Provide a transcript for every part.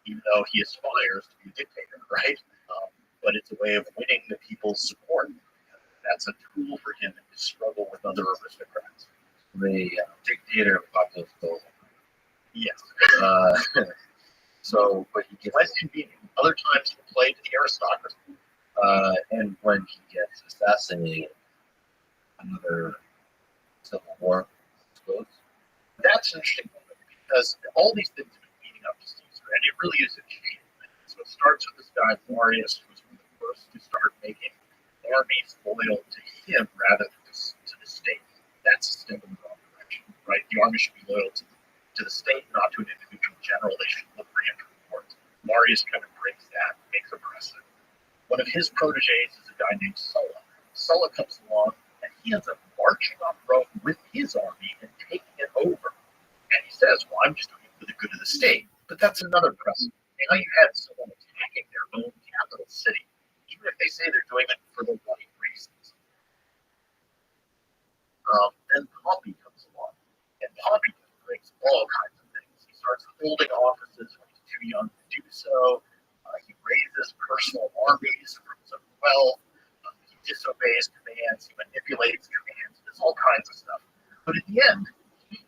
even though he aspires to be a dictator, right? But it's a way of winning the people's support. That's a tool for him in his struggle with other aristocrats. The dictator of populist goals. Yes. So, but he gets, When convenient. Other times he played to the aristocracy. and when he gets assassinated, another civil war explodes. That's an interesting moment because all these things have been leading up to Caesar, and it really is a chain. So it starts with this guy, Marius, who was one of the first to start making armies loyal to him rather than to the state. That's a step in the wrong direction, right? The army should be loyal to the state, not to an individual general. They should look for him to report. Marius kind of breaks that, makes a precedent. One of his proteges is a guy named Sulla. Sulla comes along, and he ends up marching on Rome with his army and taking it over. And he says, well, I'm just doing it for the good of the state. But that's another precedent. Now you had someone attacking their own capital city, even if they say they're doing it for the right reasons. Then Pompey comes along, and Pompey brings all kinds of things. He starts holding offices when he's too young to do so. He raises personal armies from some wealth. He disobeys commands. He manipulates commands. There's all kinds of stuff. But at the end, he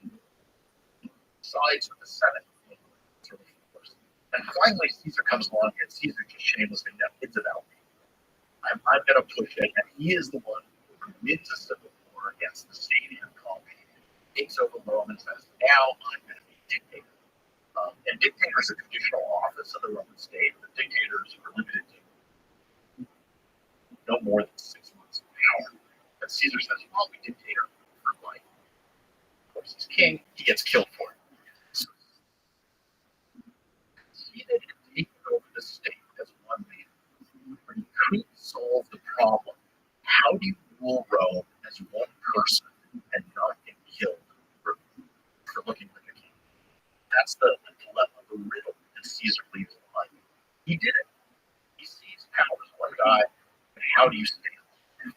sides with the Senate. And finally, Caesar comes along, and Caesar just shamelessly, no, it's about me. I'm going to push it, and he is the one who wins a civil war against the state and Pompey. Takes over Rome and says, now I'm going to be dictator. And dictator is a traditional office of the Roman state. The dictators are limited to no more than 6 months of power. But Caesar says, well, I'll be dictator for life. Of course, he's king. He gets killed for it. So, he had taken over the state as one man, but he couldn't solve the problem. How do you rule Rome as one person and not get killed for looking like a king? That's the dilemma, the riddle that Caesar leaves behind. He did it. He seized power as one guy, and how do you stay alive?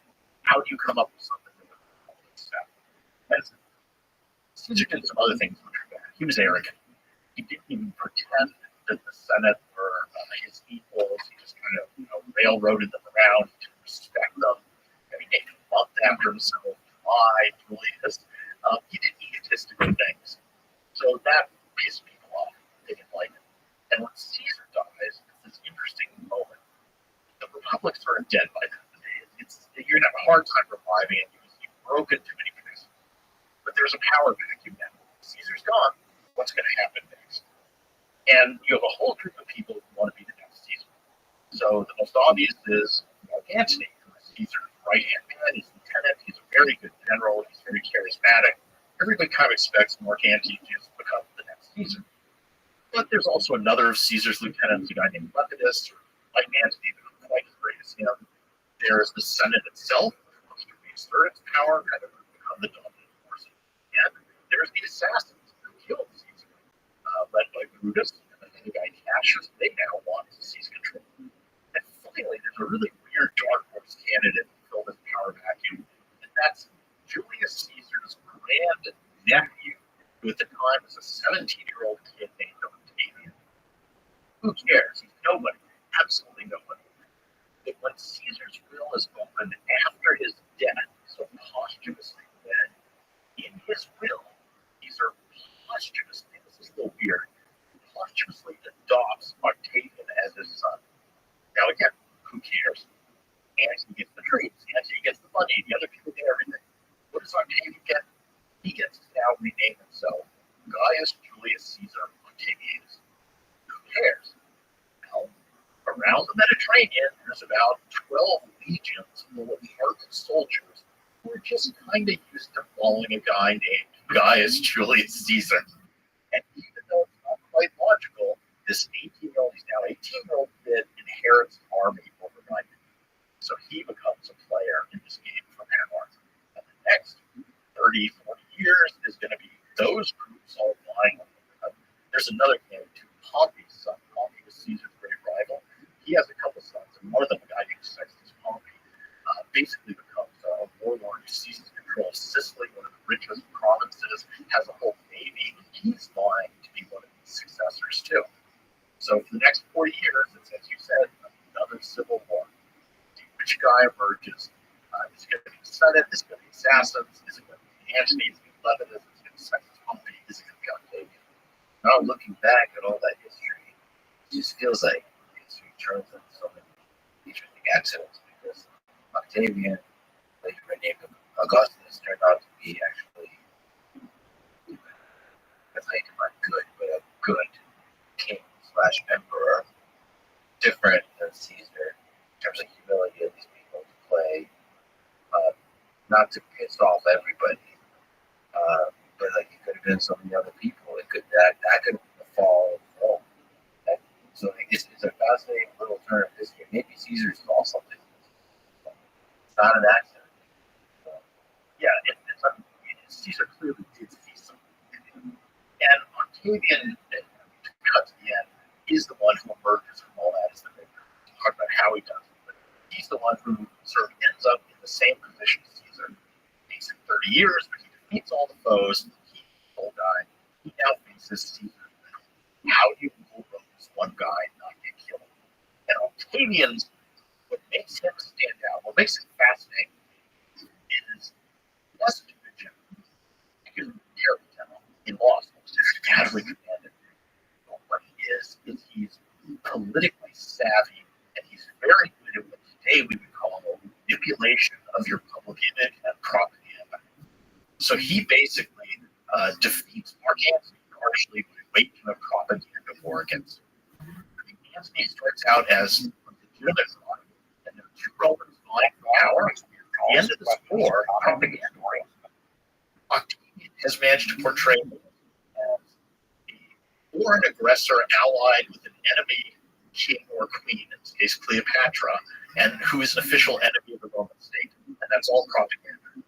How do you come up with something that would accept? Caesar did some other things which were bad. He was arrogant. He didn't even pretend that the Senate were his equals. He just kind of, railroaded them around to respect them. He named a month after himself, July, Julius. He did egotistical things. So that pissed people off. They didn't like it. And when Caesar dies, it's this interesting moment. The Republic's sort of dead by then. You're going to have a hard time reviving it because you've broken too many things. But there's a power vacuum now. Caesar's gone. What's going to happen next? And you have a whole group of people who want to be the next Caesar. So the most obvious is Mark Antony, who is Caesar's right-hand man. He's lieutenant. He's a very good general. He's very charismatic. Everybody kind of expects Mark Antony to become the next Caesar. But there's also another of Caesar's lieutenants, a guy named Lepidus, or like Antony, but not quite as great as him. There's the Senate itself, which wants to reassert its power, kind of become the dominant force. And there's the assassins who killed Caesar, led by Brutus and the guy Cassius. They now want to seize control. And finally, there's a really weird dark horse candidate to fill this power vacuum, and that's Julius Caesar's grand nephew, who at the time was a 17-year-old kid named Octavian. Who cares? He's nobody. Absolutely nobody. But when Caesar's will is opened after his death, so posthumously dead, in his will, Caesar posthumously, this is a little weird, posthumously adopts Octavian as his son. Now again, who cares? Antony gets the trees, Antony gets the money, the other people get everything. What does Octavian get? He gets to now rename himself Gaius Julius Caesar Octavianus. Who cares? Well, around the Mediterranean, there's about 12 legions full of hardened soldiers who are just kind of used to following a guy named Gaius Julius Caesar. And even though it's not quite logical, this 18-year-old, he's now 18-year-old kid, inherits an army overnight. So he becomes a player in this game from now on. And the next 30, 40 years is going to be those groups all vying on them. There's another candidate too, Pompey's son. Pompey was Caesar's great rival. He has a couple sons, and one of them, a guy named Sextus Pompey, basically becomes a warlord who seizes control of Sicily, one of the richest provinces, has a whole navy. He's vying to be one of these successors too. So So for the next 4 years, it's, as you said, another civil war. Which guy emerges? Is it going to be the Senate? Is it going to be assassins? Is it going to be Antony? Is it going to be Levinas? Is it going to be Sextus Pompey? Is it going to be Octavian? Now looking back at all that history, it just feels like history turns into so many interesting accidents because Octavian, later renamed Augustus, turned out to be actually, that's how you define good, but a good king slash emperor, different than Caesar in terms of humility of these people to play, not to piss off everybody, but like it could have been so many other people. It could that could fall in Rome. So it's a fascinating little turn of history. Maybe Caesar saw something. It's not an accident. Yeah, Caesar clearly did see something. And Octavian, to cut to the end, is the one who emerges from all that as the victor. Talk about how he does it. But he's the one who sort of ends up in the same position as Caesar. It takes him 30 years, but he defeats all the foes. He whole guy. He now faces Caesar. How do you rule this one guy and not get killed? And Octavian's, what makes him stand out, what makes him fascinating, is less than a general. Because Derek general, he lost, was just casually commanded. But what he is he's politically savvy, and he's very good at what today we would call manipulation of your public image and propaganda. So he basically defeats Mark Antony partially by waging a propaganda war against him. Antony starts out as a legitimate rival, and there are two Romans vying for power. At the end of this war, propaganda, Octavian has managed to portray him as a foreign aggressor allied with an enemy king or queen, in this case Cleopatra, and who is an official enemy of the Roman state, and that's all propaganda.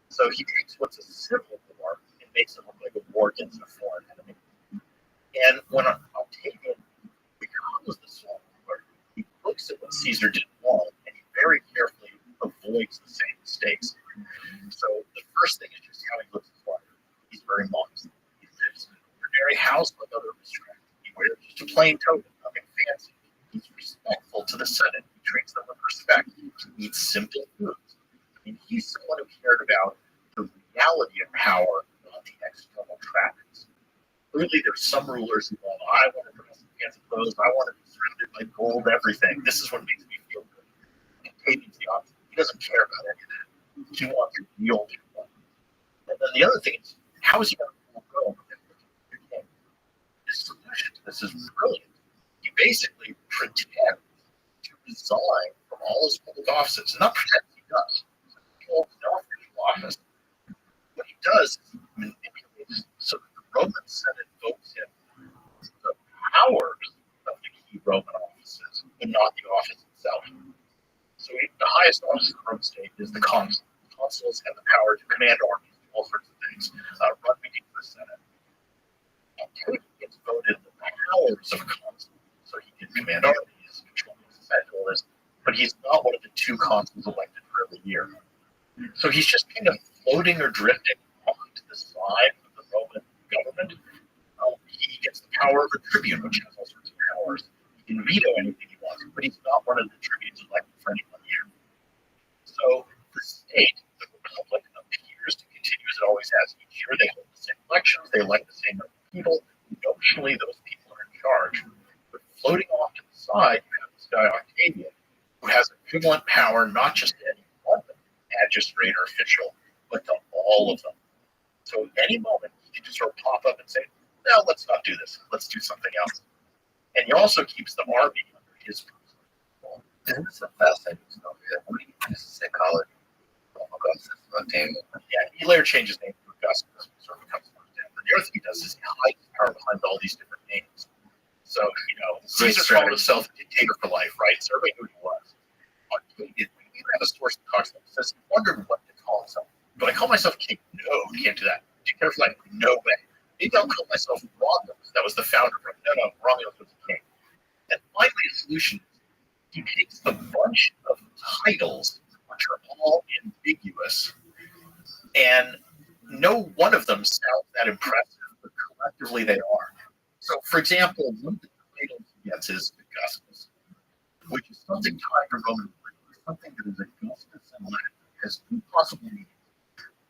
So he takes what's a civil war and makes it look like a war against a foreign enemy. And when Octavian becomes the sole ruler, he looks at what Caesar did wrong, and he very carefully avoids the same mistakes. So the first thing is just how he looks his life. He's very modest. He lives in an ordinary house like other aristocrats. He wears just a plain toga, nothing fancy. He's respectful to the Senate. He treats them with respect. He eats simple foods. I mean, he's someone who cared about the reality of power, not the external trappings. Clearly, there's some rulers who go, I want to dress in fancy clothes. I want to be surrounded by gold, everything. This is what makes me feel good. Octavian's the opposite. He doesn't care about any of that. He wants real people. And then the other thing is, how is he going to rule Rome? His solution to this is brilliant. He basically pretends to resign from all his public offices. Not pretend, he does. He holds no official office. What he does is he manipulates so that the Roman Senate votes him the powers of the key Roman offices, but not the office itself. So the highest office in the Roman state is the consul. Consuls have the power to command armies, do all sorts of things, run meetings for the Senate. Octavian gets voted the powers of a consul, so he can command armies, control this, but he's not one of the two consuls elected for every year. So he's just kind of floating or drifting off to the side of the Roman government. He gets the power of a tribune, which has all sorts of powers. He can veto anything he wants, but he's not one of the tribunes elected for any 1 year. So the state, the republic, appears to continue as it always has. Each year they hold the same elections, they elect the same number of people. Notionally, those people are in charge. But floating off to the side, you have this guy Octavian, who has equivalent power not just to any one magistrate or official, but to all of them. So at any moment, he can just sort of pop up and say, no, let's not do this. Let's do something else. And he also keeps the army under his control. Isn't this a fascinating story? What do you use to say college? Augustus, Octavian. Yeah, he later changed his name to Augustus, sort of becomes more down. But the other thing he does is he hides his power behind all these different names. So, Caesar called himself a dictator for life, right? So everybody knew who he was. Octavian, we even have a source that talks about it, says he wondered what to call himself. Do I call myself king? No, you can't do that. Dictator for life? No way. Maybe I'll call myself Romulus. That was the founder. No, Romulus was the king. And finally, the solution is he takes a bunch of titles, which are all ambiguous, and no one of them sounds that impressive, but collectively they are. So, for example, one of the titles he gets is Augustus, which is something tied to Roman life, something that is Augustus in Latin has two possible meanings.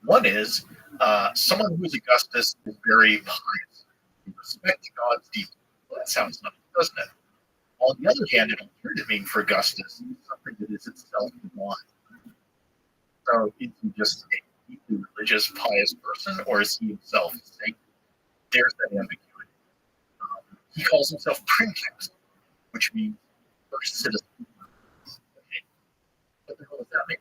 One is someone who is Augustus is very pious. They respect the gods deeply. Well, that sounds nice, doesn't it? On the other hand, an alternative meaning for Augustus is something that is itself divine. So is he just a deeply religious, pious person, or is he himself sacred? There's that ambiguity. He calls himself Princeps, which means first citizen. Okay. What the hell does that mean?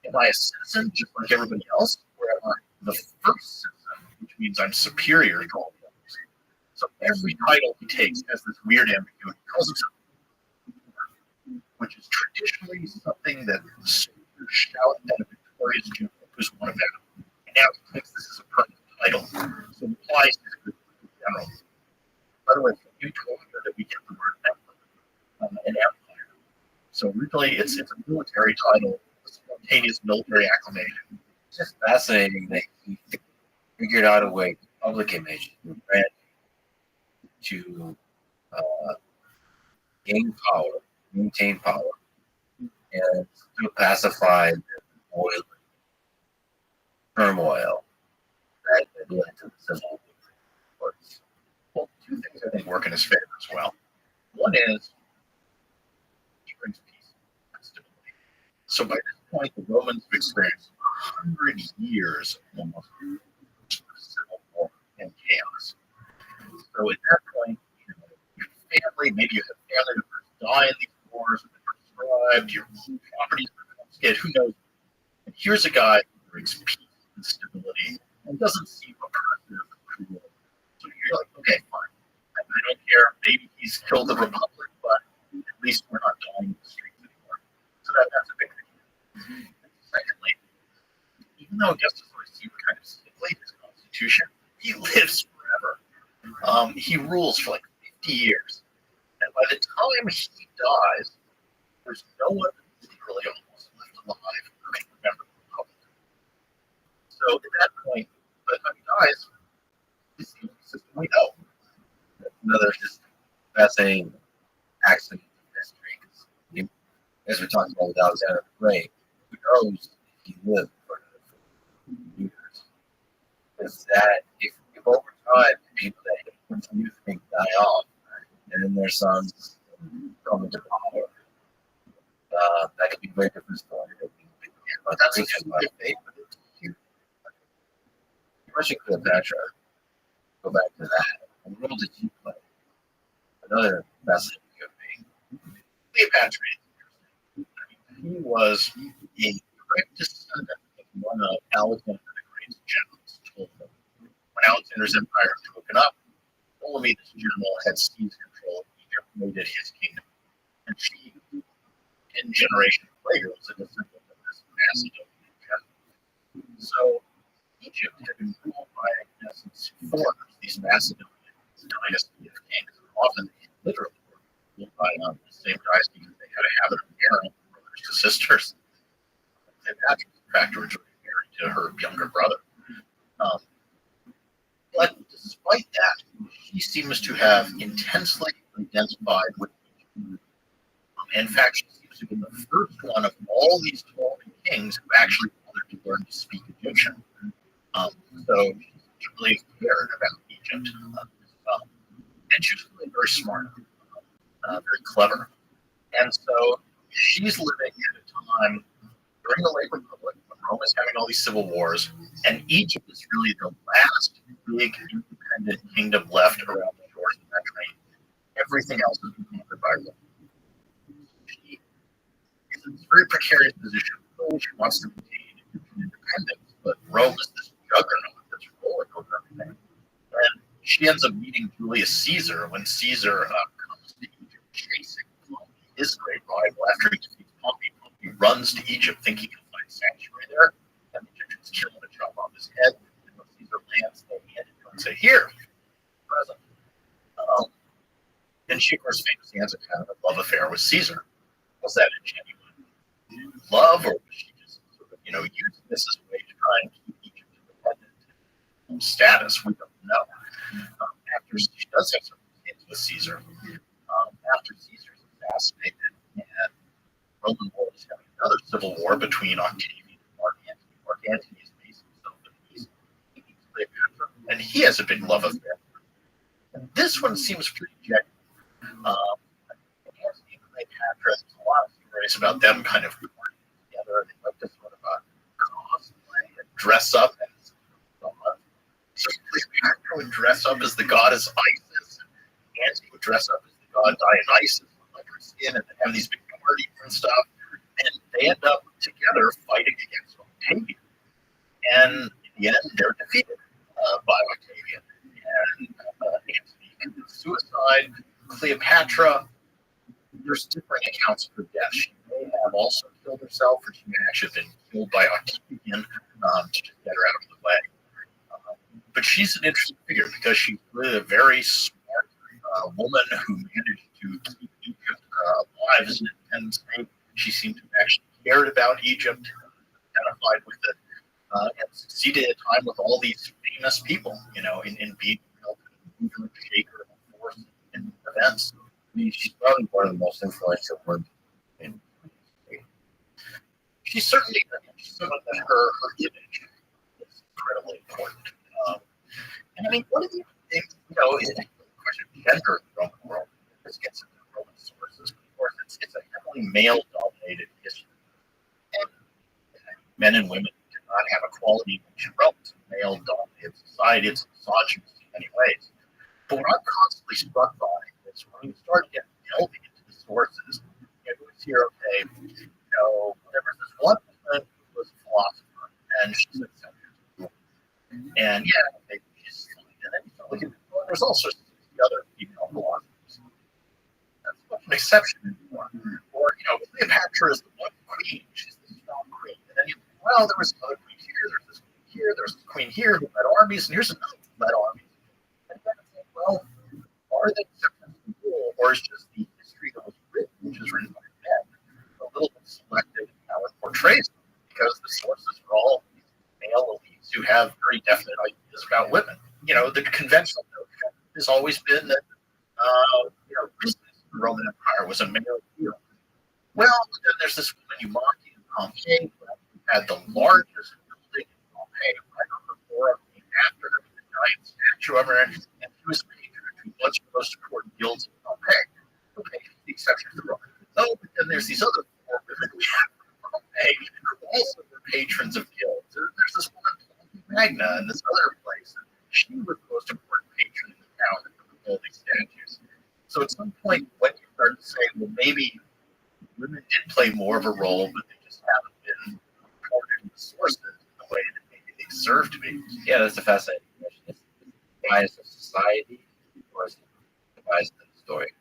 Am I a citizen just like everybody else, or am I the first citizen, which means I'm superior to all the others? So every title he takes has this weird ambiguity. He calls himself, which is traditionally something that soldiers shout at a victorious general who's won a battle. And now he thinks this is a permanent title, so it applies to the general. By the way, you told me that we get the word emperor, an empire. So originally, it's a military title, a spontaneous military acclamation. It's just fascinating that he figured out a way to public image to gain power, maintain power, and to pacify the boiling turmoil that led to the civil war. Well, two things I think work in his favor as well. One is he brings peace and stability. So by this point, the Romans have experienced 100 years almost of civil war and chaos. So at that point, your family, maybe you have family members die in these wars, and they're described, your properties are confiscated, who knows? And here's a guy who brings peace and stability and doesn't seem oppressive or cruel. So you're like, okay, fine. I don't care. Maybe he's killed the Republic, but at least we're not dying in the streets anymore. So that's a big thing. Secondly, even though Augustus always seemed kind of sickly, his constitution, he lives forever. He rules for like 50 years. And by the time he dies, there's no one literally almost left alive who can remember the Republic. So at that point, by the time he dies, he seems consistently out. Another just fascinating accident in history. As we talked about with Alexander the Great, who knows he lived for years. Is that if over time people that continue to think die off, and then their sons come into power, that could be a very different story. But that's a good debate. You mentioned Cleopatra. Go back to that. What role did she play? Another fascinating thing. Cleopatra, he was a direct descendant of one of Alexander the Great's generals, Ptolemy. When Alexander's empire was broken up, Ptolemy, this general, had seized control of Egypt, made it his kingdom. And she, 10 generations later, was a descendant of this Macedonian general. So Egypt had been ruled by, in essence, foreigners, these Macedonian dynasty of kings. Often, literally, were ruled by the same dynasty because they had a habit of marrying brothers to sisters. Cleopatra, in fact, originally married to her younger brother. But despite that, she seems to have intensely identified with Egypt. In fact, she seems to have been the first one of all these Ptolemaic kings who actually bothered to learn to speak Egyptian. So she really cared about Egypt. And she was really very smart, very clever. And so she's living at a time during the late Republic when Rome is having all these civil wars, and Egypt is really the last big independent kingdom left around the shores of the Mediterranean. Everything else is conquered by Rome. She is in this very precarious position. She wants to maintain independence, but Rome is this juggernaut that's rolling over everything. And she ends up meeting Julius Caesar when Caesar comes to Egypt chasing Pompey, his great rival. After he defeats Pompey, Pompey runs to Egypt thinking he'll find sanctuary there, and the Egyptians kill him and chop off his head. And when Caesar lands, they hand it to him and say, "Here, present." And she, of course, famously has a kind of a love affair with Caesar. Was that a genuine love, or was she just sort of, using this as a way to try and keep Egypt independent status? We don't know. After she does have some kids with Caesar, assassinated, and Roman was having another civil war between Octavian and Mark Antony. Mark Antony has made himself an easy Cleopatra, and he has a big love affair. And this one seems pretty genuine. Antony and Cleopatra, there's a lot of stories about them kind of working together. They like to sort of cosplay and dress up as someone. So Cleopatra would dress up as the goddess Isis, and Antony would dress up as the god Dionysus, like her skin, and have these big parties and stuff. And they end up together fighting against Octavian. And in the end, they're defeated by Octavian. And Antony commits suicide. Cleopatra, there's different accounts of her death. She may have also killed herself, or she may actually have been killed by Octavian to just get her out of the way. But she's an interesting figure because she's really a very smart woman who managed to keep Egypt alive as an independent state. She seemed to have actually cared about Egypt, identified with it, and succeeded at a time with all these famous people, in being able to move and shake her force in events. I mean, she's probably one of the most influential women in history. She's certainly someone that her image is incredibly important. And I mean, one of the things, is the question of gender in the Roman world. This gets into Roman sources. Of course, it's a heavily male-dominated history. And men and women did not have equality in ancient Rome. It's a male-dominated society. It's misogynist in many ways. But what I'm constantly struck by is when we start delving into the sources, we hear, okay, whatever, this one woman who was a philosopher, and she's a senator. And maybe she's fine. And then you start looking at, there's also 60 other female philosophers. That's not an exception anymore. Or, Cleopatra is the one queen. She's the strong queen. And then there was another queen here, there's this queen here, there's this queen here who led armies, and here's another who led armies. And then I think, are they exceptions to the rule, or is just the history that was written, which is written by men, a little bit selective in how it portrays them? Because the sources are all male elites who have very definite ideas about women. The conventional notion has always been that, business in the Roman Empire was a male field. Well, then there's this woman, Eumachia in Pompeii, who had the largest building in Pompeii, right on the forum, named after her, with a giant statue of her, and she was a patron to a bunch of the most important guilds in Pompeii. Okay, the exception to the Roman. No, but then there's these other four women we have in Pompeii who also were patrons of guilds. There's this woman, Magna, in this other place. And she was the most important patron in the town and all these statues. So at some point, when you start to say, well, maybe women did play more of a role, but they just haven't been recorded in the sources in the way that maybe they deserve to be. Yeah, that's a fascinating question. Is it the bias of society, or is it the bias of the story?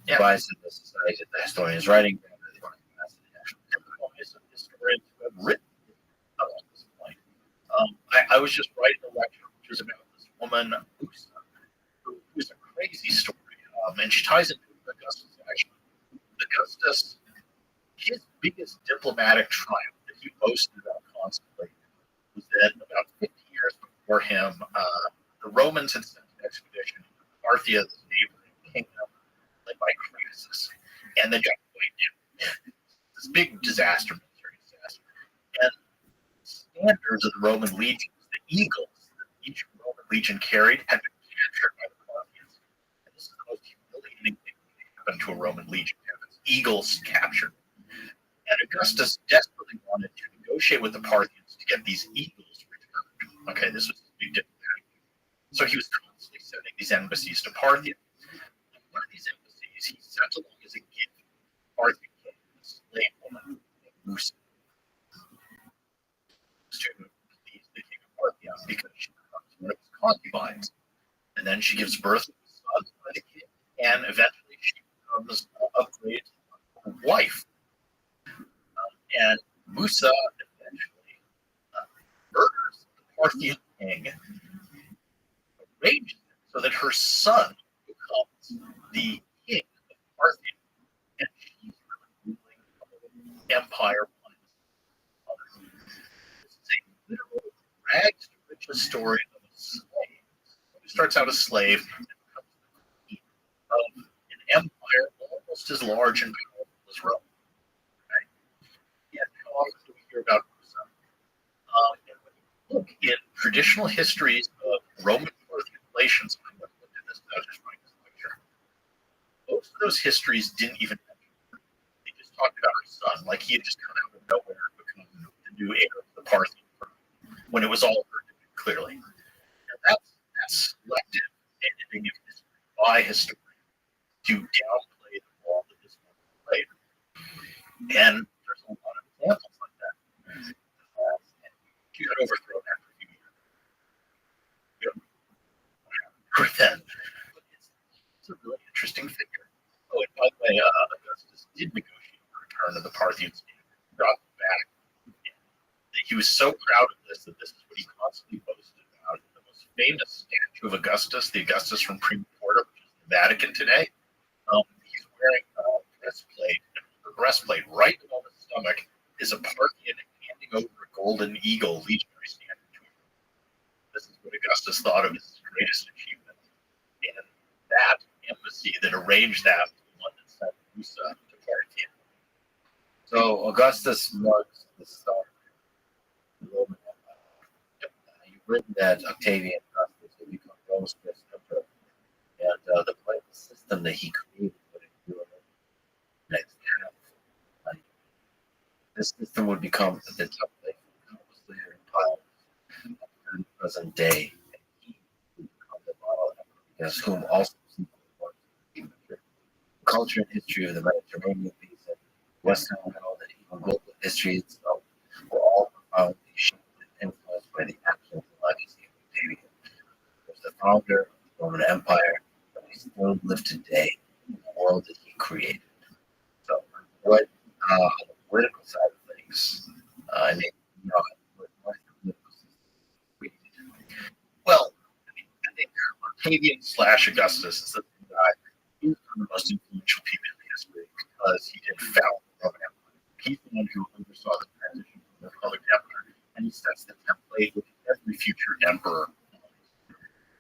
The bias of the society that the historian is writing, rather than the actual bias of historians who have written up to this point. I was just writing a lecture which was about this woman, Musa, who's a crazy story, and she ties into Augustus, actually. Augustus, his biggest diplomatic triumph that he boasted about constantly was that about 50 years before him, the Romans had sent an expedition to Parthia, the neighboring kingdom, led by Crassus, and they got wiped out. This big disaster, military disaster. And standards of the Roman legions, the eagles that each Roman legion carried, had been captured by the Parthians. And this is the most humiliating thing that happened to a Roman legion, to have its eagles captured. And Augustus desperately wanted to negotiate with the Parthians to get these eagles returned. Okay, this was a big diplomatic. So he was constantly sending these embassies to Parthia. And one of these embassies he sent along as a gift Parthian king, a slave woman named Musa, to please the king of Parthia because she becomes one of his concubines. And then she gives birth to a son by the king, and eventually she becomes upgraded to a wife. And Musa eventually murders the Parthian king, arranges it so that her son becomes the king of Parthia, and she's really ruling the empire by his mother. This is a literal rags to riches story of a slave who starts out a slave and becomes the queen of an empire almost as large and powerful as Rome. Right? Yet, how often do we hear about Musa? And when you look in traditional histories of Roman-Parthian relations, I'm going to look at this now just writing this lecture. Most of those histories didn't even mention her. They just talked about her son, like he had just come out of nowhere and become the new heir of the Parthian throne, when it was all heard clearly. And that's selective editing of history by historians to downplay the role that this woman played. And there's a lot of examples like that. You had overthrown that for a few years. You know, then. But it's a really interesting figure. Oh, and by the way, Augustus did negotiate the return of the Parthians and got them back. And he was so proud of this that this is what he constantly boasted about. The most famous statue of Augustus, the Augustus from Prima Porta, which is the Vatican today, he's wearing a breastplate. And the breastplate right above his stomach is a Parthian handing over a golden eagle legionary standard to him. This is what Augustus thought of as his greatest achievement. And that embassy that arranged that was the one that sent Musa to Parthian. So Augustus marks the start of the Roman Empire. You've written that Octavian Augustus would become Rome's first emperor, and the political system that he created would endure the next half. This system would become the template for countless later empires up to the present day, and he would become the model emperor against whom also the culture and history of the Mediterranean basin, Western world, and even global history itself were all profoundly shaped and influenced by the actions and legacy of Octavian. He was the founder of the Roman Empire, and we still live today in the world that he created. So, what the political side of things, what political system created? Well, I think Octavian/Augustus is the guy who's one of the most influential people in history because he did found the Roman Empire. He's the one who oversaw the transition from the Republic to Empire, and he sets the template with every future emperor.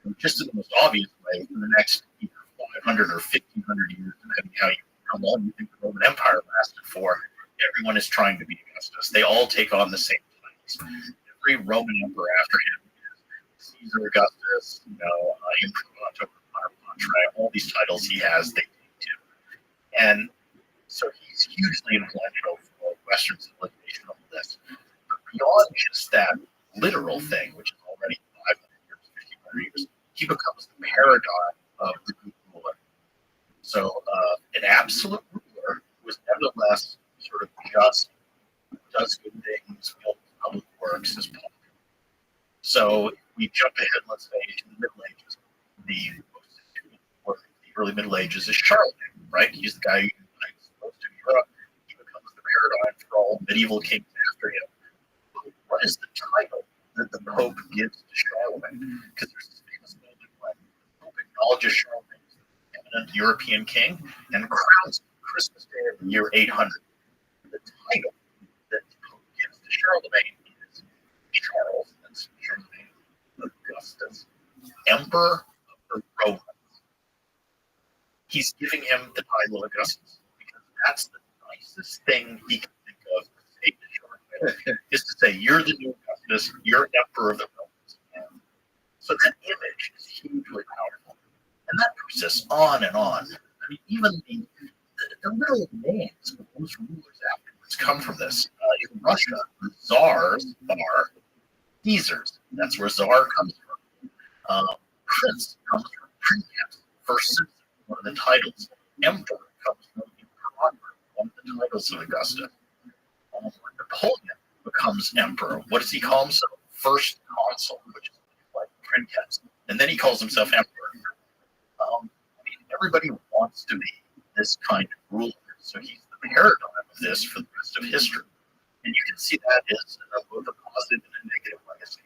And just in the most obvious way, for the next 500 or 1,500 years, depending how long you think the Roman Empire lasted for, everyone is trying to be Augustus. They all take on the same titles. Every Roman emperor after him is Caesar Augustus, Imprimatur, all these titles he has, they take too. And so he's hugely influential for Western civilization on this. But beyond just that literal thing, which is already 500 years, 1,500 years, he becomes the paradigm of the good ruler. So an absolute ruler who is nevertheless sort of just, does good things, builds public works, is popular. So we jump ahead, let's say, to the Middle Ages. The early Middle Ages is Charlemagne, right? He's the guy who unites most of Europe. He becomes the paradigm for all medieval kings after him. But what is the title that the Pope gives to Charlemagne? Because there's this famous moment when the Pope acknowledges Charlemagne as the eminent European king and crowns him Christmas Day of the year 800. The title that the Pope gives to Charlemagne is Charles, that's Charlemagne Augustus, Emperor of the Romans. He's giving him the title of Augustus because that's the nicest thing he can think of to say to Charlemagne, is to say, you're the new Augustus, you're Emperor of the Romans. And so that image is hugely powerful. And that persists on and on. I mean, even the little names of those rulers afterwards come from this. In Russia, the czars are Caesars. That's where czar comes from. Prince comes from princeps, first citizen, one of the titles. Emperor comes from imperator, one of the titles of Augustus. Napoleon becomes emperor. What does he call himself? First consul, which is like princeps. And then he calls himself emperor. Everybody wants to be this kind of ruler, so he's the paradigm of this for the rest of history. And you can see that as both a positive and a negative legacy.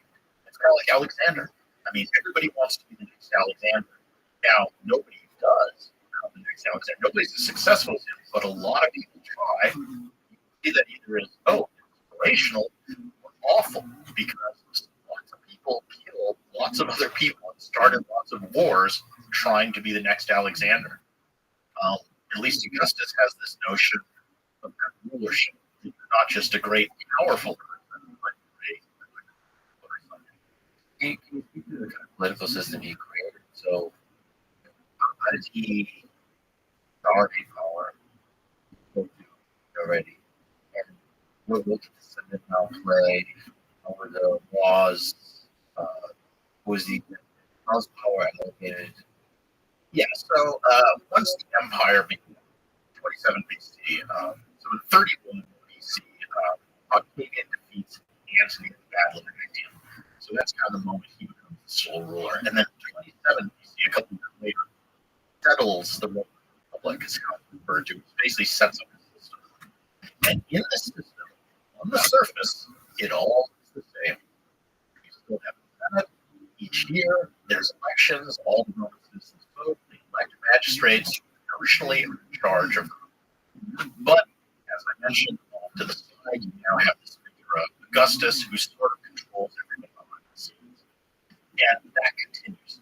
It's kind of like Alexander. I mean, everybody wants to be the next Alexander. Now, nobody does become the next Alexander. Nobody's as successful as him, but a lot of people try. You see that either as, inspirational or awful, because lots of people killed lots of other people and started lots of wars trying to be the next Alexander. at least Augustus has this notion of that rulership. He's not just a great, powerful person, but Can you speak to the kind of political system he created? So, how did he already power already? And what did the Senate now play over the laws? Was the how's power allocated? yeah. So once the empire began, 27 BC, so in 31 BC, Octavian defeats Antony in the Battle of Actium. So that's kind of the moment he becomes the sole ruler. And then 27 BC, a couple years later, settles the Roman Republic, is how it's referred to. It basically sets up a system. And in the system, on the surface, it all is the same. You still have a Senate. Each year, there's elections. All the Roman citizens vote. They elect magistrates notionally in charge of them. But, as I mentioned, off to the side, you now have this figure of Augustus, who sort of controls everything behind the scenes. And that continues.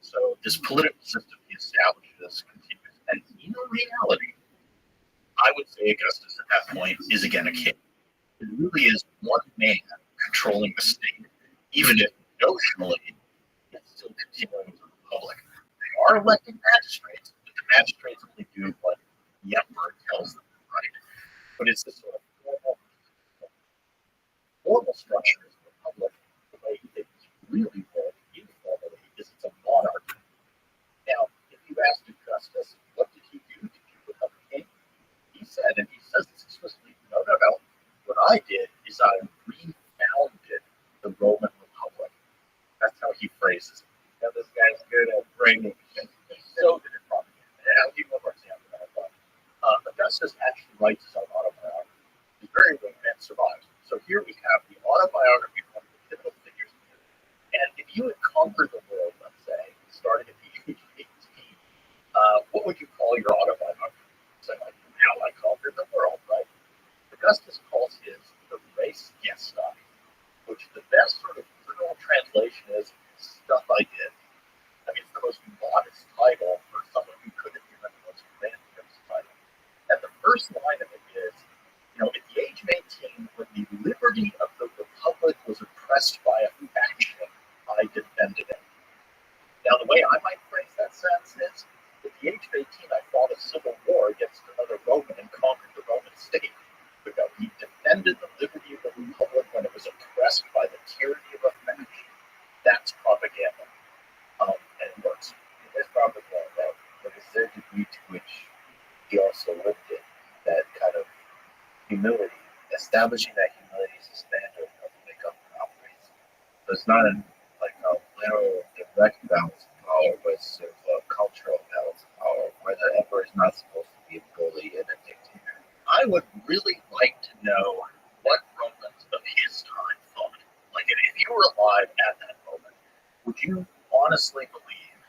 So this political system he establishes continues. And in reality, I would say Augustus at that point is again a king. It really is one man controlling the state, even if notionally it's still continuing as a republic. They are electing magistrates, but the magistrates only do what the emperor tells them, right? But it's this sort of formal structure of the republic. The way it's really work informally is it's a monarchy. Now, if you asked Augustus, what did he do? Did you become a king? He said, and he says this explicitly, no. What I did is I refounded the Roman Republic. That's how he phrases it. Now, this guy's good at framing things. He's so good at propaganda. And I'll give you one more example of that. Augustus actually writes his own autobiography. He's very young and survives. So here we have the autobiography of one of the pivotal figures. And if you had conquered the world, let's say, starting at the age of 18, what would you call your autobiography? So like, how I conquered the world, right? Augustus calls his the Res Gesta, which the best sort of literal translation is stuff I did. I mean, it's the most modest title for someone who could have given the most grandiose title. And the first line of it is, at the age of 18, when the liberty of the republic was oppressed by a faction, I defended it. Now, the way I might phrase that sentence is, at the age of 18, I fought a civil war against another Roman and conquered the Roman state. Because he defended the liberty of the republic when it was oppressed by the tyranny of a faction. That's propaganda. And it works. It is propaganda, but is there a degree to which he also lived it? That kind of humility, establishing that humility as a standard of make up monopolies. So it's not like a literal direct balance of power, but it's sort of a cultural balance of power where the emperor is not supposed to be a bully and a dictator. I would really like to know what Romans of his time thought. Like, if you were alive at that moment, would you honestly believe,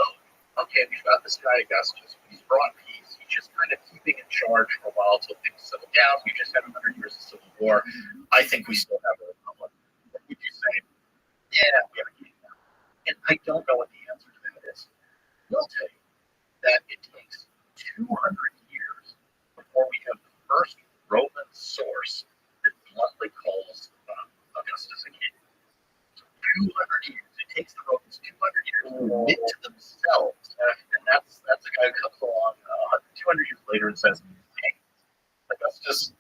oh, okay, we've got this guy Augustus, he's brought peace, he's just kind of keeping in charge for a while till things settle down, we just had 100 years of civil war, I think we still have a republic. Or would you say, yeah, we have a king now? And I don't know what the answer to that is. We'll tell you that it takes 200 years before we have the first Roman source that bluntly calls Augustus a king. So 200 years. It takes the Romans 200 years to admit to themselves, and that's a guy who comes along 200 years later and says, "Hey, Augustus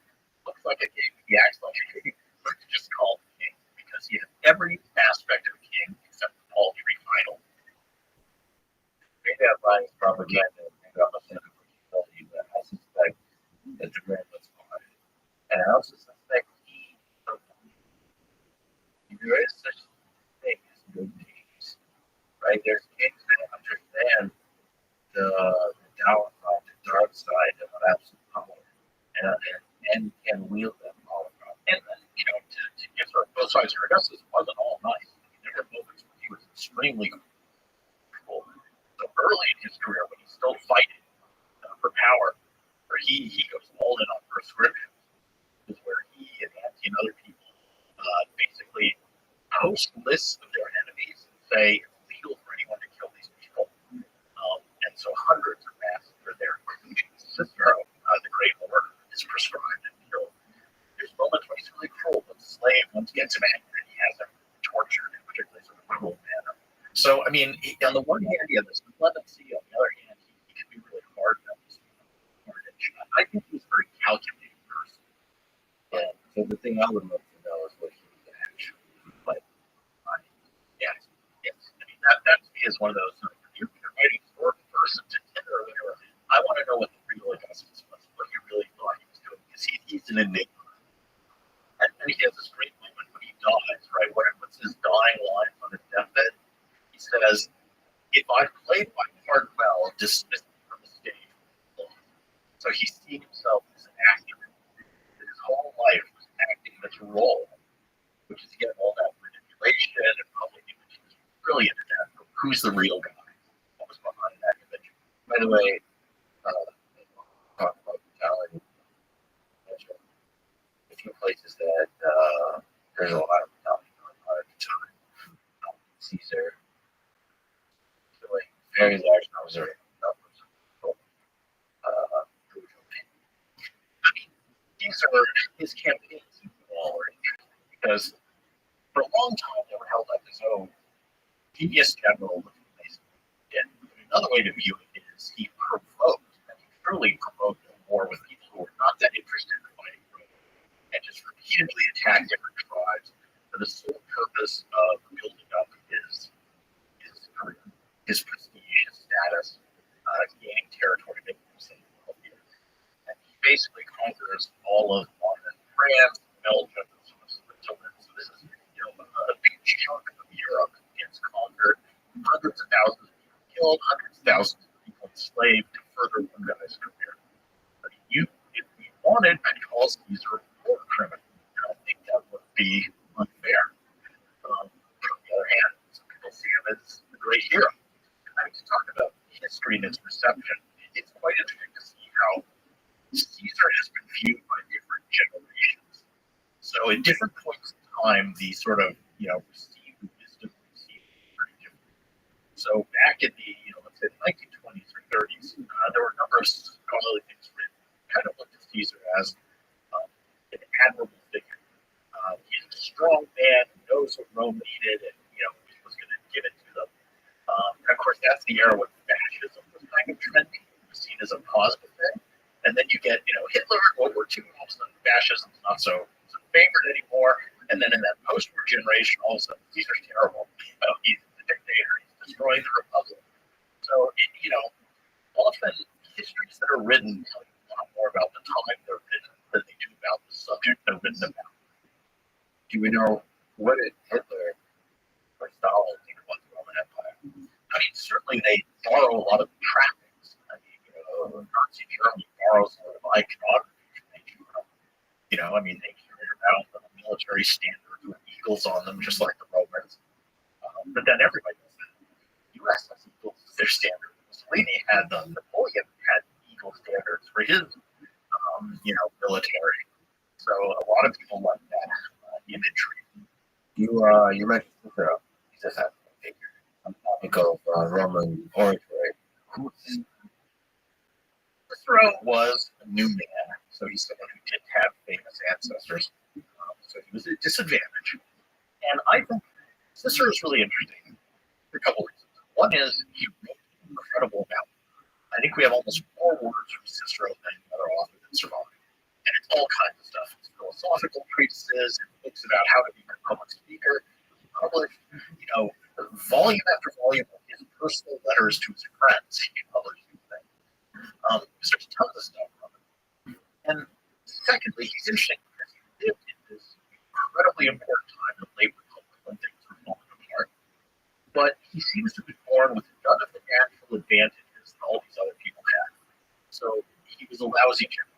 looks like a king. He acts like a king. Let's just call him king because he has every aspect of a king except the paltry title." Maybe I'm buying propaganda. Maybe I'm a cynical for humility, but I suspect that the grand was behind it. And I also suspect there is such a thing as good kings, right? There's kings that understand the downside, the dark side of absolute power, and can wield that power. And to give sort of both sides here, Augustus wasn't all nice. I mean, there were moments when he was extremely cool. So early in his career, when he's still fighting for power, where he goes all in on prescription, is where he and Antony and other people basically post lists of their enemies and say it's legal for anyone to kill these people. And so hundreds are massacred there. Cicero, the great orator, is prescribed and killed. There's moments when he's really cruel, but the slave, once gets him angry, he has him tortured in a particularly sort of cruel manner. So, I mean, on the one hand, he has this clemency. On the other hand, he can be really hard on this carnage. I think he's a very calculating person. Yeah. So the thing I would love to know is what he actually like. Yes, yes. I mean, that to me is one of those. You're writing for a person to earlier. I want to know what the real Augustus was, what he really thought he was doing, because he's an enigma. And he has this great moment when he dies, right? What's his dying line on his deathbed? He says, "If I played my part well, dismiss me from the stage." So he's seen himself as an actor. His whole life was acting this role, which is again all that manipulation and public image. He's brilliant at that. Who's the real guy? What was behind that image? By the way, talk about brutality. A few places that there's a lot of brutality going on at the time. Caesar killing very large numbers of people. I mean, these are his campaigns all are interesting because for a long time they were held up as genius general. And another way to view it is he provoked, and he truly provoked a war with people who were not that interested in fighting Rome, and just repeatedly attacked different tribes for the sole purpose of building up career, his prestige, his status, gaining territory, making himself wealthier. And he basically conquers all of modern France, Belgium, and Switzerland. So this is a big chunk of Europe gets conquered. Hundreds of thousands of people killed, hundreds of thousands of people enslaved to further one guy's career. But if we wanted, I'd call Caesar a war criminal. I don't think that would be unfair. On the other hand, some people see him as a great hero. I mean, to talk about history and its reception, it's quite interesting to see how Caesar has been viewed by different generations. So at different points in time, the sort of, received wisdom received very different. So back in the, let's say the 1920s or 30s, there were a number of scholarly things written, kind of looked at Caesar as an admirable figure. He's a strong man who knows what Rome needed and, was going to give it to them. And of course, that's the era when fascism was kind of trending. It was seen as a positive thing. And then you get, Hitler in World War II, all of a sudden fascism's not so favored anymore. And then in that post-war generation, all of a sudden, Caesar's terrible. He's the dictator. He's destroying the republic. So, often histories that are written tell you a lot more about the time they're written than they do about the subject they're written about. Do we know what did Hitler or Stalin think about the Roman Empire? I mean, certainly they borrow a lot of trappings. I mean, Nazi Germany borrows a lot of iconography from ancient Rome. They carry around the military standards with eagles on them, just like the Romans. But then everybody does that. The U.S. has eagles as their standard. Mussolini had them. Napoleon had eagle standards for his, military. So a lot of people like that imagery. You mentioned Cicero. He's a fascinating figure. I'm topic of Roman oratory. Who is Cicero was a new man, so he's someone who didn't have famous ancestors. So he was at a disadvantage. And I think Cicero is really interesting for a couple reasons. One is he wrote an incredible amount. I think we have almost more words from Cicero than any other author that survived. And it's all kinds of stuff. It's philosophical treatises and books about how to be a public speaker. He published, volume after volume of his personal letters to his friends. He published these things. So there's tons of stuff from it. And secondly, he's interesting because he lived in this incredibly important time in the late Republic when things were falling apart. But he seems to be born with none of the natural advantages that all these other people had. So he was a lousy general.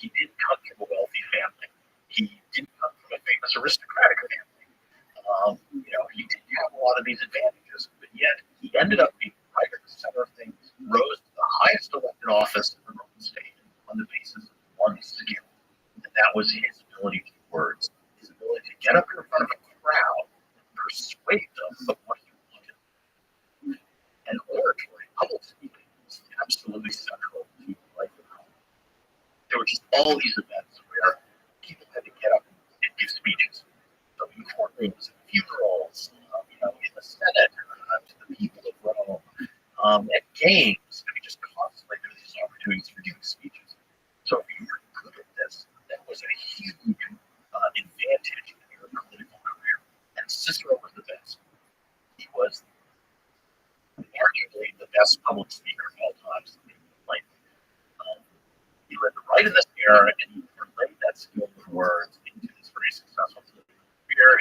He didn't come from a wealthy family. He didn't come from a famous aristocratic family. He didn't have a lot of these advantages, but yet he ended up being right at the center of things, rose to the highest elected office in the Roman state on the basis of one skill. And that was his ability to words, his ability to get up in front of a crowd and persuade them of what he wanted. And oratory, public speaking, is absolutely central to the life of just all these events where people had to get up and give speeches. So in courtrooms and funerals, in the Senate, to the people of Rome, at games, just constantly there were these opportunities for giving speeches. So if you were good at this, that was a huge advantage in your political career. And Cicero was the best. He was arguably the best public speaker of all time. Like, he lived right in this era, and he relayed that skill with words into this very successful career.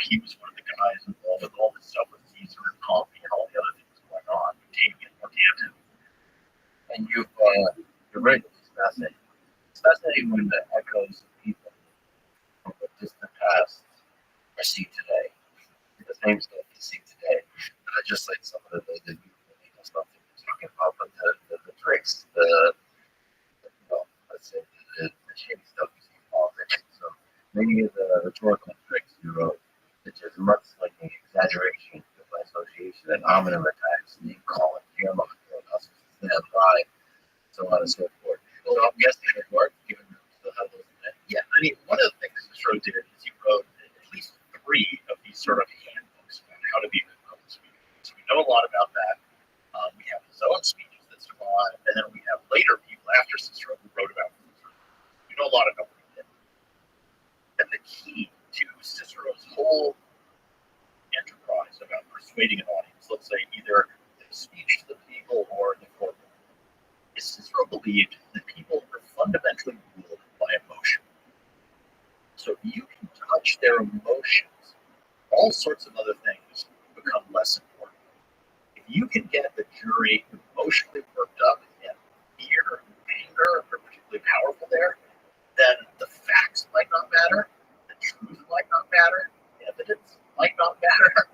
He was one of the guys involved with all this stuff with Caesar and Pompey and all the other things going on, Octavian, Morganton. And you're right. It's fascinating. It's fascinating when the echoes of people from the distant past are seen today. The same stuff you see today. Just like some of the beautiful stuff that you're talking about, but the tricks, let's say the shady stuff you see in politics. So many of the rhetorical tricks you wrote, such as much like an exaggeration by association and homonym attacks, name calling, fear-mongering, us stand by, so on and so forth. So I'm guessing it worked, given still have those events. Yeah, one of the things Cicero did is he wrote at least 3 of these sort of handbooks on how to be a good public speaker. So we know a lot about that. We have his own speeches that survive, and then we have later people after Cicero who wrote about Cicero. We know a lot about what he did. And the key to Cicero's whole enterprise about persuading an audience, let's say either the speech to the people or the courtroom, is Cicero believed that people are fundamentally ruled by emotion. So if you can touch their emotions, all sorts of other things become less important. If you can get the jury emotionally worked up and fear, anger are particularly powerful there, then the facts might not matter, the truth might not matter, evidence might not matter,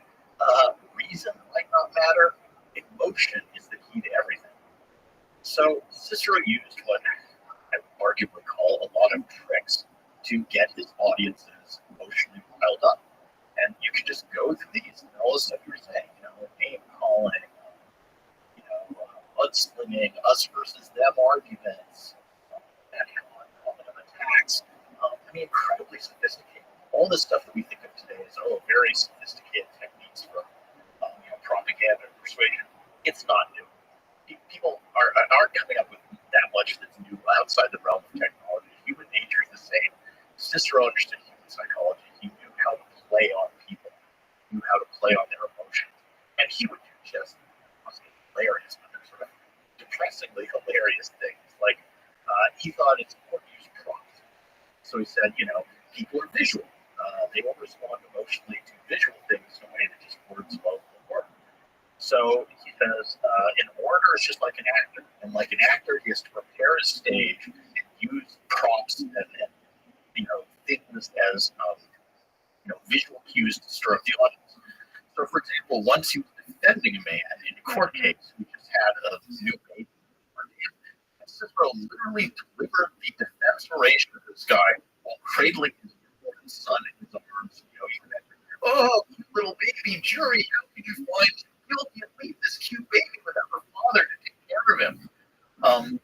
reason might not matter. Emotion is the key to everything. So Cicero used what I would arguably call a lot of tricks to get his audiences emotionally riled up. And you can just go through these and all the stuff you were saying, name calling, mudslinging, us versus them arguments, attacks. Incredibly sophisticated. All the stuff that we think of today is very sophisticated techniques for propaganda and persuasion. It's not new. People aren't coming up with that much that's new outside the realm of technology. Human nature is the same. Cicero understood human psychology. He knew how to play on people, knew how to play on their emotions. And he would do just hilarious, but they're sort of depressingly hilarious things. Like, he thought it's important to use props. So he said, people are visual. They won't respond emotionally to visual things in a way that just words won't work. So he says, an orator is just like an actor. And like an actor, he has to prepare his stage and use props and things as visual cues to stir up the audience. So, for example, once he was defending a man in a court case who just had a new baby, and Cicero literally delivered the defense oration of this guy while cradling his newborn son in his arms. Little baby jury, how could you find him guilty and leave this cute baby without her father to take care of him?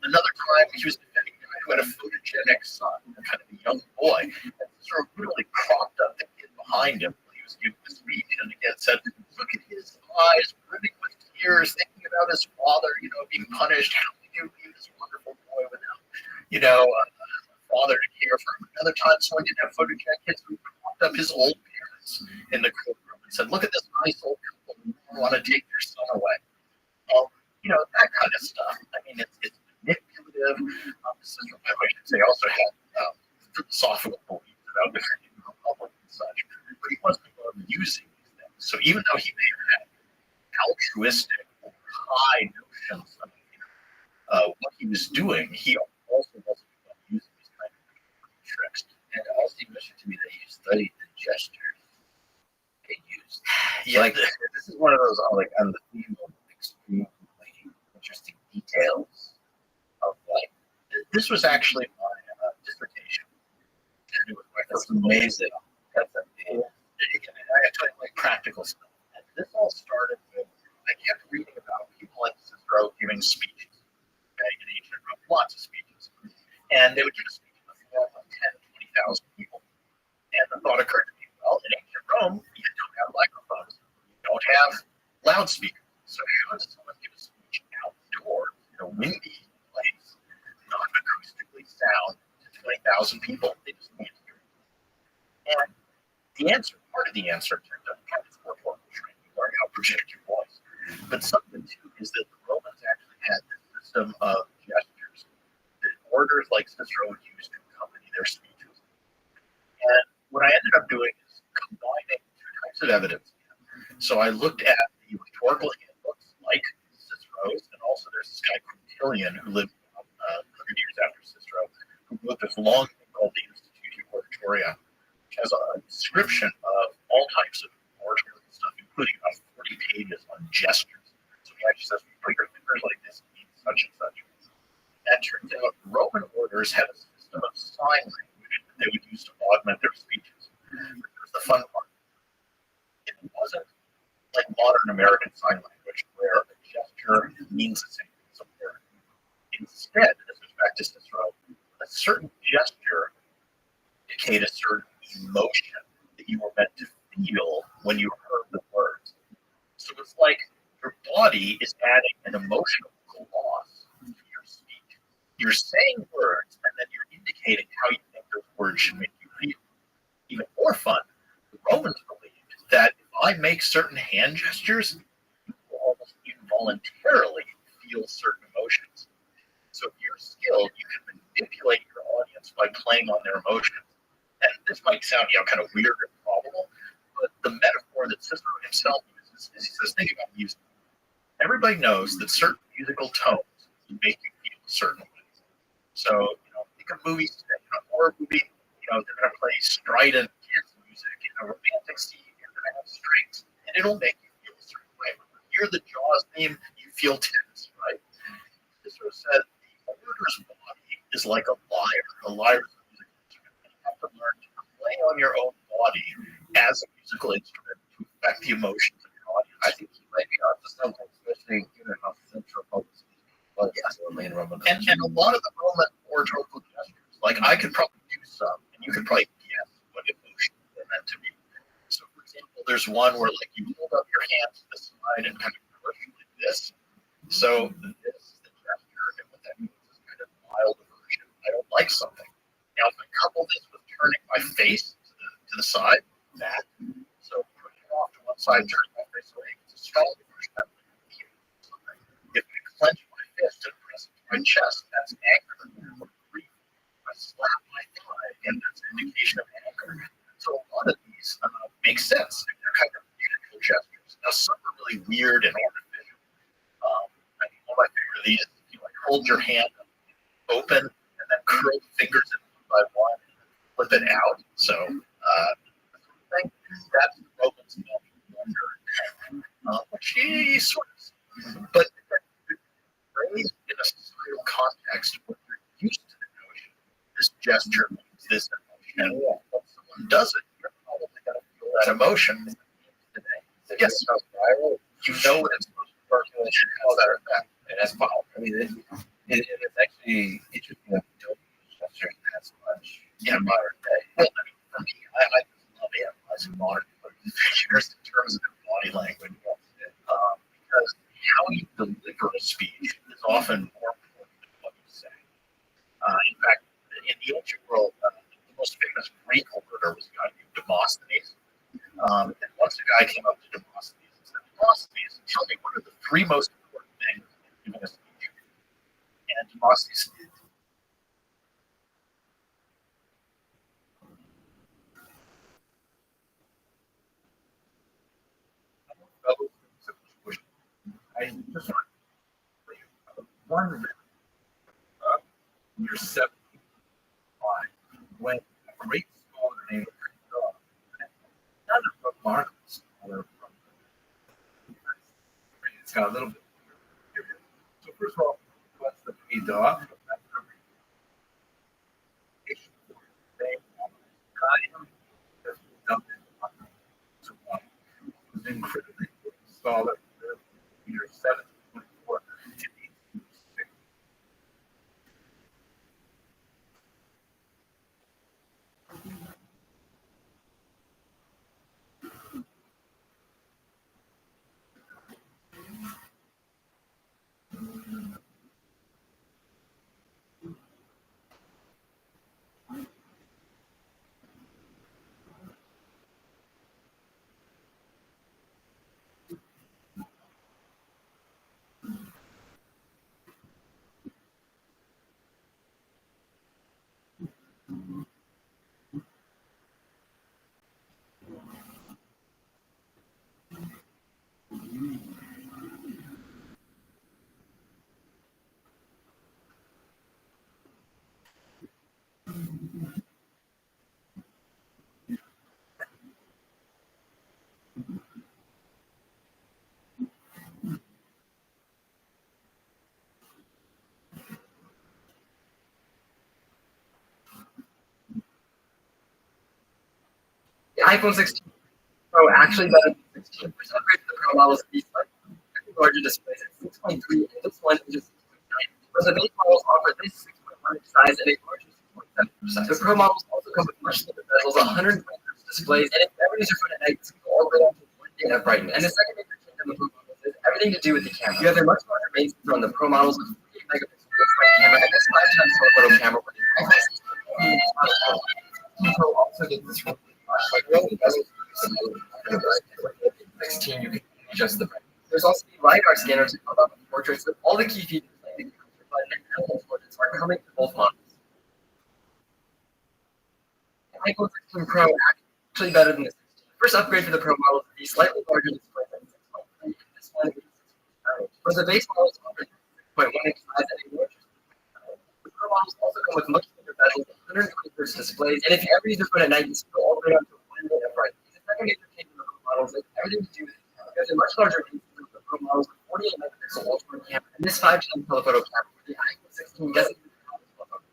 Another time, he was defending a guy who had a photogenic son, kind of a young boy, and sort of really propped up the kid behind him when he was giving the speech, and again said, "Look at his eyes brimming with tears, thinking about his father, being punished. How can you leave this wonderful boy without, a father to care for him?" Another time, someone didn't have photogenic kids who propped up his old parents in the courtroom and said, "Look at this nice old couple who want to take their son away." That kind of stuff. It's manipulative. Cicero, by the way, I should say, also had philosophical beliefs about defending the republic and such, but he wasn't using these things. So even though he may have had altruistic or high notions of what he was doing, he also wasn't using these kind of tricks. And it also mentioned to me that you studied the gestures they used. Yeah, This is one of those on the theme of extremely interesting details of life. this was actually my dissertation. And it was That's amazing. That's amazing. I tell you, like practical stuff. And this all started with I kept reading about people like Cicero giving speeches. Okay, in ancient Rome, lots of speeches, and they would give a speech in the thought occurred to me, well, in ancient Rome, you don't have microphones, you don't have loudspeakers. So how does someone give a speech outdoors in a windy place, non-acoustically sound to 20,000 people? They just can't hear it. And the answer, part of the answer turns out to be rhetorical training, learn how to project your voice. But something too is that the Romans actually had this system of gestures that orators like Cicero would use to accompany their speeches. And what I ended up doing is combining two types of evidence. So I looked at the rhetorical handbooks like Cicero's, and also there's this guy Quintilian who lived 100 years after Cicero, who wrote this long thing called the Institutio Oratoria, which has a description of all types of oratory stuff, including about 40 pages on gestures. So he actually says, put your fingers like this, it means such and such. And it turns out Roman orators had a system of sign language that they would use to augment their speeches. Here's the fun part. It wasn't like modern American Sign Language, where a gesture means the same thing as a word. Instead, this is back to Cicero, a certain gesture indicated a certain emotion that you were meant to feel when you heard the words. So it's like your body is adding an emotional gloss to your speech. You're saying words, and then you're indicating how you think those words should make you feel. Even more fun, the Romans believed that if I make certain hand gestures, you will almost involuntarily feel certain emotions. So if you're skilled, you can manipulate your audience by playing on their emotions. And this might sound, kind of weird or improbable, but the metaphor that Cicero himself uses is he says, think about music. Everybody knows that certain musical tones make you feel a certain way. So, think of movies today, horror movie, they're going to play strident kids music in a romantic scene. You're going to have strings, and it'll make you feel a certain way. When you hear the Jaws theme, you feel tense, right? Cicero said the orator's body is like a lyre. A lyre is a musical instrument, and you have to learn to play on your own body as a musical instrument to affect the emotions of your audience. I think he might be onto something, especially given how central focus was in Roman culture. And a lot of the Roman oratorical gestures, like I could probably do some, and you could probably guess what emotion they're meant to be. So, for example, there's one where like you hold up your hands to the side and kind of push like this. So this is the gesture, and what that means is kind of mild aversion. I don't like something. Now, if I couple this with turning my face to the side, that. So pushing off to one side, turning my face away, it's a strong aversion. If I clench my fist and press it to my chest, that's anger or grief. If I slap my thigh, again, that's an indication of anger. So a lot of these make sense. They're kind of musical gestures. Now, some are really weird and artificial. I think one of my favorite of these is if you hold your hand open and then curl the fingers in one by one and flip it out. So that sort of thing. That's the Roman spell wonder, which he sort of. But raised in a societal context where you're used to the notion, this gesture means this emotion. And when someone does it, you're probably going to feel that emotion. Yes, you know what it's supposed to percolate and how that effect. And that's powerful. I mean, it's actually interesting that we don't use gestures as much in modern day. Well, I mean, for me, I just love analyzing modern figures in terms of their body language. Because how you deliver a speech is often more important than what you say. In fact, in the ancient world, the most famous Greek orator was a guy named Demosthenes. And once a guy came up to Demosthenes and said, Demosthenes, tell me what are the three most important things in giving a speech? And Demosthenes did. I just want to one you're 75 when a great scholar named another remarkable scholar from it's got a little bit. So first of all, what's the P-Dog? Was incredibly scholar. Year 724 to 1806. iPhone 16 Pro actually better than the 16. First upgrade to the Pro models is slightly larger displays at 6.3, and this one is 6.9. Where the base models offer this 6.1 inch size and a larger 6.7%. The Pro models also come with much thicker bezels, 120 Hz displays, and if ever use your phone at night, it's all the way down to 1 day of brightness. And the second major change on the Pro models is everything to do with the camera. You have a much larger main sensor on the Pro models with 48 megapixel ultra-wide camera and this 5 times telephoto camera. Where the iPhone 16 Pro also gets this flashlight really doesn't. 16, you can adjust the brightness. There's also the LiDAR scanner to help out with portraits with all the key features like the capture button and animal portraits are coming to both models. The iPhone 16 Pro actually better than the 16. First upgrade for the Pro model is the slightly larger display than 6.3, and this one is 6.9. For the base models offer 6.1 inch size and a larger 6.9. The Pro models also come with much bigger bezels, 120 Hz displays, and if you ever use your phone at night, you can go all the way down to 1 day of brightness. The second major change in the Pro models is everything to do with the camera. There's a much larger main sensor for the Pro models with 48 megapixel ultra-wide camera and this 5 times telephoto camera. The iPhone 16 doesn't even have this telephoto.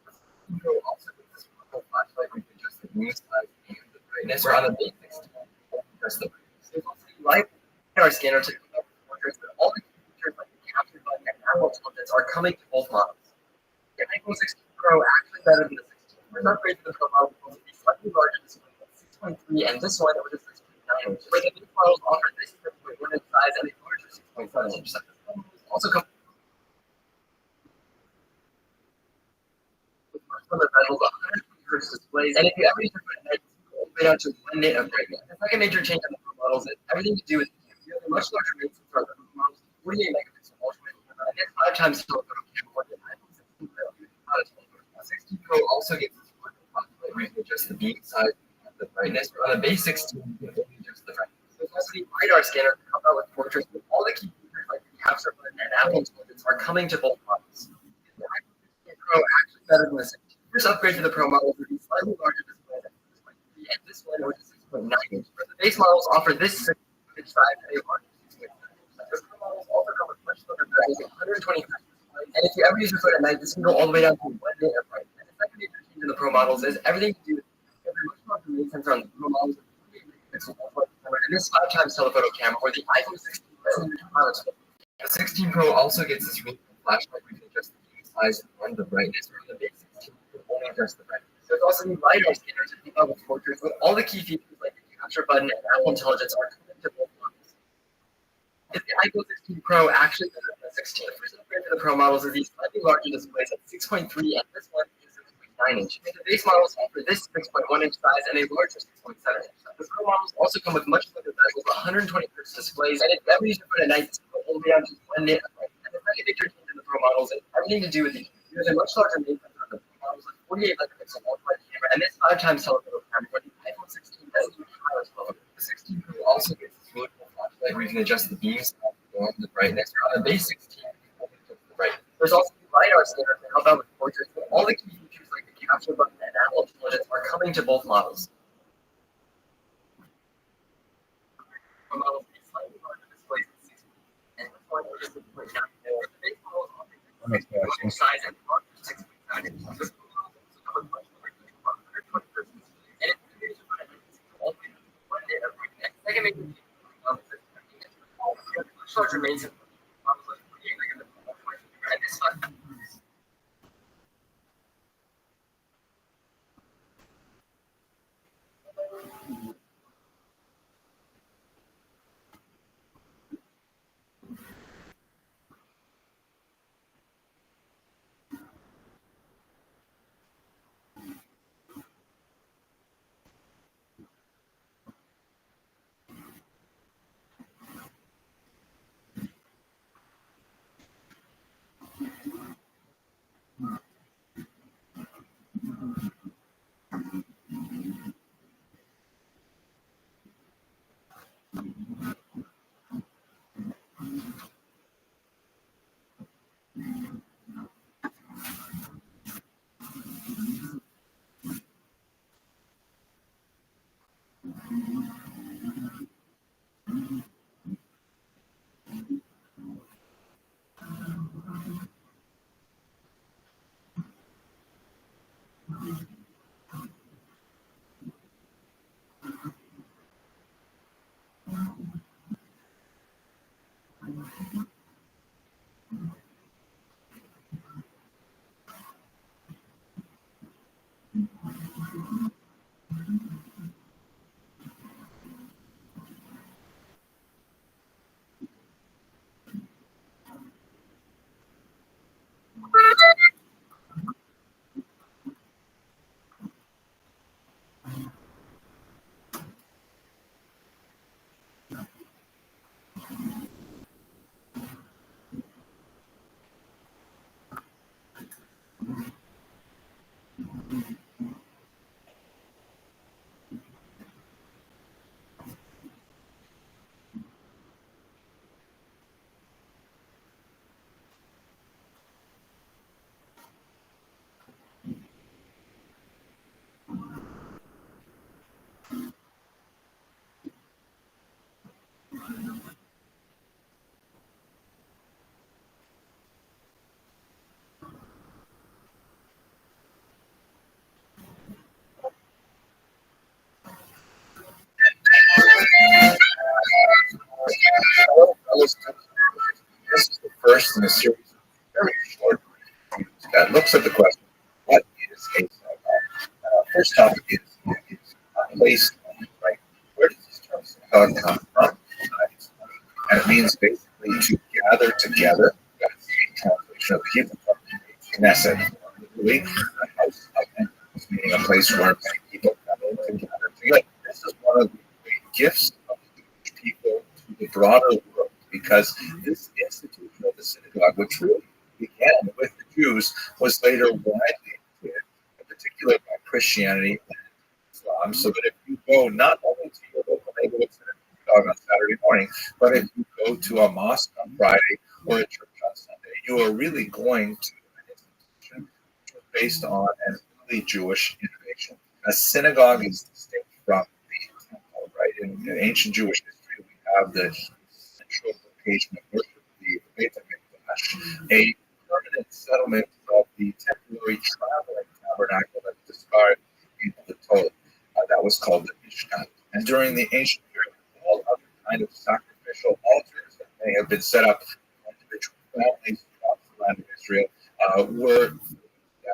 The Pro also gets this purple flashlight where you can adjust the beam size and the brightness. Where on the base 16, you can adjust the brightness. There's also the LiDAR scanner to come up with portraits, but all the key features like the capture button and animal intelligence are coming to both models. The iPhone 16 Pro actually better than the 16. First upgrade to the Pro model will be slightly larger display at 6.3, and this one which is 6.9 inch. Where the base models offer this 6.1 inch size and a larger 6.7 inch size. Also come with much larger bezels, 120 Hz displays, and if you ever use your phone at night, you can all the way down to 1 nit of brightness. The second major change on the Pro models is everything to do with the camera. You have a much larger main sensor on the Pro models, 48 megapixel ultra-wide camera, and this 5 times telephoto camera. For the iPhone 16 Pro, not a telephoto. The 16 Pro also gets this purple flashlight where you can adjust the beam size and the brightness. Where on the base 16, you can only adjust the brightness. There's also the LiDAR scanner to help out with portraits with all the key features like the capture button and animal intelligence are coming to both models. The iPhone 16 Pro actually better than the 16. First upgrade to the Pro models would be slightly larger display than 6.3, and this one which is 6.9 inch. Where the base models offer this 6 inch size and a larger 6.9 inch. The Pro models also come with much larger bezels, 120 Hz displays, and if you ever use your phone at night, this can go all the way down to 1 nit of brightness. And the second major change in the Pro models is everything to do with every much larger main sensor on the Pro models. And this 5 times telephoto camera, where the iPhone 16 doesn't even have a telephoto. The 16 Pro also gets this really cool flashlight where you can adjust the beam size and the brightness. Where the base 16 you can only adjust the brightness. There's also the LiDAR scanner to keep up with portraits with all the key features like the capture button and animal intelligence are coming to both models. Is the iPhone 16 Pro actually better than the 16? The first upgrade to the Pro models is these slightly larger displays at 6.3, and this one is 6.9 inch. And the base models offer this 6.1 inch size and a larger 6.7 inch size. The Pro models also come with much bigger bezels, 120 Hz displays, and if you ever use your phone at night, it's all the way down to 1 nit of brightness. And the second major change in the Pro models is everything to do with the camera. There's a much larger main sensor on the Pro models with 48 megapixel ultra-wide camera, and this 5 times telephoto camera, where the iPhone 16 doesn't even have a telephoto. The 16 Pro also gets this really cool flashlight where you can adjust the beam size and the brightness. On the base 16, you can only adjust the brightness. There's also the LiDAR scanner to help out with portraits, but all the key features like the capture button and animal intelligence are coming to both models. Pro models be slightly larger displays at 6, and this one is 6.9. The base models offer size and larger 6.9 inch. The Pro models also come with much larger bezels, 120 Hz displays, and if you use your phone at night, it's all the way down to 1 nit of brightness. Second major change is much larger main sensor models with 48 megapixel ultra-wide camera, and this one. This is the first in a series of very short reviews that looks at the question, what is a synagogue? First topic is place, right? Where does this term synagogue come from? And it means basically to gather together. That's the translation of the Hebrew term, Knesset, literally, a house of enemies, meaning a place where many people come in to gather together. This is one of the great gifts of the Jewish people to the broader world, because this institution of the synagogue, which really began with the Jews, was later widely imitated, in particular by Christianity and Islam, so that if you go not only to your local neighborhood synagogue on Saturday morning, but if you go to a mosque on Friday or a church on Sunday, you are really going to an institution based on an early Jewish innovation. A synagogue is distinct from the temple, right? In ancient Jewish history, we have the central location of worship, the Beit HaMikdash, a permanent settlement of the temporary traveling tabernacle that's described in the Torah. That was called the Mishkan. And during the ancient period, all other kind of sacrificial altars that may have been set up by individual families throughout the land of Israel were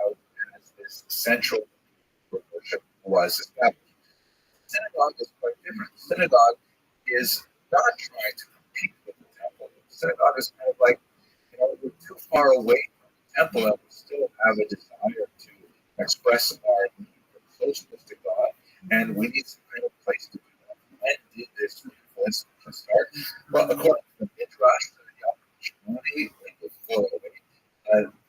out as this central worship was established. The synagogue is quite different. The synagogue is not trying to compete with the temple. The synagogue is kind of like, we're too far away from the temple and we still have a desire to express our need for closeness to God, and we need some kind of place to do that. When did this beautiful institution start? Well, according to the Midrash, the Yom before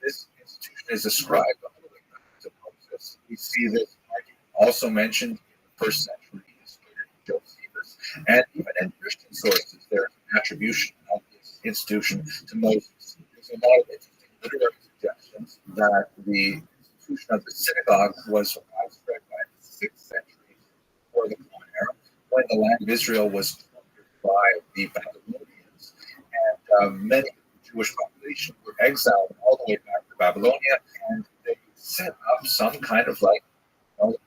this institution is ascribed all the way back to Moses. We see this argument also mentioned in the first century history of Josephus, and even in Christian sources, there's an attribution of this institution to Moses. There's a lot of interesting literary suggestions that the institution of the synagogue was widespread by the 6th century before the Common Era, when the land of Israel was conquered by the Babylonians, and many of the Jewish population were exiled all the way back to Babylonia, and they set up some kind of houses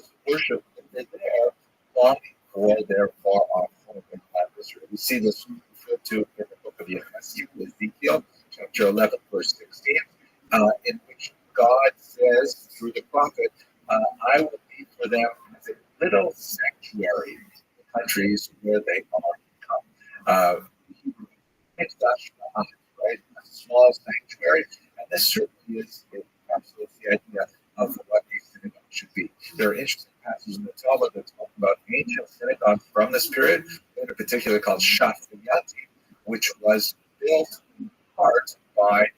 of worship that they're there long before their far off home in the land of Israel. We see this referred to in the book of Ezekiel, chapter 11, verse 16, in which God says through the prophet, I will be for them as a little sanctuary in the countries where they are come. Right? A small sanctuary. And this certainly is absolutely the idea of what a synagogue should be. There are interesting passages in the Talmud that talk about ancient synagogues from this period, in particular called Shafayati, which was built in part by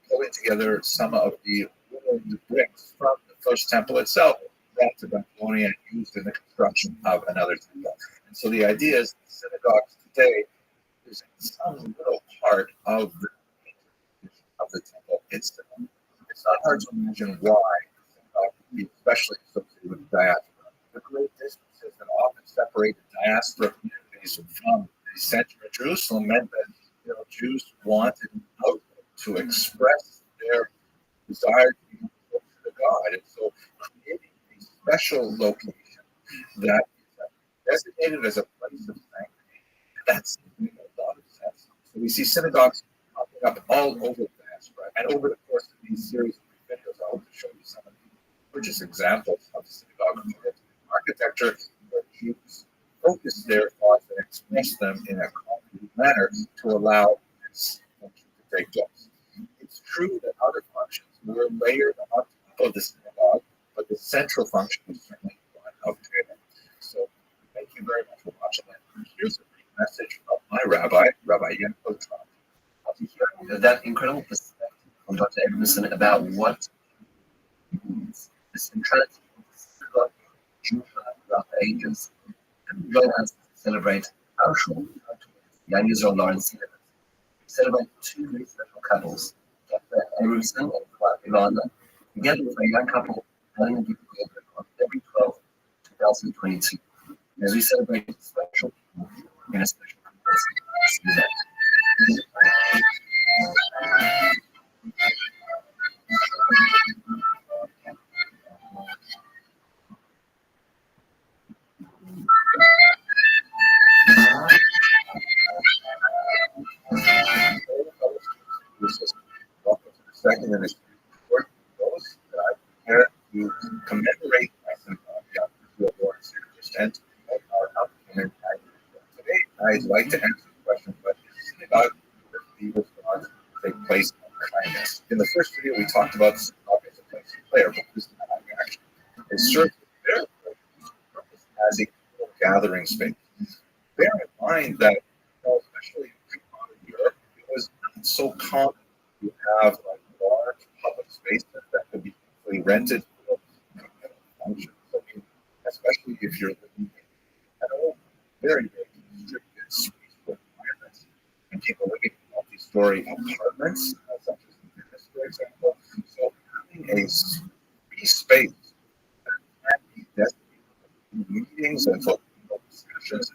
pulling together some of the wooden bricks from the first temple itself, brought to Babylonia and used in the construction of another temple. And so the idea is that synagogues today is some little part of the temple itself. It's not hard to imagine why synagogue would be especially associated with diaspora. The great distances that often separate the diaspora communities from the center of Jerusalem meant that Jews wanted an outlet to express their desire to be closer to God. And so creating a special location that is designated as a place of sanctity, that's making a lot of sense. So we see synagogues popping up all over the diaspora. And over the course of these series of videos, I hope to show you some of them. For gorgeous examples of synagogue architecture where Jews focus their thoughts and express them in a concrete manner to allow this function to take place. It's true that other functions were layered on top of the synagogue, but the central function was certainly one of training. So thank you very much for watching that. Here's a brief message from my rabbi, Rabbi Yenko Trump. To hear that incredible perspective from Dr. Abramson about what means the centrality of the synagogue Jewish life throughout the ages, and join us to celebrate our shul, Young Israel Lawrence Synagogue. We celebrate two very special couples, Dr. Abramson and Ivana, together with a young couple having a gift on February 12, 2022. As we celebrate this special people in a special event. Welcome to the second in this report. Those that I prepare to commemorate my synagogue, Lawrence and to promote our upcoming activity. Today, I'd like to answer the question, but is synagogue the response take place on kindness? In the first video, we talked about synagogue as a place of prayer, but this is not action. It serves their purpose as a gathering space. Bear in mind that, especially in modern Europe, it was not so common to have like large public spaces that could be easily rented for functions. I mean, especially if you're living in very, very restricted space requirements, and people living in multi-story apartments, such as in Guinness, for example. So having a free space that can be designated for meetings and for discussions,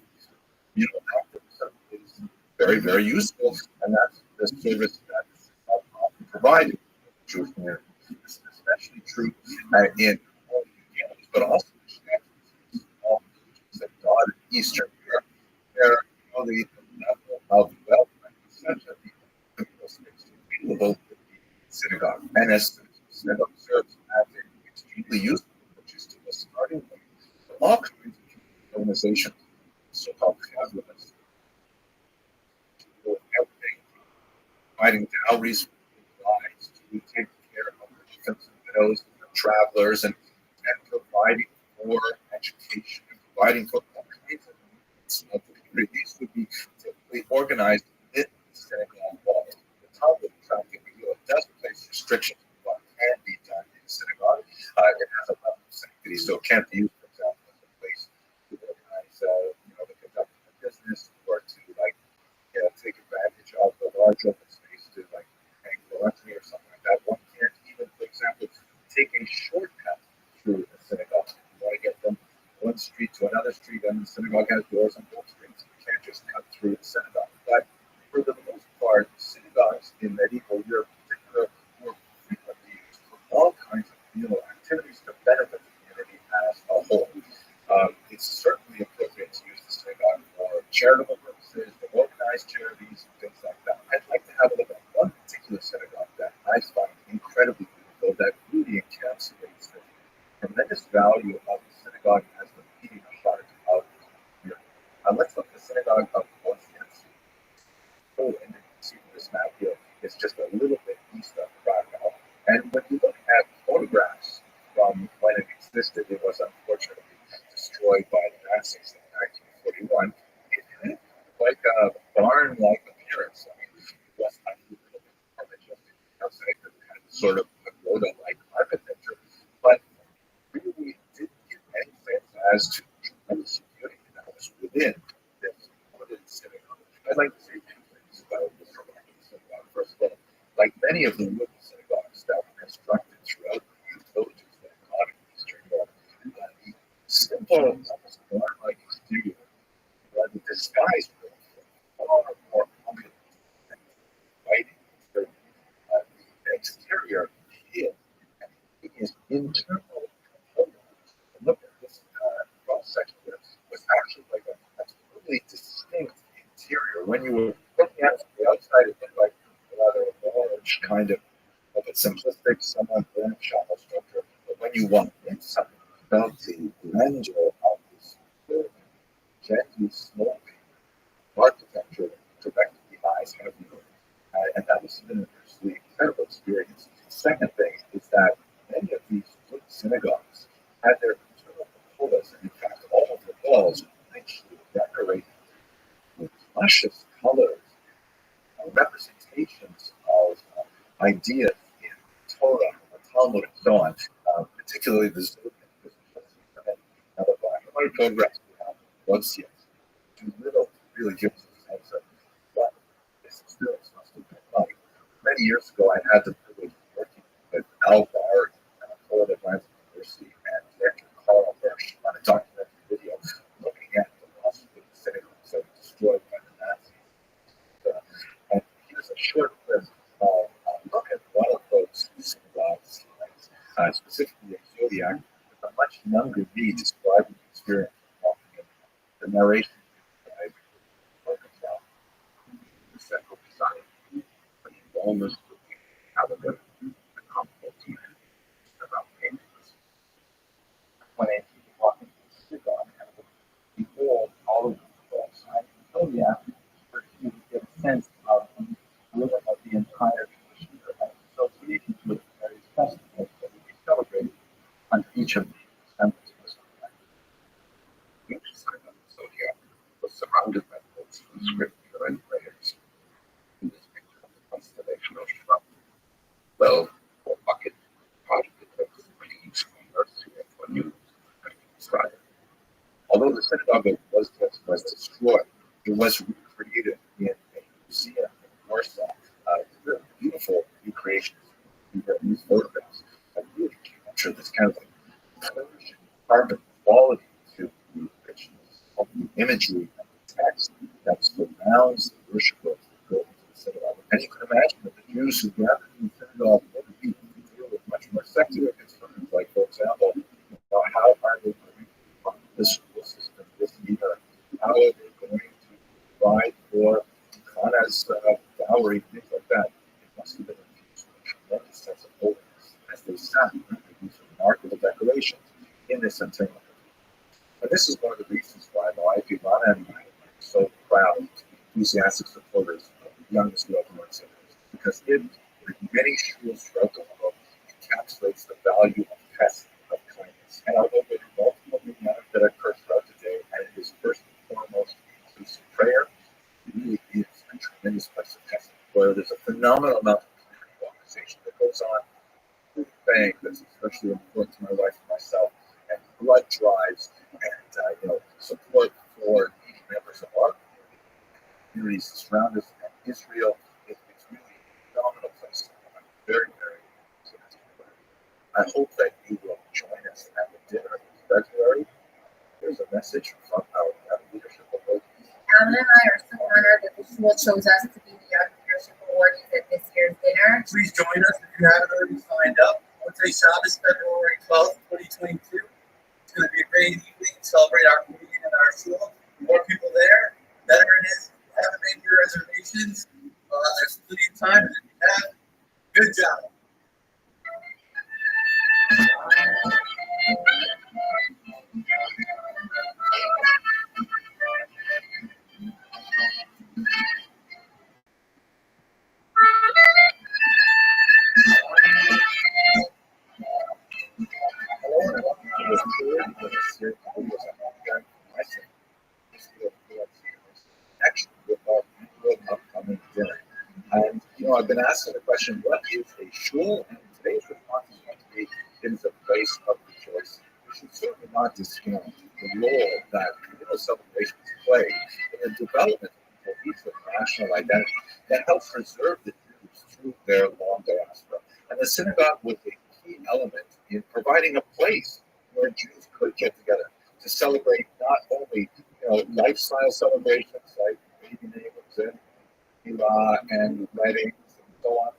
that is very, very useful, and that's the service that is often provided in the Jewish community. This is especially true in all communities, but also in all regions that God in Eastern Europe, where the level of development is such that the communal space is available with the synagogue. And as the synagogue serves as an extremely useful, which is to the starting point for all kinds of organizations, so-called governments, everything, providing dowries for wives, to take care of the infants and widows, and the travelers, and providing for education, and providing for all kinds of needs of the community. These would be typically organized within the synagogue walls. The Talmud traffic does place restrictions on what can be done in the synagogue. It has a level of sanctity, so it can't be used, for example, as a place to organize, the conduct of business, or to take advantage of the large open space to hang phylactery or something like that. One can't even, for example, take a shortcut through a synagogue. If you want to get from one street to another street, and the synagogue has doors on both streets. You can't just cut through the synagogue. But for the most part, synagogues in medieval Europe, in particular, were frequently used for all kinds of communal activities to benefit the community as a whole. It's certainly appropriate to use the synagogue for charitable purposes, for organized charities, and things like that. I'd like to have a look at one particular synagogue that I find incredibly beautiful, that really encapsulates the tremendous value of the synagogue as the beating heart of the community. Let's look at the synagogue of Rothschild. Oh, and you can see this map here, it's just a little bit east of Krakow. And when you look at photographs from when it existed, it was unfortunately destroyed by the Nazis in 1941. It had like a barn-like appearance. I mean, it was a little bit more majestic outside, because it had sort of pagoda-like architecture, but really didn't give any sense as to the security that was within this wooden synagogue. I'd like to say two things about this remarkable synagogue. First of all, like many of the wooden synagogues that were constructed throughout the villages that got in Eastern Europe, the simple, almost barn-like exterior, the disguise was far more opulent and inviting. The exterior is internal components. Look at this cross section here. Was actually like a totally distinct interior. When you were looking at it from the outside, it looked like a rather large kind of a simplistic, somewhat shallow structure. But when you walk grandeur of this building, gently sloping architecture directed the eyes heavily. And that was an incredible experience. The second thing is that many of these good synagogues had their internal cupolas, and in fact, all of the walls were richly decorated with luscious colors, representations of ideas in Torah, Talmud, and so on, particularly the Zodiac. Now, the black and white photographs we have once yet too little to really give us a sense of what this experience must have been like. Many years ago, I had the privilege of working with Al Barry at Florida Atlantic University and director Carl Hirsch on a documentary video looking at the lost synagogues that were destroyed by the Nazis. And here's a short clip of a look at one of those synagogues, specifically in Zodiac, with a much younger me describing the experience of walking in. The narration by the central design, the enormous caliber, the comfortable man about paintings. When I walk into the synagogue and behold all of the signs of Zodiac, you get a sense of really of the entire tradition of association with various festivals that we celebrate on each of these assemblies. Each sign of the Zodiac was surrounded by books from scripture and prayers. In this picture of the constellation of Shrub, well, or bucket, part of the text leaves from mercy and for news and Israel. Although the synagogue was destroyed, it was recreated in a museum in Warsaw. Very beautiful recreations. These photographs that really capture this kind of like Persian carbon quality to the richness of the imagery and the text that surrounds the worship of the buildings of the synagogue. And you can imagine that the Jews who gathered in the synagogue would be deal with much more secular concerns, like, for example, how are they going to fund this school system this year? How are they going to provide for Hannah's dowry, things like that? It must have been infused with a tremendous sense of holiness as they sat and these remarkable decorations in this centennial. And this is one of the reasons why my wife Ivana and I are so proud to be enthusiastic supporters of the youngest Rothschild centers, because it, with many schools throughout the world, encapsulates the value of testing, of kindness. And although there are multiple dynamics that occur throughout the day, and it is first and foremost inclusive prayer, it really is a tremendous place of testing, where there's a phenomenal amount of community organization that goes on. Food bank that's especially important to my wife and myself, and blood drives, and support for needy members of our communities around us. And Israel is really a phenomenal place. I'm very, very excited. I hope that you will join us at the dinner in February. There's a message from our leadership of both. Alan and I are so honored that the school chose us to be the Young Leadership Awardees at this year's dinner. Please join us if you haven't already signed up. Wednesday, Shabbos, February 12th, 2022. It's going to be a great evening to celebrate our community and our school. The more people there, the better it is. If you haven't made your reservations, there's plenty of time. And if you have, good job. And I've been asking the question, what is a shul? And today's response is going to be, it is a place of rejoicing. We should certainly not discount the role that communal celebrations play in the development of a cohesive national identity that helps preserve the Jews through their long diaspora. And the synagogue was a key element in providing a place where Jews could get together to celebrate not only lifestyle celebrations like baby names and and weddings and so on,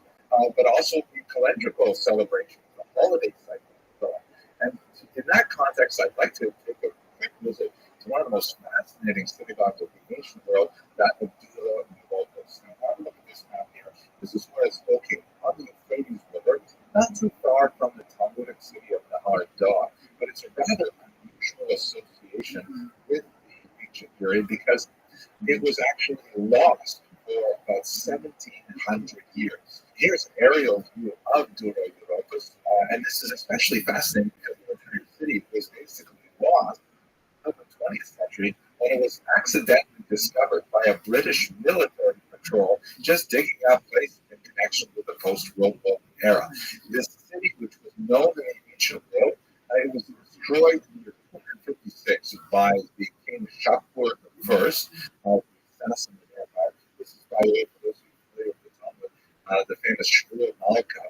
but also the calendrical celebrations, the holiday cycle, and so on. And in that context, I'd like to take a quick visit to one of the most fascinating synagogues of the ancient world, that of Dula and Locos. Now, have a look at this map here. This is where it's located on the Euphrates River, not too far from the Talmudic city of Nahar Dor, but it's a rather unusual it was actually lost for about 1,700 years. Here's an aerial view of Dura Europos, and this is especially fascinating because the entire city was basically lost in the 20th century when it was accidentally discovered by a British military patrol just digging out places in connection with the post-World War era. This city, which was known in the ancient world, it was destroyed in the year 256 by the king Shapur I of the Sassanid Empire. This is, by the way, for those who are familiar with the famous Shmuel Malka.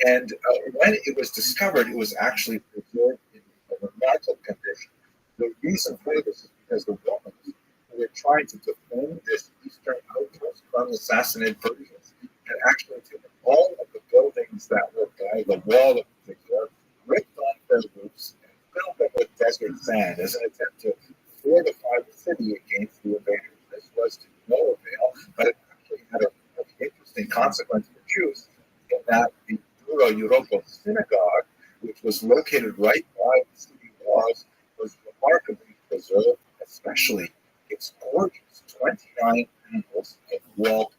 And when it was discovered, it was actually preserved in a remarkable condition. The reason for this is because the Romans who were trying to defend this eastern outpost from the Sassanid Persians had actually taken all of the buildings that were by the wall in particular, ripped off their roofs, and filled them with desert sand as an attempt to fortify the city against the invaders. This was to no avail, but it actually had a very interesting consequence for Jews in that the Dura Europos synagogue, which was located right by the city walls, was remarkably preserved, especially its gorgeous 29 angles of wall.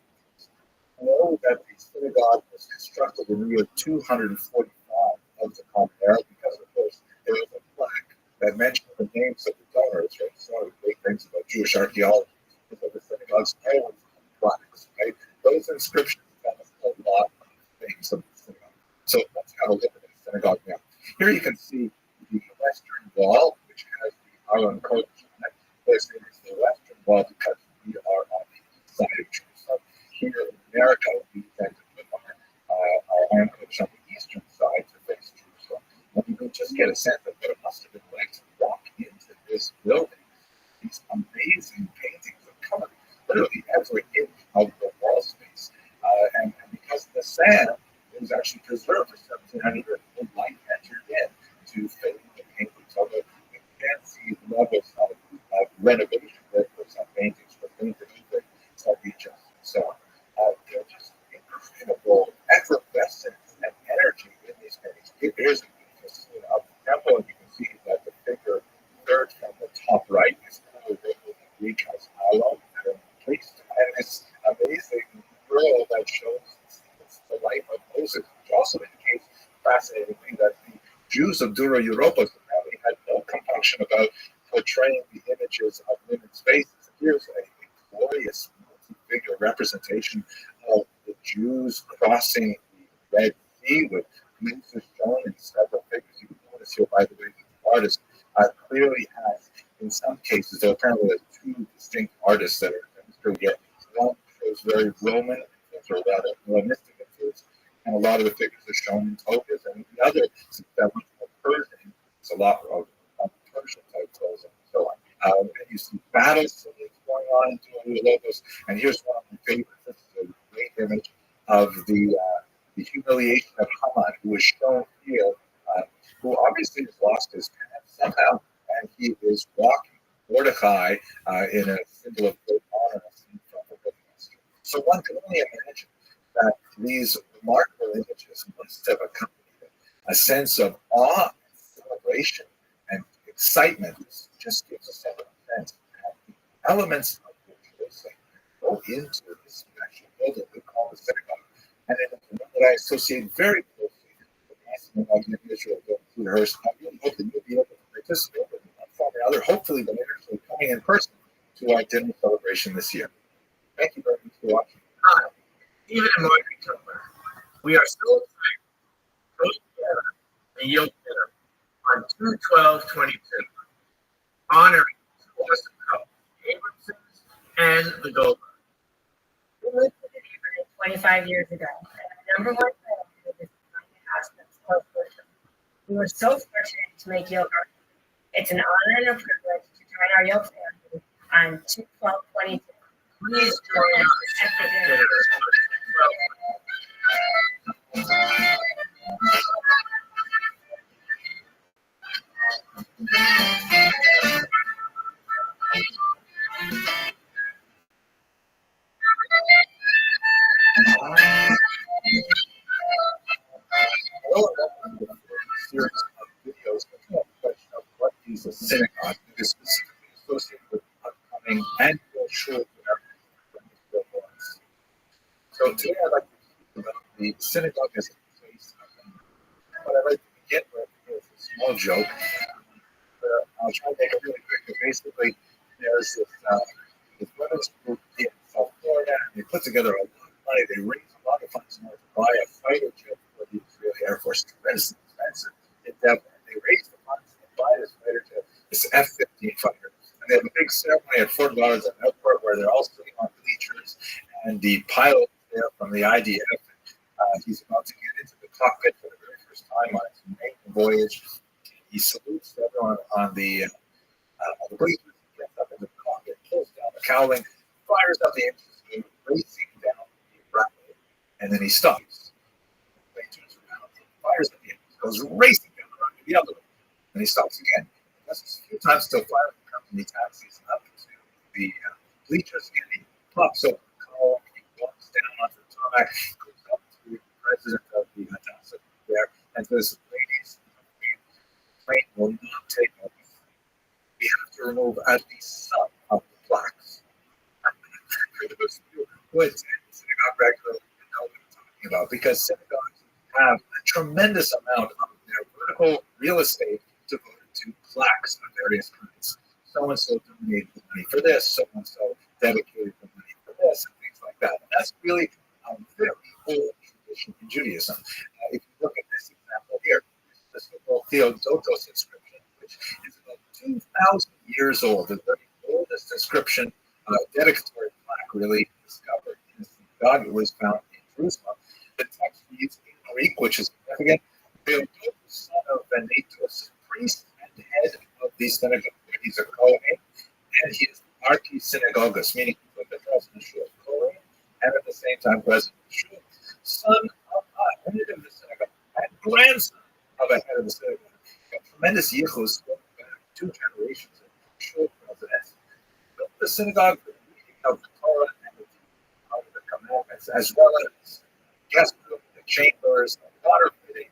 Know that the synagogue was constructed in the year 245 of the Common Era because, of course, there was a plaque that mentioned the names of the donors, right? So one of the great things about Jewish archaeology is that the synagogues always have plaques, right? Those inscriptions tell us a lot of things of the synagogue. So let's have a look at the synagogue now. Here you can see the western wall, which has the Aron Kodesh on it. This is the western wall because we are on the east side of Jerusalem. Here in America, we tend to put our Aron Kodesh on the eastern side to face Jerusalem. And you can just get a sense of what it must have been like to walk into this building. These amazing paintings that cover literally every inch of the wall space. And because the sand was actually preserved for 1,700 years, the light entered in to fade the paintings. Although you can see levels of renovation that for some paintings were painted even some regions. So they're just incredible effervescence and energy in these paintings. Here's a beautiful scene of the temple, and you can see that the figure third from the top right is clearly written in Greek as Aaron, Aaron the priest, and this amazing mural that shows the life of Moses, which also indicates fascinatingly that the Jews of Dura Europos apparently had no compunction about portraying the images of women's faces. Here's a glorious multi-figure representation of the Jews crossing the Red Sea with Moses shown in several figures. You can notice here, by the way, that the artist clearly has, in some cases, there apparently are two distinct artists that are demonstrated here. One shows very Roman influence or rather Hellenistic influence, and a lot of the figures are shown in togas, and the other, since that much more Persian, it's a lot of Persian type clothes and so on. And you see battle scenes going on in Dura Europos, and here's one of my favorites. This is a great image of the humiliation of Haman, who is shown here, who obviously has lost his pants somehow, and he is walking Mordecai in a symbol of great honor from the book of Esther. So one can only imagine that these remarkable images must have accompanied a sense of awe, celebration, and excitement. This just gives us a sense of the elements of rejoicing go into this special building we call the synagogue. And it is one that I associate very closely with the synagogue in Israel, I really hope that you'll be able to participate in one form or another, hopefully by actually coming in person to our dinner celebration this year. Thank you very much for watching. Hi, Stephen and Mark October. We are so excited to go together a yield dinner on 2/12/22, honoring two awesome couples, the Abramsons and the Goldbergs. We moved to the neighborhood 25 years ago, and our number one priority was to ask them to close worship. We were so fortunate to make Yield our home. It's an honor and a privilege to join our Yield family on 2/12/22. Please join us at the dinner on 2/12. Hello, and welcome to the series of videos looking at the question of what is a synagogue. It is specifically associated with upcoming annual shul synagogue as a place. But I'd like to begin with a small joke. I'll try to make it really quick. But basically, there's this women's group in South Florida, and they put together a lot of money. They raised a lot of funds in order to buy a fighter jet for the Israeli Air Force. Tremendously expensive endeavor. They raised the funds to buy this fighter jet, this F-15 fighter. And they have a big ceremony at Fort Lauderdale Airport where they're all sitting on bleachers, and the pilot there from the IDF, he's about to get into the cockpit for the very first time on his maiden voyage. He salutes everyone on the bleachers, gets up into the cockpit, pulls down the cowling, fires up the engine, racing down the runway, and then he stops. The plane turns around, fires up the engine, goes racing down the runway the other way, and he stops again. He does this a few times till fire company taxis up to the bleachers, and he pops over the column, he walks down onto the tarmac, goes up to the president of the Hadassah there, and says, "Ladies, the plane will not take off. We have to remove at least some of the plaques." For those of you who attend synagogue regularly, you know what I'm talking about, because synagogues have a tremendous amount of their vertical real estate devoted to plaques of various kinds. So-and-so donated the money for this, so-and-so dedicated the money for this, and things like that. And that's really a very old tradition in Judaism. If you look at this example here, this is the so-called Theodotos inscription, which is about 2,000 years old, the very oldest inscription, dedicatory plaque really discovered in the synagogue. It was found in Jerusalem. The text reads in Greek, which is significant: Theodotos, son of Venetus, priest and head of the synagogue. He's a Kohen, and he is the archi-synagogus, meaning he's like the president of Kohen, and at the same time president of Shul, son of a head of the synagogue, and grandson of a head of the synagogue. A tremendous yichus going back 2 generations of Shul presidents. Built the synagogue for the reading of the Torah and the teaching of the commandments, as well as guest room, the chambers, the water fitting,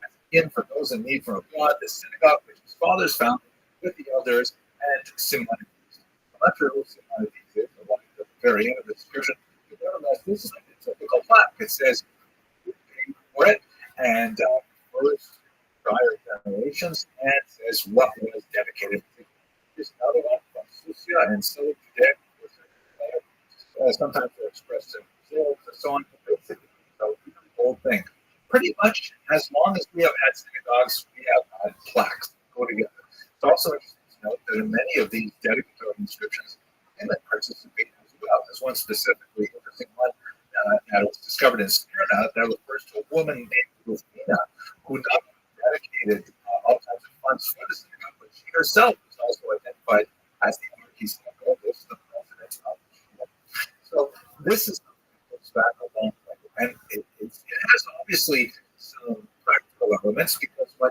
as again for those in need from abroad, the synagogue which his fathers founded with the elders and Simonides. I'm not sure who Simonides is, or what at the very end of the description, but nevertheless, this is a typical plaque. It says, "Who paid for it?" and first prior generations, and says what was dedicated to. There's another one from Susia and Silk today. Sometimes they're expressed in Brazil, and so on. But basically, so the whole thing. Pretty much as long as we have had synagogues, we have had plaques go together. It's also interesting to note that in many of these dedicatory inscriptions, women participate as well. There's one specifically interesting one that was discovered in Smyrna that refers to a woman named Rufina, who not only dedicated all kinds of funds for the synagogue, but she herself was also identified as the archi-synagogus, the president of the Shul. So this is something that goes back a long way, and it has obviously some practical elements, because when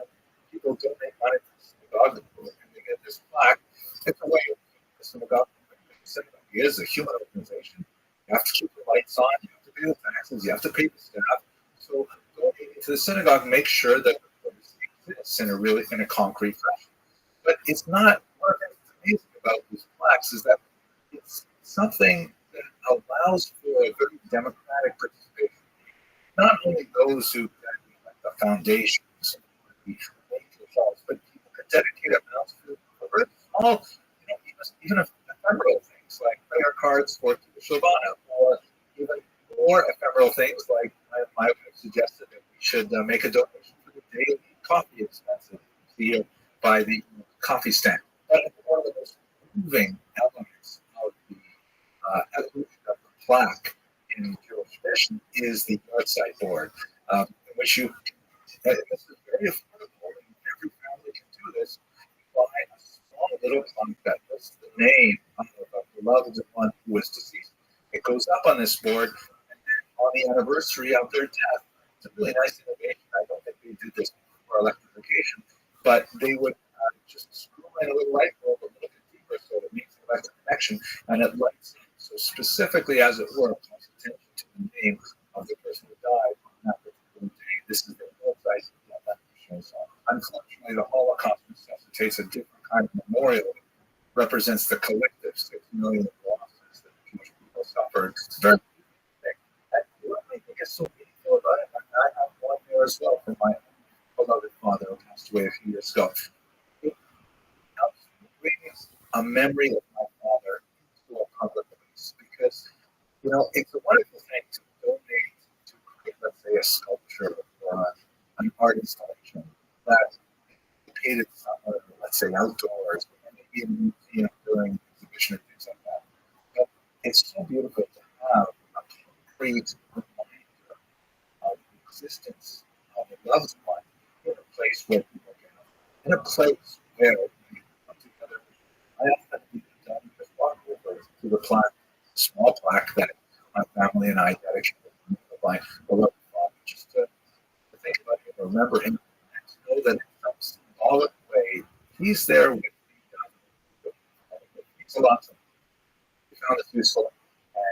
people donate money to the synagogue and they get this plaque, it's a way of the synagogue. The synagogue is a human organization. You have to keep the lights on, you have to pay the taxes, you have to pay the staff. So donating to the synagogue makes sure that the exists in a concrete fashion. But it's not, one of the things that's amazing about these plaques is that it's something that allows for a very democratic participation. Not only those who dedicate like the foundations, the major halls, but people can dedicate amounts to very small, even ephemeral things like prayer cards for Shavana, or even more ephemeral things like my wife suggested that we should make a donation for the daily coffee expenses here by the coffee stand. But one of the most moving elements of the evolution of the plaque in Jewish tradition is the yahrzeit board, in which you, this is very affordable, and every family can do this. You buy a small little plaque that lists the name of a beloved one who was deceased. It goes up on this board, and then on the anniversary of their death, it's a really nice innovation. I don't think they did this for electrification, but they would just screw in a little light bulb a little bit deeper so it makes an electric connection, and it lights up. So specifically, as it were, calls attention to the name of the person who died on that particular day. This is the yahrzeit that shows up. Unfortunately, the Holocaust necessitates a different kind of memorial that represents the collective 6 million losses that the Jewish people suffered. It's very big. And what I think is so meaningful about it, years ago. It helps bring a memory of my father to a public place because, it's a wonderful thing to donate to create, let's say, a sculpture or an art installation that located somewhere, let's say, outdoors, or maybe in a museum during an exhibition or things like that. But it's so beautiful to have a concrete reminder of the existence of a loved one in a place where people gather, in a place where we come together. I often even done just walk over to the plaque, small plaque that my family and I dedicated to my beloved father, just to think about him, remember him, and to know that in some symbolic way, he's there with me. Thanks a lot. We found this useful,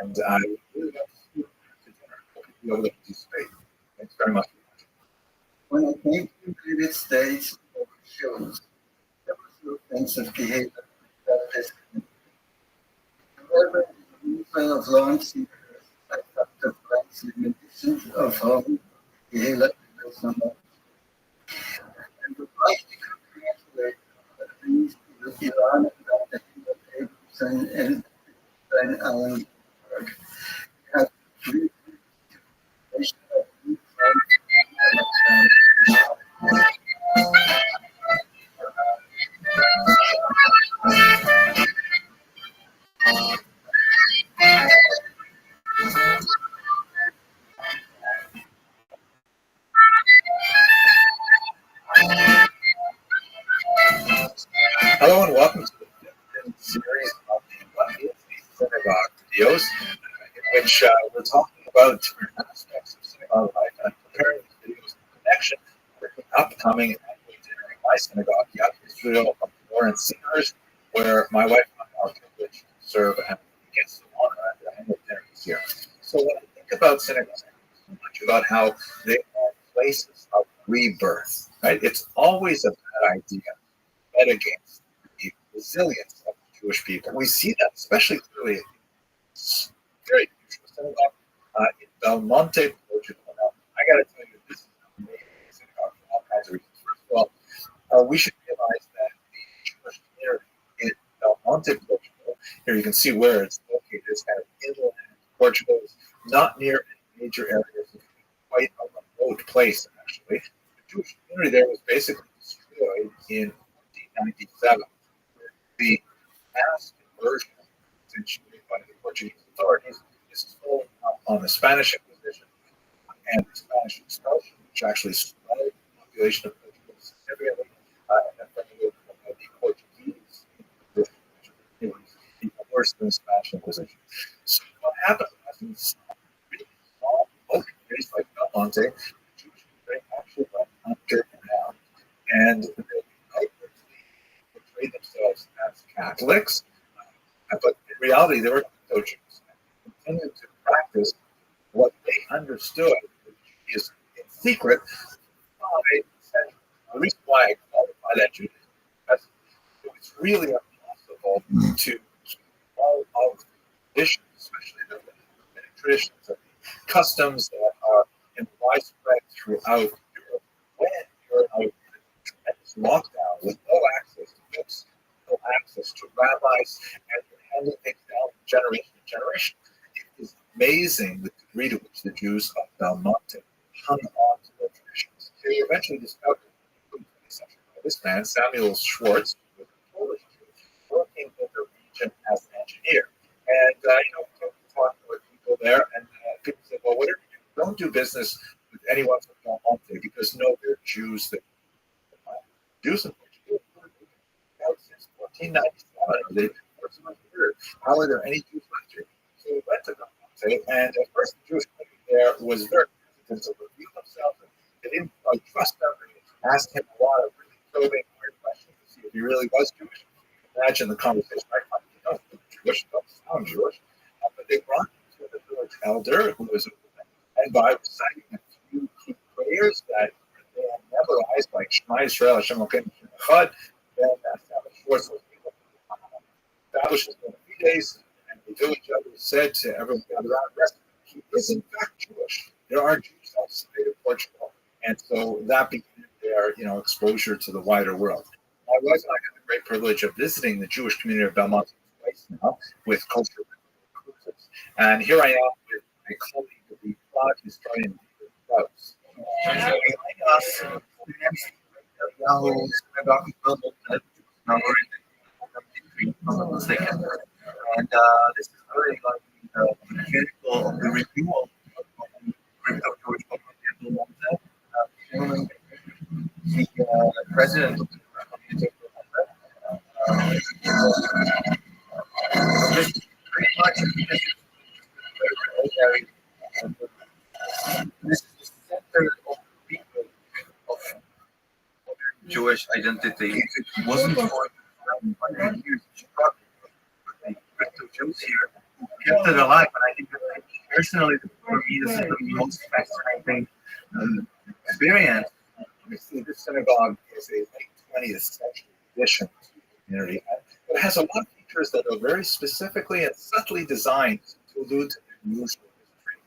and I really love to see you to dinner. Hope you'll be able to participate. Thanks very much. When I came to the United States for shows, there was no sense of behavior that is. However, in the movement of launching, I felt the rights limitations of home behavior was number. And the right to create things with Iran and the Hindu and Alan have three Hello and welcome to the fifth series of the Guinness Synagogue videos, in which we're talking about different aspects of synagogue life and preparing these videos in connection with the upcoming annual dinner in my synagogue, Yad Israel of Florence Singers, where my wife and I are privileged to serve as guests of honor at the annual dinner this year. So when I think about synagogues, I think so much about how they are places of rebirth, right? It's always a bad idea bet against the resilience of the Jewish people. We see that especially clearly in very unusual synagogue in Belmonte, Portugal. Now, I got to tell you, this is an amazing synagogue for all kinds of reasons. First of all, we should realize that the Jewish community in Belmonte, Portugal, here you can see where it's located. It's kind of inland Portugal. It's not near any major areas. It's quite a remote place, actually. The Jewish community there was basically destroyed in 1997. The mass conversion essentially by the Portuguese authorities is falling on the Spanish Inquisition and the Spanish expulsion, which actually swelled the population of Portugal significantly, and then finally the Portuguese Inquisition, which was even worse than the Spanish Inquisition. So what happened was in really small remote communities like Belmonte, the Jewish community actually went underground, and they portrayed themselves as Catholics, but in reality they were no Jews. They continued to practice what they understood is in secret for 5 centuries. The reason why I qualify that Judaism is because it was really impossible to keep all of the traditions, especially the rabbinic traditions and the customs that are widespread throughout Europe, when you're out in a tremendous lockdown with no access to books, no access to rabbis, and you're handing things down from generation to generation. It is amazing the degree to which the Jews of Belmonte hung on to their traditions. They eventually discovered in the 20th century by this man, Samuel Schwartz, who was a Polish Jew, working in the region as an engineer. And, talking with people there, and people said, well, whatever you do, don't do business with anyone from Belmonte because no, they're Jews. Jews in Portugal since 1497. They've been for so much years. How are there any Jews left here? So we went to Belmonte, and at first the Jewish community there was very hesitant to reveal themselves. And they didn't trust them. They asked him a lot of really probing, hard questions to see if he really was Jewish. Imagine the conversation. I find Jewish, don't sound Jewish. But they brought him to the village elder who was with them, and by reciting a few key prayers that they had memorized, like Shema Yisrael, Hashem Elokeinu Echad, then Samuel Schwartz was able to establish his own days, and the village elder said to everyone gathered around, he is in fact Jewish. There are Jews outside of Portugal, and so that began their their exposure to the wider world. I had the great privilege of visiting the Jewish community of Belmont twice now with cultural cruises, and here I am with my colleague, the Prague historian Klaus. Behind us, Yahoo synagogue built number and this is really like the mechanical of the renewal of crypto Jewish public the president of the just pretty much this is the center of the people of Jewish identity. If it wasn't for 100 years struggle with the crypto Jews here who kept it alive, and I think that personally for me this is the most fascinating experience. You see, this synagogue is a late 20th century addition to the community. It has a lot of features that are very specifically and subtly designed to allude to the unusual history.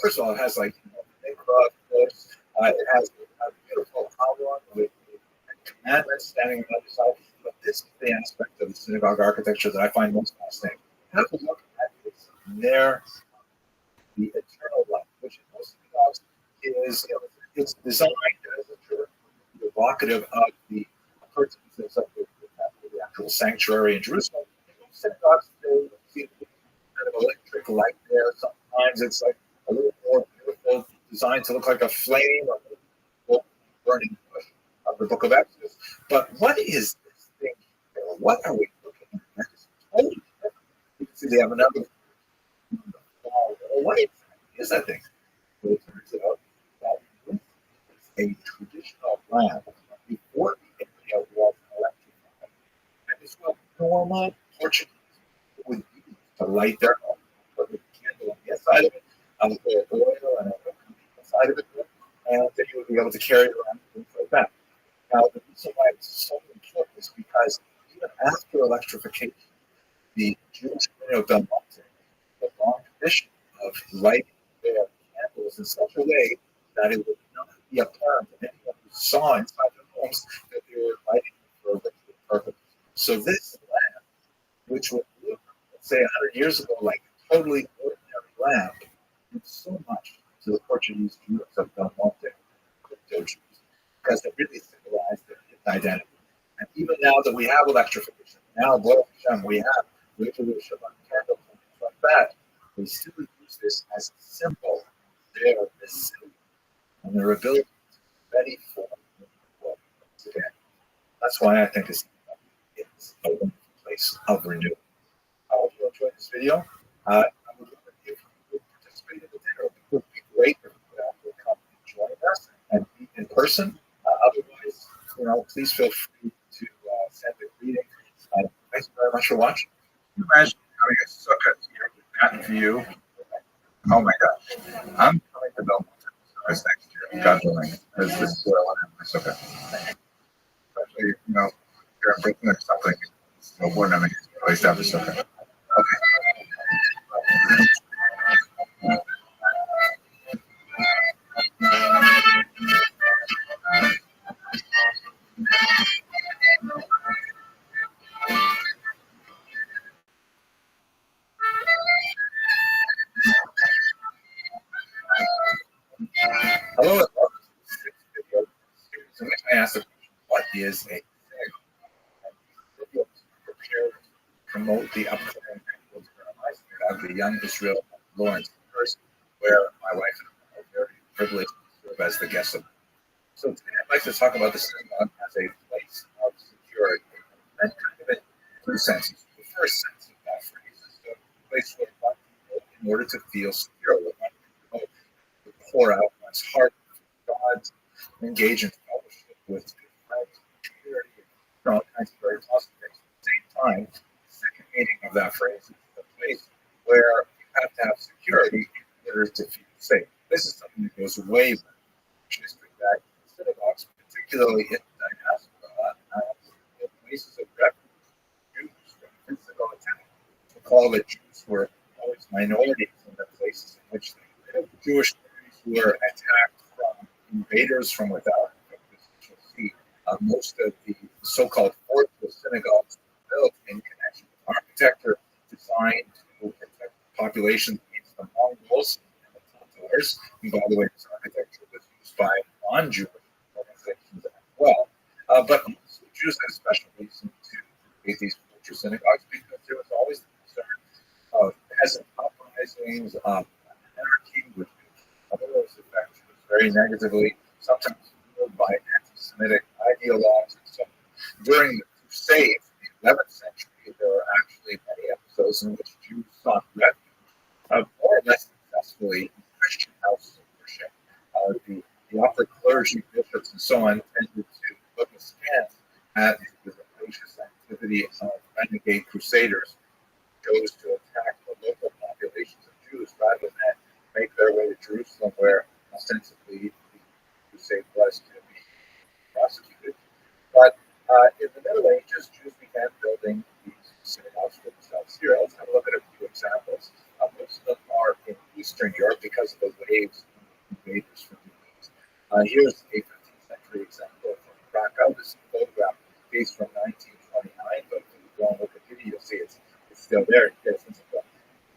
First of all, it has like neighborhood books. It has a beautiful hallway with commandments standing on the other side. But this is the aspect of the synagogue architecture that I find most fascinating. Have a look at this there, the eternal light, which in most synagogues is it's designed as a evocative of the pertinences of the actual sanctuary in Jerusalem. Synagogues, they see kind of electric light there. Sometimes it's like a little more beautiful, designed to look like a flame or a burning bush of the Book of Exodus. But what is this thing here? What are we looking at? It's totally different. You can see they have another wall. What is that thing? Well, it turns out that this is a traditional lamp before the area was electrified. And it's what normal Portuguese would use to light their home. Put a candle on the inside of it, put oil and a wick on the inside of it, and then you would be able to carry it around and things like that. Now, the reason why it's so important is because even after electrification, the Jewish community of Belmont had a long tradition of lighting their candles in such a way that it would not be apparent to anyone who saw inside their homes that they were lighting for a ritual purpose. So this lamp, which would look, let's say, 100 years ago like a totally ordinary lamp, did so much to the Portuguese Jews of Belmonte, crypto Jews, because it really symbolized their identity. And even now that we have electrification, now Baruch Hashem, we have regular Shabbat candles and things like that, we still use this as a symbol of their resilience and their ability to be ready for the world once again. That's why I think it's a wonderful place of renewal. I hope you enjoyed this video. I would love it if you would participate in the dinner. It would be great if you would come and join us and meet in person. Otherwise, please feel free to send a greeting. Thanks very much for watching. Can you imagine having a sukkah here with that view? Oh my God. I'm coming to Belmont next year, God willing, because this is where I want to have my sukkah. Especially, if you're in Britain or something, it's no more than having a place to have a sukkah. Okay. Hello, and welcome to the sixth video series in which I ask the question, what is a synagogue? And these videos are prepared to promote the upcoming annual my synagogue, the Young Israel Lawrence University, where my wife and I are very privileged to serve as the guests of. So today I'd like to talk about the synagogue as a place of security, and kind of in two senses. The first sense of that phrase is a place where one people, in order to feel secure, one to pour out one's heart to God, engage in fellowship with good friends, community, and all kinds of very positive things. At the same time, the second meaning of that phrase is the place where you have to have security in order to feel safe. This is something that goes way back in history, that synagogues, particularly in the diaspora, the places of refuge, Jews from physical attack. Recall that Jews were always minorities in the places in which they lived. Jewish communities were attacked from invaders from without, from the so-called fortress synagogues built in connection with architecture designed to protect populations against the Mongols and the Tatars. And by the way, this architecture was used by non-Jewish organizations as well. But also Jews had a special reason to create these fortress synagogues because there was always the concern of peasant uprisings, anarchy, which otherwise affected Jews very negatively, sometimes fueled by anti-Semitic ideologues. And so during the Crusades in the 11th century, there were actually many episodes in which Jews sought refuge, more or less successfully, in Christian houses of worship. The upper clergy, bishops, and so on tended to look askance at the rapacious activity of renegade crusaders who chose to attack the local populations of Jews rather than make their way to Jerusalem, where ostensibly the crusade was to be prosecuted. But in the Middle Ages, Jews began building these synagogues for themselves. Here, let's have a look at a few examples. Most of them are in Eastern Europe because of the waves of invaders from the east. Here's a 15th century example from Krakow. This is a photograph dates from 1929, but if you go and look at it, you'll see it's still there. It's got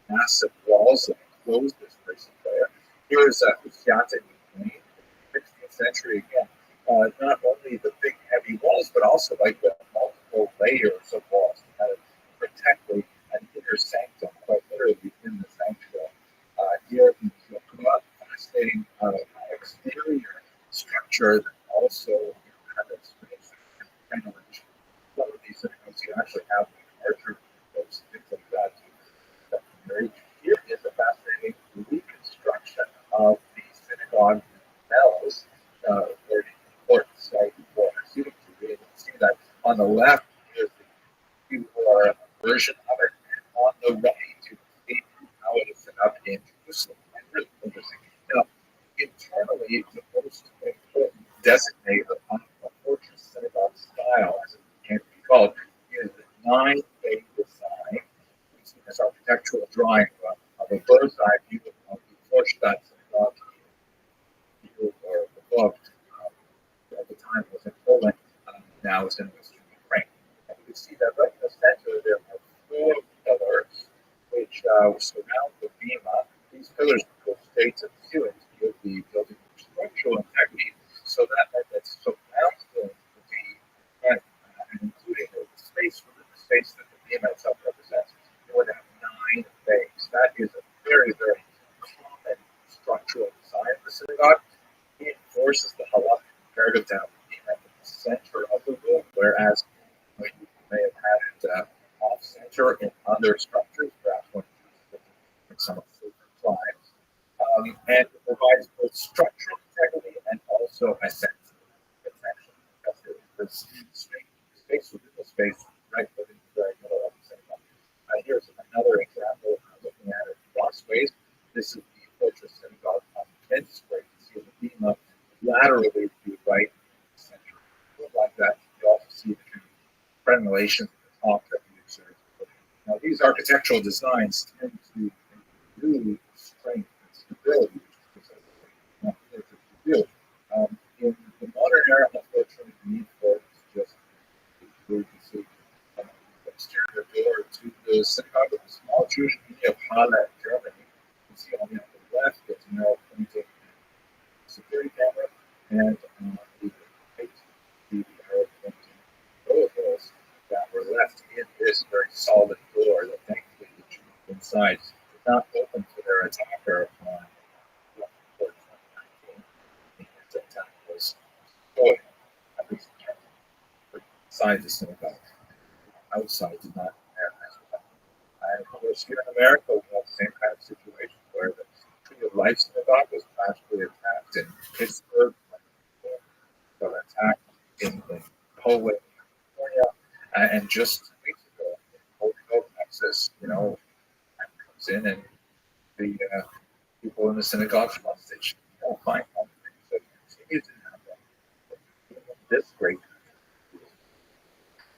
massive walls that enclose this prison there. Here's Husiata in Ukraine, 16th century again. Not only the big heavy walls, but also like the multiple layers of walls to kind of protect an inner sanctum, quite literally in the sanctuary. Here in Kyoto, fascinating exterior structure that also has space and ventilation. Some of these synagogues you actually have larger windows, things like that. Here is a fascinating reconstruction of the synagogue bells, where the important site for students to be able to see that. On the left is the QR version of it, and on the right you can see how it is set up in Jerusalem. And really interesting. Now, internally, the most important designator of a fortress synagogue style, as it can be called, is the 9-bay design. We see this architectural drawing of a bird's eye view of the Rothschild synagogue here or above. At the time was in Poland, now it's in Western Ukraine. And you can see that right in the center there are 4 pillars which surround the bema. These pillars go straight to the ceiling to give the building structural integrity, so that surrounds the front, and including the space within the space that the bema itself represents. You would have 9 bays. That is a very, very common structural design of the synagogue. It enforces the halakha imperative down at the center of the room, whereas you may have had it off center in other structures, perhaps when in some of the clients. And it provides both structural integrity and also a sense of protection, because there is space within the space right within the very middle of the synagogue. Here's another example looking at it crossways. This is the fortress synagogue on 10th Square. You can see the bema laterally to the right center. Like that, you also see the kind of frenulations at the top that we observed. Now, these architectural designs tend to improve strength and stability, which is not clear to build. In the modern era, unfortunately, the need for it is just you can see the exterior door to the synagogue of the small Jewish community of Halle, Germany. You can see on the left, it's a narrow pointing security camera, and the arrow pointing protocols that were left in this very solid door that thankfully the Jews inside did not open to their attacker on 2019. The attack was destroyed, at least inside the synagogue. Outside did not have as well. And of course, here in America, we have the same kind of situation where the Tree of Life synagogue was tragically attacked in Pittsburgh, got attacked in Poland, California, and just weeks ago in Portugal, Texas, comes in and the people in the synagogue hostage. Fine. So you didn't have that. This great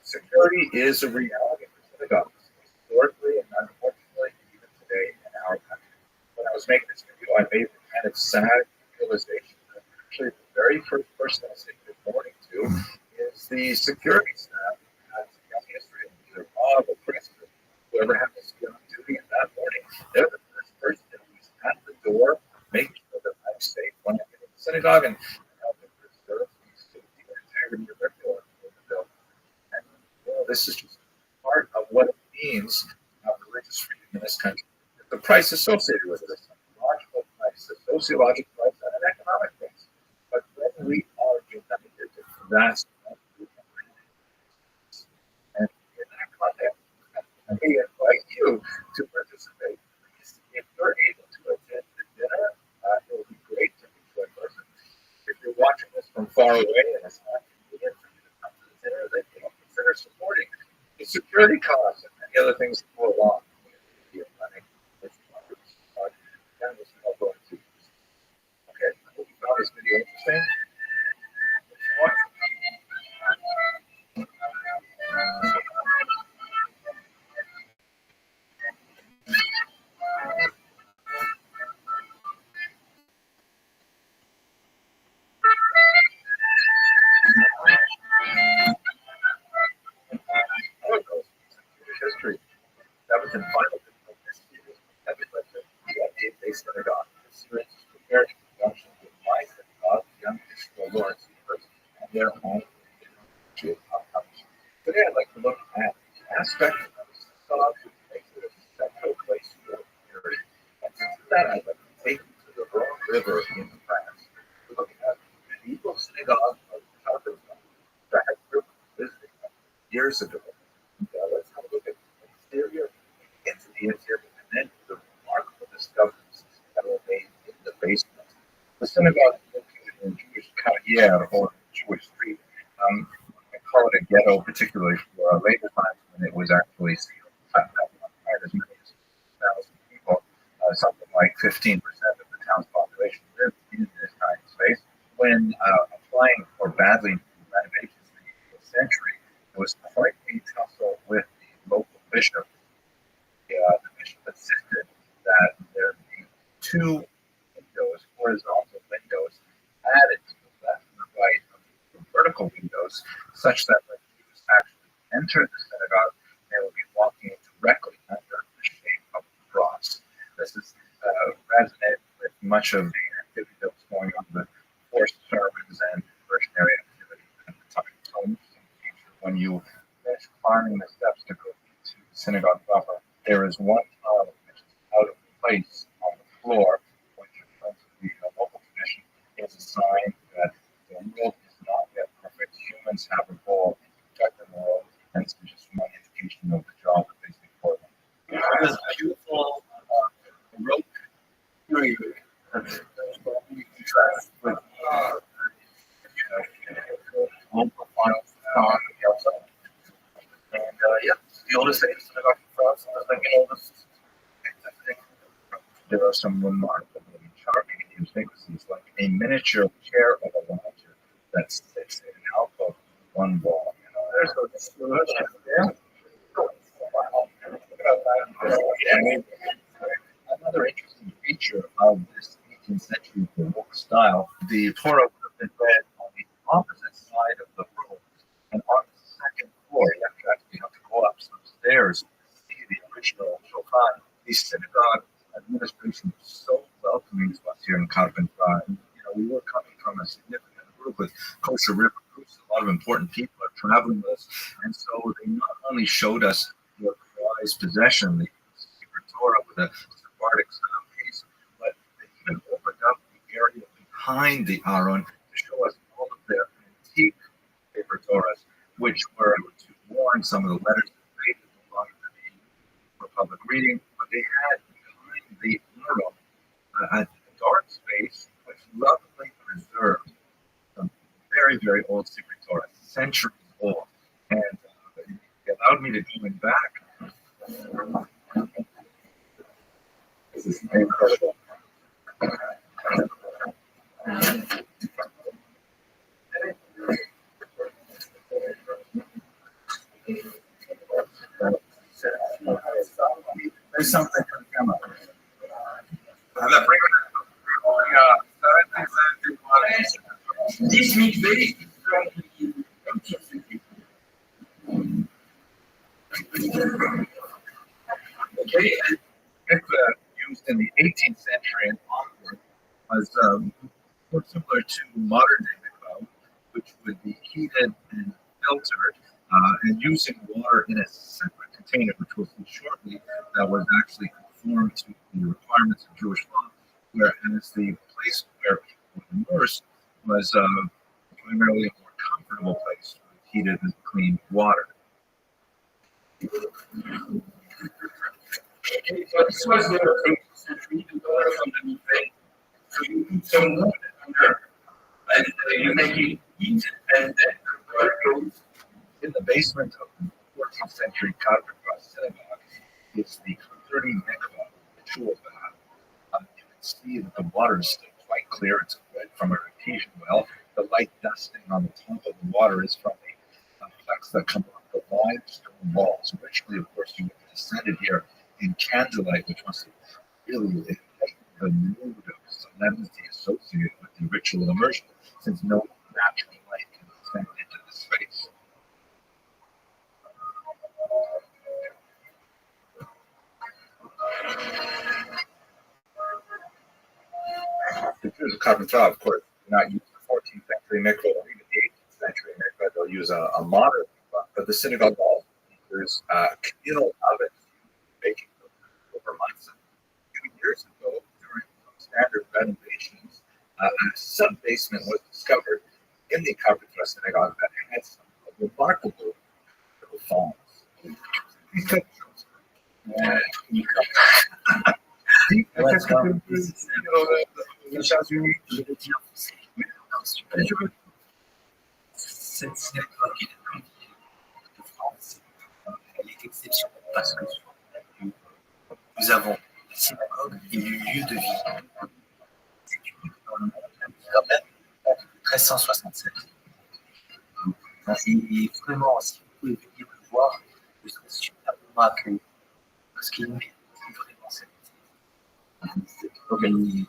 security is a reality for synagogues, historically and unfortunately even today in our country. When I was making this video, I made the kind of sad realization that actually the very first person I say good morning to is the security staff has a history of either mob or oppressive. Whoever happens to be on duty that morning, they're the first person who's at the door, making sure that I'm safe when I get to the synagogue and helping preserve the safety and integrity of their building. And this is just part of what it means to have religious freedom in this country. The price associated with it is a logical price, a sociological price, and an economic price. But when we are united, that's what we can bring. And in that context, I invite you to participate. If you're able to attend the dinner, it will be great to meet you in person. If you're watching this from far away and it's not convenient for you to come to the dinner, then consider supporting the security costs and many other things that go along with the planning. Okay, I hope you found this video interesting. History. That was in final this year's the synagogue. The students prepared introduction to my synagogue, young Israel Lawrence University, and their home outcomes. Today, I'd like to look at the aspect of the synagogue that makes it a central place for community. And to do that, I'd like to take you to the Rhone River in France to look at the medieval synagogue of Calvin that I had visiting years ago. Let's have a look at the exterior, into the interior, and then the remarkable discoveries that were made in the basement. The synagogue is located in Jewish carrière, or Jewish street. I call it a ghetto, particularly for later times when it was actually sealed. As many as 1,000 people, something like 15% of the town's population lived in this tiny space. When applying for badly renovations in the 18th century, there was quite a tussle with the local bishop. The bishop insisted that there be two windows, horizontal windows, added to the left and the right of the vertical windows, such that when Jews actually entered the synagogue, they would be walking directly under the shape of the cross. This is resonated with much of the activity that was going on with forced sermons and conversionary activity at the time. So in the future, when you finish climbing the steps to go to the synagogue proper, there is one tile which is out of place on the floor, which in terms of the local tradition is a sign that the world is not yet perfect. Humans have a role in protecting the world, and it's just one indication of the job that is before them. This beautiful rope period. We contrast with local final on the outside. And the oldest thing is synagogue in France, and the second oldest. There are some remarkably charming intricacies, like a miniature chair of a lodger that sits in an alcove in one wall. There's another interesting feature of this 18th century Baroque style. The Torah would have been read on the opposite side of the room, and on the second floor, you actually have to go up some stairs to see the original Shulchan. The synagogue administration was so welcoming to us here in Carpentras. We were coming from a significant group with kosher river groups. A lot of important people are traveling with us, and so they not only showed us their prized possession, the secret Torah with a Sephardic style case, but they even opened up the area behind the Aron to show us all of their antique paper Torahs, which were to warn some of the letters that they no longer be for public reading, but they had behind the Aron a dark space which lovingly preserved some very, very old secret Torah, centuries old, and it allowed me to go in back. This is incredible. There's something going to come up. This means very strongly Okay, mikveh used in the 18th century and onward was more similar to modern day mikveh, which would be heated and filtered and using water in a separate container, which we'll see shortly, that was actually conformed to the requirements of Jewish law, whereas the place where people were immersed was primarily a more comfortable place with heated and clean water. Okay, so this was the 18th century developed from the buffet. So you put some wood under, and you make it heat, and then the water goes. In the basement of the 14th century Coptic synagogue is the converting mikvah, the shul bath. You can see that the water is still quite clear. It's red from an artesian well. The light dusting on the top of the water is from the flecks that come off the limestone walls. Originally, of course, you would have descended here in candlelight, which must have really heightened the mood of solemnity associated with the ritual immersion, since no natural light can descend into the space. The Jews of Carpentras, of course, do not use the 14th century mikvah or even the 18th century mikvah. They'll use a modern mikvah. But the synagogue also features communal ovens baking over months. A few years ago, during standard renovations, a sub-basement was discovered in the Carpentras synagogue that had some remarkable little falls. These pictures. Cette synagogue est la plus vieille de France. Elle est exceptionnelle parce que sur la lieu, nous avons la synagogue et le lieu de vie. C'est unique dans le monde, quand même, de 1367. Et vraiment, si vous pouvez venir le voir, vous serez superbement accueillis parce qu'il mérite vraiment cette organisation.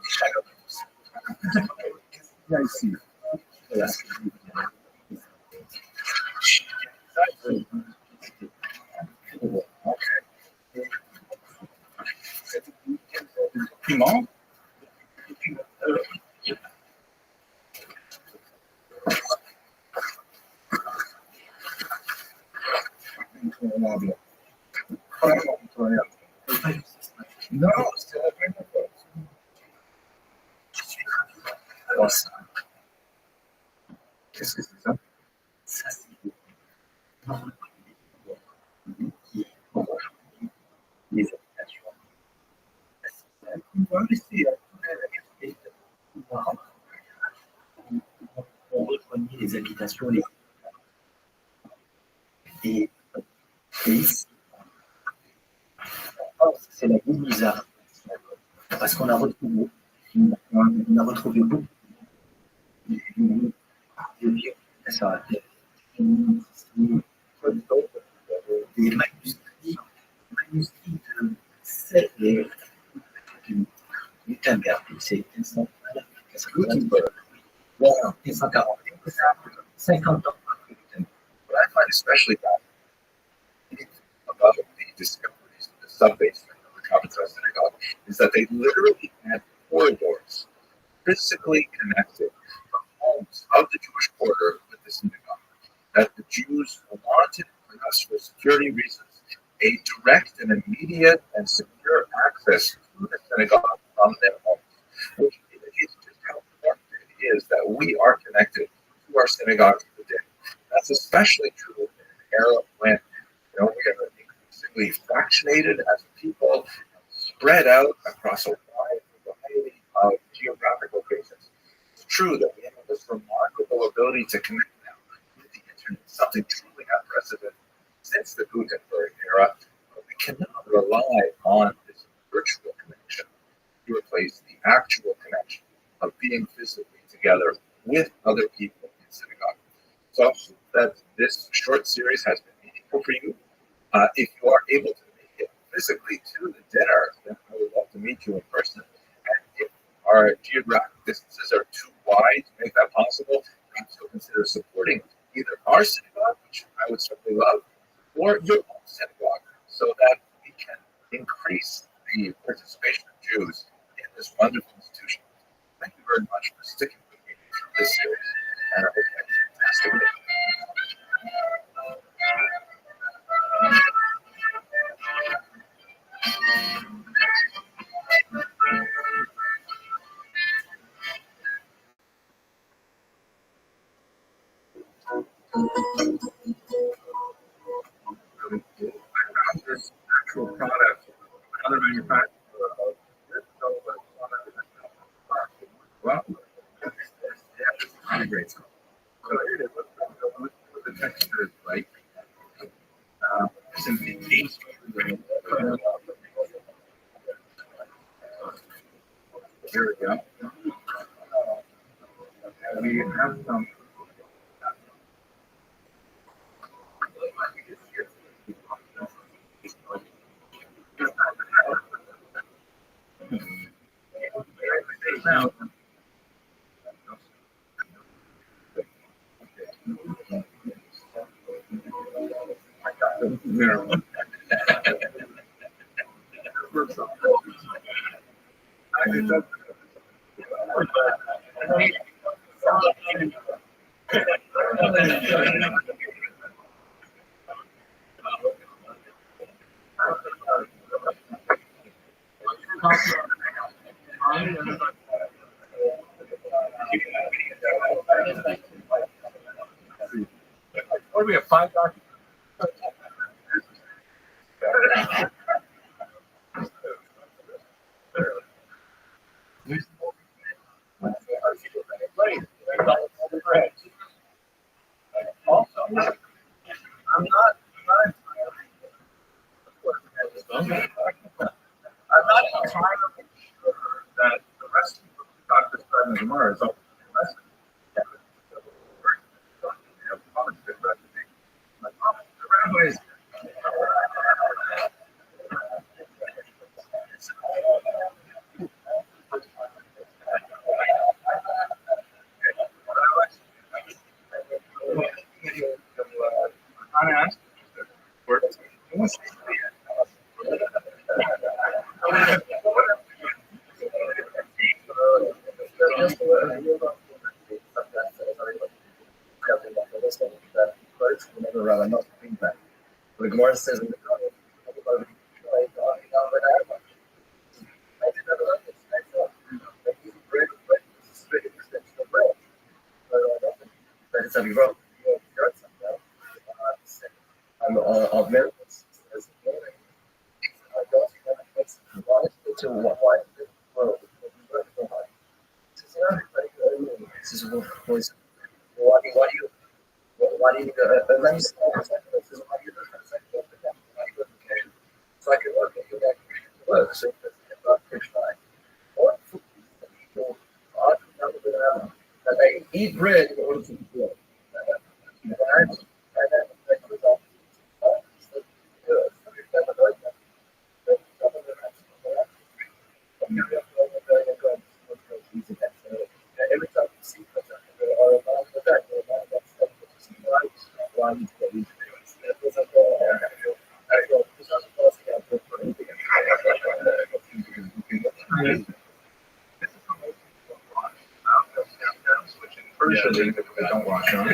Yeah, I see. Yeah. Piment? Non, c'est la première fois. Je suis ravi d'avoir ça. Qu'est-ce que c'est ça? Ça, c'est les habitations. On va ici. On rejoignait les habitations, les et ici, c'est la Guinness, parce qu'on a retrouvé beaucoup de vieux sur la terre. Des manuscrits de 7 et Gutenberg, c'est 1540. Wow, 1540. 50 ans après Gutenberg. What I find especially fascinating about the discoveries of the sub-basement of the Carpentras synagogue is that they literally had corridors physically connected from homes of the Jewish quarter with the synagogue. That the Jews wanted, perhaps for security reasons, a direct and immediate and secure access to the synagogue from their homes, which indicates just how important it is that we are connected to our synagogue today. That's especially true in an era when we are increasingly fractionated as a people, spread out across a wide variety of geographic locations. It's true that we have this remarkable ability to connect now with the internet, something truly unprecedented since the Gutenberg era. But we cannot rely on this virtual connection to replace the actual connection of being physically together with other people in synagogue. So I hope that this short series has been meaningful for you. If you are able to make it physically to the dinner, then I would love to meet you in person. And if our geographic distances are too wide to make that possible, perhaps you'll consider supporting either our synagogue, which I would certainly love, or your own synagogue. so that we can increase the participation of Jews in this wonderful institution. Thank you very much for sticking with me through this series, and I hope you have a fantastic day. Really cool. I found this actual product, another manufacturer of this well, yeah, this is really great stuff. So here it is. Look what the texture is like. It's in the case. Here we go. And we have some. Now, Maryland. I did that. What do we have? 5 documents. Also, I'm not entirely sure that the rest of Dr. Stern and Mars is all the rest of the rabbis. The Gemara says, why do you let me so I can work at your work. So that they eat bread in order to eat bread. Every time you see Virtually, they don't wash on.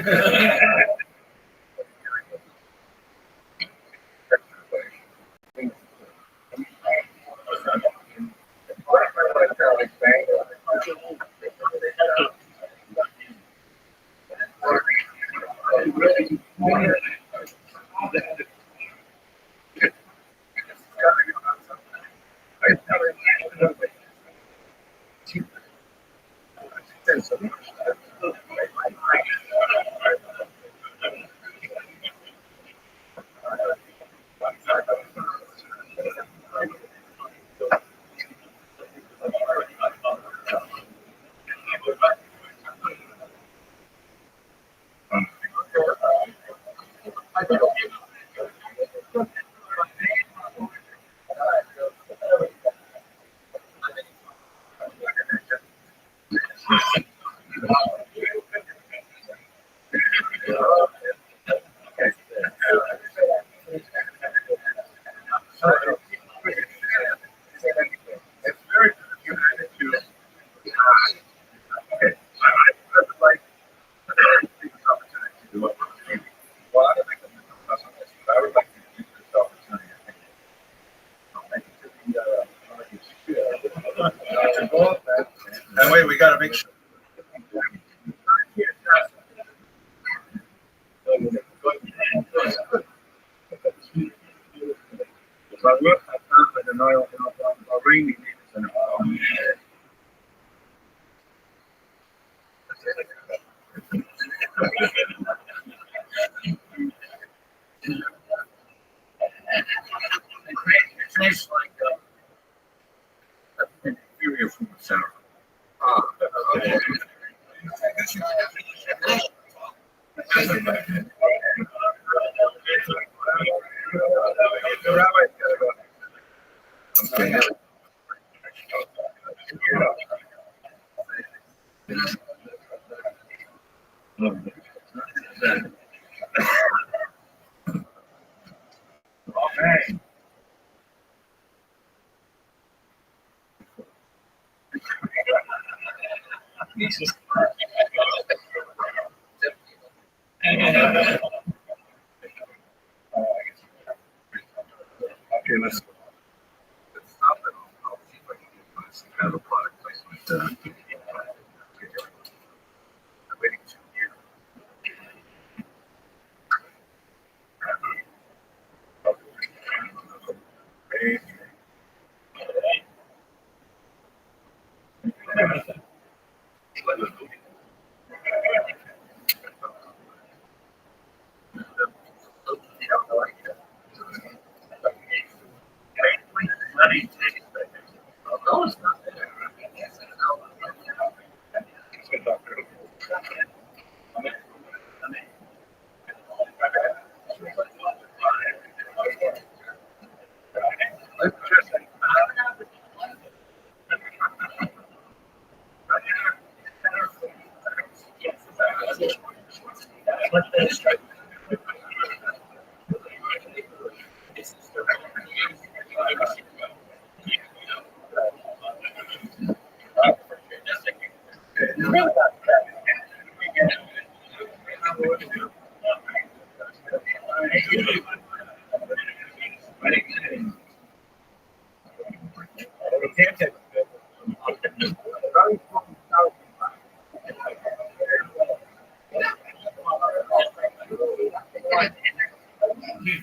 we got to make sure. It tastes like an inferior form of sour. Okay. Okay. Okay, let's stop it. I'll see if I can get some kind of a product placement. I'm waiting to hear.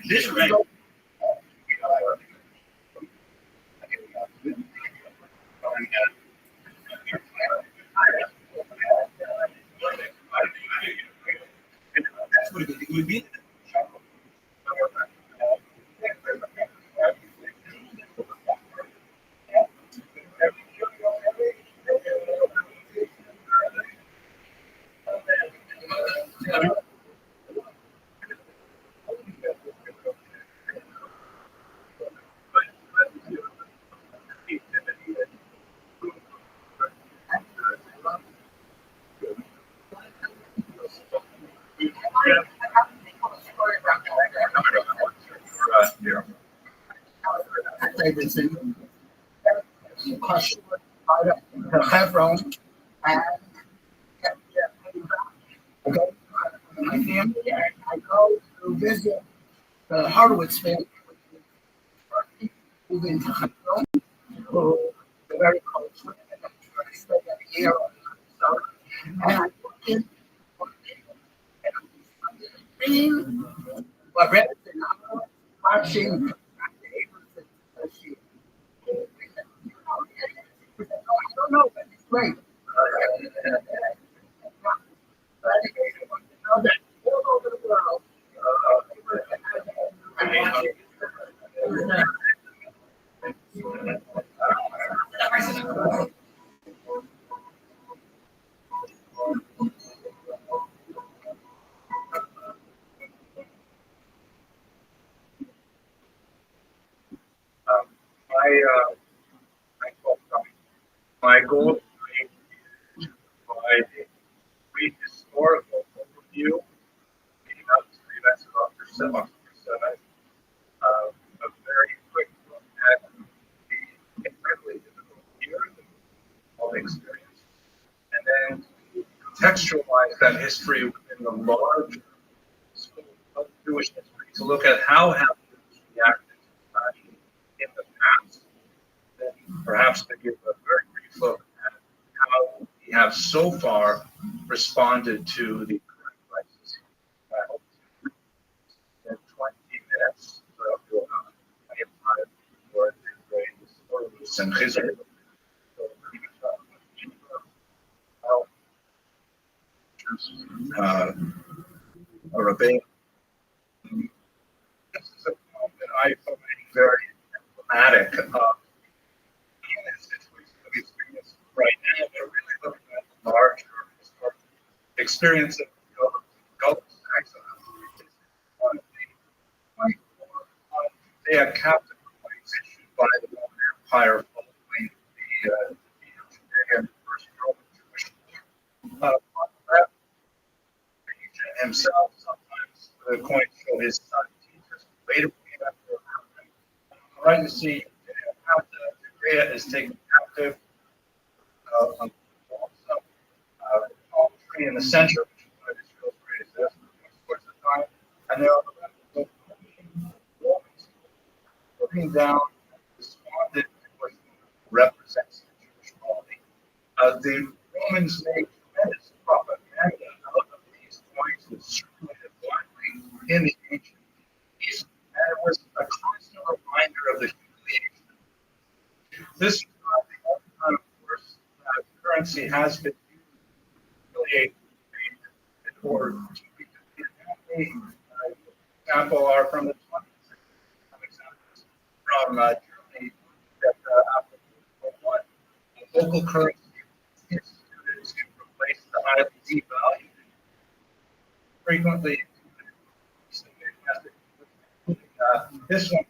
This right. That's what it would be. Davidson, question, have Rome, and okay. My family, I go to visit the Horowitz family, who've been to Rome, who are very close with them. I spend every year on summer, and I look in, being, but rather than watching. I don't know, but it's great. All over the world. My goal is to provide a brief historical overview leading up to the events of October 7th. A very quick look at the incredibly difficult year that all experienced, and then to contextualize that history within the larger scope of Jewish history, to look at how have Jews reacted to tragedy in the past, then perhaps to give a very brief look at how have so far responded to the current crisis. I hope in 20 minutes, we'll have plenty of time for the and Chizr. Rabbi, this is a moment that I find very emblematic of the situation that we experience right now. We're really looking at the larger historical experience of Gulf exile. One of the 24 Judea captive claims issued by the Roman Empire following the Judean First Roman Jewish War. Himself sometimes the coin show his son teachers later right to see how the Judea is taken captive. Palm tree in the center, which is one of Israel's greatest estimates towards the time, and there are the Romans looking down, responded to what represents the Jewish polity. The Romans made tremendous propaganda out of these points that circulated widely in the ancient East, and it was a constant reminder of the humiliation. This is not the only time, of course, currency has been used to humiliate or to be defeated. Example are from the 20th century. Some examples from Germany that after World War I, the local currency was instituted to replace the highly devalued. Frequently, this one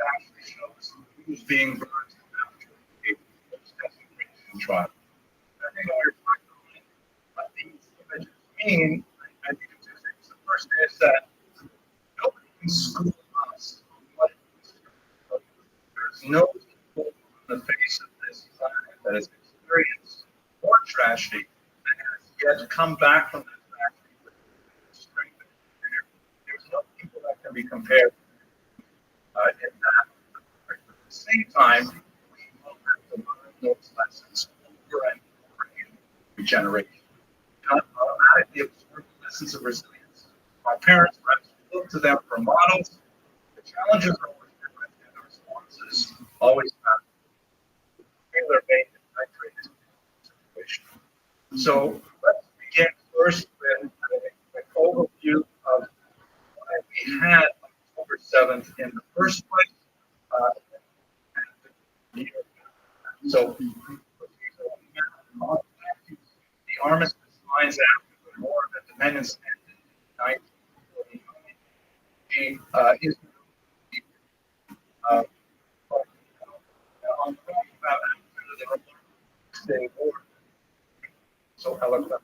actually shows who's being burned after the extensive trial. I think I reflect on what these images mean. I think it's two things. The first is that nobody can school us on what it is. There's no people on the face of this planet that has experienced more tragedy and has yet come back from that tragedy with strength and fear. There's no people that can be compared in that. At the same time, we will have to learn those lessons over and over again. Regeneration. We not automatically absorb the lessons of resilience. Our parents look to them for models. The challenges are always different, and the responses always have tailor-made and titrated situation. So let's begin first with an overview of what we had on October 7th in the first place. So the armistice lines after the War of Independence ended in 1949. On the about after the Remarkable Day War, so eloquent.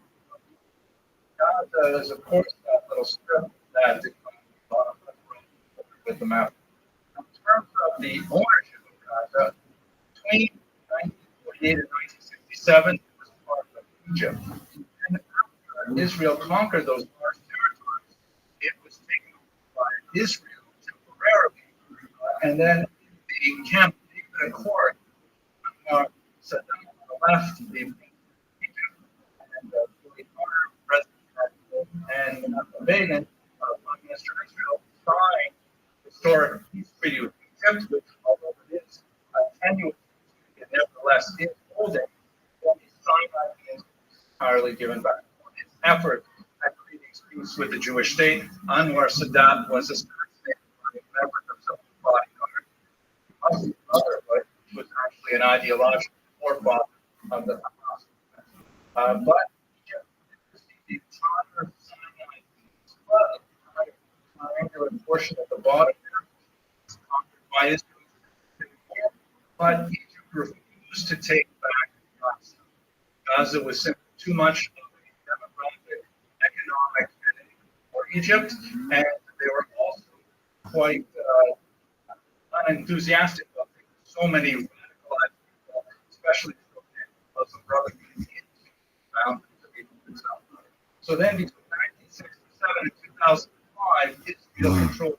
There's of course that little strip that bottom with the map. In terms of the ownership of Gaza, between 1948 and 1967, it was part of Egypt. And after Israel conquered those large territories, it was taken by Israel temporarily. And then the Camp David Accord, Saddam left the Egypt, and the President and Begin, Prime Minister of Israel, signed historic peace treaty with Egypt, which, although it is tenuous, it nevertheless is holding. Well, the Sinai is entirely given back. On his effort at creating peace with the Jewish state, Anwar Sadat was assassinated by a member of some bodyguard. Muslim brother, but he was actually an ideological forefather of the Hamas. But Egypt received the entire Sinai as well. The triangular portion at the bottom there was conquered by Israel. But Egypt refused to take back Gaza. Gaza was simply too much of a demographic, economic entity for Egypt, and they were also quite unenthusiastic about it. So many radicalized people, especially Muslim Brotherhood, found themselves. So then between 1967 and 2005, Israel controlled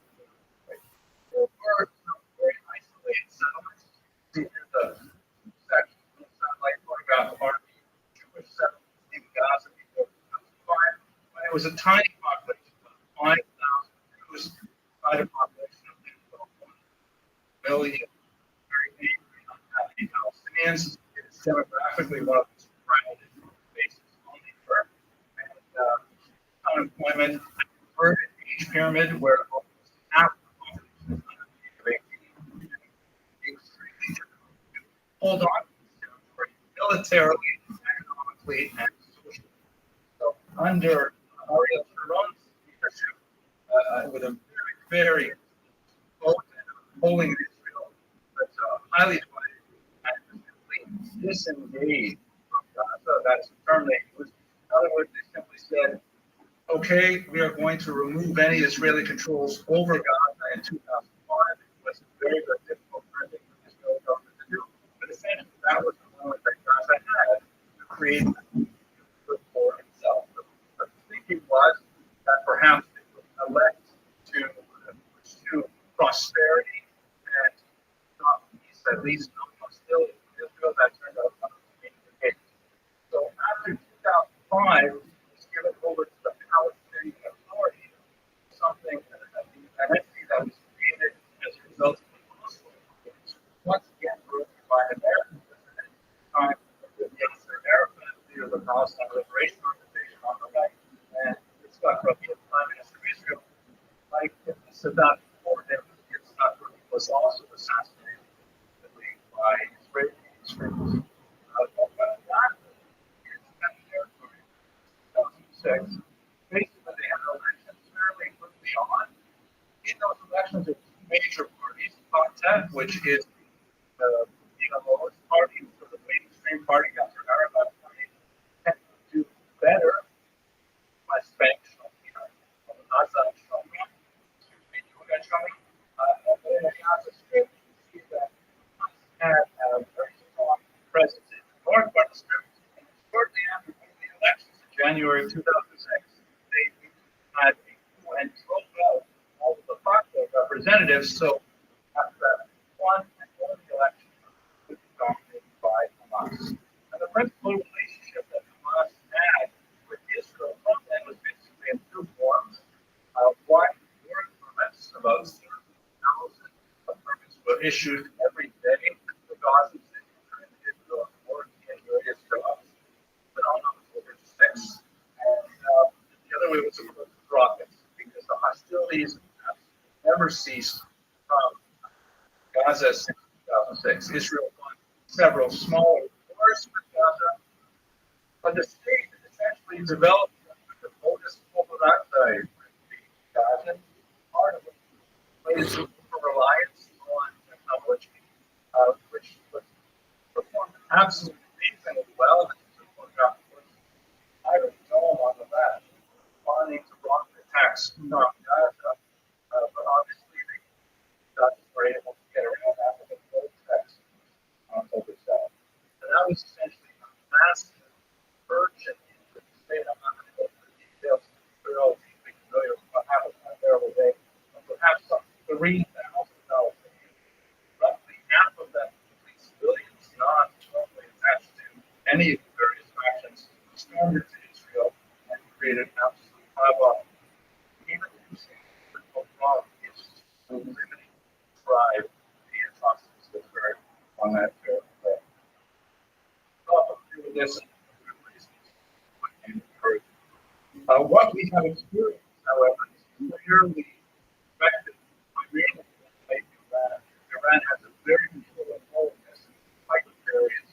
there were some very isolated settlements. The satellite photograph of was a tiny population, 5,000 Jews, by a population of 1 million. Very angry, unhappy Palestinians. It is demographically one of the proudest bases on the earth. And unemployment, inverted age pyramid, where almost half the population is under the age of 18. Extremely difficult to hold on to this territory militarily, economically, and socially. So under Ariel Sharon's leadership, with a very, very potent polling in Israel, but highly divided and completely disengaged from Gaza, that is the term they used. In other words, they simply said, okay, we are going to remove any Israeli controls over Gaza in 2005. It was a very, very difficult thing for the Israeli government to do. But essentially, that was the moment that Gaza had to create for itself. The thinking was that perhaps it would elect to pursue prosperity and not peace, at least no hostility to Israel. That turned out not to be the case. So after 2005, it was given over to the Palestinian Authority, something, an entity that was created as a result of the Oslo Accords, once again ruled by an American president, time with Yasser Arafat, leader of the Palestine Liberation Organization on the right, and Yitzhak Rabin, Prime Minister of Israel. Like Saddam before him, Yitzhak Rabin was also assassinated by Israelis. Basically, they had elections fairly quickly on. In those elections, there were two major parties, Fatah, which is the lowest party, so the mainstream party, Yasser Arafat party, tend to do better by sanctions. Had a very strong presence in the north part of the strip, and shortly after the elections in January 2006, they had a coup and drove out all of the Fatah representatives. So after that one and only election was dominated by Hamas. And the principal relationship that Hamas had with Israel from then was basically in two forms. One, war permits, about 30,000 permits were issued every day. The Gaza city turned Israel more in various jobs, but on October 6th. And the other way was with rockets, because the hostilities have never ceased from Gaza since 2006. Israel won several smaller wars with Gaza, but the state essentially developed the modus operandi with the Gazan part of it, placed reliance on technology, which was performed absolutely amazingly well. I don't know on the back, responding to rocket attacks from Gaza, but obviously the Gazans were able to get around that with those attacks on October 7th. And that was essentially a massive purge into the state. I'm not going to go through the details. We're all deeply familiar with what happened on a terrible day. Perhaps some 3,000 Palestinians, roughly half of them complete civilians, not normally attached to any of the various factions, stormed into Israel and created absolute havoc. Even the problem is limiting drive the atrocities that occurred on that territory. Through this, what we have experienced, however, is clearly affected primarily by Iran. Iran has a very controlled role in this type of areas.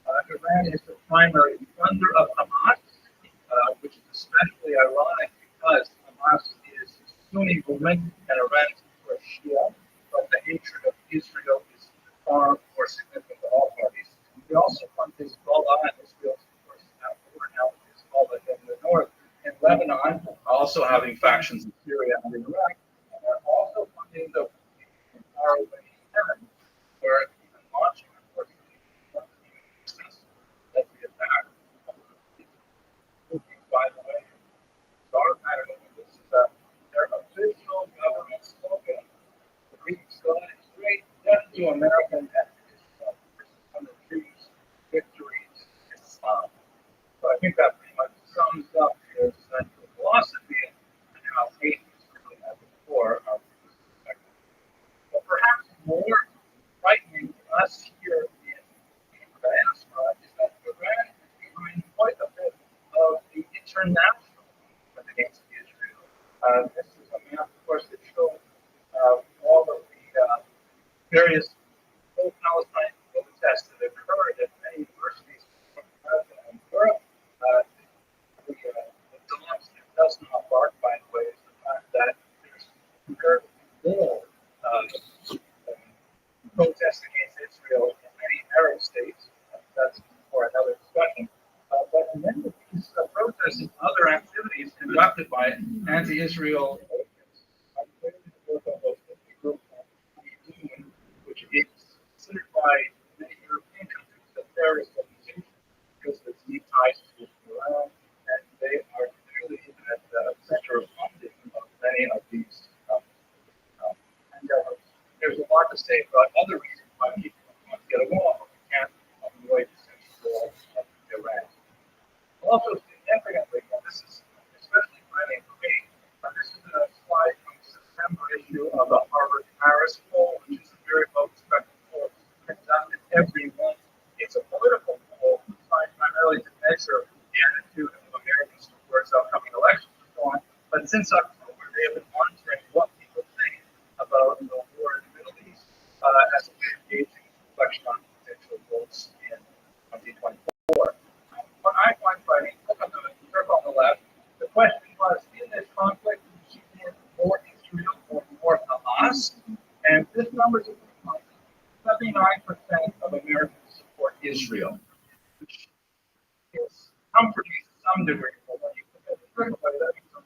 Iran is the primary funder of Hamas, which is especially ironic because Hamas is Sunni movement and Iran is of course Shia, but the hatred of Israel is far more significant to all parties. We also fund Hezbollah, and Israel is of course now Hezbollah in the north. In Lebanon, also having factions in Syria and in Iraq, and they're also funding the faraway Yemen, where even launching, unfortunately, that we attack. By the way, I don't know if this is their official government slogan. The Greek slogan is great, death to American ethnicism, on the Jews, victory to Islam. So I think that pretty much sums up their central philosophy. more frightening to us here in the diaspora is that Iran is behind quite a bit of the international movement against Israel. This is a map, of course, that shows all of the various pro-Palestine protests that occurred at many universities in America and Europe. The dogs that does not bark, by the way, is the fact that there's very little protest against Israel in many Arab states. That's for another discussion. But many of these protests and other activities conducted by anti-Israel agents are related to the work of those group which is considered by many European countries a terrorist organization because of its deep ties to Iran, and they are clearly at the center of funding of many of these endeavors. There's a lot to say about other reasons why people want to get along, but we can't avoid the central role of Iran. Also, significantly, and this is especially frightening for me, this is a slide from the September issue of the Harvard Harris poll, which is a very well-respected poll conducted every month. It's a political poll designed primarily to measure the attitude of Americans towards upcoming elections and so on. But since October, they have been monitoring what people think about the war in the Middle East as a way of gauging reflection on potential votes in 2024. What I find frightening, look on the circle on the left, the question was, in this conflict, do you see more Israel or more Hamas? And this number is 79% of Americans support Israel, which is comforting to some degree. But when you put it this way, that means 25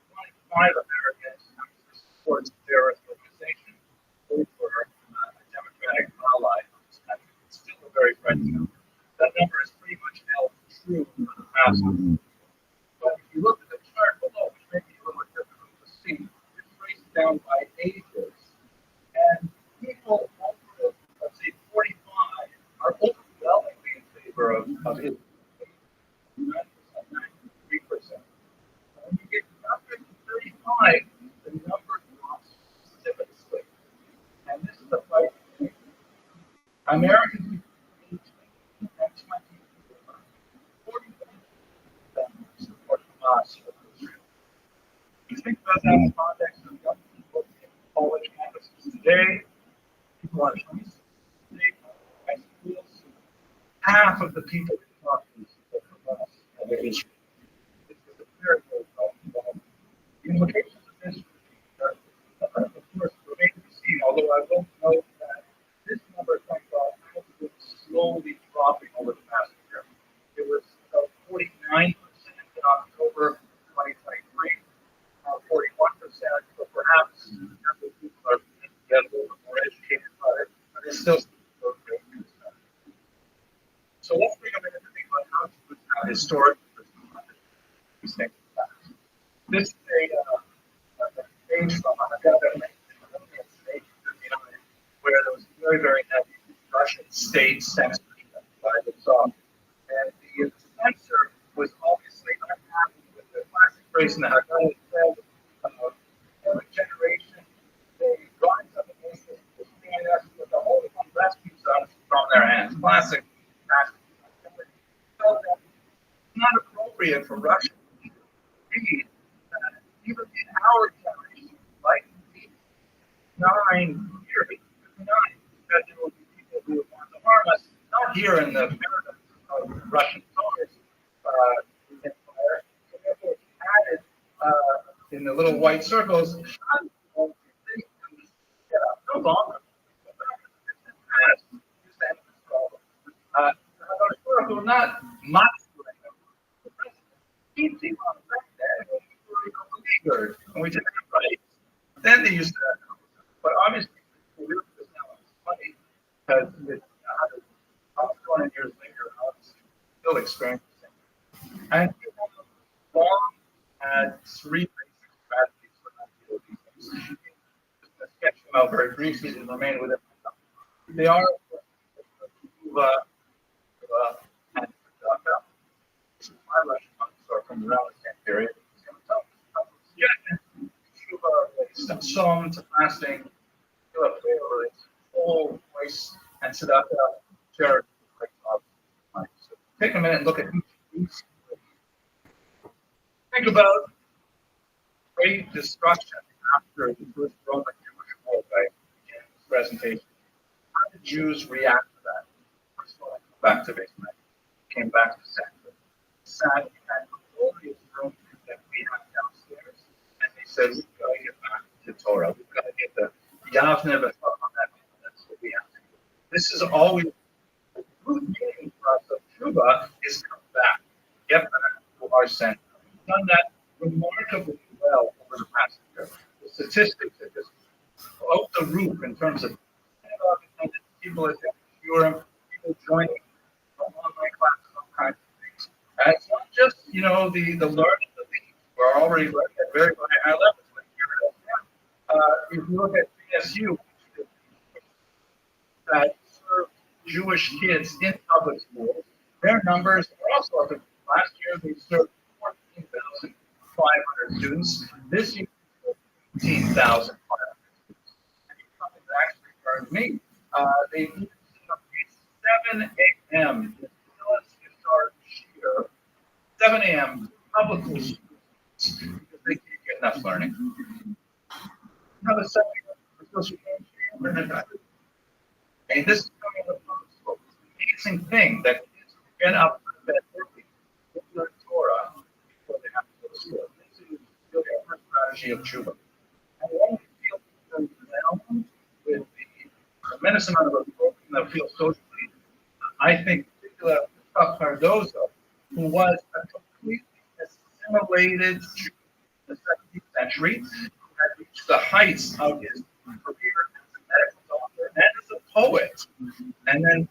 Americans support terrorist organization over a Democratic ally of this country. It's still a very frightening number. That number is pretty much held true for the past. But if you look at the chart below, which may be a little bit difficult to see, it's traced down by ages. And people over, let's say, 45 are overwhelmingly in favor of Israel. 9%, 93%. When you get under 35, the number drops precipitously. And this is a fight. Americans between 18 and 24, 40% support Hamas over Israel. You think about that in the context of young people in college campuses today, people on high schools, half of the people who talk to support Hamas over Israel. This is a very, very problem. The implications of this are, of course, remain to be seen, although I will note that this number comes out has been slowly dropping over the past year. It was about 49% in October 2023, 41%, but perhaps people are getting a little bit more educated about it, but it's still so great. So let's bring a minute to think about how to historic these things. This is a page from a government where there was very, very heavy Russian state censorship by the Tsar. And the censor was obviously unhappy with the classic phrase in the Haggadah said, every generation they rise up against this us, but the Holy One rescues us from their hands. Classic. So that it's not appropriate for Russia to read that even in our generation, like 9 years, that there will be people who would want to harm us, not here in the paradigm of Russian Tsars empire. So therefore, it's added in the little white circles, no longer. Who not much and we did it right. Then they used to, but obviously, this now is funny because it's 200 years later, obviously, still experiencing. And long had 3 basic strategies for not dealing with these things. Just to sketch them out very briefly and remain within myself. They are, and my Russian monks are from around the same period. Some to fasting, whole place and sit out there and share it. So take a minute and look at each of these. Think about great destruction after the first Roman Jewish war, right? In this presentation. How did Jews react to that? First of all, back to basement. Came back to center. Sat in that glorious room that we have downstairs, and they said, we've got to get back to Torah. We've got to get the Yavne B'Torah on that. That's what we have to do. This is always the root meaning for us of Tshuva is come back. Get back to our center. We've done that remarkably well over the past year. The statistics are just out the roof in terms of people at Europe, people joining online classes, all kinds of things. And it's not just, the learning that we are already learning at very, very high levels. Like here if you look at BSU, that serve Jewish kids in public schools, their numbers are also up. Last year they served 14,500 students. This year, 15,500 students. And something that actually burned me. They even set up a 7 a.m. start here, 7 a.m. public schools because they can't get enough learning. Now the 7 a.m. And this is coming from public school. It's an amazing thing that kids get up to bed early to learn Torah before they have to go to school. This is really a first strategy of Tshuva. And when we feel overwhelmed with the tremendous amount of absorption that feels socially, I think particularly Chuck Cardozo, who was a completely assimilated Jew in the 17th century, who had reached the heights of his career as a medical doctor and as a poet. And then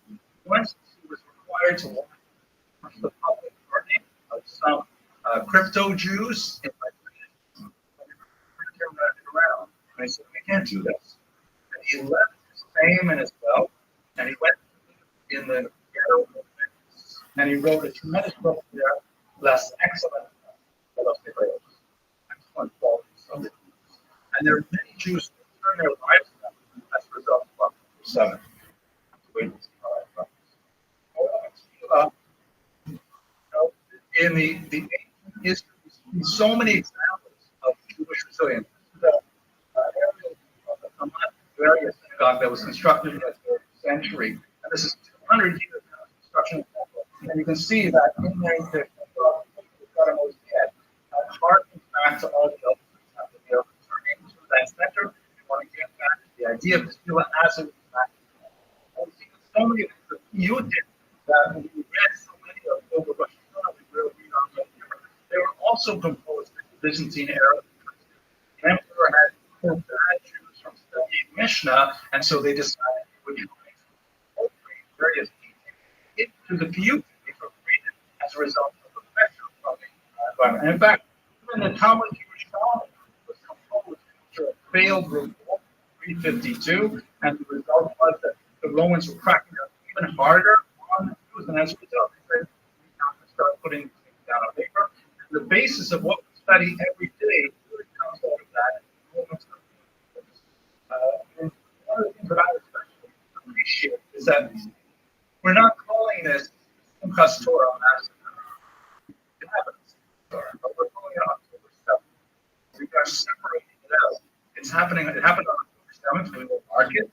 once he was required to watch the public learning of some crypto Jews in my around. And I said, I can't do this. And he left his fame and his wealth, and he went in the ghetto movement, and he wrote a tremendous book there, Las Excellent, excellent qualities of the Jews. And there are many Jews who turn their lives around as a result of Chapter 7. In the ancient history, we see so many examples of Jewish resilience. Area synagogue that was constructed in the 3rd century, and this is 200 years of construction. And you can see that in there, the Mosaic harkens back to all the elders that they are returning to that center. They want to get back to the idea of this Tefillah as it was back. And we see so many of the Yudin that we read so many of over Rothschild, we really read on them. They were also composed in the Byzantine era. The emperor had bad Jews from studying Mishnah, and so they decided they would incorporate various teachings into the Piyut they were created as a result of the pressure from the environment. And in fact, even the Talmud Jewish Talmud was composed after a failed revolt in 352, and the result was that the Romans were cracking down even harder on the Jews, and as a result, they said, we have to start putting things down on paper. And the basis of what we study every day really comes out of that. And one of the things that I especially appreciate is that we're not calling this Simchas Torah on it happens, but we're calling it October 7th. We are separating it out. It happened on October 7th, we will mark it,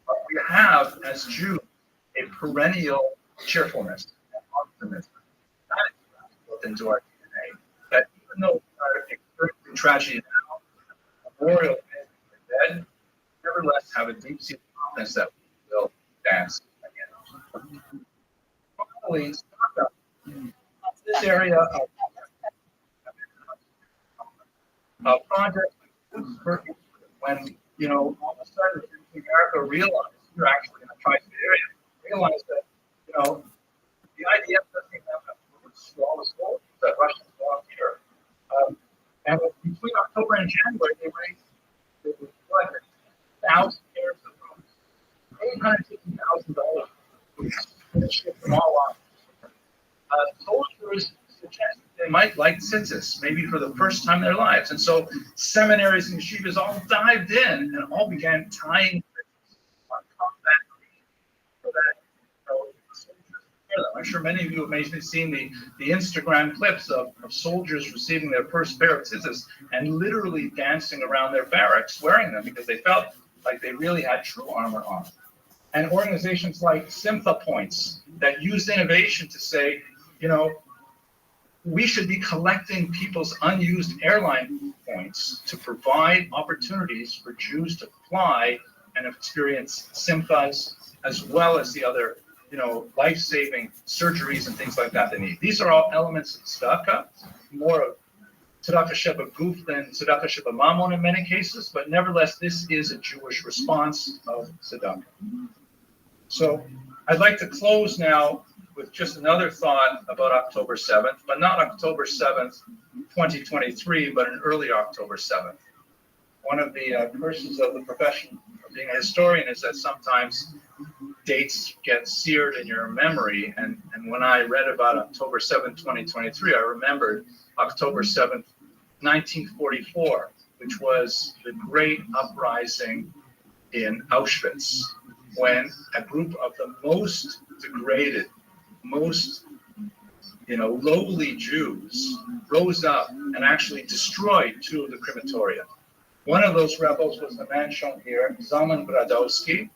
but we have, as Jews, a perennial cheerfulness and optimism. That is built into our DNA. That even though we are experiencing tragedy now, memorial is dead, nevertheless have a deep-seated confidence that we will dance again. Finally, this area of projects when, all of a sudden America realized, you're actually in the tri-state area, realized that, the IDF doesn't even have all the soldiers that Russians want here. And between October and January, they raised like 1,000 pairs of rooms, $850,000 to ship them all off. Soldiers suggest they might like tzitzis, maybe for the first time in their lives. And so seminaries and yeshivas all dived in and all began tying on combat them. I'm sure many of you have maybe seen the Instagram clips of soldiers receiving their first pair of tzitzis and literally dancing around their barracks wearing them because they felt like they really had true armor on. And organizations like Simcha Points that use innovation to say, we should be collecting people's unused airline points to provide opportunities for Jews to fly and experience simchas as well as the other, life-saving surgeries and things like that they need. These are all elements of tzedakah, more of tzedakah sheba guf than tzedakah sheba mammon in many cases, but nevertheless, this is a Jewish response of tzedakah. So I'd like to close now with just another thought about October 7th, but not October 7th, 2023, but an early October 7th. One of the curses of the profession of being a historian is that sometimes dates get seared in your memory. And when I read about October 7th, 2023, I remembered October 7th, 1944, which was the great uprising in Auschwitz, when a group of the most degraded, most lowly Jews rose up and actually destroyed two of the crematoria. One of those rebels was the man shown here, Zalman Brodowski.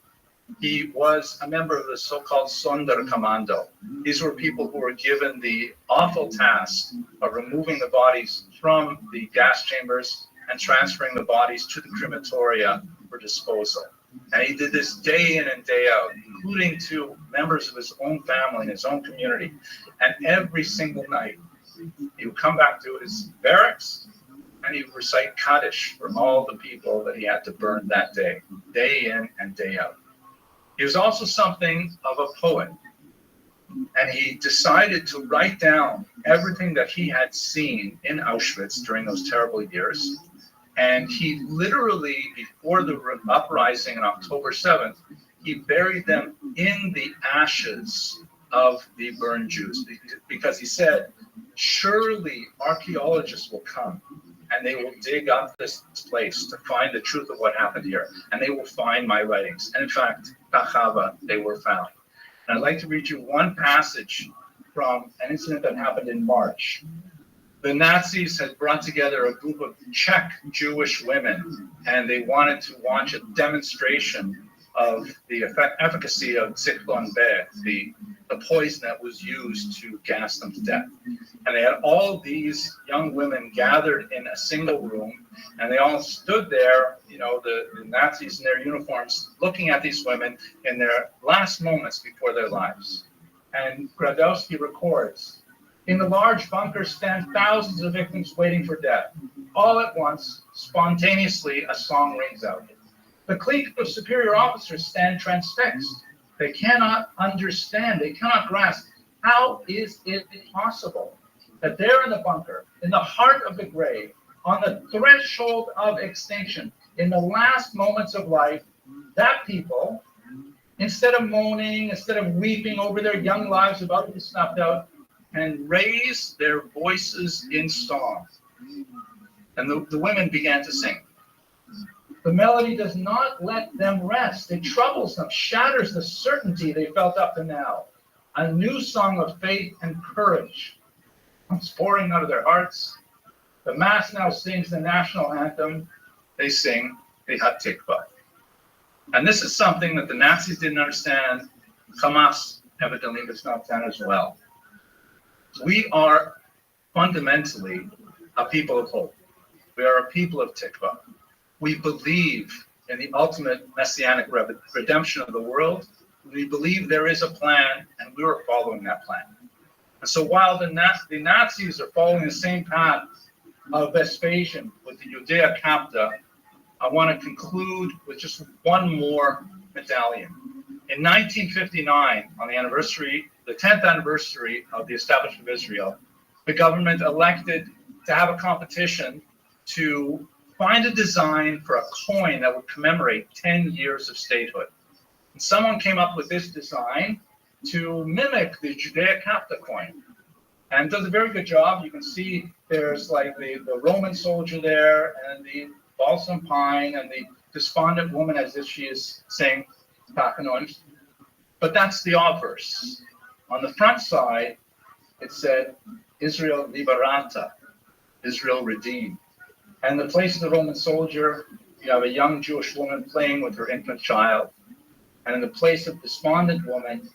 He was a member of the so-called Sonderkommando. These were people who were given the awful task of removing the bodies from the gas chambers and transferring the bodies to the crematoria for disposal. And he did this day in and day out, including to members of his own family and his own community. And every single night, he would come back to his barracks and he would recite Kaddish for all the people that he had to burn that day in and day out. He was also something of a poet. And he decided to write down everything that he had seen in Auschwitz during those terrible years. And he literally, before the uprising on October 7th, he buried them in the ashes of the burned Jews. Because he said, surely archaeologists will come and they will dig up this place to find the truth of what happened here. And they will find my writings. And in fact, Tachava, they were found. And I'd like to read you one passage from an incident that happened in March. The Nazis had brought together a group of Czech Jewish women, and they wanted to launch a demonstration of the efficacy of Zyklon B, the poison that was used to gas them to death. And they had all these young women gathered in a single room, and they all stood there, the Nazis in their uniforms, looking at these women in their last moments before their lives. And Gradowski records, in the large bunker stand thousands of victims waiting for death. All at once, spontaneously, a song rings out. The clique of superior officers stand transfixed. They cannot understand, they cannot grasp. How is it possible that there in the bunker, in the heart of the grave, on the threshold of extinction, in the last moments of life, that people, instead of moaning, instead of weeping over their young lives about to be snuffed out, and raise their voices in song. And the women began to sing. The melody does not let them rest. It troubles them, shatters the certainty they felt up to now. A new song of faith and courage comes pouring out of their hearts. The mass now sings the national anthem. They sing the Hatikva. And this is something that the Nazis didn't understand. Hamas evidently does not understand as well. We are fundamentally a people of hope. We are a people of tikva. We believe in the ultimate messianic redemption of the world. We believe there is a plan, and we are following that plan. And so while the Nazis are following the same path of Vespasian with the Judea Capta, I want to conclude with just one more medallion. In 1959, on the 10th anniversary of the establishment of Israel, the government elected to have a competition to find a design for a coin that would commemorate 10 years of statehood. And someone came up with this design to mimic the Judea Capta coin. And it does a very good job. You can see there's like the Roman soldier there, and the balsam pine, and the despondent woman as if she is saying, but that's the obverse. On the front side, it said Israel Liberata, Israel redeemed. And in the place of the Roman soldier, you have a young Jewish woman playing with her infant child. And in the place of despondent woman,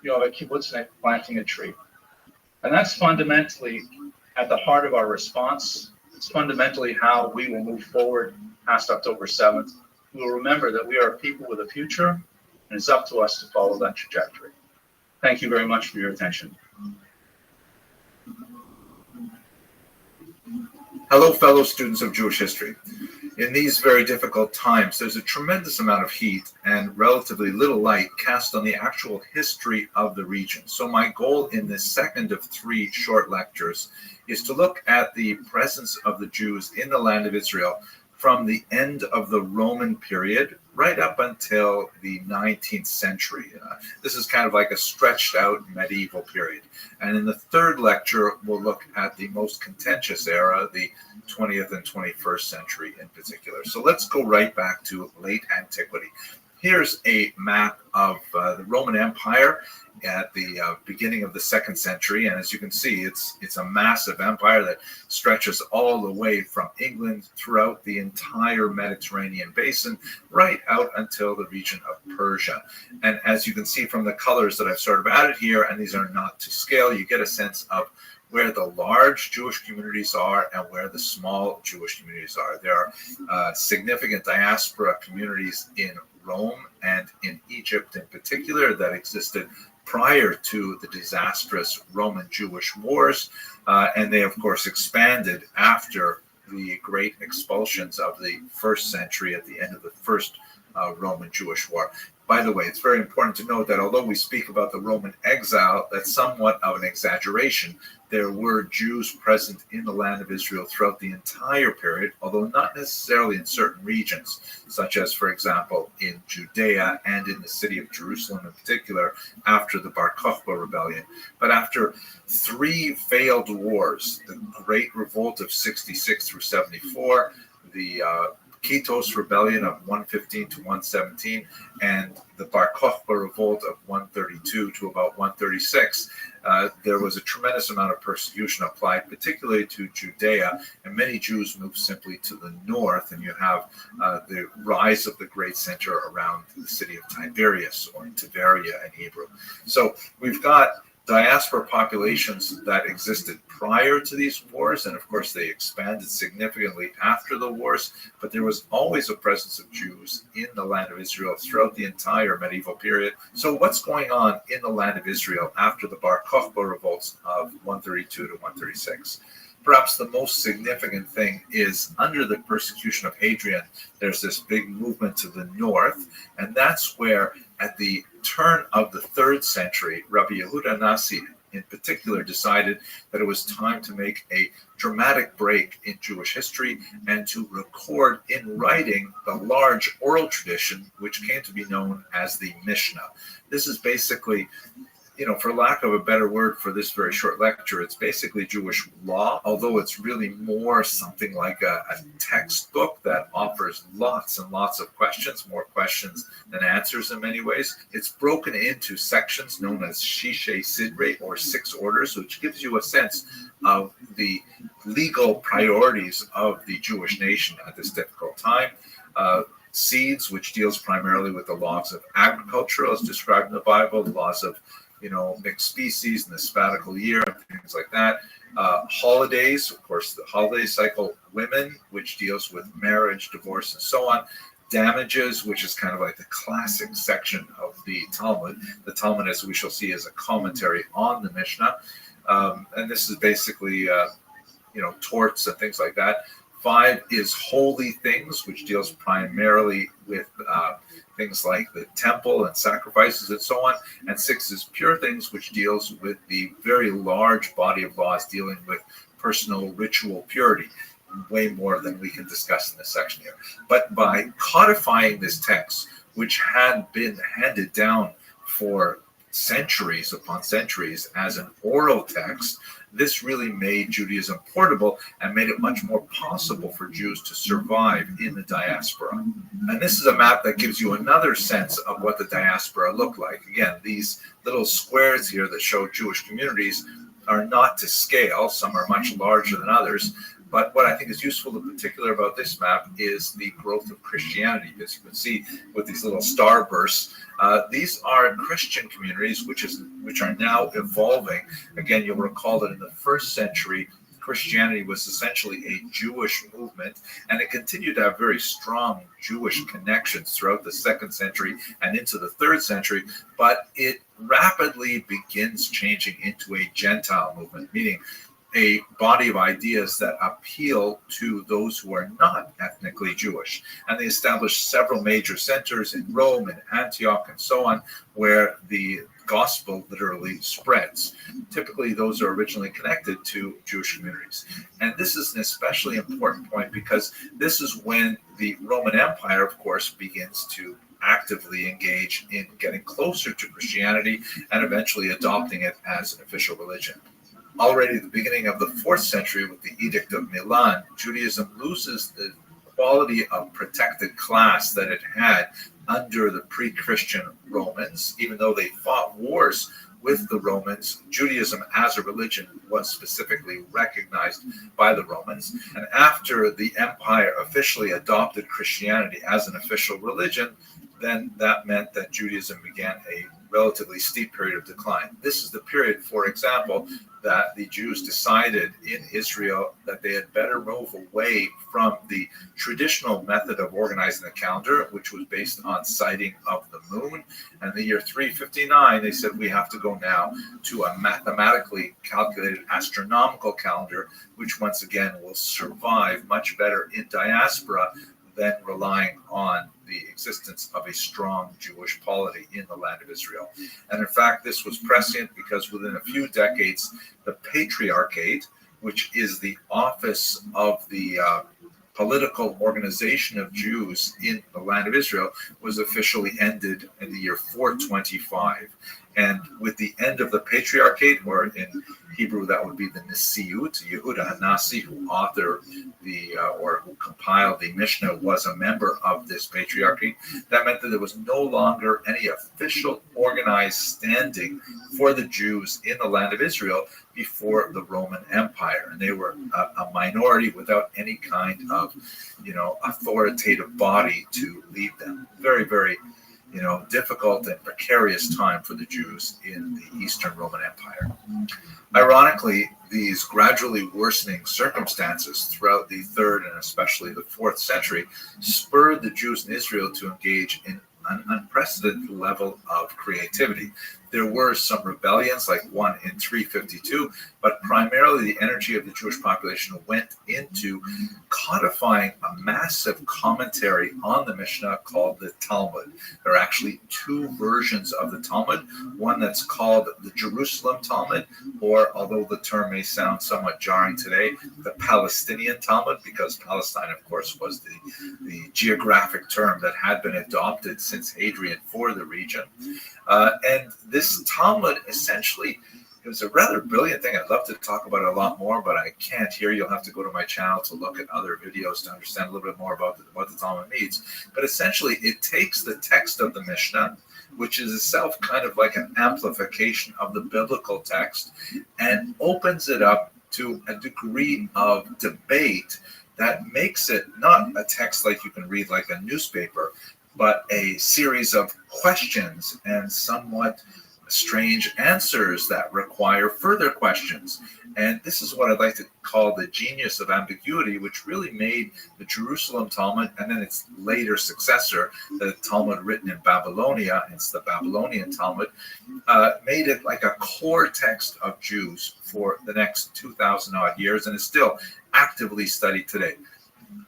you have a kibbutznik planting a tree. And that's fundamentally at the heart of our response. It's fundamentally how we will move forward past October 7th. We will remember that we are a people with a future, and it's up to us to follow that trajectory. Thank you very much for your attention. Hello, fellow students of Jewish history. In these very difficult times, there's a tremendous amount of heat and relatively little light cast on the actual history of the region. So my goal in this second of 3 short lectures is to look at the presence of the Jews in the land of Israel from the end of the Roman period right up until the 19th century. This is kind of like a stretched out medieval period. And in the third lecture, we'll look at the most contentious era, the 20th and 21st century in particular. So let's go right back to late antiquity. Here's a map of the Roman Empire at the beginning of the 2nd century, and as you can see, it's a massive empire that stretches all the way from England throughout the entire Mediterranean basin, right out until the region of Persia. And as you can see from the colors that I've sort of added here, and these are not to scale, you get a sense of where the large Jewish communities are and where the small Jewish communities are. There are significant diaspora communities in Rome and in Egypt in particular that existed prior to the disastrous Roman Jewish wars, and they of course expanded after the great expulsions of the 1st century at the end of the first Roman Jewish war. By the way, it's very important to note that although we speak about the Roman exile, that's somewhat of an exaggeration. There were Jews present in the land of Israel throughout the entire period, although not necessarily in certain regions, such as, for example, in Judea and in the city of Jerusalem in particular, after the Bar Kokhba rebellion. But after 3 failed wars, the Great Revolt of 66 through 74, the Kitos Rebellion of 115 to 117, and the Bar Kokhba Revolt of 132 to about 136, there was a tremendous amount of persecution applied, particularly to Judea, and many Jews moved simply to the north, and you have the rise of the great center around the city of Tiberias, or Tiberia in Hebrew. So we've got diaspora populations that existed prior to these wars, and of course they expanded significantly after the wars, but there was always a presence of Jews in the land of Israel throughout the entire medieval period. So what's going on in the land of Israel after the Bar Kokhba revolts of 132 to 136? Perhaps the most significant thing is under the persecution of Hadrian, there's this big movement to the north, and that's where at the turn of the 3rd century, Rabbi Yehuda Nasi in particular decided that it was time to make a dramatic break in Jewish history and to record in writing the large oral tradition which came to be known as the Mishnah. This is basically, for lack of a better word for this very short lecture, it's basically Jewish law, although it's really more something like a textbook that offers lots and lots of questions, more questions than answers in many ways. It's broken into sections known as Shishe Sidre, or 6 orders, which gives you a sense of the legal priorities of the Jewish nation at this difficult time. Seeds, which deals primarily with the laws of agriculture as described in the Bible, the laws of mixed species and the sabbatical year and things like that. Holidays, of course, the holiday cycle. Women, which deals with marriage, divorce, and so on. Damages, which is kind of like the classic section of the Talmud. The Talmud, as we shall see, is a commentary on the Mishnah. And this is basically, torts and things like that. 5 is holy things, which deals primarily with things like the temple and sacrifices and so on. And 6 is pure things, which deals with the very large body of laws dealing with personal ritual purity, way more than we can discuss in this section here. But by codifying this text, which had been handed down for centuries upon centuries as an oral text, this really made Judaism portable and made it much more possible for Jews to survive in the diaspora. And this is a map that gives you another sense of what the diaspora looked like. Again, these little squares here that show Jewish communities are not to scale. Some are much larger than others. But what I think is useful in particular about this map is the growth of Christianity. As you can see with these little starbursts, these are Christian communities which are now evolving. Again, you'll recall that in the first century, Christianity was essentially a Jewish movement, and it continued to have very strong Jewish connections throughout the second century and into the third century, but it rapidly begins changing into a Gentile movement, meaning a body of ideas that appeal to those who are not ethnically Jewish. And they established several major centers in Rome and Antioch and so on, where the gospel literally spreads. Typically, those are originally connected to Jewish communities. And this is an especially important point because this is when the Roman Empire, of course, begins to actively engage in getting closer to Christianity and eventually adopting it as an official religion. Already at the beginning of the 4th century, with the Edict of Milan, Judaism loses the quality of protected class that it had under the pre-Christian Romans. Even though they fought wars with the Romans, Judaism as a religion was specifically recognized by the Romans. And after the empire officially adopted Christianity as an official religion, then that meant that Judaism began a relatively steep period of decline. This is the period, for example, that the Jews decided in Israel that they had better move away from the traditional method of organizing the calendar, which was based on sighting of the moon. And the year 359, they said we have to go now to a mathematically calculated astronomical calendar, which once again will survive much better in diaspora than relying on the existence of a strong Jewish polity in the land of Israel. And in fact, this was prescient because within a few decades, the Patriarchate, which is the office of the political organization of Jews in the land of Israel, was officially ended in the year 425. And with the end of the Patriarchate, or in Hebrew that would be the Nesiut, Yehuda Hanasi, who authored or who compiled the Mishnah, was a member of this Patriarchy. That meant that there was no longer any official organized standing for the Jews in the land of Israel before the Roman Empire, and they were a minority without any kind of, authoritative body to lead them. Very, very difficult and precarious time for the Jews in the Eastern Roman Empire. Ironically, these gradually worsening circumstances throughout the 3rd and especially the 4th century spurred the Jews in Israel to engage in an unprecedented level of creativity. There were some rebellions, like one in 352, but primarily the energy of the Jewish population went into codifying a massive commentary on the Mishnah called the Talmud. There are actually 2 versions of the Talmud, one that's called the Jerusalem Talmud, or although the term may sound somewhat jarring today, the Palestinian Talmud, because Palestine, of course, was the geographic term that had been adopted since Hadrian for the region. And this Talmud essentially, it was a rather brilliant thing. I'd love to talk about it a lot more, but I can't here. You'll have to go to my channel to look at other videos to understand a little bit more about what the Talmud means. But essentially, it takes the text of the Mishnah, which is itself kind of like an amplification of the biblical text, and opens it up to a degree of debate that makes it not a text like you can read like a newspaper, but a series of questions and somewhat strange answers that require further questions. And this is what I'd like to call the genius of ambiguity, which really made the Jerusalem Talmud and then its later successor, the Talmud written in Babylonia, it's the Babylonian Talmud, made it like a core text of Jews for the next 2,000 odd years, and is still actively studied today.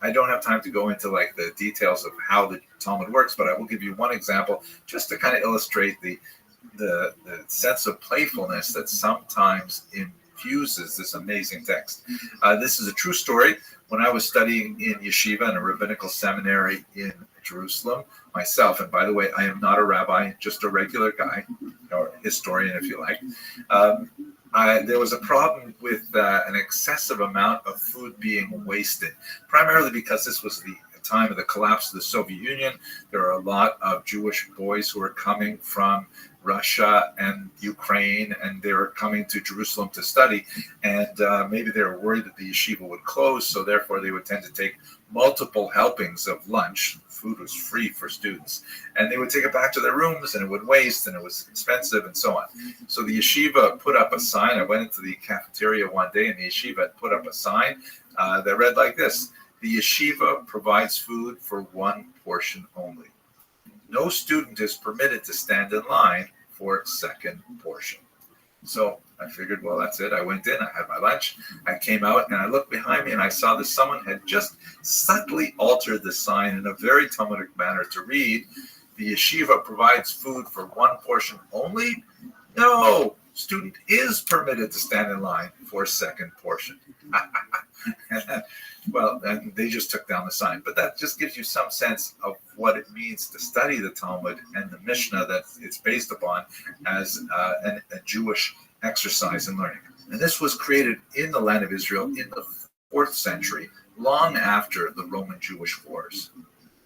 I don't have time to go into like the details of how the Talmud works, but I will give you one example just to kind of illustrate the sense of playfulness that sometimes infuses this amazing text. This is a true story. When I was studying in yeshiva in a rabbinical seminary in Jerusalem myself. And by the way, I am not a rabbi, just a regular guy, or historian, if you like. There was a problem with an excessive amount of food being wasted, primarily because this was the time of the collapse of the Soviet Union. There are a lot of Jewish boys who were coming from Russia and Ukraine, and they were coming to Jerusalem to study, and maybe they were worried that the yeshiva would close, so therefore they would tend to take multiple helpings of lunch. Food was free for students, and they would take it back to their rooms, and it would waste, and it was expensive, and so on. So the yeshiva put up a sign. I went into the cafeteria one day, and the yeshiva put up a sign that read like this: "The yeshiva provides food for one portion only. No student is permitted to stand in line for second portion." So I figured, well, that's it. I went in, I had my lunch, I came out, and I looked behind me, and I saw that someone had just subtly altered the sign in a very Talmudic manner to read, "The yeshiva provides food for one portion only." No, student is permitted to stand in line for second portion. Well, and they just took down the sign. But that just gives you some sense of what it means to study the Talmud and the Mishnah that it's based upon as a Jewish exercise in learning. And this was created in the land of Israel in the 4th century, long after the Roman-Jewish wars.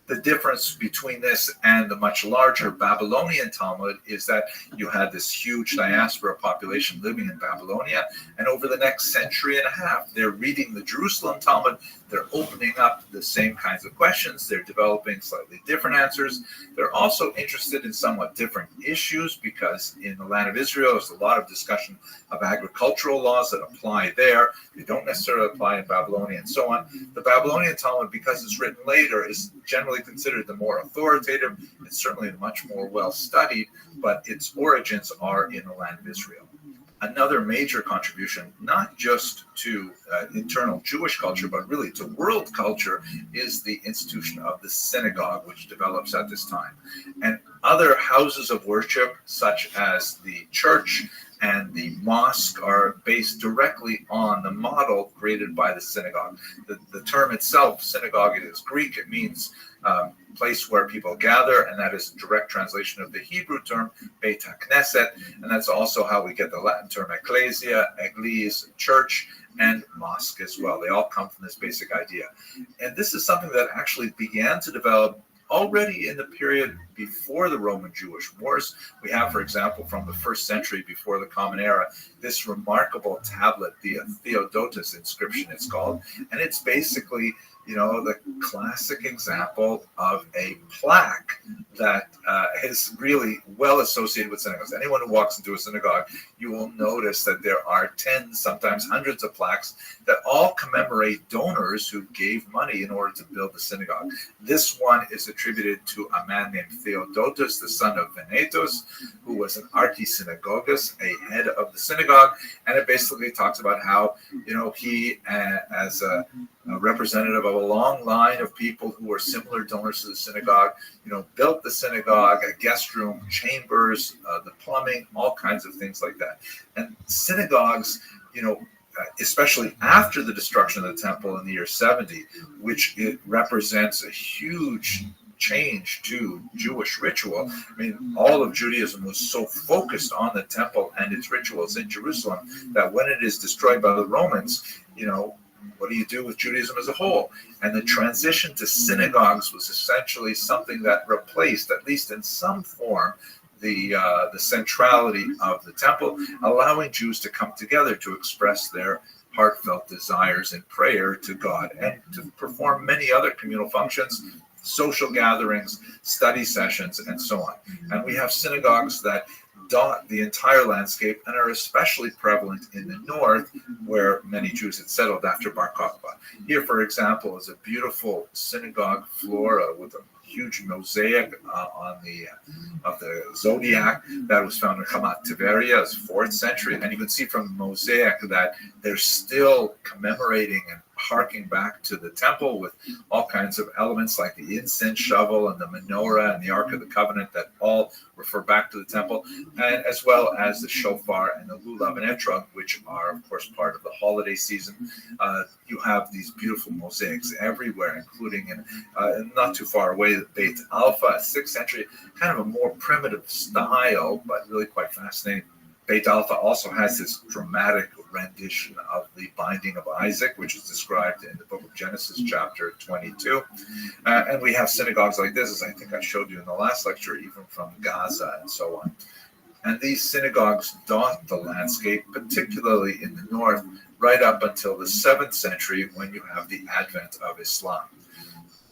The difference between this and the much larger Babylonian Talmud is that you had this huge diaspora population living in Babylonia, and over the next century and a half, they're reading the Jerusalem Talmud, they're opening up the same kinds of questions, they're developing slightly different answers. They're also interested in somewhat different issues, because in the land of Israel, there's a lot of discussion of agricultural laws that apply there. They don't necessarily apply in Babylonia, and so on. The Babylonian Talmud, because it's written later, is generally considered the more authoritative. It's certainly much more well studied, but its origins are in the land of Israel. Another major contribution, not just to internal Jewish culture, but really to world culture, is the institution of the synagogue, which develops at this time. And other houses of worship, such as the church and the mosque, are based directly on the model created by the synagogue. The term itself, synagogue, it is Greek. It means place where people gather, and that is a direct translation of the Hebrew term Beit HaKnesset, and that's also how we get the Latin term ecclesia, église, church, and mosque as well. They all come from this basic idea. And this is something that actually began to develop already in the period before the Roman-Jewish wars. We have, for example, from the 1st century before the Common Era, this remarkable tablet, the Theodotus inscription it's called, and it's basically, the classic example of a plaque that is really well associated with synagogues. Anyone who walks into a synagogue, you will notice that there are tens, sometimes hundreds of plaques that all commemorate donors who gave money in order to build the synagogue. This one is attributed to a man named Theodotus, the son of Venetus, who was an archisynagogus, a head of the synagogue, and it basically talks about how, he, as a representative of a long line of people who were similar donors to the synagogue, built the synagogue, a guest room, chambers, the plumbing, all kinds of things like that. And synagogues, especially after the destruction of the temple in the year 70, which it represents a huge change to Jewish ritual. I mean, all of Judaism was so focused on the temple and its rituals in Jerusalem that when it is destroyed by the Romans, what do you do with Judaism as a whole? And the transition to synagogues was essentially something that replaced, at least in some form, the centrality of the temple, allowing Jews to come together to express their heartfelt desires in prayer to God and to perform many other communal functions, social gatherings, study sessions, and so on. And we have synagogues that dot the entire landscape and are especially prevalent in the north, where many Jews had settled after Bar Kokhba. Here, for example, is a beautiful synagogue floor with a huge mosaic of the zodiac that was found in Chamat Tiberia, 4th century. And you can see from the mosaic that they're still commemorating and harking back to the temple with all kinds of elements like the incense shovel and the menorah and the Ark of the Covenant that all refer back to the temple, and as well as the shofar and the lulav and etrog, which are, of course, part of the holiday season. You have these beautiful mosaics everywhere, including in not too far away, the Beit Alpha, 6th century, kind of a more primitive style, but really quite fascinating. Beit Alpha also has this dramatic rendition of the binding of Isaac, which is described in the book of Genesis, chapter 22. And we have synagogues like this, as I think I showed you in the last lecture, even from Gaza and so on. And these synagogues dot the landscape, particularly in the north, right up until the 7th century, when you have the advent of Islam.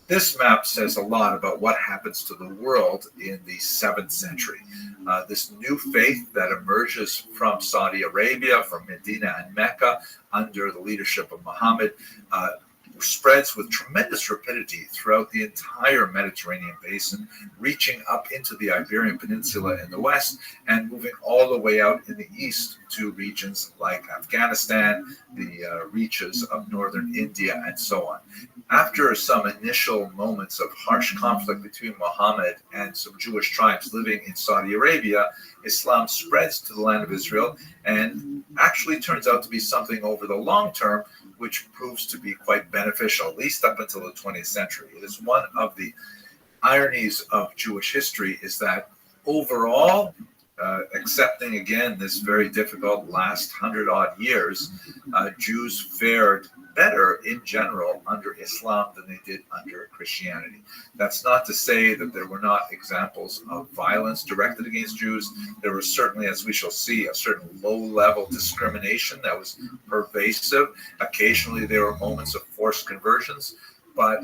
This map says a lot about what happens to the world in the 7th century. This new faith that emerges from Saudi Arabia, from Medina and Mecca, under the leadership of Muhammad, spreads with tremendous rapidity throughout the entire Mediterranean basin, reaching up into the Iberian Peninsula in the west and moving all the way out in the east to regions like Afghanistan, the reaches of northern India, and so on. After some initial moments of harsh conflict between Muhammad and some Jewish tribes living in Saudi Arabia, Islam spreads to the land of Israel and actually turns out to be something over the long term which proves to be quite beneficial, at least up until the 20th century. It is one of the ironies of Jewish history is that overall, accepting again this very difficult last 100-odd years, Jews fared better in general under Islam than they did under Christianity. That's not to say that there were not examples of violence directed against Jews. There was certainly, as we shall see, a certain low-level discrimination that was pervasive. Occasionally there were moments of forced conversions, but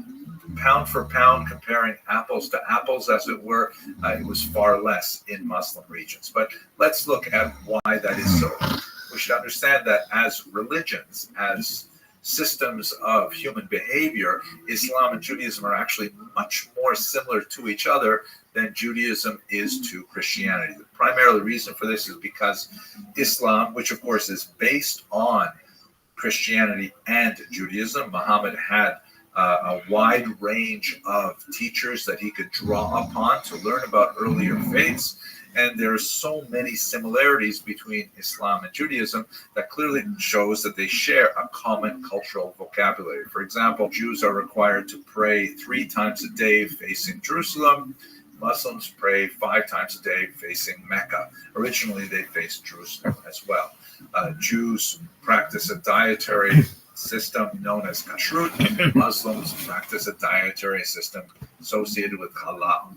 pound for pound, comparing apples to apples, as it were, it was far less in Muslim regions. But let's look at why that is so. We should understand that as religions, as systems of human behavior, Islam and Judaism are actually much more similar to each other than Judaism is to Christianity. The primary reason for this is because Islam, which of course is based on Christianity and Judaism, Muhammad had a wide range of teachers that he could draw upon to learn about earlier faiths. And there are so many similarities between Islam and Judaism that clearly shows that they share a common cultural vocabulary. For example, Jews are required to pray 3 times a day facing Jerusalem. Muslims pray 5 times a day facing Mecca. Originally, they faced Jerusalem as well. Jews practice a dietary system known as kashrut. Muslims practice a dietary system associated with halal.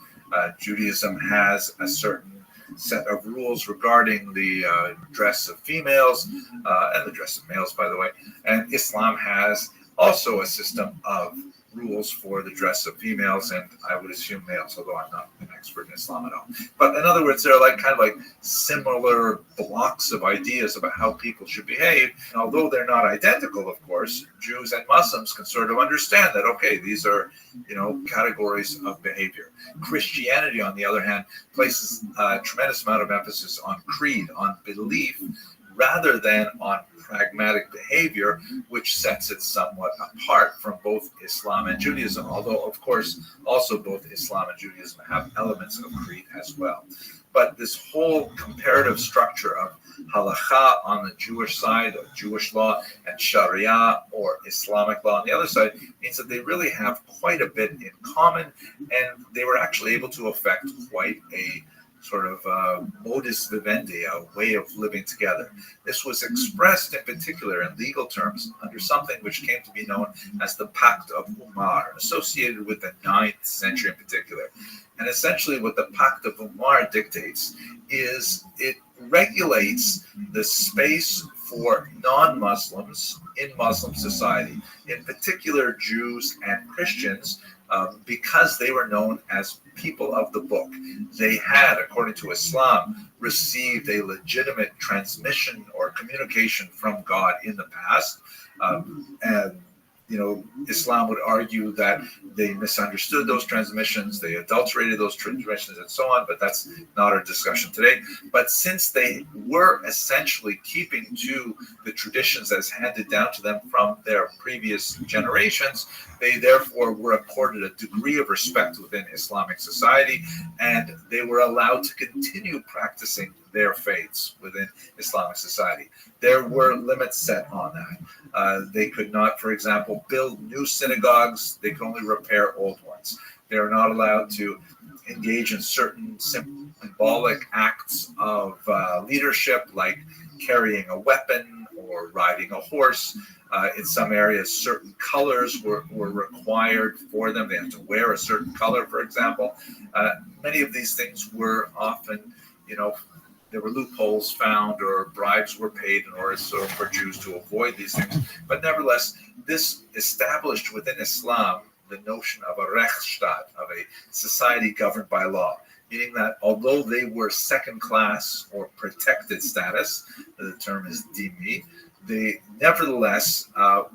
Judaism has a certain set of rules regarding the dress of females and the dress of males, by the way. And Islam has also a system of rules for the dress of females, and I would assume males, although I'm not an expert in Islam at all. But in other words, they're like kind of like similar blocks of ideas about how people should behave. And although they're not identical, of course, Jews and Muslims can sort of understand that, okay, these are, categories of behavior. Christianity, on the other hand, places a tremendous amount of emphasis on creed, on belief, rather than on pragmatic behavior, which sets it somewhat apart from both Islam and Judaism, although, of course, also both Islam and Judaism have elements of creed as well. But this whole comparative structure of halakha on the Jewish side, of Jewish law, and Sharia, or Islamic law on the other side, means that they really have quite a bit in common, and they were actually able to affect quite a sort of modus vivendi, a way of living together. This was expressed in particular in legal terms under something which came to be known as the Pact of Umar, associated with the 9th century in particular. And essentially what the Pact of Umar dictates is it regulates the space for non-Muslims in Muslim society, in particular Jews and Christians, because they were known as people of the book. They had, according to Islam, received a legitimate transmission or communication from God in the past, and Islam would argue that they misunderstood those transmissions, they adulterated those transmissions, and so on, but that's not our discussion today. But since they were essentially keeping to the traditions as handed down to them from their previous generations, they therefore were accorded a degree of respect within Islamic society, and they were allowed to continue practicing their faiths within Islamic society. There were limits set on that. They could not, for example, build new synagogues. They could only repair old ones. They are not allowed to engage in certain symbolic acts of leadership, like carrying a weapon or riding a horse. In some areas, certain colors were required for them. They had to wear a certain color, for example. Many of these things were often, there were loopholes found or bribes were paid in order for Jews to avoid these things. But nevertheless, this established within Islam the notion of a Rechtsstaat, of a society governed by law, meaning that although they were second class or protected status, the term is dhimmi, they nevertheless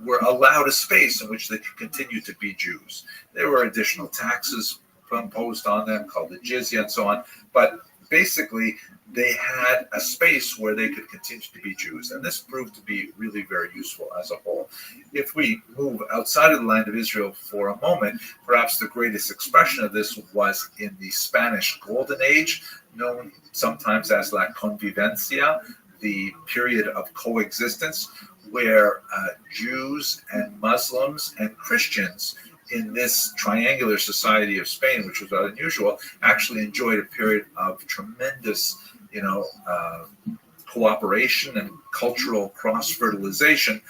were allowed a space in which they could continue to be Jews. There were additional taxes imposed on them called the jizya and so on, but basically they had a space where they could continue to be Jews, and this proved to be really very useful as a whole. If we move outside of the land of Israel for a moment, perhaps the greatest expression of this was in the Spanish Golden Age, known sometimes as La Convivencia, the period of coexistence, where Jews and Muslims and Christians in this triangular society of Spain, which was not unusual, actually enjoyed a period of tremendous, cooperation and cultural cross-fertilization.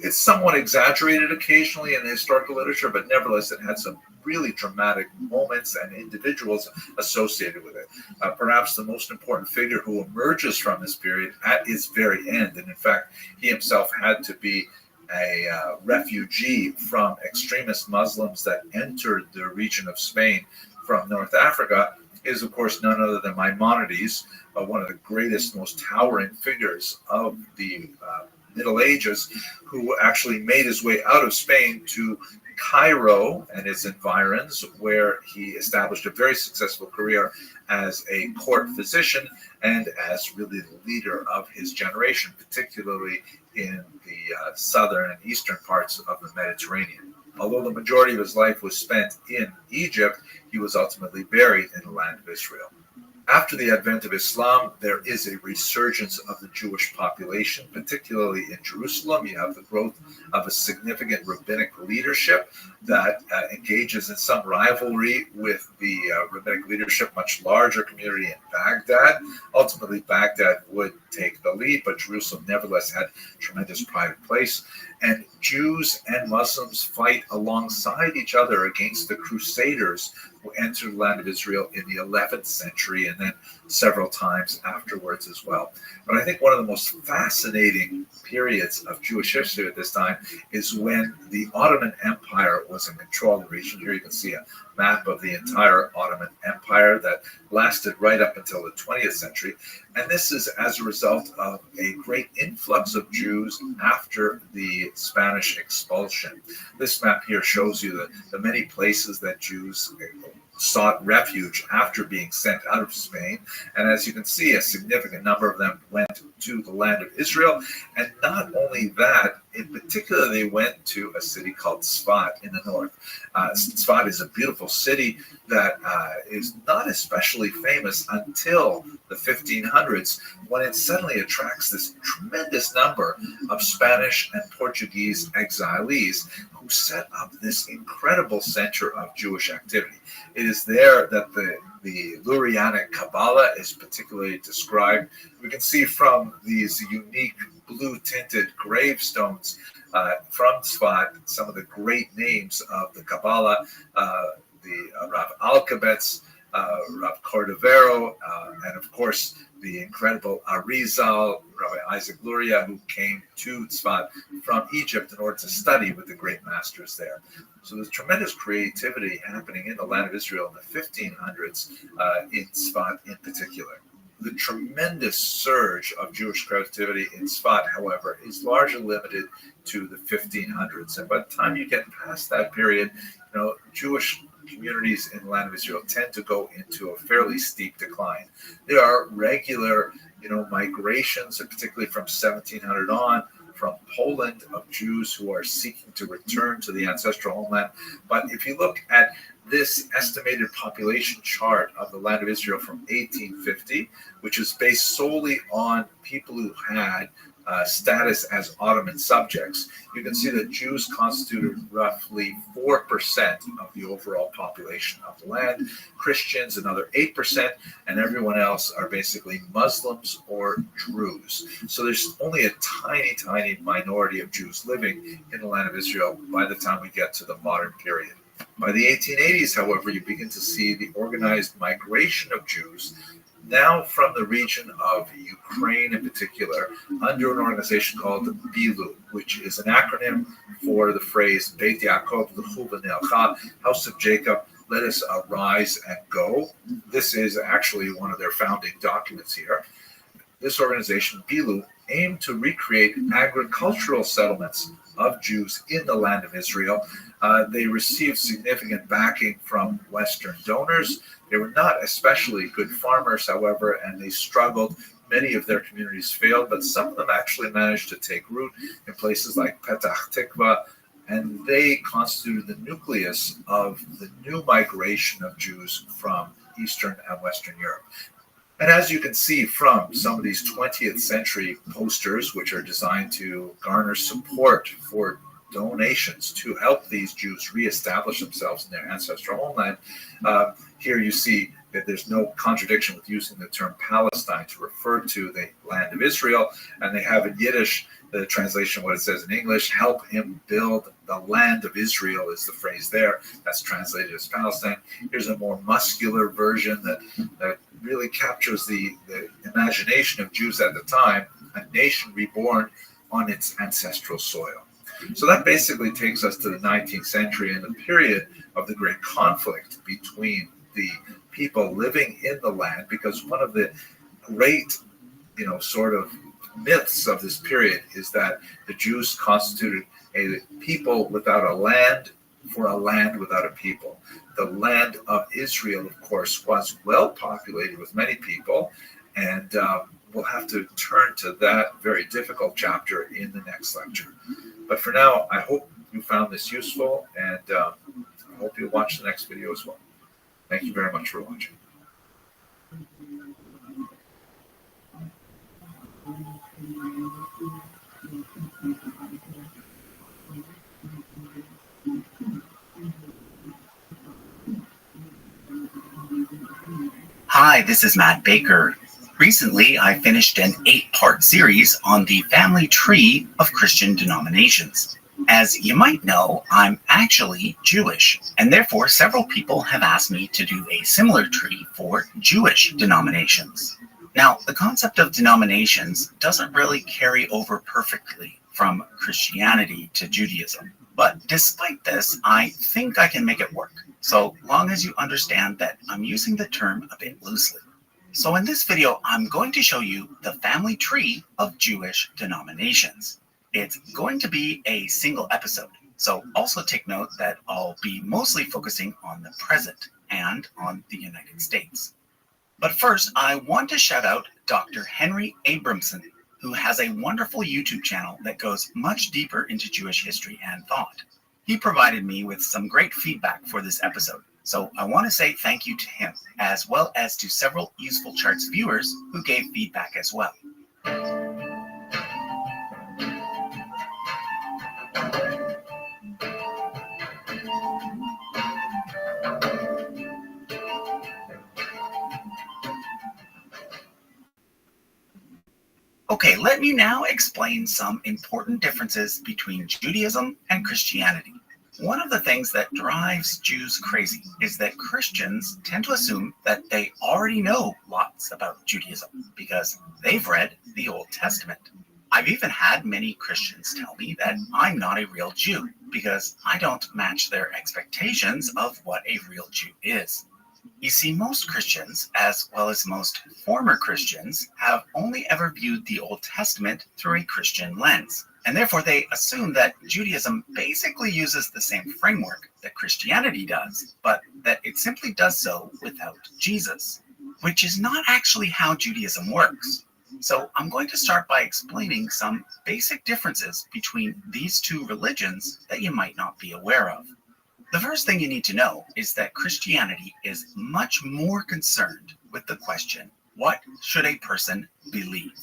It's somewhat exaggerated occasionally in the historical literature, but nevertheless, it had some really dramatic moments and individuals associated with it. Perhaps the most important figure who emerges from this period at its very end, and in fact, he himself had to be a refugee from extremist Muslims that entered the region of Spain from North Africa, is of course none other than Maimonides, one of the greatest, most towering figures of the Middle Ages, who actually made his way out of Spain to Cairo and its environs, where he established a very successful career as a court physician and as really the leader of his generation, particularly in the southern and eastern parts of the Mediterranean. Although the majority of his life was spent in Egypt, he was ultimately buried in the land of Israel. After the advent of Islam, there is a resurgence of the Jewish population, particularly in Jerusalem. You have the growth of a significant rabbinic leadership that engages in some rivalry with the rabbinic leadership, much larger community in Baghdad. Ultimately, Baghdad would take the lead, but Jerusalem nevertheless had tremendous pride of place. And Jews and Muslims fight alongside each other against the Crusaders who entered the land of Israel in the 11th century and then several times afterwards as well. But I think one of the most fascinating periods of Jewish history at this time is when the Ottoman Empire was in control of the region. Here you can see a map of the entire Ottoman Empire that lasted right up until the 20th century. And this is as a result of a great influx of Jews after the Spanish expulsion. This map here shows you the many places that Jews sought refuge after being sent out of Spain. And as you can see, a significant number of them went to the land of Israel. And not only that, in particular, they went to a city called Tzfat in the north. Tzfat is a beautiful city that is not especially famous until the 1500s, when it suddenly attracts this tremendous number of Spanish and Portuguese exilees who set up this incredible center of Jewish activity. It is there that the Lurianic Kabbalah is particularly described. We can see from these unique blue-tinted gravestones from Tzfat some of the great names of the Kabbalah, the Rav Alkabetz, Rav Cordovero, and of course the incredible Arizal, Rabbi Isaac Luria, who came to Tzfat from Egypt in order to study with the great masters there. So there's tremendous creativity happening in the land of Israel in the 1500s, in Tzfat in particular. The tremendous surge of Jewish creativity in Tzfat, however, is largely limited to the 1500s. And by the time you get past that period, Jewish communities in the land of Israel tend to go into a fairly steep decline. There are regular, migrations, particularly from 1700 on, from Poland, of Jews who are seeking to return to the ancestral homeland. But if you look at this estimated population chart of the land of Israel from 1850, which is based solely on people who had status as Ottoman subjects, you can see that Jews constituted roughly 4% of the overall population of the land, Christians another 8%, and everyone else are basically Muslims or Druze. So there's only a tiny, tiny minority of Jews living in the land of Israel by the time we get to the modern period. By the 1880s, however, you begin to see the organized migration of Jews, now from the region of Ukraine in particular, under an organization called BILU, which is an acronym for the phrase Beit Yaakov L'chu V'Nelcha, House of Jacob, let us arise and go. This is actually one of their founding documents here. This organization, BILU, aimed to recreate agricultural settlements of Jews in the land of Israel. They received significant backing from Western donors. They were not especially good farmers, however, and they struggled. Many of their communities failed, but some of them actually managed to take root in places like Petach Tikva, and they constituted the nucleus of the new migration of Jews from Eastern and Western Europe. And as you can see from some of these 20th century posters, which are designed to garner support for donations to help these Jews reestablish themselves in their ancestral homeland, here you see that there's no contradiction with using the term Palestine to refer to the land of Israel. And they have in Yiddish, the translation, what it says in English, help him build the land of Israel is the phrase there. That's translated as Palestine. Here's a more muscular version that really captures the imagination of Jews at the time, a nation reborn on its ancestral soil. So that basically takes us to the 19th century and the period of the great conflict between the people living in the land, because one of the great, sort of myths of this period is that the Jews constituted a people without a land for a land without a people. The land of Israel, of course, was well populated with many people, and we'll have to turn to that very difficult chapter in the next lecture. But for now, I hope you found this useful, and I hope you'll watch the next video as well. Thank you very much for watching. Hi, this is Matt Baker. Recently, I finished an 8-part series on the family tree of Christian denominations. As you might know, I'm actually Jewish, and therefore several people have asked me to do a similar tree for Jewish denominations. Now, the concept of denominations doesn't really carry over perfectly from Christianity to Judaism. But despite this, I think I can make it work, so long as you understand that I'm using the term a bit loosely. So in this video, I'm going to show you the family tree of Jewish denominations. It's going to be a single episode, so also take note that I'll be mostly focusing on the present and on the United States. But first, I want to shout out Dr. Henry Abramson, who has a wonderful YouTube channel that goes much deeper into Jewish history and thought. He provided me with some great feedback for this episode, so I want to say thank you to him, as well as to several Useful Charts viewers who gave feedback as well. Okay, let me now explain some important differences between Judaism and Christianity. One of the things that drives Jews crazy is that Christians tend to assume that they already know lots about Judaism because they've read the Old Testament. I've even had many Christians tell me that I'm not a real Jew because I don't match their expectations of what a real Jew is. You see, most Christians, as well as most former Christians, have only ever viewed the Old Testament through a Christian lens. And therefore, they assume that Judaism basically uses the same framework that Christianity does, but that it simply does so without Jesus, which is not actually how Judaism works. So I'm going to start by explaining some basic differences between these two religions that you might not be aware of. The first thing you need to know is that Christianity is much more concerned with the question, what should a person believe?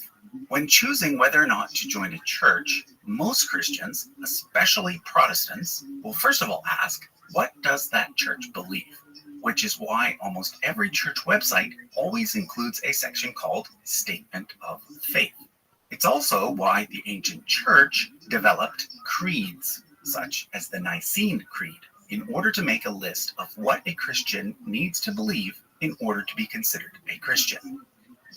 When choosing whether or not to join a church, most Christians, especially Protestants, will first of all ask, what does that church believe? Which is why almost every church website always includes a section called Statement of Faith. It's also why the ancient church developed creeds, such as the Nicene Creed, in order to make a list of what a Christian needs to believe in order to be considered a Christian.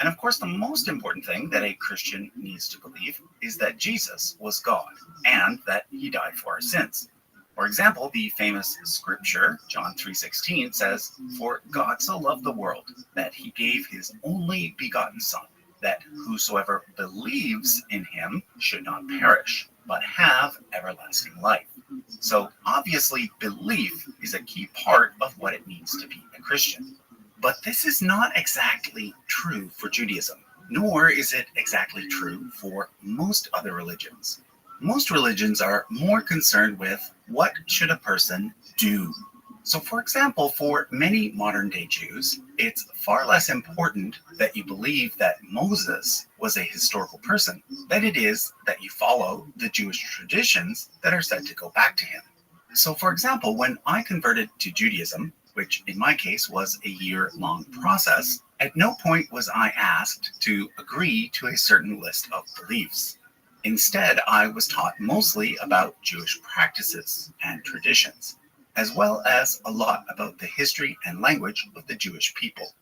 And of course, the most important thing that a Christian needs to believe is that Jesus was God and that he died for our sins. For example, the famous scripture, John 3:16, says, "For God so loved the world that he gave his only begotten Son, that whosoever believes in him should not perish, but have everlasting life." So obviously, belief is a key part of what it means to be a Christian. But this is not exactly true for Judaism, nor is it exactly true for most other religions. Most religions are more concerned with what should a person do. So for example, for many modern day Jews, it's far less important that you believe that Moses was a historical person than it is that you follow the Jewish traditions that are said to go back to him. So for example, when I converted to Judaism, which in my case was a year-long process, at no point was I asked to agree to a certain list of beliefs. Instead, I was taught mostly about Jewish practices and traditions, as well as a lot about the history and language of the Jewish people.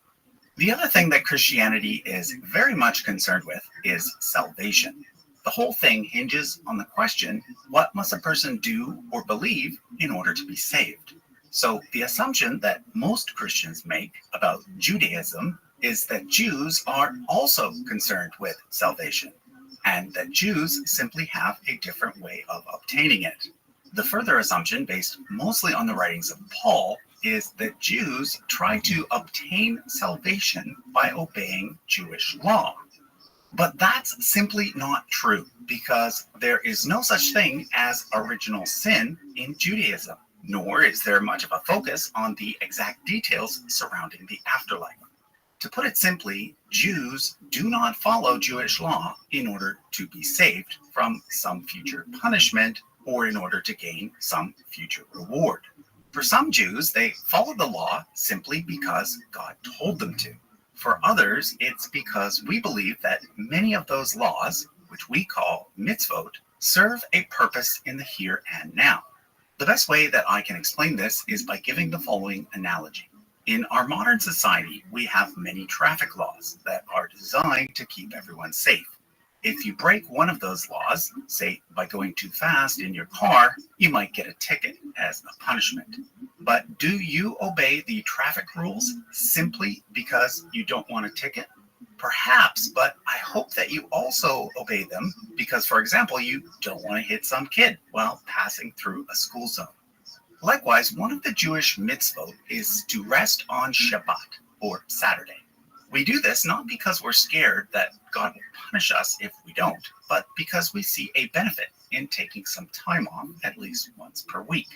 The other thing that Christianity is very much concerned with is salvation. The whole thing hinges on the question, what must a person do or believe in order to be saved? So the assumption that most Christians make about Judaism is that Jews are also concerned with salvation, and that Jews simply have a different way of obtaining it. The further assumption, based mostly on the writings of Paul, is that Jews try to obtain salvation by obeying Jewish law. But that's simply not true, because there is no such thing as original sin in Judaism, nor is there much of a focus on the exact details surrounding the afterlife. To put it simply, Jews do not follow Jewish law in order to be saved from some future punishment or in order to gain some future reward. For some Jews, they follow the law simply because God told them to. For others, it's because we believe that many of those laws, which we call mitzvot, serve a purpose in the here and now. The best way that I can explain this is by giving the following analogy. In our modern society, we have many traffic laws that are designed to keep everyone safe. If you break one of those laws, say by going too fast in your car, you might get a ticket as a punishment. But do you obey the traffic rules simply because you don't want a ticket? Perhaps, but I hope that you also obey them because, for example, you don't want to hit some kid while passing through a school zone. Likewise, one of the Jewish mitzvot is to rest on Shabbat, or Saturday. We do this not because we're scared that God will punish us if we don't, but because we see a benefit in taking some time off at least once per week.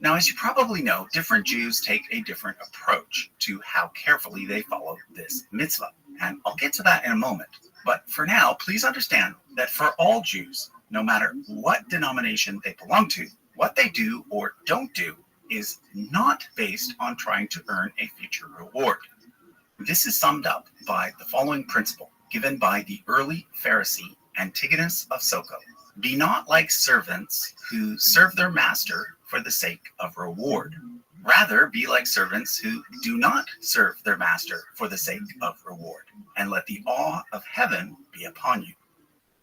Now, as you probably know, different Jews take a different approach to how carefully they follow this mitzvah, and I'll get to that in a moment. But for now, please understand that for all Jews, no matter what denomination they belong to, what they do or don't do is not based on trying to earn a future reward. This is summed up by the following principle given by the early Pharisee Antigonus of Soko. Be not like servants who serve their master for the sake of reward. Rather, be like servants who do not serve their master for the sake of reward, and let the awe of heaven be upon you.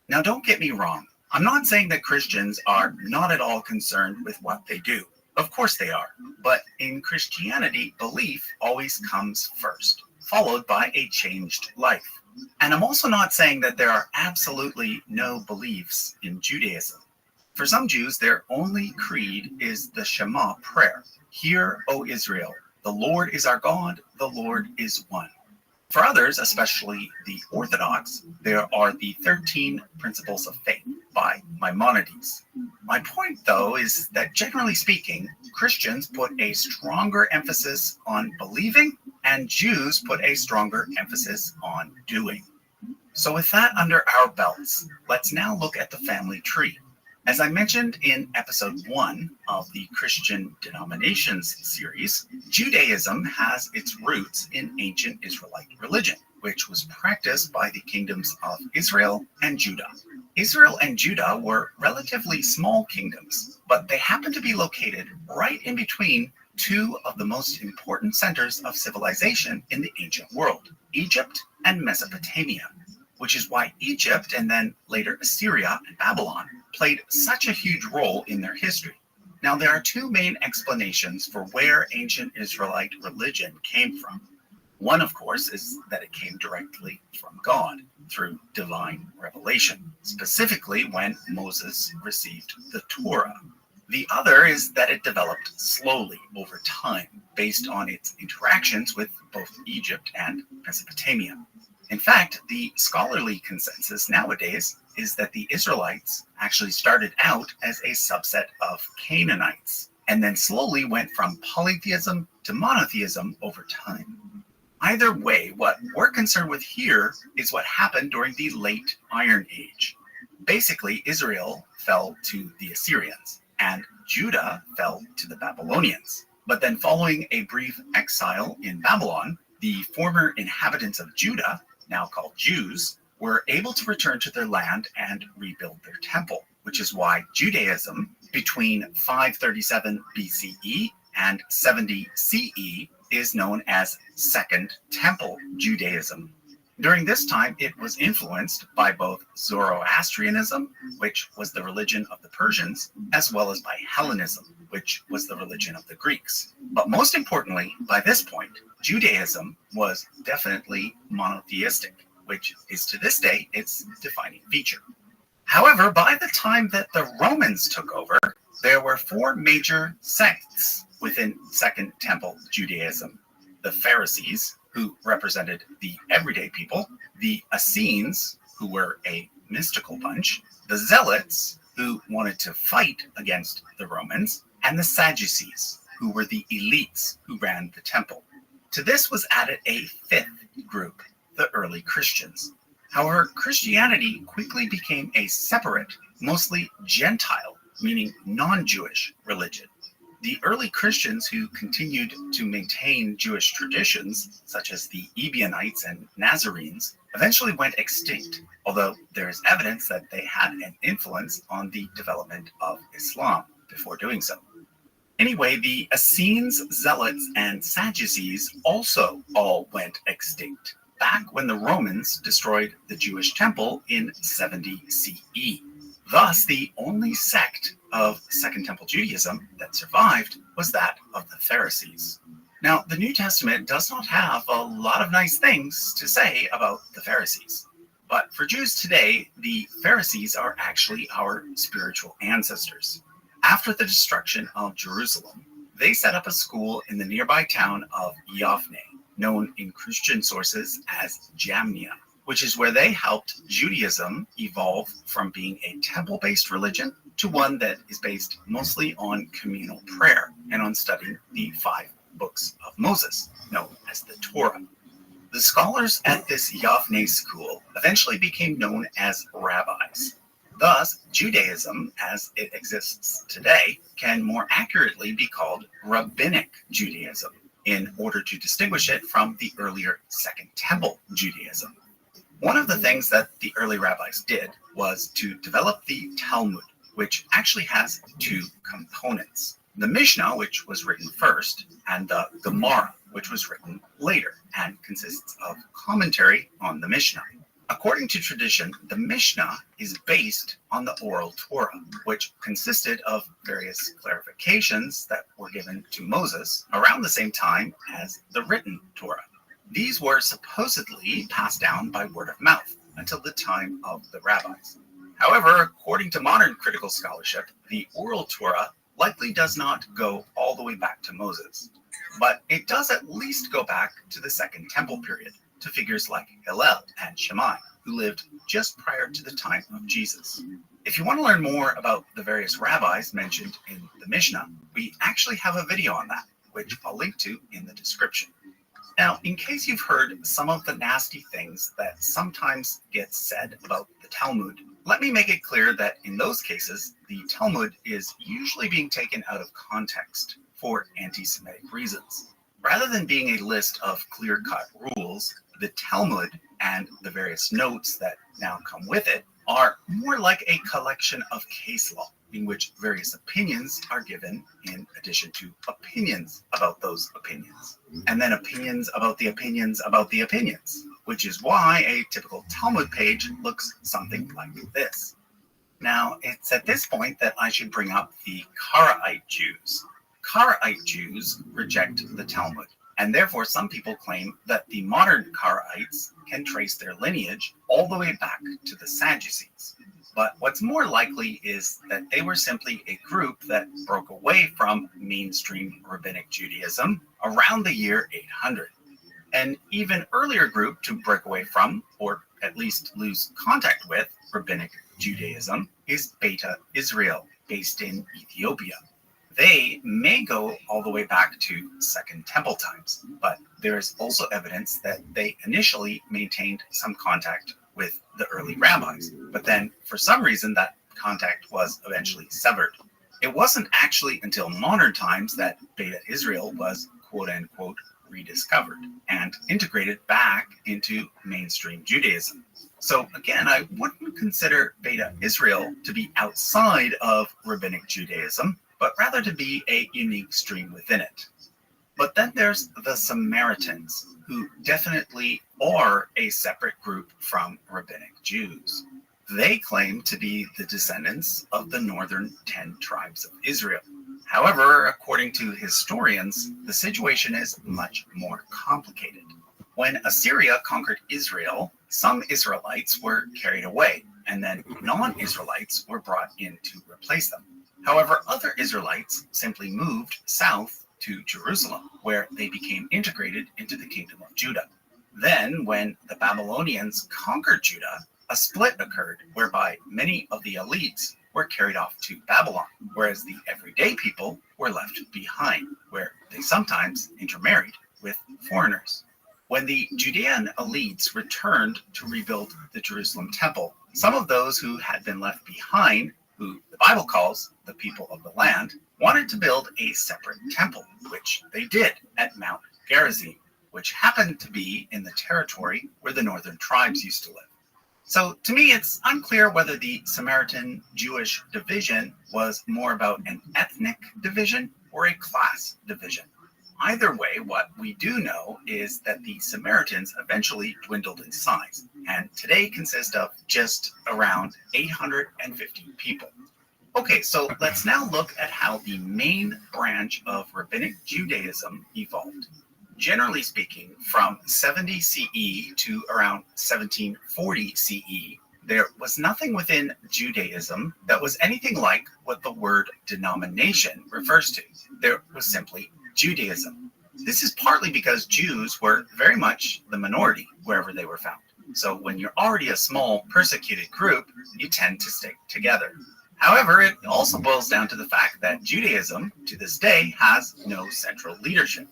Now, don't get me wrong. I'm not saying that Christians are not at all concerned with what they do. Of course they are. But in Christianity, belief always comes first, followed by a changed life. And I'm also not saying that there are absolutely no beliefs in Judaism. For some Jews, their only creed is the Shema prayer. Hear, O Israel, the Lord is our God, the Lord is one. For others, especially the Orthodox, there are the 13 Principles of Faith by Maimonides. My point, though, is that generally speaking, Christians put a stronger emphasis on believing, and Jews put a stronger emphasis on doing. So with that under our belts, let's now look at the family tree. As I mentioned in episode 1 of the Christian Denominations series, Judaism has its roots in ancient Israelite religion, which was practiced by the kingdoms of Israel and Judah. Israel and Judah were relatively small kingdoms, but they happened to be located right in between two of the most important centers of civilization in the ancient world, Egypt and Mesopotamia, which is why Egypt and then later Assyria and Babylon played such a huge role in their history. Now, there are two main explanations for where ancient Israelite religion came from. One, of course, is that it came directly from God through divine revelation, specifically when Moses received the Torah. The other is that it developed slowly over time based on its interactions with both Egypt and Mesopotamia. In fact, the scholarly consensus nowadays is that the Israelites actually started out as a subset of Canaanites and then slowly went from polytheism to monotheism over time. Either way, what we're concerned with here is what happened during the late Iron Age. Basically, Israel fell to the Assyrians and Judah fell to the Babylonians. But then following a brief exile in Babylon, the former inhabitants of Judah, now called Jews, were able to return to their land and rebuild their temple, which is why Judaism between 537 BCE and 70 CE is known as Second Temple Judaism. During this time, it was influenced by both Zoroastrianism, which was the religion of the Persians, as well as by Hellenism, which was the religion of the Greeks. But most importantly, by this point, Judaism was definitely monotheistic, which is to this day its defining feature. However, by the time that the Romans took over, there were four major sects within Second Temple Judaism: the Pharisees, who represented the everyday people; the Essenes, who were a mystical bunch; the Zealots, who wanted to fight against the Romans; and the Sadducees, who were the elites who ran the temple. To this was added a fifth group, the early Christians. However, Christianity quickly became a separate, mostly Gentile, meaning non-Jewish religion. The early Christians who continued to maintain Jewish traditions, such as the Ebionites and Nazarenes, eventually went extinct, although there is evidence that they had an influence on the development of Islam before doing so. Anyway, the Essenes, Zealots, and Sadducees also all went extinct back when the Romans destroyed the Jewish temple in 70 CE. Thus, the only sect of Second Temple Judaism that survived was that of the Pharisees. Now, the New Testament does not have a lot of nice things to say about the Pharisees. But for Jews today, the Pharisees are actually our spiritual ancestors. After the destruction of Jerusalem, they set up a school in the nearby town of Yavne, known in Christian sources as Jamnia, which is where they helped Judaism evolve from being a temple-based religion to one that is based mostly on communal prayer and on studying the 5 books of Moses, known as the Torah. The scholars at this Yavne school eventually became known as rabbis. Thus, Judaism, as it exists today, can more accurately be called rabbinic Judaism, in order to distinguish it from the earlier Second Temple Judaism. One of the things that the early rabbis did was to develop the Talmud, which actually has 2 components: the Mishnah, which was written first, and the Gemara, which was written later and consists of commentary on the Mishnah. According to tradition, the Mishnah is based on the oral Torah, which consisted of various clarifications that were given to Moses around the same time as the written Torah. These were supposedly passed down by word of mouth until the time of the rabbis. However, according to modern critical scholarship, the oral Torah likely does not go all the way back to Moses, but it does at least go back to the Second Temple period, to figures like Hillel and Shammai, who lived just prior to the time of Jesus. If you want to learn more about the various rabbis mentioned in the Mishnah, we actually have a video on that, which I'll link to in the description. Now, in case you've heard some of the nasty things that sometimes get said about the Talmud, let me make it clear that in those cases, the Talmud is usually being taken out of context for anti-Semitic reasons. Rather than being a list of clear-cut rules, the Talmud and the various notes that now come with it are more like a collection of case law, in which various opinions are given in addition to opinions about those opinions, and then opinions about the opinions about the opinions, which is why a typical Talmud page looks something like this. Now, it's at this point that I should bring up the Karaite Jews. Karaite Jews reject the Talmud, and therefore some people claim that the modern Karaites can trace their lineage all the way back to the Sadducees. But what's more likely is that they were simply a group that broke away from mainstream rabbinic Judaism around the year 800. An even earlier group to break away from, or at least lose contact with, rabbinic Judaism is Beta Israel, based in Ethiopia. They may go all the way back to Second Temple times, but there is also evidence that they initially maintained some contact with the early rabbis, but then for some reason that contact was eventually severed. It wasn't actually until modern times that Beta Israel was quote-unquote rediscovered and integrated back into mainstream Judaism. So again, I wouldn't consider Beta Israel to be outside of rabbinic Judaism, but rather to be a unique stream within it. But then there's the Samaritans, who definitely are a separate group from rabbinic Jews. They claim to be the descendants of the northern 10 tribes of Israel. However, according to historians, the situation is much more complicated. When Assyria conquered Israel, some Israelites were carried away, and then non-Israelites were brought in to replace them. However, other Israelites simply moved south to Jerusalem, where they became integrated into the kingdom of Judah. Then, when the Babylonians conquered Judah, a split occurred whereby many of the elites were carried off to Babylon, whereas the everyday people were left behind, where they sometimes intermarried with foreigners. When the Judean elites returned to rebuild the Jerusalem temple, some of those who had been left behind, who the Bible calls the people of the land, wanted to build a separate temple, which they did at Mount Gerizim, which happened to be in the territory where the northern tribes used to live. So to me, it's unclear whether the Samaritan Jewish division was more about an ethnic division or a class division. Either way, what we do know is that the Samaritans eventually dwindled in size, and today consist of just around 850 people. Okay, so let's now look at how the main branch of rabbinic Judaism evolved. Generally speaking, from 70 CE to around 1740 CE, there was nothing within Judaism that was anything like what the word denomination refers to. There was simply Judaism. This is partly because Jews were very much the minority wherever they were found. So when you're already a small persecuted group, you tend to stick together. However, it also boils down to the fact that Judaism, to this day, has no central leadership.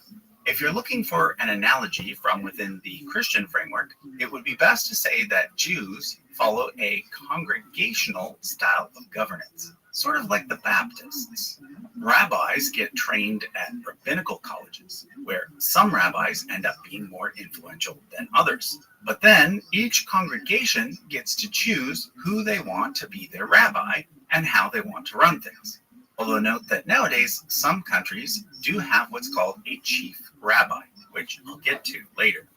If you're looking for an analogy from within the Christian framework, it would be best to say that Jews follow a congregational style of governance, sort of like the Baptists. Rabbis get trained at rabbinical colleges, where some rabbis end up being more influential than others. But then each congregation gets to choose who they want to be their rabbi and how they want to run things. Although note that nowadays, some countries do have what's called a chief rabbi, which I'll get to later.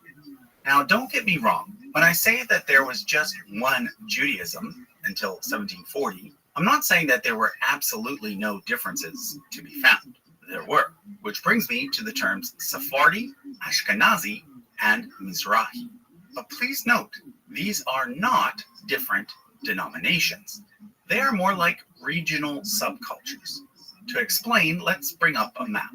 Now, don't get me wrong. When I say that there was just one Judaism until 1740, I'm not saying that there were absolutely no differences to be found. There were, which brings me to the terms Sephardi, Ashkenazi, and Mizrahi. But please note, these are not different denominations. They are more like regional subcultures. To explain, let's bring up a map.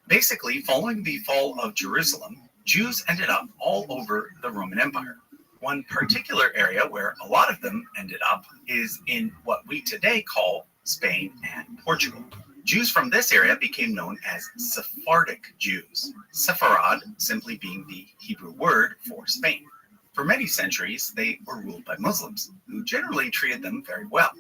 Basically, following the fall of Jerusalem, Jews ended up all over the Roman Empire. One particular area where a lot of them ended up is in what we today call Spain and Portugal. Jews from this area became known as Sephardic Jews, Sepharad simply being the Hebrew word for Spain. For many centuries, they were ruled by Muslims, who generally treated them very well.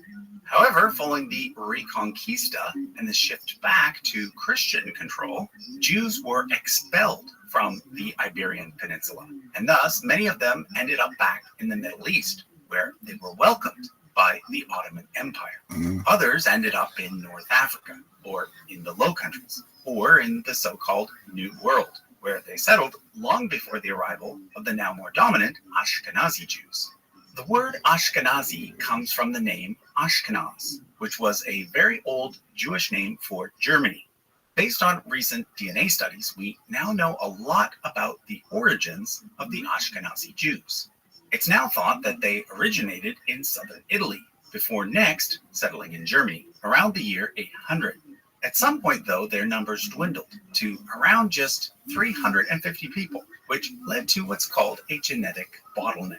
However, following the Reconquista and the shift back to Christian control, Jews were expelled from the Iberian Peninsula, and thus many of them ended up back in the Middle East, where they were welcomed by the Ottoman Empire. Others ended up in North Africa, or in the Low Countries, or in the so-called New World, where they settled long before the arrival of the now more dominant Ashkenazi Jews. The word Ashkenazi comes from the name Ashkenaz, which was a very old Jewish name for Germany. Based on recent DNA studies, we now know a lot about the origins of the Ashkenazi Jews. It's now thought that they originated in southern Italy, before next settling in Germany around the year 800. At some point, though, their numbers dwindled to around just 350 people, which led to what's called a genetic bottleneck.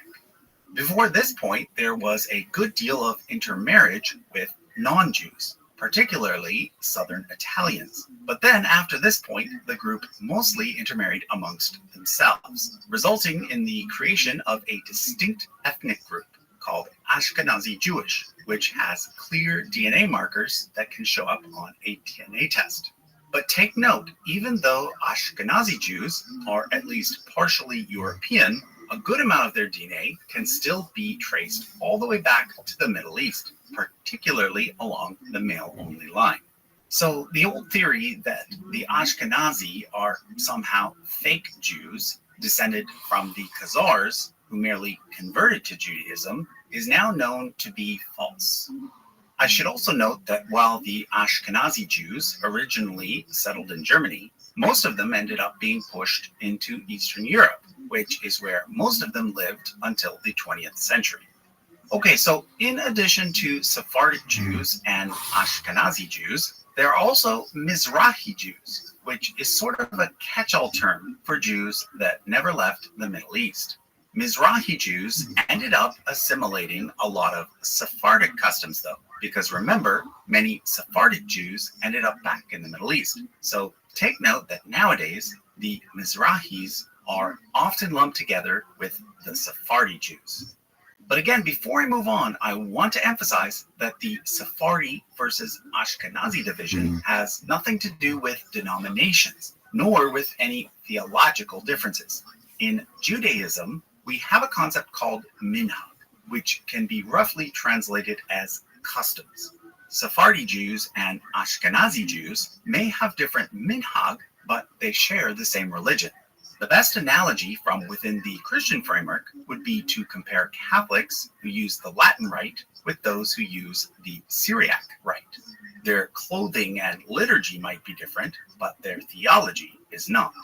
Before this point, there was a good deal of intermarriage with non-Jews, particularly Southern Italians. But then after this point, the group mostly intermarried amongst themselves, resulting in the creation of a distinct ethnic group called Ashkenazi Jewish, which has clear DNA markers that can show up on a DNA test. But take note, even though Ashkenazi Jews are at least partially European, a good amount of their DNA can still be traced all the way back to the Middle East, particularly along the male-only line. So the old theory that the Ashkenazi are somehow fake Jews descended from the Khazars, who merely converted to Judaism, is now known to be false. I should also note that while the Ashkenazi Jews originally settled in Germany, most of them ended up being pushed into Eastern Europe, which is where most of them lived until the 20th century. Okay, so in addition to Sephardic Jews and Ashkenazi Jews, there are also Mizrahi Jews, which is sort of a catch-all term for Jews that never left the Middle East. Mizrahi Jews ended up assimilating a lot of Sephardic customs, though, because remember, many Sephardic Jews ended up back in the Middle East. So take note that nowadays, the Mizrahis are often lumped together with the Sephardi Jews. But again, before I move on, I want to emphasize that the Sephardi versus Ashkenazi division has nothing to do with denominations, nor with any theological differences. In Judaism, we have a concept called minhag, which can be roughly translated as customs. Sephardi Jews and Ashkenazi Jews may have different minhag, but they share the same religion. The best analogy from within the Christian framework would be to compare Catholics who use the Latin rite with those who use the Syriac rite. Their clothing and liturgy might be different, but their theology is not.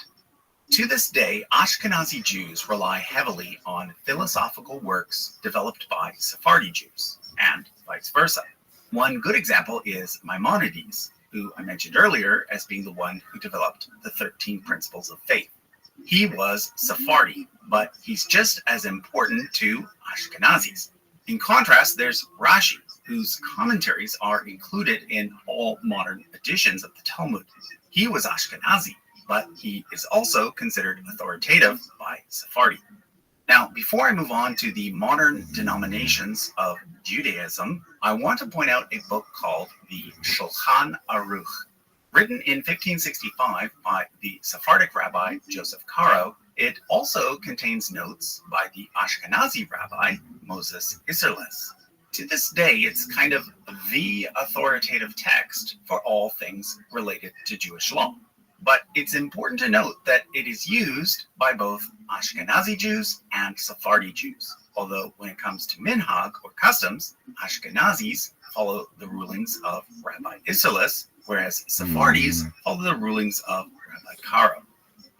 To this day, Ashkenazi Jews rely heavily on philosophical works developed by Sephardi Jews, and vice versa. One good example is Maimonides, who I mentioned earlier as being the one who developed the 13 Principles of Faith. He was Sephardi, but he's just as important to Ashkenazis. In contrast, there's Rashi, whose commentaries are included in all modern editions of the Talmud. He was Ashkenazi, but he is also considered authoritative by Sephardi. Now, before I move on to the modern denominations of Judaism, I want to point out a book called the Shulchan Aruch. Written in 1565 by the Sephardic rabbi Joseph Caro, it also contains notes by the Ashkenazi rabbi Moses Isserles. To this day, it's kind of the authoritative text for all things related to Jewish law. But it's important to note that it is used by both Ashkenazi Jews and Sephardi Jews, although when it comes to minhag or customs, Ashkenazis follow the rulings of Rabbi Isserles, whereas Sephardis follow the rulings of Rabbi Caro.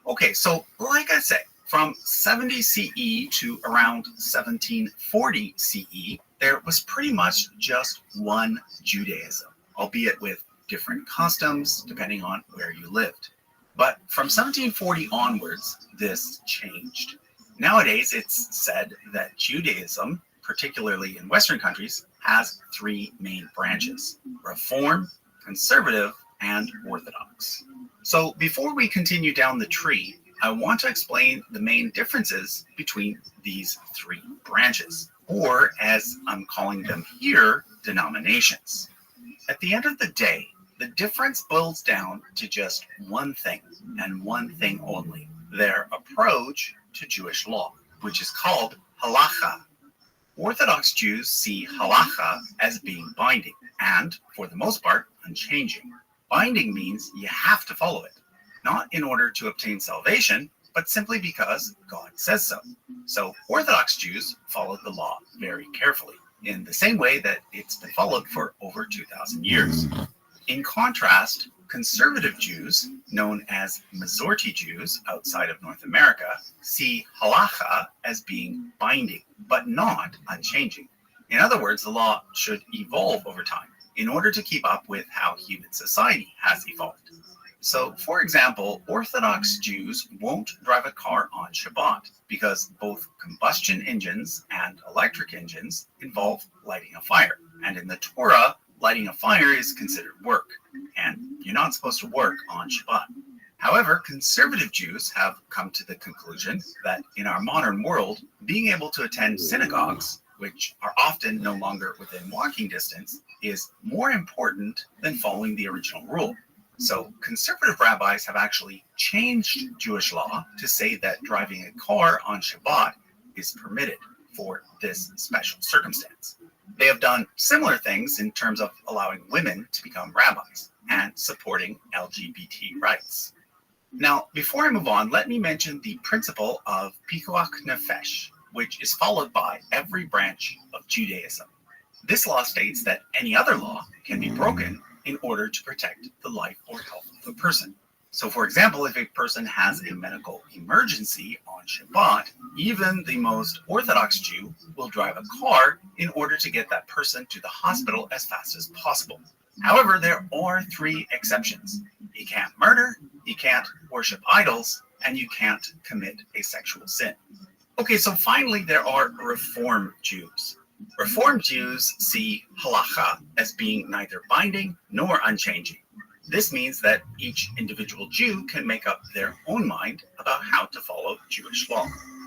Okay, so like I said, from 70 CE to around 1740 CE, there was pretty much just one Judaism, albeit with different customs depending on where you lived. But from 1740 onwards, this changed. Nowadays, it's said that Judaism, particularly in Western countries, has three main branches: Reform, Conservative, and Orthodox. So before we continue down the tree, I want to explain the main differences between these three branches, or as I'm calling them here, denominations. At the end of the day, the difference boils down to just one thing, and one thing only: their approach to Jewish law, which is called halacha. Orthodox Jews see halacha as being binding and, for the most part, unchanging. Binding means you have to follow it, not in order to obtain salvation, but simply because God says so. So Orthodox Jews follow the law very carefully, in the same way that it's been followed for over 2,000 years. In contrast, conservative Jews, known as Masorti Jews outside of North America, see halacha as being binding, but not unchanging. In other words, the law should evolve over time in order to keep up with how human society has evolved. So, for example, Orthodox Jews won't drive a car on Shabbat because both combustion engines and electric engines involve lighting a fire. And in the Torah, lighting a fire is considered work, and you're not supposed to work on Shabbat. However, conservative Jews have come to the conclusion that in our modern world, being able to attend synagogues, which are often no longer within walking distance, is more important than following the original rule. So conservative rabbis have actually changed Jewish law to say that driving a car on Shabbat is permitted for this special circumstance. They have done similar things in terms of allowing women to become rabbis and supporting LGBT rights. Now, before I move on, let me mention the principle of pikuach nefesh, which is followed by every branch of Judaism. This law states that any other law can be broken in order to protect the life or health of a person. So, for example, if a person has a medical emergency on Shabbat, even the most Orthodox Jew will drive a car in order to get that person to the hospital as fast as possible. However, there are three exceptions. You can't murder, you can't worship idols, and you can't commit a sexual sin. Okay, so finally, there are Reform Jews. Reform Jews see halacha as being neither binding nor unchanging. This means that each individual Jew can make up their own mind about how to follow Jewish law.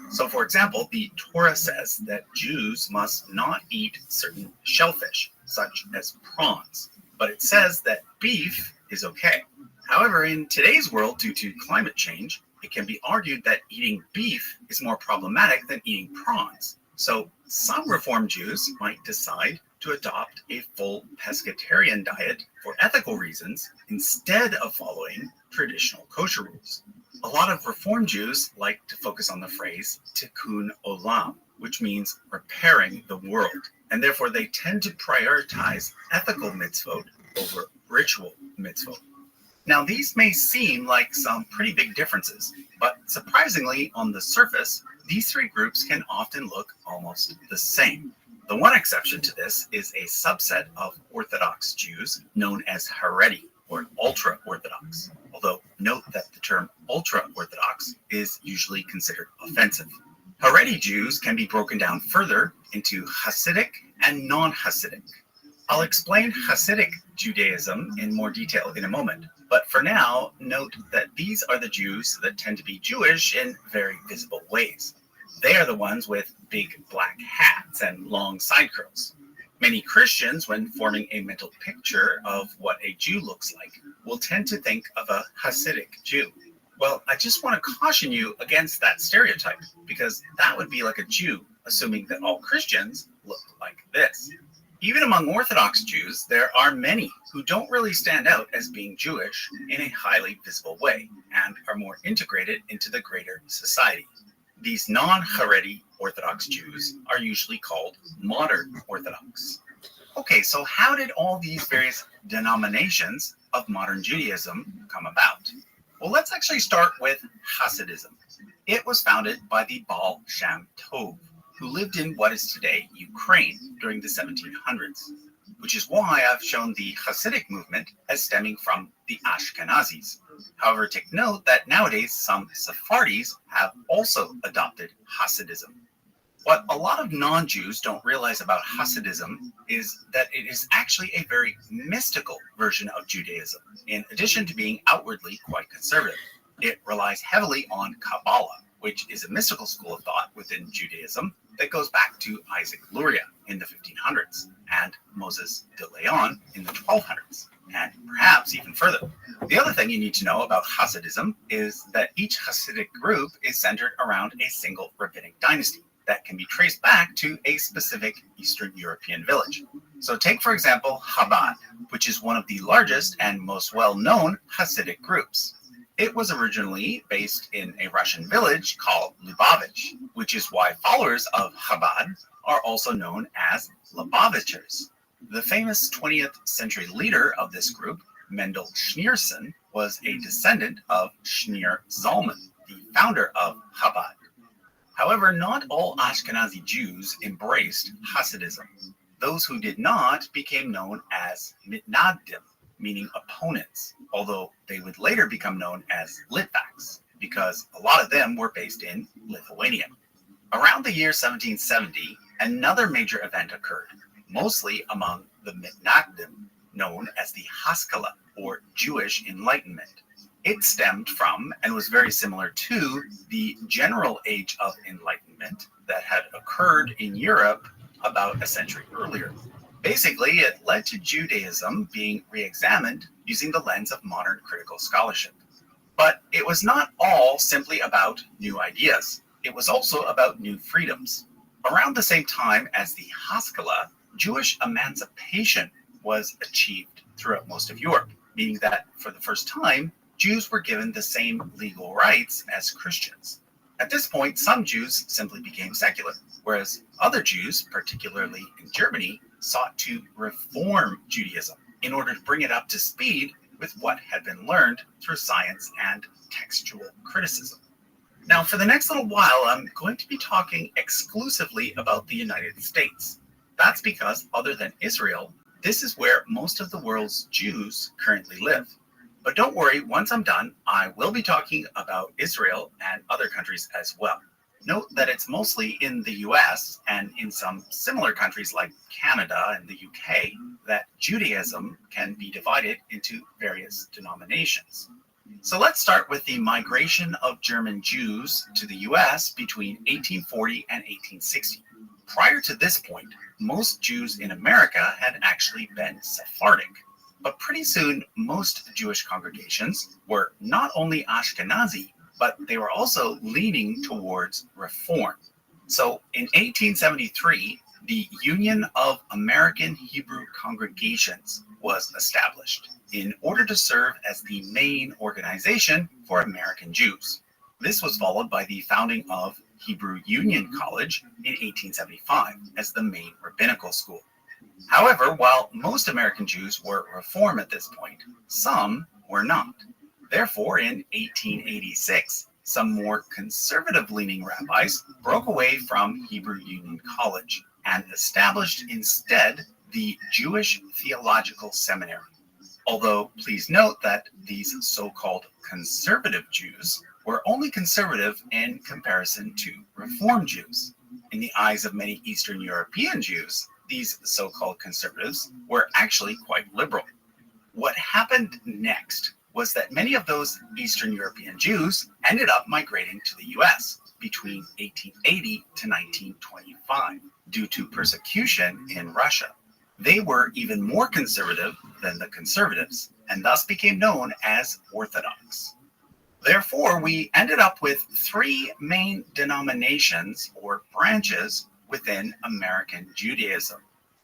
So, for example, the Torah says that Jews must not eat certain shellfish, such as prawns, but it says that beef is okay. However, in today's world, due to climate change, it can be argued that eating beef is more problematic than eating prawns. So some Reform Jews might decide to adopt a full pescatarian diet for ethical reasons instead of following traditional kosher rules. A lot of Reform Jews like to focus on the phrase tikkun olam, which means repairing the world, and therefore they tend to prioritize ethical mitzvot over ritual mitzvot. Now, these may seem like some pretty big differences, but surprisingly, on the surface, these three groups can often look almost the same. The one exception to this is a subset of Orthodox Jews known as Haredi, or ultra-Orthodox, although note that the term ultra-Orthodox is usually considered offensive. Haredi Jews can be broken down further into Hasidic and non-Hasidic. I'll explain Hasidic Judaism in more detail in a moment, but for now, note that these are the Jews that tend to be Jewish in very visible ways. They are the ones with big black hats and long side curls. Many Christians, when forming a mental picture of what a Jew looks like, will tend to think of a Hasidic Jew. Well, I just want to caution you against that stereotype, because that would be like a Jew assuming that all Christians look like this. Even among Orthodox Jews, there are many who don't really stand out as being Jewish in a highly visible way and are more integrated into the greater society. These non-Haredi Orthodox Jews are usually called modern Orthodox. Okay, so how did all these various denominations of modern Judaism come about? Well, let's actually start with Hasidism. It was founded by the Baal Shem Tov, who lived in what is today Ukraine during the 1700s, which is why I've shown the Hasidic movement as stemming from the Ashkenazis. However, take note that nowadays some Sephardis have also adopted Hasidism. What a lot of non-Jews don't realize about Hasidism is that it is actually a very mystical version of Judaism, in addition to being outwardly quite conservative. It relies heavily on Kabbalah, which is a mystical school of thought within Judaism that goes back to Isaac Luria in the 1500s and Moses de Leon in the 1200s, and perhaps even further. The other thing you need to know about Hasidism is that each Hasidic group is centered around a single rabbinic dynasty that can be traced back to a specific Eastern European village. So take, for example, Chabad, which is one of the largest and most well-known Hasidic groups. It was originally based in a Russian village called Lubavitch, which is why followers of Chabad are also known as Lubavitchers. The famous 20th century leader of this group, Mendel Schneerson, was a descendant of Schneer Zalman, the founder of Chabad. However, not all Ashkenazi Jews embraced Hasidism. Those who did not became known as mitnagdim, meaning opponents, although they would later become known as Litvaks, because a lot of them were based in Lithuania. Around the year 1770, another major event occurred, mostly among the mitnagdim, known as the Haskalah, or Jewish Enlightenment. It stemmed from and was very similar to the general age of enlightenment that had occurred in Europe about a century earlier. Basically, it led to Judaism being re-examined using the lens of modern critical scholarship. But it was not all simply about new ideas. It was also about new freedoms. Around the same time as the Haskalah, Jewish emancipation was achieved throughout most of Europe, meaning that for the first time, Jews were given the same legal rights as Christians. At this point, some Jews simply became secular, whereas other Jews, particularly in Germany, sought to reform Judaism in order to bring it up to speed with what had been learned through science and textual criticism. Now, for the next little while, I'm going to be talking exclusively about the United States. That's because, other than Israel, this is where most of the world's Jews currently live. But don't worry, once I'm done, I will be talking about Israel and other countries as well. Note that it's mostly in the US and in some similar countries like Canada and the UK that Judaism can be divided into various denominations. So let's start with the migration of German Jews to the US between 1840 and 1860. Prior to this point, most Jews in America had actually been Sephardic. But pretty soon, most Jewish congregations were not only Ashkenazi, but they were also leaning towards reform. So in 1873, the Union of American Hebrew Congregations was established in order to serve as the main organization for American Jews. This was followed by the founding of Hebrew Union College in 1875 as the main rabbinical school. However, while most American Jews were Reform at this point, some were not. Therefore, in 1886, some more conservative-leaning rabbis broke away from Hebrew Union College and established instead the Jewish Theological Seminary. Although, please note that these so-called conservative Jews were only conservative in comparison to Reform Jews. In the eyes of many Eastern European Jews, these so-called conservatives were actually quite liberal. What happened next was that many of those Eastern European Jews ended up migrating to the US between 1880 to 1925 due to persecution in Russia. They were even more conservative than the conservatives and thus became known as Orthodox. Therefore, we ended up with three main denominations or branches within American Judaism.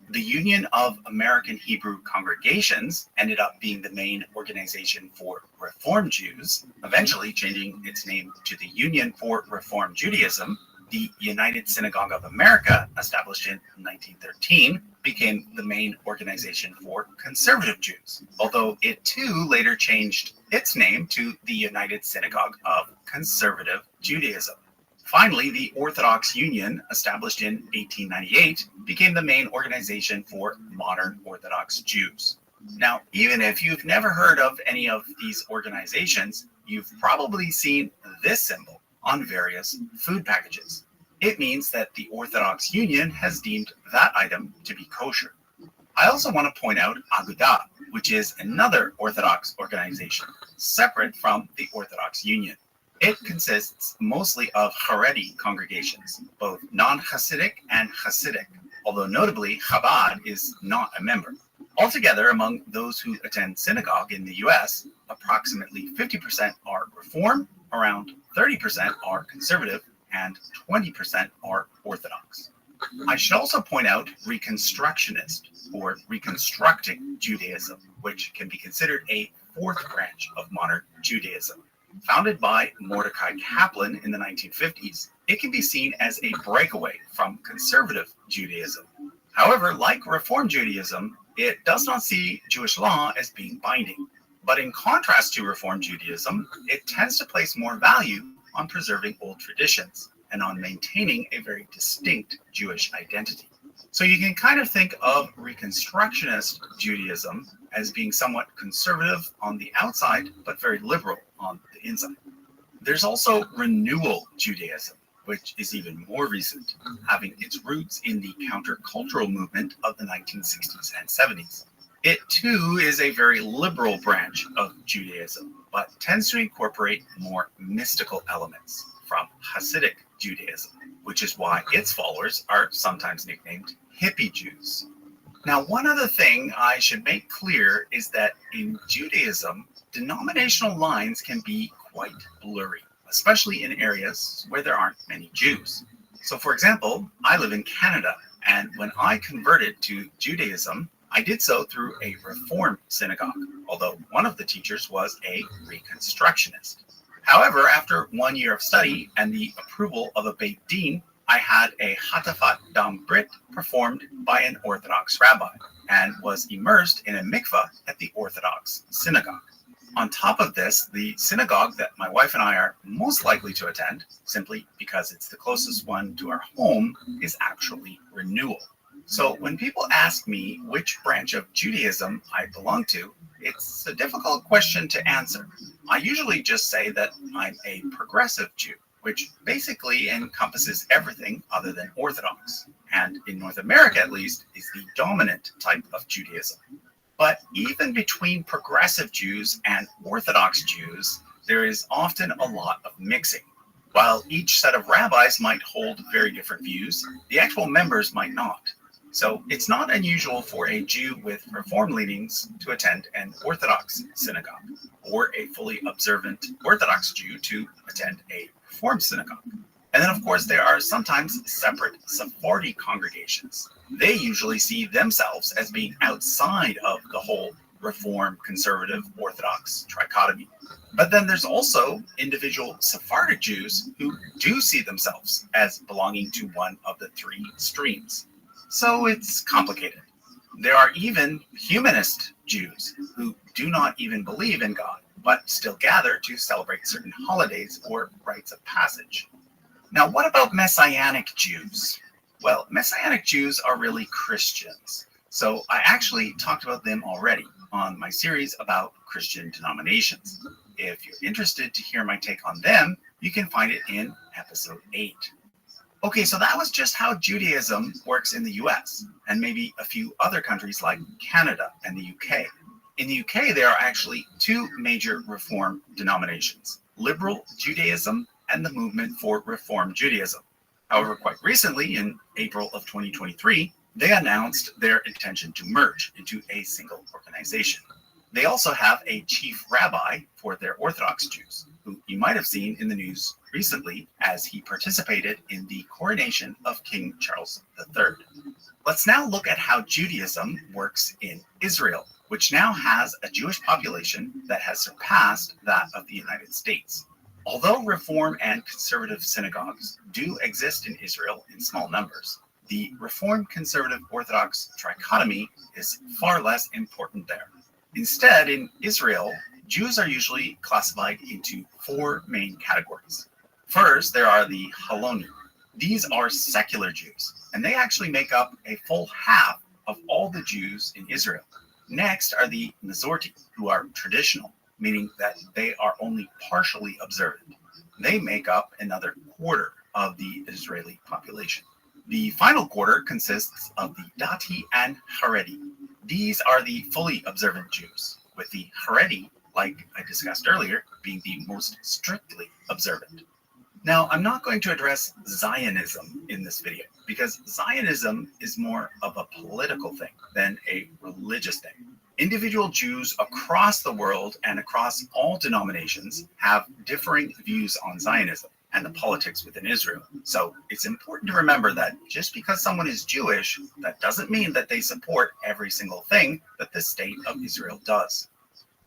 The Union of American Hebrew Congregations ended up being the main organization for Reform Jews, eventually changing its name to the Union for Reform Judaism. The United Synagogue of America, established in 1913, became the main organization for conservative Jews, although it too later changed its name to the United Synagogue of Conservative Judaism. Finally, the Orthodox Union, established in 1898, became the main organization for modern Orthodox Jews. Now, even if you've never heard of any of these organizations, you've probably seen this symbol on various food packages. It means that the Orthodox Union has deemed that item to be kosher. I also want to point out Agudah, which is another Orthodox organization, separate from the Orthodox Union. It consists mostly of Haredi congregations, both non-Hasidic and Hasidic, although notably Chabad is not a member. Altogether, among those who attend synagogue in the US, approximately 50% are Reform, around 30% are Conservative, and 20% are Orthodox. I should also point out Reconstructionist, or Reconstructing Judaism, which can be considered a fourth branch of modern Judaism. Founded by Mordecai Kaplan in the 1950s, it can be seen as a breakaway from conservative Judaism. However, like Reform Judaism, it does not see Jewish law as being binding. But in contrast to Reform Judaism, it tends to place more value on preserving old traditions and on maintaining a very distinct Jewish identity. So you can kind of think of Reconstructionist Judaism as being somewhat conservative on the outside, but very liberal on the inside. There's also Renewal Judaism, which is even more recent, having its roots in the countercultural movement of the 1960s and 70s. It too is a very liberal branch of Judaism, but tends to incorporate more mystical elements from Hasidic Judaism, which is why its followers are sometimes nicknamed hippie Jews. Now, one other thing I should make clear is that in Judaism, denominational lines can be quite blurry, especially in areas where there aren't many Jews. So, for example, I live in Canada, and when I converted to Judaism, I did so through a Reform synagogue, although one of the teachers was a Reconstructionist. However, after 1 year of study and the approval of a Beit Din, I had a Hatafat Dam Brit performed by an Orthodox rabbi and was immersed in a mikveh at the Orthodox synagogue. On top of this, the synagogue that my wife and I are most likely to attend, simply because it's the closest one to our home, is actually Renewal. So when people ask me which branch of Judaism I belong to, it's a difficult question to answer. I usually just say that I'm a progressive Jew, which basically encompasses everything other than Orthodox, and in North America at least, is the dominant type of Judaism. But even between progressive Jews and Orthodox Jews, there is often a lot of mixing. While each set of rabbis might hold very different views, the actual members might not. So it's not unusual for a Jew with Reform leanings to attend an Orthodox synagogue, or a fully observant Orthodox Jew to attend a Reform synagogue. And then, of course, there are sometimes separate Sephardi congregations. They usually see themselves as being outside of the whole Reform, Conservative, Orthodox trichotomy. But then there's also individual Sephardic Jews who do see themselves as belonging to one of the three streams. So it's complicated. There are even humanist Jews who do not even believe in God, but still gather to celebrate certain holidays or rites of passage. Now, what about Messianic Jews? Well, Messianic Jews are really Christians. So I actually talked about them already on my series about Christian denominations. If you're interested to hear my take on them, you can find it in episode 8. Okay, so that was just how Judaism works in the US and maybe a few other countries like Canada and the UK. In the UK, there are actually two major Reform denominations, Liberal Judaism and the Movement for Reform Judaism. However, quite recently, in April of 2023, they announced their intention to merge into a single organization. They also have a chief rabbi for their Orthodox Jews, who you might have seen in the news recently as he participated in the coronation of King Charles III. Let's now look at how Judaism works in Israel, which now has a Jewish population that has surpassed that of the United States. Although Reform and Conservative synagogues do exist in Israel in small numbers, the Reform, Conservative, Orthodox trichotomy is far less important there. Instead, in Israel, Jews are usually classified into four main categories. First, there are the Haloni. These are secular Jews, and they actually make up a full half of all the Jews in Israel. Next are the Mizorti, who are traditional, meaning that they are only partially observant. They make up another quarter of the Israeli population. The final quarter consists of the Dati and Haredi. These are the fully observant Jews, with the Haredi, like I discussed earlier, being the most strictly observant. Now, I'm not going to address Zionism in this video because Zionism is more of a political thing than a religious thing. Individual Jews across the world and across all denominations have differing views on Zionism and the politics within Israel. So it's important to remember that just because someone is Jewish, that doesn't mean that they support every single thing that the state of Israel does.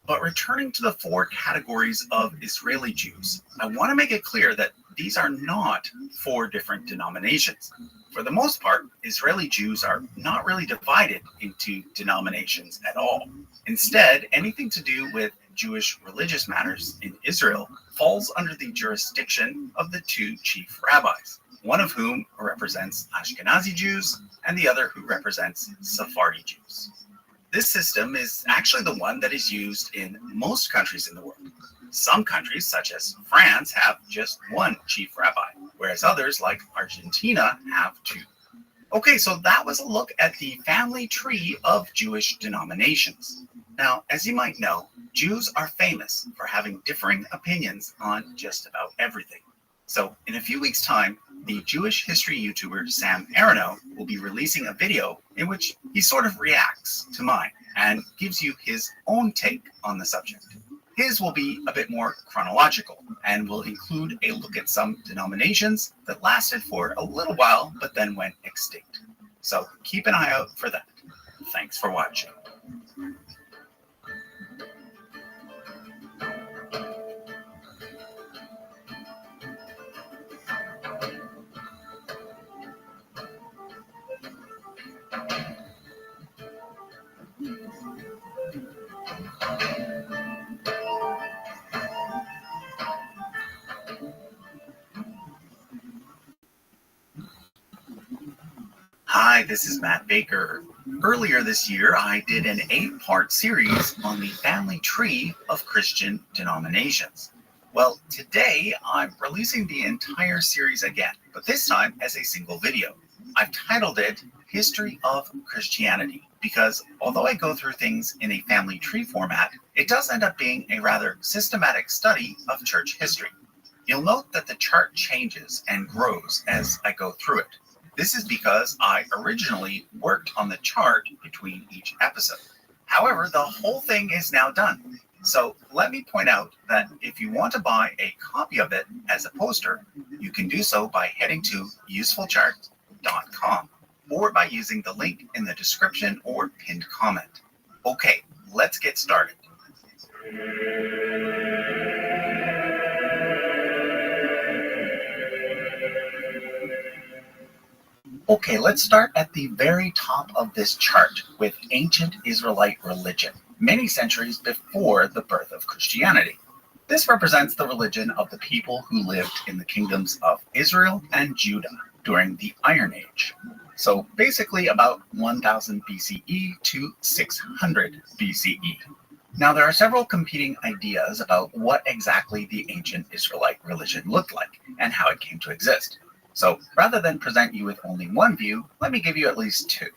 But returning to the four categories of Israeli Jews, I want to make it clear that these are not four different denominations. For the most part, Israeli Jews are not really divided into denominations at all. Instead, anything to do with Jewish religious matters in Israel falls under the jurisdiction of the two chief rabbis, one of whom represents Ashkenazi Jews and the other who represents Sephardi Jews. This system is actually the one that is used in most countries in the world. Some countries, such as France, have just one chief rabbi, whereas others, like Argentina, have two. Okay, so that was a look at the family tree of Jewish denominations. Now, as you might know, Jews are famous for having differing opinions on just about everything. So in a few weeks' time, the Jewish history YouTuber Sam Aronow will be releasing a video in which he sort of reacts to mine and gives you his own take on the subject. His will be a bit more chronological and will include a look at some denominations that lasted for a little while but then went extinct. So keep an eye out for that. Thanks for watching. Hi, this is Matt Baker. Earlier this year, I did an 8-part series on the family tree of Christian denominations. Well, today I'm releasing the entire series again, but this time as a single video. I've titled it History of Christianity because although I go through things in a family tree format, it does end up being a rather systematic study of church history. You'll note that the chart changes and grows as I go through it. This is because I originally worked on the chart between each episode. However, the whole thing is now done. So let me point out that if you want to buy a copy of it as a poster, you can do so by heading to usefulcharts.com or by using the link in the description or pinned comment. Okay, let's get started. Okay, let's start at the very top of this chart with ancient Israelite religion, many centuries before the birth of Christianity. This represents the religion of the people who lived in the kingdoms of Israel and Judah during the Iron Age. So basically about 1000 BCE to 600 BCE. Now there are several competing ideas about what exactly the ancient Israelite religion looked like and how it came to exist. So rather than present you with only one view, let me give you at least two.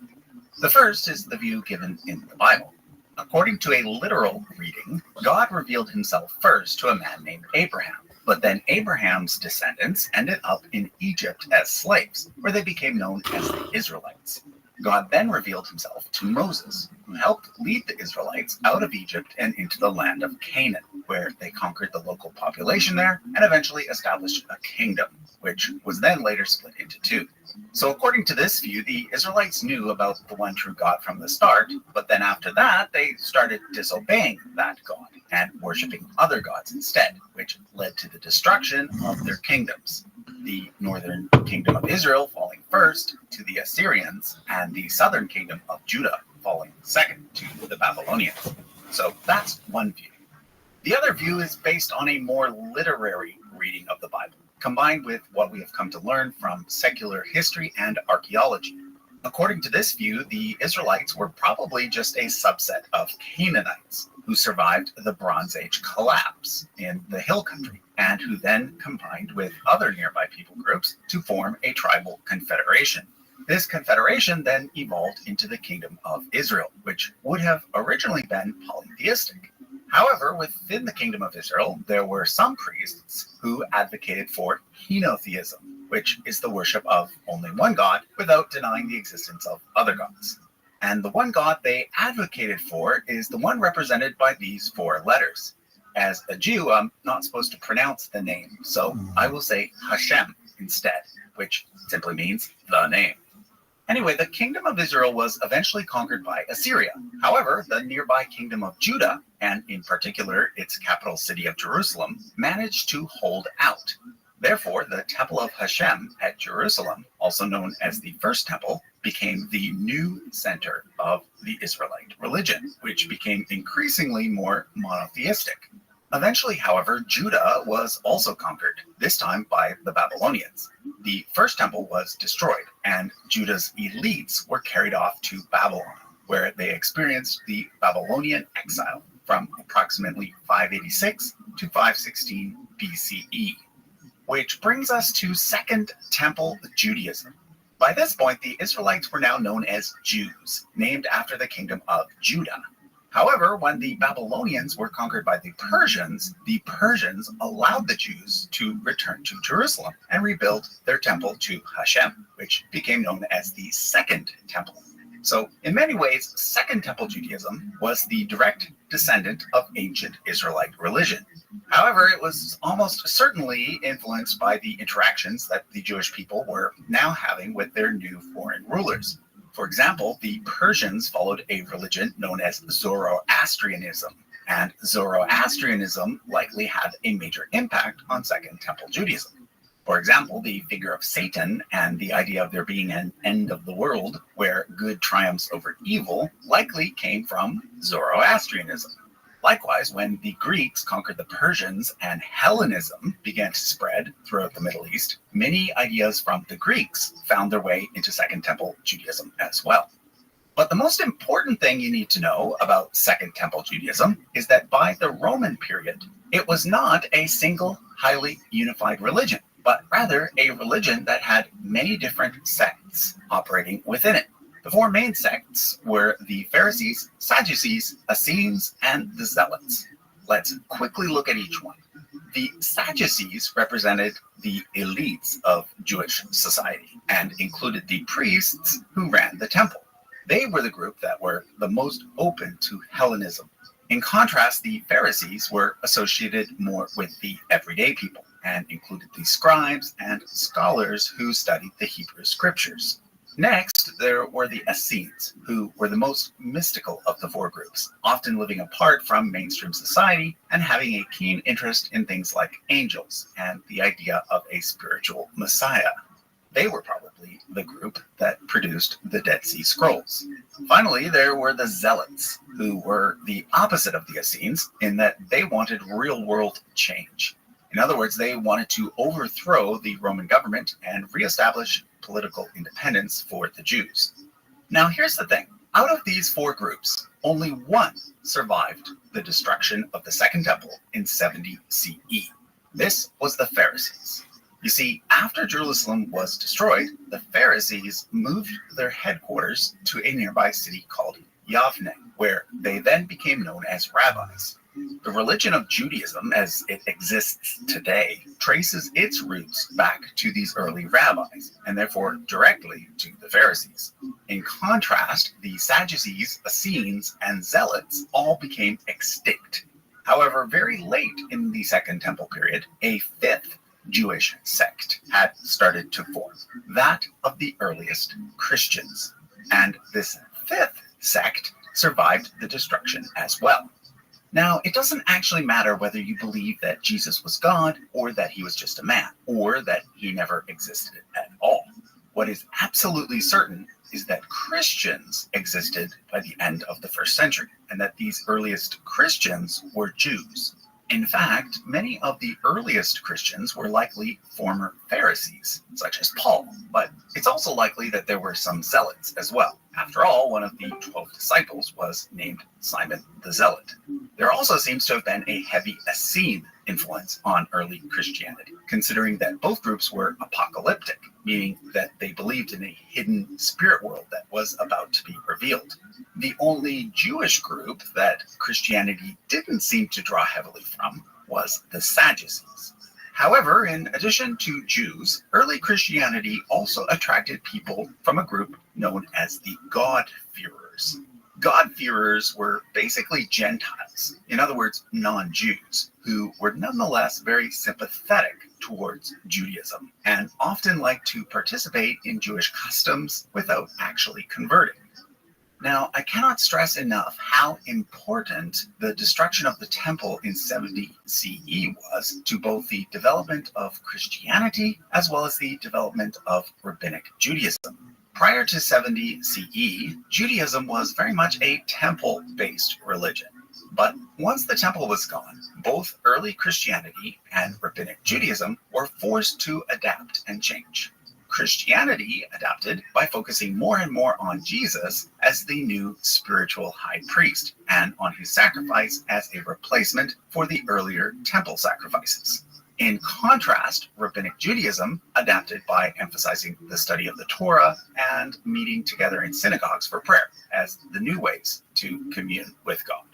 The first is the view given in the Bible. According to a literal reading, God revealed himself first to a man named Abraham, but then Abraham's descendants ended up in Egypt as slaves, where they became known as the Israelites. God then revealed himself to Moses, who helped lead the Israelites out of Egypt and into the land of Canaan, where they conquered the local population there and eventually established a kingdom, which was then later split into two. So according to this view, the Israelites knew about the one true God from the start, but then after that, they started disobeying that God and worshiping other gods instead, which led to the destruction of their kingdoms. The northern kingdom of Israel falling first to the Assyrians, and the southern kingdom of Judah falling second to the Babylonians. So that's one view. The other view is based on a more literary reading of the Bible, combined with what we have come to learn from secular history and archaeology. According to this view, the Israelites were probably just a subset of Canaanites who survived the Bronze Age collapse in the hill country, and who then combined with other nearby people groups to form a tribal confederation. This confederation then evolved into the Kingdom of Israel, which would have originally been polytheistic. However, within the Kingdom of Israel, there were some priests who advocated for henotheism, which is the worship of only one God without denying the existence of other gods. And the one God they advocated for is the one represented by these 4 letters. As a Jew, I'm not supposed to pronounce the name, so I will say Hashem instead, which simply means the name. Anyway, the Kingdom of Israel was eventually conquered by Assyria. However, the nearby Kingdom of Judah, and in particular its capital city of Jerusalem, managed to hold out. Therefore, the Temple of Hashem at Jerusalem, also known as the First Temple, became the new center of the Israelite religion, which became increasingly more monotheistic. Eventually, however, Judah was also conquered, this time by the Babylonians. The First Temple was destroyed, and Judah's elites were carried off to Babylon, where they experienced the Babylonian exile from approximately 586 to 516 BCE. Which brings us to Second Temple Judaism. By this point, the Israelites were now known as Jews, named after the kingdom of Judah. However, when the Babylonians were conquered by the Persians allowed the Jews to return to Jerusalem and rebuild their temple to Hashem, which became known as the Second Temple. So, in many ways, Second Temple Judaism was the direct descendant of ancient Israelite religion. However, it was almost certainly influenced by the interactions that the Jewish people were now having with their new foreign rulers. For example, the Persians followed a religion known as Zoroastrianism, and Zoroastrianism likely had a major impact on Second Temple Judaism. For example, the figure of Satan and the idea of there being an end of the world where good triumphs over evil likely came from Zoroastrianism. Likewise, when the Greeks conquered the Persians and Hellenism began to spread throughout the Middle East, many ideas from the Greeks found their way into Second Temple Judaism as well. But the most important thing you need to know about Second Temple Judaism is that by the Roman period, it was not a single, highly unified religion, but rather a religion that had many different sects operating within it. The 4 main sects were the Pharisees, Sadducees, Essenes, and the Zealots. Let's quickly look at each one. The Sadducees represented the elites of Jewish society and included the priests who ran the temple. They were the group that were the most open to Hellenism. In contrast, the Pharisees were associated more with the everyday people and included the scribes and scholars who studied the Hebrew scriptures. Next, there were the Essenes, who were the most mystical of the 4 groups, often living apart from mainstream society and having a keen interest in things like angels and the idea of a spiritual Messiah. They were probably the group that produced the Dead Sea Scrolls. Finally, there were the Zealots, who were the opposite of the Essenes in that they wanted real-world change. In other words, they wanted to overthrow the Roman government and reestablish political independence for the Jews. Now, here's the thing. Out of these 4 groups, only one survived the destruction of the Second Temple in 70 CE. This was the Pharisees. You see, after Jerusalem was destroyed, the Pharisees moved their headquarters to a nearby city called Yavne, where they then became known as rabbis. The religion of Judaism, as it exists today, traces its roots back to these early rabbis, and therefore directly to the Pharisees. In contrast, the Sadducees, Essenes, and Zealots all became extinct. However, very late in the Second Temple period, a 5th Jewish sect had started to form, that of the earliest Christians. And this 5th sect survived the destruction as well. Now, it doesn't actually matter whether you believe that Jesus was God, or that he was just a man, or that he never existed at all. What is absolutely certain is that Christians existed by the end of the 1st century, and that these earliest Christians were Jews. In fact, many of the earliest Christians were likely former Pharisees, such as Paul, but it's also likely that there were some zealots as well. After all, one of the 12 disciples was named Simon the Zealot. There also seems to have been a heavy Essene influence on early Christianity, considering that both groups were apocalyptic, meaning that they believed in a hidden spirit world that was about to be revealed. The only Jewish group that Christianity didn't seem to draw heavily from was the Sadducees. However, in addition to Jews, early Christianity also attracted people from a group known as the God-fearers. God-fearers were basically Gentiles, in other words, non-Jews, who were nonetheless very sympathetic towards Judaism and often liked to participate in Jewish customs without actually converting. Now, I cannot stress enough how important the destruction of the temple in 70 CE was to both the development of Christianity as well as the development of Rabbinic Judaism. Prior to 70 CE, Judaism was very much a temple-based religion. But once the temple was gone, both early Christianity and Rabbinic Judaism were forced to adapt and change. Christianity adapted by focusing more and more on Jesus as the new spiritual high priest and on his sacrifice as a replacement for the earlier temple sacrifices. In contrast, Rabbinic Judaism adapted by emphasizing the study of the Torah and meeting together in synagogues for prayer as the new ways to commune with God.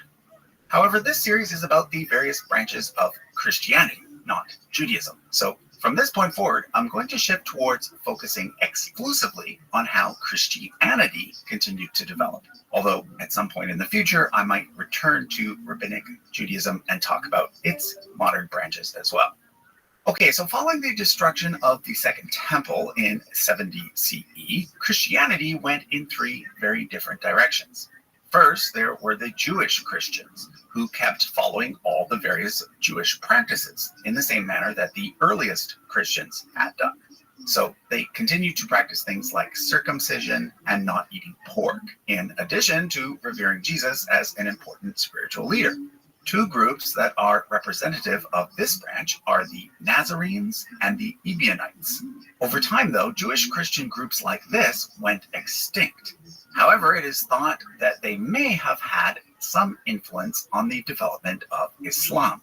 However, this series is about the various branches of Christianity, not Judaism. So from this point forward, I'm going to shift towards focusing exclusively on how Christianity continued to develop. Although at some point in the future, I might return to Rabbinic Judaism and talk about its modern branches as well. Okay, so following the destruction of the Second Temple in 70 CE, Christianity went in three very different directions. First, there were the Jewish Christians, who kept following all the various Jewish practices in the same manner that the earliest Christians had done. So they continued to practice things like circumcision and not eating pork, in addition to revering Jesus as an important spiritual leader. Two groups that are representative of this branch are the Nazarenes and the Ebionites. Over time, though, Jewish Christian groups like this went extinct. However, it is thought that they may have had some influence on the development of Islam.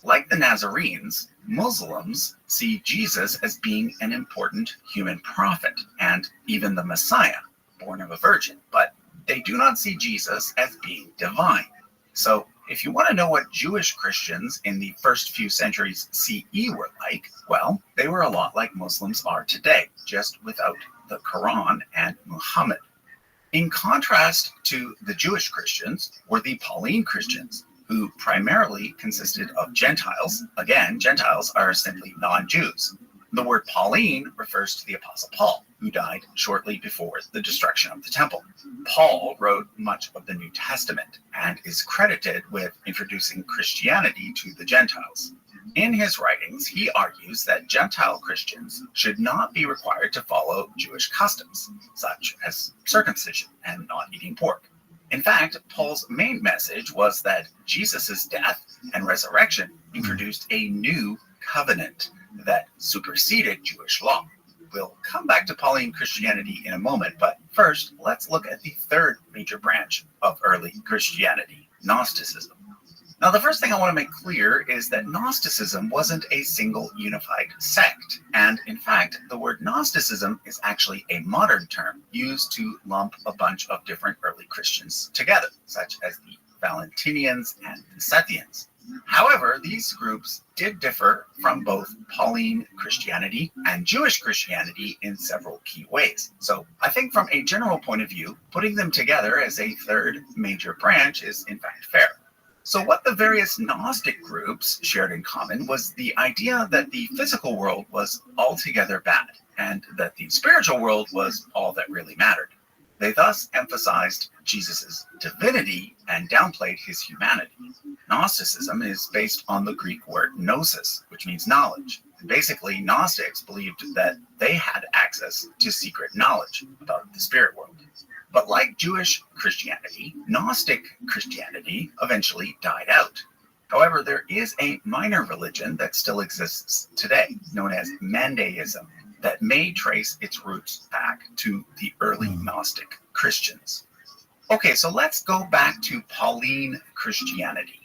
Like the Nazarenes, Muslims see Jesus as being an important human prophet and even the Messiah, born of a virgin, but they do not see Jesus as being divine. So if you want to know what Jewish Christians in the first few centuries CE were like, well, they were a lot like Muslims are today, just without the Quran and Muhammad. In contrast to the Jewish Christians were the Pauline Christians, who primarily consisted of Gentiles. Again, Gentiles are simply non-Jews. The word Pauline refers to the Apostle Paul, who died shortly before the destruction of the temple. Paul wrote much of the New Testament and is credited with introducing Christianity to the Gentiles. In his writings, he argues that Gentile Christians should not be required to follow Jewish customs, such as circumcision and not eating pork. In fact, Paul's main message was that Jesus' death and resurrection introduced a new covenant that superseded Jewish law. We'll come back to Pauline Christianity in a moment, but first, let's look at the third major branch of early Christianity, Gnosticism. Now, the first thing I want to make clear is that Gnosticism wasn't a single unified sect. And in fact, the word Gnosticism is actually a modern term used to lump a bunch of different early Christians together, such as the Valentinians and the Sethians. However, these groups did differ from both Pauline Christianity and Jewish Christianity in several key ways. So I think from a general point of view, putting them together as a third major branch is in fact fair. So what the various Gnostic groups shared in common was the idea that the physical world was altogether bad and that the spiritual world was all that really mattered. They thus emphasized Jesus' divinity and downplayed his humanity. Gnosticism is based on the Greek word gnosis, which means knowledge. And basically, Gnostics believed that they had access to secret knowledge about the spirit world. But like Jewish Christianity, Gnostic Christianity eventually died out. However, there is a minor religion that still exists today, known as Mandaism, that may trace its roots back to the early Gnostic Christians. Okay, so let's go back to Pauline Christianity.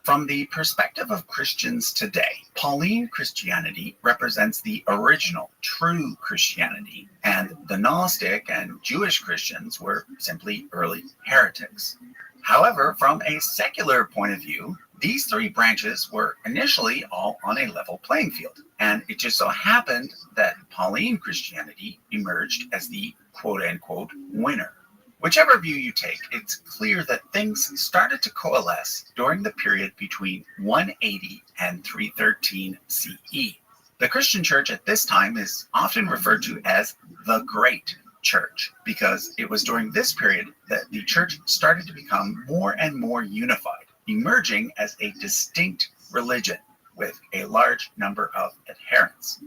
From the perspective of Christians today, Pauline Christianity represents the original, true Christianity, and the Gnostic and Jewish Christians were simply early heretics. However, from a secular point of view, these three branches were initially all on a level playing field, and it just so happened that Pauline Christianity emerged as the quote-unquote winner. Whichever view you take, it's clear that things started to coalesce during the period between 180 and 313 CE. The Christian church at this time is often referred to as the Great Church, because it was during this period that the church started to become more and more unified, emerging as a distinct religion with a large number of adherents.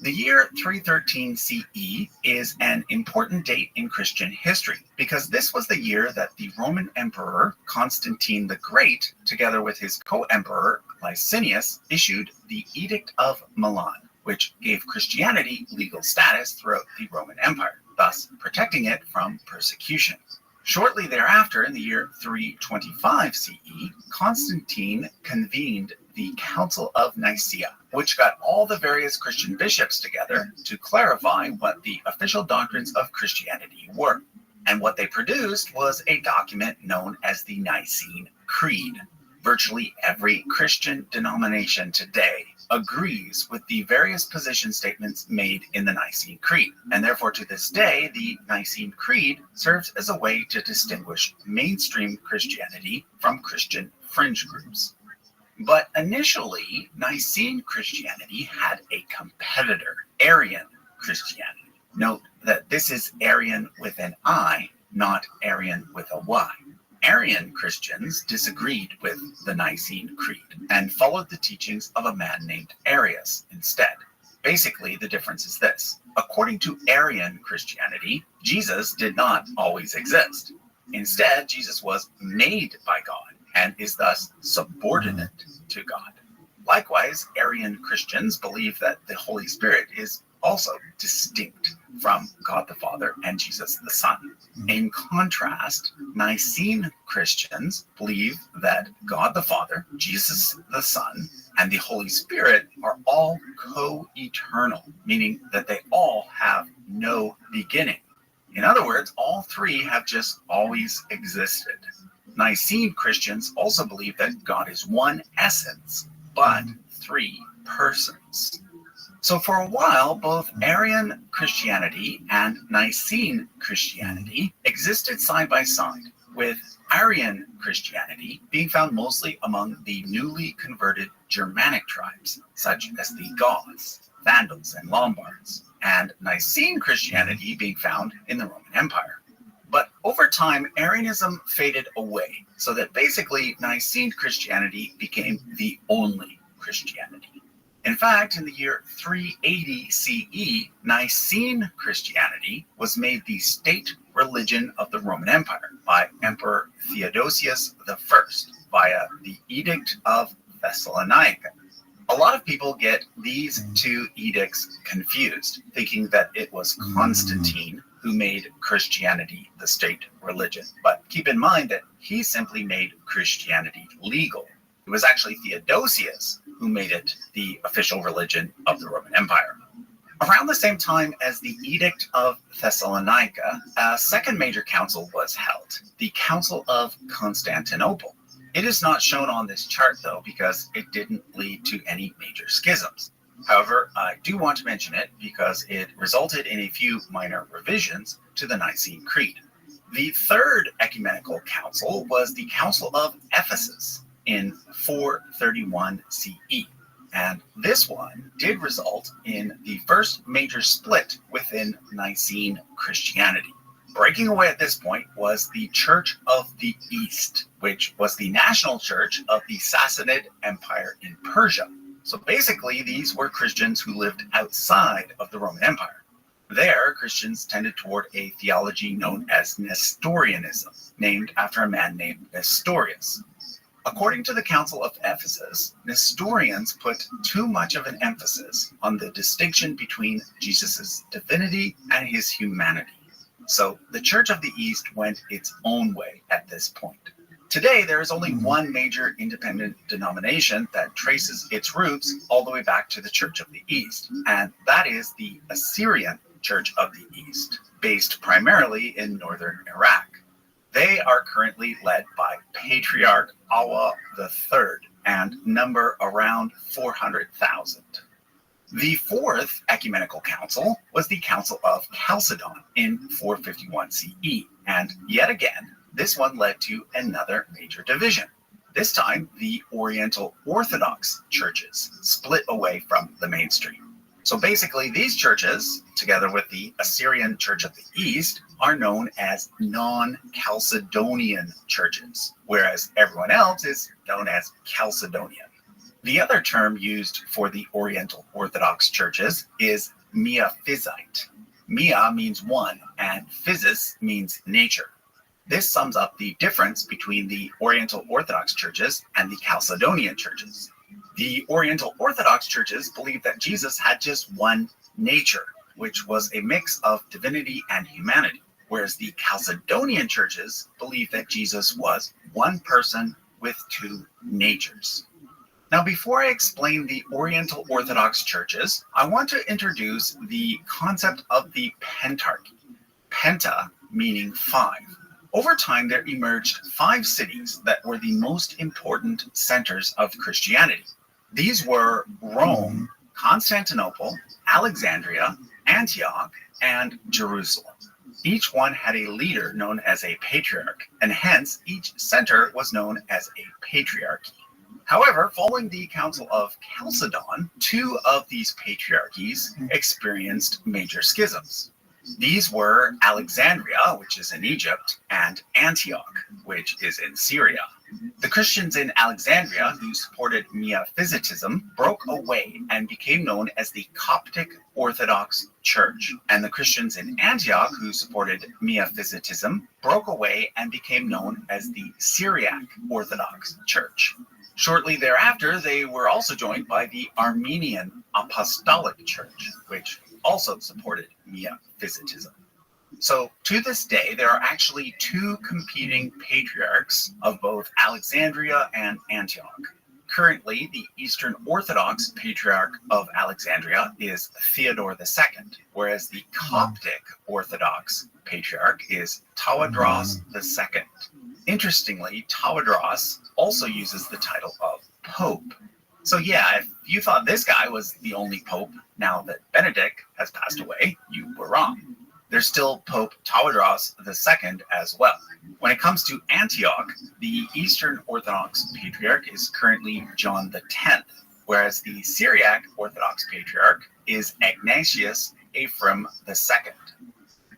The year 313 CE is an important date in Christian history because this was the year that the Roman Emperor Constantine the Great, together with his co-emperor Licinius, issued the Edict of Milan, which gave Christianity legal status throughout the Roman Empire, thus protecting it from persecution. Shortly thereafter, in the year 325 CE, Constantine convened the Council of Nicaea, which got all the various Christian bishops together to clarify what the official doctrines of Christianity were. And what they produced was a document known as the Nicene Creed. Virtually every Christian denomination today agrees with the various position statements made in the Nicene Creed. And therefore, to this day, the Nicene Creed serves as a way to distinguish mainstream Christianity from Christian fringe groups. But initially, Nicene Christianity had a competitor, Arian Christianity. Note that this is Arian with an I, not Arian with a Y. Arian Christians disagreed with the Nicene Creed and followed the teachings of a man named Arius instead. Basically, the difference is this. According to Arian Christianity, Jesus did not always exist. Instead, Jesus was made by God and is thus subordinate to God. Likewise, Arian Christians believe that the Holy Spirit is also distinct from God the Father and Jesus the Son. In contrast, Nicene Christians believe that God the Father, Jesus the Son, and the Holy Spirit are all co-eternal, meaning that they all have no beginning. In other words, all three have just always existed. Nicene Christians also believe that God is one essence, but three persons. So for a while, both Arian Christianity and Nicene Christianity existed side by side, with Arian Christianity being found mostly among the newly converted Germanic tribes, such as the Goths, Vandals, and Lombards, and Nicene Christianity being found in the Roman Empire. But over time, Arianism faded away, so that basically Nicene Christianity became the only Christianity. In fact, in the year 380 CE, Nicene Christianity was made the state religion of the Roman Empire by Emperor Theodosius I via the Edict of Thessalonica. A lot of people get these two edicts confused, thinking that it was Constantine who made Christianity the state religion. But keep in mind that he simply made Christianity legal. It was actually Theodosius who made it the official religion of the Roman Empire. Around the same time as the Edict of Thessalonica, a second major council was held, the Council of Constantinople. It is not shown on this chart, though, because it didn't lead to any major schisms. However, I do want to mention it because it resulted in a few minor revisions to the Nicene Creed. The third ecumenical council was the Council of Ephesus in 431 CE. And this one did result in the first major split within Nicene Christianity. Breaking away at this point was the Church of the East, which was the national church of the Sassanid Empire in Persia. So basically, these were Christians who lived outside of the Roman Empire. There, Christians tended toward a theology known as Nestorianism, named after a man named Nestorius. According to the Council of Ephesus, Nestorians put too much of an emphasis on the distinction between Jesus' divinity and his humanity. So the Church of the East went its own way at this point. Today, there is only one major independent denomination that traces its roots all the way back to the Church of the East, and that is the Assyrian Church of the East, based primarily in northern Iraq. They are currently led by Patriarch Awa III and number around 400,000. The Fourth Ecumenical Council was the Council of Chalcedon in 451 CE, and yet again, this one led to another major division. This time, the Oriental Orthodox churches split away from the mainstream. So basically, these churches, together with the Assyrian Church of the East, are known as non-Chalcedonian churches, whereas everyone else is known as Chalcedonian. The other term used for the Oriental Orthodox churches is Miaphysite. Mia means one, and physis means nature. This sums up the difference between the Oriental Orthodox churches and the Chalcedonian churches. The Oriental Orthodox churches believed that Jesus had just one nature, which was a mix of divinity and humanity, whereas the Chalcedonian churches believed that Jesus was one person with two natures. Now, before I explain the Oriental Orthodox churches, I want to introduce the concept of the pentarchy. Penta meaning five. Over time, there emerged 5 cities that were the most important centers of Christianity. These were Rome, Constantinople, Alexandria, Antioch, and Jerusalem. Each one had a leader known as a patriarch, and hence each center was known as a patriarchy. However, following the Council of Chalcedon, 2 of these patriarchies experienced major schisms. These were Alexandria, which is in Egypt, and Antioch, which is in Syria. The Christians in Alexandria, who supported Miaphysitism, broke away and became known as the Coptic Orthodox Church. And the Christians in Antioch, who supported Miaphysitism, broke away and became known as the Syriac Orthodox Church. Shortly thereafter, they were also joined by the Armenian Apostolic Church, which also supported Miaphysitism. So to this day, there are actually 2 competing patriarchs of both Alexandria and Antioch. Currently, the Eastern Orthodox Patriarch of Alexandria is Theodore II, whereas the Coptic Orthodox Patriarch is Tawadros II. Interestingly, Tawadros also uses the title of Pope. So yeah, if you thought this guy was the only Pope now that Benedict has passed away, you were wrong. There's still Pope Tawadros II as well. When it comes to Antioch, the Eastern Orthodox Patriarch is currently John X, whereas the Syriac Orthodox Patriarch is Ignatius Ephraim II.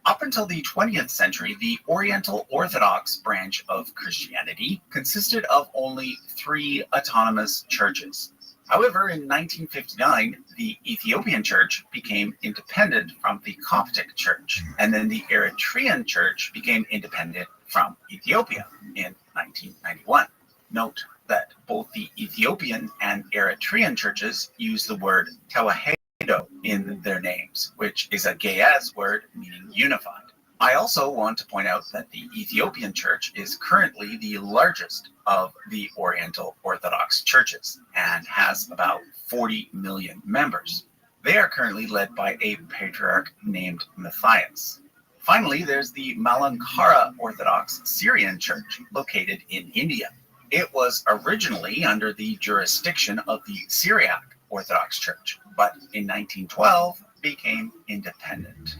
Up until the 20th century, the Oriental Orthodox branch of Christianity consisted of only 3 autonomous churches. However, in 1959, the Ethiopian Church became independent from the Coptic Church, and then the Eritrean Church became independent from Ethiopia in 1991. Note that both the Ethiopian and Eritrean churches use the word Tewahedo in their names, which is a Ge'ez word meaning unified. I also want to point out that the Ethiopian Church is currently the largest of the Oriental Orthodox churches and has about 40 million members. They are currently led by a patriarch named Matthias. Finally, there's the Malankara Orthodox Syrian Church located in India. It was originally under the jurisdiction of the Syriac Orthodox Church, but in 1912 became independent.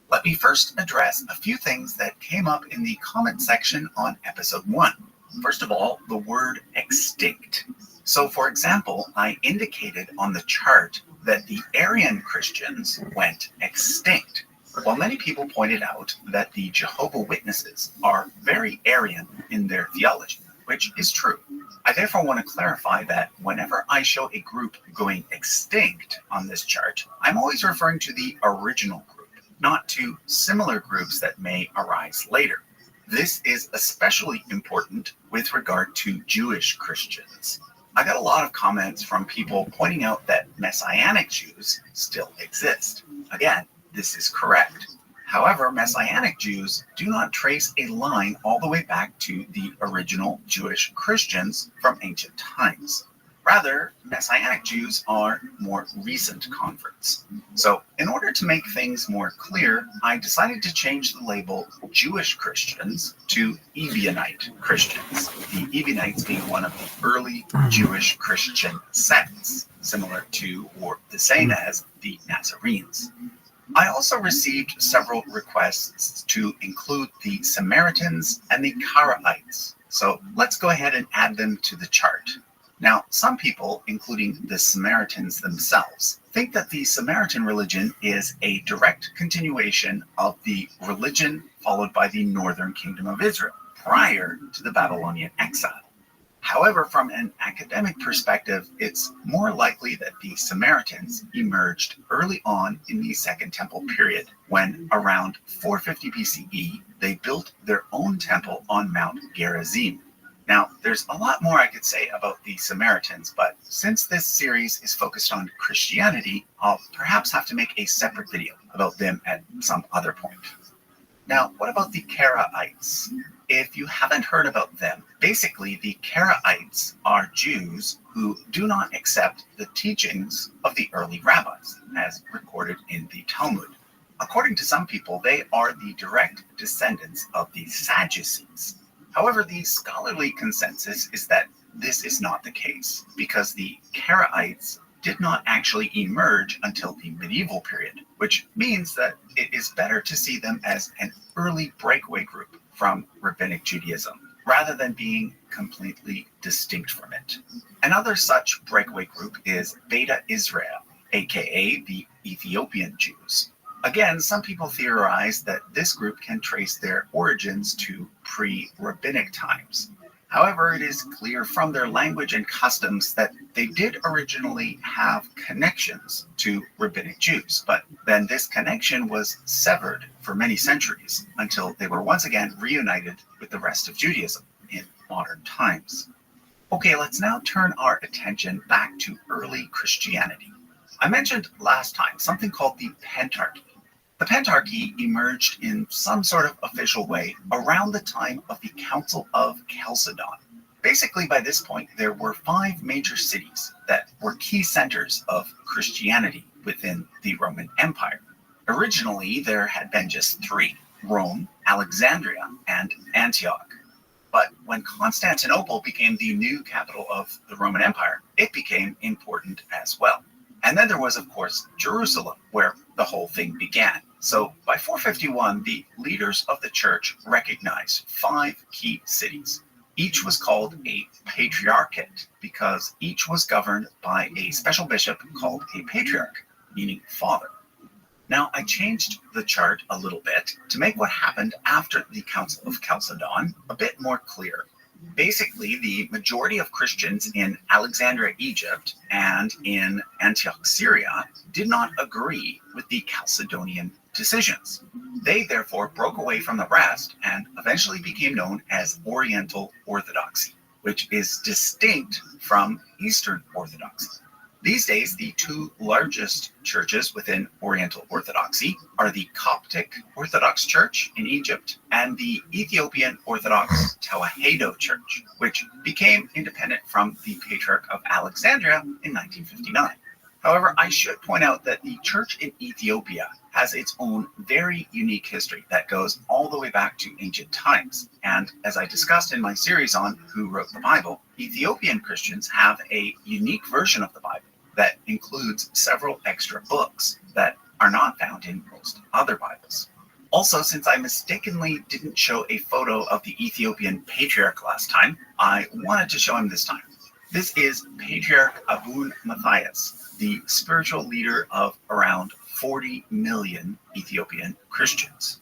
Let me first address a few things that came up in the comment section on episode 1. First of all, the word extinct. So, for example, I indicated on the chart that the Arian Christians went extinct, while many people pointed out that the Jehovah's Witnesses are very Arian in their theology. which is true. I therefore want to clarify that whenever I show a group going extinct on this chart, I'm always referring to the original group, not to similar groups that may arise later. This is especially important with regard to Jewish Christians. I got a lot of comments from people pointing out that Messianic Jews still exist. Again, this is correct. However, Messianic Jews do not trace a line all the way back to the original Jewish Christians from ancient times. Rather, Messianic Jews are more recent converts. So, in order to make things more clear, I decided to change the label Jewish Christians to Ebionite Christians, the Ebionites being one of the early Jewish Christian sects, similar to or the same as the Nazarenes. I also received several requests to include the Samaritans and the Karaites. So let's go ahead and add them to the chart. Now, some people, including the Samaritans themselves, think that the Samaritan religion is a direct continuation of the religion followed by the northern kingdom of Israel prior to the Babylonian exile. However, from an academic perspective, it's more likely that the Samaritans emerged early on in the Second Temple period, when around 450 BCE, they built their own temple on Mount Gerizim. Now, there's a lot more I could say about the Samaritans, but since this series is focused on Christianity, I'll perhaps have to make a separate video about them at some other point. Now, what about the Karaites? If you haven't heard about them, basically the Karaites are Jews who do not accept the teachings of the early rabbis, as recorded in the Talmud. According to some people, they are the direct descendants of the Sadducees. However, the scholarly consensus is that this is not the case, because the Karaites did not actually emerge until the medieval period, which means that it is better to see them as an early breakaway group from Rabbinic Judaism, rather than being completely distinct from it. Another such breakaway group is Beta Israel, aka the Ethiopian Jews. Again, some people theorize that this group can trace their origins to pre-rabbinic times. However, it is clear from their language and customs that they did originally have connections to rabbinic Jews, but then this connection was severed for many centuries until they were once again reunited with the rest of Judaism in modern times. Okay, let's now turn our attention back to early Christianity. I mentioned last time something called the Pentarchy. The Pentarchy emerged in some sort of official way around the time of the Council of Chalcedon. Basically, by this point, there were 5 major cities that were key centers of Christianity within the Roman Empire. Originally, there had been just 3: Rome, Alexandria, and Antioch. But when Constantinople became the new capital of the Roman Empire, it became important as well. And then there was, of course, Jerusalem, where the whole thing began. So by 451, the leaders of the church recognized 5 key cities. Each was called a patriarchate because each was governed by a special bishop called a patriarch, meaning father. Now, I changed the chart a little bit to make what happened after the Council of Chalcedon a bit more clear. Basically, the majority of Christians in Alexandria, Egypt, and in Antioch, Syria, did not agree with the Chalcedonian decisions. They therefore broke away from the rest and eventually became known as Oriental Orthodoxy, which is distinct from Eastern Orthodoxy. These days, the 2 largest churches within Oriental Orthodoxy are the Coptic Orthodox Church in Egypt and the Ethiopian Orthodox Tewahedo Church, which became independent from the Patriarch of Alexandria in 1959. However, I should point out that the church in Ethiopia has its own very unique history that goes all the way back to ancient times. And as I discussed in my series on Who Wrote the Bible, Ethiopian Christians have a unique version of the Bible that includes several extra books that are not found in most other Bibles. Also, since I mistakenly didn't show a photo of the Ethiopian patriarch last time, I wanted to show him this time. This is Patriarch Abun Matthias, the spiritual leader of around 40 million Ethiopian Christians.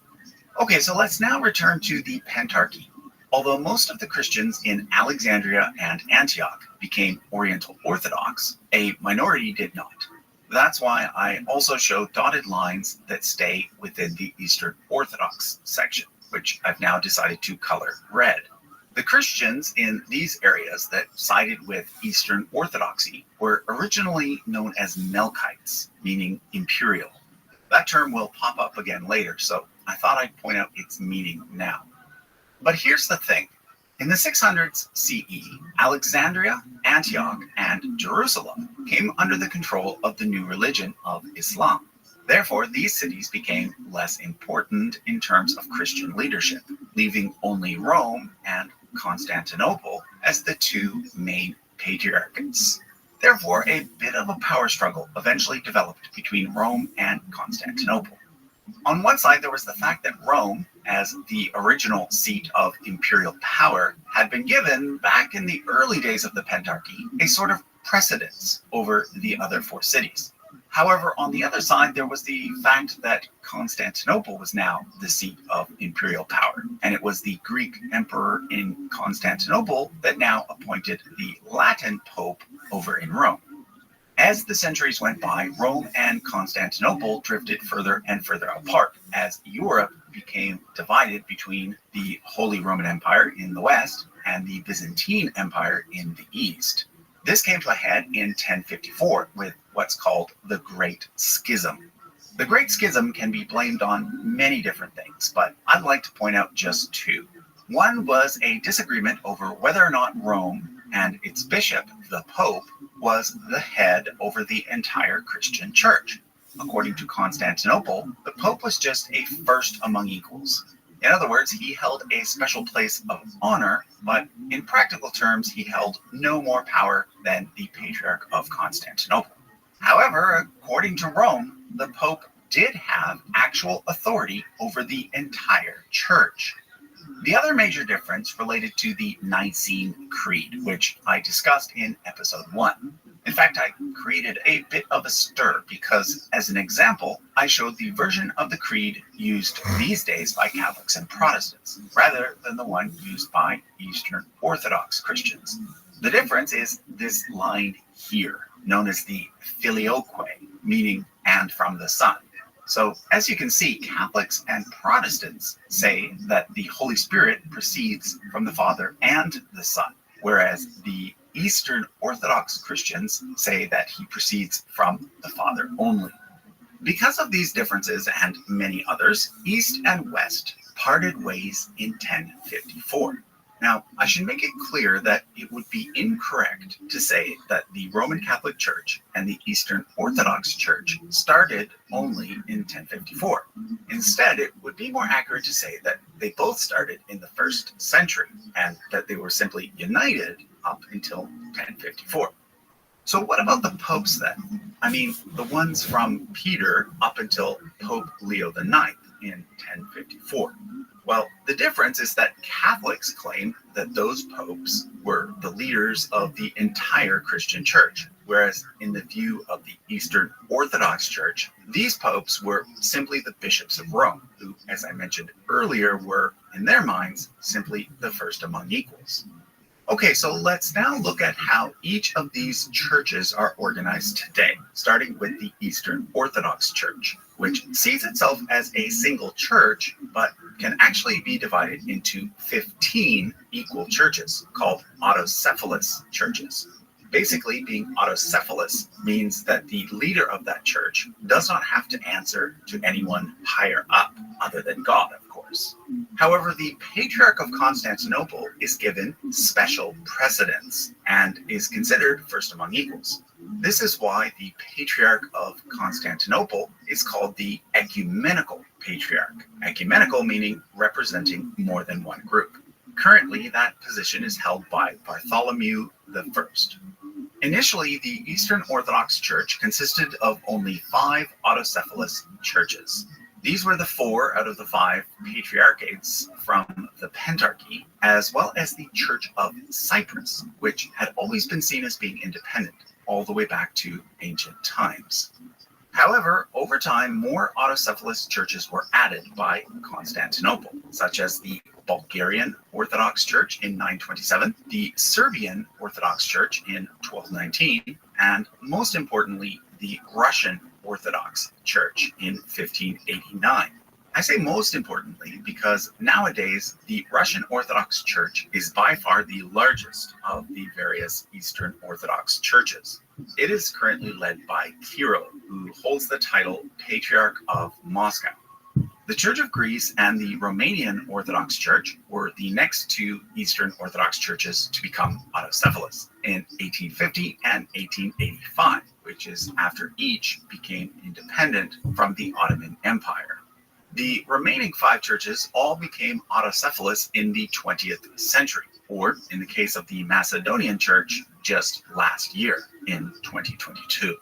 Okay, so let's now return to the Pentarchy. Although most of the Christians in Alexandria and Antioch became Oriental Orthodox, a minority did not. That's why I also show dotted lines that stay within the Eastern Orthodox section, which I've now decided to color red. The Christians in these areas that sided with Eastern Orthodoxy were originally known as Melkites, meaning imperial. That term will pop up again later, so I thought I'd point out its meaning now. But here's the thing. In the 600s CE, Alexandria, Antioch, and Jerusalem came under the control of the new religion of Islam. Therefore, these cities became less important in terms of Christian leadership, leaving only Rome and Constantinople as the two main patriarchates. Therefore, a bit of a power struggle eventually developed between Rome and Constantinople. On one side, there was the fact that Rome, as the original seat of imperial power, had been given, back in the early days of the Pentarchy, a sort of precedence over the other four cities. However, on the other side, there was the fact that Constantinople was now the seat of imperial power, and it was the Greek emperor in Constantinople that now appointed the Latin pope over in Rome. As the centuries went by, Rome and Constantinople drifted further and further apart as Europe became divided between the Holy Roman Empire in the west and the Byzantine Empire in the east. This came to a head in 1054 with what's called the Great Schism. The Great Schism can be blamed on many different things, but I'd like to point out just two. One was a disagreement over whether or not Rome and its bishop, the Pope, was the head over the entire Christian church. According to Constantinople, the Pope was just a first among equals. In other words, he held a special place of honor, but in practical terms, he held no more power than the Patriarch of Constantinople. However, according to Rome, the Pope did have actual authority over the entire church. The other major difference related to the Nicene Creed, which I discussed in episode 1. In fact, I created a bit of a stir because, as an example, I showed the version of the creed used these days by Catholics and Protestants, rather than the one used by Eastern Orthodox Christians. The difference is this line here, known as the filioque, meaning "and from the Son." So, as you can see, Catholics and Protestants say that the Holy Spirit proceeds from the Father and the Son, whereas the Eastern Orthodox Christians say that he proceeds from the Father only. Because of these differences and many others, East and West parted ways in 1054. Now, I should make it clear that it would be incorrect to say that the Roman Catholic Church and the Eastern Orthodox Church started only in 1054. Instead, it would be more accurate to say that they both started in the 1st century and that they were simply united up until 1054. So what about the popes then? I mean, the ones from Peter up until Pope Leo IX in 1054. Well, the difference is that Catholics claim that those popes were the leaders of the entire Christian church, whereas in the view of the Eastern Orthodox Church, these popes were simply the bishops of Rome, who, as I mentioned earlier, were, in their minds, simply the first among equals. Okay, so let's now look at how each of these churches are organized today, starting with the Eastern Orthodox Church, which sees itself as a single church, but can actually be divided into 15 equal churches called autocephalous churches. Basically, being autocephalous means that the leader of that church does not have to answer to anyone higher up other than God, of course. However, the Patriarch of Constantinople is given special precedence and is considered first among equals. This is why the Patriarch of Constantinople is called the Ecumenical Patriarch. Ecumenical meaning representing more than one group. Currently, that position is held by Bartholomew I. Initially, the Eastern Orthodox Church consisted of only 5 autocephalous churches. These were the 4 out of the 5 patriarchates from the Pentarchy, as well as the Church of Cyprus, which had always been seen as being independent all the way back to ancient times. However, over time, more autocephalous churches were added by Constantinople, such as the Bulgarian Orthodox Church in 927, the Serbian Orthodox Church in 1219, and most importantly, the Russian Orthodox Church in 1589. I say most importantly because nowadays the Russian Orthodox Church is by far the largest of the various Eastern Orthodox churches. It is currently led by Kirill, who holds the title Patriarch of Moscow. The Church of Greece and the Romanian Orthodox Church were the next two Eastern Orthodox churches to become autocephalous in 1850 and 1885, which is after each became independent from the Ottoman Empire. The remaining five churches all became autocephalous in the 20th century, or in the case of the Macedonian Church, just last year in 2022,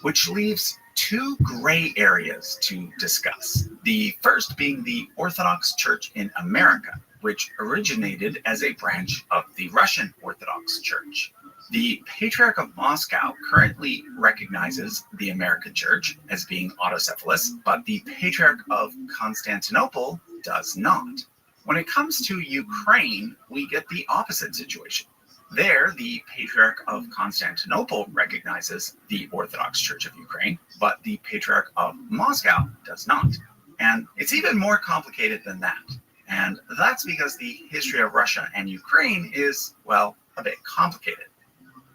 which leaves two gray areas to discuss. The first being the Orthodox Church in America, which originated as a branch of the Russian Orthodox Church. The Patriarch of Moscow currently recognizes the American Church as being autocephalous, but the Patriarch of Constantinople does not. When it comes to Ukraine, we get the opposite situation. There, the Patriarch of Constantinople recognizes the Orthodox Church of Ukraine, but the Patriarch of Moscow does not. And it's even more complicated than that. And that's because the history of Russia and Ukraine is, well, a bit complicated.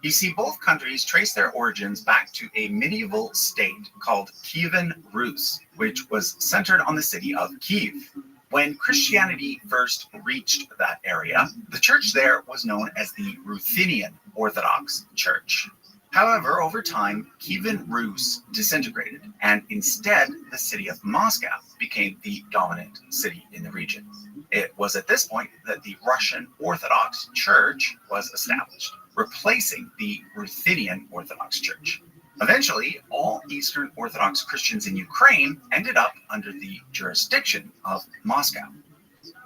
You see, both countries trace their origins back to a medieval state called Kievan Rus, which was centered on the city of Kiev. When Christianity first reached that area, the church there was known as the Ruthenian Orthodox Church. However, over time, Kievan Rus disintegrated, and instead the city of Moscow became the dominant city in the region. It was at this point that the Russian Orthodox Church was established, replacing the Ruthenian Orthodox Church. Eventually, all Eastern Orthodox Christians in Ukraine ended up under the jurisdiction of Moscow.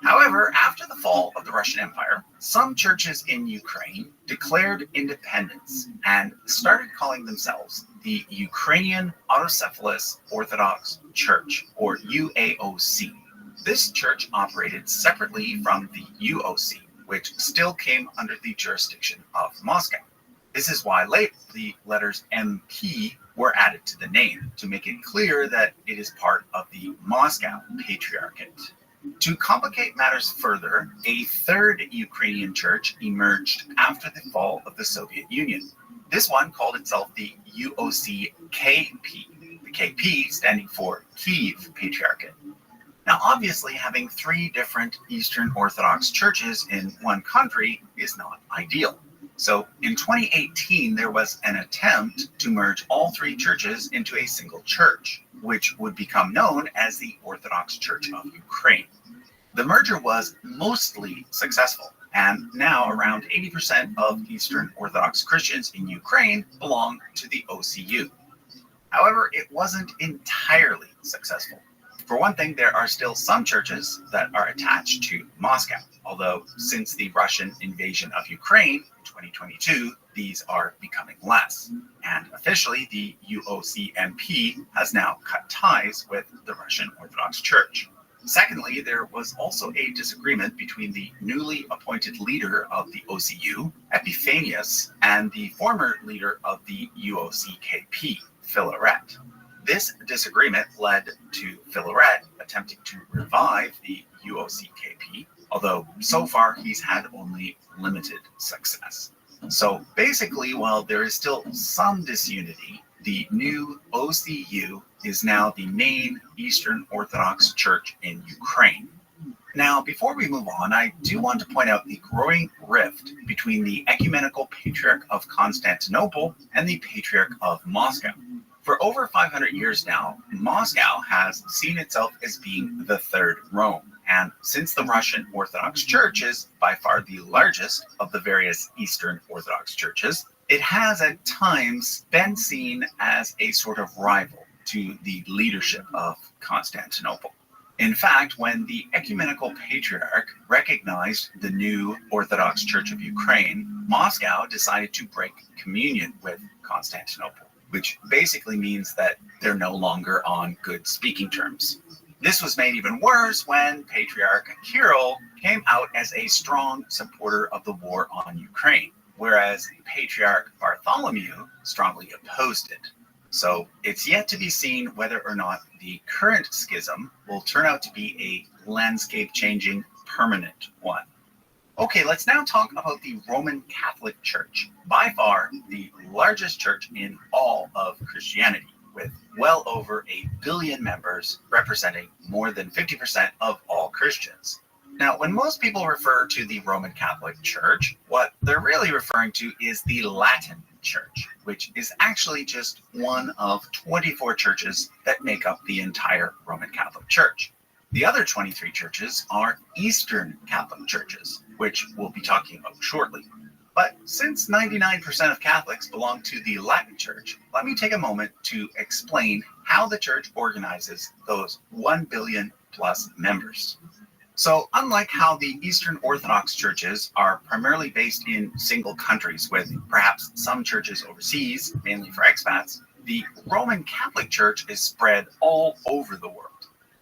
However, after the fall of the Russian Empire, some churches in Ukraine declared independence and started calling themselves the Ukrainian Autocephalous Orthodox Church, or UAOC. This church operated separately from the UOC, which still came under the jurisdiction of Moscow. This is why later the letters MP were added to the name to make it clear that it is part of the Moscow Patriarchate. To complicate matters further, a third Ukrainian church emerged after the fall of the Soviet Union. This one called itself the UOC-KP, the KP standing for Kiev Patriarchate. Now, obviously, having three different Eastern Orthodox churches in one country is not ideal. So in 2018, there was an attempt to merge all three churches into a single church, which would become known as the Orthodox Church of Ukraine. The merger was mostly successful, and now around 80% of Eastern Orthodox Christians in Ukraine belong to the OCU. However, it wasn't entirely successful. For one thing, there are still some churches that are attached to Moscow, although since the Russian invasion of Ukraine in 2022, these are becoming less. And officially, the UOCMP has now cut ties with the Russian Orthodox Church. Secondly, there was also a disagreement between the newly appointed leader of the OCU, Epiphanius, and the former leader of the UOCKP, Philaret. This disagreement led to Philaret attempting to revive the UOCKP, although so far he's had only limited success. So basically, while there is still some disunity, the new OCU is now the main Eastern Orthodox Church in Ukraine. Now, before we move on, I do want to point out the growing rift between the Ecumenical Patriarch of Constantinople and the Patriarch of Moscow. For over 500 years now, Moscow has seen itself as being the third Rome. And since the Russian Orthodox Church is by far the largest of the various Eastern Orthodox churches, it has at times been seen as a sort of rival to the leadership of Constantinople. In fact, when the Ecumenical Patriarch recognized the new Orthodox Church of Ukraine, Moscow decided to break communion with Constantinople, which basically means that they're no longer on good speaking terms. This was made even worse when Patriarch Kirill came out as a strong supporter of the war on Ukraine, whereas Patriarch Bartholomew strongly opposed it. So it's yet to be seen whether or not the current schism will turn out to be a landscape-changing, permanent one. Okay, let's now talk about the Roman Catholic Church, by far the largest church in all of Christianity, with well over 1 billion members representing more than 50% of all Christians. Now, when most people refer to the Roman Catholic Church, what they're really referring to is the Latin Church, which is actually just one of 24 churches that make up the entire Roman Catholic Church. The other 23 churches are Eastern Catholic churches, which we'll be talking about shortly. But since 99% of Catholics belong to the Latin Church, let me take a moment to explain how the church organizes those 1 billion plus members. So unlike how the Eastern Orthodox churches are primarily based in single countries with perhaps some churches overseas, mainly for expats, the Roman Catholic Church is spread all over the world.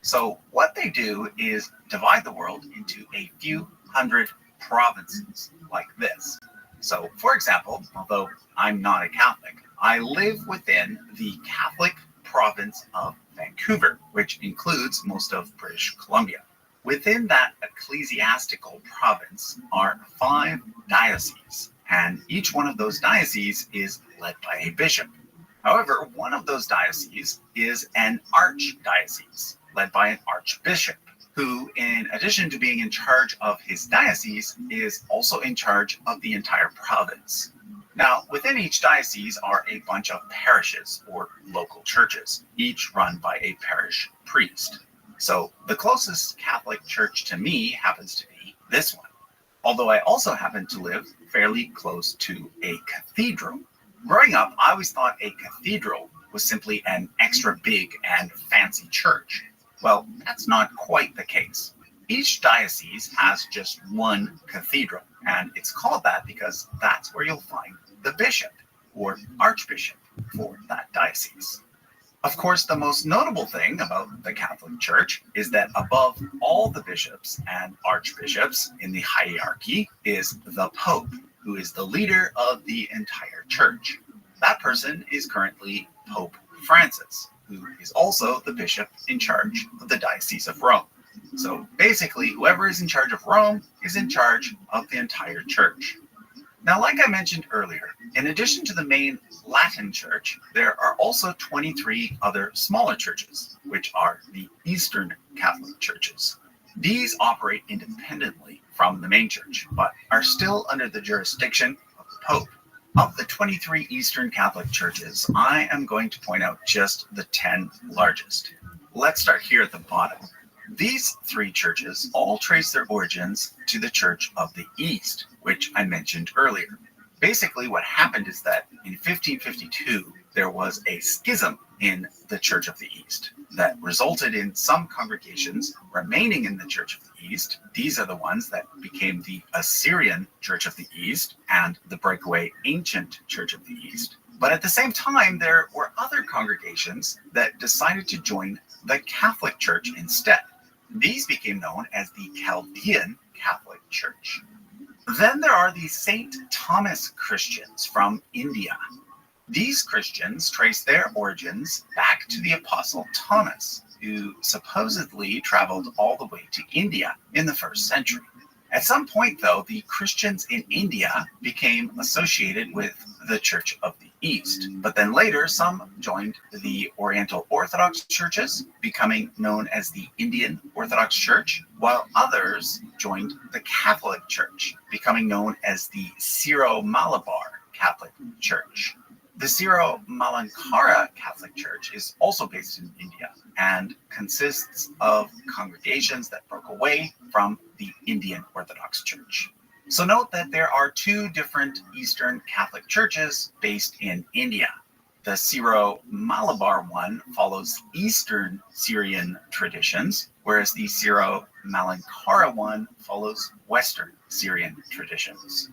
So what they do is divide the world into a few hundred provinces like this. So, for example, although I'm not a Catholic, I live within the Catholic province of Vancouver, which includes most of British Columbia. Within that ecclesiastical province are 5 dioceses, and each one of those dioceses is led by a bishop. However, one of those dioceses is an archdiocese, led by an archbishop, who, in addition to being in charge of his diocese, is also in charge of the entire province. Now, within each diocese are a bunch of parishes, or local churches, each run by a parish priest. So the closest Catholic church to me happens to be this one, although I also happen to live fairly close to a cathedral. Growing up, I always thought a cathedral was simply an extra big and fancy church. Well, that's not quite the case. Each diocese has just one cathedral, and it's called that because that's where you'll find the bishop, or archbishop, for that diocese. Of course, the most notable thing about the Catholic Church is that above all the bishops and archbishops in the hierarchy is the Pope, who is the leader of the entire church. That person is currently Pope Francis, who is also the bishop in charge of the Diocese of Rome. So basically, whoever is in charge of Rome is in charge of the entire church. Now, like I mentioned earlier, in addition to the main Latin Church, there are also 23 other smaller churches, which are the Eastern Catholic churches. These operate independently from the main church, but are still under the jurisdiction of the Pope. Of the 23 Eastern Catholic churches, I am going to point out just the 10 largest. Let's start here at the bottom. These 3 churches all trace their origins to the Church of the East, which I mentioned earlier. Basically, what happened is that in 1552, there was a schism in the Church of the East that resulted in some congregations remaining in the Church of the East. These are the ones that became the Assyrian Church of the East and the breakaway Ancient Church of the East. But at the same time, there were other congregations that decided to join the Catholic Church instead. These became known as the Chaldean Catholic Church. Then there are the St. Thomas Christians from India. These Christians trace their origins back to the Apostle Thomas, who supposedly traveled all the way to India in the 1st century. At some point, though, the Christians in India became associated with the Church of the East. But then later, some joined the Oriental Orthodox churches, becoming known as the Indian Orthodox Church, while others joined the Catholic Church, becoming known as the Syro-Malabar Catholic Church. The Syro-Malankara Catholic Church is also based in India and consists of congregations that broke away from the Indian Orthodox Church. So note that there are 2 different Eastern Catholic churches based in India. The Syro-Malabar one follows Eastern Syrian traditions, whereas the Syro-Malankara one follows Western Syrian traditions.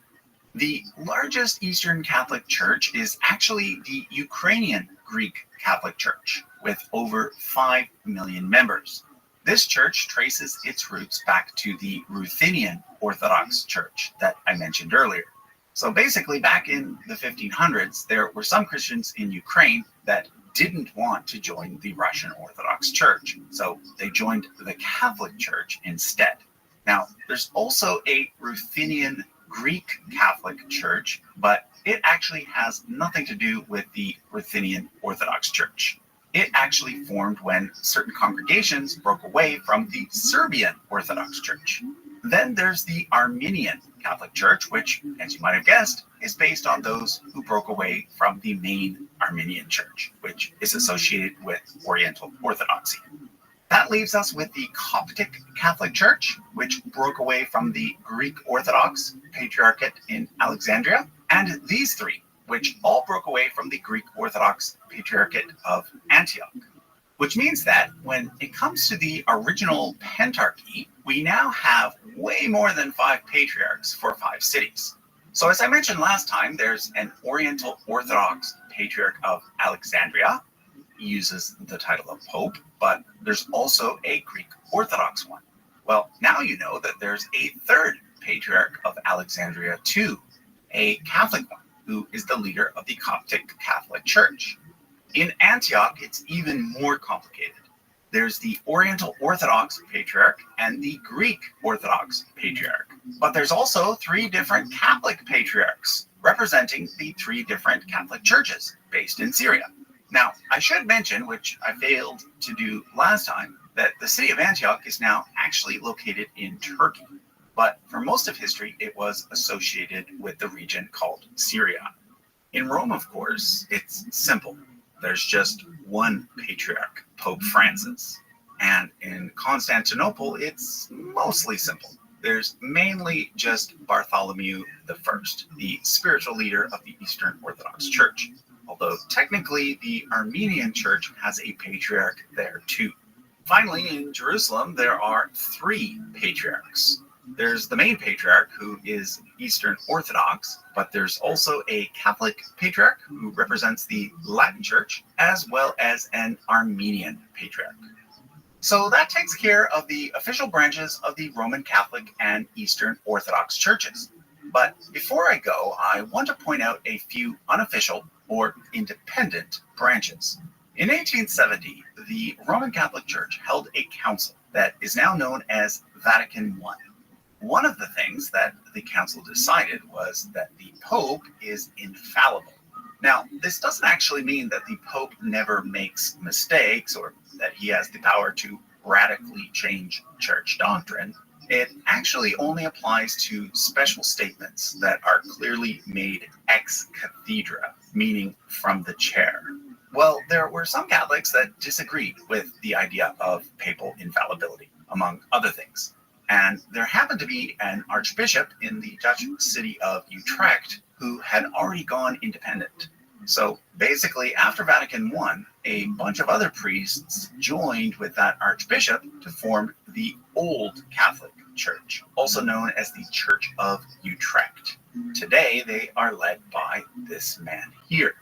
The largest Eastern Catholic Church is actually the Ukrainian Greek Catholic Church, with over 5 million members. This church traces its roots back to the Ruthenian Orthodox Church that I mentioned earlier. So basically, back in the 1500s, there were some Christians in Ukraine that didn't want to join the Russian Orthodox Church, so they joined the Catholic Church instead. Now, there's also a Ruthenian Greek Catholic Church, but it actually has nothing to do with the Ruthenian Orthodox Church. It actually formed when certain congregations broke away from the Serbian Orthodox Church. Then there's the Armenian Catholic Church, which, as you might have guessed, is based on those who broke away from the main Armenian Church, which is associated with Oriental Orthodoxy. That leaves us with the Coptic Catholic Church, which broke away from the Greek Orthodox Patriarchate in Alexandria, and these three, which all broke away from the Greek Orthodox Patriarchate of Antioch. Which means that when it comes to the original Pentarchy, we now have way more than 5 patriarchs for 5 cities. So as I mentioned last time, there's an Oriental Orthodox Patriarch of Alexandria. He uses the title of Pope, but there's also a Greek Orthodox one. Well, now you know that there's a third Patriarch of Alexandria too, a Catholic one, who is the leader of the Coptic Catholic Church. In Antioch, it's even more complicated. There's the Oriental Orthodox Patriarch and the Greek Orthodox Patriarch. But there's also 3 different Catholic Patriarchs representing the 3 different Catholic churches based in Syria. Now, I should mention, which I failed to do last time, that the city of Antioch is now actually located in Turkey. But for most of history, it was associated with the region called Syria. In Rome, of course, it's simple. There's just one patriarch, Pope Francis. And in Constantinople, it's mostly simple. There's mainly just Bartholomew I, the spiritual leader of the Eastern Orthodox Church. Although technically the Armenian Church has a patriarch there too. Finally, in Jerusalem, there are 3 patriarchs. There's the main patriarch, who is Eastern Orthodox, but there's also a Catholic patriarch who represents the Latin Church, as well as an Armenian patriarch. So that takes care of the official branches of the Roman Catholic and Eastern Orthodox churches. But before I go, I want to point out a few unofficial or independent branches. In 1870, the Roman Catholic Church held a council that is now known as Vatican I. One of the things that the council decided was that the Pope is infallible. Now, this doesn't actually mean that the Pope never makes mistakes or that he has the power to radically change church doctrine. It actually only applies to special statements that are clearly made ex cathedra, meaning from the chair. Well, there were some Catholics that disagreed with the idea of papal infallibility, among other things. And there happened to be an archbishop in the Dutch city of Utrecht who had already gone independent. So basically, after Vatican I, a bunch of other priests joined with that archbishop to form the Old Catholic Church, also known as the Church of Utrecht. Today, they are led by this man here.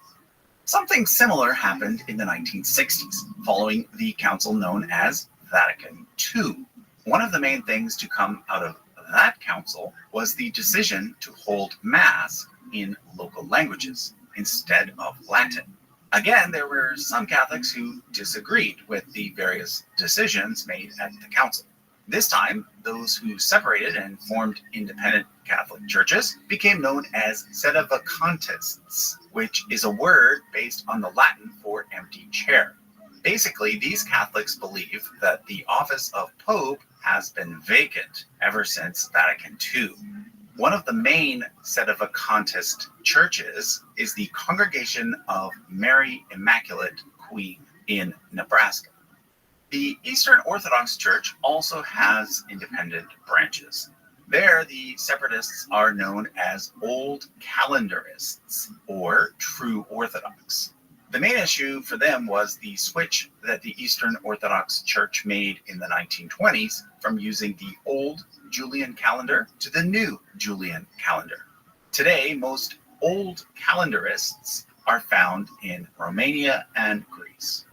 Something similar happened in the 1960s, following the council known as Vatican II. One of the main things to come out of that council was the decision to hold Mass in local languages instead of Latin. Again, there were some Catholics who disagreed with the various decisions made at the council. This time, those who separated and formed independent Catholic churches became known as sedevacantists, which is a word based on the Latin for empty chair. Basically, these Catholics believe that the office of Pope has been vacant ever since Vatican II. One of the main sedevacantist churches is the Congregation of Mary Immaculate Queen in Nebraska. The Eastern Orthodox Church also has independent branches. There, the separatists are known as Old Calendarists or True Orthodox. The main issue for them was the switch that the Eastern Orthodox Church made in the 1920s from using the old Julian calendar to the new Julian calendar. Today, most old calendarists are found in Romania and Greece.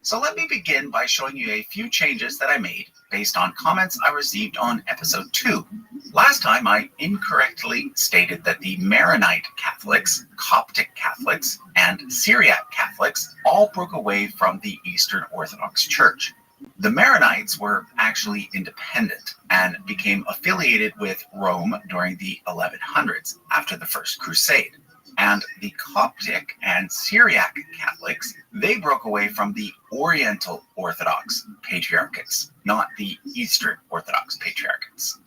So let me begin by showing you a few changes that I made based on comments I received on episode 2. Last time I incorrectly stated that the Maronite Catholics, Coptic Catholics, and Syriac Catholics all broke away from the Eastern Orthodox Church. The Maronites were actually independent and became affiliated with Rome during the 1100s after the First Crusade. And the Coptic and Syriac Catholics, they broke away from the Oriental Orthodox Patriarchates, not the Eastern Orthodox Patriarchates.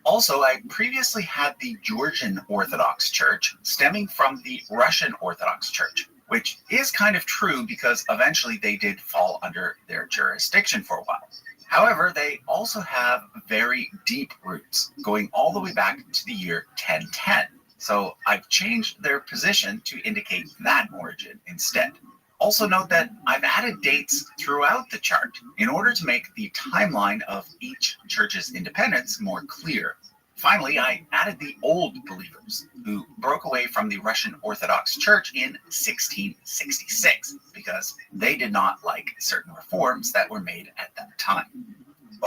Also, I previously had the Georgian Orthodox Church stemming from the Russian Orthodox Church, which is kind of true because eventually they did fall under their jurisdiction for a while. However, they also have very deep roots, going all the way back to the year 1010. So I've changed their position to indicate that origin instead. Also note that I've added dates throughout the chart in order to make the timeline of each church's independence more clear. Finally, I added the Old Believers, who broke away from the Russian Orthodox Church in 1666 because they did not like certain reforms that were made at that time.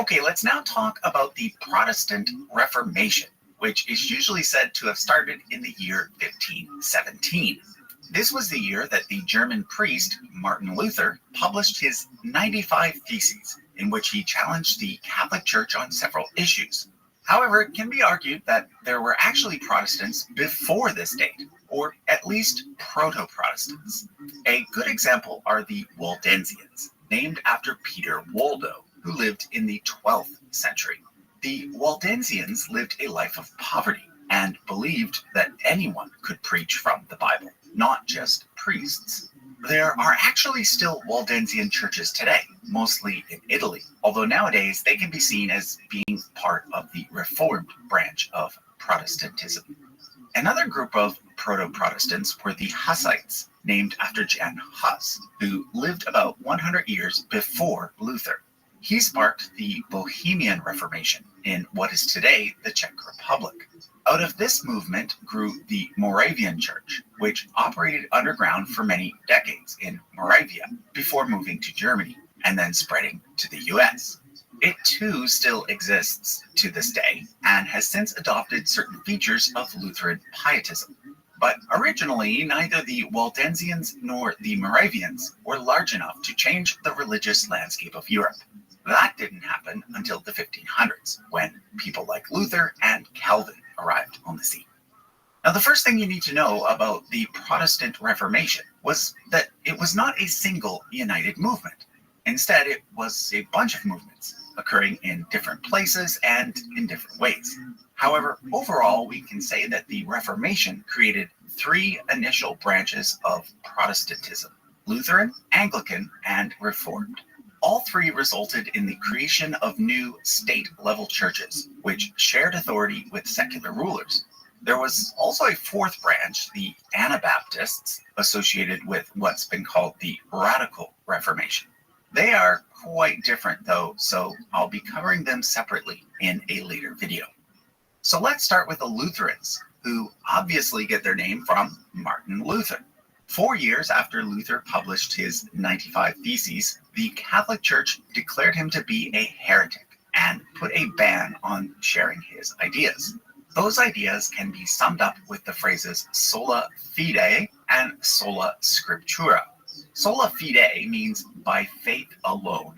Okay, let's now talk about the Protestant Reformation, which is usually said to have started in the year 1517. This was the year that the German priest Martin Luther published his 95 Theses, in which he challenged the Catholic Church on several issues. However, it can be argued that there were actually Protestants before this date, or at least proto-Protestants. A good example are the Waldensians, named after Peter Waldo, who lived in the 12th century. The Waldensians lived a life of poverty and believed that anyone could preach from the Bible, not just priests. There are actually still Waldensian churches today, mostly in Italy, although nowadays they can be seen as being part of the Reformed branch of Protestantism. Another group of proto-Protestants were the Hussites, named after Jan Hus, who lived about 100 years before Luther. He sparked the Bohemian Reformation in what is today the Czech Republic. Out of this movement grew the Moravian Church, which operated underground for many decades in Moravia before moving to Germany and then spreading to the US. It too still exists to this day and has since adopted certain features of Lutheran pietism. But originally, neither the Waldensians nor the Moravians were large enough to change the religious landscape of Europe. That didn't happen until the 1500s, when people like Luther and Calvin arrived on the scene. Now, the first thing you need to know about the Protestant Reformation was that it was not a single united movement. Instead, it was a bunch of movements occurring in different places and in different ways. However, overall, we can say that the Reformation created 3 initial branches of Protestantism: Lutheran, Anglican, and Reformed. All 3 resulted in the creation of new state-level churches, which shared authority with secular rulers. There was also a 4th branch, the Anabaptists, associated with what's been called the Radical Reformation. They are quite different though, so I'll be covering them separately in a later video. So let's start with the Lutherans, who obviously get their name from Martin Luther. 4 years after Luther published his 95 Theses, the Catholic Church declared him to be a heretic and put a ban on sharing his ideas. Those ideas can be summed up with the phrases sola fide and sola scriptura. Sola fide means by faith alone.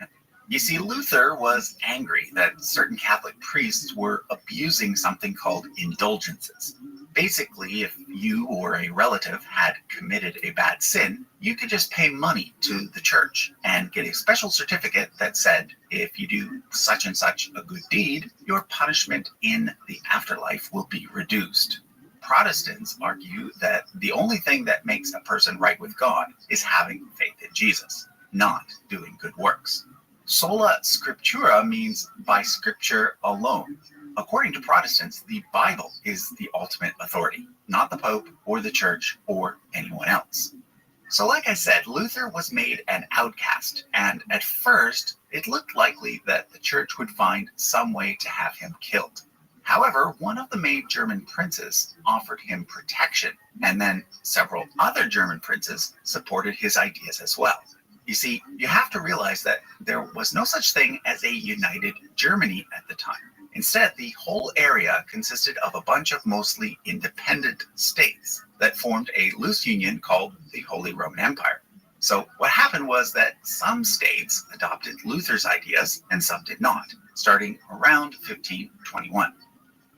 You see, Luther was angry that certain Catholic priests were abusing something called indulgences. Basically, if you or a relative had committed a bad sin, you could just pay money to the church and get a special certificate that said, if you do such and such a good deed, your punishment in the afterlife will be reduced. Protestants argue that the only thing that makes a person right with God is having faith in Jesus, not doing good works. Sola scriptura means by scripture alone. According to Protestants, the Bible is the ultimate authority, not the Pope or the Church or anyone else. So like I said, Luther was made an outcast, and at first it looked likely that the church would find some way to have him killed. However, one of the main German princes offered him protection, and then several other German princes supported his ideas as well. You see, you have to realize that there was no such thing as a united Germany at the time. Instead, the whole area consisted of a bunch of mostly independent states that formed a loose union called the Holy Roman Empire. So what happened was that some states adopted Luther's ideas and some did not, starting around 1521.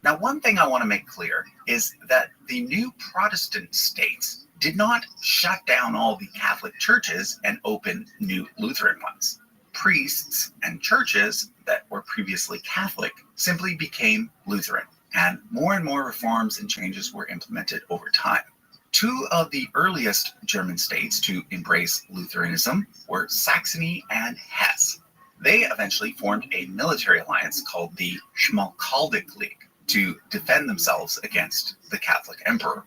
Now, one thing I want to make clear is that the new Protestant states did not shut down all the Catholic churches and open new Lutheran ones. Priests and churches that were previously Catholic simply became Lutheran, and more reforms and changes were implemented over time. Two of the earliest German states to embrace Lutheranism were Saxony and Hesse. They eventually formed a military alliance called the Schmalkaldic League to defend themselves against the Catholic Emperor.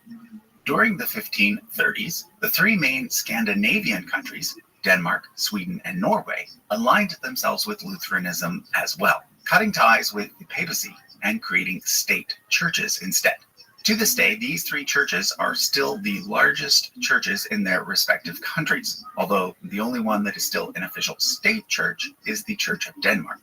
During the 1530s, the three main Scandinavian countries, Denmark, Sweden, and Norway, aligned themselves with Lutheranism as well, cutting ties with the papacy and creating state churches instead. To this day, these three churches are still the largest churches in their respective countries, although the only one that is still an official state church is the Church of Denmark.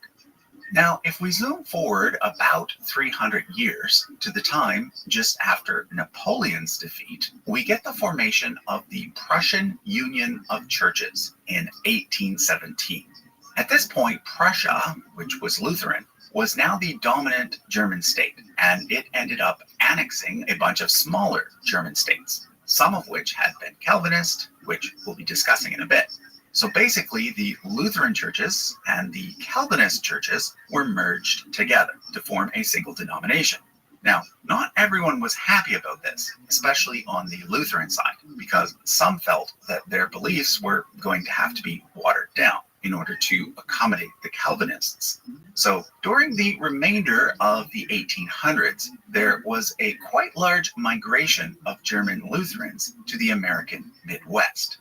Now, if we zoom forward about 300 years to the time just after Napoleon's defeat, we get the formation of the Prussian Union of Churches in 1817. At this point, Prussia, which was Lutheran, was now the dominant German state, and it ended up annexing a bunch of smaller German states, some of which had been Calvinist, which we'll be discussing in a bit. So basically, the Lutheran churches and the Calvinist churches were merged together to form a single denomination. Now, not everyone was happy about this, especially on the Lutheran side, because some felt that their beliefs were going to have to be watered down in order to accommodate the Calvinists. So during the remainder of the 1800s, there was a quite large migration of German Lutherans to the American Midwest.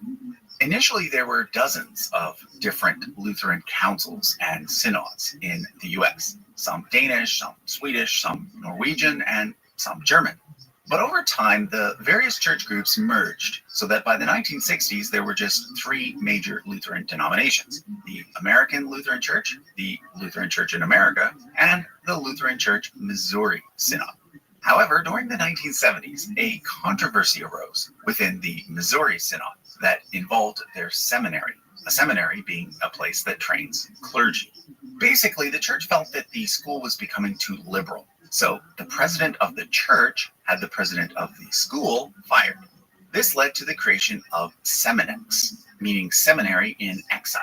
Initially, there were dozens of different Lutheran councils and synods in the US, some Danish, some Swedish, some Norwegian, and some German. But over time, the various church groups merged so that by the 1960s, there were just three major Lutheran denominations: the American Lutheran Church, the Lutheran Church in America, and the Lutheran Church Missouri Synod. However, during the 1970s, a controversy arose within the Missouri Synod that involved their seminary, a seminary being a place that trains clergy. Basically, the church felt that the school was becoming too liberal. So the president of the church had the president of the school fired. This led to the creation of Seminix, meaning seminary in exile,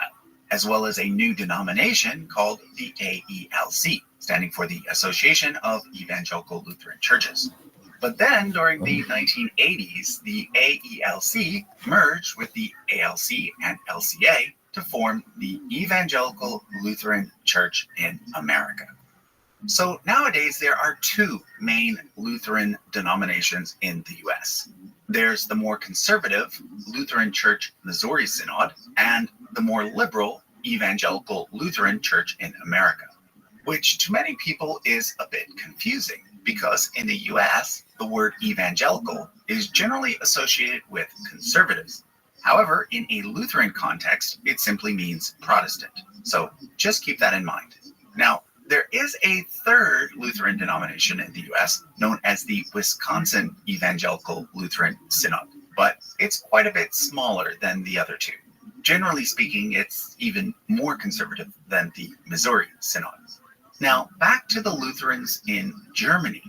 as well as a new denomination called the AELC, standing for the Association of Evangelical Lutheran Churches. But then during the 1980s, the AELC merged with the ALC and LCA to form the Evangelical Lutheran Church in America. So nowadays, there are two main Lutheran denominations in the US. There's the more conservative Lutheran Church Missouri Synod and the more liberal Evangelical Lutheran Church in America, which to many people is a bit confusing because in the US, the word evangelical is generally associated with conservatives. However, in a Lutheran context, it simply means Protestant. So just keep that in mind. Now, there is a third Lutheran denomination in the US known as the Wisconsin Evangelical Lutheran Synod, but it's quite a bit smaller than the other two. Generally speaking, it's even more conservative than the Missouri Synod. Now, back to the Lutherans in Germany.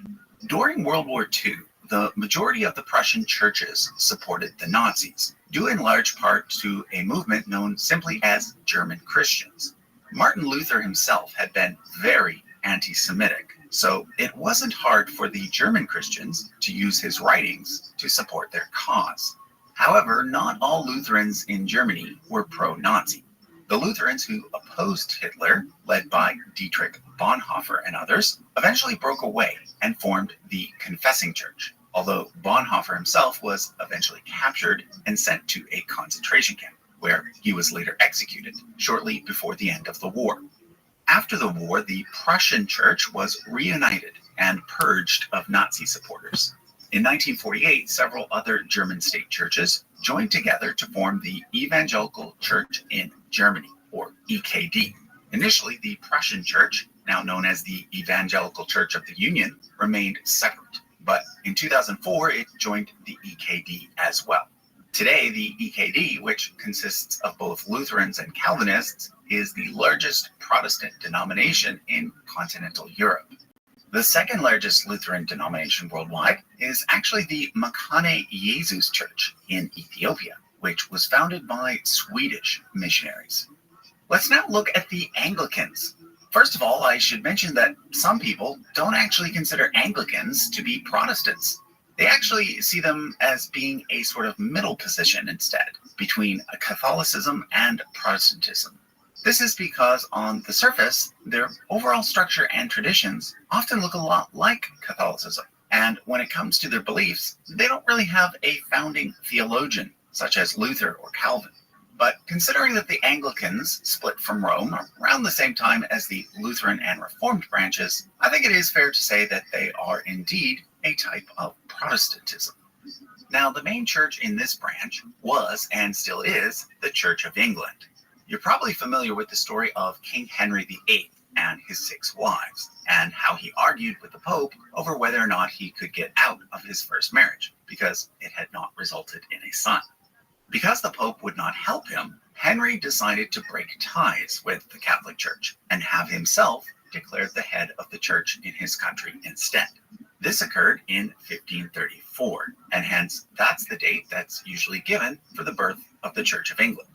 During World War II, the majority of the Prussian churches supported the Nazis, due in large part to a movement known simply as German Christians. Martin Luther himself had been very anti-Semitic, so it wasn't hard for the German Christians to use his writings to support their cause. However, not all Lutherans in Germany were pro-Nazi. The Lutherans who opposed Hitler, led by Dietrich Bonhoeffer and others, eventually broke away and formed the Confessing Church. although Bonhoeffer himself was eventually captured and sent to a concentration camp, where he was later executed shortly before the end of the war. After the war, the Prussian church was reunited and purged of Nazi supporters. In 1948, several other German state churches joined together to form the Evangelical Church in Germany, or EKD. Initially, the Prussian church, now known as the Evangelical Church of the Union, remained separate, but in 2004 it joined the EKD as well. Today, the EKD, which consists of both Lutherans and Calvinists, is the largest Protestant denomination in continental Europe. The second largest Lutheran denomination worldwide is actually the Mekane Jesus Church in Ethiopia, which was founded by Swedish missionaries. Let's now look at the Anglicans. First of all, I should mention that some people don't actually consider Anglicans to be Protestants. They actually see them as being a sort of middle position instead, between Catholicism and Protestantism. This is because on the surface, their overall structure and traditions often look a lot like Catholicism. And when it comes to their beliefs, they don't really have a founding theologian, such as Luther or Calvin. But considering that the Anglicans split from Rome around the same time as the Lutheran and Reformed branches, I think it is fair to say that they are indeed a type of Protestantism. Now, the main church in this branch was, and still is, the Church of England. You're probably familiar with the story of King Henry VIII and his 6 wives, and how he argued with the Pope over whether or not he could get out of his first marriage, because it had not resulted in a son. Because the Pope would not help him, Henry decided to break ties with the Catholic Church and have himself declared the head of the church in his country instead. This occurred in 1534, and hence that's the date that's usually given for the birth of the Church of England.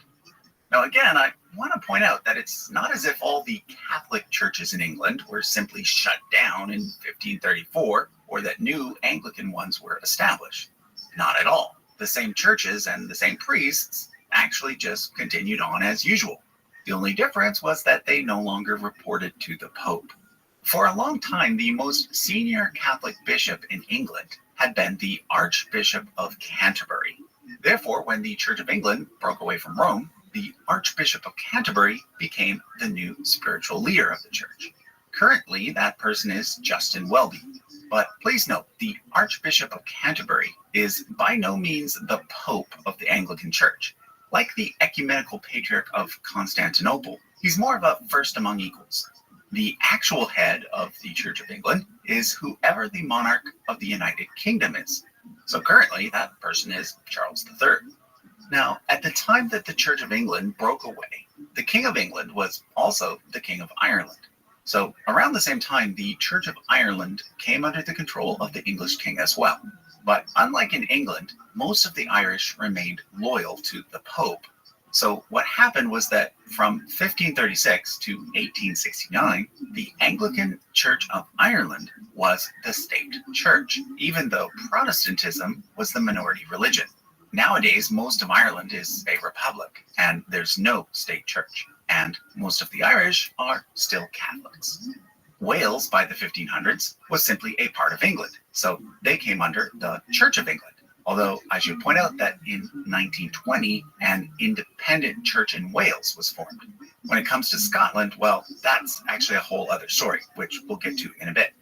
Now again, I want to point out that it's not as if all the Catholic churches in England were simply shut down in 1534, or that new Anglican ones were established. Not at all. The same churches and the same priests actually just continued on as usual. The only difference was that they no longer reported to the Pope. For a long time, the most senior Catholic bishop in England had been the Archbishop of Canterbury. Therefore, when the Church of England broke away from Rome, the Archbishop of Canterbury became the new spiritual leader of the church. Currently, that person is Justin Welby. But please note, the Archbishop of Canterbury is by no means the Pope of the Anglican Church. Like the Ecumenical Patriarch of Constantinople, he's more of a first among equals. The actual head of the Church of England is whoever the monarch of the United Kingdom is. So currently, that person is Charles III. Now, at the time that the Church of England broke away, the King of England was also the King of Ireland. So around the same time, the Church of Ireland came under the control of the English king as well. But unlike in England, most of the Irish remained loyal to the Pope. So what happened was that from 1536 to 1869, the Anglican Church of Ireland was the state church, even though Protestantism was the minority religion. Nowadays, most of Ireland is a republic, and there's no state church. And most of the Irish are still Catholics. Wales, by the 1500s, was simply a part of England, so they came under the Church of England. Although I should point out that in 1920, an independent church in Wales was formed. When it comes to Scotland, well, that's actually a whole other story, which we'll get to in a bit.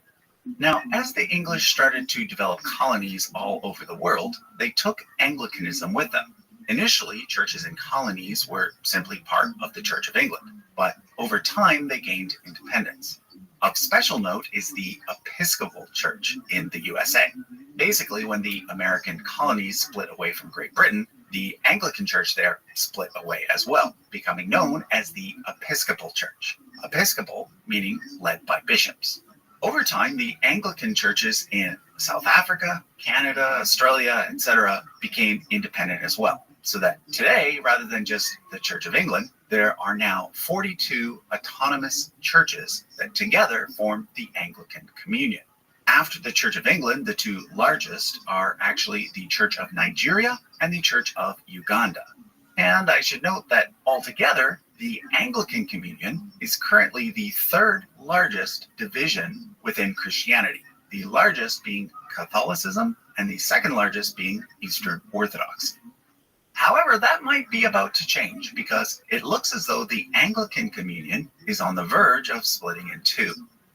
Now, as the English started to develop colonies all over the world, they took Anglicanism with them. Initially, churches in colonies were simply part of the Church of England, but over time they gained independence. Of special note is the Episcopal Church in the USA. Basically, when the American colonies split away from Great Britain, the Anglican Church there split away as well, becoming known as the Episcopal Church. Episcopal meaning led by bishops. Over time, the Anglican churches in South Africa, Canada, Australia, etc. became independent as well. So that today, rather than just the Church of England, there are now 42 autonomous churches that together form the Anglican Communion. After the Church of England, the two largest are actually the Church of Nigeria and the Church of Uganda. And I should note that altogether, the Anglican Communion is currently the third largest division within Christianity, the largest being Catholicism and the second largest being Eastern Orthodoxy. However, that might be about to change because it looks as though the Anglican Communion is on the verge of splitting in two.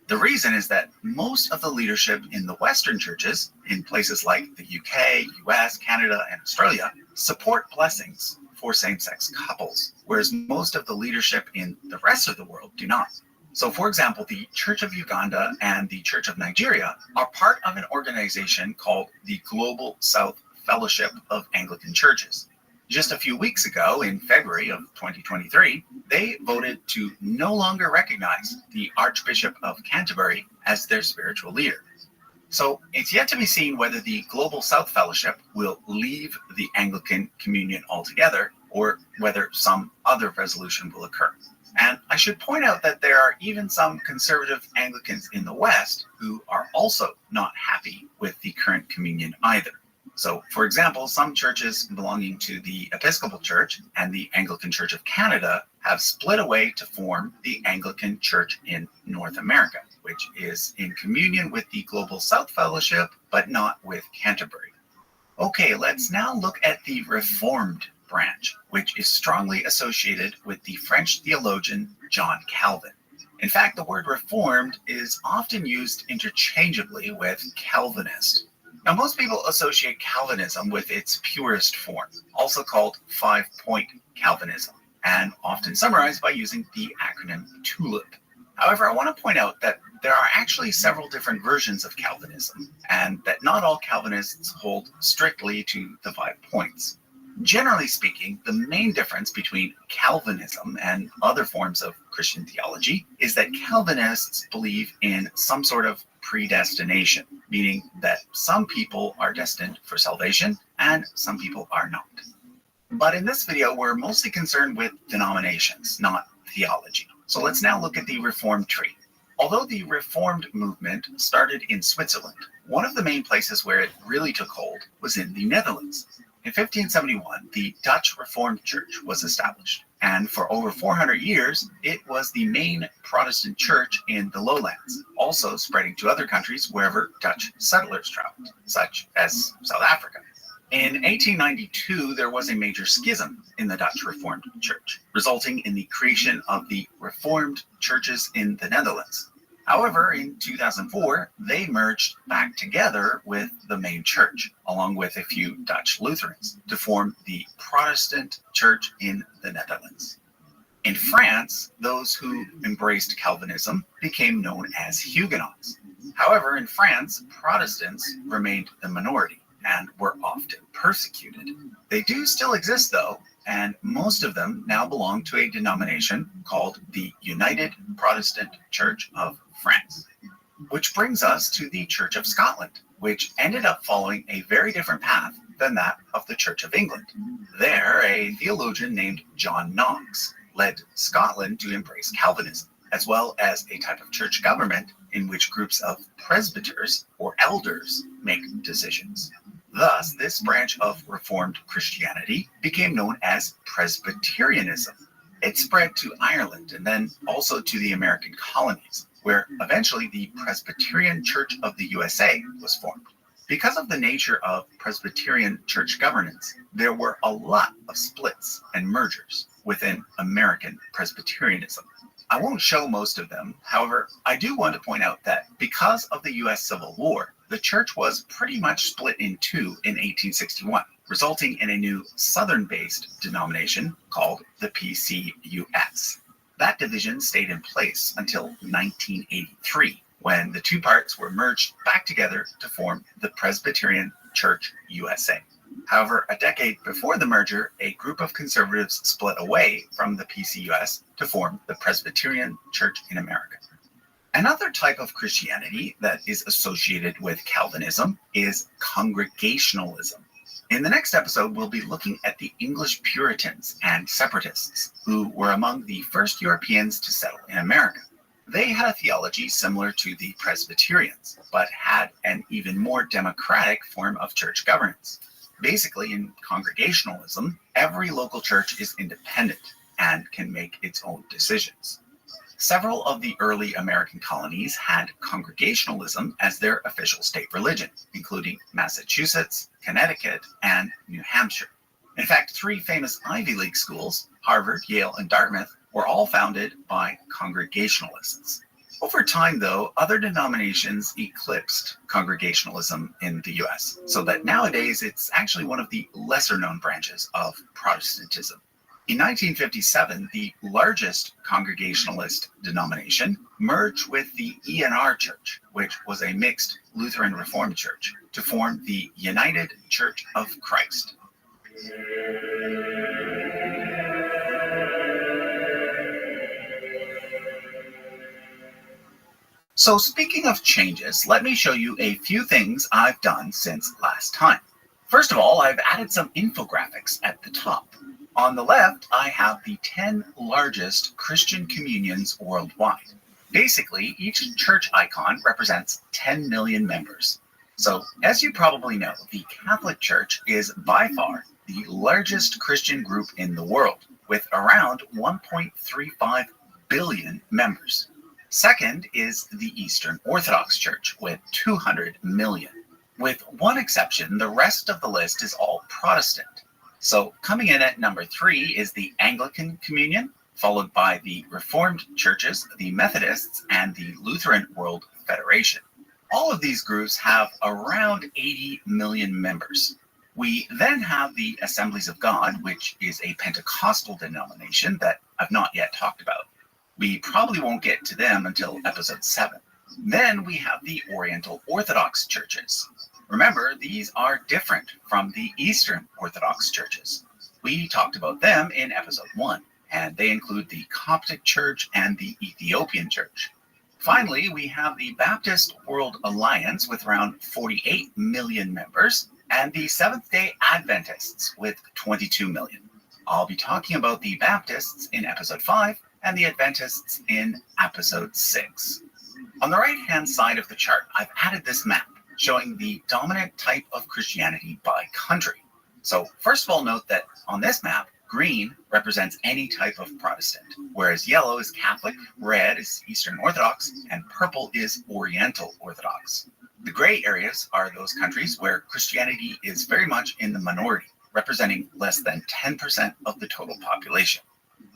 The reason is that most of the leadership in the Western churches, in places like the UK, US, Canada, and Australia, support blessings for same-sex couples, whereas most of the leadership in the rest of the world do not. So, for example, the Church of Uganda and the Church of Nigeria are part of an organization called the Global South Fellowship of Anglican Churches. Just a few weeks ago, in February of 2023, they voted to no longer recognize the Archbishop of Canterbury as their spiritual leader. So it's yet to be seen whether the Global South Fellowship will leave the Anglican Communion altogether or whether some other resolution will occur. And I should point out that there are even some conservative Anglicans in the West who are also not happy with the current communion either. So, for example, some churches belonging to the Episcopal Church and the Anglican Church of Canada have split away to form the Anglican Church in North America, which is in communion with the Global South Fellowship, but not with Canterbury. Okay, let's now look at the Reformed branch, which is strongly associated with the French theologian John Calvin. In fact, the word Reformed is often used interchangeably with Calvinist. Now, most people associate Calvinism with its purest form, also called five-point Calvinism, and often summarized by using the acronym TULIP. However, I want to point out that there are actually several different versions of Calvinism, and that not all Calvinists hold strictly to the 5 points. Generally speaking, the main difference between Calvinism and other forms of Christian theology is that Calvinists believe in some sort of predestination, meaning that some people are destined for salvation and some people are not. But in this video, we're mostly concerned with denominations, not theology. So let's now look at the Reformed tree. Although the Reformed movement started in Switzerland, one of the main places where it really took hold was in the Netherlands. In 1571, the Dutch Reformed Church was established, and for over 400 years, it was the main Protestant church in the lowlands, also spreading to other countries wherever Dutch settlers traveled, such as South Africa. In 1892, there was a major schism in the Dutch Reformed Church, resulting in the creation of the Reformed churches in the Netherlands. However, in 2004, they merged back together with the main church, along with a few Dutch Lutherans, to form the Protestant Church in the Netherlands. In France, those who embraced Calvinism became known as Huguenots. However, in France, Protestants remained the minority and were often persecuted. They do still exist, though, and most of them now belong to a denomination called the United Protestant Church of France. Which brings us to the Church of Scotland, which ended up following a very different path than that of the Church of England. There, a theologian named John Knox led Scotland to embrace Calvinism, as well as a type of church government in which groups of presbyters or elders make decisions. Thus, this branch of Reformed Christianity became known as Presbyterianism. It spread to Ireland and then also to the American colonies, where eventually the Presbyterian Church of the USA was formed. Because of the nature of Presbyterian church governance, there were a lot of splits and mergers within American Presbyterianism. I won't show most of them. However, I do want to point out that because of the US Civil War, the church was pretty much split in two in 1861, resulting in a new Southern-based denomination called the PCUS. That division stayed in place until 1983, when the two parts were merged back together to form the Presbyterian Church USA. However, a decade before the merger, a group of conservatives split away from the PCUS to form the Presbyterian Church in America. Another type of Christianity that is associated with Calvinism is Congregationalism. In the next episode, we'll be looking at the English Puritans and Separatists, who were among the first Europeans to settle in America. They had a theology similar to the Presbyterians, but had an even more democratic form of church governance. Basically, in Congregationalism, every local church is independent and can make its own decisions. Several of the early American colonies had Congregationalism as their official state religion, including Massachusetts, Connecticut, and New Hampshire. In fact, 3 famous Ivy League schools, Harvard, Yale, and Dartmouth, were all founded by Congregationalists. Over time, though, other denominations eclipsed Congregationalism in the US, so that nowadays it's actually one of the lesser-known branches of Protestantism. In 1957, the largest Congregationalist denomination merged with the ENR Church, which was a mixed Lutheran Reformed church, to form the United Church of Christ. So speaking of changes, let me show you a few things I've done since last time. First of all, I've added some infographics at the top. On the left, I have the 10 largest Christian communions worldwide. Basically, each church icon represents 10 million members. So, as you probably know, the Catholic Church is by far the largest Christian group in the world, with around 1.35 billion members. Second is the Eastern Orthodox Church, with 200 million. With one exception, the rest of the list is all Protestant. So coming in at number 3 is the Anglican Communion, followed by the Reformed churches, the Methodists, and the Lutheran World Federation. All of these groups have around 80 million members. We then have the Assemblies of God, which is a Pentecostal denomination that I've not yet talked about. We probably won't get to them until episode 7. Then we have the Oriental Orthodox churches. Remember, these are different from the Eastern Orthodox churches. We talked about them in episode 1, and they include the Coptic Church and the Ethiopian Church. Finally, we have the Baptist World Alliance with around 48 million members, and the Seventh-day Adventists with 22 million. I'll be talking about the Baptists in episode 5 and the Adventists in episode 6. On the right-hand side of the chart, I've added this map showing the dominant type of Christianity by country. So first of all, note that on this map, green represents any type of Protestant, whereas yellow is Catholic, red is Eastern Orthodox, and purple is Oriental Orthodox. The gray areas are those countries where Christianity is very much in the minority, representing less than 10% of the total population.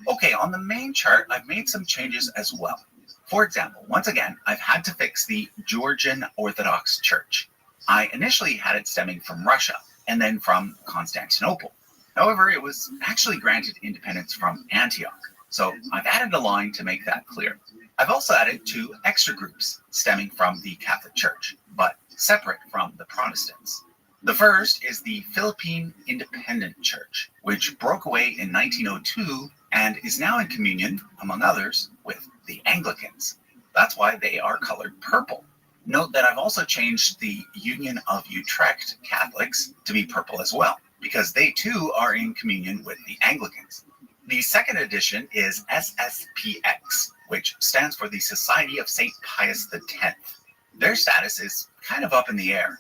Okay, on the main chart, I've made some changes as well. For example, once again, I've had to fix the Georgian Orthodox Church. I initially had it stemming from Russia and then from Constantinople. However, it was actually granted independence from Antioch, so I've added a line to make that clear. I've also added 2 extra groups stemming from the Catholic Church, but separate from the Protestants. The first is the Philippine Independent Church, which broke away in 1902 and is now in communion, among others, with the Anglicans. That's why they are colored purple. Note that I've also changed the Union of Utrecht Catholics to be purple as well, because they too are in communion with the Anglicans. The second edition is SSPX, which stands for the Society of St. Pius X. Their status is kind of up in the air.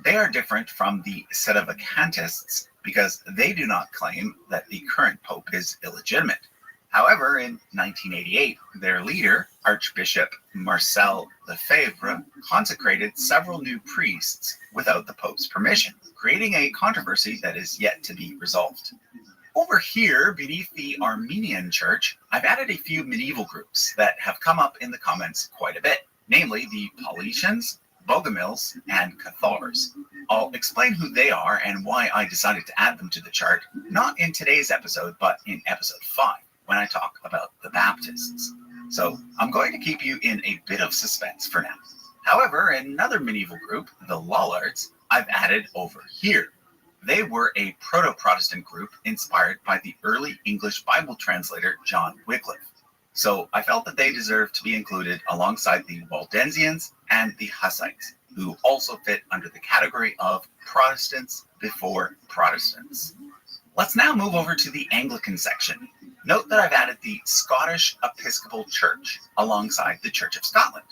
They are different from the Sedevacantists because they do not claim that the current pope is illegitimate. However, in 1988, their leader, Archbishop Marcel Lefebvre, consecrated several new priests without the Pope's permission, creating a controversy that is yet to be resolved. Over here, beneath the Armenian Church, I've added a few medieval groups that have come up in the comments quite a bit, namely the Paulicians, Bogomils, and Cathars. I'll explain who they are and why I decided to add them to the chart, not in today's episode, but in episode 5. When I talk about the Baptists. So I'm going to keep you in a bit of suspense for now. However, another medieval group, the Lollards, I've added over here. They were a proto-Protestant group inspired by the early English Bible translator John Wycliffe. So I felt that they deserved to be included alongside the Waldensians and the Hussites, who also fit under the category of Protestants before Protestants. Let's now move over to the Anglican section. Note that I've added the Scottish Episcopal Church alongside the Church of Scotland.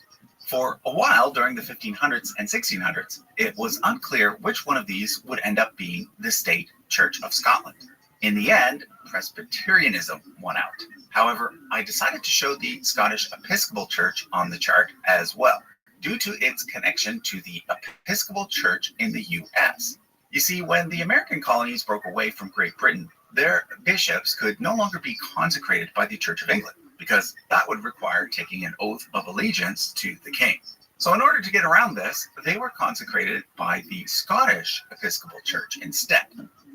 For a while during the 1500s and 1600s, it was unclear which one of these would end up being the state Church of Scotland. In the end, Presbyterianism won out. However, I decided to show the Scottish Episcopal Church on the chart as well, due to its connection to the Episcopal Church in the U.S. You see, when the American colonies broke away from Great Britain, their bishops could no longer be consecrated by the Church of England, because that would require taking an oath of allegiance to the king. So in order to get around this, they were consecrated by the Scottish Episcopal Church instead.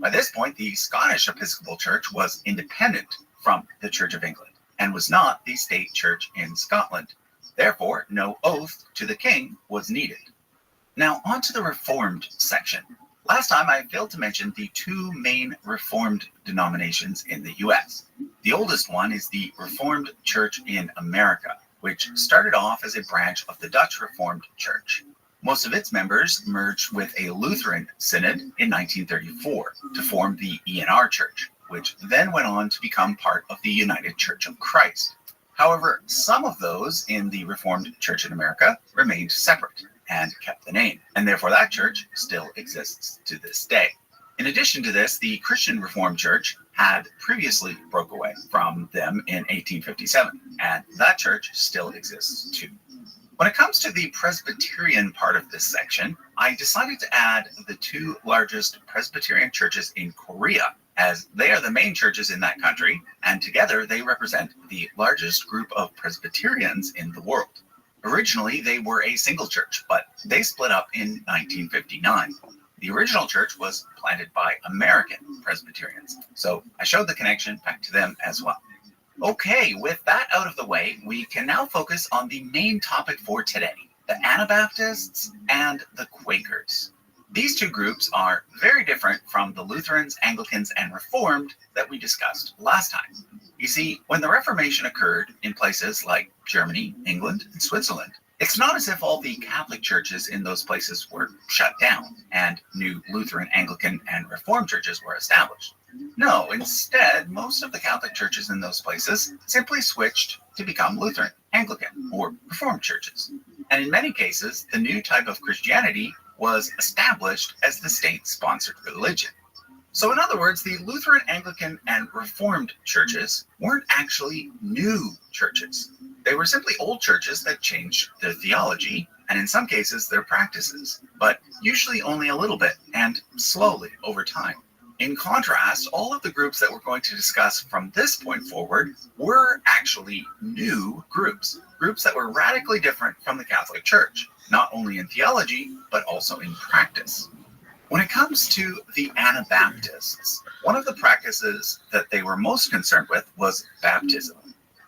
By this point, the Scottish Episcopal Church was independent from the Church of England and was not the state church in Scotland. Therefore, no oath to the king was needed. Now, on to the Reformed section. Last time, I failed to mention the two main Reformed denominations in the U.S. The oldest one is the Reformed Church in America, which started off as a branch of the Dutch Reformed Church. Most of its members merged with a Lutheran synod in 1934 to form the ENR Church, which then went on to become part of the United Church of Christ. However, some of those in the Reformed Church in America remained separate and kept the name, and therefore that church still exists to this day. In addition to this, the Christian Reformed Church had previously broke away from them in 1857, and that church still exists too. When it comes to the Presbyterian part of this section, I decided to add the two largest Presbyterian churches in Korea, as they are the main churches in that country, and together they represent the largest group of Presbyterians in the world. Originally, they were a single church, but they split up in 1959. The original church was planted by American Presbyterians, so I showed the connection back to them as well. Okay, with that out of the way, we can now focus on the main topic for today, the Anabaptists and the Quakers. These two groups are very different from the Lutherans, Anglicans, and Reformed that we discussed last time. You see, when the Reformation occurred in places like Germany, England, and Switzerland, it's not as if all the Catholic churches in those places were shut down and new Lutheran, Anglican, and Reformed churches were established. No, instead, most of the Catholic churches in those places simply switched to become Lutheran, Anglican, or Reformed churches. And in many cases, the new type of Christianity was established as the state-sponsored religion. So in other words, the Lutheran, Anglican, and Reformed churches weren't actually new churches. They were simply old churches that changed their theology, and in some cases their practices, but usually only a little bit and slowly over time. In contrast, all of the groups that we're going to discuss from this point forward were actually new groups that were radically different from the Catholic Church, not only in theology, but also in practice. When it comes to the Anabaptists, one of the practices that they were most concerned with was baptism.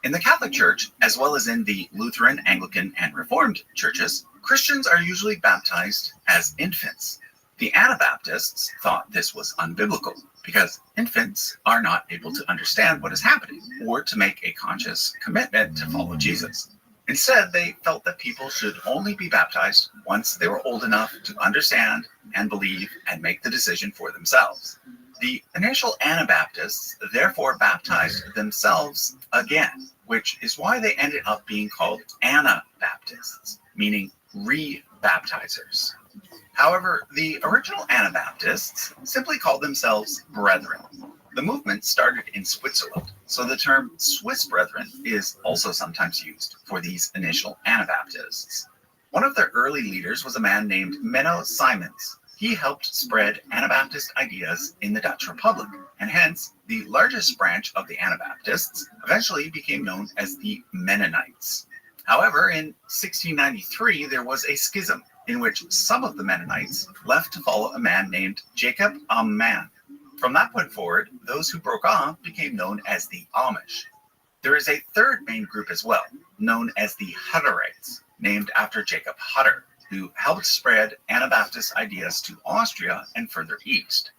In the Catholic Church, as well as in the Lutheran, Anglican, and Reformed churches, Christians are usually baptized as infants. The Anabaptists thought this was unbiblical because infants are not able to understand what is happening or to make a conscious commitment to follow Jesus. Instead, they felt that people should only be baptized once they were old enough to understand and believe and make the decision for themselves. The initial Anabaptists therefore baptized themselves again, which is why they ended up being called Anabaptists, meaning re-baptizers. However, the original Anabaptists simply called themselves Brethren. The movement started in Switzerland, so the term Swiss Brethren is also sometimes used for these initial Anabaptists. One of their early leaders was a man named Menno Simons. He helped spread Anabaptist ideas in the Dutch Republic, and hence the largest branch of the Anabaptists eventually became known as the Mennonites. However, in 1693, there was a schism in which some of the Mennonites left to follow a man named Jacob Amman. From that point forward, those who broke off became known as the Amish. There is a third main group as well, known as the Hutterites, named after Jacob Hutter, who helped spread Anabaptist ideas to Austria and further east.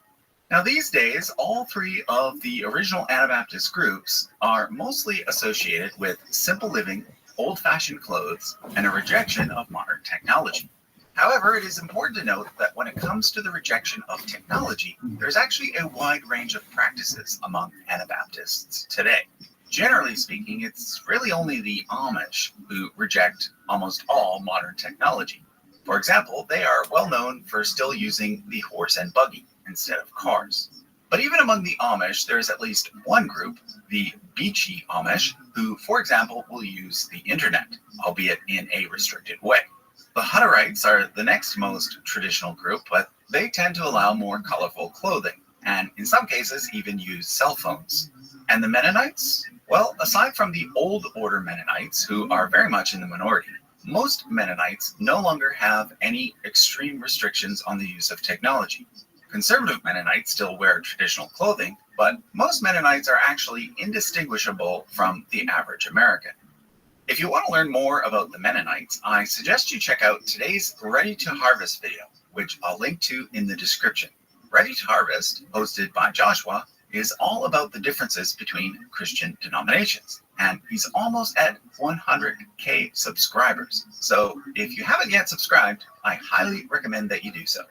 Now these days, all three of the original Anabaptist groups are mostly associated with simple living, old-fashioned clothes, and a rejection of modern technology. However, it is important to note that when it comes to the rejection of technology, there's actually a wide range of practices among Anabaptists today. Generally speaking, it's really only the Amish who reject almost all modern technology. For example, they are well known for still using the horse and buggy instead of cars. But even among the Amish, there is at least one group, the Beachy Amish, who, for example, will use the internet, albeit in a restricted way. The Hutterites are the next most traditional group, but they tend to allow more colorful clothing, and in some cases even use cell phones. And the Mennonites? Well, aside from the Old Order Mennonites, who are very much in the minority, most Mennonites no longer have any extreme restrictions on the use of technology. Conservative Mennonites still wear traditional clothing, but most Mennonites are actually indistinguishable from the average American. If you want to learn more about the Mennonites, I suggest you check out today's Ready to Harvest video, which I'll link to in the description. Ready to Harvest, hosted by Joshua, is all about the differences between Christian denominations, and he's almost at 100K subscribers. So if you haven't yet subscribed, I highly recommend that you do so.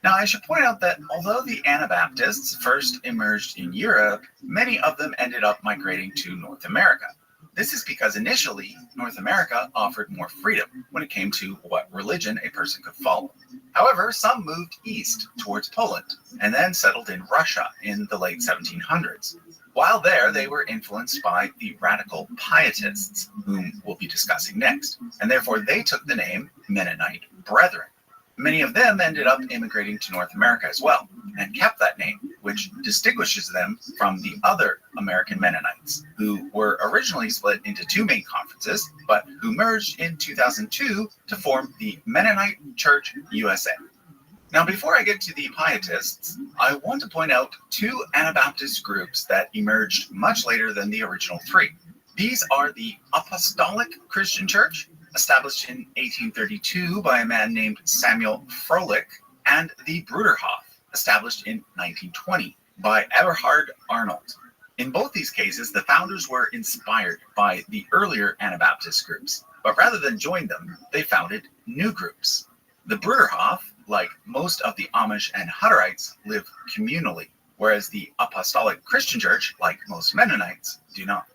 Now, I should point out that although the Anabaptists first emerged in Europe, many of them ended up migrating to North America. This is because initially, North America offered more freedom when it came to what religion a person could follow. However, some moved east towards Poland and then settled in Russia in the late 1700s. While there, they were influenced by the radical Pietists, whom we'll be discussing next, and therefore they took the name Mennonite Brethren. Many of them ended up immigrating to North America as well, and kept that name, which distinguishes them from the other American Mennonites, who were originally split into two main conferences, but who merged in 2002 to form the Mennonite Church USA. Now, before I get to the Pietists, I want to point out two Anabaptist groups that emerged much later than the original three. These are the Apostolic Christian Church, established in 1832 by a man named Samuel Froelich, and the Bruderhof, established in 1920 by Eberhard Arnold. In both these cases, the founders were inspired by the earlier Anabaptist groups, but rather than join them, they founded new groups. The Bruderhof, like most of the Amish and Hutterites, live communally, whereas the Apostolic Christian Church, like most Mennonites, do not.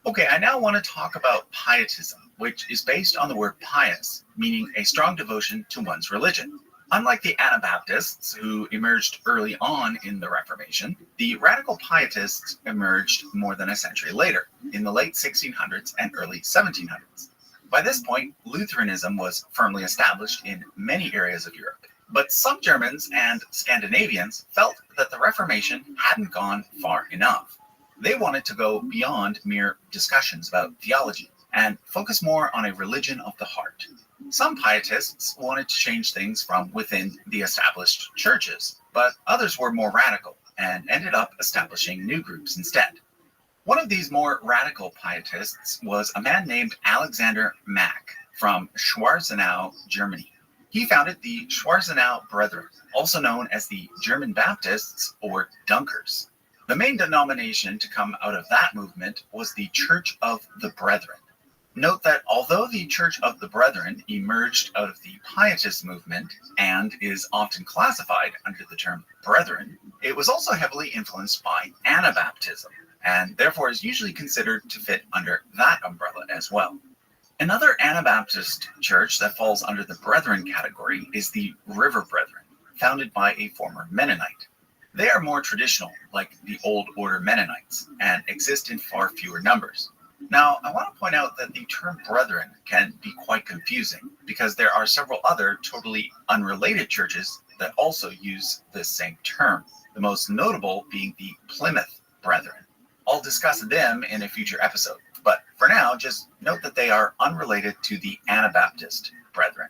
Okay, I now want to talk about Pietism, which is based on the word pious, meaning a strong devotion to one's religion. Unlike the Anabaptists, who emerged early on in the Reformation, the radical Pietists emerged more than a century later, in the late 1600s and early 1700s. By this point, Lutheranism was firmly established in many areas of Europe. But some Germans and Scandinavians felt that the Reformation hadn't gone far enough. They wanted to go beyond mere discussions about theology and focus more on a religion of the heart. Some Pietists wanted to change things from within the established churches, but others were more radical and ended up establishing new groups instead. One of these more radical Pietists was a man named Alexander Mack from Schwarzenau, Germany. He founded the Schwarzenau Brethren, also known as the German Baptists or Dunkers. The main denomination to come out of that movement was the Church of the Brethren. Note that although the Church of the Brethren emerged out of the Pietist movement and is often classified under the term Brethren, it was also heavily influenced by Anabaptism, and therefore is usually considered to fit under that umbrella as well. Another Anabaptist church that falls under the Brethren category is the River Brethren, founded by a former Mennonite. They are more traditional, like the Old Order Mennonites, and exist in far fewer numbers. Now, I want to point out that the term brethren can be quite confusing because there are several other totally unrelated churches that also use this same term, the most notable being the Plymouth Brethren. I'll discuss them in a future episode, but for now, just note that they are unrelated to the Anabaptist Brethren.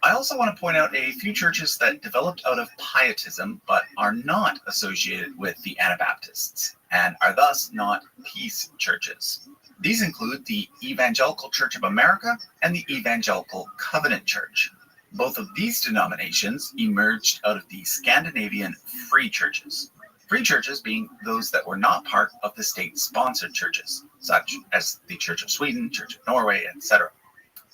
I also want to point out a few churches that developed out of Pietism but are not associated with the Anabaptists and are thus not peace churches. These include the Evangelical Church of America and the Evangelical Covenant Church. Both of these denominations emerged out of the Scandinavian free churches. Free churches being those that were not part of the state-sponsored churches, such as the Church of Sweden, Church of Norway, etc.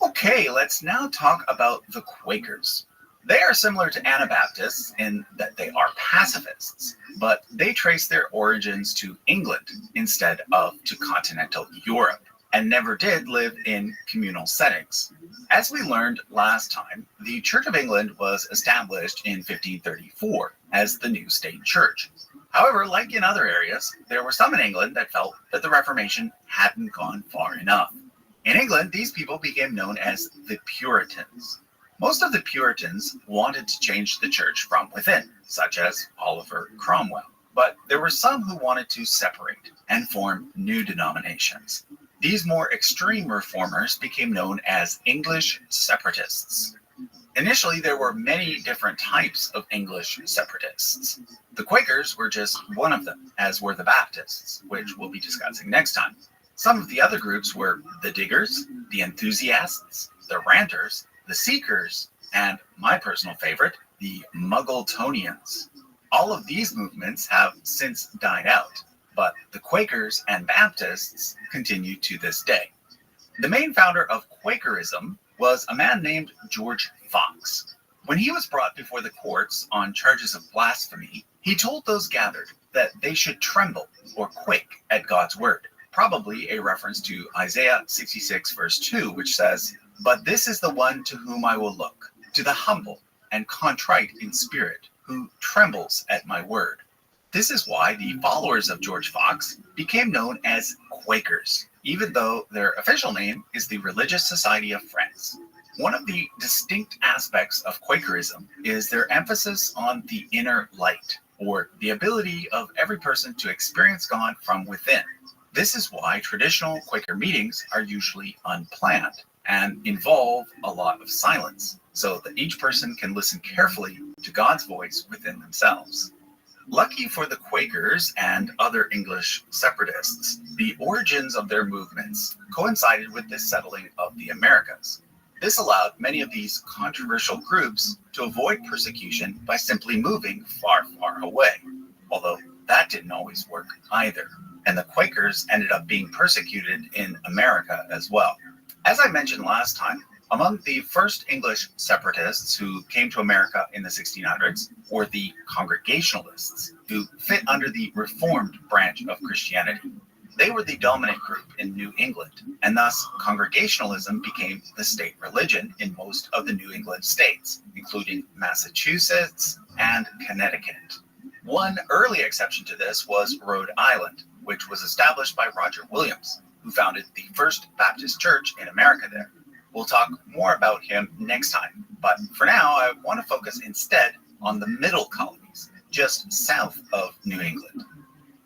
Okay, let's now talk about the Quakers. They are similar to Anabaptists in that they are pacifists, but they trace their origins to England instead of to continental Europe, and never did live in communal settings. As we learned last time, the Church of England was established in 1534 as the new state church. However, like in other areas, there were some in England that felt that the Reformation hadn't gone far enough. In England, these people became known as the Puritans. Most of the Puritans wanted to change the church from within, such as Oliver Cromwell. But there were some who wanted to separate and form new denominations. These more extreme reformers became known as English separatists. Initially, there were many different types of English separatists. The Quakers were just one of them, as were the Baptists, which we'll be discussing next time. Some of the other groups were the Diggers, the Enthusiasts, the Ranters, the Seekers, and my personal favorite, the Muggletonians. All of these movements have since died out, but the Quakers and Baptists continue to this day. The main founder of Quakerism was a man named George Fox. When he was brought before the courts on charges of blasphemy, he told those gathered that they should tremble or quake at God's word, probably a reference to Isaiah 66 verse 2, which says, "But this is the one to whom I will look, to the humble and contrite in spirit, who trembles at my word." This is why the followers of George Fox became known as Quakers, even though their official name is the Religious Society of Friends. One of the distinct aspects of Quakerism is their emphasis on the inner light, or the ability of every person to experience God from within. This is why traditional Quaker meetings are usually unplanned and involve a lot of silence, so that each person can listen carefully to God's voice within themselves. Lucky for the Quakers and other English separatists, the origins of their movements coincided with the settling of the Americas. This allowed many of these controversial groups to avoid persecution by simply moving far, far away, although that didn't always work either, and the Quakers ended up being persecuted in America as well. As I mentioned last time, among the first English separatists who came to America in the 1600s were the Congregationalists, who fit under the Reformed branch of Christianity. They were the dominant group in New England, and thus Congregationalism became the state religion in most of the New England states, including Massachusetts and Connecticut. One early exception to this was Rhode Island, which was established by Roger Williams, who founded the first Baptist church in America there. We'll talk more about him next time, but for now, I want to focus instead on the middle colonies, just south of New England.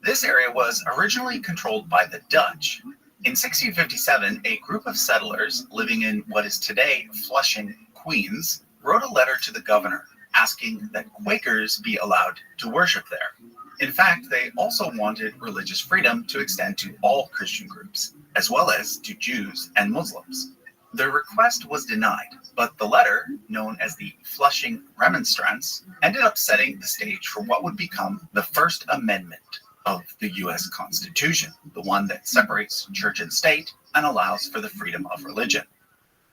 This area was originally controlled by the Dutch. In 1657, a group of settlers living in what is today Flushing, Queens, wrote a letter to the governor asking that Quakers be allowed to worship there. In fact, they also wanted religious freedom to extend to all Christian groups, as well as to Jews and Muslims. Their request was denied, but the letter, known as the Flushing Remonstrance, ended up setting the stage for what would become the First Amendment of the U.S. Constitution, the one that separates church and state and allows for the freedom of religion.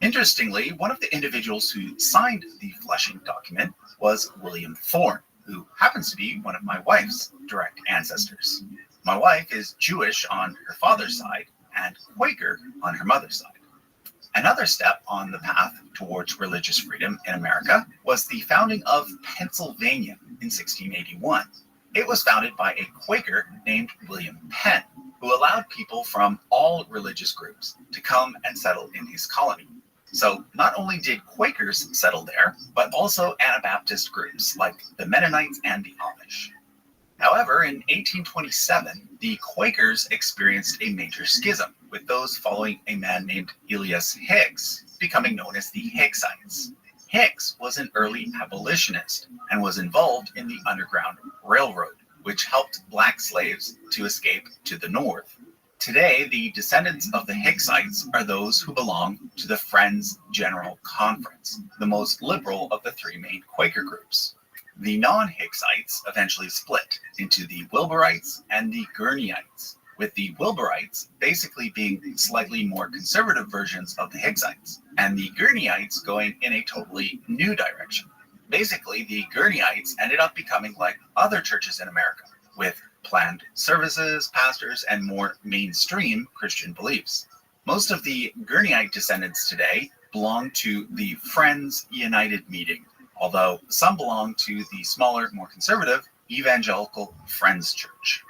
Interestingly, one of the individuals who signed the Flushing document was William Thorne, who happens to be one of my wife's direct ancestors. My wife is Jewish on her father's side and Quaker on her mother's side. Another step on the path towards religious freedom in America was the founding of Pennsylvania in 1681. It was founded by a Quaker named William Penn, who allowed people from all religious groups to come and settle in his colony. So not only did Quakers settle there, but also Anabaptist groups like the Mennonites and the Amish. However, in 1827, the Quakers experienced a major schism, with those following a man named Elias Hicks, becoming known as the Hicksites. Hicks was an early abolitionist and was involved in the Underground Railroad, which helped black slaves to escape to the north. Today, the descendants of the Hicksites are those who belong to the Friends General Conference, the most liberal of the three main Quaker groups. The non-Hicksites eventually split into the Wilburites and the Gurneyites, with the Wilburites basically being slightly more conservative versions of the Hicksites, and the Gurneyites going in a totally new direction. Basically, the Gurneyites ended up becoming like other churches in America, with planned services, pastors, and more mainstream Christian beliefs. Most of the Gurneyite descendants today belong to the Friends United meeting, although some belong to the smaller, more conservative Evangelical Friends Church.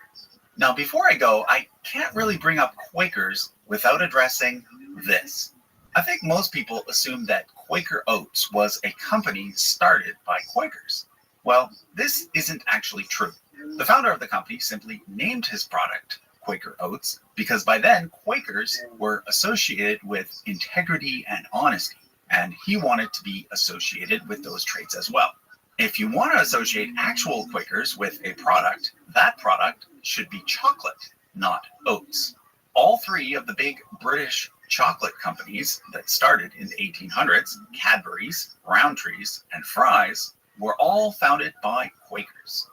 Now, before I go, I can't really bring up Quakers without addressing this. I think most people assume that Quaker Oats was a company started by Quakers. Well, this isn't actually true. The founder of the company simply named his product Quaker Oats because by then Quakers were associated with integrity and honesty, and he wanted to be associated with those traits as well. If you want to associate actual Quakers with a product, that product should be chocolate, not oats. All three of the big British chocolate companies that started in the 1800s, Cadbury's, Rowntree's, and Fry's, were all founded by Quakers.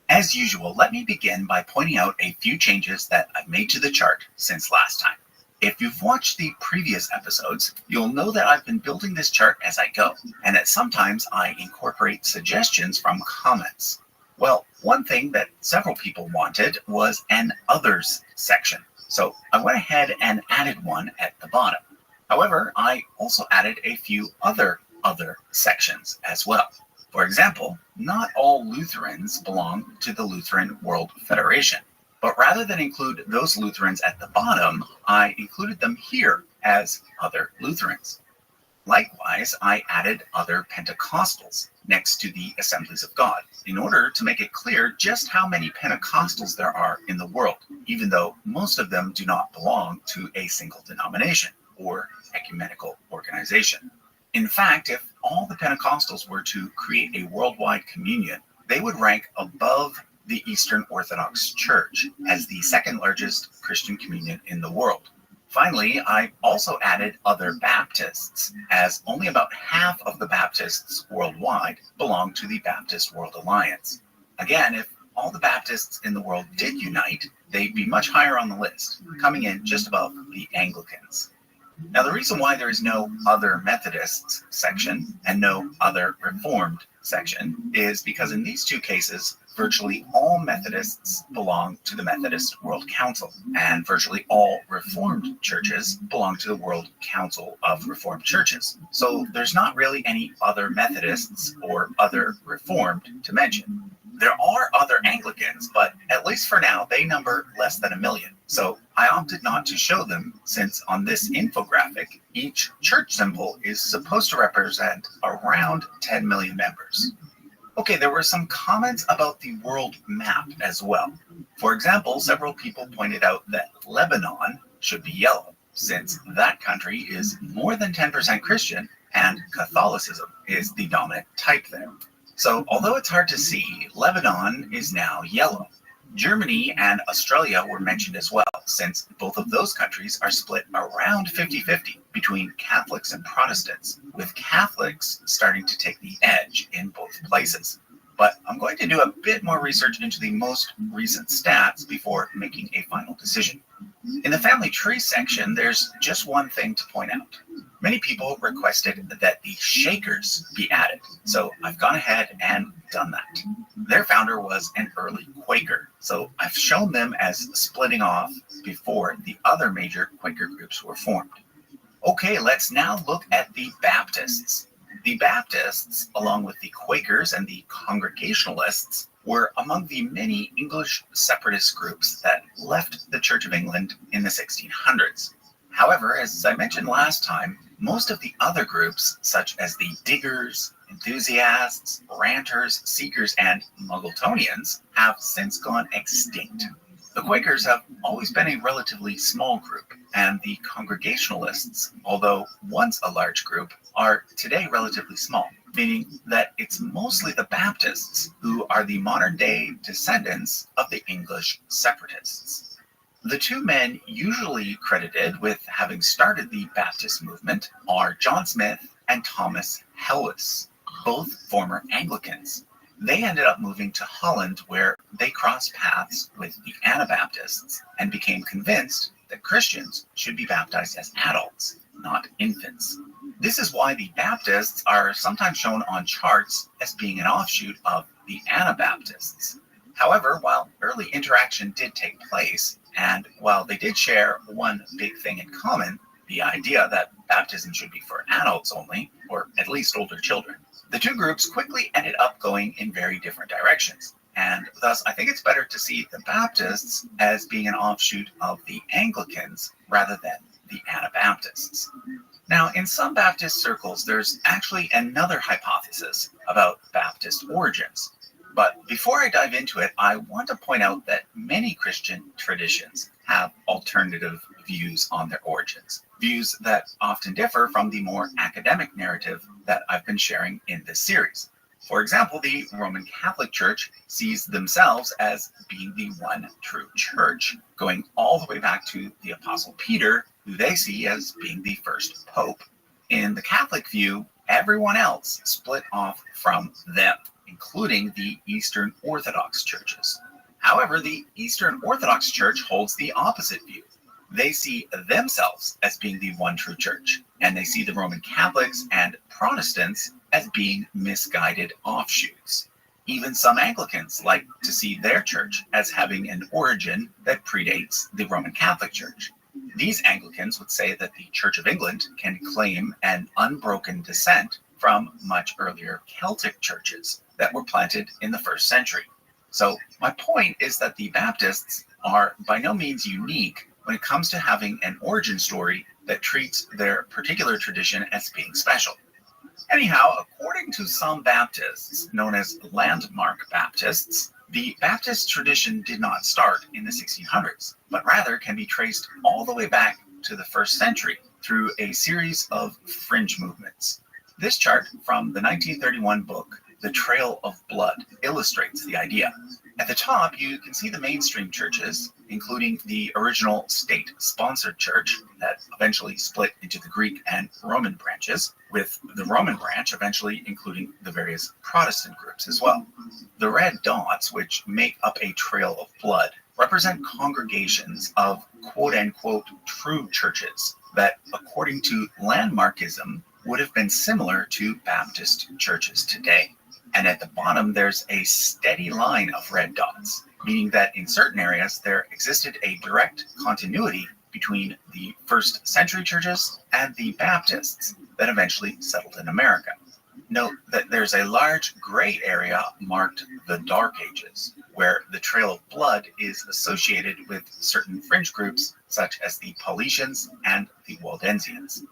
As usual, let me begin by pointing out a few changes that I've made to the chart since last time. If you've watched the previous episodes, you'll know that I've been building this chart as I go, and that sometimes I incorporate suggestions from comments. Well, one thing that several people wanted was an Others section, so I went ahead and added one at the bottom. However, I also added a few other sections as well. For example, not all Lutherans belong to the Lutheran World Federation. But rather than include those Lutherans at the bottom, I included them here as other Lutherans. Likewise, I added other Pentecostals next to the Assemblies of God in order to make it clear just how many Pentecostals there are in the world, even though most of them do not belong to a single denomination or ecumenical organization. In fact, if all the Pentecostals were to create a worldwide communion, they would rank above the Eastern Orthodox Church as the second largest Christian communion in the world. Finally, I also added other Baptists, as only about half of the Baptists worldwide belong to the Baptist World Alliance. Again, if all the Baptists in the world did unite, they'd be much higher on the list, coming in just above the Anglicans. Now, the reason why there is no Other Methodists section and no Other Reformed section is because in these two cases, virtually all Methodists belong to the Methodist World Council, and virtually all Reformed churches belong to the World Council of Reformed Churches. So there's not really any other Methodists or other Reformed to mention. There are other Anglicans, but at least for now, they number less than 1 million. So I opted not to show them, since on this infographic, each church symbol is supposed to represent around 10 million members. Okay, there were some comments about the world map as well. For example, several people pointed out that Lebanon should be yellow, since that country is more than 10% Christian and Catholicism is the dominant type there. So although it's hard to see, Lebanon is now yellow. Germany and Australia were mentioned as well, since both of those countries are split around 50-50 between Catholics and Protestants, with Catholics starting to take the edge in both places. But I'm going to do a bit more research into the most recent stats before making a final decision. In the family tree section, there's just one thing to point out. Many people requested that the Shakers be added, so I've gone ahead and done that. Their founder was an early Quaker, so I've shown them as splitting off before the other major Quaker groups were formed. Okay, let's now look at the Baptists. The Baptists, along with the Quakers and the Congregationalists, were among the many English separatist groups that left the Church of England in the 1600s. However, as I mentioned last time, most of the other groups, such as the Diggers, Enthusiasts, Ranters, Seekers, and Muggletonians, have since gone extinct. The Quakers have always been a relatively small group, and the Congregationalists, although once a large group, are today relatively small, meaning that it's mostly the Baptists who are the modern-day descendants of the English separatists. The two men usually credited with having started the Baptist movement are John Smith and Thomas Helwys, both former Anglicans. They ended up moving to Holland, where they crossed paths with the Anabaptists and became convinced that Christians should be baptized as adults, not infants. This is why the Baptists are sometimes shown on charts as being an offshoot of the Anabaptists. However, while early interaction did take place, and while they did share one big thing in common, the idea that baptism should be for adults only, or at least older children. The two groups quickly ended up going in very different directions, and thus I think it's better to see the Baptists as being an offshoot of the Anglicans rather than the Anabaptists. Now, in some Baptist circles, there's actually another hypothesis about Baptist origins. But before I dive into it, I want to point out that many Christian traditions have alternative views on their origins, views that often differ from the more academic narrative that I've been sharing in this series. For example, the Roman Catholic Church sees themselves as being the one true church, going all the way back to the Apostle Peter, who they see as being the first pope. In the Catholic view, everyone else split off from them, including the Eastern Orthodox churches. However, the Eastern Orthodox Church holds the opposite view. They see themselves as being the one true church, and they see the Roman Catholics and Protestants as being misguided offshoots. Even some Anglicans like to see their church as having an origin that predates the Roman Catholic Church. These Anglicans would say that the Church of England can claim an unbroken descent from much earlier Celtic churches that were planted in the 1st century. So my point is that the Baptists are by no means unique when it comes to having an origin story that treats their particular tradition as being special. Anyhow, according to some Baptists, known as landmark Baptists, the Baptist tradition did not start in the 1600s, but rather can be traced all the way back to the 1st century through a series of fringe movements. This chart from the 1931 book, The Trail of Blood, illustrates the idea. At the top, you can see the mainstream churches, including the original state-sponsored church that eventually split into the Greek and Roman branches, with the Roman branch eventually including the various Protestant groups as well. The red dots, which make up a trail of blood, represent congregations of quote-unquote true churches that, according to landmarkism, would have been similar to Baptist churches today. And at the bottom, there's a steady line of red dots, meaning that in certain areas there existed a direct continuity between the 1st century churches and the Baptists that eventually settled in America. Note that there's a large gray area marked the Dark Ages, where the trail of blood is associated with certain fringe groups such as the Paulicians and the Waldensians.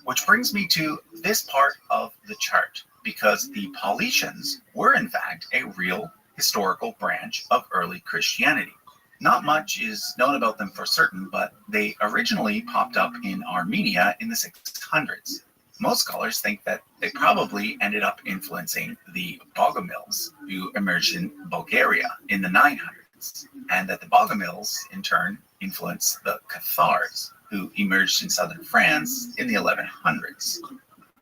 Which brings me to this part of the chart, because the Paulicians were in fact a real historical branch of early Christianity. Not much is known about them for certain, but they originally popped up in Armenia in the 600s. Most scholars think that they probably ended up influencing the Bogomils, who emerged in Bulgaria in the 900s, and that the Bogomils, in turn, influenced the Cathars, who emerged in southern France in the 1100s.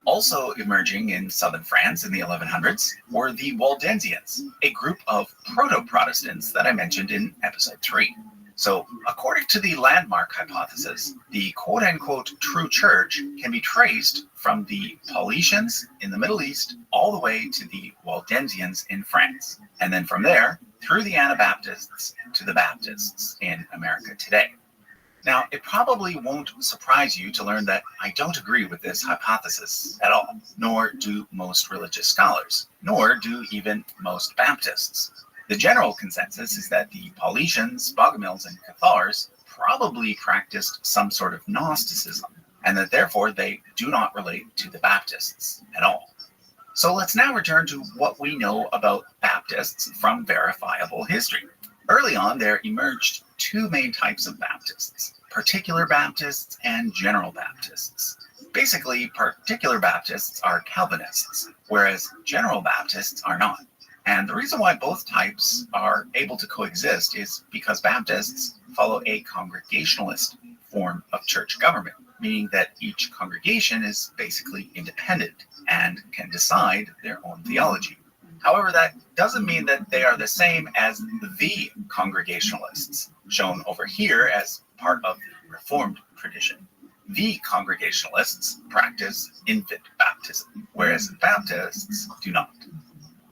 Also emerging in southern France in the 1100s were the Waldensians, a group of proto-Protestants that I mentioned in episode 3. So, according to the landmark hypothesis, the quote-unquote true church can be traced from the Paulicians in the Middle East all the way to the Waldensians in France, and then from there, through the Anabaptists to the Baptists in America today. Now, it probably won't surprise you to learn that I don't agree with this hypothesis at all, nor do most religious scholars, nor do even most Baptists. The general consensus is that the Paulicians, Bogomils, and Cathars probably practiced some sort of Gnosticism, and that therefore they do not relate to the Baptists at all. So let's now return to what we know about Baptists from verifiable history. Early on, there emerged two main types of Baptists: particular Baptists and general Baptists. Basically, particular Baptists are Calvinists, whereas general Baptists are not. And the reason why both types are able to coexist is because Baptists follow a congregationalist form of church government, meaning that each congregation is basically independent and can decide their own theology. However, that doesn't mean that they are the same as the Congregationalists, shown over here as part of the Reformed tradition. The Congregationalists practice infant baptism, whereas Baptists do not.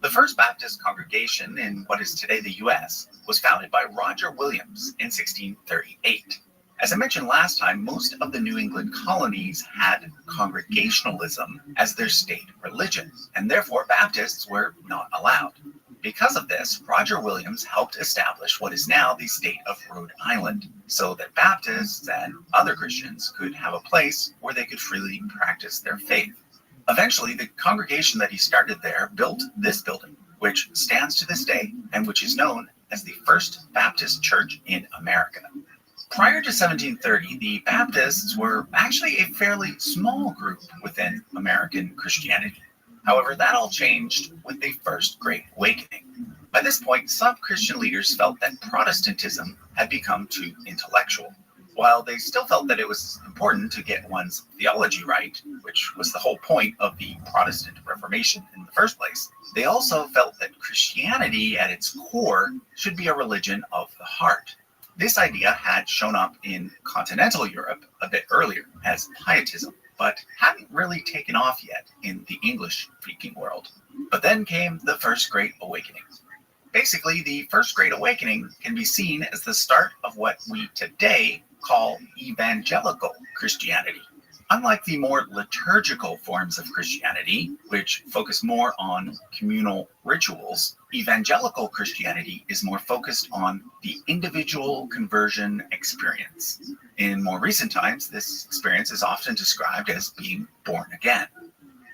The First Baptist congregation in what is today the U.S. was founded by Roger Williams in 1638. As I mentioned last time, most of the New England colonies had Congregationalism as their state religion, and therefore Baptists were not allowed. Because of this, Roger Williams helped establish what is now the state of Rhode Island, so that Baptists and other Christians could have a place where they could freely practice their faith. Eventually, the congregation that he started there built this building, which stands to this day and which is known as the First Baptist Church in America. Prior to 1730, the Baptists were actually a fairly small group within American Christianity. However, that all changed with the First Great Awakening. By this point, some Christian leaders felt that Protestantism had become too intellectual. While they still felt that it was important to get one's theology right, which was the whole point of the Protestant Reformation in the first place, they also felt that Christianity at its core should be a religion of the heart. This idea had shown up in continental Europe a bit earlier as pietism, but hadn't really taken off yet in the English-speaking world. But then came the First Great Awakening. Basically, the First Great Awakening can be seen as the start of what we today call evangelical Christianity. Unlike the more liturgical forms of Christianity, which focus more on communal rituals, evangelical Christianity is more focused on the individual conversion experience. In more recent times, this experience is often described as being born again.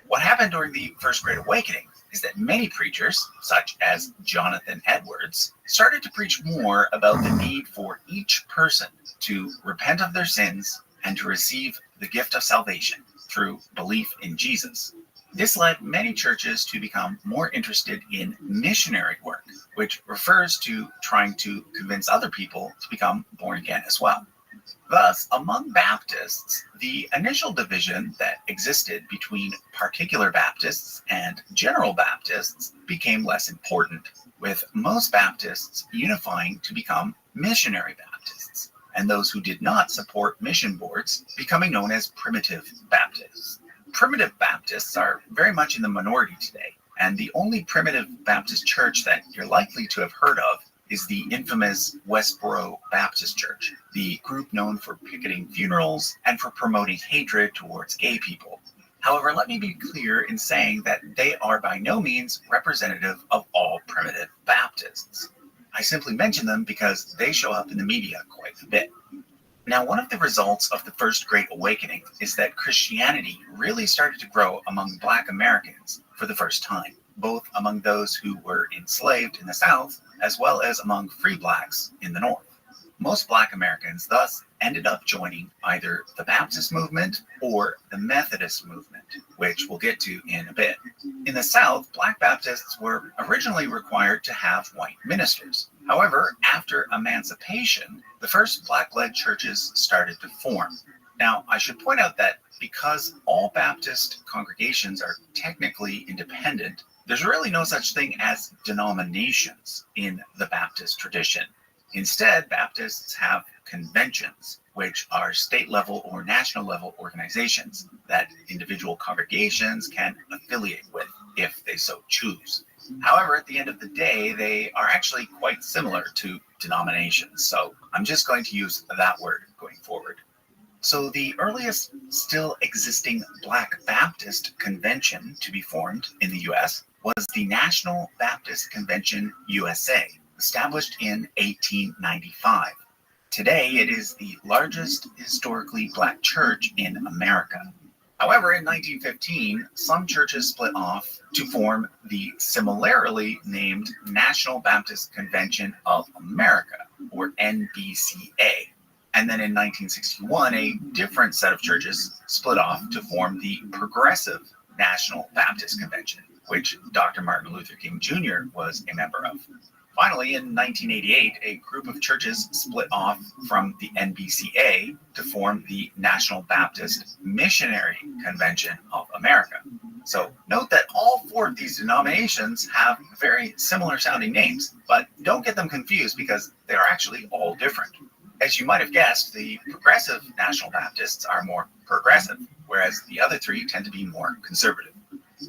What happened during the First Great Awakening is that many preachers, such as Jonathan Edwards, started to preach more about the need for each person to repent of their sins and to receive the gift of salvation through belief in Jesus. This led many churches to become more interested in missionary work, which refers to trying to convince other people to become born again as well. Thus, among Baptists, the initial division that existed between particular Baptists and general Baptists became less important, with most Baptists unifying to become missionary Baptists, and those who did not support mission boards becoming known as primitive Baptists. Primitive Baptists are very much in the minority today, and the only primitive Baptist church that you're likely to have heard of is the infamous Westboro Baptist Church, the group known for picketing funerals and for promoting hatred towards gay people. However, let me be clear in saying that they are by no means representative of all primitive Baptists. I simply mention them because they show up in the media quite a bit. Now, one of the results of the First Great Awakening is that Christianity really started to grow among Black Americans for the first time, both among those who were enslaved in the South as well as among free Blacks in the North. Most Black Americans thus ended up joining either the Baptist movement or the Methodist movement, which we'll get to in a bit. In the South, Black Baptists were originally required to have white ministers. However, after emancipation, the first Black-led churches started to form. Now, I should point out that because all Baptist congregations are technically independent, there's really no such thing as denominations in the Baptist tradition. Instead, Baptists have conventions, which are state-level or national-level organizations that individual congregations can affiliate with if they so choose. However, at the end of the day, they are actually quite similar to denominations, so I'm just going to use that word going forward. So the earliest still existing Black Baptist convention to be formed in the U.S. was the National Baptist Convention USA, established in 1895. Today, it is the largest historically Black church in America. However, in 1915, some churches split off to form the similarly named National Baptist Convention of America, or NBCA. And then in 1961, a different set of churches split off to form the Progressive National Baptist Convention, which Dr. Martin Luther King Jr. was a member of. Finally, in 1988, a group of churches split off from the NBCA to form the National Baptist Missionary Convention of America. So note that all four of these denominations have very similar sounding names, but don't get them confused because they are actually all different. As you might have guessed, the Progressive National Baptists are more progressive, whereas the other three tend to be more conservative.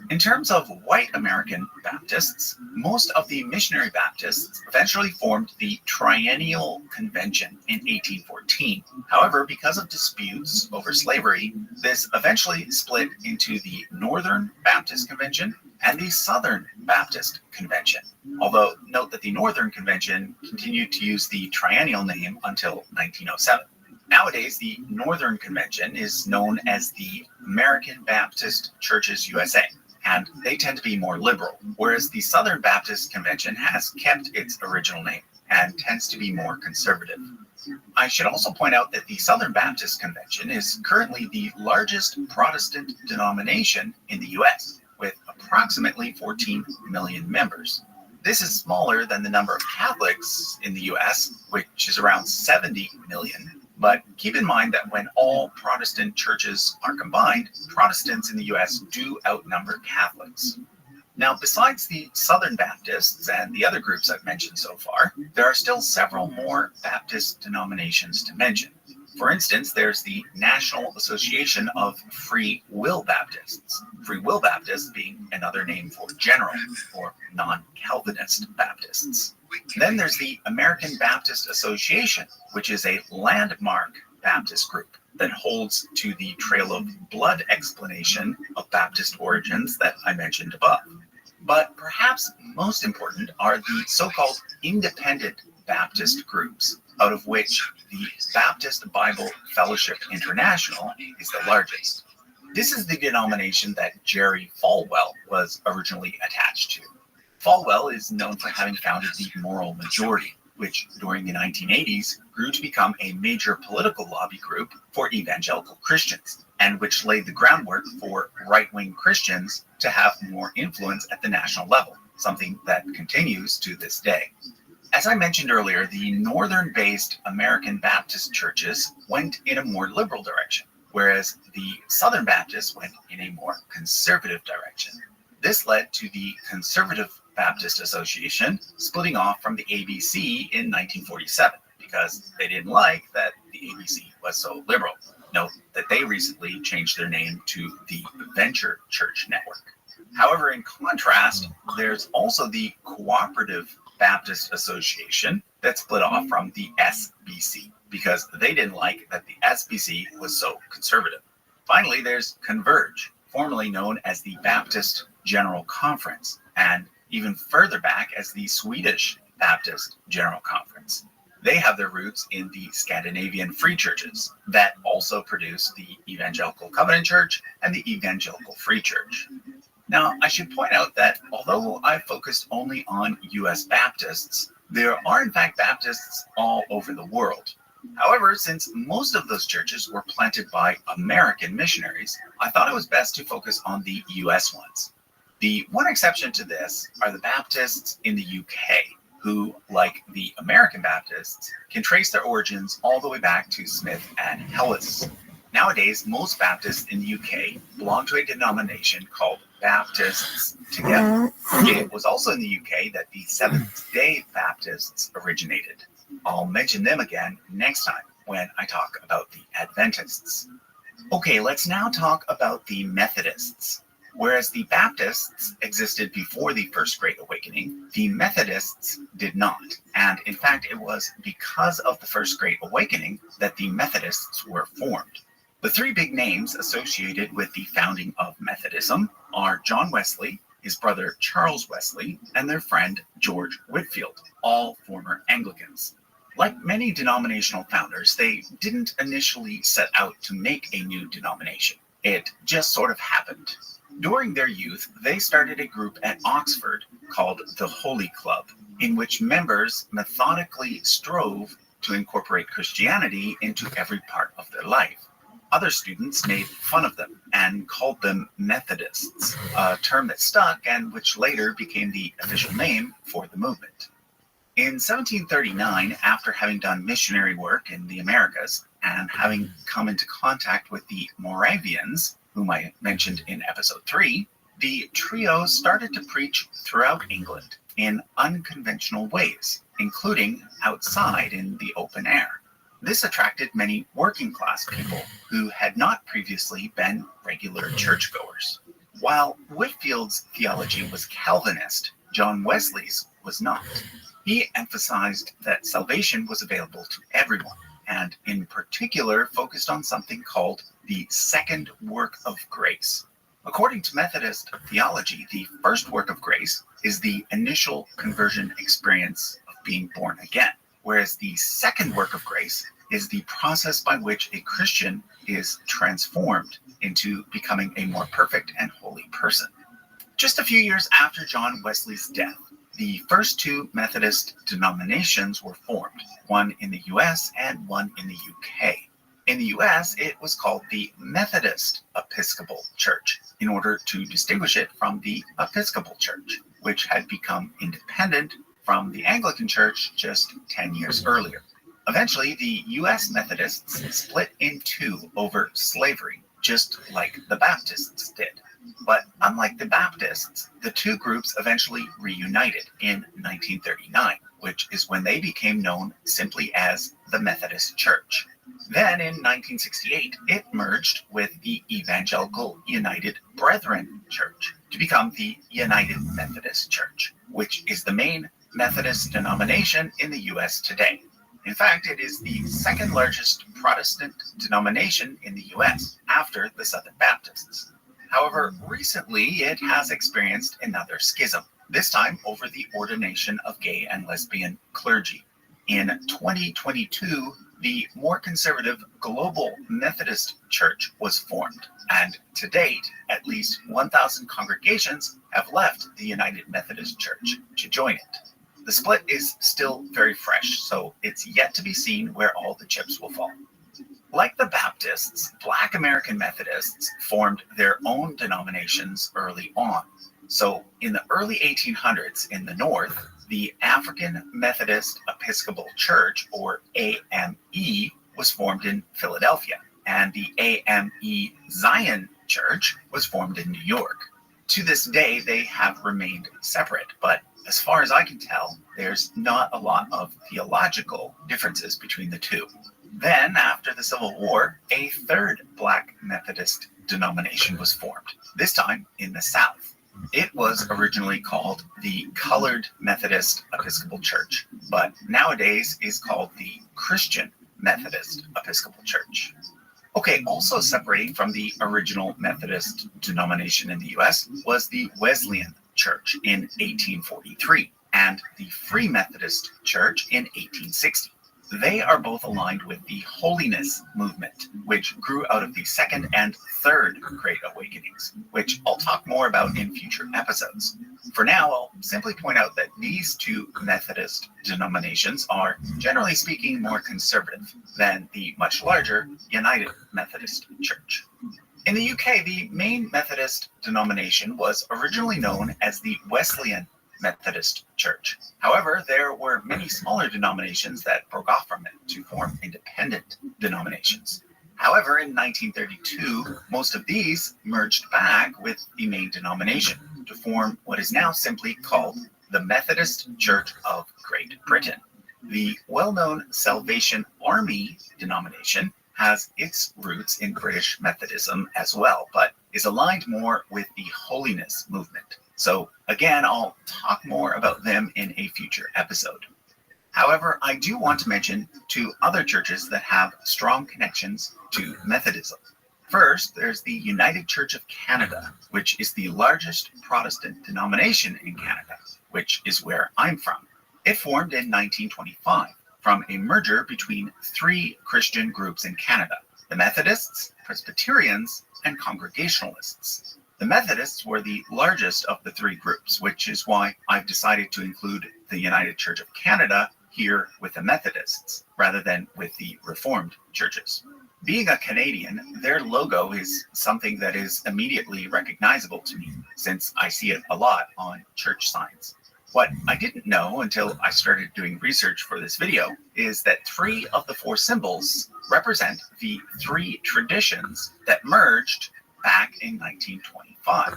In terms of white American Baptists, most of the missionary Baptists eventually formed the Triennial Convention in 1814. However, because of disputes over slavery, this eventually split into the Northern Baptist Convention and the Southern Baptist Convention. Although, note that the Northern Convention continued to use the triennial name until 1907. Nowadays, the Northern Convention is known as the American Baptist Churches USA, and they tend to be more liberal, whereas the Southern Baptist Convention has kept its original name and tends to be more conservative. I should also point out that the Southern Baptist Convention is currently the largest Protestant denomination in the US, with approximately 14 million members. This is smaller than the number of Catholics in the US, which is around 70 million. But keep in mind that when all Protestant churches are combined, Protestants in the US do outnumber Catholics. Now, besides the Southern Baptists and the other groups I've mentioned so far, there are still several more Baptist denominations to mention. For instance, there's the National Association of Free Will Baptists. Free Will Baptists being another name for general or non-Calvinist Baptists. Then there's the American Baptist Association, which is a landmark Baptist group that holds to the trail of blood explanation of Baptist origins that I mentioned above. But perhaps most important are the so-called independent Baptist groups, out of which the Baptist Bible Fellowship International is the largest. This is the denomination that Jerry Falwell was originally attached to. Falwell is known for having founded the Moral Majority, which during the 1980s grew to become a major political lobby group for evangelical Christians, and which laid the groundwork for right-wing Christians to have more influence at the national level, something that continues to this day. As I mentioned earlier, the northern-based American Baptist churches went in a more liberal direction, whereas the Southern Baptists went in a more conservative direction. This led to the Conservative Baptist Association splitting off from the ABC in 1947 because they didn't like that the ABC was so liberal. Note that they recently changed their name to the Venture Church Network. However, in contrast, there's also the Cooperative Baptist Association that split off from the SBC because they didn't like that the SBC was so conservative. Finally, there's Converge, formerly known as the Baptist General Conference, and even further back as the Swedish Baptist General Conference. They have their roots in the Scandinavian Free Churches that also produce the Evangelical Covenant Church and the Evangelical Free Church. Now, I should point out that although I focused only on U.S. Baptists, there are in fact Baptists all over the world. However, since most of those churches were planted by American missionaries, I thought it was best to focus on the U.S. ones. The one exception to this are the Baptists in the UK, who, like the American Baptists, can trace their origins all the way back to Smith and Hellas. Nowadays, most Baptists in the UK belong to a denomination called Baptists Together. It was also in the UK that the Seventh-day Baptists originated. I'll mention them again next time when I talk about the Adventists. Okay, let's now talk about the Methodists. Whereas the Baptists existed before the First Great Awakening, the Methodists did not. And in fact, it was because of the First Great Awakening that the Methodists were formed. The three big names associated with the founding of Methodism are John Wesley, his brother Charles Wesley, and their friend George Whitefield, all former Anglicans. Like many denominational founders, they didn't initially set out to make a new denomination. It just sort of happened. During their youth, they started a group at Oxford called the Holy Club, in which members methodically strove to incorporate Christianity into every part of their life. Other students made fun of them and called them Methodists, a term that stuck and which later became the official name for the movement. In 1739, after having done missionary work in the Americas and having come into contact with the Moravians, whom I mentioned in episode 3, the trio started to preach throughout England in unconventional ways, including outside in the open air. This attracted many working class people who had not previously been regular churchgoers. While Whitfield's theology was Calvinist, John Wesley's was not. He emphasized that salvation was available to everyone, and in particular focused on something called the second work of grace. According to Methodist theology, the first work of grace is the initial conversion experience of being born again, whereas the second work of grace is the process by which a Christian is transformed into becoming a more perfect and holy person. Just a few years after John Wesley's death, the first two Methodist denominations were formed, one in the US and one in the UK. In the US, it was called the Methodist Episcopal Church, in order to distinguish it from the Episcopal Church, which had become independent from the Anglican Church just 10 years earlier. Eventually, the US Methodists split in two over slavery, just like the Baptists did. But unlike the Baptists, the two groups eventually reunited in 1939, which is when they became known simply as the Methodist Church. Then in 1968, it merged with the Evangelical United Brethren Church to become the United Methodist Church, which is the main Methodist denomination in the US today. In fact, it is the second largest Protestant denomination in the US after the Southern Baptists. However, recently it has experienced another schism, this time over the ordination of gay and lesbian clergy. In 2022, the more conservative Global Methodist Church was formed, and to date, at least 1,000 congregations have left the United Methodist Church to join it. The split is still very fresh, so it's yet to be seen where all the chips will fall. Like the Baptists, Black American Methodists formed their own denominations early on. So in the early 1800s in the North, the African Methodist Episcopal Church, or AME, was formed in Philadelphia, and the AME Zion Church was formed in New York. To this day, they have remained separate, but as far as I can tell, there's not a lot of theological differences between the two. Then, after the Civil War, a third Black Methodist denomination was formed, this time in the South. It was originally called the Colored Methodist Episcopal Church, but nowadays is called the Christian Methodist Episcopal Church. Okay, also separating from the original Methodist denomination in the US was the Wesleyan Church in 1843 and the Free Methodist Church in 1860. They are both aligned with the Holiness movement, which grew out of the Second and Third Great Awakenings, which I'll talk more about in future episodes. For now, I'll simply point out that these two Methodist denominations are, generally speaking, more conservative than the much larger United Methodist Church. In the UK, the main Methodist denomination was originally known as the Wesleyan Methodist Church. However, there were many smaller denominations that broke off from it to form independent denominations. However, in 1932, most of these merged back with the main denomination to form what is now simply called the Methodist Church of Great Britain. The well-known Salvation Army denomination has its roots in British Methodism as well, but is aligned more with the Holiness movement. So again, I'll talk more about them in a future episode. However, I do want to mention two other churches that have strong connections to Methodism. First, there's the United Church of Canada, which is the largest Protestant denomination in Canada, which is where I'm from. It formed in 1925 from a merger between three Christian groups in Canada: the Methodists, Presbyterians, and Congregationalists. The Methodists were the largest of the three groups, which is why I've decided to include the United Church of Canada here with the Methodists, rather than with the Reformed churches. Being a Canadian, their logo is something that is immediately recognizable to me, since I see it a lot on church signs. What I didn't know until I started doing research for this video is that 3 of the 4 symbols represent the 3 traditions that merged back in 1925.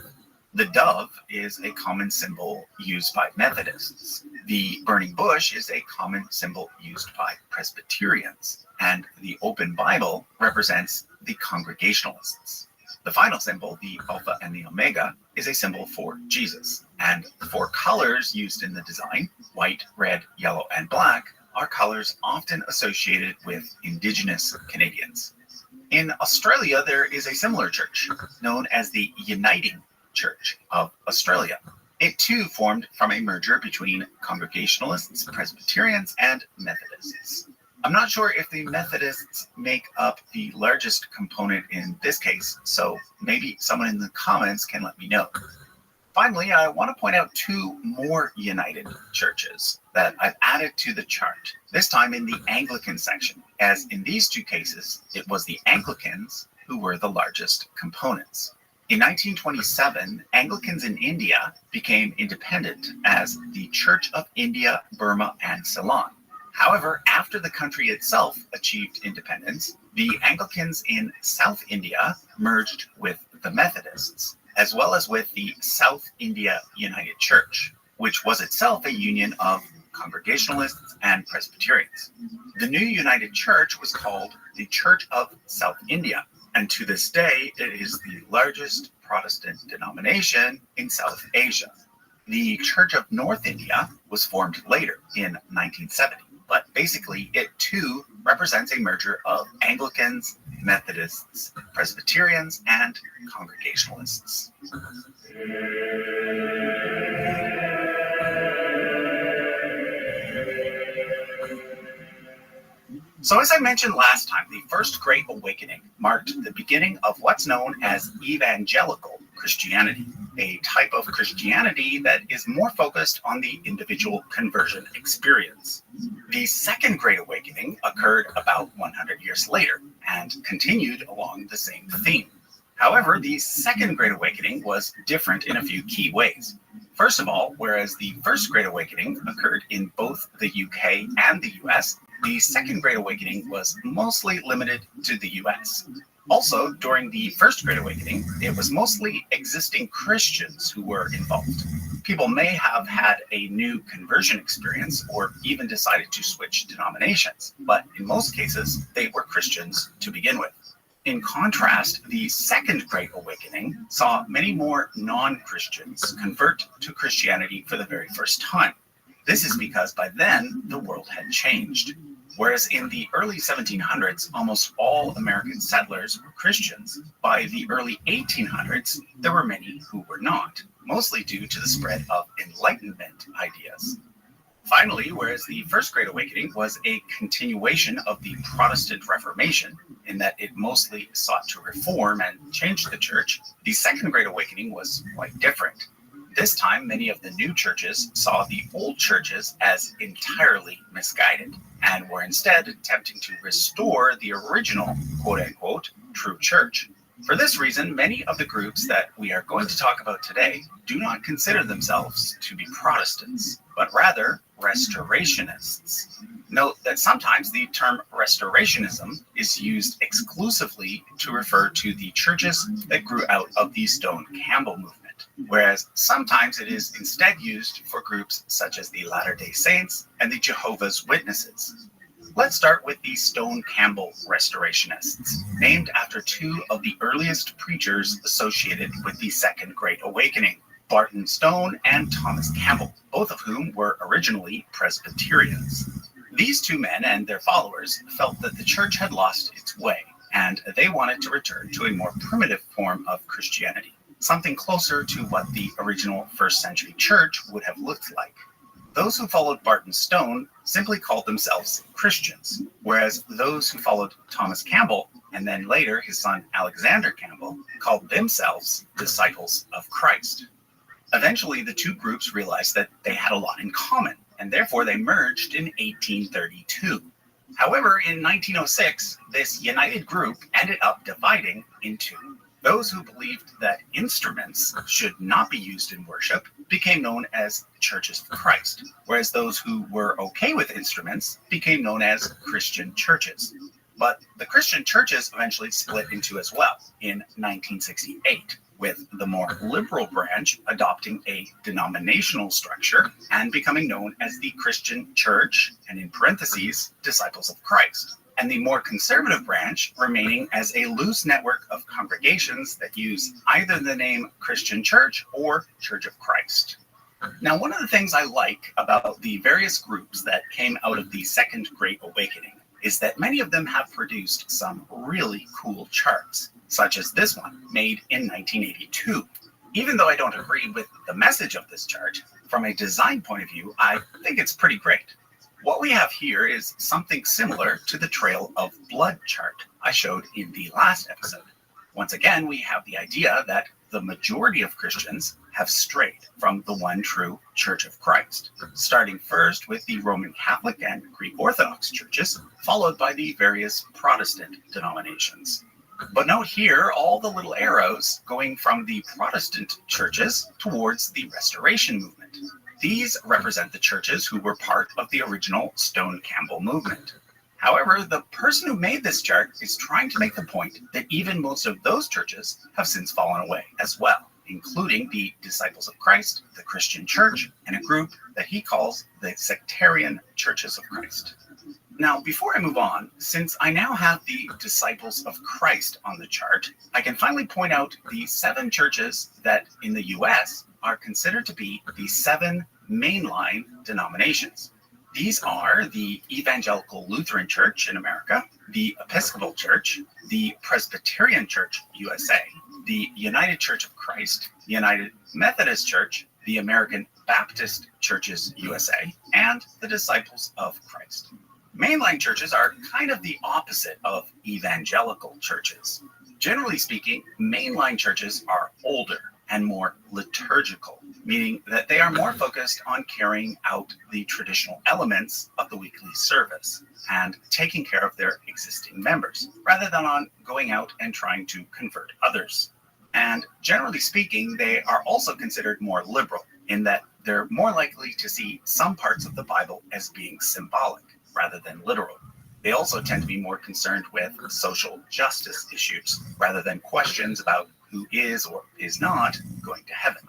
The dove is a common symbol used by Methodists. The burning bush is a common symbol used by Presbyterians. And the open Bible represents the Congregationalists. The final symbol, the Alpha and the Omega, is a symbol for Jesus. And the four colors used in the design, white, red, yellow, and black, are colors often associated with Indigenous Canadians. In Australia, there is a similar church known as the Uniting Church of Australia. It too formed from a merger between Congregationalists, Presbyterians, and Methodists. I'm not sure if the Methodists make up the largest component in this case, so maybe someone in the comments can let me know. Finally, I want to point out two more united churches that I've added to the chart, this time in the Anglican section, as in these two cases, it was the Anglicans who were the largest components. In 1927, Anglicans in India became independent as the Church of India, Burma, and Ceylon. However, after the country itself achieved independence, the Anglicans in South India merged with the Methodists, as well as with the South India United Church, which was itself a union of Congregationalists and Presbyterians. The new United Church was called the Church of South India, and to this day, it is the largest Protestant denomination in South Asia. The Church of North India was formed later in 1970, but basically it too represents a merger of Anglicans, Methodists, Presbyterians, and Congregationalists. So as I mentioned last time, the First Great Awakening marked the beginning of what's known as evangelical Christianity, a type of Christianity that is more focused on the individual conversion experience. The Second Great Awakening occurred about 100 years later and continued along the same theme. However, the Second Great Awakening was different in a few key ways. First of all, whereas the First Great Awakening occurred in both the UK and the US, the Second Great Awakening was mostly limited to the US. Also, during the First Great Awakening, it was mostly existing Christians who were involved. People may have had a new conversion experience or even decided to switch denominations, but in most cases, they were Christians to begin with. In contrast, the Second Great Awakening saw many more non-Christians convert to Christianity for the very first time. This is because by then, the world had changed. Whereas in the early 1700s, almost all American settlers were Christians, by the early 1800s, there were many who were not, mostly due to the spread of Enlightenment ideas. Finally, whereas the First Great Awakening was a continuation of the Protestant Reformation, in that it mostly sought to reform and change the church, the Second Great Awakening was quite different. This time, many of the new churches saw the old churches as entirely misguided and were instead attempting to restore the original, quote-unquote, true church. For this reason, many of the groups that we are going to talk about today do not consider themselves to be Protestants, but rather restorationists. Note that sometimes the term restorationism is used exclusively to refer to the churches that grew out of the Stone Campbell movement, whereas sometimes it is instead used for groups such as the Latter-day Saints and the Jehovah's Witnesses. Let's start with the Stone Campbell restorationists, named after two of the earliest preachers associated with the Second Great Awakening, Barton Stone and Thomas Campbell, both of whom were originally Presbyterians. These two men and their followers felt that the church had lost its way, and they wanted to return to a more primitive form of Christianity, something closer to what the original first century church would have looked like. Those who followed Barton Stone simply called themselves Christians, whereas those who followed Thomas Campbell, and then later his son Alexander Campbell, called themselves disciples of Christ. Eventually, the two groups realized that they had a lot in common, and therefore they merged in 1832. However, in 1906, this united group ended up dividing in two. Those who believed that instruments should not be used in worship became known as Churches of Christ, whereas those who were okay with instruments became known as Christian churches. But the Christian churches eventually split in two as well in 1968, with the more liberal branch adopting a denominational structure and becoming known as the Christian Church, and in parentheses, Disciples of Christ. and the more conservative branch remaining as a loose network of congregations that use either the name Christian Church or Church of Christ. Now, one of the things I like about the various groups that came out of the Second Great Awakening is that many of them have produced some really cool charts, such as this one, made in 1982. Even though I don't agree with the message of this chart, from a design point of view, I think it's pretty great. What we have here is something similar to the Trail of Blood chart I showed in the last episode. Once again, we have the idea that the majority of Christians have strayed from the one true Church of Christ, starting first with the Roman Catholic and Greek Orthodox churches, followed by the various Protestant denominations. But note here all the little arrows going from the Protestant churches towards the Restoration movement. These represent the churches who were part of the original Stone Campbell movement. However, the person who made this chart is trying to make the point that even most of those churches have since fallen away as well, including the Disciples of Christ, the Christian Church, and a group that he calls the Sectarian Churches of Christ. Now, before I move on, since I now have the Disciples of Christ on the chart, I can finally point out the 7 churches that in the US are considered to be the 7 mainline denominations. These are the Evangelical Lutheran Church in America, the Episcopal Church, the Presbyterian Church USA, the United Church of Christ, the United Methodist Church, the American Baptist Churches USA, and the Disciples of Christ. Mainline churches are kind of the opposite of evangelical churches. Generally speaking, mainline churches are older and more liturgical, meaning that they are more focused on carrying out the traditional elements of the weekly service and taking care of their existing members, rather than on going out and trying to convert others. And generally speaking, they are also considered more liberal in that they're more likely to see some parts of the Bible as being symbolic rather than literal. They also tend to be more concerned with social justice issues rather than questions about who is or is not going to heaven.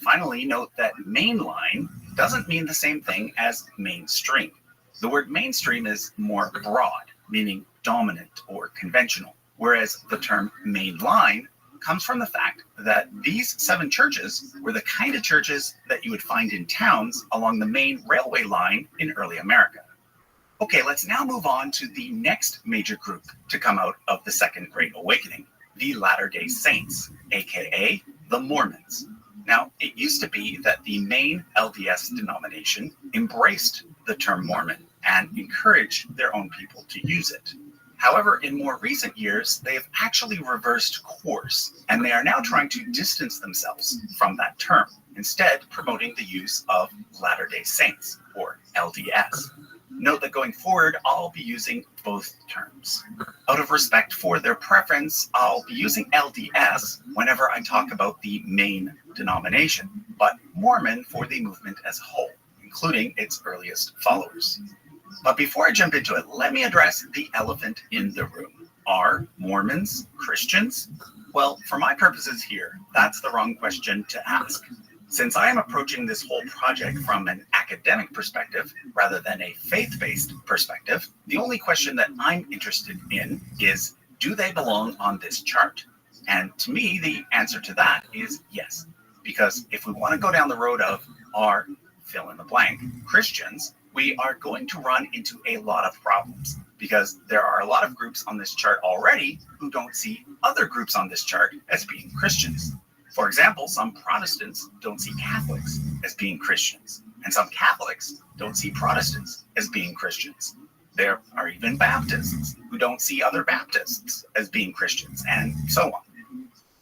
Finally, note that mainline doesn't mean the same thing as mainstream. The word mainstream is more broad, meaning dominant or conventional, whereas the term mainline comes from the fact that these 7 churches were the kind of churches that you would find in towns along the main railway line in early America. Okay, let's now move on to the next major group to come out of the Second Great Awakening, the Latter-day Saints, aka the Mormons. Now, it used to be that the main LDS denomination embraced the term Mormon and encouraged their own people to use it. However, in more recent years, they have actually reversed course, and they are now trying to distance themselves from that term, instead promoting the use of Latter-day Saints, or LDS. Note that going forward, I'll be using both terms. Out of respect for their preference, I'll be using LDS whenever I talk about the main denomination, but Mormon for the movement as a whole, including its earliest followers. But before I jump into it, let me address the elephant in the room. Are Mormons Christians? Well, for my purposes here, that's the wrong question to ask. Since I am approaching this whole project from an academic perspective rather than a faith-based perspective, the only question that I'm interested in is, do they belong on this chart? And to me, the answer to that is yes. Because if we want to go down the road of are, fill in the blank, Christians, we are going to run into a lot of problems because there are a lot of groups on this chart already who don't see other groups on this chart as being Christians. For example, some Protestants don't see Catholics as being Christians, and some Catholics don't see Protestants as being Christians. There are even Baptists who don't see other Baptists as being Christians, and so on.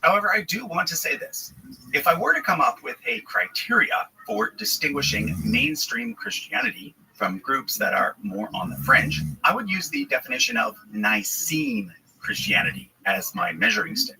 However, I do want to say this. If I were to come up with a criteria for distinguishing mainstream Christianity from groups that are more on the fringe, I would use the definition of Nicene Christianity as my measuring stick.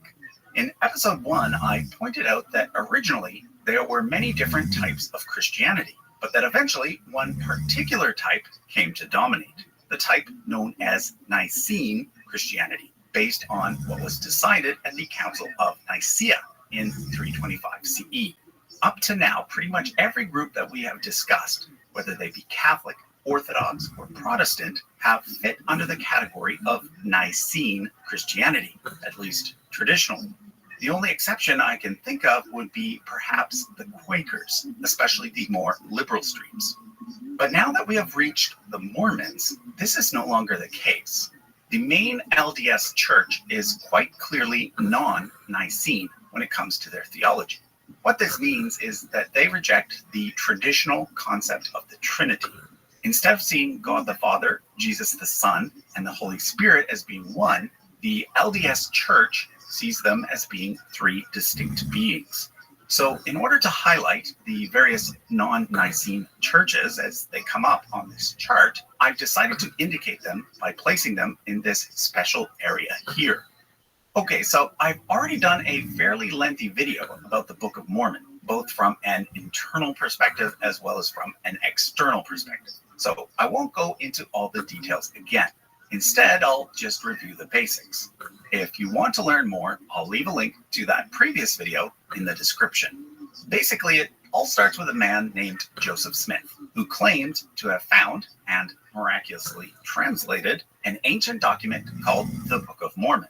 In episode 1, I pointed out that originally there were many different types of Christianity, but that eventually one particular type came to dominate, the type known as Nicene Christianity, based on what was decided at the Council of Nicaea in 325 CE. Up to now, pretty much every group that we have discussed, whether they be Catholic, Orthodox, or Protestant, have fit under the category of Nicene Christianity, at least traditionally. The only exception I can think of would be perhaps the Quakers, especially the more liberal streams. But now that we have reached the Mormons, this is no longer the case. The main LDS church is quite clearly non-Nicene when it comes to their theology. What this means is that they reject the traditional concept of the Trinity. Instead of seeing God the Father, Jesus the Son, and the Holy Spirit as being one, the LDS church sees them as being three distinct beings. So in order to highlight the various non-Nicene churches as they come up on this chart, I've decided to indicate them by placing them in this special area here. Okay, so I've already done a fairly lengthy video about the Book of Mormon, both from an internal perspective as well as from an external perspective. So I won't go into all the details again. Instead, I'll just review the basics. If you want to learn more, I'll leave a link to that previous video in the description. Basically, it all starts with a man named Joseph Smith, who claimed to have found and miraculously translated an ancient document called the Book of Mormon.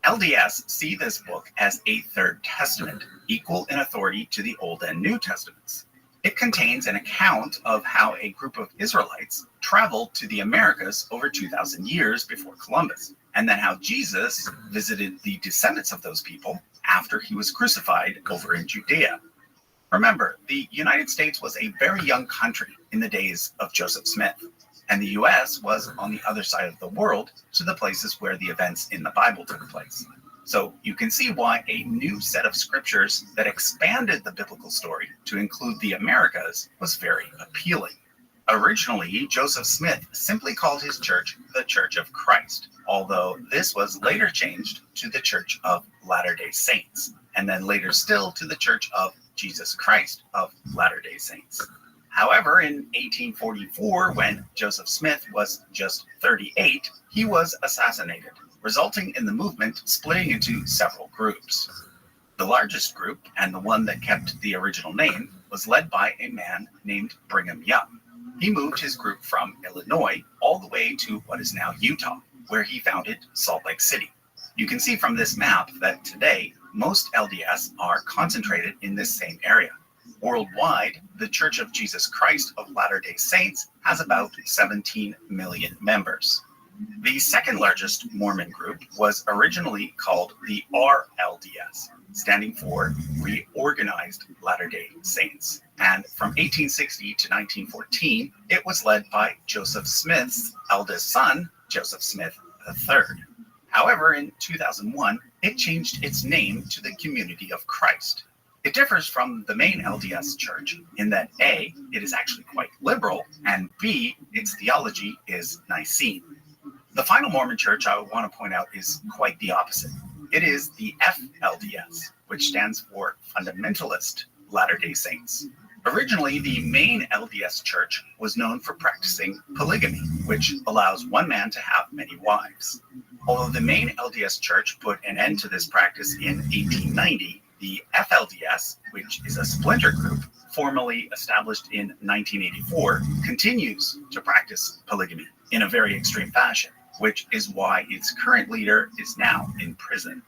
LDS see this book as a third testament, equal in authority to the Old and New Testaments. It contains an account of how a group of Israelites traveled to the Americas over 2,000 years before Columbus, and then how Jesus visited the descendants of those people after he was crucified over in Judea. Remember, the United States was a very young country in the days of Joseph Smith, and the U.S. was on the other side of the world to the places where the events in the Bible took place. So you can see why a new set of scriptures that expanded the biblical story to include the Americas was very appealing. Originally, Joseph Smith simply called his church the Church of Christ, although this was later changed to the Church of Latter-day Saints, and then later still to the Church of Jesus Christ of Latter-day Saints. However, in 1844, when Joseph Smith was just 38, he was assassinated, resulting in the movement splitting into several groups. The largest group, and the one that kept the original name, was led by a man named Brigham Young. He moved his group from Illinois all the way to what is now Utah, where he founded Salt Lake City. You can see from this map that today, most LDS are concentrated in this same area. Worldwide, the Church of Jesus Christ of Latter-day Saints has about 17 million members. The second largest Mormon group was originally called the RLDS, standing for Reorganized Latter-day Saints. And from 1860 to 1914, it was led by Joseph Smith's eldest son, Joseph Smith III. However, in 2001, it changed its name to the Community of Christ. It differs from the main LDS church in that A, it is actually quite liberal, and B, its theology is Nicene. The final Mormon church I would want to point out is quite the opposite. It is the FLDS, which stands for Fundamentalist Latter-day Saints. Originally, the main LDS church was known for practicing polygamy, which allows one man to have many wives. Although the main LDS church put an end to this practice in 1890, the FLDS, which is a splinter group formally established in 1984, continues to practice polygamy in a very extreme fashion, which is why its current leader is now in prison.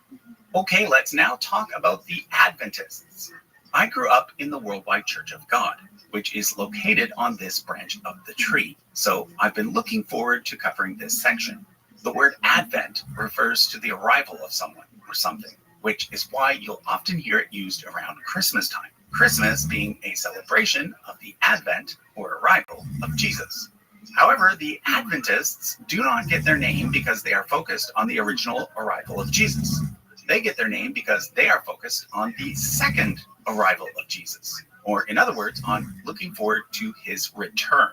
Okay, let's now talk about the Adventists. I grew up in the Worldwide Church of God, which is located on this branch of the tree, so I've been looking forward to covering this section. The word Advent refers to the arrival of someone or something, which is why you'll often hear it used around Christmas time. Christmas being a celebration of the advent or arrival of Jesus. However, the Adventists do not get their name because they are focused on the original arrival of Jesus. They get their name because they are focused on the second arrival of Jesus, or in other words, on looking forward to his return.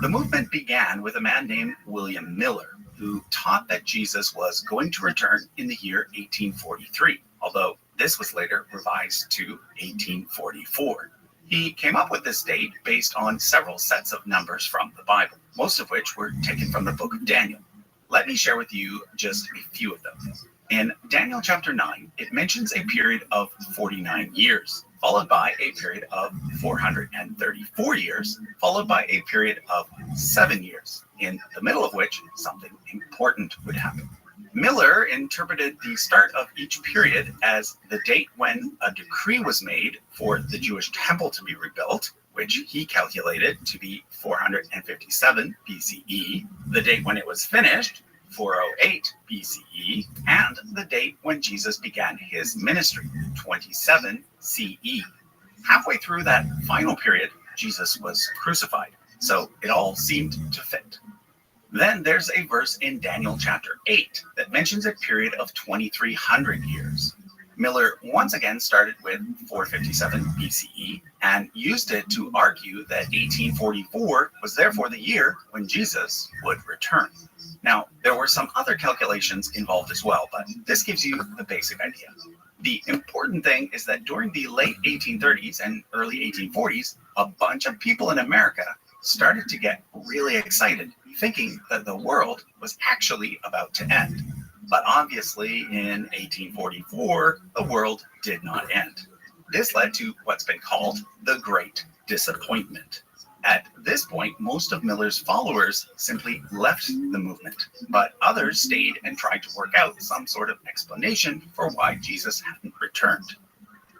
The movement began with a man named William Miller, who taught that Jesus was going to return in the year 1843, although this was later revised to 1844. He came up with this date based on several sets of numbers from the Bible, most of which were taken from the book of Daniel. Let me share with you just a few of them. In Daniel chapter 9, it mentions a period of 49 years, followed by a period of 434 years, followed by a period of 7 years, in the middle of which something important would happen. Miller interpreted the start of each period as the date when a decree was made for the Jewish temple to be rebuilt, which he calculated to be 457 BCE, the date when it was finished, 408 BCE, and the date when Jesus began his ministry, 27 CE. Halfway through that final period, Jesus was crucified, so it all seemed to fit. Then there's a verse in Daniel chapter 8 that mentions a period of 2,300 years. Miller once again started with 457 BCE and used it to argue that 1844 was therefore the year when Jesus would return. Now, there were some other calculations involved as well, but this gives you the basic idea. The important thing is that during the late 1830s and early 1840s, a bunch of people in America started to get really excited, thinking that the world was actually about to end. But obviously, in 1844, the world did not end. This led to what's been called the Great Disappointment. At this point, most of Miller's followers simply left the movement, but others stayed and tried to work out some sort of explanation for why Jesus hadn't returned.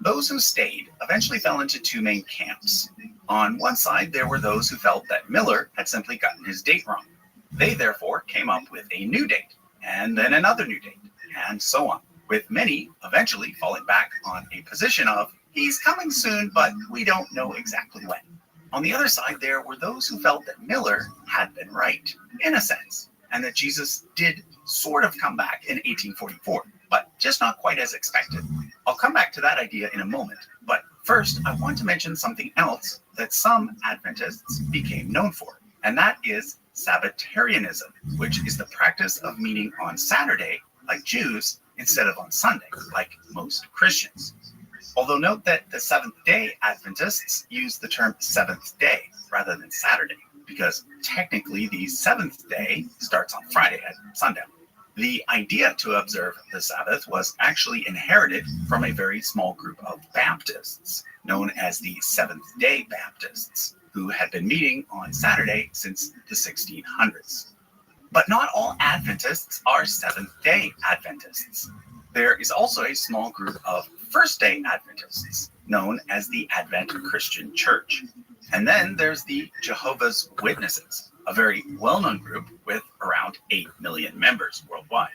Those who stayed eventually fell into two main camps. On one side, there were those who felt that Miller had simply gotten his date wrong. They therefore came up with a new date, and then another new date, and so on, with many eventually falling back on a position of, he's coming soon, but we don't know exactly when. On the other side, there were those who felt that Miller had been right, in a sense, and that Jesus did sort of come back in 1844, but just not quite as expected. I'll come back to that idea in a moment, but first I want to mention something else that some Adventists became known for, and that is Sabbatarianism, which is the practice of meeting on Saturday, like Jews, instead of on Sunday, like most Christians. Although note that the Seventh-day Adventists use the term seventh day rather than Saturday, because technically the seventh day starts on Friday at sundown. The idea to observe the Sabbath was actually inherited from a very small group of Baptists, known as the Seventh-day Baptists, who had been meeting on Saturday since the 1600s. But not all Adventists are Seventh-day Adventists. There is also a small group of First-day Adventists, known as the Advent Christian Church. And then there's the Jehovah's Witnesses, a very well-known group with around 8 million members worldwide.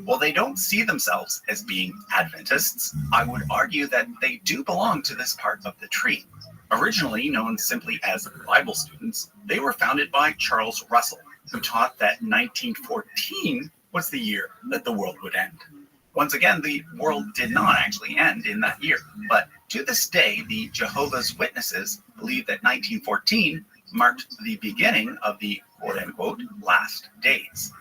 While they don't see themselves as being Adventists, I would argue that they do belong to this part of the tree. Originally known simply as Bible students, they were founded by Charles Russell, who taught that 1914 was the year that the world would end. Once again, the world did not actually end in that year, but to this day, the Jehovah's Witnesses believe that 1914 marked the beginning of the quote-unquote last days.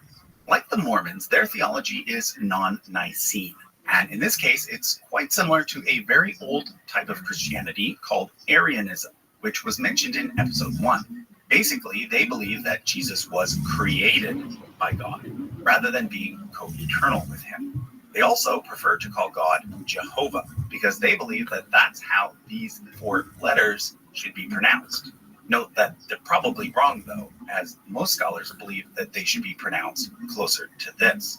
Like the Mormons, their theology is non-Nicene, and in this case, it's quite similar to a very old type of Christianity called Arianism, which was mentioned in episode 1. Basically, they believe that Jesus was created by God, rather than being co-eternal with him. They also prefer to call God Jehovah, because they believe that that's how these 4 letters should be pronounced. Note that they're probably wrong, though, as most scholars believe that they should be pronounced closer to this.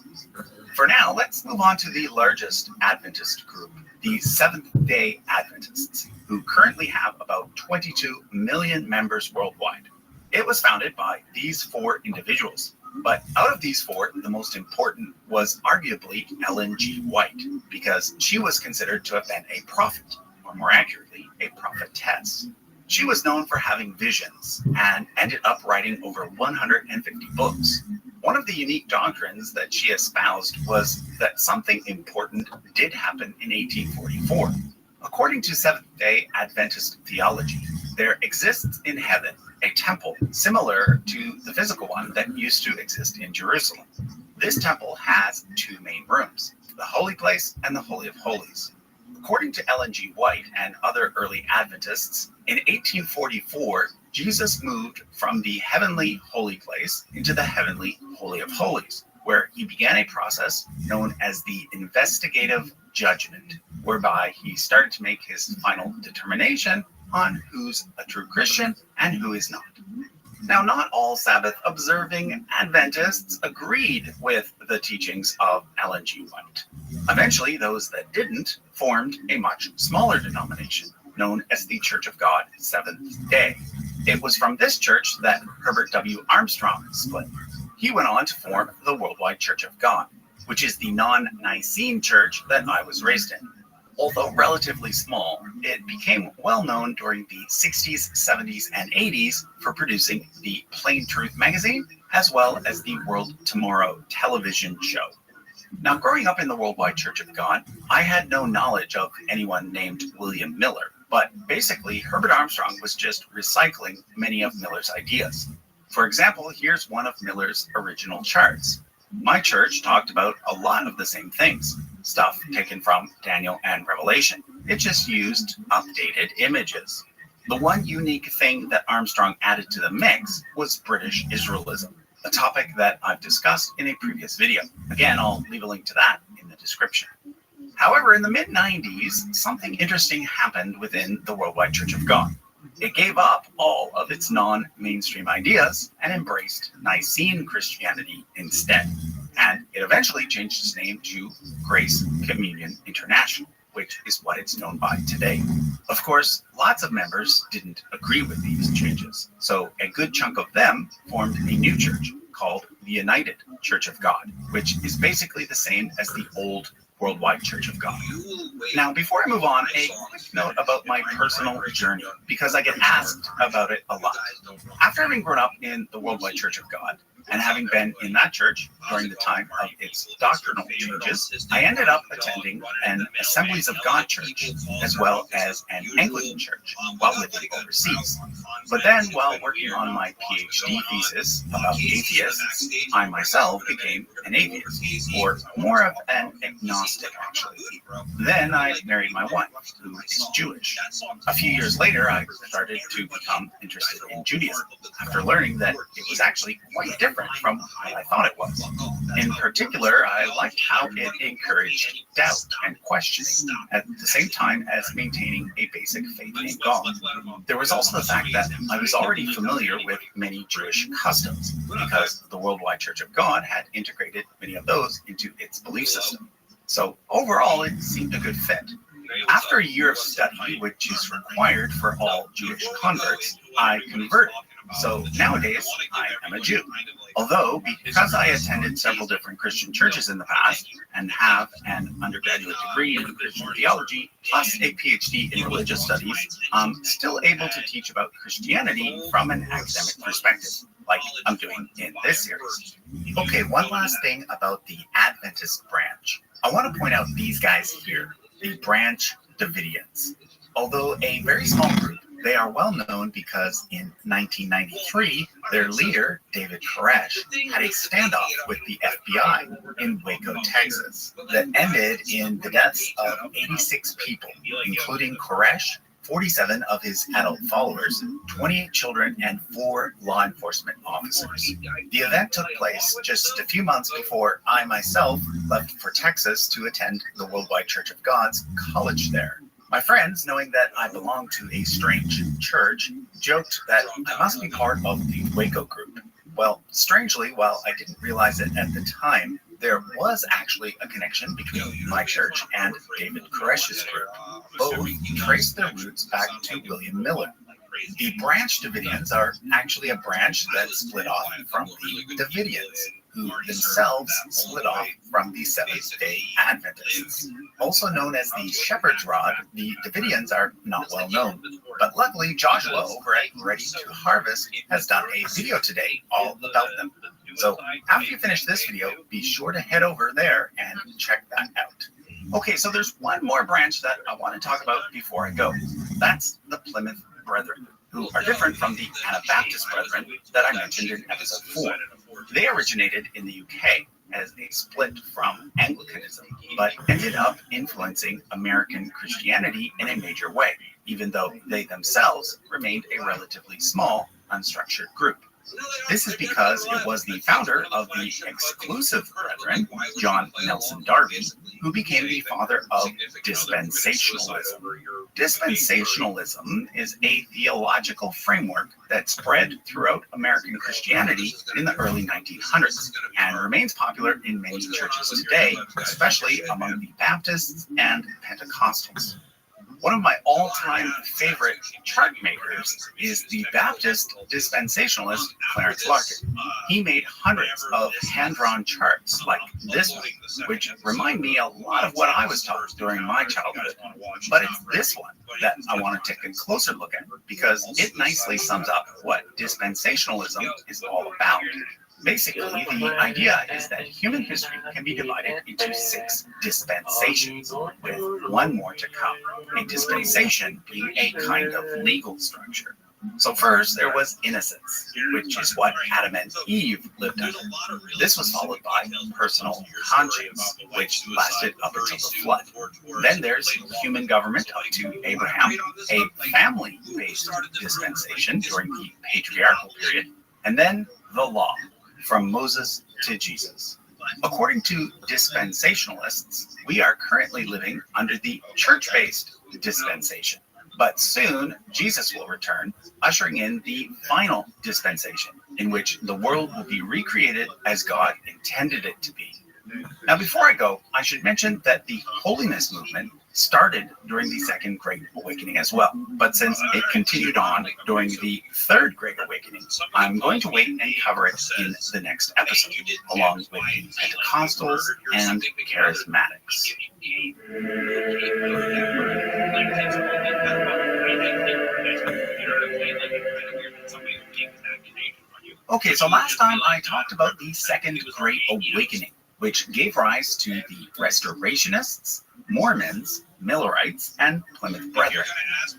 For now, let's move on to the largest Adventist group, the Seventh-day Adventists, who currently have about 22 million members worldwide. It was founded by these 4 individuals. But out of these 4, the most important was arguably Ellen G. White, because she was considered to have been a prophet, or more accurately, a prophetess. She was known for having visions and ended up writing over 150 books. One of the unique doctrines that she espoused was that something important did happen in 1844. According to Seventh-day Adventist theology, there exists in heaven a temple similar to the physical one that used to exist in Jerusalem. This temple has 2 main rooms, the Holy Place and the Holy of Holies. According to Ellen G. White and other early Adventists, in 1844, Jesus moved from the heavenly Holy Place into the heavenly Holy of Holies, where he began a process known as the investigative judgment. whereby he started to make his final determination on who's a true Christian and who is not. Now, not all Sabbath-observing Adventists agreed with the teachings of Ellen G. White. Eventually, those that didn't formed a much smaller denomination known as the Church of God Seventh-day. It was from this church that Herbert W. Armstrong split. He went on to form the Worldwide Church of God, which is the non-Nicene church that I was raised in. Although relatively small, it became well known during the 60s, 70s, and 80s for producing the Plain Truth magazine, as well as the World Tomorrow television show. Now, growing up in the Worldwide Church of God, I had no knowledge of anyone named William Miller, but basically Herbert Armstrong was just recycling many of Miller's ideas. For example, here's one of Miller's original charts. My church talked about a lot of the same things, stuff taken from Daniel and Revelation. It just used updated images. The one unique thing that Armstrong added to the mix was British Israelism, a topic that I've discussed in a previous video. Again, I'll leave a link to that in the description. However, in the mid-90s, something interesting happened within the Worldwide Church of God. It gave up all of its non-mainstream ideas and embraced Nicene Christianity instead. And it eventually changed its name to Grace Communion International, which is what it's known by today. Of course, lots of members didn't agree with these changes, so a good chunk of them formed a new church called the United Church of God, which is basically the same as the old Worldwide Church of God. Now, before I move on, a quick note about my personal journey, because I get asked about it a lot. After having grown up in the Worldwide Church of God, and having been in that church during the time of its doctrinal changes, I ended up attending an Assemblies of God church, as well as an Anglican church, while living overseas. But then, while working on my PhD thesis about atheists, I myself became an atheist, or more of an agnostic, actually. Then I married my wife, who is Jewish. A few years later, I started to become interested in Judaism, after learning that it was actually quite different from what I thought it was. In particular, I liked how it encouraged doubt and questioning at the same time as maintaining a basic faith in God. There was also the fact that I was already familiar with many Jewish customs, because the Worldwide Church of God had integrated many of those into its belief system. So overall, it seemed a good fit. After a year of study, which is required for all Jewish converts, I converted. So nowadays, I am a Jew. Although, because I attended several different Christian churches in the past and have an undergraduate degree in Christian theology, plus a PhD in religious studies, I'm still able to teach about Christianity from an academic perspective, like I'm doing in this series. Okay, one last thing about the Adventist branch. I want to point out these guys here, the Branch Davidians. Although a very small group, they are well known because in 1993, their leader, David Koresh, had a standoff with the FBI in Waco, Texas, that ended in the deaths of 86 people, including Koresh, 47 of his adult followers, 28 children, and 4 law enforcement officers. The event took place just a few months before I myself left for Texas to attend the Worldwide Church of God's college there. My friends, knowing that I belonged to a strange church, joked that I must be part of the Waco group. Well, strangely, while I didn't realize it at the time, there was actually a connection between my church and David Koresh's group. Both traced their roots back to William Miller. The Branch Davidians are actually a branch that split off from the Davidians, who themselves split off from the Seventh-day Adventists. Also known as the Shepherd's Rod, the Davidians are not well known. But luckily, Joshua over at Ready to Harvest has done a video today all about them. So after you finish this video, be sure to head over there and check that out. Okay, so there's one more branch that I want to talk about before I go. That's the Plymouth Brethren, who are different from the Anabaptist Brethren that I mentioned in episode 4. They originated in the UK as a split from Anglicanism, but ended up influencing American Christianity in a major way, even though they themselves remained a relatively small, unstructured group. This is because it was the founder of the Exclusive Brethren, John Nelson Darby, who became the father of dispensationalism. Dispensationalism is a theological framework that spread throughout American Christianity in the early 1900s and remains popular in many churches today, especially among the Baptists and Pentecostals. One of my all-time favorite chart makers is the Baptist dispensationalist Clarence Larkin. He made hundreds of hand-drawn charts like this one, which remind me a lot of what I was taught during my childhood. But it's this one that I want to take a closer look at because it nicely sums up what dispensationalism is all about. Basically, the idea is that human history can be divided into 6 dispensations, with one more to come. A dispensation being a kind of legal structure. So first, there was innocence, which is what Adam and Eve lived under. This was followed by personal conscience, which lasted up until the flood. Then there's human government up to Abraham, a family-based dispensation during the patriarchal period, and then the law, from Moses to Jesus. According to dispensationalists, we are currently living under the church-based dispensation. But soon, Jesus will return, ushering in the final dispensation, in which the world will be recreated as God intended it to be. Now, before I go, I should mention that the holiness movement started during the Second Great Awakening as well. But since it continued on during the Third Great Awakening, I'm going to wait and cover it in the next episode, along with the Pentecostals and Charismatics. Okay, so last time I talked about the Second Great Awakening, which gave rise to the Restorationists, Mormons, Millerites, and Plymouth Brethren.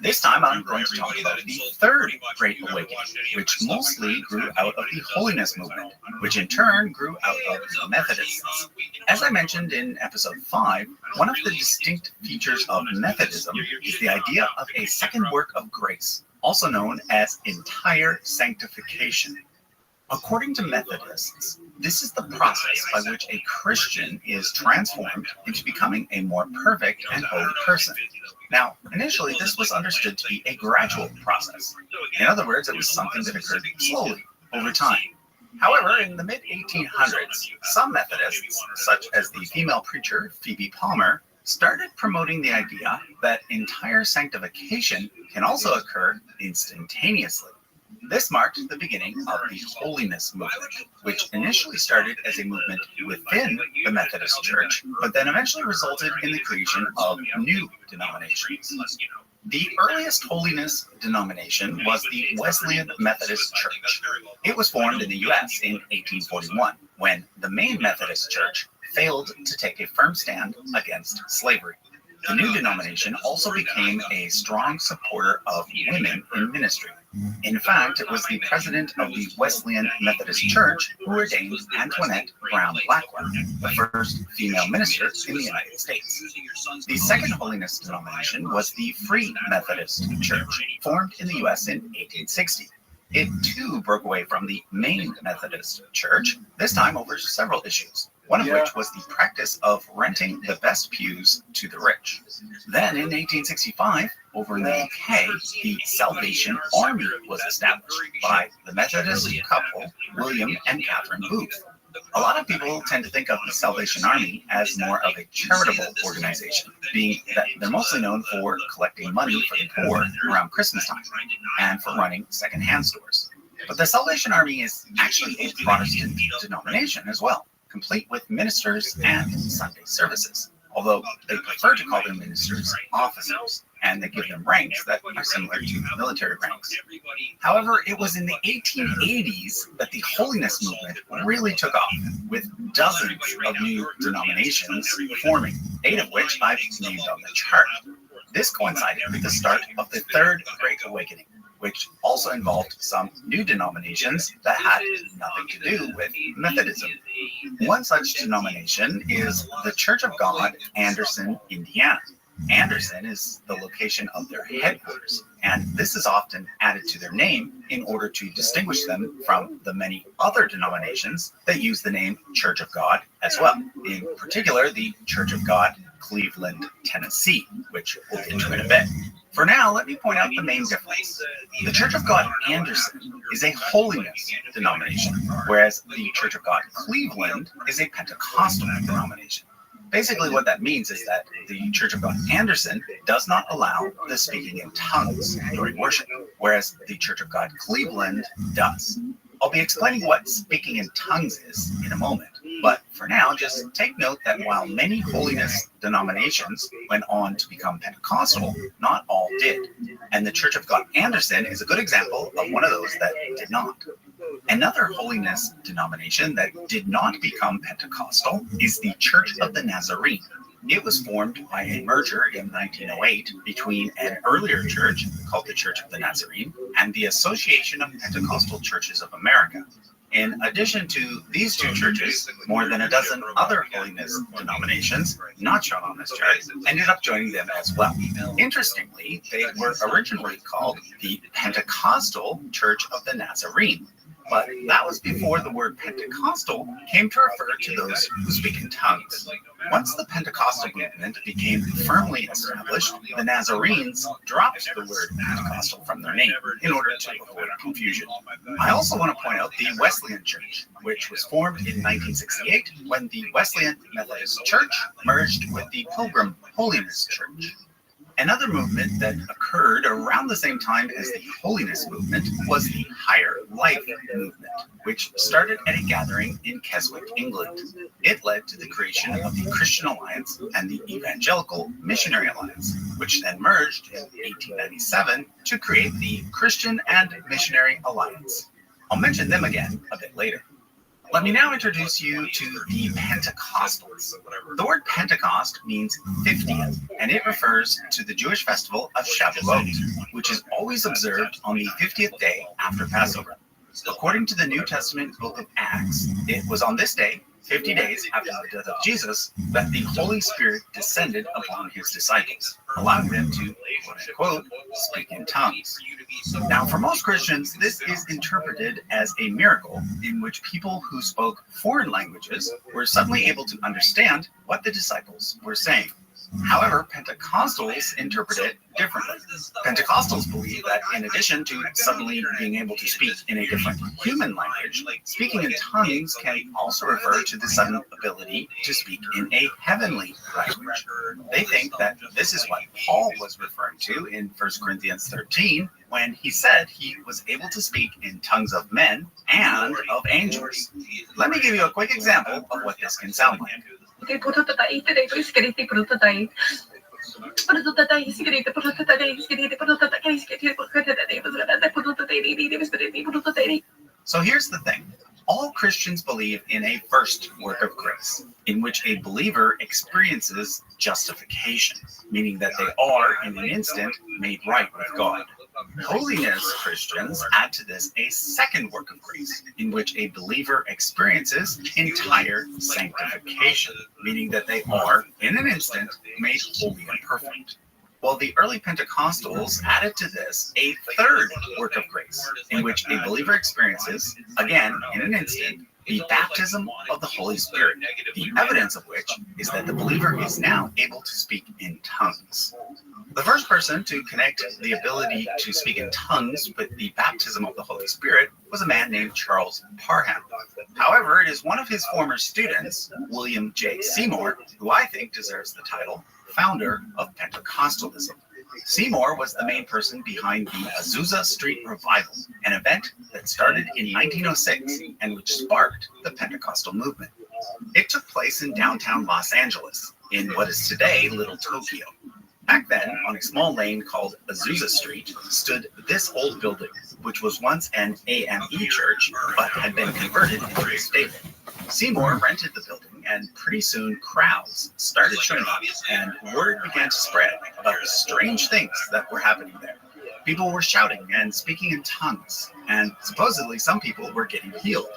This time I'm going to talk about the Third Great Awakening, which mostly grew out of the holiness movement, which in turn grew out of the Methodists. As I mentioned in episode 5, one of the distinct features of Methodism is the idea of a second work of grace, also known as entire sanctification. According to Methodists, this is the process by which a Christian is transformed into becoming a more perfect and holy person. Now, initially, this was understood to be a gradual process. In other words, it was something that occurred slowly over time. However, in the mid-1800s, some Methodists, such as the female preacher Phoebe Palmer, started promoting the idea that entire sanctification can also occur instantaneously. This marked the beginning of the holiness movement, which initially started as a movement within the Methodist Church, but then eventually resulted in the creation of new denominations. The earliest holiness denomination was the Wesleyan Methodist Church. It was formed in the U.S. in 1841, when the main Methodist Church failed to take a firm stand against slavery. The new denomination also became a strong supporter of women in ministry. In fact, it was the president of the Wesleyan Methodist Church who ordained Antoinette Brown Blackwell, the first female minister in the United States. The second holiness denomination was the Free Methodist Church, formed in the U.S. in 1860. It too broke away from the main Methodist Church, this time over several issues, one of which was the practice of renting the best pews to the rich. Then in 1865, over in the UK, the Salvation Army was established by the Methodist couple William and Catherine Booth. A lot of people tend to think of the Salvation Army as more of a charitable organization, being that they're mostly known for collecting money for the poor around Christmas time and for running secondhand stores. But the Salvation Army is actually a Protestant denomination as well, complete with ministers and Sunday services, although they prefer to call their ministers officers, and they give them ranks that are similar to military ranks. However, it was in the 1880s that the holiness movement really took off, with dozens of new denominations forming, 8 of which I've named on the chart. This coincided with the start of the Third Great Awakening, which also involved some new denominations that had nothing to do with Methodism. One such denomination is the Church of God, Anderson, Indiana. Anderson is the location of their headquarters, and this is often added to their name in order to distinguish them from the many other denominations that use the name Church of God as well. In particular, the Church of God, Cleveland, Tennessee, which we'll get to in a bit. For now, let me point out the main difference. The Church of God Anderson is a holiness denomination, whereas the Church of God Cleveland is a Pentecostal denomination. Basically, what that means is that the Church of God Anderson does not allow the speaking in tongues during worship, whereas the Church of God Cleveland does. I'll be explaining what speaking in tongues is in a moment, but for now, just take note that while many holiness denominations went on to become Pentecostal, not all did. And the Church of God Anderson is a good example of one of those that did not. Another holiness denomination that did not become Pentecostal is the Church of the Nazarene. It was formed by a merger in 1908 between an earlier church called the Church of the Nazarene and the Association of Pentecostal Churches of America. In addition to these two churches, more than a dozen other holiness denominations, not shown on this chart, ended up joining them as well. Interestingly, they were originally called the Pentecostal Church of the Nazarene, but that was before the word Pentecostal came to refer to those who speak in tongues. Once the Pentecostal movement became firmly established, the Nazarenes dropped the word Pentecostal from their name in order to avoid confusion. I also want to point out the Wesleyan Church, which was formed in 1968 when the Wesleyan Methodist Church merged with the Pilgrim Holiness Church. Another movement that occurred around the same time as the holiness movement was the Higher Life movement, which started at a gathering in Keswick, England. It led to the creation of the Christian Alliance and the Evangelical Missionary Alliance, which then merged in 1897 to create the Christian and Missionary Alliance. I'll mention them again a bit later. Let me now introduce you to the Pentecostals. The word Pentecost means 50th, and it refers to the Jewish festival of Shavuot, which is always observed on the 50th day after Passover. According to the New Testament book of Acts, it was on this day, 50 days after the death of Jesus, that the Holy Spirit descended upon his disciples, allowing them to, quote-unquote, speak in tongues. Now, for most Christians, this is interpreted as a miracle in which people who spoke foreign languages were suddenly able to understand what the disciples were saying. However, Pentecostals interpret it differently. Pentecostals believe that in addition to suddenly being able to speak in a different human language, speaking in tongues can also refer to the sudden ability to speak in a heavenly language. They think that this is what Paul was referring to in 1 Corinthians 13 when he said he was able to speak in tongues of men and of angels. Let me give you a quick example of what this can sound like. So here's the thing. All Christians believe in a first work of grace, in which a believer experiences justification, meaning that they are, in an instant, made right with God. Holiness Christians add to this a second work of grace, in which a believer experiences entire sanctification, meaning that they are, in an instant, made holy and perfect. While the early Pentecostals added to this a third work of grace, in which a believer experiences, again, in an instant, the baptism of the Holy Spirit, the evidence of which is that the believer is now able to speak in tongues. The first person to connect the ability to speak in tongues with the baptism of the Holy Spirit was a man named Charles Parham. However, it is one of his former students, William J. Seymour, who I think deserves the title founder of Pentecostalism. Seymour was the main person behind the Azusa Street Revival, an event that started in 1906 and which sparked the Pentecostal movement. It took place in downtown Los Angeles, in what is today Little Tokyo. Back then, on a small lane called Azusa Street, stood this old building, which was once an AME church, but had been converted into a stable. Seymour rented the building, and pretty soon crowds started showing up, and word began to spread about the strange things that were happening there. People were shouting and speaking in tongues, and supposedly some people were getting healed.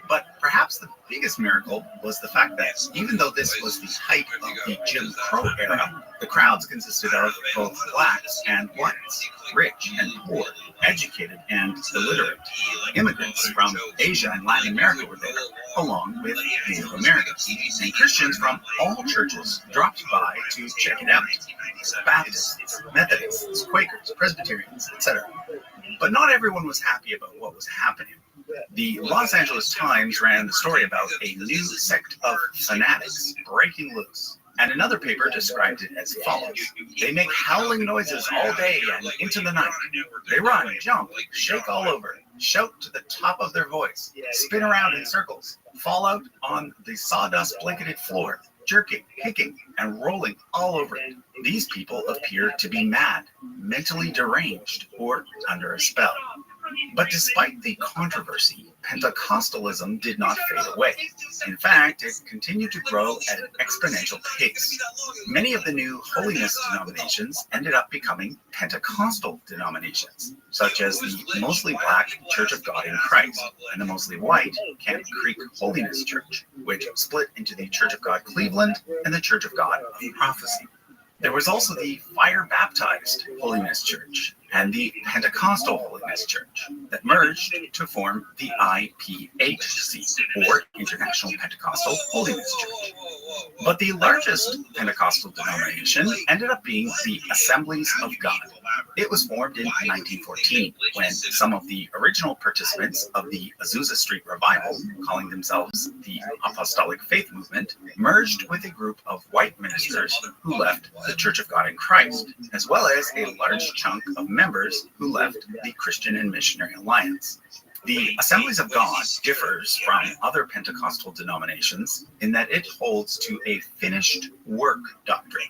But perhaps the biggest miracle was the fact that even though this was the height of the Jim Crow era, the crowds consisted of both blacks and whites, rich and poor, educated and illiterate. Immigrants from Asia and Latin America were there, along with Native Americans. And Christians from all churches dropped by to check it out. Baptists, Methodists, Quakers, Presbyterians, etc. But not everyone was happy about what was happening. The Los Angeles Times ran the story about a new sect of fanatics breaking loose, and another paper described it as follows. They make howling noises all day and into the night. They run, jump, shake all over, shout to the top of their voice, spin around in circles, fall out on the sawdust blanketed floor, jerking, kicking, and rolling all over it. These people appear to be mad, mentally deranged, or under a spell. But despite the controversy, Pentecostalism did not fade away. In fact, it continued to grow at an exponential pace. Many of the new holiness denominations ended up becoming Pentecostal denominations, such as the mostly black Church of God in Christ and the mostly white Camp Creek Holiness Church, which split into the Church of God Cleveland and the Church of God of Prophecy. There was also the fire-baptized Holiness Church and the Pentecostal Holiness Church that merged to form the IPHC, or International Pentecostal Holiness Church. But the largest Pentecostal denomination ended up being the Assemblies of God. It was formed in 1914 when some of the original participants of the Azusa Street Revival, calling themselves the Apostolic Faith Movement, merged with a group of white ministers who left the Church of God in Christ, as well as a large chunk of members who left the Christian and Missionary Alliance. The Assemblies of God differs from other Pentecostal denominations in that it holds to a finished work doctrine.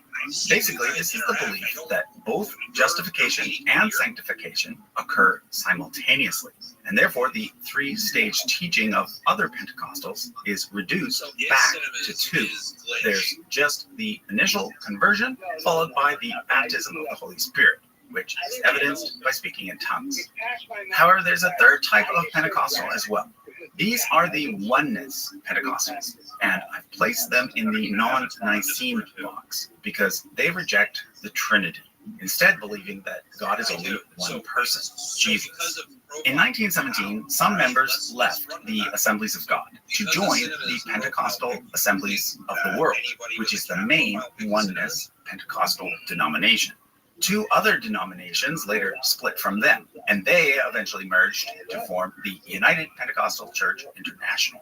Basically, this is the belief that both justification and sanctification occur simultaneously, and therefore the three-stage teaching of other Pentecostals is reduced back to two. There's just the initial conversion, followed by the baptism of the Holy Spirit, which is evidenced by speaking in tongues. However, there's a third type of Pentecostal as well. These are the oneness Pentecostals, and I've placed them in the non-Nicene box because they reject the Trinity, instead believing that God is only one person, Jesus. In 1917, some members left the Assemblies of God to join the Pentecostal Assemblies of the World, which is the main oneness Pentecostal denomination. Two other denominations later split from them, and they eventually merged to form the United Pentecostal Church International.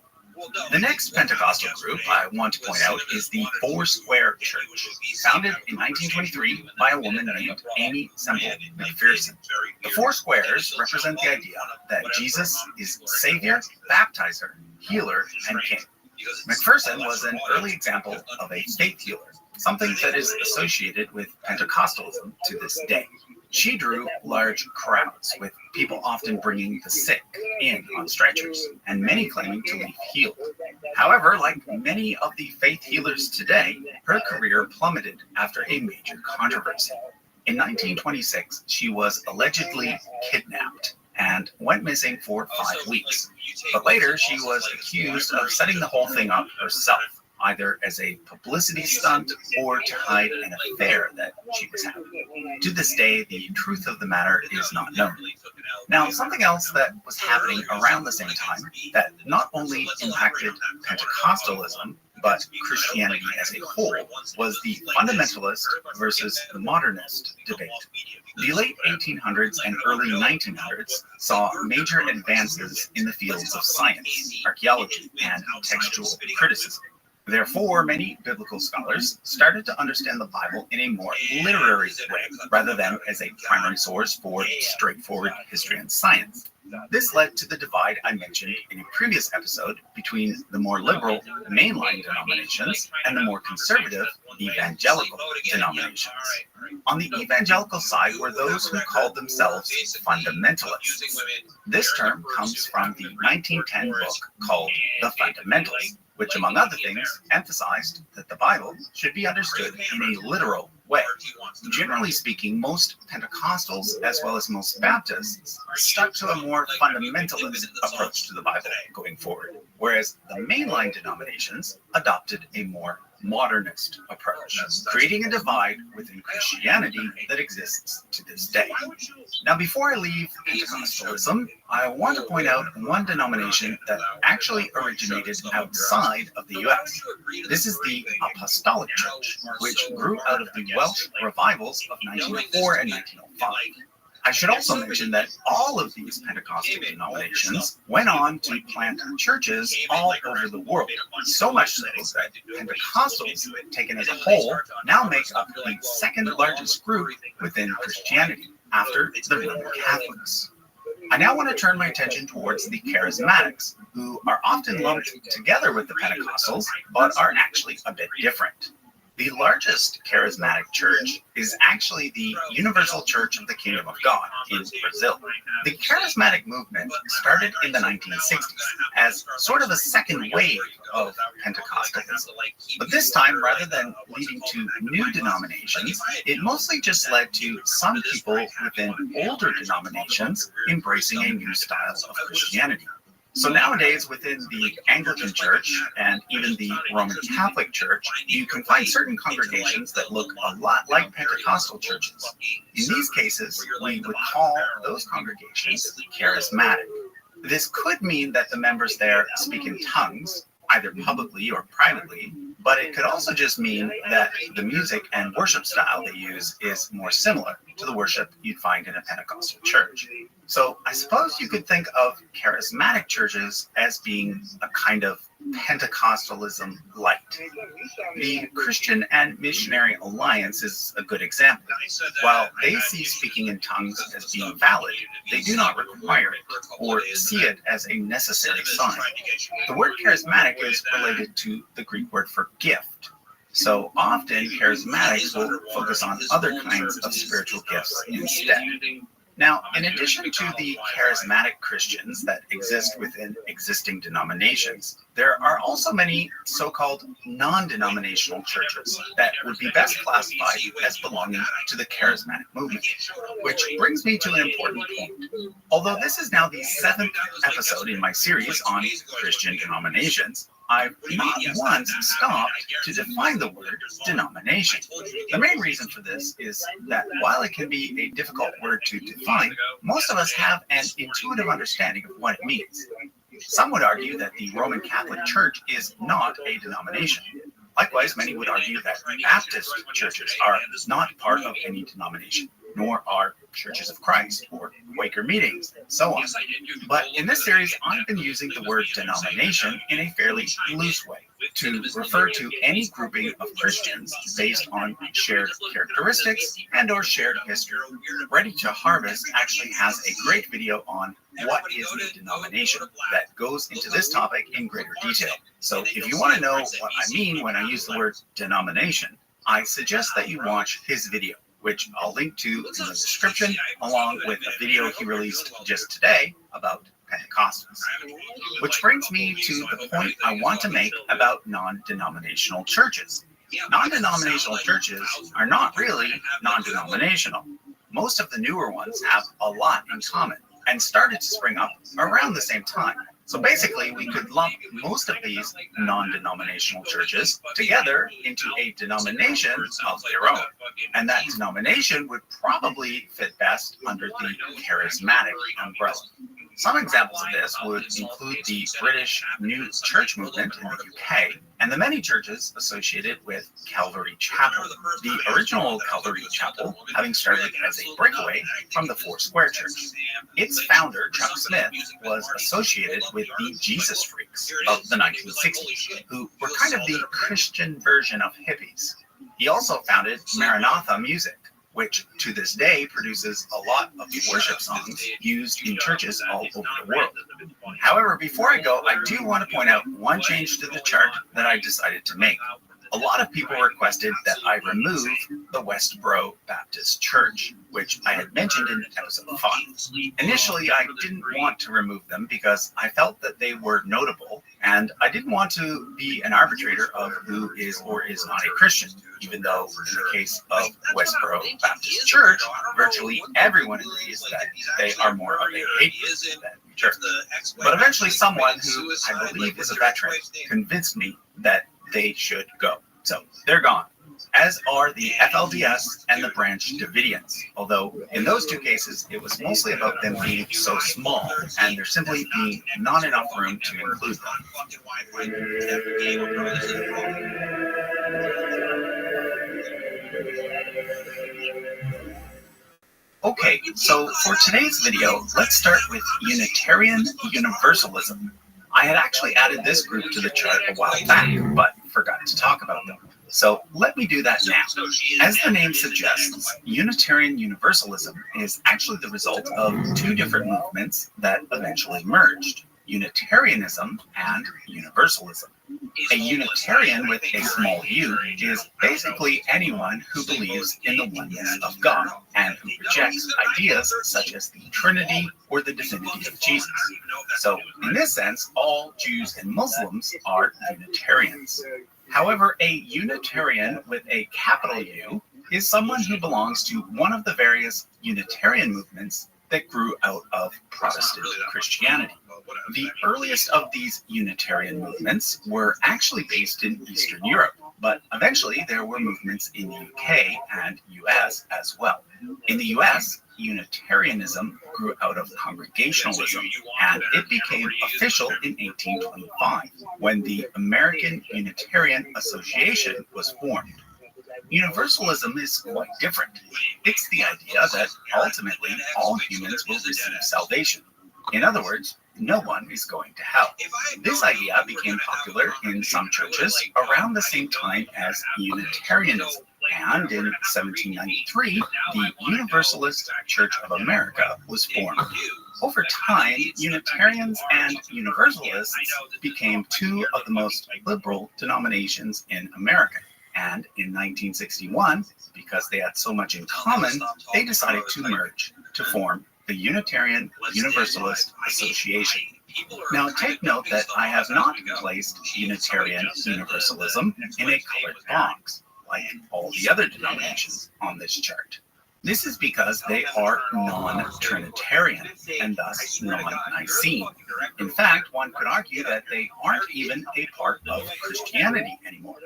The next Pentecostal group I want to point out is the Foursquare Church, founded in 1923 by a woman named Amy Semple McPherson. The Four Squares represent the idea that Jesus is Savior, Baptizer, Healer, and King. McPherson was an early example of a faith healer, something that is associated with Pentecostalism to this day. She drew large crowds, with people often bringing the sick in on stretchers, and many claiming to leave healed. However, like many of the faith healers today, her career plummeted after a major controversy. In 1926, she was allegedly kidnapped and went missing for 5 weeks. But later, she was accused of setting the whole thing up herself, either as a publicity stunt or to hide an affair that she was having. To this day, the truth of the matter is not known. Now, something else that was happening around the same time that not only impacted Pentecostalism, but Christianity as a whole, was the fundamentalist versus the modernist debate. The late 1800s and early 1900s saw major advances in the fields of science, archaeology, and textual criticism. Therefore, many biblical scholars started to understand the Bible in a more literary way, rather than as a primary source for straightforward history and science. This led to the divide I mentioned in a previous episode between the more liberal mainline denominations and the more conservative evangelical denominations. On the evangelical side were those who called themselves fundamentalists. This term comes from the 1910 book called The Fundamentals, which, among other things, emphasized that the Bible should be understood in a literal way. Generally speaking, most Pentecostals, as well as most Baptists, stuck to a more fundamentalist approach to the Bible going forward, whereas the mainline denominations adopted a more modernist approach, creating a divide within Christianity that exists to this day. Now, before I leave Pentecostalism, I want to point out one denomination that actually originated outside of the U.S. This is the Apostolic Church, which grew out of the Welsh revivals of 1904 and 1905. I should also mention that all of these Pentecostal denominations went on to plant churches all over the world, so much so that Pentecostals, taken as a whole, now make up the second largest group within Christianity, after the Roman Catholics. I now want to turn my attention towards the Charismatics, who are often lumped together with the Pentecostals, but are actually a bit different. The largest charismatic church is actually the Universal Church of the Kingdom of God in Brazil. The charismatic movement started in the 1960s as sort of a second wave of Pentecostalism. But this time, rather than leading to new denominations, it mostly just led to some people within older denominations embracing a new style of Christianity. So nowadays, within the Anglican Church and even the Roman Catholic Church, you can find certain congregations that look a lot like Pentecostal churches. In these cases, we would call those congregations charismatic. This could mean that the members there speak in tongues, either publicly or privately, but it could also just mean that the music and worship style they use is more similar to the worship you'd find in a Pentecostal church. So I suppose you could think of charismatic churches as being a kind of Pentecostalism light. The Christian and Missionary Alliance is a good example. While they see speaking in tongues as being valid, they do not require it or see it as a necessary sign. The word charismatic is related to the Greek word for gift. So often charismatics will focus on other kinds of spiritual gifts instead. Now, in addition to the charismatic Christians that exist within existing denominations, there are also many so-called non-denominational churches that would be best classified as belonging to the charismatic movement, which brings me to an important point. Although this is now the 7th episode in my series on Christian denominations, I've not once stopped to define the word denomination. The main reason for this is that while it can be a difficult word to define, most of us have an intuitive understanding of what it means. Some would argue that the Roman Catholic Church is not a denomination. Likewise, many would argue that Baptist churches are not part of any denomination, nor are Churches of Christ or Quaker meetings, and so on. But in this series, I've been using the word denomination in a fairly loose way to refer to any grouping of Christians based on shared characteristics and or shared history. Ready to Harvest actually has a great video on what is a denomination that goes into this topic in greater detail. So if you want to know what I mean when I use the word denomination, I suggest that you watch his video, which I'll link to in the description, along with a video he released just today about Pentecostals. Which brings me to the point I want to make about non-denominational churches. Non-denominational churches are not really non-denominational. Most of the newer ones have a lot in common and started to spring up around the same time. So basically, we could lump most of these non-denominational churches together into a denomination of their own. And that denomination would probably fit best under the charismatic umbrella. Some examples of this would include the British New Church movement in the UK and the many churches associated with Calvary Chapel. The original Calvary Chapel having started as a breakaway from the Four Square Church. Its founder, Chuck Smith, was associated with the Jesus Freaks of the 1960s, who were kind of the Christian version of hippies. He also founded Maranatha Music, which to this day produces a lot of the worship songs used in churches all over the world. However, before I go, I do want to point out one change to the chart that I decided to make. A lot of people requested that I remove the Westboro Baptist Church, which I had mentioned in episode 5. Initially, I didn't want to remove them because I felt that they were notable, and I didn't want to be an arbitrator of who is or is not a Christian. even though in the case of Westboro Baptist Church, virtually everyone agrees that they are more of a hate group than church. But eventually someone who I believe is a veteran convinced me that they should go. So they're gone, as are the FLDS and the Branch Davidians, although in those two cases, it was mostly about them being so small and there simply being not enough room to include them. Okay, so for today's video, let's start with Unitarian Universalism. I had actually added this group to the chart a while back, but forgot to talk about them. So let me do that now. As the name suggests, Unitarian Universalism is actually the result of two different movements that eventually merged: Unitarianism and Universalism. A Unitarian with a small u is basically anyone who believes in the oneness of God and who rejects ideas such as the Trinity or the divinity of Jesus. So, in this sense, all Jews and Muslims are Unitarians. However, a Unitarian with a capital U is someone who belongs to one of the various Unitarian movements that grew out of Protestant Christianity. The earliest of these Unitarian movements were actually based in Eastern Europe, but eventually there were movements in the UK and US as well. In the US, Unitarianism grew out of Congregationalism, and it became official in 1825 when the American Unitarian Association was formed. Universalism is quite different. It's the idea that ultimately all humans will receive salvation. In other words, no one is going to hell. This idea became popular in some churches around the same time as Unitarianism, and in 1793, the Universalist Church of America was formed. Over time, Unitarians and Universalists became two of the most liberal denominations in America. And in 1961, because they had so much in common, they decided to merge to form the Unitarian Universalist Association. Now take note that I have not placed Unitarian Universalism in a colored box, like all the other denominations on this chart. This is because they are non-Trinitarian and thus non-Nicene. In fact, one could argue that they aren't even a part of Christianity anymore.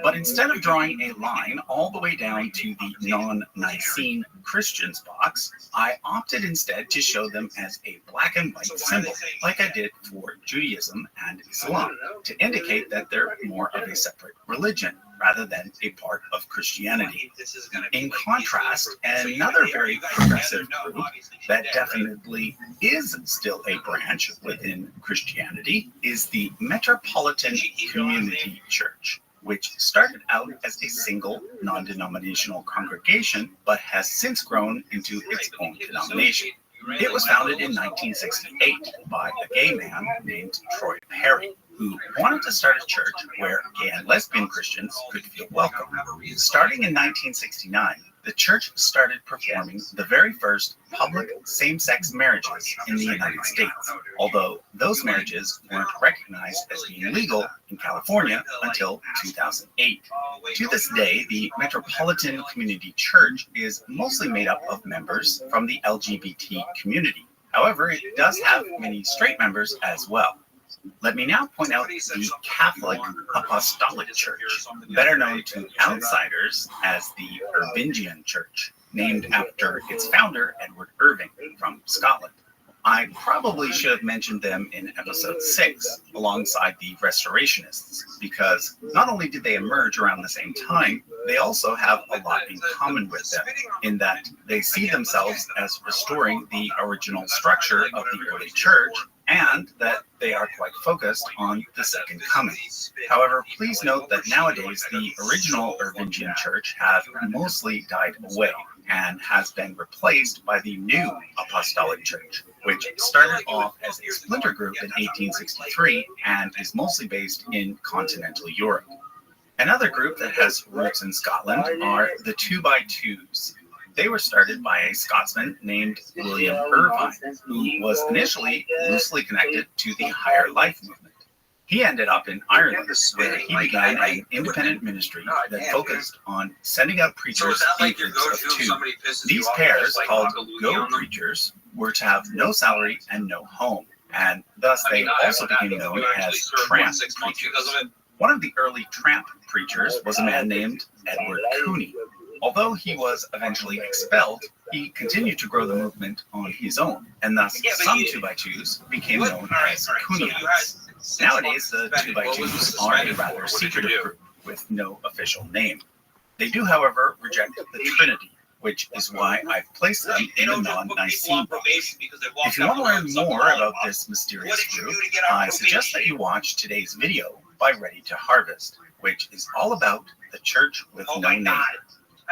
But instead of drawing a line all the way down to the non-Nicene Christians box, I opted instead to show them as a black and white symbol, like I did for Judaism and Islam, to indicate that they're more of a separate religion rather than a part of Christianity. In contrast, another very progressive group that definitely is still a branch within Christianity is the Metropolitan Community Church, which started out as a single non-denominational congregation, but has since grown into its own denomination. It was founded in 1968 by a gay man named Troy Perry, who wanted to start a church where gay and lesbian Christians could feel welcome. Starting in 1969, the church started performing the very first public same-sex marriages in the United States, although those marriages weren't recognized as being legal in California until 2008. To this day, the Metropolitan Community Church is mostly made up of members from the LGBT community. However, it does have many straight members as well. Let me now point out the Catholic Apostolic Church, better known to outsiders as the Irvingian Church, named after its founder, Edward Irving, from Scotland. I probably should have mentioned them in episode 6, alongside the Restorationists, because not only did they emerge around the same time, they also have a lot in common with them, in that they see themselves as restoring the original structure of the early church, and that they are quite focused on the second coming. However, please note that nowadays the original Irvingian Church has mostly died away and has been replaced by the new Apostolic Church, which started off as a splinter group in 1863 and is mostly based in continental Europe. Another group that has roots in Scotland are the 2x2s. They were started by a Scotsman named William Irvine, who was initially loosely connected to the Higher Life movement. He ended up in Ireland, where he began an independent ministry that focused on sending out preachers in groups of two. These pairs, called go preachers, were to have no salary and no home, and thus they also became known as tramp preachers. One of the early tramp preachers was a man named Edward Cooney. Although he was eventually expelled, he continued to grow the movement on his own, and thus some 2x2s became known as Cooneyans. Nowadays, the 2x2s are a rather secretive group with no official name. They do, however, reject the Trinity, which is why I've placed them in the non-Nicene box. If you want to learn more about this mysterious group, I suggest that you watch today's video by Ready to Harvest, which is all about the church with no name.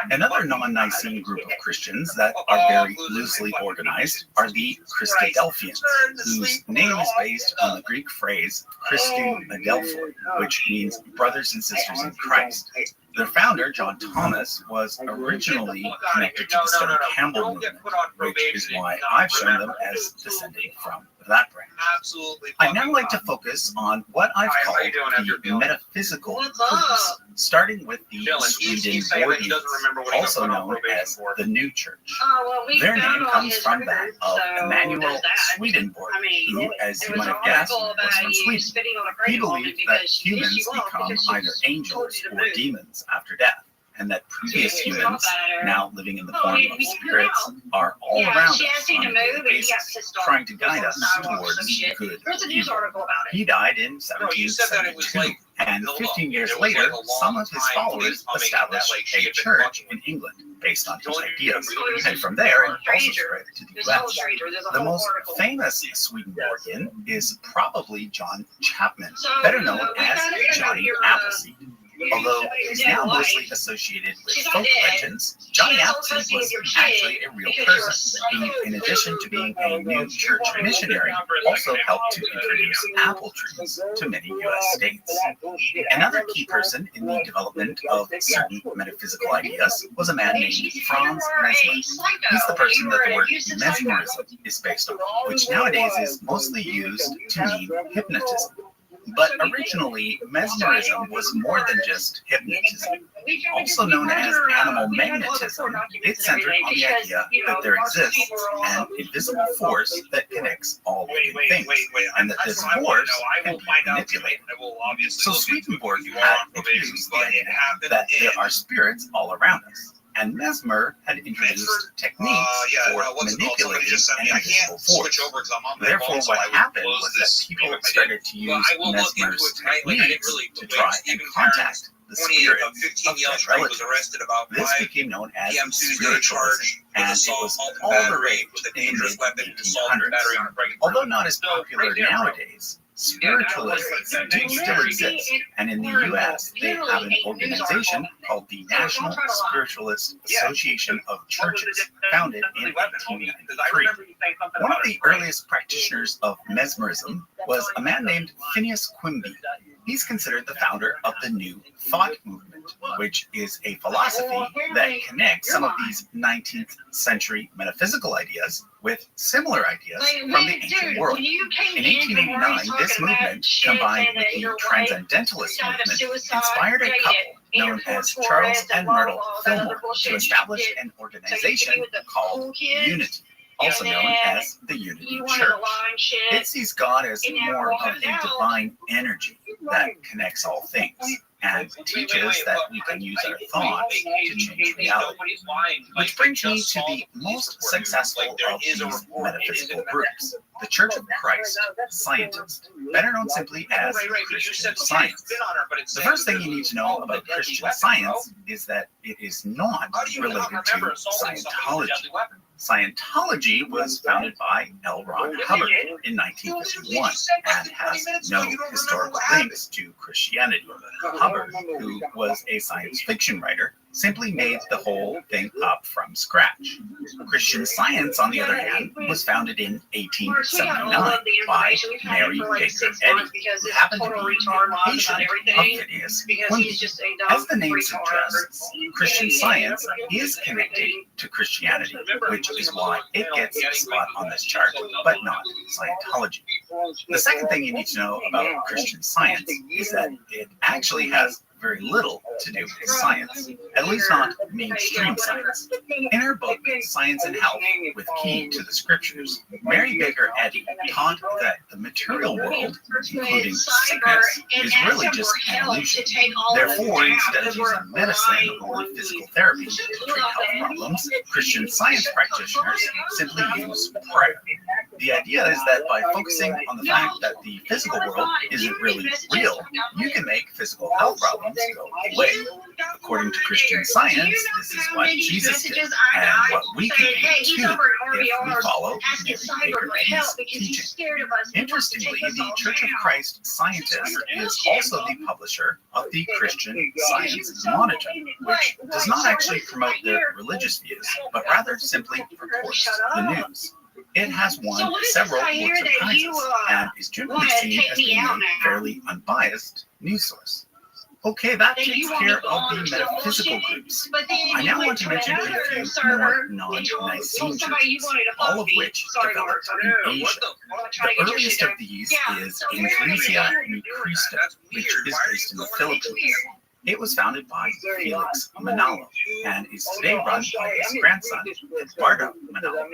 Another non-Nicene group of Christians that are very loosely organized are the Christadelphians, whose name is based on the Greek phrase Christou Adelphoi, which means brothers and sisters in Christ. Their founder, John Thomas, was originally connected to the Stone Campbell movement, which is why I've shown them as descending from that branch. I'd now like to focus on what I've called the metaphysical groups, starting with the Swedenborgians, also known as the New Church. Their name comes from that of Emanuel Swedenborg, who, as you might have guessed, was from Sweden. He believed that humans become either angels or demons after death, and that previous humans, now living in the form of spirits, are all around us on a daily basis, trying to guide us towards good and evil. He died in 1772, and 15 years later, some of his followers established a church in England based on his ideas, and from there it also spread to the US. The most famous Swedenborgian is probably John Chapman, better known as Johnny Appleseed. Although he's now mostly associated with folk legends, Johnny Appleseed was actually a real person. He, in addition to being a new church missionary, also helped to introduce apple trees to many U.S. states. Another key person in the development of certain metaphysical ideas was a man named Franz Mesmer. He's the person that the word mesmerism is based on, which nowadays is mostly used to mean hypnotism. But originally, mesmerism was more than just hypnotism. Also known as animal magnetism, it centered on the idea that there exists an invisible force that connects all living things, and that this force can be manipulated. So Swedenborg had introduced the idea that there are spirits all around us. And Mesmer had introduced techniques for manipulating an invisible force. Therefore, what happened was that people started to use Mesmer's techniques to try and contact the spirits of their relatives. This became known as spiritualism, and it was all the rage in the mid-1800s. Although not as popular nowadays, spiritualists do still exist, and in the U.S., they have an organization called the National Spiritualist Association of Churches, founded in 1893. One of the earliest practitioners of mesmerism was a man named Phineas Quimby. He's considered the founder of the New Thought movement, which is a philosophy that connects some of these 19th century metaphysical ideas with similar ideas from the ancient world. In 1889, this movement, combined with the Transcendentalist movement, inspired a couple known as Charles and Myrtle Fillmore to establish an organization called Unity, also known as the Unity Church. It sees God as more of a divine energy that connects all things, and teaches that we can use our thoughts to change reality. Which brings me to the most successful of these metaphysical groups, the Church of Christ Scientist, better known simply as Christian Science. The first thing you need to know about Christian Science is that it is not related to Scientology. Scientology was founded by L. Ron Hubbard in 1951 and has no historical links to Christianity. Hubbard, who was a science fiction writer, simply made the whole thing up from scratch. Christian Science, on the other hand, was founded in 1879 by Mary Baker Eddy, who happened to be a patient of Phineas Quimby. As the name suggests, Christian Science is connected to Christianity, which is why it gets a spot on this chart, but not Scientology. The second thing you need to know about Christian Science is that it actually has very little to do with science, at least not mainstream science. In her book, Science and Health, with Key to the Scriptures, Mary Baker Eddy taught that the material world, including sickness, is really just an illusion. Therefore, instead of using medicine or physical therapy to treat health problems, Christian Science practitioners simply use prayer. The idea is that by focusing on the fact that the physical world isn't really real, you can make physical health problems go away. According to Christian Science, this is what Jesus did, and what we can do too if we follow Mary Baker Eddy's teaching. Interestingly, the Church of Christ Scientist is also the publisher of the Christian Science Monitor, which does not actually promote their religious views, but rather simply reports the news. It has won several Pulitzer Prizes and is generally seen as being a fairly unbiased news source. Okay, that takes care of the metaphysical groups. I now want to mention a few more non-Nicene churches, all of which developed in Asia. The earliest of these is Iglesia Ni Cristo, which is based in the Philippines. It was founded by Felix Manalo and is today run by his grandson, Eduardo Manalo.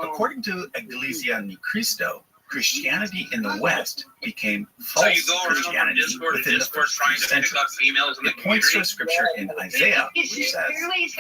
According to Iglesia Ni Cristo, Christianity in the West became false Christianity within the first few centuries. It points to a scripture in Isaiah which says,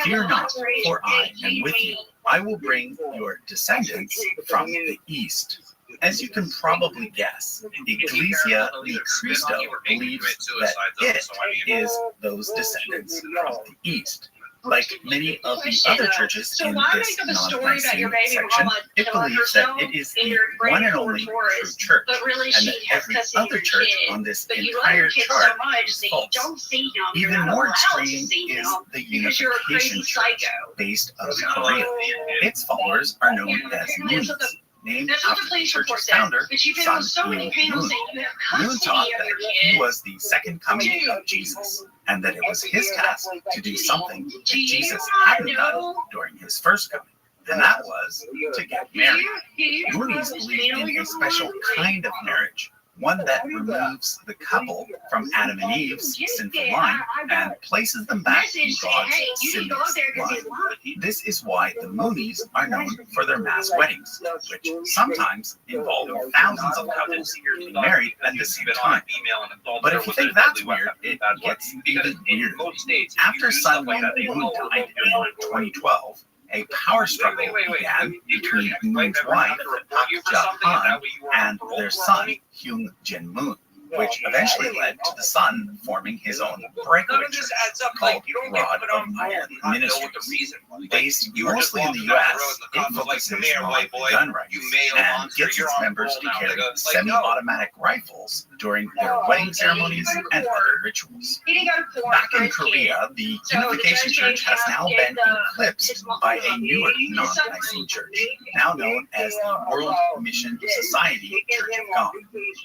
"Fear not, for I am with you. I will bring your descendants from the east." As you can probably guess, Iglesia Ni Cristo believes that it is those descendants from the east. Like many of the other churches in this non-Nicene section, it believes that it is the one and only true church, and that every other church on this entire chart is false. Even more extreme is the Unification Church, based out of Korea. Its followers are known as Moonies, named after the church's founder, Sun Moon. Moon taught that he was the second coming of Jesus, and that it was his task to do something that Jesus hadn't done during his first coming, and that was to get married. Moonies believed in a special kind of marriage, one that removes the couple from Adam and Eve's sinful line and places them back in God's sinless line. This is why the Moonies are known for their mass weddings, which sometimes involve thousands of couples getting married at the same time. But if you think that's weird, it gets even weirder. After Sun Moon died in 2012, a power struggle began between Moon's wife, Park Ja-han, and their son, Hyung Jin Moon, which eventually led to the son forming his own breakaway church called Rod of Iron Ministries. Based mostly in the U.S., it focuses on gun rights and gets its members to carry semi-automatic rifles during their wedding ceremonies and other rituals. Back in Korea, the Unification Church has now been eclipsed by a newer non-Nicene church, now known as the World Mission Society Church of God.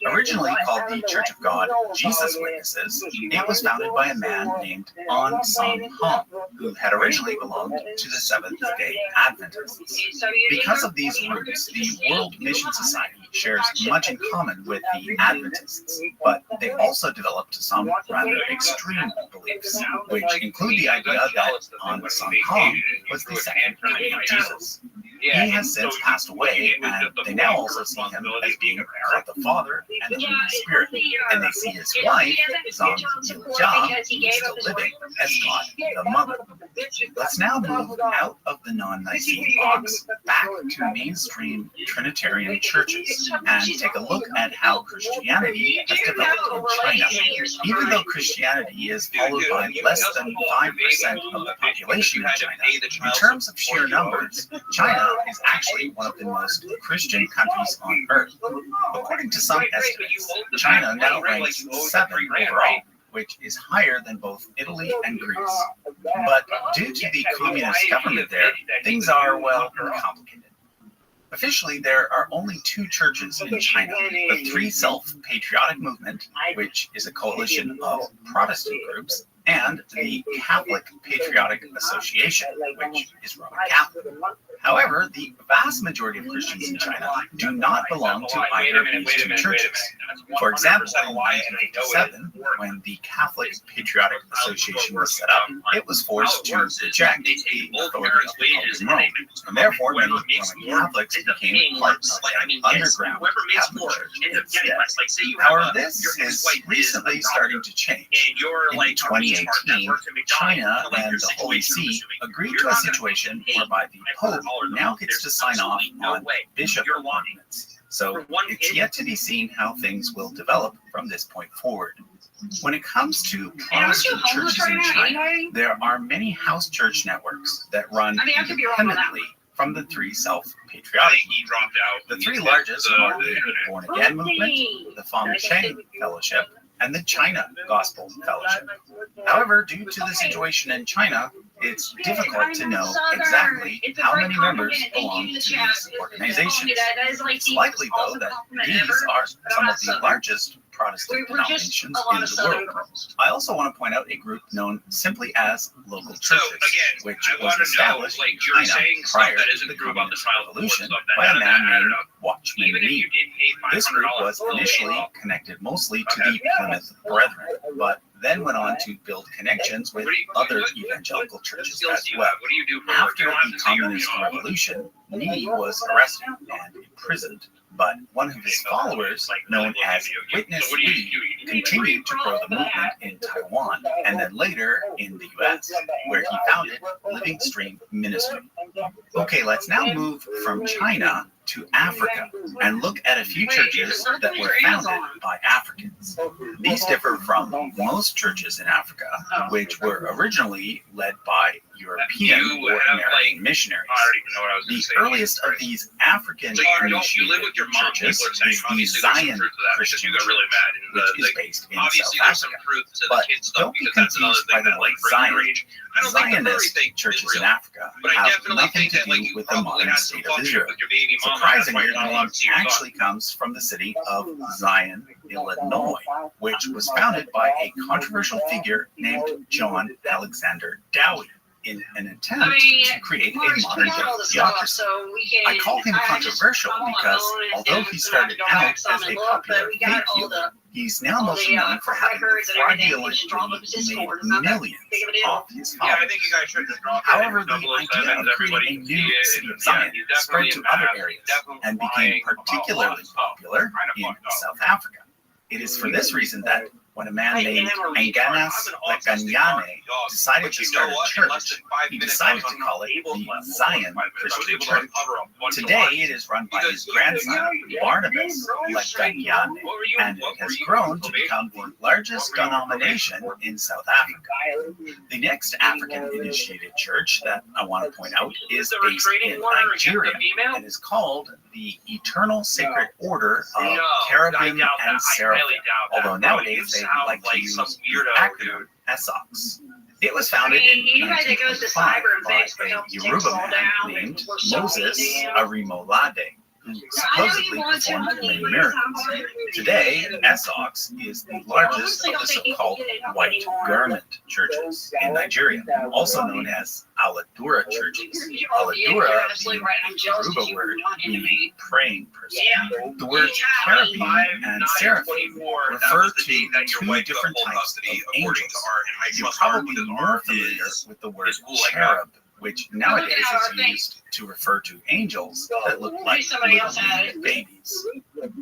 Originally called the Church of God Jesus Witnesses, it was founded by a man named An Sung Hong, who had originally belonged to the Seventh-day Adventists. Because of these roots, the World Mission Society shares much in common with the Adventists, but they also developed some rather extreme beliefs, which include the idea that An Sung Hong was the second coming of Jesus. He has since passed away, and they now also see him as being God the Father and the Holy Spirit, and they see his wife, Zhang Yujia, who is still living, as God the Mother. Let's now move out of the non-Nicene box back to mainstream Trinitarian churches and take a look at how Christianity has developed in China. Even though Christianity is followed by less than 5% of the population of China, in terms of sheer numbers, China is actually one of the most Christian countries on earth. According to some estimates, China now ranks 7th overall, which is higher than both Italy and Greece. But due to the communist government there, things are, well, complicated. Officially, there are only 2 churches in China, the Three Self Patriotic Movement, which is a coalition of Protestant groups, and the Catholic Patriotic Association, which is Roman Catholic. However, the vast majority of Christians in China do not belong to either of these two churches. For example, in 1957, when the Catholic Patriotic Association was set up, it was forced to reject the authority of the Pope in Rome, and therefore many Roman Catholics became part of an underground Catholic Church instead. However, this is recently starting to change. In 2018, China and the Holy See agreed to a situation whereby the Pope now gets to sign off on bishop appointments. So it's yet to be seen how things will develop from this point forward. When it comes to Protestant churches in China, there are many house church networks that run independently from the three self-patriotic movements. The three largest are the Born Again movement, the Fang Sheng Fellowship, and the China Gospel Fellowship. However, due to the situation in China, it's difficult to know exactly how many members belong to these organizations. It's likely, though, that these are some of the largest Protestant denominations in the world. I also want to point out a group known simply as local churches, which was established in China prior to the Communist Revolution by a man named Watchman Nee. This group was initially connected mostly to the Plymouth Brethren, but then went on to build connections with other evangelical churches as well. After the Communist Revolution, Nee was arrested and imprisoned, but one of his followers, known as Witness Lee, continued to grow the movement in Taiwan and then later in the US, where he founded Living Stream Ministry. Okay, let's now move from China to Africa and look at a few churches that were founded by Africans. These differ from most churches in Africa, which were originally led by European or American missionaries. The earliest of these African-initiated churches is the Zion Christian Church, which is based in South Africa. But don't be confused by the word Zion. Zionist churches in Africa have nothing to do with the modern state of Israel. Surprisingly, the name actually comes from the city of Zion, Illinois, which was founded by a controversial figure named John Alexander Dowie in an attempt to create a modern-day theocracy. I call him controversial because although he started out as a popular faith healer, he's now mostly known for having fraudulently made millions off his followers. However, the idea of creating a new city of Zion spread to other areas and became particularly popular in South Africa. It is for this reason that when a man named Anganas Lekanyane decided to start a church, he decided to call it the Zion Christian Church. Today, it is run by his grandson, Barnabas Lekanyane, and it has grown to become the largest denomination in South Africa. The next African-initiated church that I want to point out is based in Nigeria and is called the Eternal Sacred Order of Cherubim and Seraphim, although nowadays they like to use the acronym ESOX. It was founded in 1925 by a Yoruba man named Moses Arimolade, who supposedly performed many miracles. Today, ESOX is the largest of the so-called white garment churches in Nigeria, also known as Aladura churches. Aladura, the Yoruba word meaning praying person. The words cherubim and seraphim refer to two different types of angels. You're probably more familiar with the word cherub, which nowadays is used to refer to angels that look like little babies.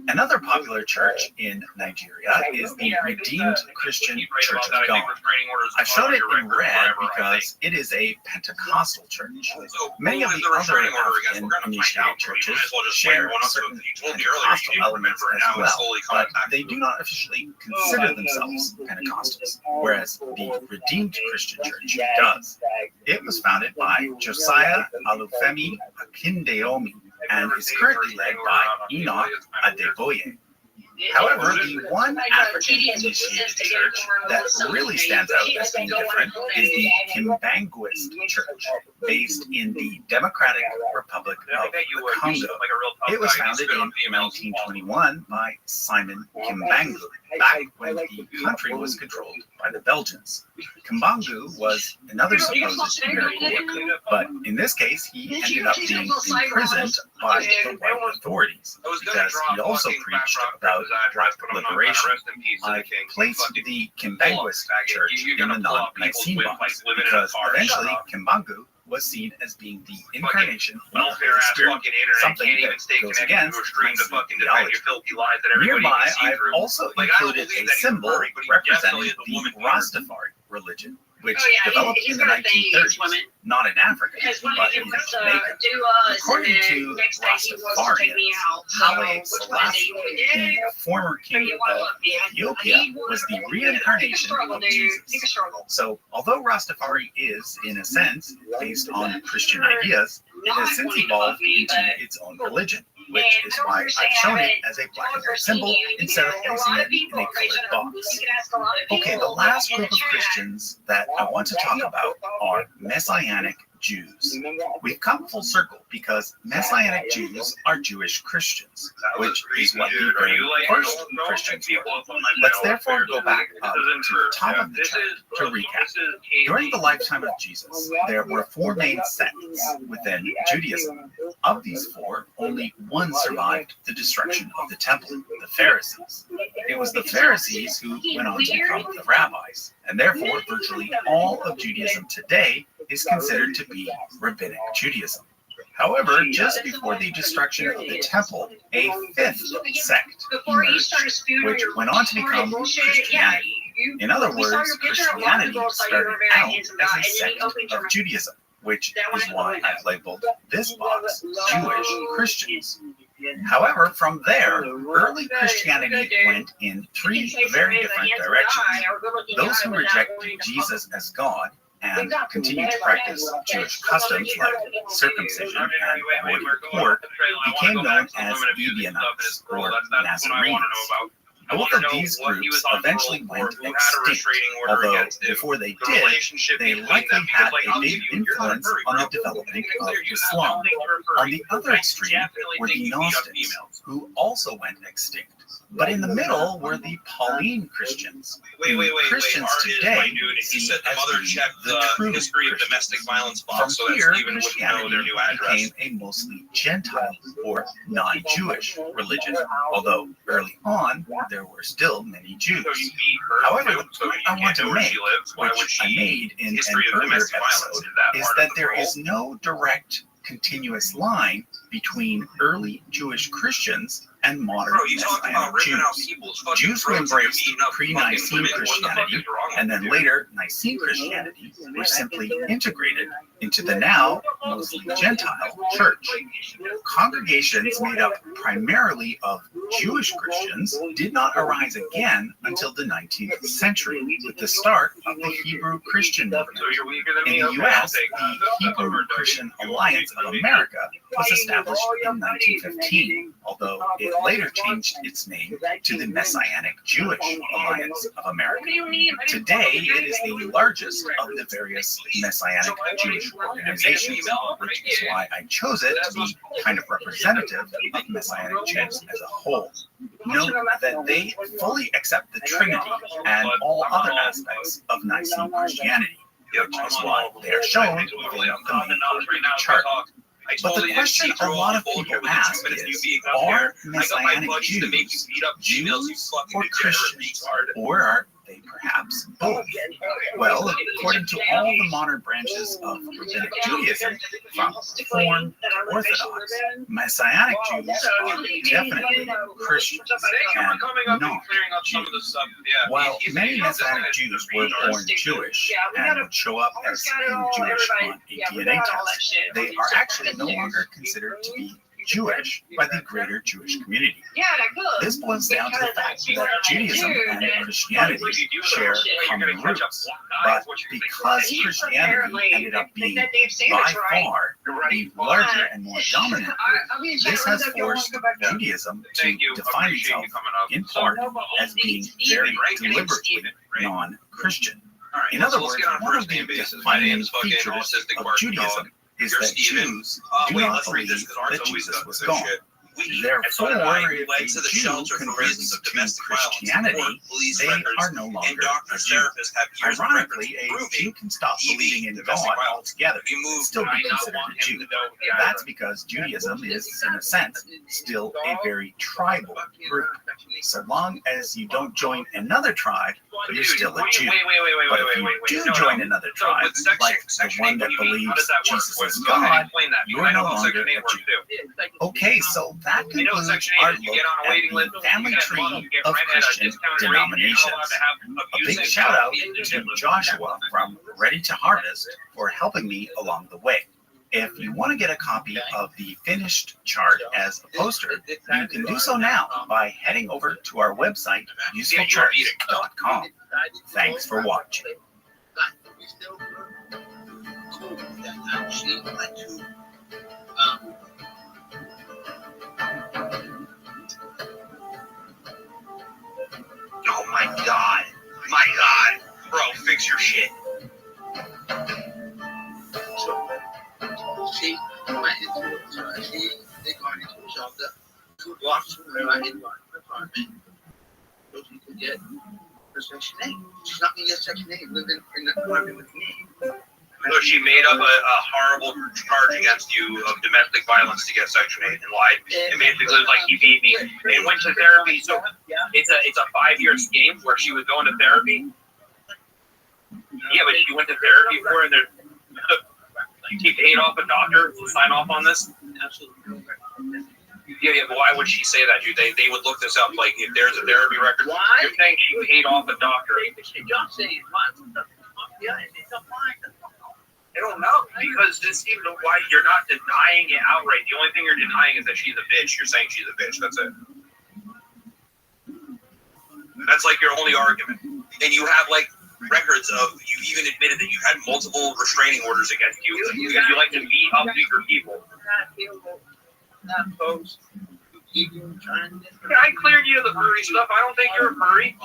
Another popular church in Nigeria is the Redeemed Christian Church of God. I showed it in red because it is a Pentecostal church. Many of the other African-initiated churches share certain Pentecostal elements as well, but they do not officially consider themselves Pentecostals, whereas the Redeemed Christian Church does. It was founded by Josiah Alufemi Akindeomi and is currently led by Enoch Adeboye. However, the one African-initiated church that really stands out as being different is the Kimbanguist Church, based in the Democratic Republic of the Congo. It was founded in 1921 by Simon Kimbangu, back when the country was controlled by the Belgians. Kimbangu was another supposed miracle worker, but in this case, he ended up being imprisoned by the white authorities because he also preached about black liberation. I placed the Kimbanguist Church in the non-Nicene box because eventually Kimbangu was seen as being the incarnation of the Holy Spirit, something that goes against Nicene theology. Nearby, I've also included a symbol representing the Rastafari religion, which developed in the 1930s, not in Africa, but in Jamaica. According to Rastafarians, Haile Selassie, the former king of Ethiopia, was the reincarnation of Jesus. So, although Rastafari is, in a sense, based on Christian ideas, it has since evolved into its own religion, which is why I've shown it as a black and white symbol instead of placing it in a colored box. Okay, the last group of Christians that I want to talk about are Messianic Jews. We've come full circle because Messianic Jews are Jewish Christians, which is what the very first Christians were. Let's therefore go back up to the top of the chart to recap. During the lifetime of Jesus, there were four main sects within Judaism. Of these four, only one survived the destruction of the temple, the Pharisees. It was the Pharisees who went on to become the rabbis, and therefore virtually all of Judaism today is considered to be Rabbinic Judaism. However, just before the destruction of the temple, a fifth sect emerged, which went on to become Christianity. In other words, Christianity started out as a sect of Judaism, which is why I've labeled this box Jewish Christians. However, from there, early Christianity went in three very different directions. Those who rejected Jesus as God and continued to practice Jewish customs like circumcision and avoiding pork became known as Ebionites or Nazarenes. Both of these groups eventually went extinct, although before they did, they likely had a big influence on the development of Islam. On the other extreme were the Gnostics, who also went extinct. But in the middle were the Pauline Christians. Christians today see as the true history of domestic violence. From here, Christianity became a mostly Gentile or non-Jewish religion, although early on there were still many Jews. However, the point I want to make, which I made in an earlier episode, is that there is no direct continuous line between early Jewish Christians and modern Messianic Jews. Jews who embraced pre-Nicene Christianity and then later Nicene Christianity were simply integrated into the now mostly Gentile church. Congregations made up primarily of Jewish Christians did not arise again until the 19th century with the start of the Hebrew Christian movement. In the U.S., the Hebrew Christian Alliance of America was established in 1915, although it later changed its name to the Messianic Jewish Alliance of America. Today, it is the largest of the various Messianic Jewish organizations, which is why I chose it to be kind of representative of Messianic Jews as a whole. Note that they fully accept the Trinity and all other aspects of Nicene Christianity, which is why they are shown within the main chart. But the question a lot of people ask is, are Messianic Jews Jews or Christians, or are they perhaps both? Well, according to all the modern branches of Rabbinic Judaism, from Reform to Orthodox, Messianic Jews are definitely Christians and not Jews. While many Messianic Jews were born Jewish and would show up as being Jewish on a DNA test, they are actually no longer considered to be Jewish by the greater Jewish community. This boils down to the fact that Judaism and Christianity share common roots, but because Christianity ended up being by far the larger and more dominant group, this has forced Judaism to define itself in part as being very deliberately non-Christian. In other words, one of the defining features of Judaism is that Jews do not believe that Jesus was gone. Therefore, if a Jew converts to Christianity, they are no longer a Jew. Ironically, a Jew can stop believing in God altogether and still be considered a Jew. That's because Judaism is, in a sense, still a very tribal group. So long as you don't join another tribe, you're still a Jew. But if you do join another tribe, like the one that believes Jesus is God, you're no longer a Jew. Okay, so that concludes our look at the family tree of Christian denominations. A big shout out to Joshua from Ready to Harvest for helping me along the way. If you want to get a copy of the finished chart as a poster, you can do so now by heading over to our website, usefulcharts.com. Thanks for watching. Oh my God. My God. Bro, fix your shit. See, my influence, see, they got into a shelter. To walk somewhere I didn't want my apartment. So she could get her Section 8. She's not going to get Section 8 living in the apartment with me. So she made up a horrible charge against you of domestic violence to get Section 8 and lied. And basically was like, he beat me. And went to therapy. So it's a 5-year scheme where she was going to therapy. Yeah, but she went to therapy for it. And she paid off a doctor to sign off on this. Absolutely. Yeah, but why would she say that? They would look this up. Like, if there's a therapy record, Why? you're saying she paid off a doctor. Don't say it's fine. Yeah, it's a fine. I don't know, because this seems why you're not denying it outright. The only thing you're denying is that she's a bitch. You're saying she's a bitch. That's it. That's like your only argument. And you have like records of you even admitted that you had multiple restraining orders against you because you like to beat up weaker people. I cleared you of the furry stuff. I don't think you're a furry.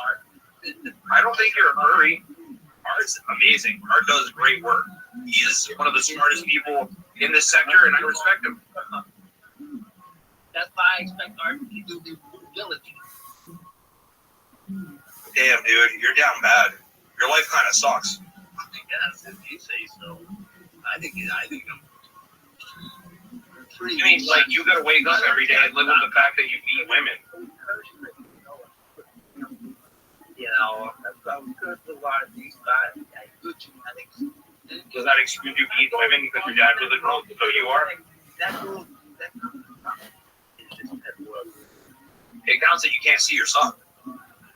I don't think you're a furry. Art's amazing. Art does great work. He is one of the smartest people in this sector, and I respect him. That's why I expect Art to do the due diligence. Damn, dude, you're down bad. Your life kind of sucks. Yes, if you say so. I think I'm pretty. I mean, like, you gotta wake up every day and live with the fact that you beat women. You know, I'm good for a lot of these guys. I have good genetics. Does that excuse you beat women because your dad was a drunk? So you are? It counts that you can't see your son.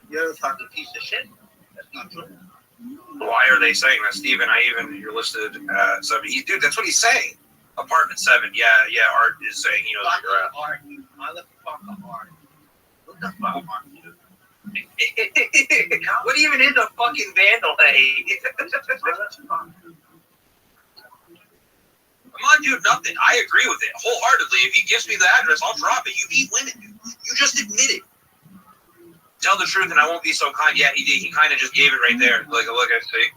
You're a fucking piece of shit. That's not true. Why are they saying that, Steven? You're listed at 7. Dude, that's what he's saying. Apartment 7. Yeah, Art is saying he knows where you're at. Art. I love to fuck the Art. What the fuck, Art? What even is a fucking vandal, hey? Come on, dude, nothing. I agree with it wholeheartedly. If he gives me the address, I'll drop it. You beat women, dude. You just admit it. Tell the truth and I won't be so kind. Yeah, he did. He kind of just gave it right there. Like, look, I see.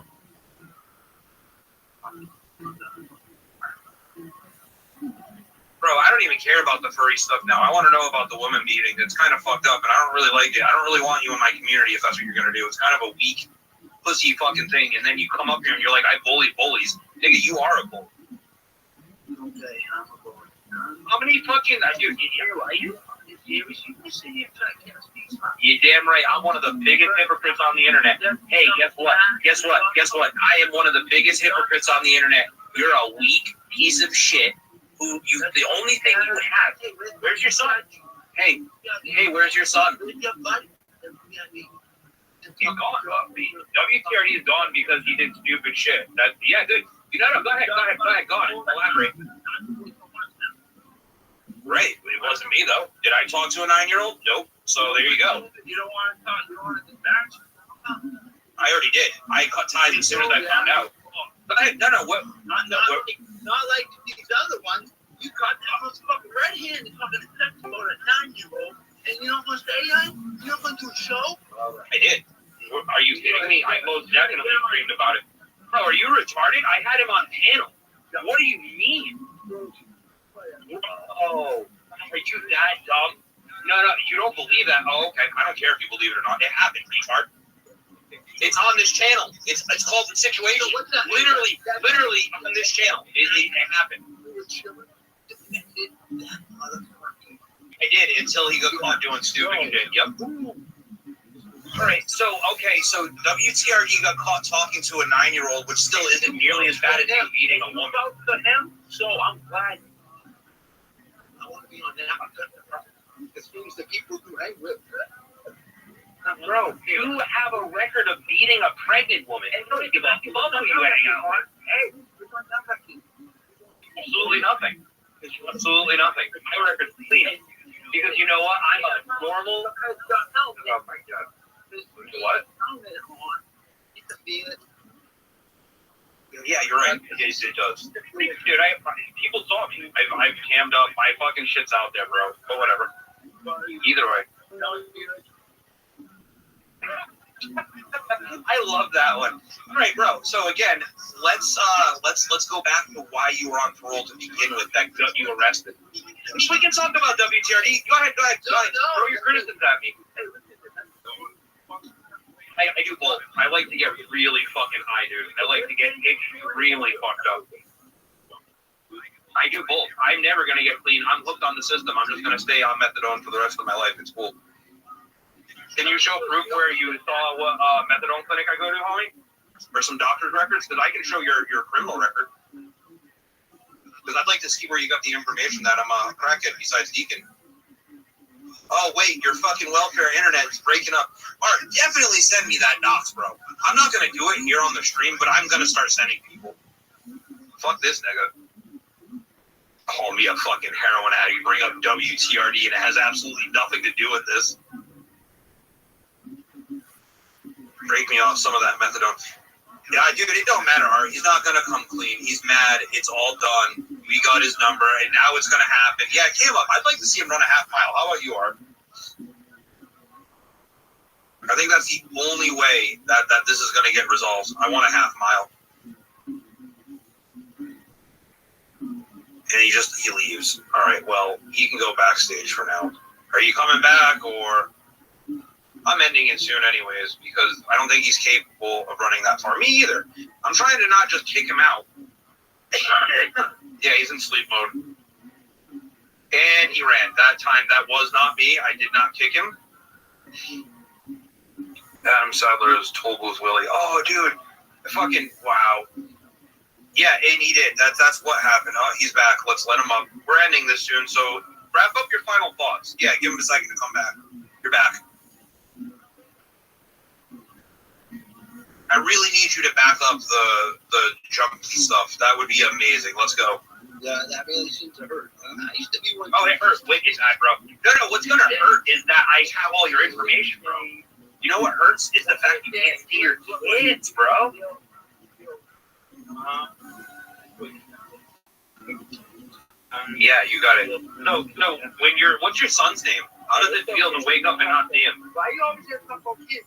Bro, I don't even care about the furry stuff now. I want to know about the woman beating. It's kind of fucked up, and I don't really like it. I don't really want you in my community if that's what you're going to do. It's kind of a weak, pussy fucking thing, and then you come up here and you're like, I bully bullies. Nigga, you are a bully. Okay, I'm a boy. How many fucking... Dude, Are you serious? You can say you're you're damn right. I'm one of the biggest hypocrites on the internet. Hey, guess what? Guess what? Guess what? I am one of the biggest hypocrites on the internet. You're a weak piece of shit. The only thing you have, where's your son? Hey, where's your son? He's gone. WTRD is gone because he did stupid shit. Good. Go ahead. Elaborate. Right. me though. Did I talk to a 9-year-old? Nope. So there you go. You don't want to talk. You don't want to embarrass. I already did. I cut ties as soon as I found out. But what? Not like these other ones. You got almost fucking red-handed fucking sex about a 9-year-old, and you don't want to say anything? You don't want to do a show? I did. Are you kidding me? I most definitely dreamed about it. Bro, are you retarded? I had him on panel. What do you mean? Oh, are you that dumb? No, you don't believe that. Oh, okay. I don't care if you believe it or not. It happened, retard. It's on this channel. It's called The Situation. Literally on this channel. It happened. I did until he got caught doing stupid shit. Yep. All right. So WTRD got caught talking to a 9-year-old, which still isn't nearly as bad as him beating a woman. To him, so I'm glad. I want to be on that. It seems the people who hang with. Bro, you have a record of beating a pregnant woman. And don't give up. You both know you hang out. Hey, we're not nothing. Absolutely nothing. Absolutely nothing. My record's clean. Because you know what? I'm a normal. Oh my god. What? Yeah, you're right. Yes, it does. Dude, people saw me. I've cammed up. My fucking shit's out there, bro. But whatever. Either way. I love that one. All right, bro. So again, let's go back to why you were on parole to begin with. That got you arrested. We can talk about WTRD. Go ahead. Throw your criticisms at me. I do both. I like to get really fucking high, dude. I like to get extremely fucked up. I do both. I'm never gonna get clean. I'm hooked on the system. I'm just gonna stay on methadone for the rest of my life. It's cool. Can you show proof where you saw what methadone clinic I go to, homie? Or some doctor's records? Because I can show your criminal record. Because I'd like to see where you got the information that I'm a crackhead besides Deacon. Oh, wait, your fucking welfare internet is breaking up. All right, definitely send me that docs, bro. I'm not going to do it here on the stream, but I'm going to start sending people. Fuck this nigga. Call me a fucking heroin addict. Bring up WTRD, and it has absolutely nothing to do with this. Break me off some of that methadone. Yeah, dude, it don't matter, Art. He's not going to come clean. He's mad. It's all done. We got his number, and now it's going to happen. Yeah, Caleb, I'd like to see him run a half mile. How about you, Art? I think that's the only way that this is going to get resolved. I want a half mile. And he leaves. All right, well, he can go backstage for now. Are you coming back, or... I'm ending it soon anyways, because I don't think he's capable of running that far. Me either. I'm trying to not just kick him out. Yeah, he's in sleep mode. And he ran. That time, that was not me. I did not kick him. Adam Sadler is Toll Booth Willie. Oh, dude. Fucking, wow. Yeah, and he did. That's what happened. Oh, he's back. Let's let him up. We're ending this soon, so wrap up your final thoughts. Yeah, give him a second to come back. You're back. I really need you to back up the jumpy stuff. That would be amazing. Let's go. Yeah, that really seems to hurt. I used to be one. Oh, it hurts wicked bad, bro. No, what's gonna hurt is that I have all your information, bro. You know what hurts is the fact you can't see your kids, bro. Yeah, you got it. No. What's your son's name? How does it feel to wake up and not see him? Why you always have to talk about kids?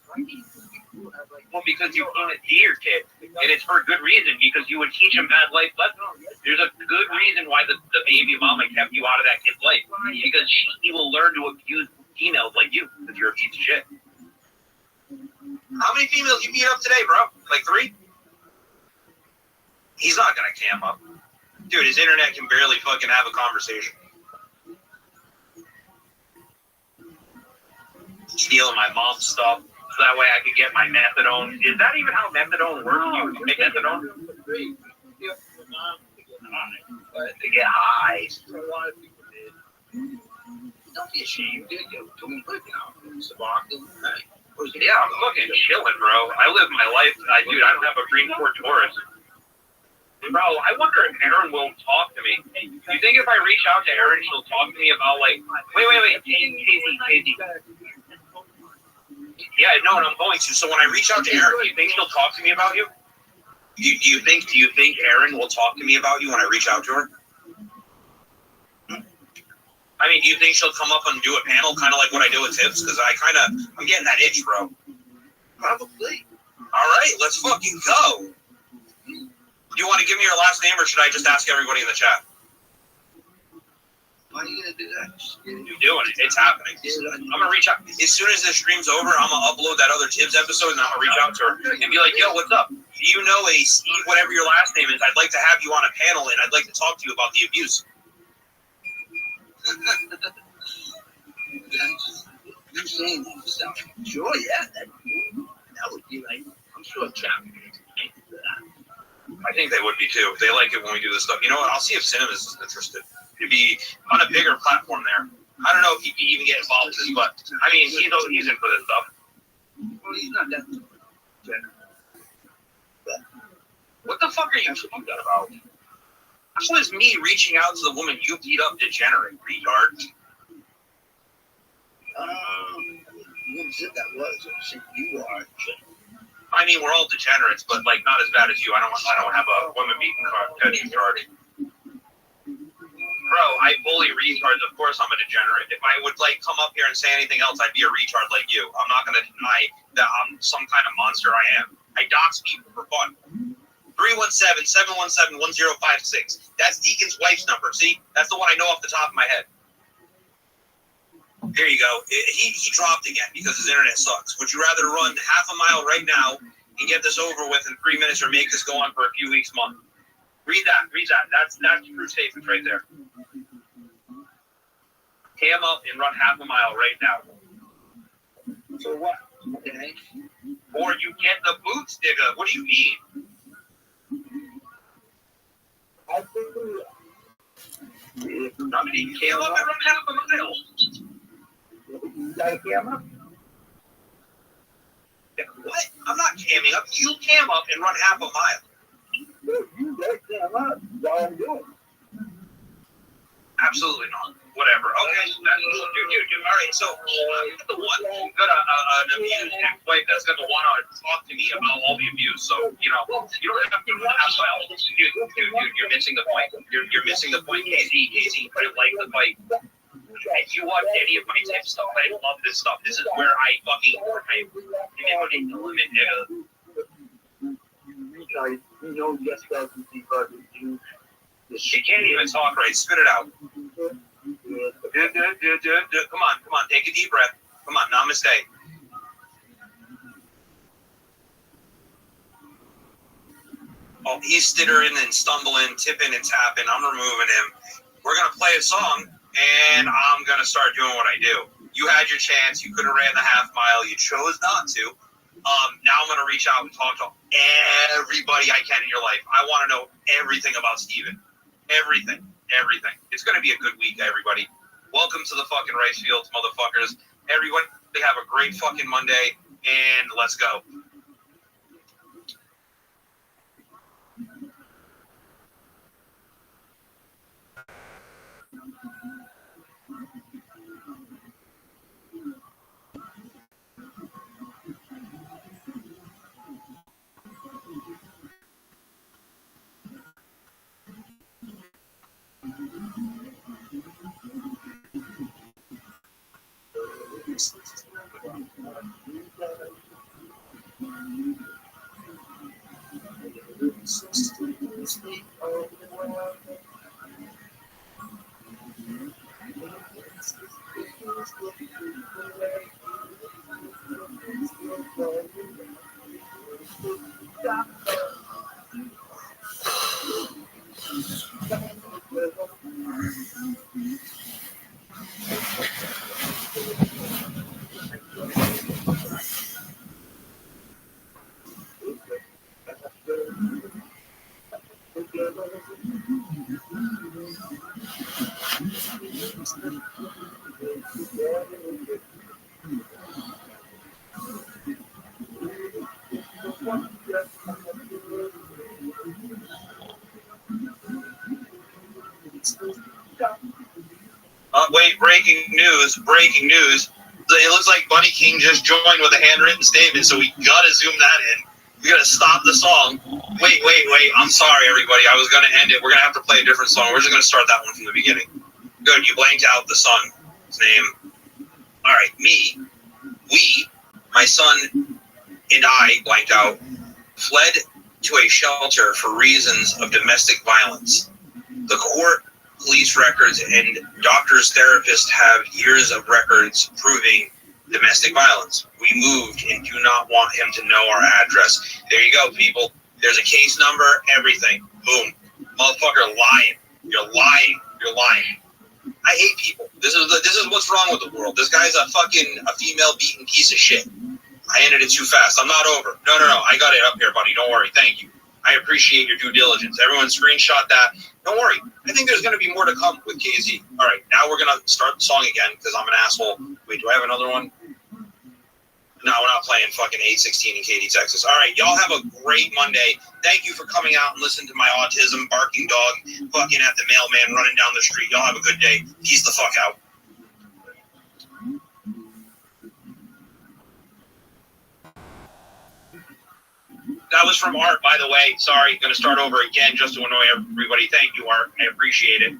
Well, because you can't see your kid, and it's for a good reason, because you would teach him bad life lessons. There's a good reason why the baby mama kept you out of that kid's life, because he will learn to abuse females like you, because you're a piece of shit. How many females you beat up today, bro? Like 3? He's not gonna cam up. Dude, his internet can barely fucking have a conversation. Stealing my mom's stuff. So that way I could get my methadone. Is that even how methadone works? You make methadone? To get high. A lot of people did. Don't be ashamed, dude. You're doing good now. Sparkling. Yeah, I'm fucking chilling, bro. I live my life. Dude, I don't have a green Ford Taurus. Bro, I wonder if Erin won't talk to me. You think if I reach out to Erin, she'll talk to me about like, wait, Casey. Yeah, no, and I'm going to. So when I reach out to Erin, do you think she'll talk to me about you? Do you think Erin will talk to me about you when I reach out to her? I mean, do you think she'll come up and do a panel, kind of like what I do with Tips? Because I'm getting that itch, bro. Probably. All right, let's fucking go. Do you want to give me your last name, or should I just ask everybody in the chat? Why are you gonna do that? You're doing it. It's happening. I'm gonna reach out as soon as this stream's over. I'm gonna upload that other Tibbs episode, and I'm gonna reach out to her and be like, "Yo, what's up? You know a Steve, whatever your last name is. I'd like to have you on a panel, and I'd like to talk to you about the abuse." You're saying that yourself. Sure, yeah. That would be like, I'm sure Chapman would be for that. I think they would be too. They like it when we do this stuff. You know what? I'll see if Cinema's interested. He'd be on a bigger platform there. I don't know if he'd even get involved in this, but I mean, he's in for this stuff. Well, he's not that generous. What the fuck are you talking about? How is me reaching out to the woman you beat up degenerate, retard? Who said that was? I said you are. I mean, we're all degenerates, but like not as bad as you. I don't have a woman beating charge. Bro, I bully retards. Of course, I'm a degenerate. If I would like come up here and say anything else, I'd be a retard like you. I'm not gonna deny that I'm some kind of monster. I am. I dox people for fun. 317-717-1056. That's Deacon's wife's number. See, that's the one I know off the top of my head. There you go. He dropped again because his internet sucks. Would you rather run half a mile right now and get this over with in 3 minutes, or make this go on for a few weeks, month? Read that. That's true statement right there. Cam up and run half a mile right now. So what? Okay. Or you get the boots, nigga. What do you mean? Somebody cam up and run half a mile. You got a camera? What? I'm not camming up. You cam up and run half a mile. You got a camera. That's all I'm doing. Absolutely not. Whatever. Okay. Dude. All right. So I'm the one who got an abused ex-wife that's going to want to talk to me about all the abuse. So, you don't have to run half a mile. Dude, you're missing the point. You're missing the point, Casey. I like the fight. If you watch any of my type stuff, I love this stuff. This is where I fucking eliminate the limit, nigga. You know, yes, that's you. She can't even talk right. Spit it out. Come on. Take a deep breath. Come on. Namaste. Oh, he's stittering and stumbling, tipping and tapping. I'm removing him. We're going to play a song, and I'm going to start doing what I do. You had your chance. You could have ran the half mile. You chose not to. Now I'm going to reach out and talk to everybody I can in your life. I want to know everything about Steven. Everything. It's going to be a good week, everybody. Welcome to the fucking rice fields, motherfuckers. Everyone, they have a great fucking Monday, and let's go. wait, breaking news. It looks like Bunny King just joined with a handwritten statement, so we gotta zoom that in. We gotta stop the song. Wait. I'm sorry, everybody. I was gonna end it. We're gonna have to play a different song. We're just gonna start that one from the beginning. Good, you blanked out the son's name. All right, we, my son, and I blanked out, fled to a shelter for reasons of domestic violence. The court, police records, and doctors, therapists have years of records proving domestic violence. We moved and do not want him to know our address. There you go, people. There's a case number, everything. Boom. Motherfucker, lying. You're lying. I hate people. This is what's wrong with the world. This guy's a female beaten piece of shit. I ended it too fast. I'm not over. No. I got it up here, buddy. Don't worry. Thank you. I appreciate your due diligence. Everyone screenshot that. Don't worry. I think there's going to be more to come with KZ. All right, now we're going to start the song again because I'm an asshole. Wait, do I have another one? No, we're not playing fucking 816 in Katy, Texas. All right, y'all have a great Monday. Thank you for coming out and listening to my autism barking dog fucking at the mailman running down the street. Y'all have a good day. Peace the fuck out. That was from Art, by the way. Sorry, going to start over again just to annoy everybody. Thank you, Art. I appreciate it.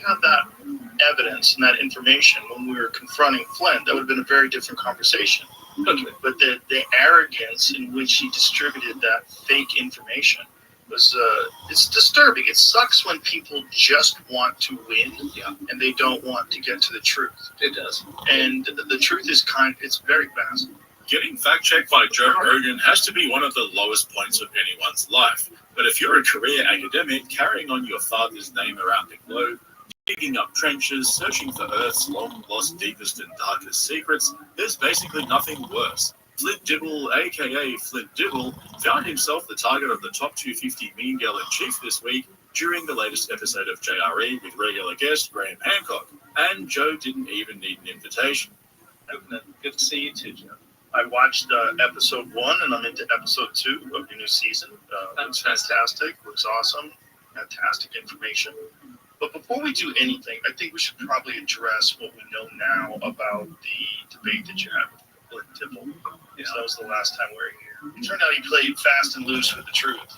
had that evidence and that information when we were confronting Flynn, that would have been a very different conversation. But the arrogance in which he distributed that fake information was it's disturbing. It sucks when people just want to win and they don't want to get to the truth. It does. And the truth is it's very fast. Getting fact-checked by Joe Rogan has to be one of the lowest points of anyone's life. But if you're a career academic carrying on your father's name around the globe, digging up trenches, searching for Earth's long-lost deepest and darkest secrets, there's basically nothing worse. Flint Dibble, aka Flint Dibble, found himself the target of the top 250 Mean Girl in Chief this week during the latest episode of JRE with regular guest Graham Hancock. And Joe didn't even need an invitation. Good to see you too, Joe. I watched episode 1 and I'm into episode 2 of the new season. Looks fantastic, looks awesome, fantastic information. But before we do anything, I think we should probably address what we know now about the debate that you had with Flint Dibble. Yeah. So that was the last time we were here. It turned out he played fast and loose with the truth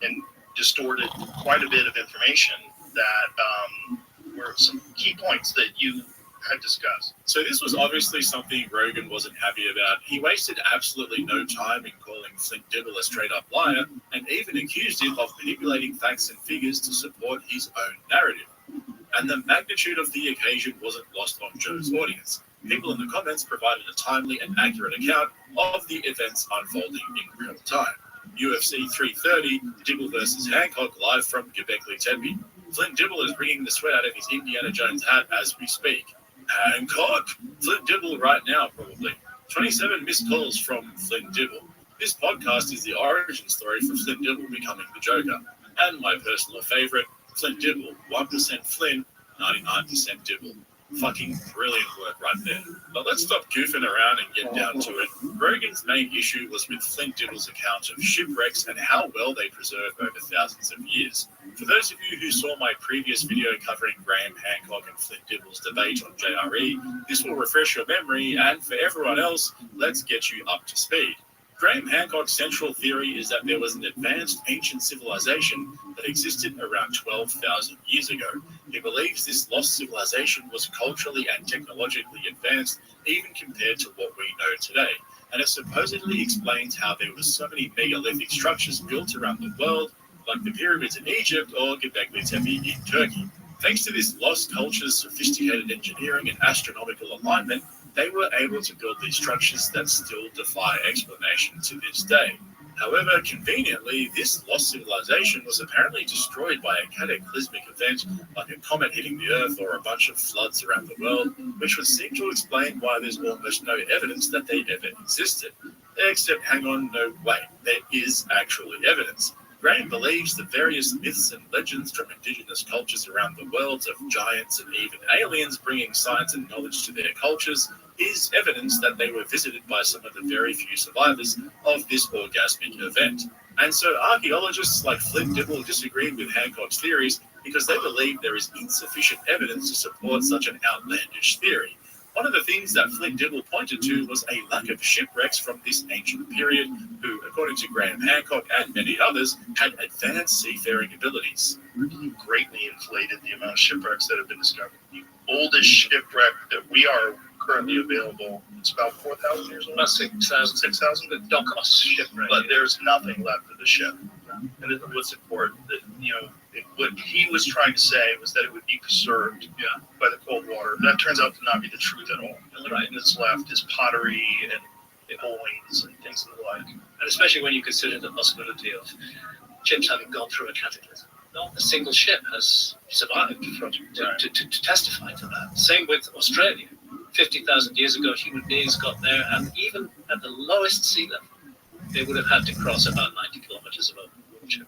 and distorted quite a bit of information that were some key points that you had discussed. So this was obviously something Rogan wasn't happy about. He wasted absolutely no time in calling Flint Dibble a straight-up liar and even accused him of manipulating facts and figures to support his own narrative. And the magnitude of the occasion wasn't lost on Joe's audience. People in the comments provided a timely and accurate account of the events unfolding in real time. UFC 330, Dibble versus Hancock, live from Göbekli Tepe. Flint Dibble is wringing the sweat out of his Indiana Jones hat as we speak. Hancock! Flint Dibble right now, probably. 27 missed calls from Flint Dibble. This podcast is the origin story for Flint Dibble becoming the Joker. And my personal favorite, Flint Dibble. 1% Flynn, 99% Dibble. Fucking brilliant work right there. But let's stop goofing around and get down to it. Rogan's main issue was with Flint Dibble's account of shipwrecks and how well they preserve over thousands of years. For those of you who saw my previous video covering Graham Hancock and Flint Dibble's debate on JRE, this will refresh your memory, and for everyone else, let's get you up to speed. Graham Hancock's central theory is that there was an advanced ancient civilization that existed around 12,000 years ago. He believes this lost civilization was culturally and technologically advanced, even compared to what we know today. And it supposedly explains how there were so many megalithic structures built around the world, like the pyramids in Egypt or Göbekli Tepe in Turkey. Thanks to this lost culture's sophisticated engineering and astronomical alignment, they were able to build these structures that still defy explanation to this day. However, conveniently, this lost civilization was apparently destroyed by a cataclysmic event like a comet hitting the Earth or a bunch of floods around the world, which would seem to explain why there's almost no evidence that they ever existed. Except, hang on, no, wait, there is actually evidence. Graham believes the various myths and legends from indigenous cultures around the world of giants and even aliens bringing science and knowledge to their cultures is evidence that they were visited by some of the very few survivors of this orgasmic event. And so archaeologists like Flint Dibble disagreed with Hancock's theories because they believe there is insufficient evidence to support such an outlandish theory. One of the things that Flint Dibble pointed to was a lack of shipwrecks from this ancient period who, according to Graham Hancock and many others, had advanced seafaring abilities. Greatly inflated the amount of shipwrecks that have been discovered. The oldest shipwreck that we are currently available, it's about 4,000 years old. About 6,000. 6,000? The Dokos shipwreck. But there's nothing left of the ship. And it was important that, what he was trying to say was that it would be preserved by the cold water. That turns out to not be the truth at all. Right. And it's left is pottery and coins and things of the like. And especially when you consider the possibility of ships having gone through a cataclysm. Not a single ship has survived to testify to that. Same with Australia. 50,000 years ago, human beings got there, and even at the lowest sea level, they would have had to cross about 90 kilometers above the water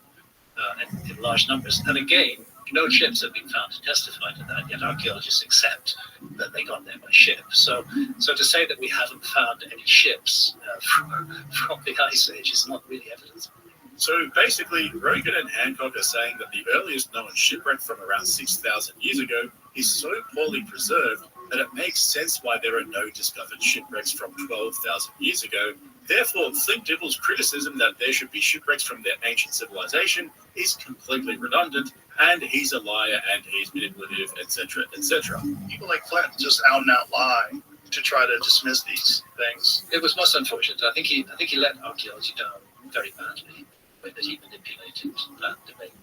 in large numbers. And again, no ships have been found to testify to that, yet archaeologists accept that they got there by ship. So to say that we haven't found any ships from the Ice Age is not really evidence. So basically, Rogan and Hancock are saying that the earliest known shipwreck from around 6,000 years ago is so poorly preserved that it makes sense why there are no discovered shipwrecks from 12,000 years ago Therefore, Flint Dibble's criticism that there should be shipwrecks from their ancient civilization is completely redundant, and he's a liar and he's manipulative, etc., etc. People like Flint just out and out lie to try to dismiss these things. It was most unfortunate. I think he let archaeology down very badly when he manipulated that debate.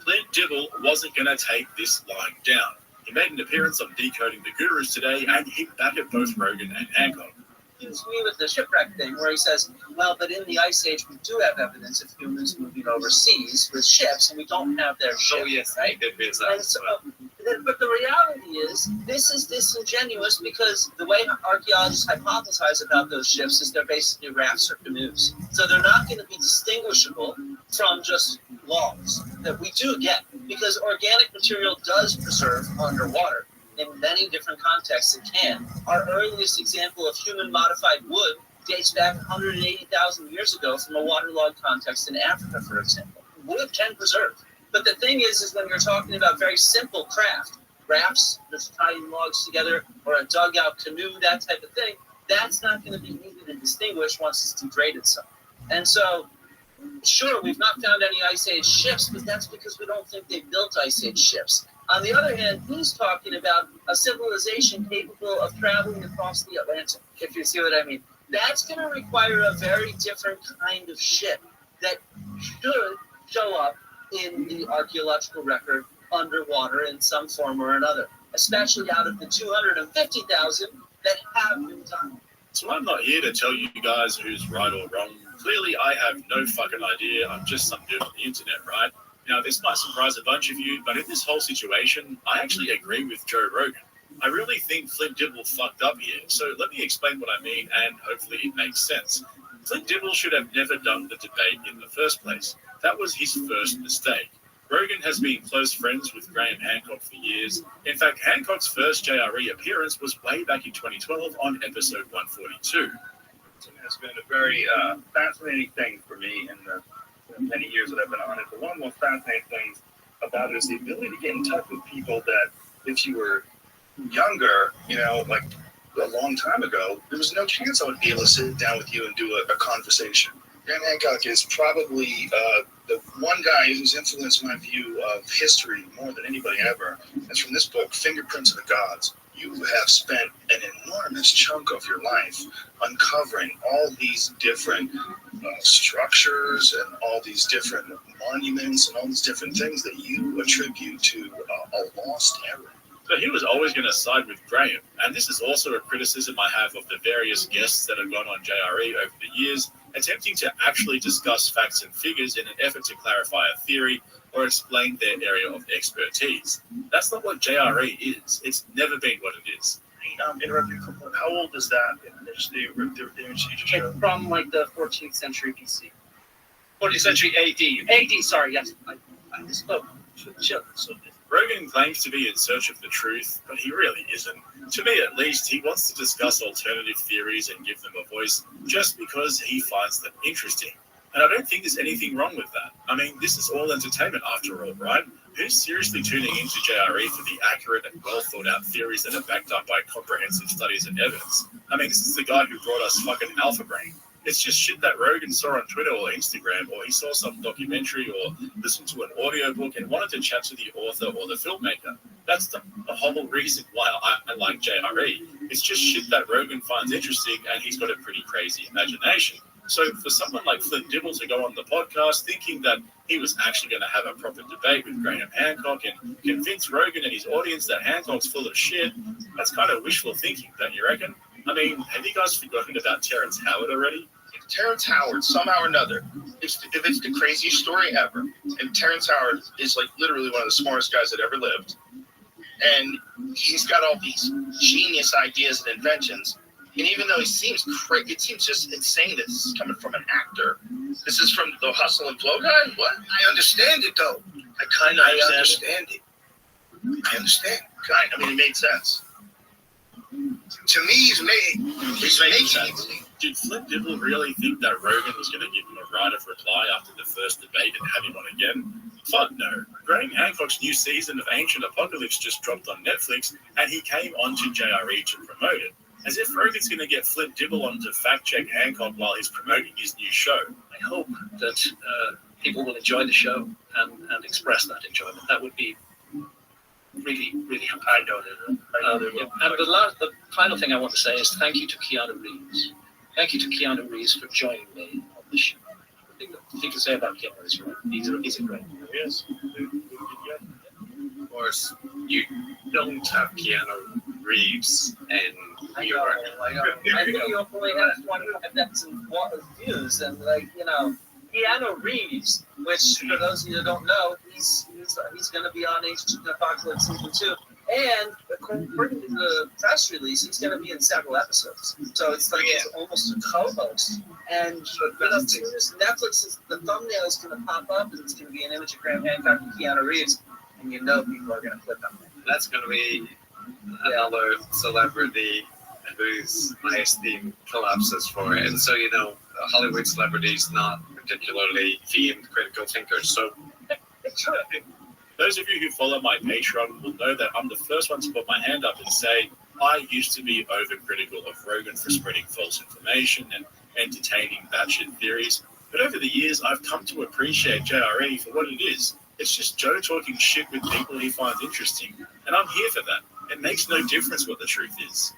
Flint Dibble wasn't going to take this lying down. He made an appearance on Decoding the Gurus today and hit back at both Rogan and Hancock. It's me with the shipwreck thing where he says, well, but in the Ice Age, we do have evidence of humans moving overseas with ships, and we don't have their ships. Oh, yes, right? there's that as well. But the reality is, this is disingenuous because the way archaeologists hypothesize about those ships is they're basically rafts or canoes. So they're not going to be distinguishable from just logs that we do get, because organic material does preserve underwater. In many different contexts, it can. Our earliest example of human-modified wood dates back 180,000 years ago from a waterlogged context in Africa, for example. Wood can preserve. But the thing is when you're talking about very simple craft, rafts, just tying logs together, or a dugout canoe, that type of thing, that's not going to be easy to distinguish once it's degraded some. And so, sure, we've not found any Ice Age ships, but that's because we don't think they built Ice Age ships. On the other hand, he's talking about a civilization capable of traveling across the Atlantic, if you see what I mean. That's going to require a very different kind of ship that should show up in the archaeological record underwater in some form or another, especially out of the 250,000 that have been done. So I'm not here to tell you guys who's right or wrong. Clearly, I have no fucking idea. I'm just some dude on the internet, right? Now, this might surprise a bunch of you, but in this whole situation, I actually agree with Joe Rogan. I really think Flint Dibble fucked up here, so let me explain what I mean, and hopefully it makes sense. Flint Dibble should have never done the debate in the first place. That was his first mistake. Rogan has been close friends with Graham Hancock for years. In fact, Hancock's first JRE appearance was way back in 2012 on episode 142. It's been a very fascinating thing for me in the many years that I've been on it. But one of the most fascinating things about it is the ability to get in touch with people that if you were younger, like a long time ago, there was no chance I would be able to sit down with you and do a conversation. Graham Hancock is probably the one guy who's influenced my view of history more than anybody ever. That's from this book, Fingerprints of the Gods. You have spent an enormous chunk of your life uncovering all these different structures and all these different monuments and all these different things that you attribute to a lost era. So he was always going to side with Graham, and this is also a criticism I have of the various guests that have gone on JRE over the years, attempting to actually discuss facts and figures in an effort to clarify a theory or explain their area of expertise. That's not what JRE is. It's never been what it is. Interrupt you. How old is that? The image you just showed? From like the 14th century BC. 14th century AD. AD, sorry, yes. I misspoke. So Rogan claims to be in search of the truth, but he really isn't. To me, at least, he wants to discuss alternative theories and give them a voice just because he finds them interesting. And I don't think there's anything wrong with that. I mean, this is all entertainment after all, right? Who's seriously tuning into JRE for the accurate and well thought out theories that are backed up by comprehensive studies and evidence? I mean, this is the guy who brought us fucking Alpha Brain. It's just shit that Rogan saw on Twitter or Instagram, or he saw some documentary or listened to an audiobook and wanted to chat to the author or the filmmaker. That's the whole reason why I like JRE. It's just shit that Rogan finds interesting, and he's got a pretty crazy imagination. So for someone like Flint Dibble to go on the podcast thinking that he was actually going to have a proper debate with Graham Hancock and convince Rogan and his audience that Hancock's full of shit, that's kind of wishful thinking, don't you reckon? I mean, have you guys forgotten about Terrence Howard already? Terrence Howard, somehow or another, if it's the craziest story ever, and Terrence Howard is like literally one of the smartest guys that ever lived, and he's got all these genius ideas and inventions, and even though it seems just insane that this is coming from an actor. This is from the Hustle and Flow guy? What? I understand it, though. I kind of understand it. I understand. Kind of. I mean, it made sense. To me, he's making sense. Did Flint Dibble really think that Rogan was going to give him a right of reply after the first debate and have him on again? Fuck no. Graham Hancock's new season of Ancient Apocalypse just dropped on Netflix, and he came onto JRE to promote it. As if Rogan's going to get Flint Dibble on to fact-check Hancock while he's promoting his new show. I hope that people will enjoy the show and express that enjoyment. That would be really, really helpful. I know they will. And the final thing I want to say is thank you to Keanu Reeves. Thank you to Keanu Reeves for joining me on the show. The thing to say about Keanu is right. He's a great. Yes. Of course, you don't have Keanu Reeves and I you're know. I think he only has 1,000 views, and Keanu Reeves, which for those of you that don't know, he's going to be on Agent Apocalypse season 2, and according to the press release, he's going to be in several episodes. So it's like he's almost a co-host. And as soon as Netflix the thumbnail is going to pop up, and it's going to be an image of Graham Hancock and Keanu Reeves, and people are going to click on that. that's going to be another celebrity whose my esteem collapses for it. And so, Hollywood celebrities not particularly famed critical thinkers. So, Those of you who follow my Patreon will know that I'm the first one to put my hand up and say I used to be overcritical of Rogan for spreading false information and entertaining batshit theories. But over the years, I've come to appreciate JRE for what it is. It's just Joe talking shit with people he finds interesting, and I'm here for that. It makes no difference what the truth is.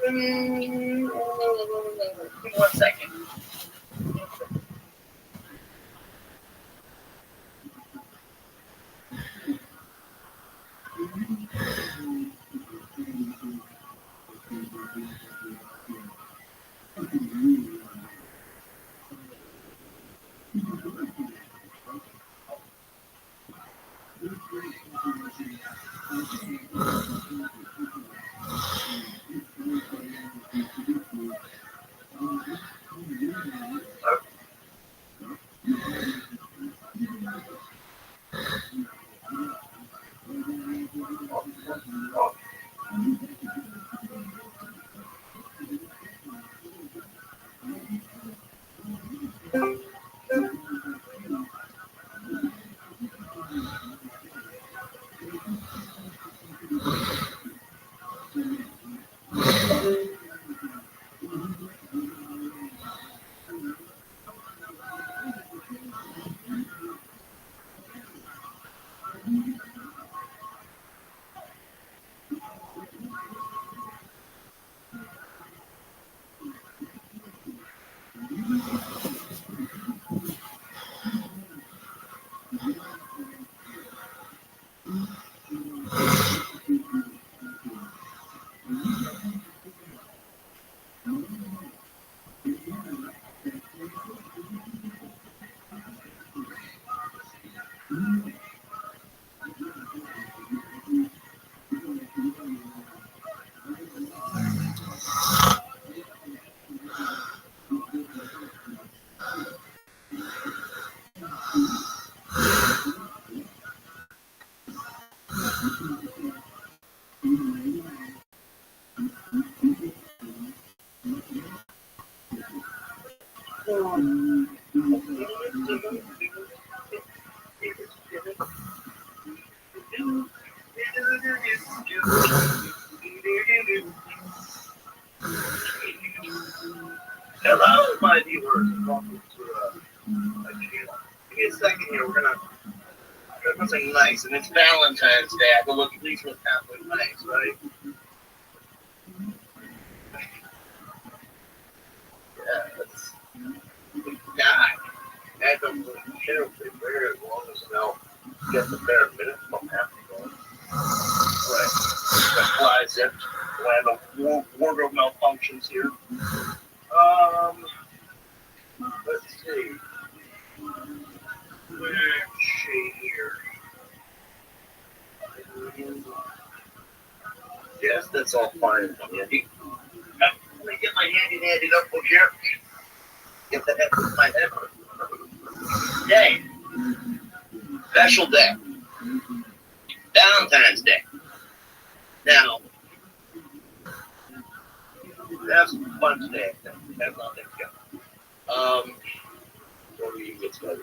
Give me 1 second. Hello, my viewers. Welcome to my channel. Give me a second here. We're gonna do something nice, and it's Valentine's Day. I can look at least look halfway nice, right? Yes. God, that don't really care if they wear it as long as they'll get the bare minutes from having going. Right. That flies it. We'll have a wardrobe malfunctions here. Let's see. Let's see here. Yes, that's all fine. Andy. Let me get my handy notebook here. Get the head with my head. Day. Special day. Valentine's Day. Now, have some fun today. Have nothing to go. Before we get started.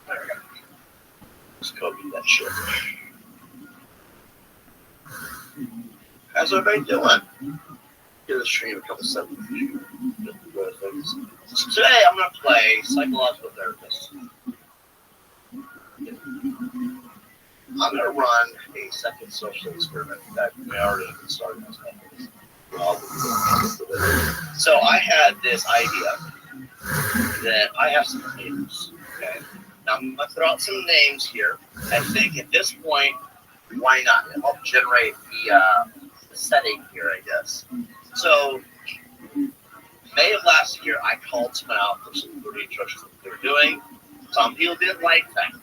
There we go. Just copy that shit. How's everybody doing? Get a stream a couple seconds. So today I'm going to play Psychological Therapist. I'm going to run a second social experiment. In fact, we already started this one. So I had this idea that I have some names. Okay. Now I'm going to throw out some names here. I think at this point, why not? It'll help generate the setting here, I guess. So May of last year, I called someone out for some booty instructions that they were doing. Some people didn't like that.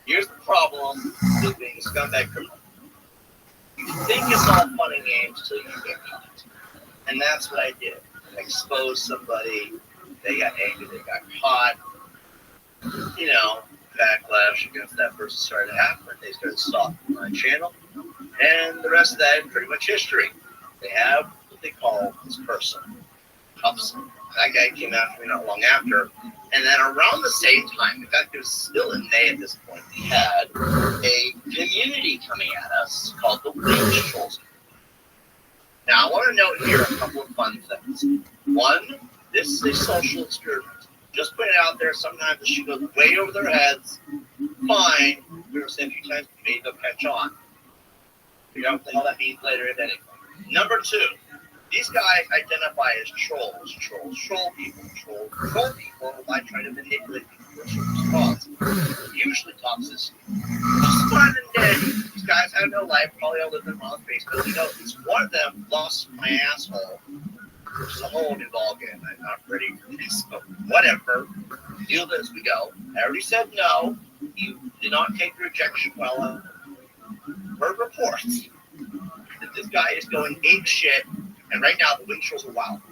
Here's the problem with being a scumbag criminal. You think it's all fun and games until you get caught. And that's what I did. I exposed somebody, they got angry, they got caught. You know, backlash against that person started happening. They started stalking my channel. And the rest of that is pretty much history. They have what they call this person. Hubson. That guy came after me not long after. And then around the same time, in fact, it was still in May at this point, we had a community coming at us called the Rothschilds. Now, I want to note here a couple of fun things. One, this is a social experiment. Just put it out there. Sometimes the shit goes way over their heads. Fine. We were saying a few times, maybe they'll catch on. Figure out what the hell that means later, if anything. Number two, these guys identify as trolls. Trolls troll people. Trolls troll people by trying to manipulate people for a certain response. Usually toxicity. Just fun and dandy. These guys have no life. Probably all live in my face. But you know, it's one of them lost my asshole. Which is a whole new ballgame. I'm not ready for this, but whatever. Deal with it as we go. I already said no. You did not take the rejection well. Heard reports that this guy is going ape shit, and right now the windshields are wild.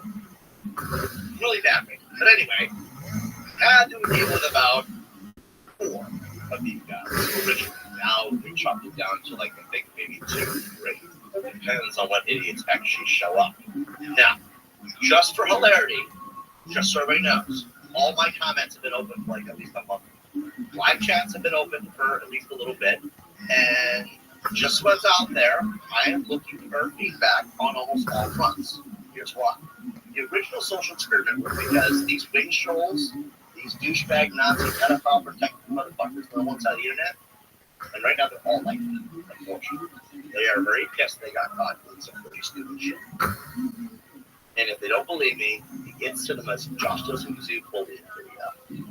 Really bad thing. But anyway, I had to deal with about 4 of these guys originally. Now we chopped it down to like I think maybe 2 or 3. Depends on what idiots actually show up. Now, just for hilarity, just so everybody knows, all my comments have been open for like at least a month. Live chats have been open for at least a little bit, and just what's out there, I am looking for feedback on almost all fronts. Here's why. The original social experiment was because these wing trolls, these douchebag Nazi pedophile protected motherfuckers on one side of the internet, and right now they're all like me, unfortunately. They are very pissed they got caught doing some pretty stupid shit. And if they don't believe me, it gets to them as Josh doesn't Kazoo pulled in video.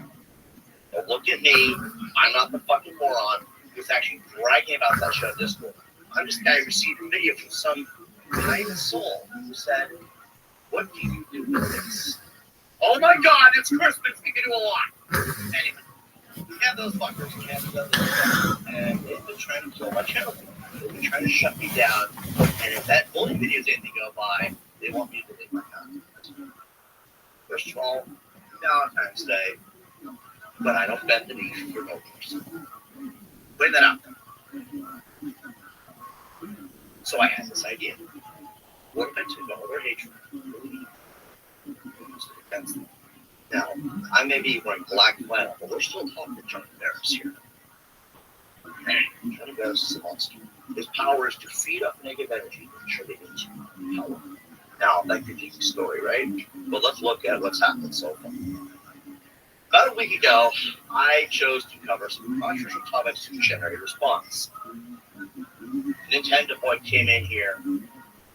But look at me, I'm not the fucking moron who's actually bragging about that shit on Discord. I'm just a guy who received a video from some kind soul who said, what do you do with this? Oh my god, it's Christmas, we can do a lot. Anyway, we have those fuckers, we have those fuckers, and they've been trying to kill my channel. They've been trying to shut me down, and if that bully video is anything to go by, they want me to delete my content. First of all, Valentine's Day, but I don't bend the knee for no person. Lay that out there. So I had this idea. What if I took all their hatred against them? Now, I may be wearing black flannel, but we're still talking to Johnny Barris here. Johnny Barris is a monster. His power is to feed up negative energy and ensure they need power. Now, that could be the story, right? But let's look at what's happened so far. About a week ago, I chose to cover some controversial topics to generate a response. Nintendo Boy came in here,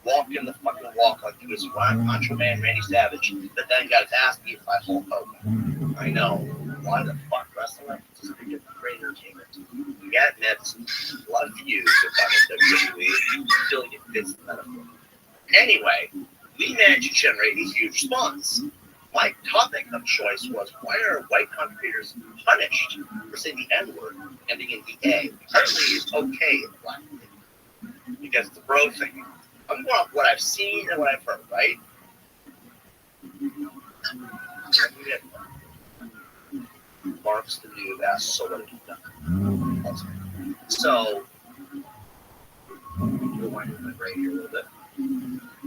walked in the fucking walk like he was Macho Man Randy Savage, but then got his ass beat by Hulk Hogan. I know. Why the fuck wrestling? This is a great entertainment. You gotta admit, a lot of views have gotten WWE, still it fits the metaphor. Anyway, we managed to generate a huge response. My topic of choice was, why are white content creators punished for saying the N-word ending in EA? Apparently it's okay in black people, because it's a bro thing. I'm going off what I've seen and what I've heard, right? Mark's the new best, so what have you done? So, rewind my brain here a little bit.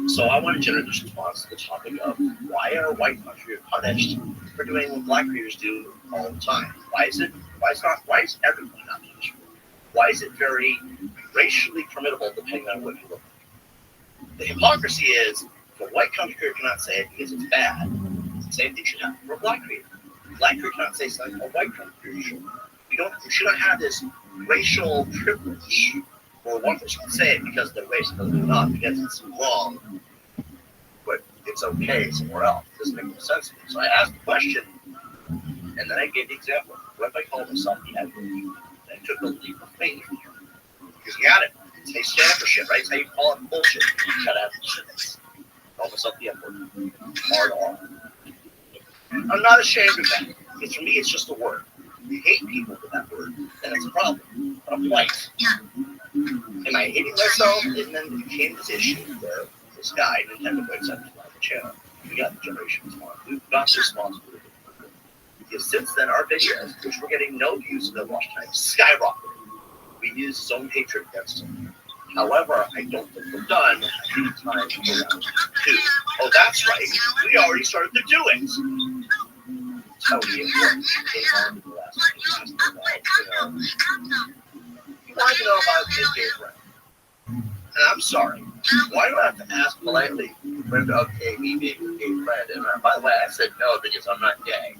So I want to generate this response to the topic of, why are white countries punished for doing what black creators do all the time? Why is everyone not punished? Why is it very racially permissible depending on what you look like? The hypocrisy is, if a white country creator cannot say it because it's bad, the same thing should happen for a black creator. A black creator cannot say something a white country creator should. We should not have this racial privilege. Or one person can say it because they're race, but they're not, because it's wrong. But it's okay somewhere else. It doesn't make no sense to me. So I asked the question, and then I gave the example. What if I called myself the N-word? And I took a leap of faith. Because you got it. It's how you stand up for shit, right? It's how you call it bullshit. You gotta have the shit. Call myself the N-word. R. I'm not ashamed of that. Because for me, it's just a word. You hate people with that word, then it's a problem. But I'm white. Am I hating myself? And then it became this issue where this guy, Nintendo Boy, said to the channel, we got the generation response. We've got the responsibility. Because since then, our videos, which were getting no views in the watch time, skyrocketed. We used his own hatred against him. However, I don't think we're done. I think it's time to go around two. Oh, that's right. We already started to do it. Tell me it worked. You want to know about his gay friend. And I'm sorry. Why do I have to ask politely for him to okay me being a gay friend? And by the way, I said no because I'm not gay.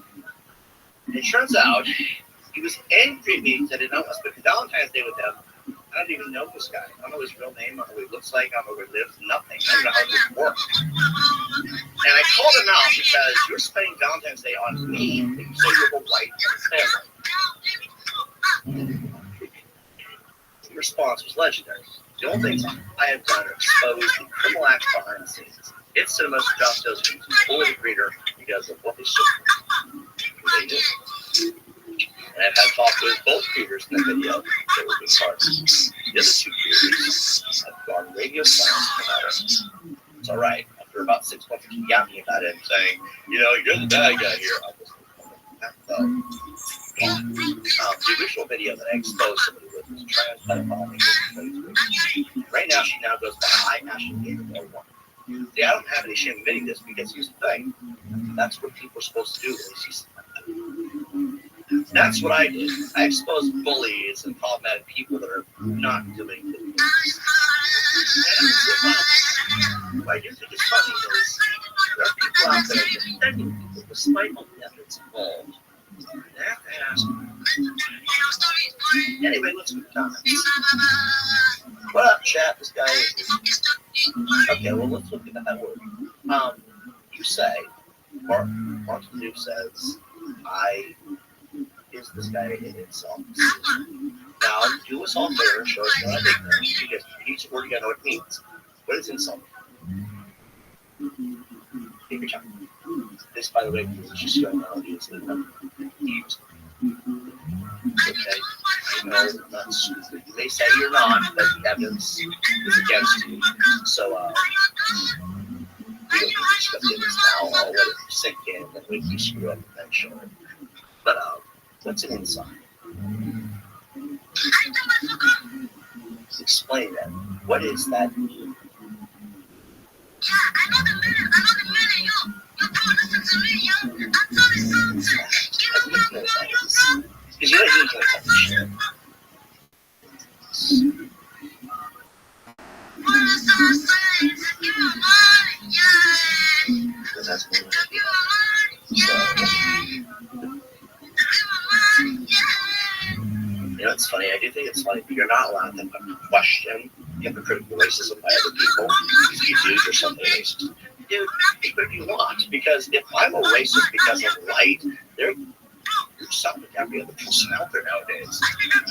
And it turns out he was angry at me that I did not want to spend Valentine's Day with him. I don't even know this guy. I don't know his real name. I don't know what he looks like. I don't know where he lives. Nothing. I don't know how this works. And I called him out because you're spending Valentine's Day on me, and you say you're a white family. The response was legendary. The only things I have done are expose the criminal acts behind the scenes. It's Cinema's Josh does who's fully the creator because of what they do. And I've had talked with both creators in the video that were being parts. The other two creators have gone radio silence about it. It's all right. After about 6 months, he got me about it and saying, you know, you're the bad guy here. The original video that I exposed somebody with was trans pedophile. Right now, she now goes by I actually gave her one. See, I don't have any shame admitting this because here's the thing. That's what people are supposed to do when they see something like that. That's what I did. I exposed bullies and problematic people that are not doing good. What I do think is funny is there are people out there defending people despite all the evidence involved. And I have to ask, anyway, let's move on. What up, chat? This guy is. Okay, well, let's look at that word. You say, Mark New says, I is this guy in insult. Now, do us all favor and show us what I think, because each word you gotta know what it means. What is insult? Take your time. This, by the way, is just going on the incident number. Okay, I know that's stupid. You may say you're not, but the evidence is against you. So, we don't discuss this now. I'll let it sink in, and we can screw up and then show it. But, What's an inside? Explain that. What is that mean? Because you don't use your attention. That's what you know, it's funny. I do think it's funny, but you're not allowed to question hypocritical racism by other people. If you do, you're something racist. Dude, be what you want. Because if I'm a racist because I'm white, you're something every other person out there nowadays.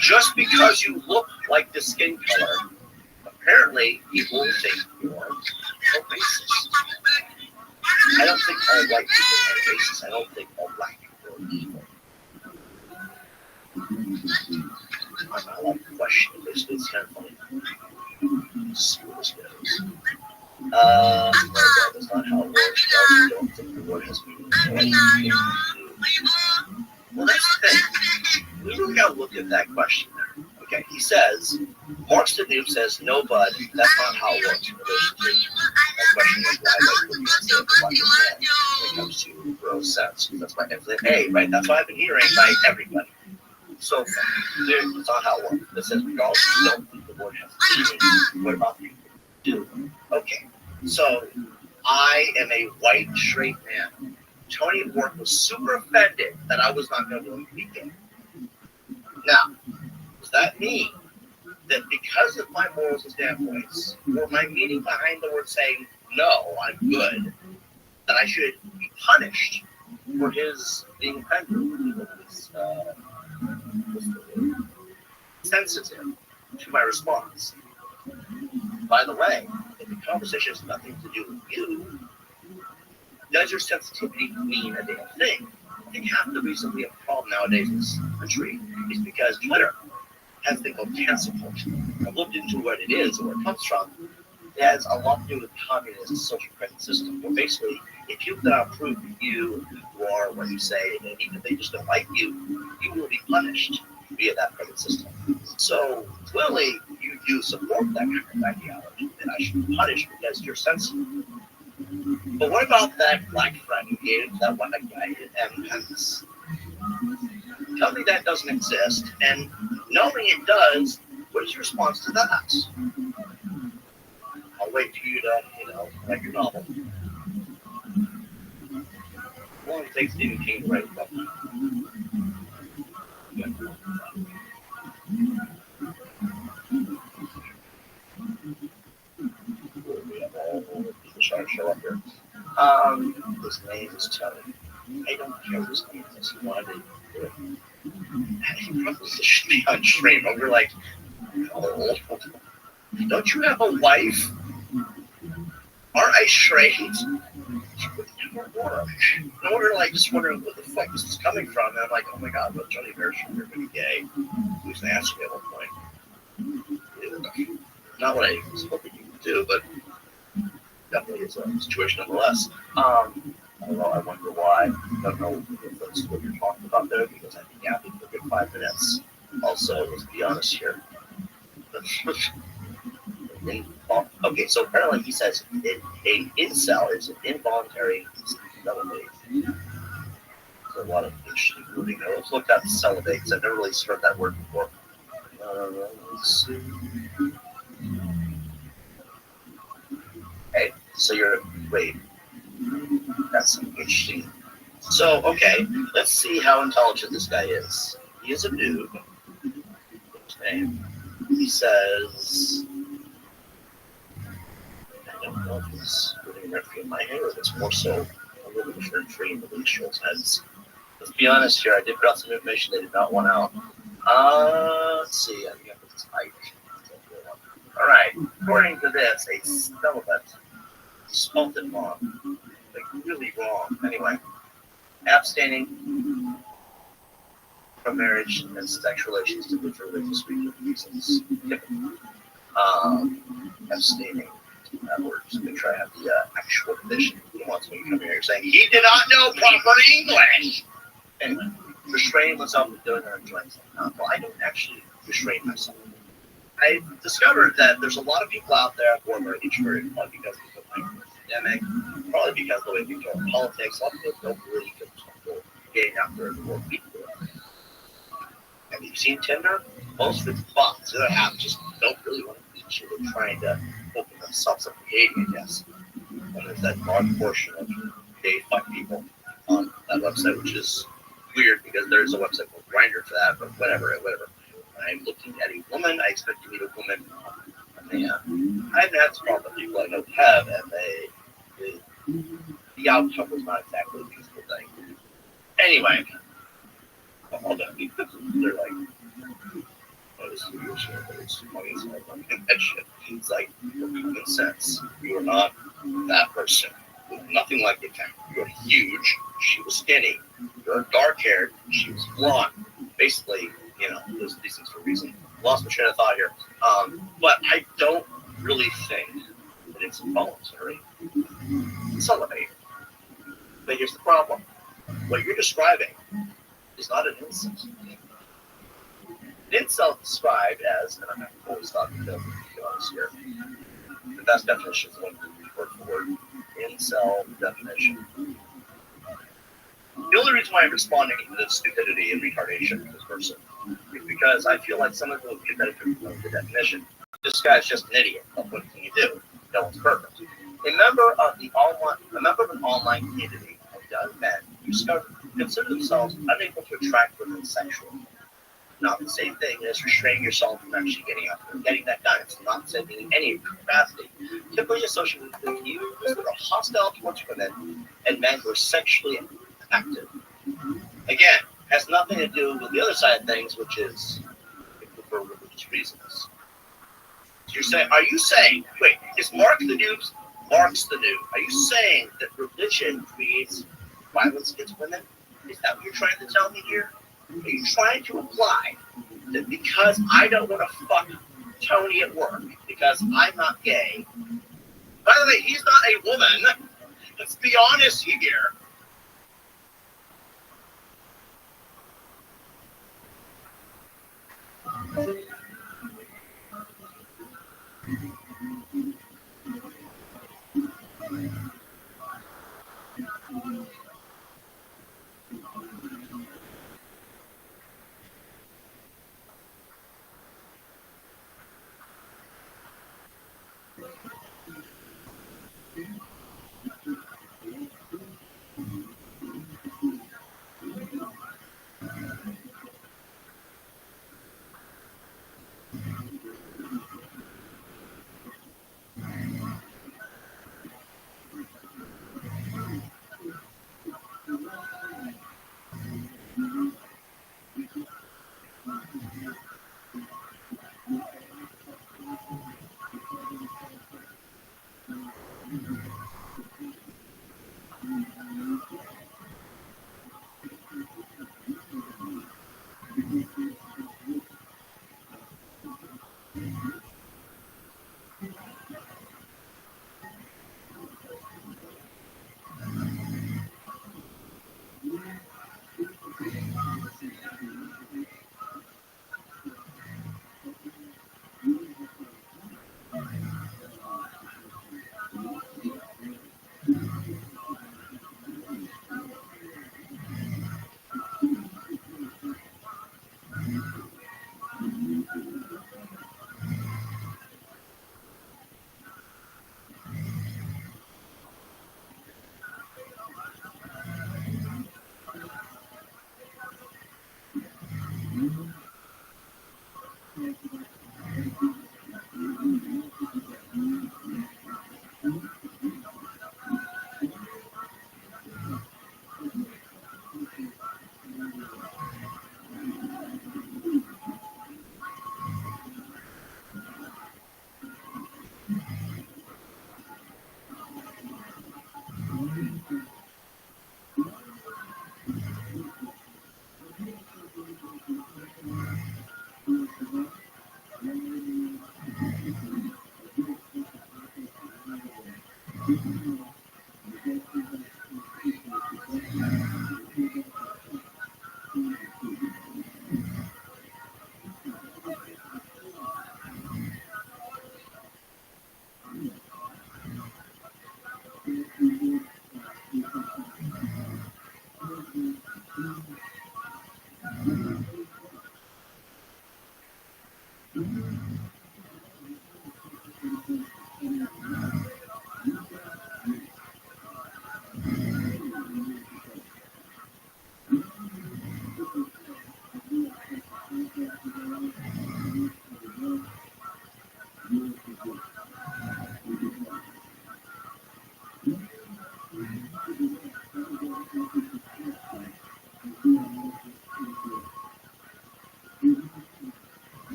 Just because you look like the skin color, apparently you will think you're a racist. I don't think all white people are racist. I don't think all black people are evil. I'm not allowed to question this. It's kind of funny. Let's see where this goes. That's not how it works. I don't think the word has meaning. Well, that's the thing. We really got to look at that question there. Okay, he says, Marx the Noob says, no, bud, that's not how it works in relation to that question of why white people can't say black man when it comes to gross sense. That's why hey, right? That's what I've been hearing by everybody. So, dude, it's not how it works. It says, regardless, you don't think the word has meaning. What about people do? Okay, so I am a white, straight man. Tony at work was super offended that I was not going to go be gay. Now, does that mean that because of my morals and standpoints, or my meaning behind the word saying, no, I'm good, that I should be punished for his being offended? Sensitive to my response. By the way, if the conversation has nothing to do with you, does your sensitivity mean a damn thing? I think half the reason we have a problem nowadays in this country is because Twitter has a thing called cancel culture. I've looked into what it is and where it comes from. It has a lot to do with communism, social credit system, where basically, if people cannot prove you are what you say, and even if they just don't like you, you will be punished via that credit system. So clearly, you do support that kind of ideology, and I should be punished because you're sensitive. But what about that black friend who gave that one guy and Pence? Tell me that doesn't exist, and knowing it does, what is your response to that? I'll wait for you to, write your novel. How long it takes Stephen King to write a book? Trying to show up here. His name is Tony. I don't care what his name is. He wanted to do it. He probably should be on stream. And we're like, oh, don't you have a wife? Aren't I straight? She would never work. And we're like just wondering what the fuck this is coming from. And I'm like, oh my god, but Johnny Bearshore, you're gonna be gay. He was asking me at one point. Not what I was hoping you would do, but definitely is a situation nonetheless. I don't know, I wonder why. I don't know if that's what you're talking about there, because I've been yapping for a good 5 minutes. Also, let's be honest here. Okay, so apparently he says an incel is an involuntary celibate. There's a lot of interesting moving there. Let's look up celibate, because I've never really heard that word before. Let's see. Okay, so wait, that's interesting. So, okay, let's see how intelligent this guy is. He is a noob. What's his name? He says, I don't know if he's putting Murphy in my hair, or if it's more so a little different tree in the Rothschild's heads. Let's be honest here, I did put out some information they did not want out. Let's see, I think I put this height. Alright, according to this, a celibate spelled it wrong. Like, really wrong. Anyway, abstaining from marriage and sexual relations to which religious reasons. Abstaining. That works. Make sure I have the actual condition. He wants me to come here saying he did not know proper English. Anyway, restrain myself from doing or enjoying something. Well, I don't actually restrain myself. I discovered that there's a lot of people out there who are very introverted, probably because of the pandemic, probably because of the way people are in politics. A lot of people don't really feel comfortable getting out there and more people. Have you seen Tinder? Most of it's bots. The other half just don't really want to meet you. They're trying to open themselves up to dating, I guess. And there's that large portion of gay fuck people on that website, which is weird because there's a website called Grindr for that, but whatever. When I'm looking at a woman, I expect to meet a woman. I haven't had this problem with people I know have, and the outcome was not exactly a peaceful thing. Anyway, all done. They're like, oh, this is weird shit, but it's funny as hell. That shit. It's like, for common sense, you are not that person. You're nothing like the account. You're huge. She was skinny. You're dark haired. She was blonde. Basically, there's these things for a reason. Lost my train of thought here. But I don't really think that it's voluntary. It's elevated. But here's the problem. What you're describing is not an incel. An incel is described as, and I'm not always talking to be honest here, the best definition is the one we refer for word incel definition. The only reason why I'm responding to the stupidity and retardation of this person is because I feel like someone who will get better from the definition. This guy's just an idiot. What can you do? No one's perfect. A member of an online community of young men who consider themselves unable to attract women sexually. Not the same thing as restraining yourself from actually getting out there and getting that done. It's not the same thing in any capacity. Typically associated with views that are hostile towards women and men who are sexually active. Again, has nothing to do with the other side of things, which is for religious reasons. So are you saying, wait, is Marx the noob? Marx the noob. Are you saying that religion creates violence against women? Is that what you're trying to tell me here? Are you trying to imply that because I don't want to fuck Tony at work, because I'm not gay, by the way, he's not a woman, let's be honest here.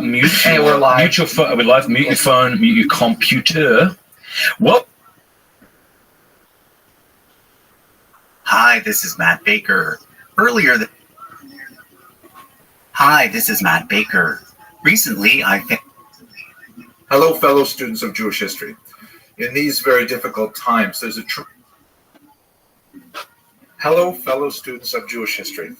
Mute. Hey, your, we're live. Mute your phone. We're live. Mute your phone. Mute your computer. Whoop. Hi, this is Matt Baker. Hi, this is Matt Baker. Recently, Hello, fellow students of Jewish history. In these very difficult times, Hello, fellow students of Jewish history.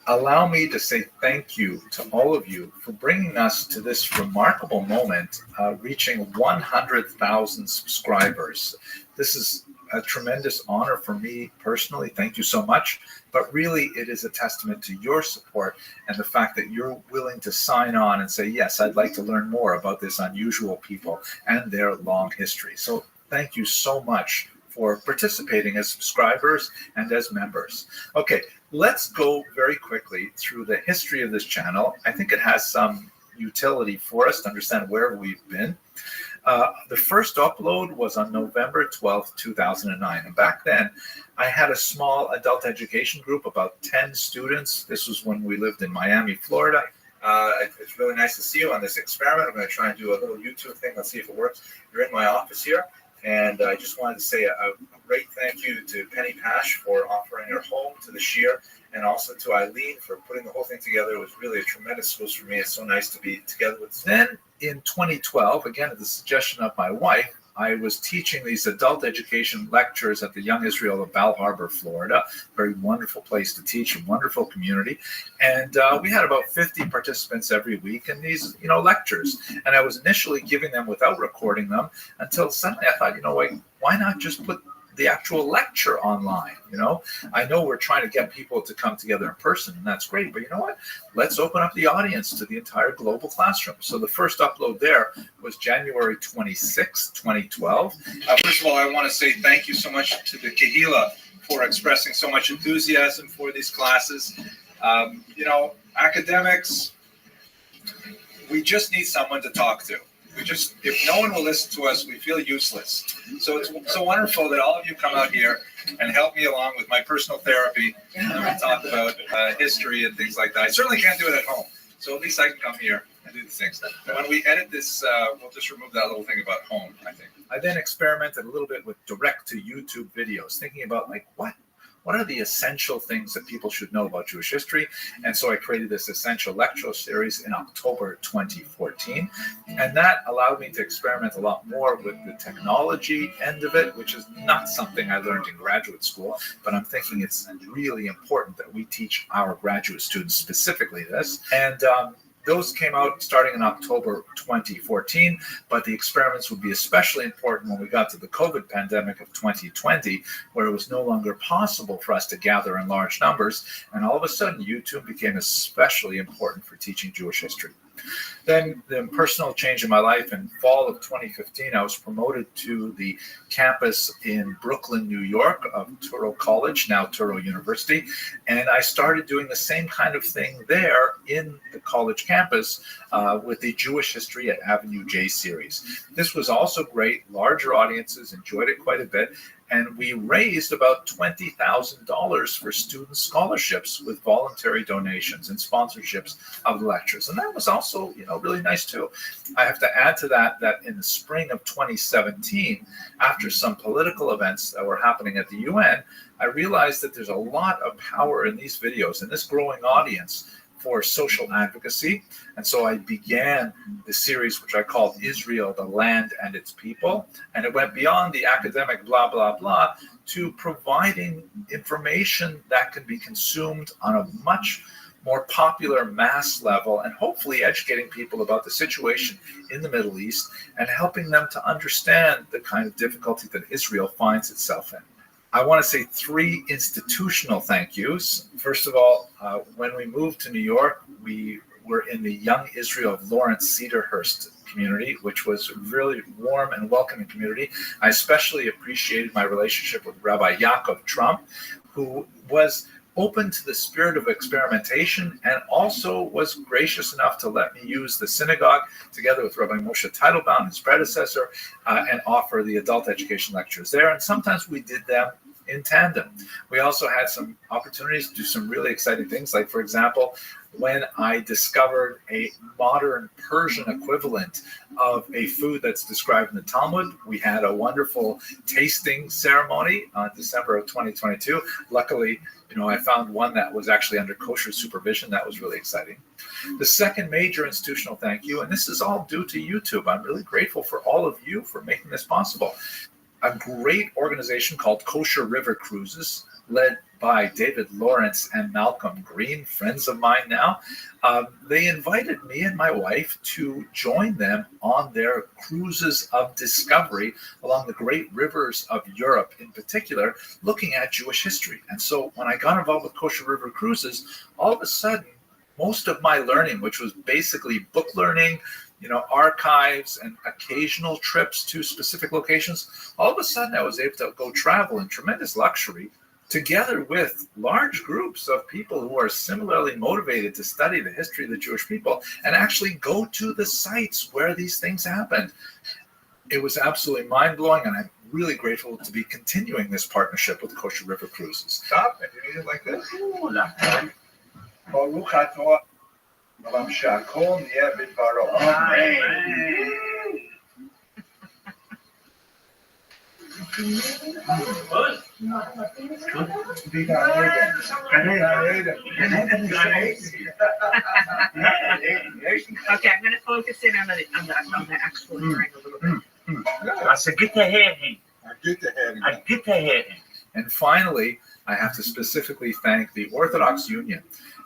Allow me to say thank you to all of you for bringing us to this remarkable moment, reaching 100,000 subscribers. This is a tremendous honor for me personally. Thank you so much. But really, it is a testament to your support and the fact that you're willing to sign on and say, yes, I'd like to learn more about this unusual people and their long history. So thank you so much for participating as subscribers and as members. Okay, let's go very quickly through the history of this channel. I think it has some utility for us to understand where we've been. The first upload was on November 12th, 2009. And back then, I had a small adult education group, about 10 students. This was when we lived in Miami, Florida. It's really nice to see you on this experiment. I'm going to try and do a little YouTube thing. Let's see if it works. You're in my office here. And I just wanted to say a great thank you to Penny Pash for offering her home to the Shir, and also to Eileen for putting the whole thing together. It was really a tremendous boost for me. It's so nice to be together with you. Then in 2012, again at the suggestion of my wife, I was teaching these adult education lectures at the Young Israel of Bal Harbor, Florida. Very wonderful place to teach, a wonderful community. And we had about 50 participants every week in these, lectures. And I was initially giving them without recording them until suddenly I thought, why not just put the actual lecture online? I know we're trying to get people to come together in person, and that's great, but you know what? Let's open up the audience to the entire global classroom. So the first upload there was January 26, 2012. First of all, I want to say thank you so much to the Kehila for expressing so much enthusiasm for these classes. Academics, we just need someone to talk to. If no one will listen to us, we feel useless. So it's so wonderful that all of you come out here and help me along with my personal therapy and we talk about history and things like that. I certainly can't do it at home, so at least I can come here and do these things. When we edit this, we'll just remove that little thing about home, I think. I then experimented a little bit with direct-to-YouTube videos, thinking about what are the essential things that people should know about Jewish history? And so I created this essential lecture series in October 2014. And that allowed me to experiment a lot more with the technology end of it, which is not something I learned in graduate school, but I'm thinking it's really important that we teach our graduate students specifically this. And those came out starting in October 2014, but the experiments would be especially important when we got to the COVID pandemic of 2020, where it was no longer possible for us to gather in large numbers, and all of a sudden YouTube became especially important for teaching Jewish history. Then the personal change in my life in fall of 2015, I was promoted to the campus in Brooklyn, New York of Touro College, now Touro University. And I started doing the same kind of thing there in the college campus with the Jewish History at Avenue J series. This was also great. Larger audiences enjoyed it quite a bit. And we raised about $20,000 for student scholarships with voluntary donations and sponsorships of the lectures. And that was also, really nice too. I have to add to that in the spring of 2017, after some political events that were happening at the UN, I realized that there's a lot of power in these videos and this growing audience for social advocacy. And so I began the series, which I called Israel, the Land and Its People. And it went beyond the academic blah, blah, blah to providing information that can be consumed on a much more popular mass level and hopefully educating people about the situation in the Middle East and helping them to understand the kind of difficulty that Israel finds itself in. I want to say 3 institutional thank yous. First of all, when we moved to New York, we were in the Young Israel of Lawrence Cedarhurst community, which was a really warm and welcoming community. I especially appreciated my relationship with Rabbi Yaakov Trump, who was open to the spirit of experimentation and also was gracious enough to let me use the synagogue together with Rabbi Moshe Teitelbaum, his predecessor, and offer the adult education lectures there. And sometimes we did them in tandem. We also had some opportunities to do some really exciting things, like, for example, when I discovered a modern Persian equivalent of a food that's described in the Talmud. We had a wonderful tasting ceremony on December of 2022. Luckily, I found one that was actually under kosher supervision. That was really exciting. The second major institutional thank you, and this is all due to YouTube. I'm really grateful for all of you for making this possible. A great organization called Kosher River Cruises, led by David Lawrence and Malcolm Green, friends of mine now. They invited me and my wife to join them on their cruises of discovery along the great rivers of Europe, in particular, looking at Jewish history. And so when I got involved with Kosher River Cruises, all of a sudden, most of my learning, which was basically book learning, archives and occasional trips to specific locations, all of a sudden I was able to go travel in tremendous luxury together with large groups of people who are similarly motivated to study the history of the Jewish people and actually go to the sites where these things happened. It was absolutely mind-blowing, and I'm really grateful to be continuing this partnership with Kosher River Cruises. Stop and do it like this. Baruch atah Olam she'akol niyeh bidbaro. Amen. Okay, I'm going to focus in on the actual hearing a little bit. That's a get the head in. I get the head in. And finally, I have to specifically thank the Orthodox Union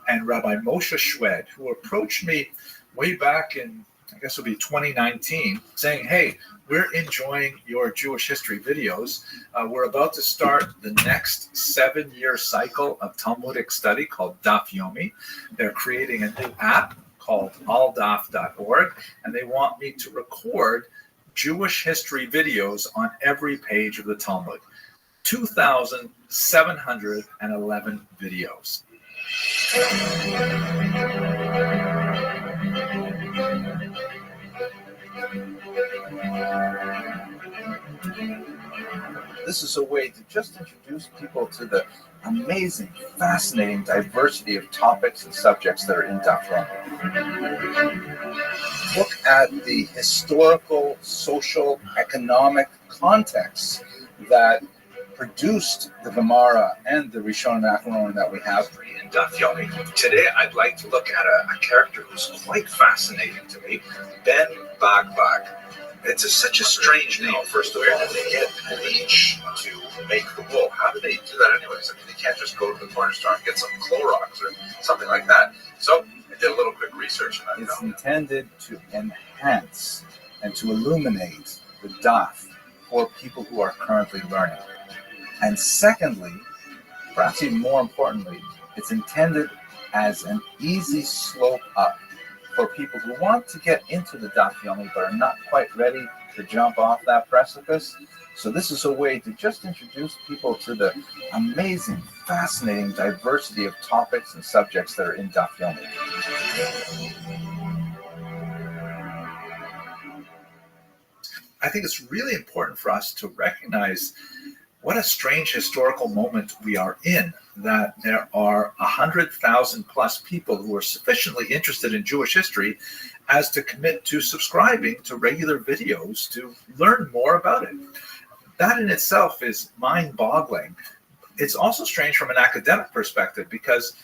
and Rabbi Moshe Shwed, who approached me way back in, I guess it would be 2019, saying, hey, we're enjoying your Jewish history videos. We're about to start the next 7-year cycle of Talmudic study called Daf Yomi. They're creating a new app called alldaf.org, and they want me to record Jewish history videos on every page of the Talmud. 2,711 videos. This is a way to just introduce people to the amazing, fascinating diversity of topics and subjects that are in Daf Yomi. Look at the historical, social, economic context that produced the Gemara and the Rishon and Acharon that we have in Daf Yomi. Today, I'd like to look at a character who's quite fascinating to me, Ben Bagbag. It's such a strange name, first of all. Where did they get bleach to make the wool? How do they do that anyways? I mean, they can't just go to the corner store and get some Clorox or something like that. So I did a little quick research on that. It's intended to enhance and to illuminate the daf for people who are currently learning. And secondly, perhaps even more importantly, it's intended as an easy slope up for people who want to get into the Daf Yomi but are not quite ready to jump off that precipice. So this is a way to just introduce people to the amazing, fascinating diversity of topics and subjects that are in Daf Yomi. I think it's really important for us to recognize what a strange historical moment we are in, that there are 100,000 plus people who are sufficiently interested in Jewish history as to commit to subscribing to regular videos to learn more about it. That in itself is mind-boggling. It's also strange from an academic perspective because,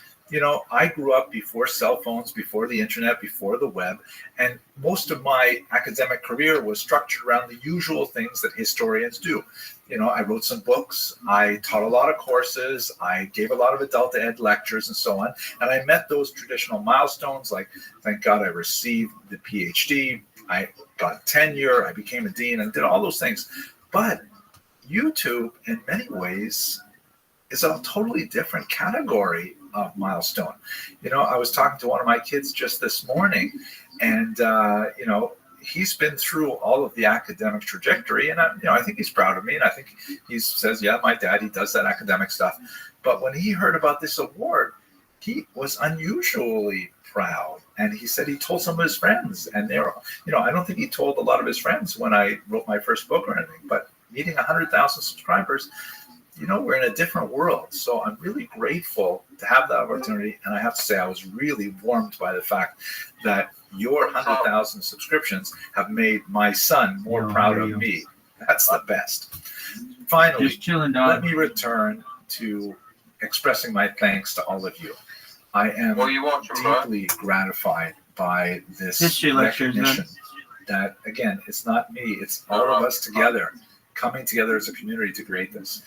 I grew up before cell phones, before the internet, before the web, and most of my academic career was structured around the usual things that historians do. I wrote some books, I taught a lot of courses, I gave a lot of adult ed lectures and so on, and I met those traditional milestones, like, thank God I received the PhD, I got tenure, I became a dean, and did all those things. But YouTube, in many ways, is a totally different category of milestone. I was talking to one of my kids just this morning, and, he's been through all of the academic trajectory, and I think he's proud of me, and I think he says, yeah, my dad, he does that academic stuff. But when he heard about this award, he was unusually proud, and he said he told some of his friends, and they were, I don't think he told a lot of his friends when I wrote my first book or anything, but meeting 100,000 subscribers, we're in a different world. So I'm really grateful to have that opportunity. And I have to say, I was really warmed by the fact that your 100,000 subscriptions have made my son more proud of me. That's the best. Finally, Just chilling, dog. let me return to expressing my thanks to all of you. I am deeply gratified by this recognition that, again, it's not me, it's all of us together, coming together as a community to create this.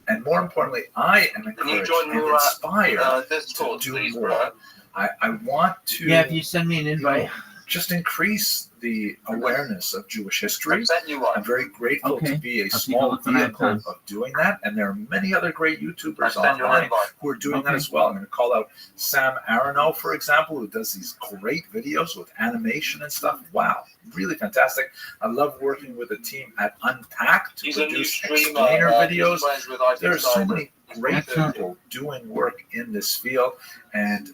And more importantly, I am encouraged and inspired to do more. I want to if you send me an invite, just increase the awareness of Jewish history. I'm very grateful to be a small vehicle of doing that. And there are many other great YouTubers online who are doing that as well. I'm going to call out Sam Aronow, for example, who does these great videos with animation and stuff. Wow, really fantastic. I love working with a team at Unpacked to produce explainer videos. There are so many great people doing work in this field, and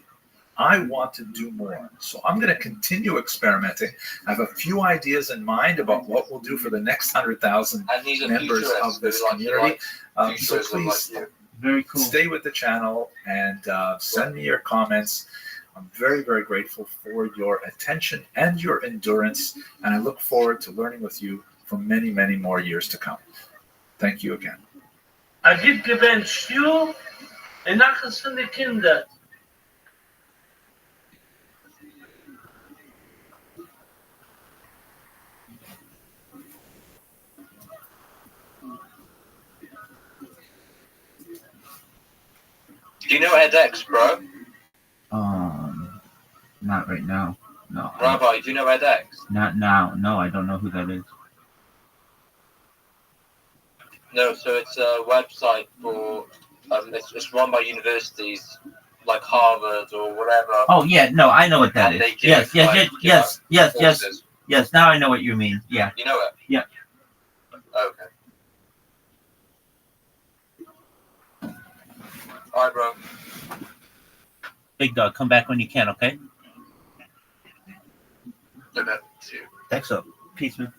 I want to do more. So I'm going to continue experimenting. I have a few ideas in mind about what we'll do for the next 100,000 members of this community. So please stay with the channel and send me your comments. I'm very, very grateful for your attention and your endurance. And I look forward to learning with you for many, many more years to come. Thank you again. Shiur in Nachas von den Kindern. Do you know edX, bro? Not right now. No. Rabbi, do you know edX? Not now. No, I don't know who that is. No, so it's a website for, it's run by universities like Harvard or whatever. Oh, yeah, no, I know what that is. Yes. Courses. Yes, now I know what you mean. Yeah. You know it? Yeah. Okay. All right, bro. Big dog, come back when you can, okay? Okay. Thanks up. Peace, man.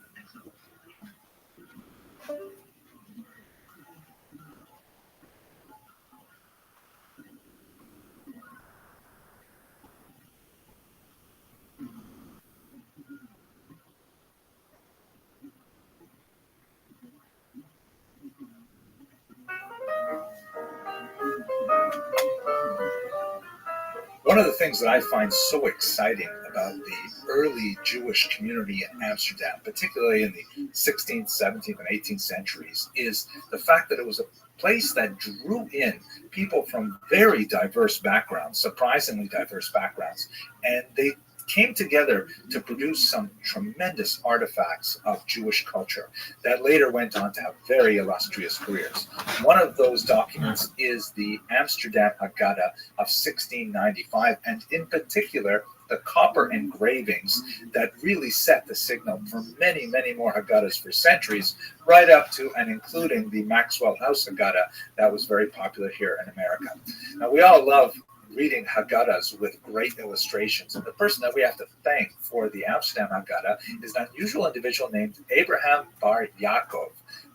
One of the things that I find so exciting about the early Jewish community in Amsterdam, particularly in the 16th, 17th, and 18th centuries, is the fact that it was a place that drew in people from very diverse backgrounds, surprisingly diverse backgrounds, and they came together to produce some tremendous artifacts of Jewish culture that later went on to have very illustrious careers. One of those documents is the Amsterdam Haggadah of 1695, and in particular, the copper engravings that really set the signal for many, many more Haggadahs for centuries, right up to and including the Maxwell House Haggadah that was very popular here in America. Now, we all love reading Haggadahs with great illustrations. And the person that we have to thank for the Amsterdam Haggadah is an unusual individual named Abraham Bar Yaakov,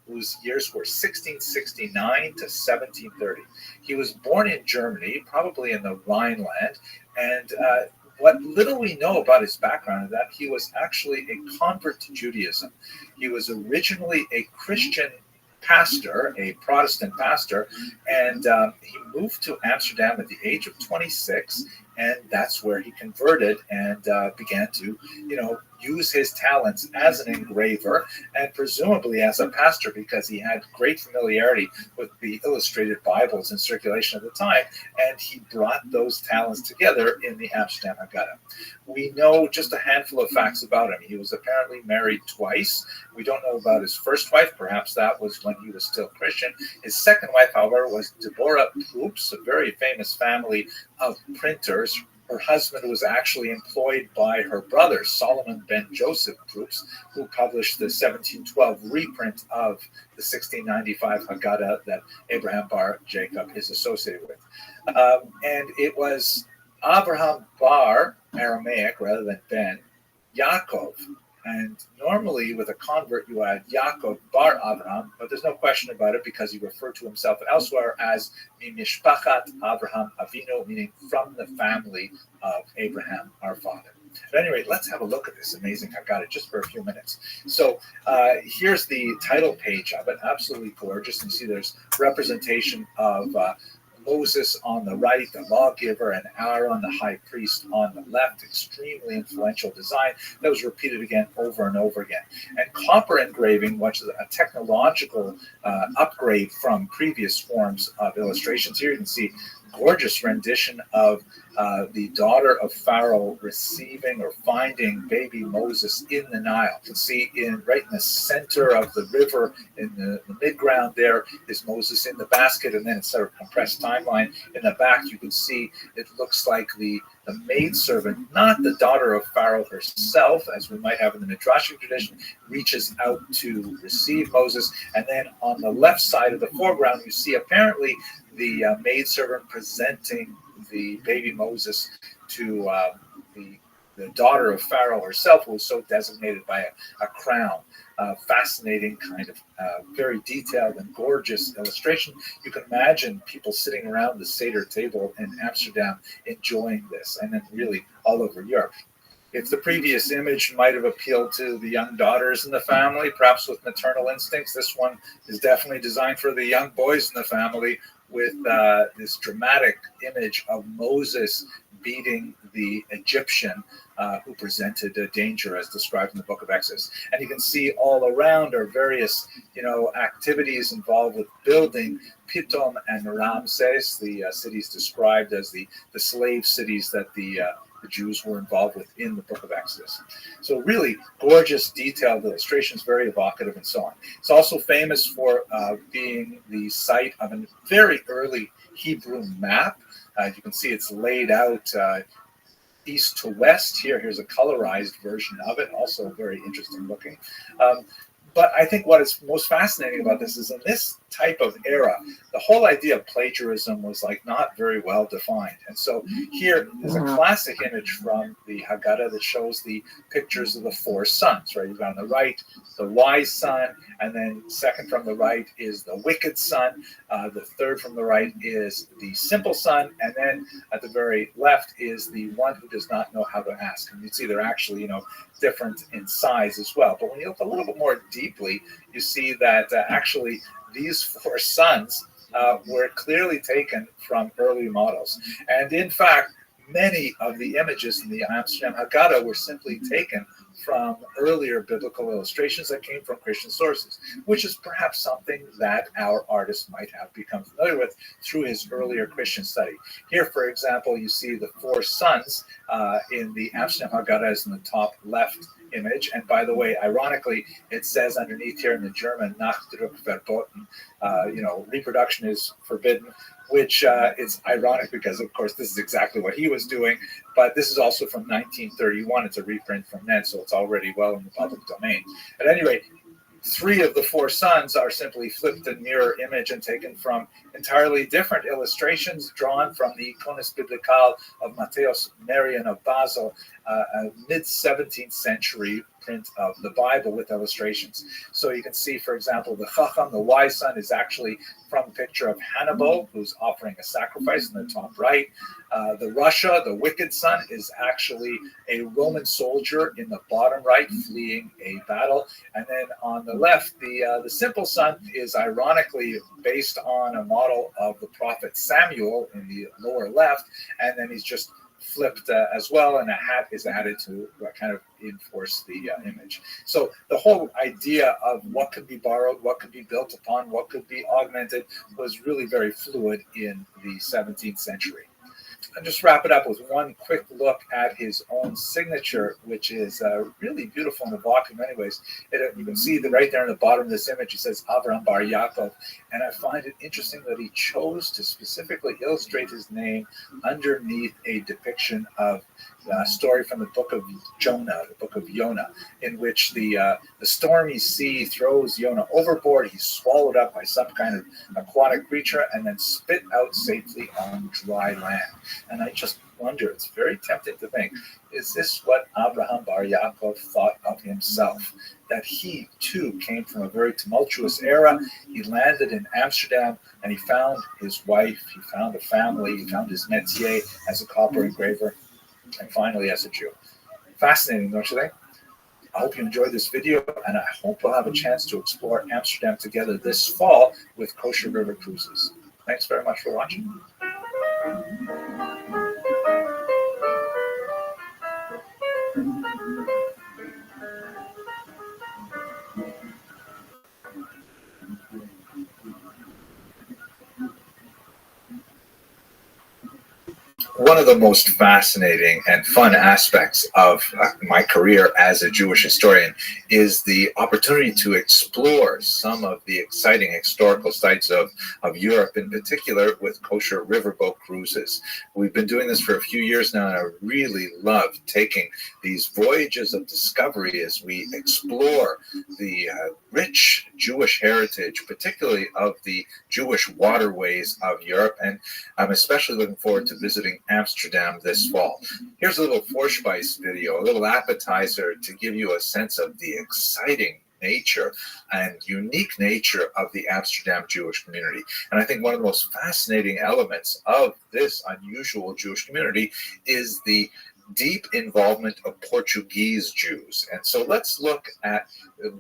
whose years were 1669 to 1730. He was born in Germany, probably in the Rhineland, and what little we know about his background is that he was actually a convert to Judaism. He was originally a Christian pastor, a Protestant pastor, and he moved to Amsterdam at the age of 26, and that's where he converted and began to, use his talents as an engraver and presumably as a pastor, because he had great familiarity with the illustrated Bibles in circulation at the time, and he brought those talents together in the Amsterdam Haggadah. We know just a handful of facts about him. He was apparently married twice. We don't know about his first wife. Perhaps that was when he was still Christian. His second wife, however, was Deborah Proops, a very famous family of printers. Her husband was actually employed by her brother, Solomon ben Joseph Proops, who published the 1712 reprint of the 1695 Haggadah that Abraham Bar Jacob is associated with. And it was Abraham Bar, Aramaic rather than Ben, Yaakov, And normally with a convert, you add Yaakov bar Avraham, but there's no question about it because he referred to himself elsewhere as Mishpachat Avraham Avinu, meaning from the family of Abraham, our father. At any rate, let's have a look at this amazing Haggadah just for a few minutes. So here's the title page of it, absolutely gorgeous. And you see there's representation of Moses on the right, the lawgiver, and Aaron, the high priest, on the left. Extremely influential design that was repeated again over and over again. And copper engraving, which is a technological upgrade from previous forms of illustrations. Here you can see gorgeous rendition of the daughter of Pharaoh receiving or finding baby Moses in the Nile. You can see right in the center of the river, in the mid-ground there, is Moses in the basket, and then it's sort of compressed timeline. In the back, you can see it looks like the maidservant, not the daughter of Pharaoh herself, as we might have in the Midrashic tradition, reaches out to receive Moses. And then on the left side of the foreground, you see apparently the maidservant presenting the baby Moses to the daughter of Pharaoh herself, who was so designated by a crown. Fascinating, kind of very detailed and gorgeous illustration. You can imagine people sitting around the Seder table in Amsterdam enjoying this, and then really all over Europe. If the previous image might have appealed to the young daughters in the family, perhaps with maternal instincts, this one is definitely designed for the young boys in the family, with this dramatic image of Moses beating the Egyptian who presented a danger as described in the book of Exodus. And you can see all around are various, activities involved with building Pitom and Ramses, the cities described as the slave cities that the Jews were involved with in the book of Exodus. So really gorgeous, detailed illustrations, very evocative, and so on. It's also famous for being the site of a very early Hebrew map. You can see it's laid out east to west. Here's a colorized version of it, also very interesting looking. But I think what is most fascinating about this is in this type of era, the whole idea of plagiarism was not very well defined. And so here is a classic image from the Haggadah that shows the pictures of the four sons, right? You've got on the right, the wise son, and then second from the right is the wicked son. The third from the right is the simple son. And then at the very left is the one who does not know how to ask. And you see they're actually, different in size as well. But when you look a little bit more deeply, you see that actually these four sons were clearly taken from early models. And in fact, many of the images in the Amsterdam Haggadah were simply taken from earlier biblical illustrations that came from Christian sources, which is perhaps something that our artist might have become familiar with through his earlier Christian study. Here, for example, you see the four sons in the Amsterdam Haggadah is in the top left image. And by the way, ironically, it says underneath here in the German, Nachdruck verboten, reproduction is forbidden, which is ironic because, of course, this is exactly what he was doing. But this is also from 1931. It's a reprint from then, so it's already well in the public domain. At any rate, three of the four sons are simply flipped a mirror image and taken from entirely different illustrations drawn from the Iconis Biblical of Matthäus Marian of Basel, a mid-17th century print of the Bible with illustrations. So you can see, for example, the Chacham, the wise son, is actually from a picture of Hannibal, who's offering a sacrifice in the top right. The Russia, the wicked son, is actually a Roman soldier in the bottom right, fleeing a battle. And then on the left, the simple son is ironically based on a model of the prophet Samuel in the lower left, and then he's just flipped as well, and a hat is added to kind of enforce the image. So the whole idea of what could be borrowed, what could be built upon, what could be augmented was really very fluid in the 17th century. And just wrap it up with one quick look at his own signature, which is really beautiful and evocative in many ways. You can see that right there in the bottom of this image, it says Avraham Bar Yaakov. And I find it interesting that he chose to specifically illustrate his name underneath a depiction of a story from the book of Jonah, the book of Yonah, in which the stormy sea throws Yonah overboard. He's swallowed up by some kind of aquatic creature and then spit out safely on dry land. And I just wonder, it's very tempting to think, is this what Abraham Bar Yaakov thought of himself? That he too came from a very tumultuous era. He landed in Amsterdam and he found his wife, he found a family, he found his métier as a copper engraver, and finally as a Jew. Fascinating, don't you think? I hope you enjoyed this video, and I hope we'll have a chance to explore Amsterdam together this fall with Kosher River Cruises. Thanks very much for watching. One of the most fascinating and fun aspects of my career as a Jewish historian is the opportunity to explore some of the exciting historical sites of Europe, in particular with kosher riverboat cruises. We've been doing this for a few years now, and I really love taking these voyages of discovery as we explore the rich Jewish heritage, particularly of the Jewish waterways of Europe. And I'm especially looking forward to visiting Amsterdam this fall. Here's a little Vorspeise video, a little appetizer to give you a sense of the exciting nature and unique nature of the Amsterdam Jewish community. And I think one of the most fascinating elements of this unusual Jewish community is the deep involvement of Portuguese Jews. And so let's look at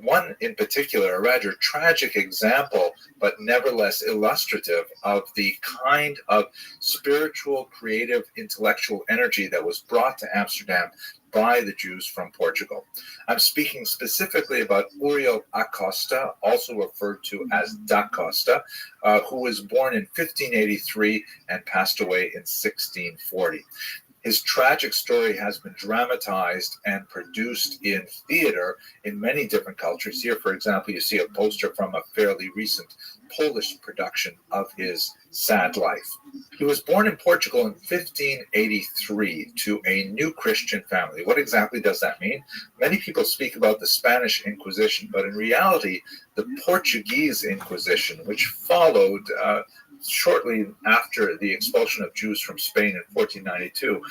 one in particular, a rather tragic example, but nevertheless illustrative of the kind of spiritual, creative, intellectual energy that was brought to Amsterdam by the Jews from Portugal. I'm speaking specifically about Uriel Acosta, also referred to as Da Costa, who was born in 1583 and passed away in 1640. His tragic story has been dramatized and produced in theater in many different cultures. Here, for example, you see a poster from a fairly recent Polish production of his sad life. He was born in Portugal in 1583 to a new Christian family. What exactly does that mean? Many people speak about the Spanish Inquisition, but in reality, the Portuguese Inquisition, which followed shortly after the expulsion of Jews from Spain in 1492,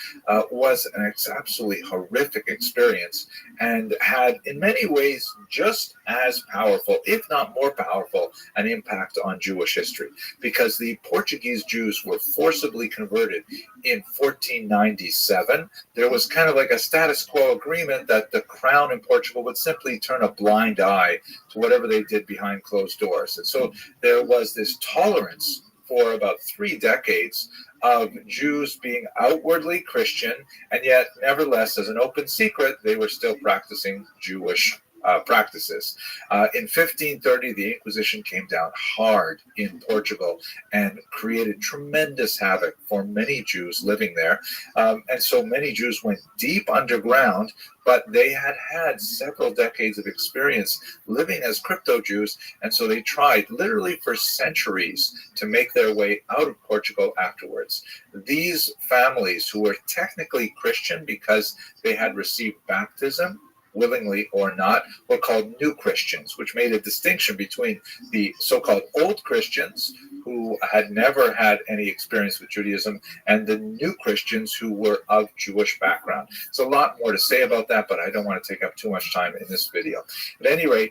was an absolutely horrific experience and had in many ways just as powerful, if not more powerful, an impact on Jewish history, because the Portuguese Jews were forcibly converted in 1497. There was kind of like a status quo agreement that the crown in Portugal would simply turn a blind eye to whatever they did behind closed doors. And so there was this tolerance for about 3 decades of Jews being outwardly Christian, and yet nevertheless, as an open secret, they were still practicing Jewish practices. In 1530, the Inquisition came down hard in Portugal and created tremendous havoc for many Jews living there. And so many Jews went deep underground, but they had had several decades of experience living as crypto-Jews, and so they tried literally for centuries to make their way out of Portugal afterwards. These families, who were technically Christian because they had received baptism, willingly or not, were called New Christians, which made a distinction between the so-called Old Christians, who had never had any experience with Judaism, and the New Christians who were of Jewish background. There's a lot more to say about that, but I don't want to take up too much time in this video. At any rate,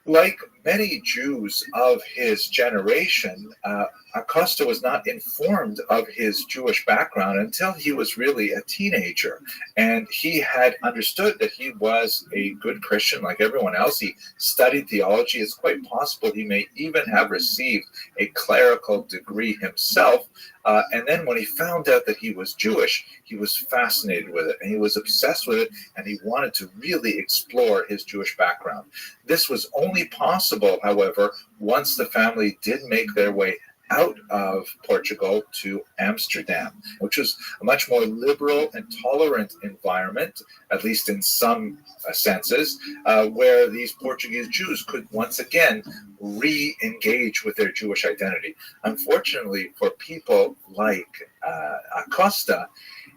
like many Jews of his generation, Acosta was not informed of his Jewish background until he was really a teenager. And he had understood that he was a good Christian like everyone else. He studied theology. It's quite possible he may even have received a clerical degree himself. And then when he found out that he was Jewish, he was fascinated with it, and he was obsessed with it, and he wanted to really explore his Jewish background. This was only possible, however, once the family did make their way out of Portugal to Amsterdam, which was a much more liberal and tolerant environment, at least in some senses, where these Portuguese Jews could once again re-engage with their Jewish identity. Unfortunately, for people like Acosta,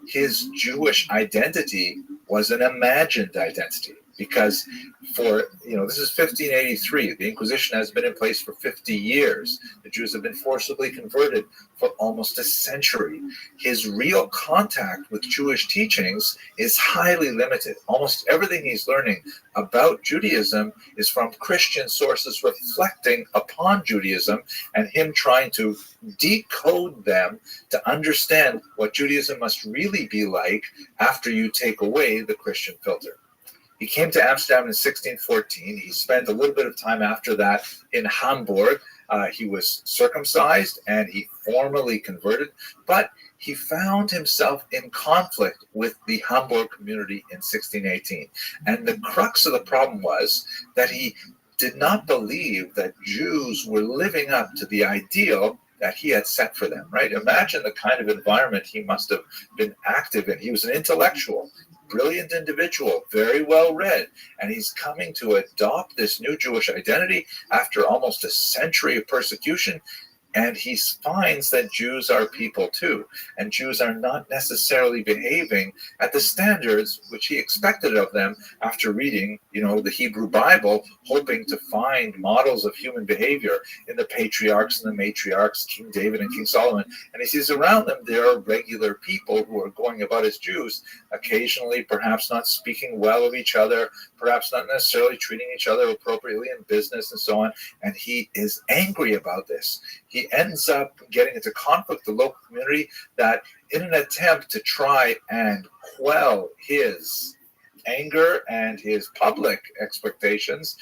his Jewish identity was an imagined identity. because this is 1583. The Inquisition has been in place for 50 years. The Jews have been forcibly converted for almost a century. His real contact with Jewish teachings is highly limited. Almost everything he's learning about Judaism is from Christian sources reflecting upon Judaism and him trying to decode them to understand what Judaism must really be like after you take away the Christian filter. He came to Amsterdam in 1614. He spent a little bit of time after that in Hamburg. He was circumcised and he formally converted, but he found himself in conflict with the Hamburg community in 1618. And the crux of the problem was that he did not believe that Jews were living up to the ideal that he had set for them, right? Imagine the kind of environment he must have been active in. He was an intellectual, brilliant individual, very well read, and he's coming to adopt this new Jewish identity after almost a century of persecution. And he finds that Jews are people too, and Jews are not necessarily behaving at the standards which he expected of them after reading, the Hebrew Bible, hoping to find models of human behavior in the patriarchs and the matriarchs, King David and King Solomon. And he sees around them there are regular people who are going about as Jews, occasionally perhaps not speaking well of each other, perhaps not necessarily treating each other appropriately in business and so on. And he is angry about this. He ends up getting into conflict with the local community that, in an attempt to try and quell his anger and his public expectations,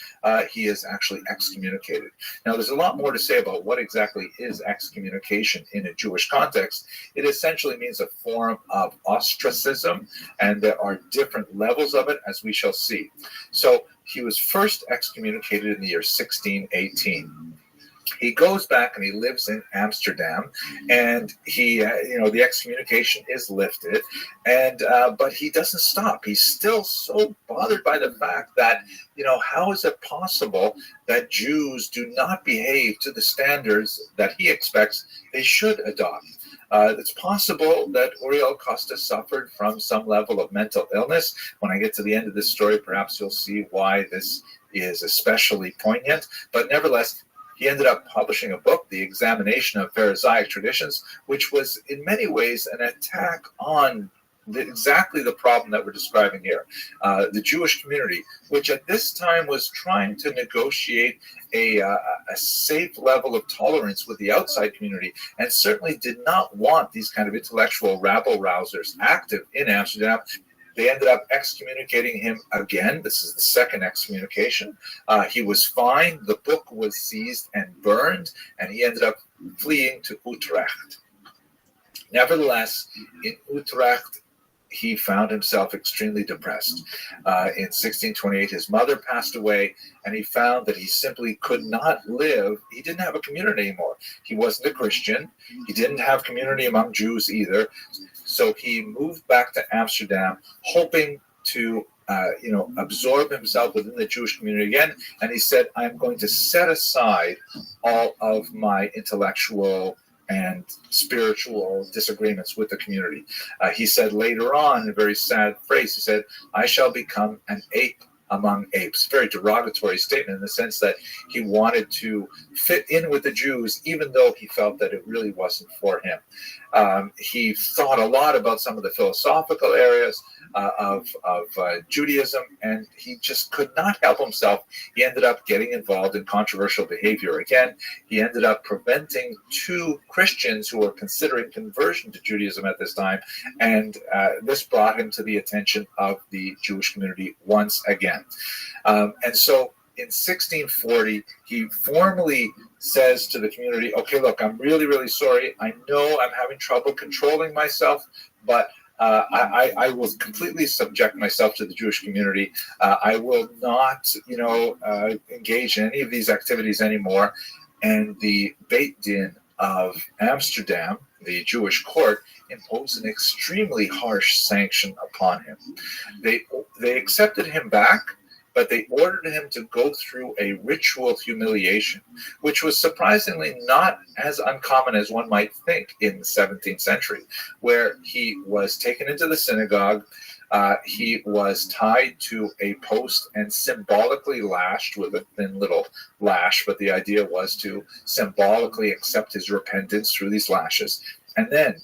he is actually excommunicated. Now, there's a lot more to say about what exactly is excommunication in a Jewish context. It essentially means a form of ostracism, and there are different levels of it, as we shall see. So he was first excommunicated in the year 1618. He goes back and he lives in Amsterdam, and he, the excommunication is lifted, and but he doesn't stop. He's still so bothered by the fact that, how is it possible that Jews do not behave to the standards that he expects they should adopt? It's possible that Uriel Costa suffered from some level of mental illness. When I get to the end of this story, perhaps you'll see why this is especially poignant, but nevertheless, he ended up publishing a book, The Examination of Pharisaic Traditions, which was in many ways an attack on exactly the problem that we're describing here. The Jewish community, which at this time was trying to negotiate a safe level of tolerance with the outside community, and certainly did not want these kind of intellectual rabble-rousers active in Amsterdam. They ended up excommunicating him again. This is the second excommunication. He was fined, the book was seized and burned, and he ended up fleeing to Utrecht. Nevertheless, in Utrecht, he found himself extremely depressed. In 1628, his mother passed away, and he found that he simply could not live. He didn't have a community anymore. He wasn't a Christian. He didn't have community among Jews either. So he moved back to Amsterdam, hoping to absorb himself within the Jewish community again. And he said, I'm going to set aside all of my intellectual and spiritual disagreements with the community. He said later on, a very sad phrase, he said, I shall become an ape among apes. Very derogatory statement in the sense that he wanted to fit in with the Jews, even though he felt that it really wasn't for him. He thought a lot about some of the philosophical areas of Judaism, and he just could not help himself. He ended up getting involved in controversial behavior again. He ended up preventing two Christians who were considering conversion to Judaism at this time, and this brought him to the attention of the Jewish community once again. And so in 1640, he formally says to the community, okay, look, I'm really, really sorry. I know I'm having trouble controlling myself, but I will completely subject myself to the Jewish community. I will not, engage in any of these activities anymore. And the Beit Din of Amsterdam, the Jewish court, imposed an extremely harsh sanction upon him. They accepted him back, but they ordered him to go through a ritual humiliation, which was surprisingly not as uncommon as one might think in the 17th century, where he was taken into the synagogue. He was tied to a post and symbolically lashed with a thin little lash, but the idea was to symbolically accept his repentance through these lashes. And then,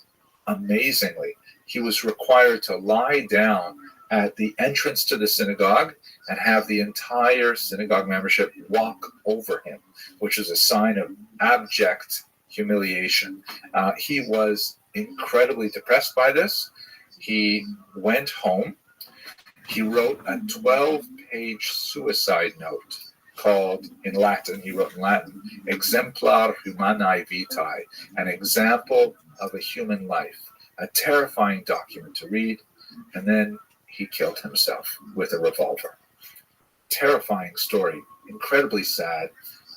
amazingly, he was required to lie down at the entrance to the synagogue and have the entire synagogue membership walk over him, which is a sign of abject humiliation. He was incredibly depressed by this. He went home. He wrote a 12-page suicide note called, in Latin, he wrote in Latin, Exemplar Humanae Vitae, an example of a human life, a terrifying document to read, and then he killed himself with a revolver. Terrifying story, incredibly sad.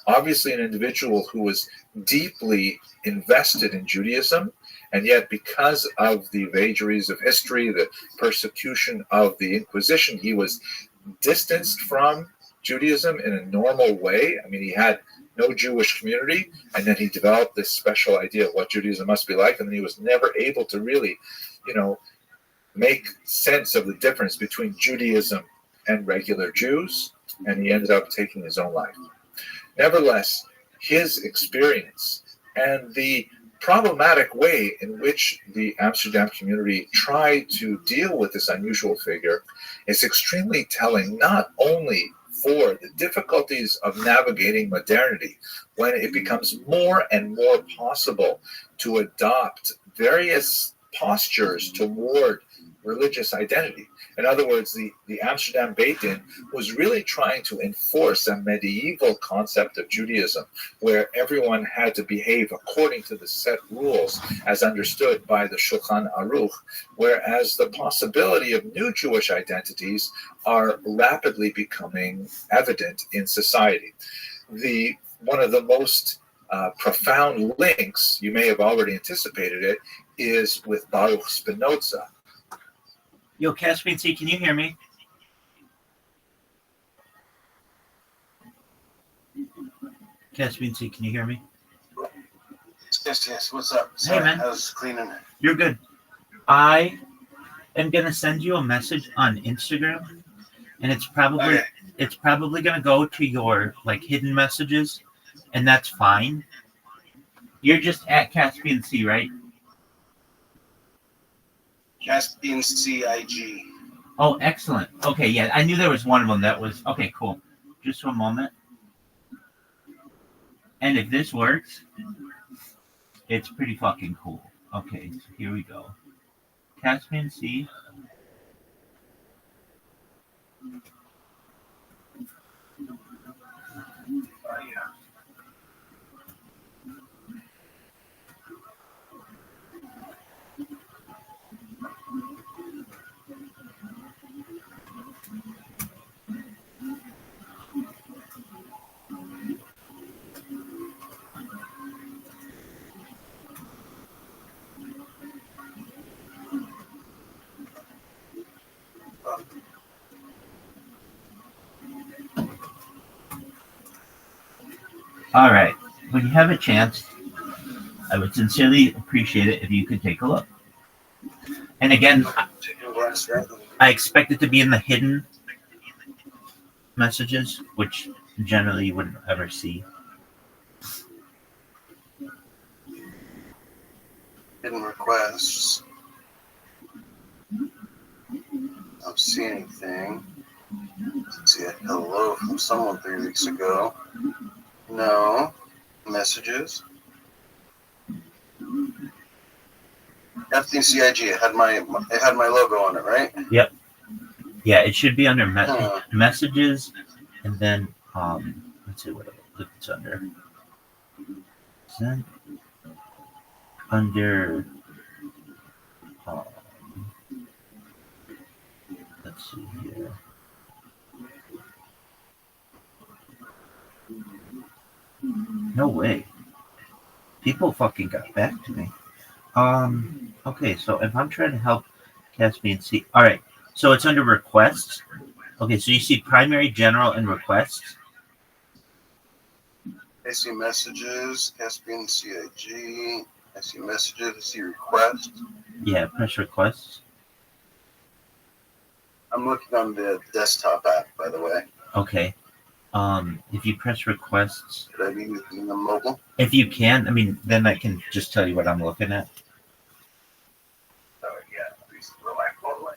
Obviously an individual who was deeply invested in Judaism, and yet because of the vagaries of history, the persecution of the Inquisition, he was distanced from Judaism in a normal way. I mean, he had no Jewish community, and then he developed this special idea of what Judaism must be like, and then he was never able to really, make sense of the difference between Judaism and regular Jews, and he ended up taking his own life. Nevertheless, his experience and the problematic way in which the Amsterdam community tried to deal with this unusual figure is extremely telling, not only for the difficulties of navigating modernity, when it becomes more and more possible to adopt various postures toward religious identity. In other words, the Amsterdam Beit Din was really trying to enforce a medieval concept of Judaism, where everyone had to behave according to the set rules as understood by the Shulchan Aruch, whereas the possibility of new Jewish identities are rapidly becoming evident in society. One of the most profound links, you may have already anticipated it, is with Baruch Spinoza. Yo, Caspian C, can you hear me? Caspian C, can you hear me? Yes. What's up? Hey, man. I was cleaning. You're good. I am gonna send you a message on Instagram, and it's probably gonna go to your hidden messages, and that's fine. You're just at Caspian C, right? Caspian CIG. Oh, excellent. Okay, yeah, I knew there was one of them that was okay. Cool. Just one moment. And if this works, it's pretty fucking cool. Okay, so here we go. Caspian C. All right. When you have a chance, I would sincerely appreciate it if you could take a look. And again, I expect it to be in the hidden messages, which generally you wouldn't ever see. Hidden requests. I don't see anything. Let's see a hello from someone 3 weeks ago. No. Messages. FDCIG. It had my logo on it, right? Yep. Yeah, it should be under messages, and then let's see what it's under. Send under. Let's see here. No way. People fucking got back to me. Okay, so if I'm trying to help Caspian C. All right, so it's under requests. Okay, so you see primary, general, and requests. I see messages, Caspian CIG. I see messages, I see requests. Yeah, press requests. I'm looking on the desktop app, by the way. Okay. If you press requests, Should I be using the mobile? if you can, I mean, then I can just tell you what I'm looking at. Oh yeah, please throw my phone away.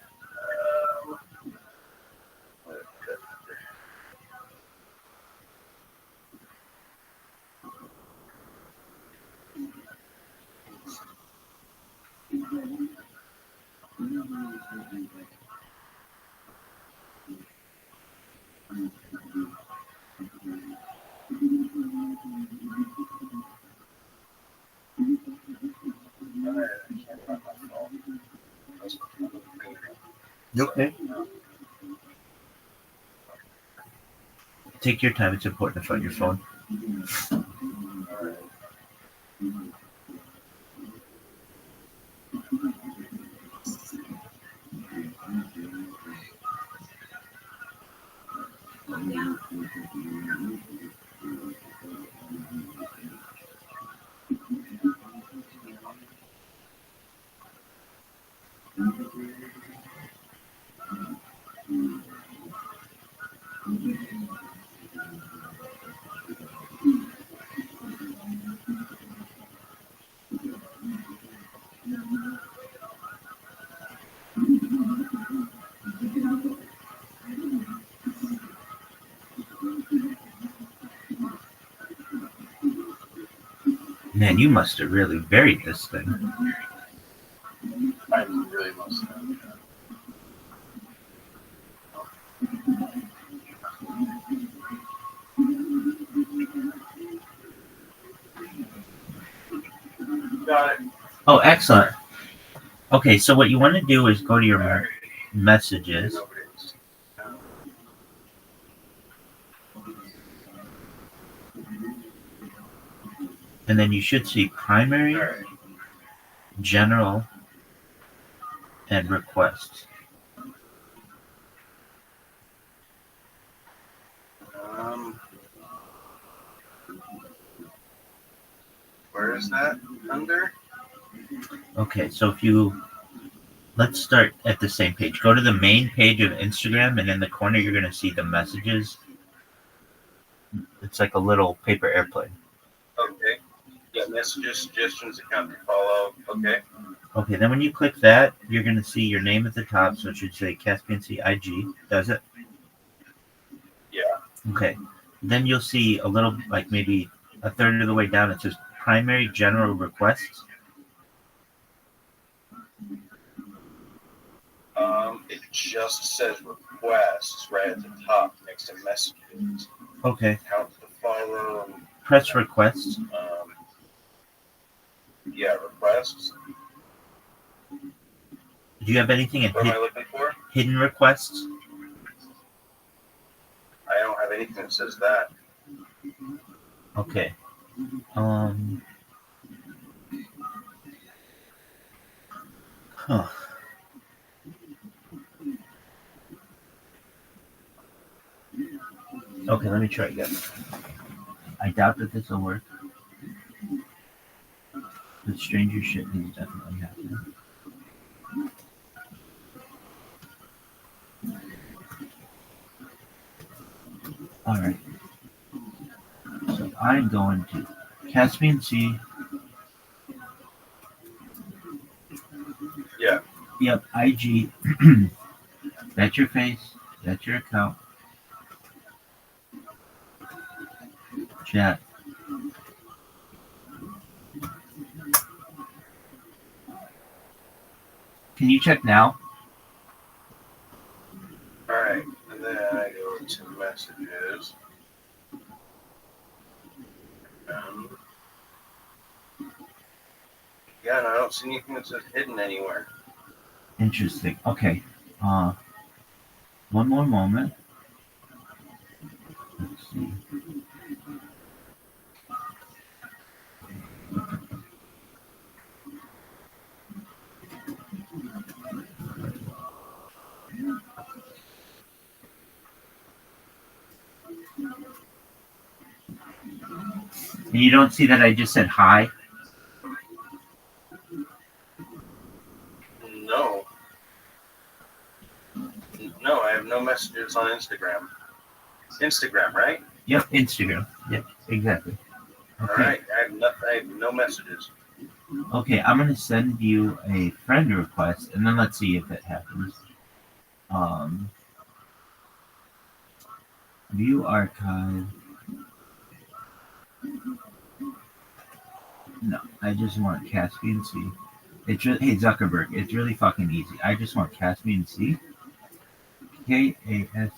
Okay. Take your time. It's important to find your phone. Man, you must have really buried this thing. I really must have. Got it. Oh, excellent. Okay, so what you want to do is go to your messages. And then you should see primary, general, and requests. Where is that under? Okay, so if you, let's start at the same page. Go to the main page of Instagram, and in the corner you're going to see the messages. It's like a little paper airplane. Okay. Yeah, messages, suggestions, account to follow. Okay. Okay, then when you click that, you're going to see your name at the top, so it should say Caspian Sea IG. Does it? Yeah. Okay. Then you'll see a little, like maybe a third of the way down, it says primary general requests. It just says requests right at the top next to messages. Okay. Account to follow. Press requests. Yeah, requests. Do you have anything in What am I looking for? hidden requests? I don't have anything that says that. Okay. Huh. Okay, let me try again. I doubt that this will work. The stranger shit is definitely happening. Alright. So I'm going to Caspian Sea. Yeah. Yep, IG. That's your face. That's your account. Chat. Can you check now? Alright, and then I go to messages. Yeah, and I don't see anything that says hidden anywhere. Interesting. Okay. One more moment. Let's see. And you don't see that I just said hi? No. No, messages on Instagram. Instagram, right? Yep, Instagram. Yep, exactly. All Okay. right. I have no messages. Okay, I'm gonna send you a friend request, and then let's see if it happens. View archive. No, I just want Caspian Sea. It's really, hey Zuckerberg, it's really fucking easy. I just want Caspian Sea. Kaspiansee.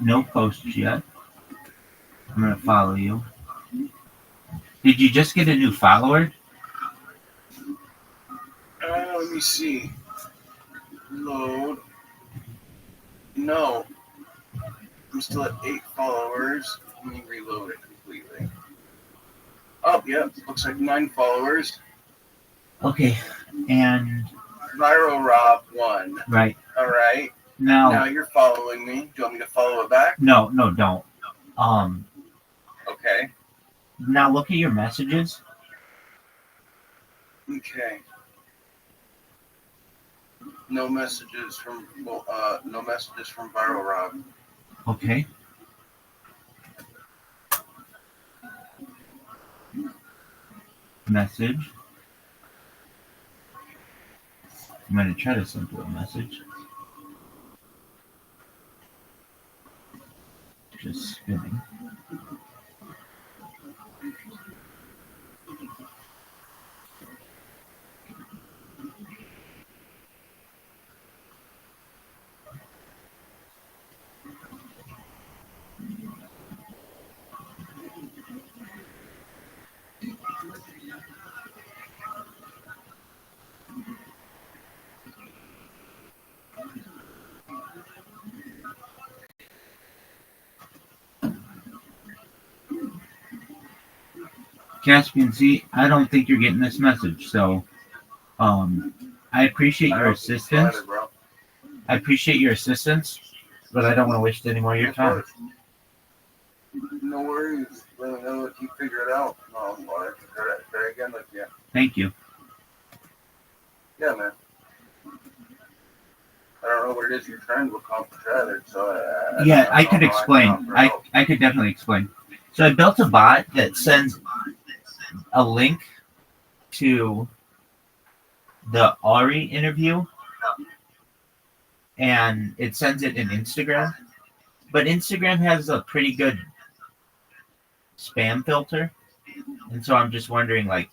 No posts yet. I'm gonna follow you. Did you just get a new follower? Let me see. Load. No. I'm still at 8 followers. Let me reload it completely. Oh, yeah. Looks like 9 followers. Okay, and Viral Rob 1. right. All right. Now you're following me. Do you want me to follow it back? No, don't. Okay. Now look at your messages. Okay. No messages from Viral Rob. Okay. Message. I'm gonna try to send you a message. Just spinning. Caspian Sea, I don't think you're getting this message, so I appreciate your assistance. I appreciate your assistance, but I don't want to waste any more of your time. No worries. Let me know if you figure it out. Or try again with you. Thank you. Yeah, man. I don't know what it is you're trying to accomplish either, so Yeah, I could explain. I could definitely explain. So I built a bot that sends a link to the Ari interview, and it sends it in Instagram. But Instagram has a pretty good spam filter, and so I'm just wondering, like,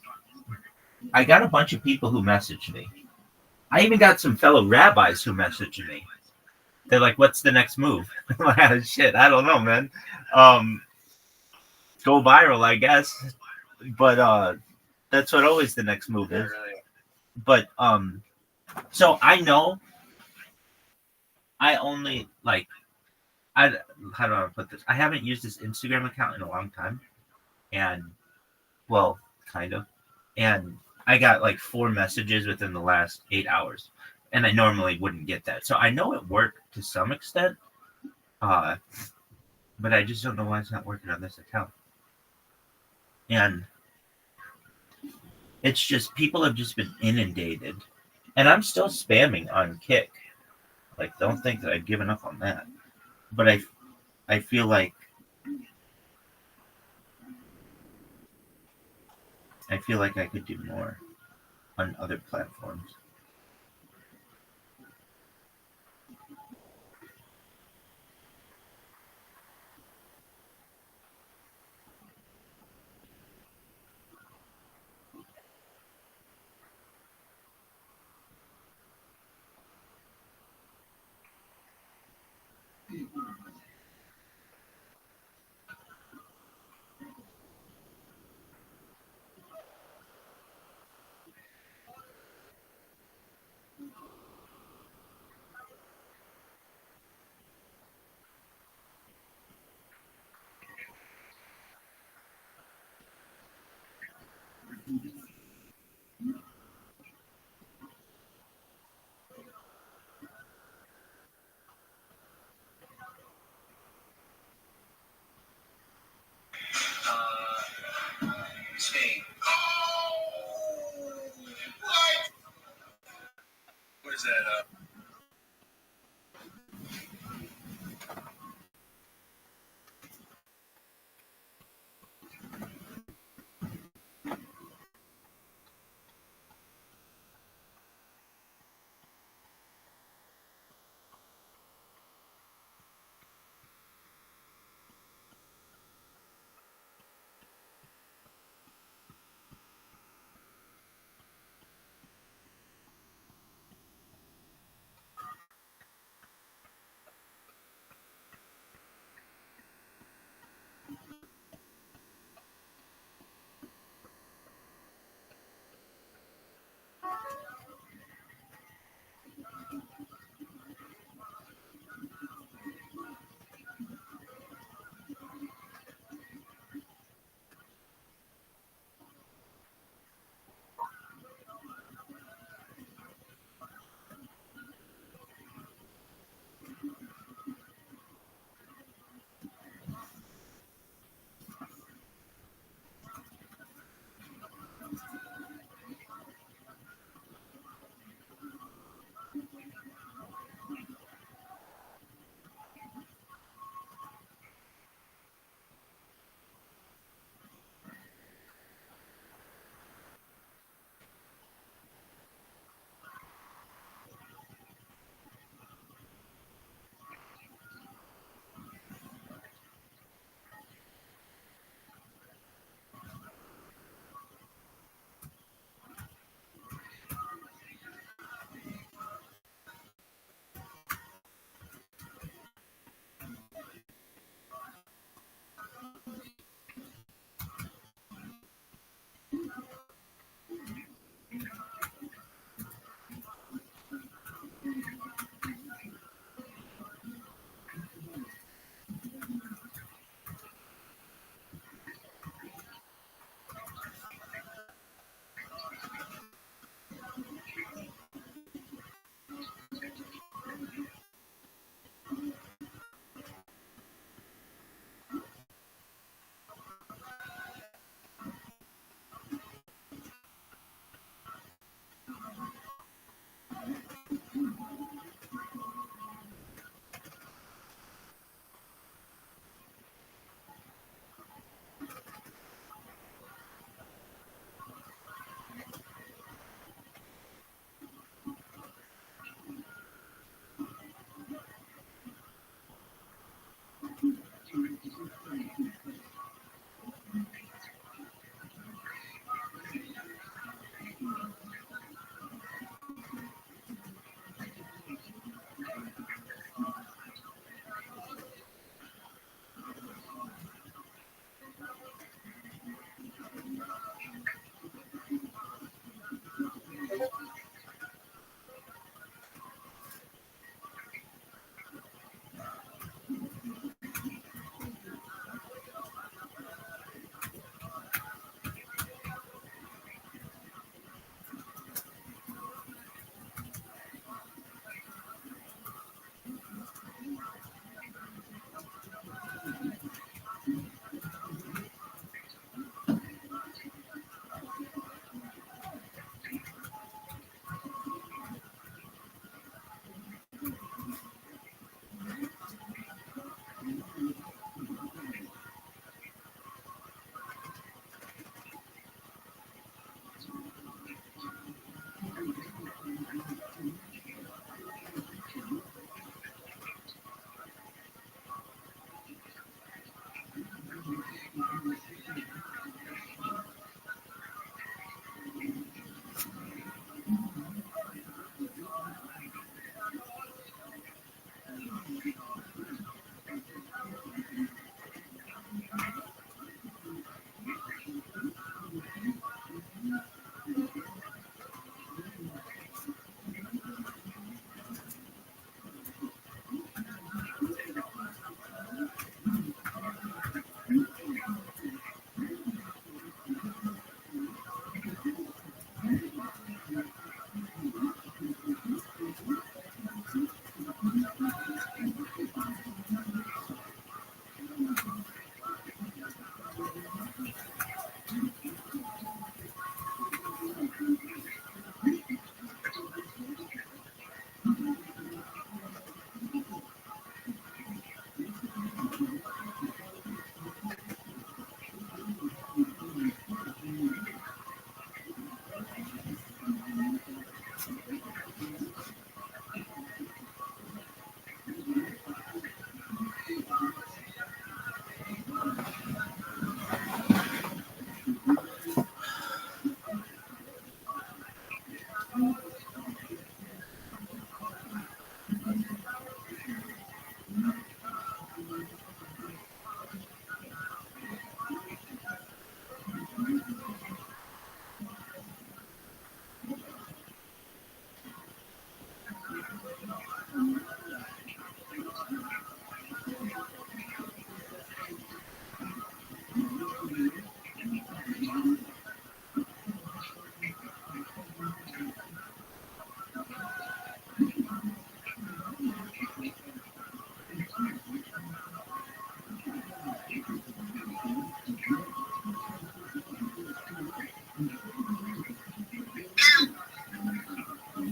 I got a bunch of people who messaged me. I even got some fellow rabbis who messaged me. They're like, "What's the next move?" Shit, I don't know, man. Go viral, I guess. But that's what always the next move is. But so I know I only like how do I put this? I haven't used this Instagram account in a long time, and well, kind of, and I got like 4 messages within the last 8 hours, and I normally wouldn't get that. So I know it worked to some extent, but I just don't know why it's not working on this account. And it's just people have just been inundated, and I'm still spamming on Kick. Like, don't think that I've given up on that, but I feel like I could do more on other platforms. Staying. is that?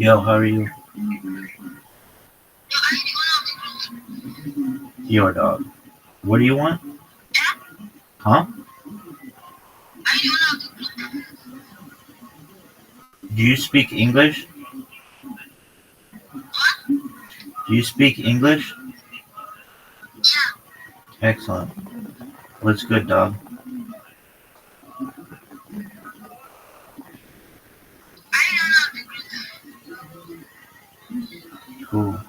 Yo, how are you? Your dog. What do you want? Huh? Do you speak English? Do you speak English? Excellent. What's good, dog? Cool.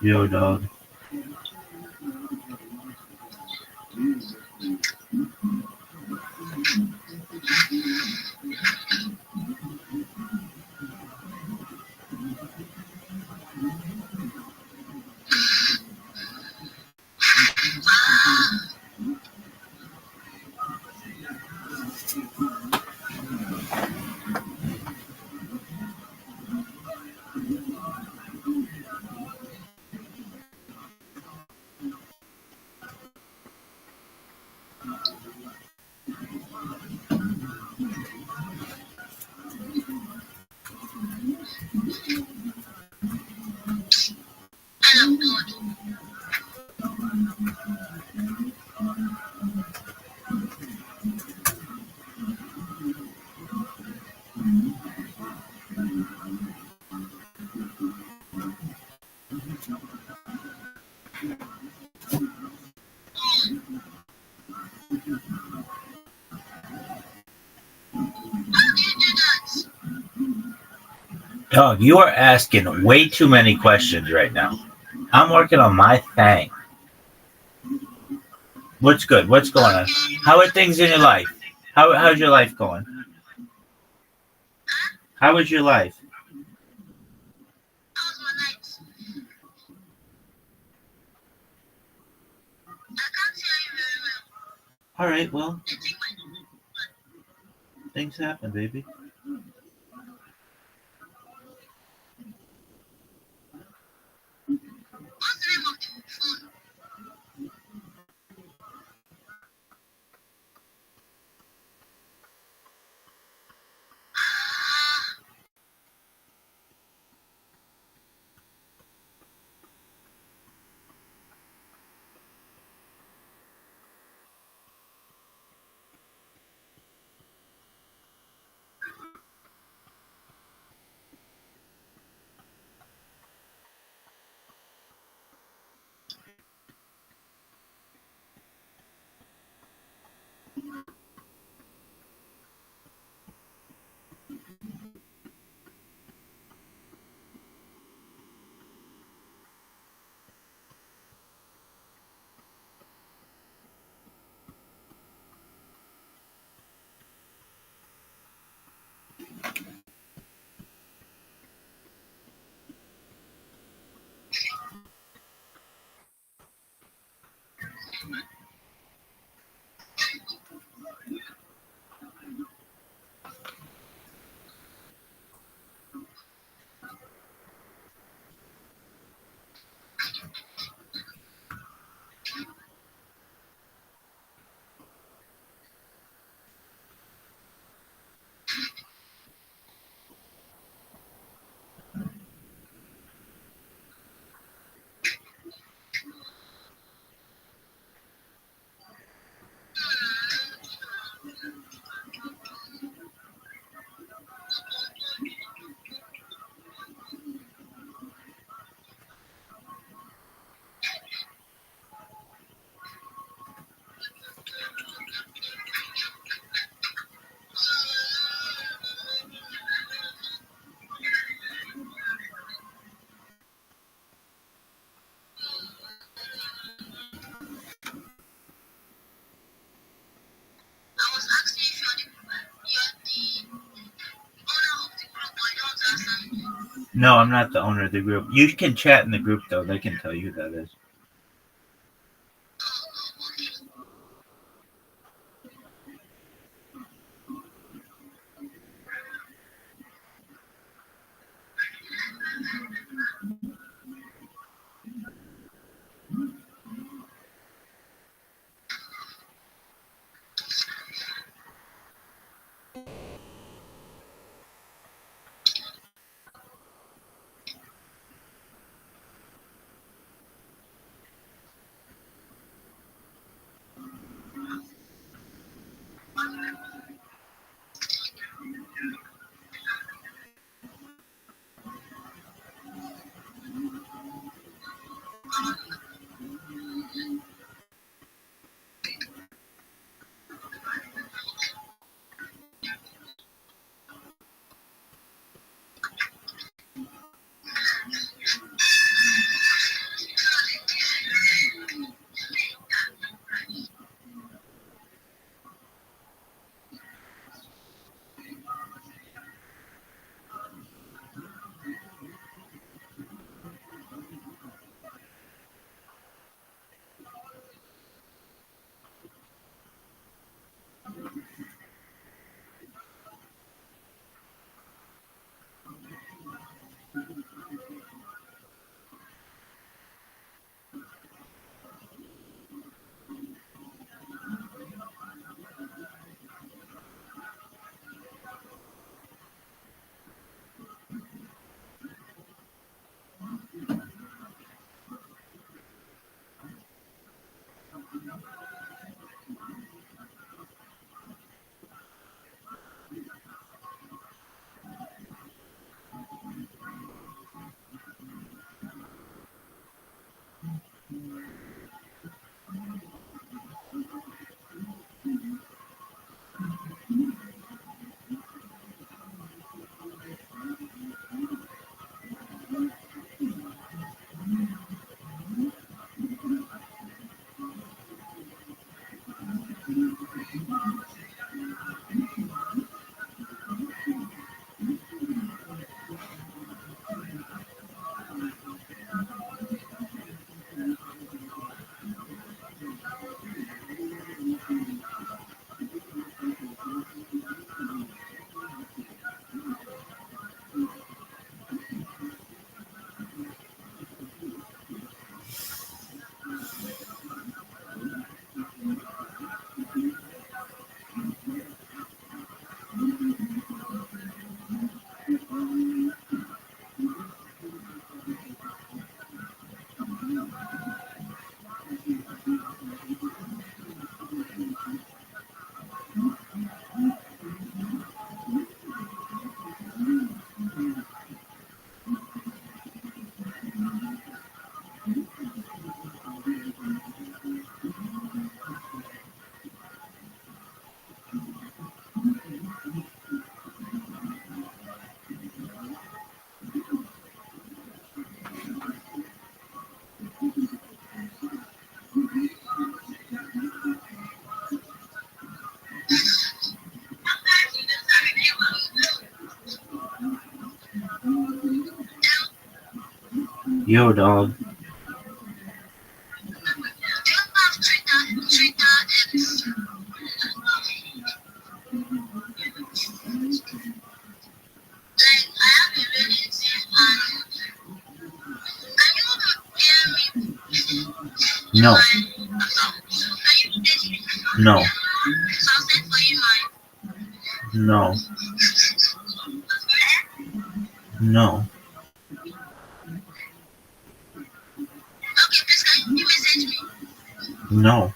Yo, dog. Dog, you are asking way too many questions right now. I'm working on my thing. What's good? What's going on? How are things in your life? How's your life going? How is your life? All right, well, things happen, baby. No, I'm not the owner of the group. You can chat in the group, though. They can tell you who that is. Yo, dog. No. No. No. No. No.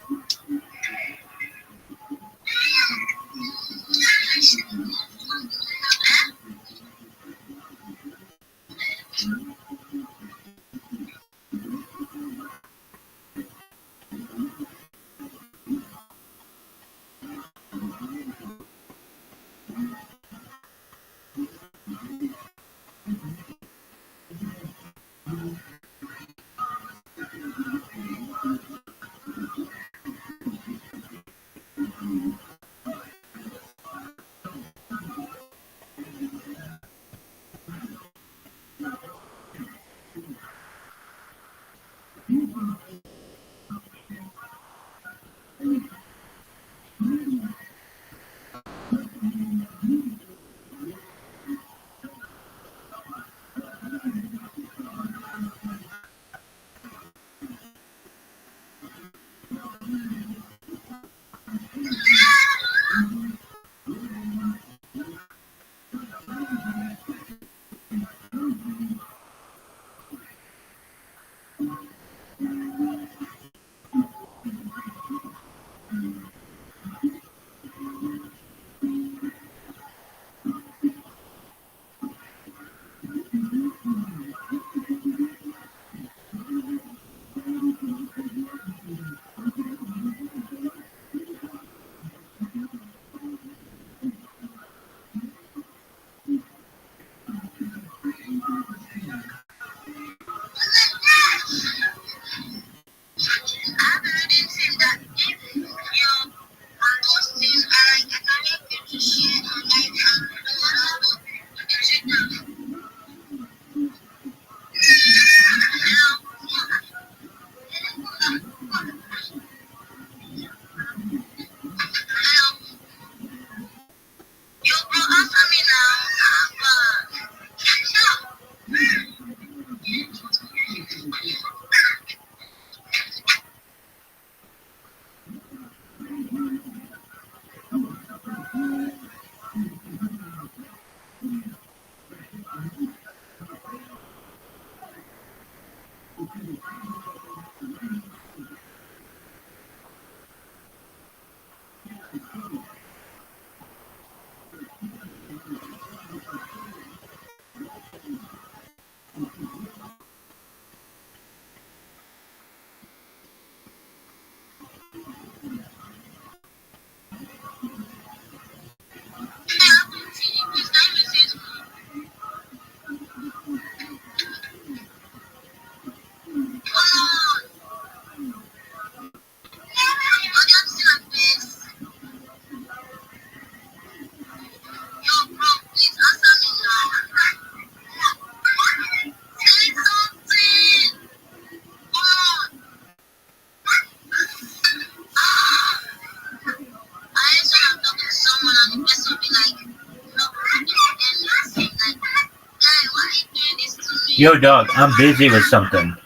Yo, dog, I'm busy with something.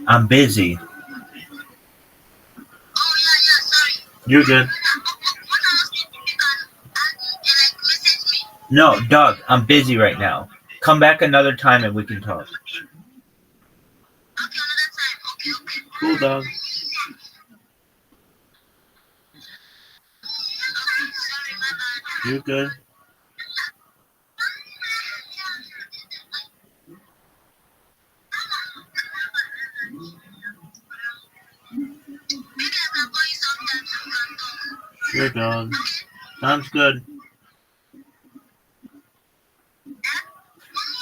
I'm busy. You're good. No, dog, I'm busy right now. Come back another time and we can talk. Cool, dog. You're good. Sure, dog. Sounds good.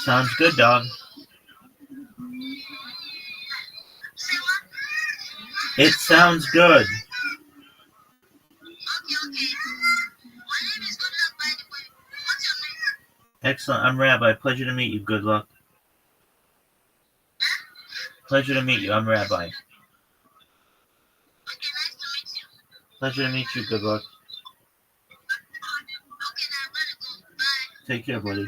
Sounds good, dog. It sounds good. Excellent. I'm Rabbi. Pleasure to meet you. Good luck. Pleasure to meet you. I'm Rabbi. Pleasure to meet you. Good luck. Take care, buddy.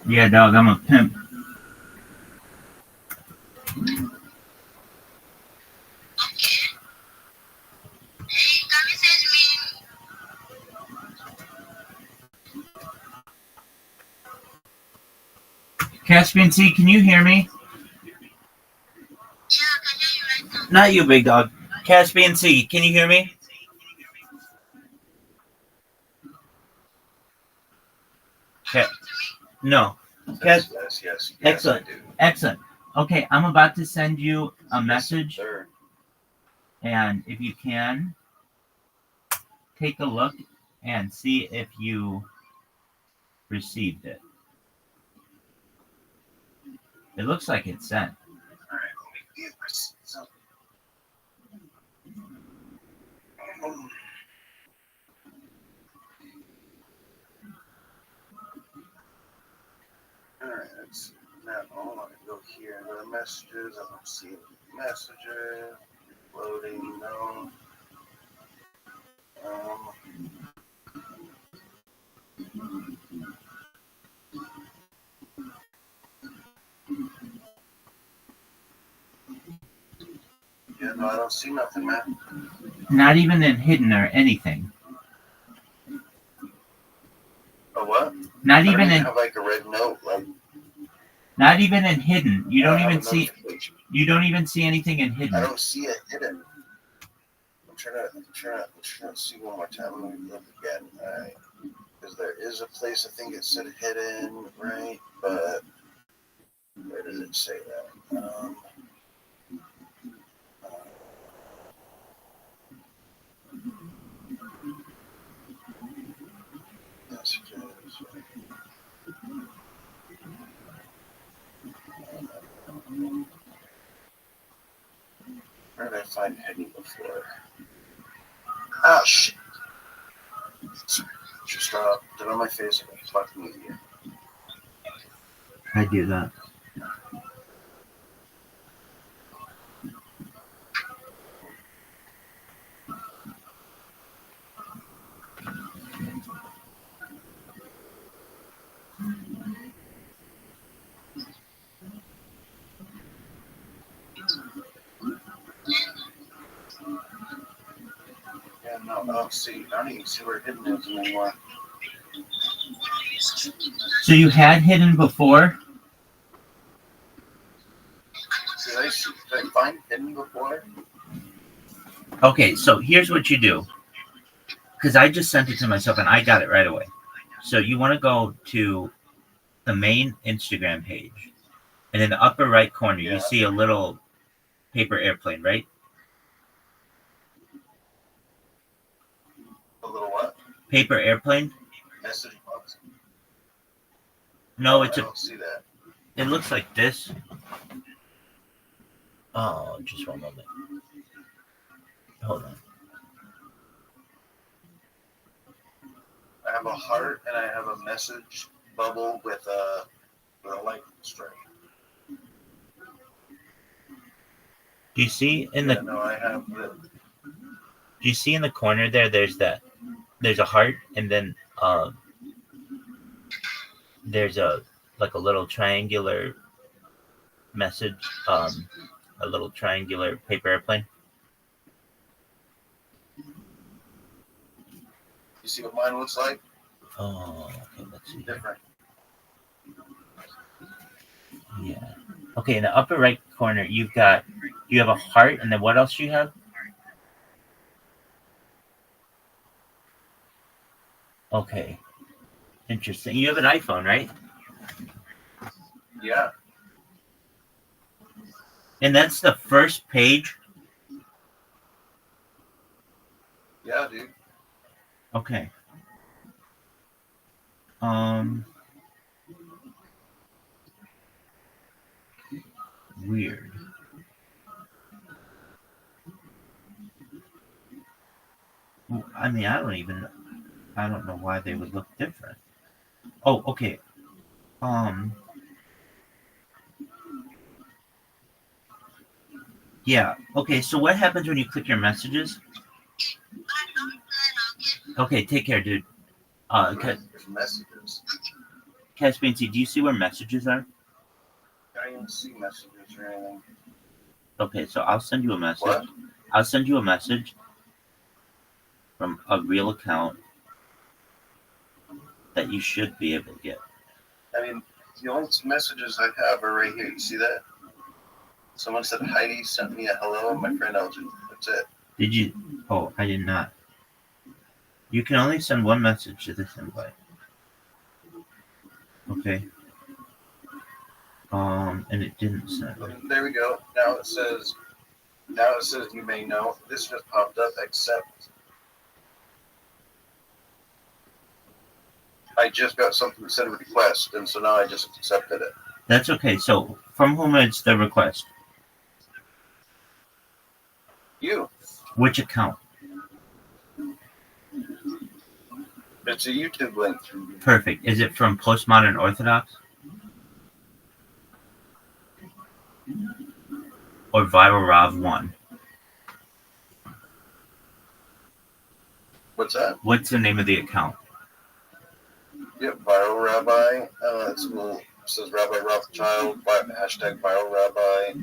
Yeah, dog, I'm a pimp. Caspian Sea, can you hear me? Not you, big dog. Caspian Sea, can you hear me? No. Yes, yes, yes. Excellent. I do. Excellent. Okay, I'm about to send you a message. And if you can, take a look and see if you received it. It looks like it's sent. All right, let me get myself. All right, that's that all. I go here, go to messages. I don't see any messages. Loading, no. Yeah, no, I don't see nothing, man. Not even in hidden or anything. A what? Not I don't even in. have like a red note, like. Not even in hidden. You don't even see. notification. You don't even see anything in hidden. I don't see it hidden. I'm trying to see one more time. Let me look again. All right. Because there is a place I think it said hidden, right? But where does it say that? Messages. Where did I find hidden before? Oh shit! Just did on my face and a fucking idiot. I do that. Yeah, no, I don't see. I don't even see where hidden is anymore. So you had hidden before? Did I find hidden before? Okay, so here's what you do. Because I just sent it to myself and I got it right away. So you want to go to the main Instagram page. And in the upper right corner, you see a little paper airplane, right? A little what? Paper airplane? Message box. No, I don't see that. It looks like this. Oh, just one moment. Hold on. I have a heart and I have a message bubble with a light string. Do you see in the? No, I have the. Do you see in the corner there? There's a heart, and then there's a little triangular message, a little triangular paper airplane. You see what mine looks like? Oh, okay. Let's see. Different. Yeah. Okay, in the upper right corner, you have a heart, and then what else do you have? Okay. Interesting. You have an iPhone, right? Yeah. And that's the first page? Yeah, dude. Okay. Weird. I mean, I don't know why they would look different. Oh, okay. Yeah. Okay, so what happens when you click your messages? Okay, take care, dude. Messages. Caspiancy, do you see where messages are? I don't see messages or anything. Okay, so I'll send you a message. What? I'll send you a message from a real account that you should be able to get. I mean, the only messages I have are right here. You see that? Someone said Heidi sent me a hello, and my friend Elgin. That's it. Did you? Oh, I did not. You can only send one message to this invite. Okay. And it didn't send. There we go. Now it says you may know. This just popped up. Accept. I just got something that said request, and so now I just accepted it. That's okay. So from whom is the request? You. Which account? It's a YouTube link. Perfect. Is it from Postmodern Orthodox? Or Viral Rav 1? What's that? What's the name of the account? Yep, Viral Rabbi. It says Rabbi Rothschild, hashtag Viral Rabbi.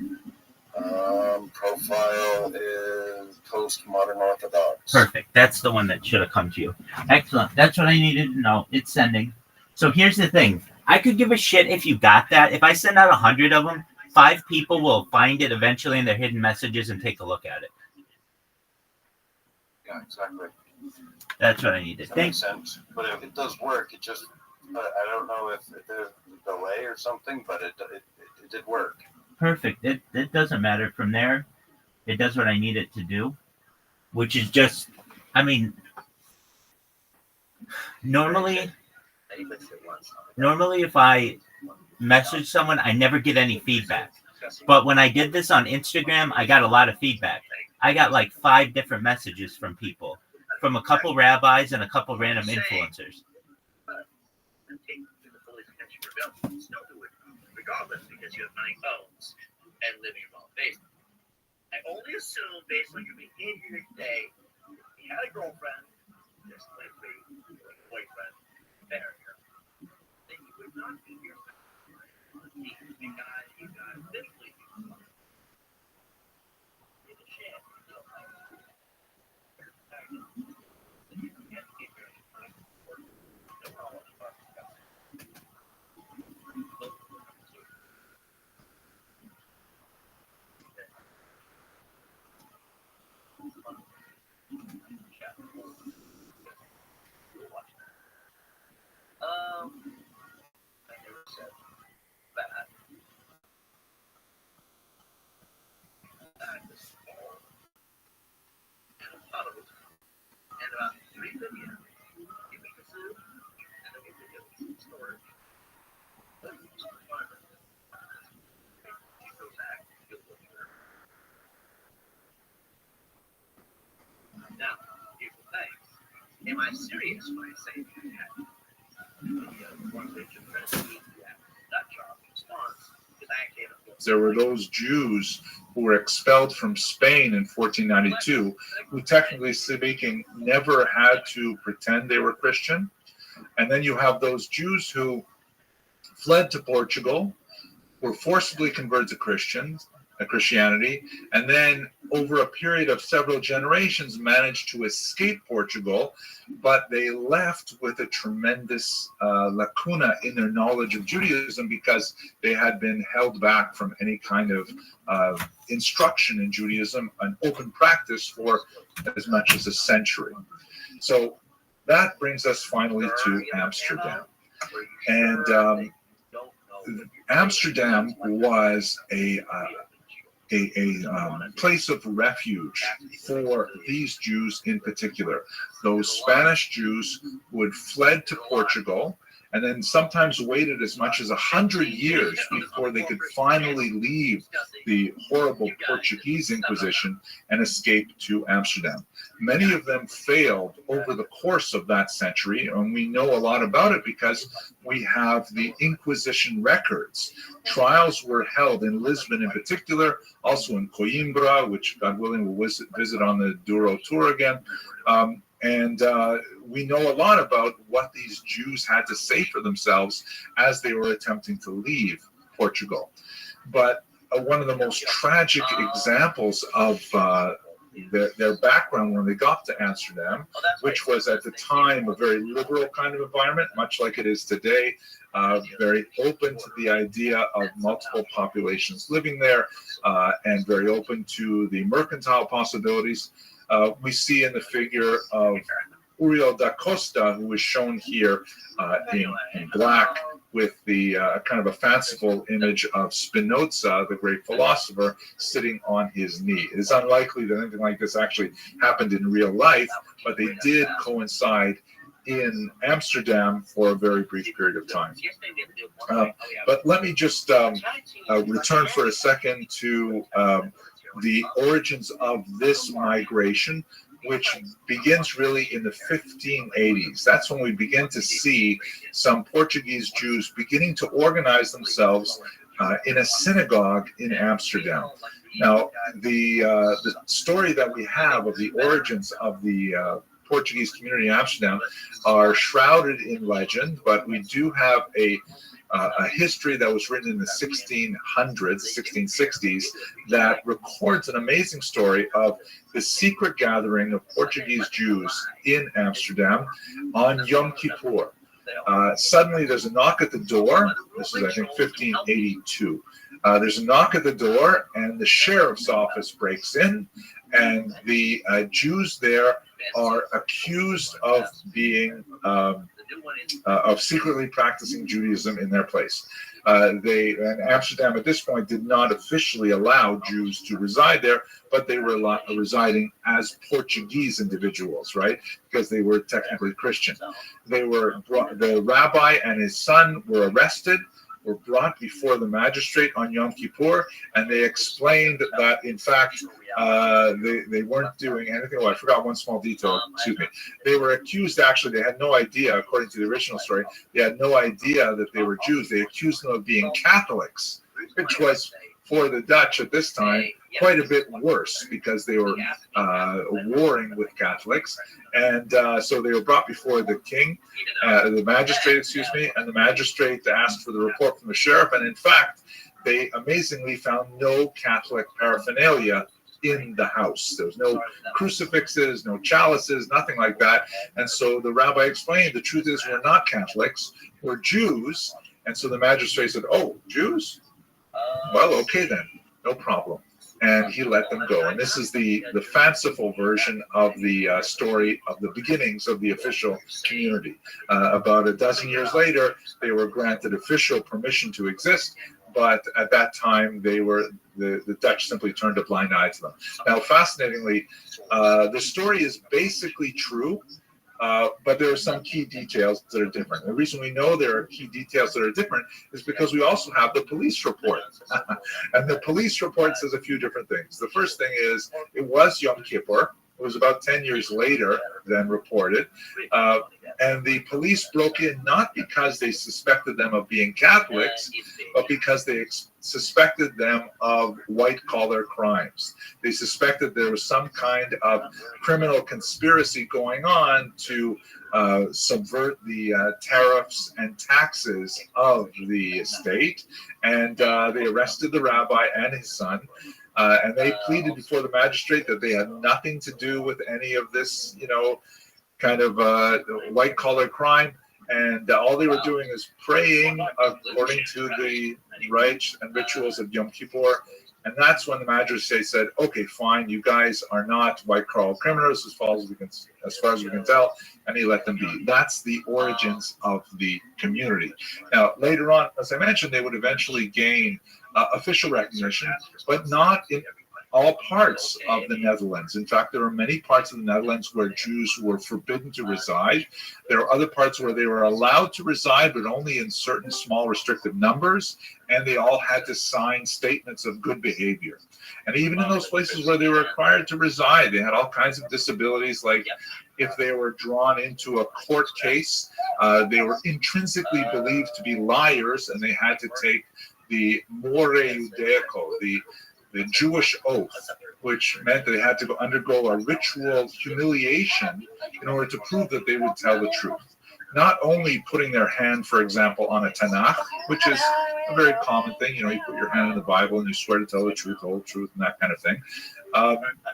Profile is Postmodern Orthodox. Perfect. That's the one that should have come to you. Excellent. That's what I needed to know. It's sending. So here's the thing. I could give a shit if you got that. If I send out 100 of them, 5 people will find it eventually in their hidden messages and take a look at it. Yeah, exactly. That's what I needed. That makes sense. But if it does work, it just, I don't know if there's a delay or something, but it did work. Perfect. It doesn't matter. From there, it does what I need it to do, which is just, I mean, normally if I message someone, I never get any feedback. But when I did this on Instagram, I got a lot of feedback. I got like 5 different messages from people, from a couple rabbis and a couple random influencers. Regardless, because you have 9 phones and live in your mom's basement. I only assume, based on your behavior today, you had a girlfriend, just like a boyfriend, married her, then you would not be here. You got literally in a chance. I never said that. And about 3 videos, you make a soup, and then we video storage. Now, here's the thing. Am I serious when I say that? There were those Jews who were expelled from Spain in 1492, who technically speaking never had to pretend they were Christian. And then you have those Jews who fled to Portugal, were forcibly converted to Christianity, and then over a period of several generations managed to escape Portugal, but they left with a tremendous lacuna in their knowledge of Judaism because they had been held back from any kind of instruction in Judaism, an open practice for as much as a century. So that brings us finally to Amsterdam. And Amsterdam was a place of refuge for these Jews in particular. Those Spanish Jews who had fled to Portugal and then sometimes waited as much as 100 years before they could finally leave the horrible Portuguese Inquisition and escape to Amsterdam. Many of them failed over the course of that century, and we know a lot about it because we have the Inquisition records. Trials were held in Lisbon in particular, also in Coimbra, which God willing we'll visit on the Douro tour again. And we know a lot about what these Jews had to say for themselves as they were attempting to leave Portugal. But one of the most tragic examples of their background when they got to Amsterdam, which was at the time a very liberal kind of environment, much like it is today, very open to the idea of multiple populations living there, and very open to the mercantile possibilities. We see in the figure of Uriel da Costa, who is shown here in black, with the kind of a fanciful image of Spinoza, the great philosopher, sitting on his knee. It is unlikely that anything like this actually happened in real life, but they did coincide in Amsterdam for a very brief period of time. But let me just return for a second to the origins of this migration, which begins really in the 1580s. That's when we begin to see some Portuguese Jews beginning to organize themselves in a synagogue in Amsterdam. Now, the story that we have of the origins of the Portuguese community in Amsterdam are shrouded in legend, but we do have a history that was written in the 1600s, 1660s, that records an amazing story of the secret gathering of Portuguese Jews in Amsterdam on Yom Kippur. Suddenly there's a knock at the door. This is, I think, 1582. There's a knock at the door, and the sheriff's office breaks in, and the Jews there are accused of being of secretly practicing Judaism in their place. And Amsterdam at this point did not officially allow Jews to reside there, but they were residing as Portuguese individuals, right? Because they were technically Christian. The rabbi and his son were arrested, were brought before the magistrate on Yom Kippur, and they explained that, in fact, they weren't doing anything. Oh, I forgot one small detail. Excuse me. They were accused, actually, they had no idea, according to the original story, they had no idea that they were Jews. They accused them of being Catholics, which was, for the Dutch at this time, quite a bit worse, because they were warring with Catholics. And so they were brought before the king, the magistrate, excuse me, and the magistrate asked for the report from the sheriff. And in fact, they amazingly found no Catholic paraphernalia in the house. There was no crucifixes, no chalices, nothing like that. And so the rabbi explained, the truth is we're not Catholics, we're Jews. And so the magistrate said, oh, Jews? Well, okay then, no problem. And he let them go. And this is the fanciful version of the story of the beginnings of the official community. About a dozen years later, they were granted official permission to exist, but at that time, the Dutch simply turned a blind eye to them. Now, fascinatingly, the story is basically true, but there are some key details that are different. The reason we know there are key details that are different is because we also have the police report. And the police report says a few different things. The first thing is, it was Yom Kippur. It was about 10 years later than reported. And the police broke in not because they suspected them of being Catholics, but because they suspected them of white-collar crimes. They suspected there was some kind of criminal conspiracy going on to subvert the tariffs and taxes of the state. And they arrested the rabbi and his son. And they pleaded before the magistrate that they had nothing to do with any of this, kind of white-collar crime. And all they were doing is praying according to the rites and rituals of Yom Kippur. And that's when the magistrate said, okay, fine, you guys are not white-collar criminals as far as we can tell, and he let them be. That's the origins of the community. Now, later on, as I mentioned, they would eventually gain official recognition, but not all parts of the Netherlands. In fact, there are many parts of the Netherlands where Jews were forbidden to reside. There are other parts where they were allowed to reside, but only in certain small restricted numbers, and they all had to sign statements of good behavior. And even in those places where they were required to reside, they had all kinds of disabilities, like if they were drawn into a court case, they were intrinsically believed to be liars, and they had to take the more judaico, the Jewish oath, which meant they had to undergo a ritual humiliation in order to prove that they would tell the truth. Not only putting their hand, for example, on a Tanakh, which is a very common thing, you put your hand in the Bible and you swear to tell the truth, the whole truth, and that kind of thing.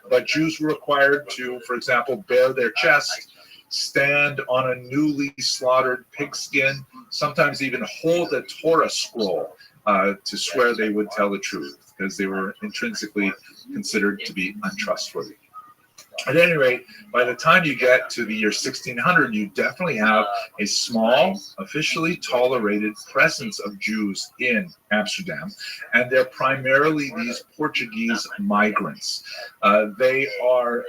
But Jews were required to, for example, bare their chest, stand on a newly slaughtered pigskin, sometimes even hold a Torah scroll to swear they would tell the truth, because they were intrinsically considered to be untrustworthy. At any rate, by the time you get to the year 1600, you definitely have a small, officially tolerated presence of Jews in Amsterdam, and they're primarily these Portuguese migrants. They are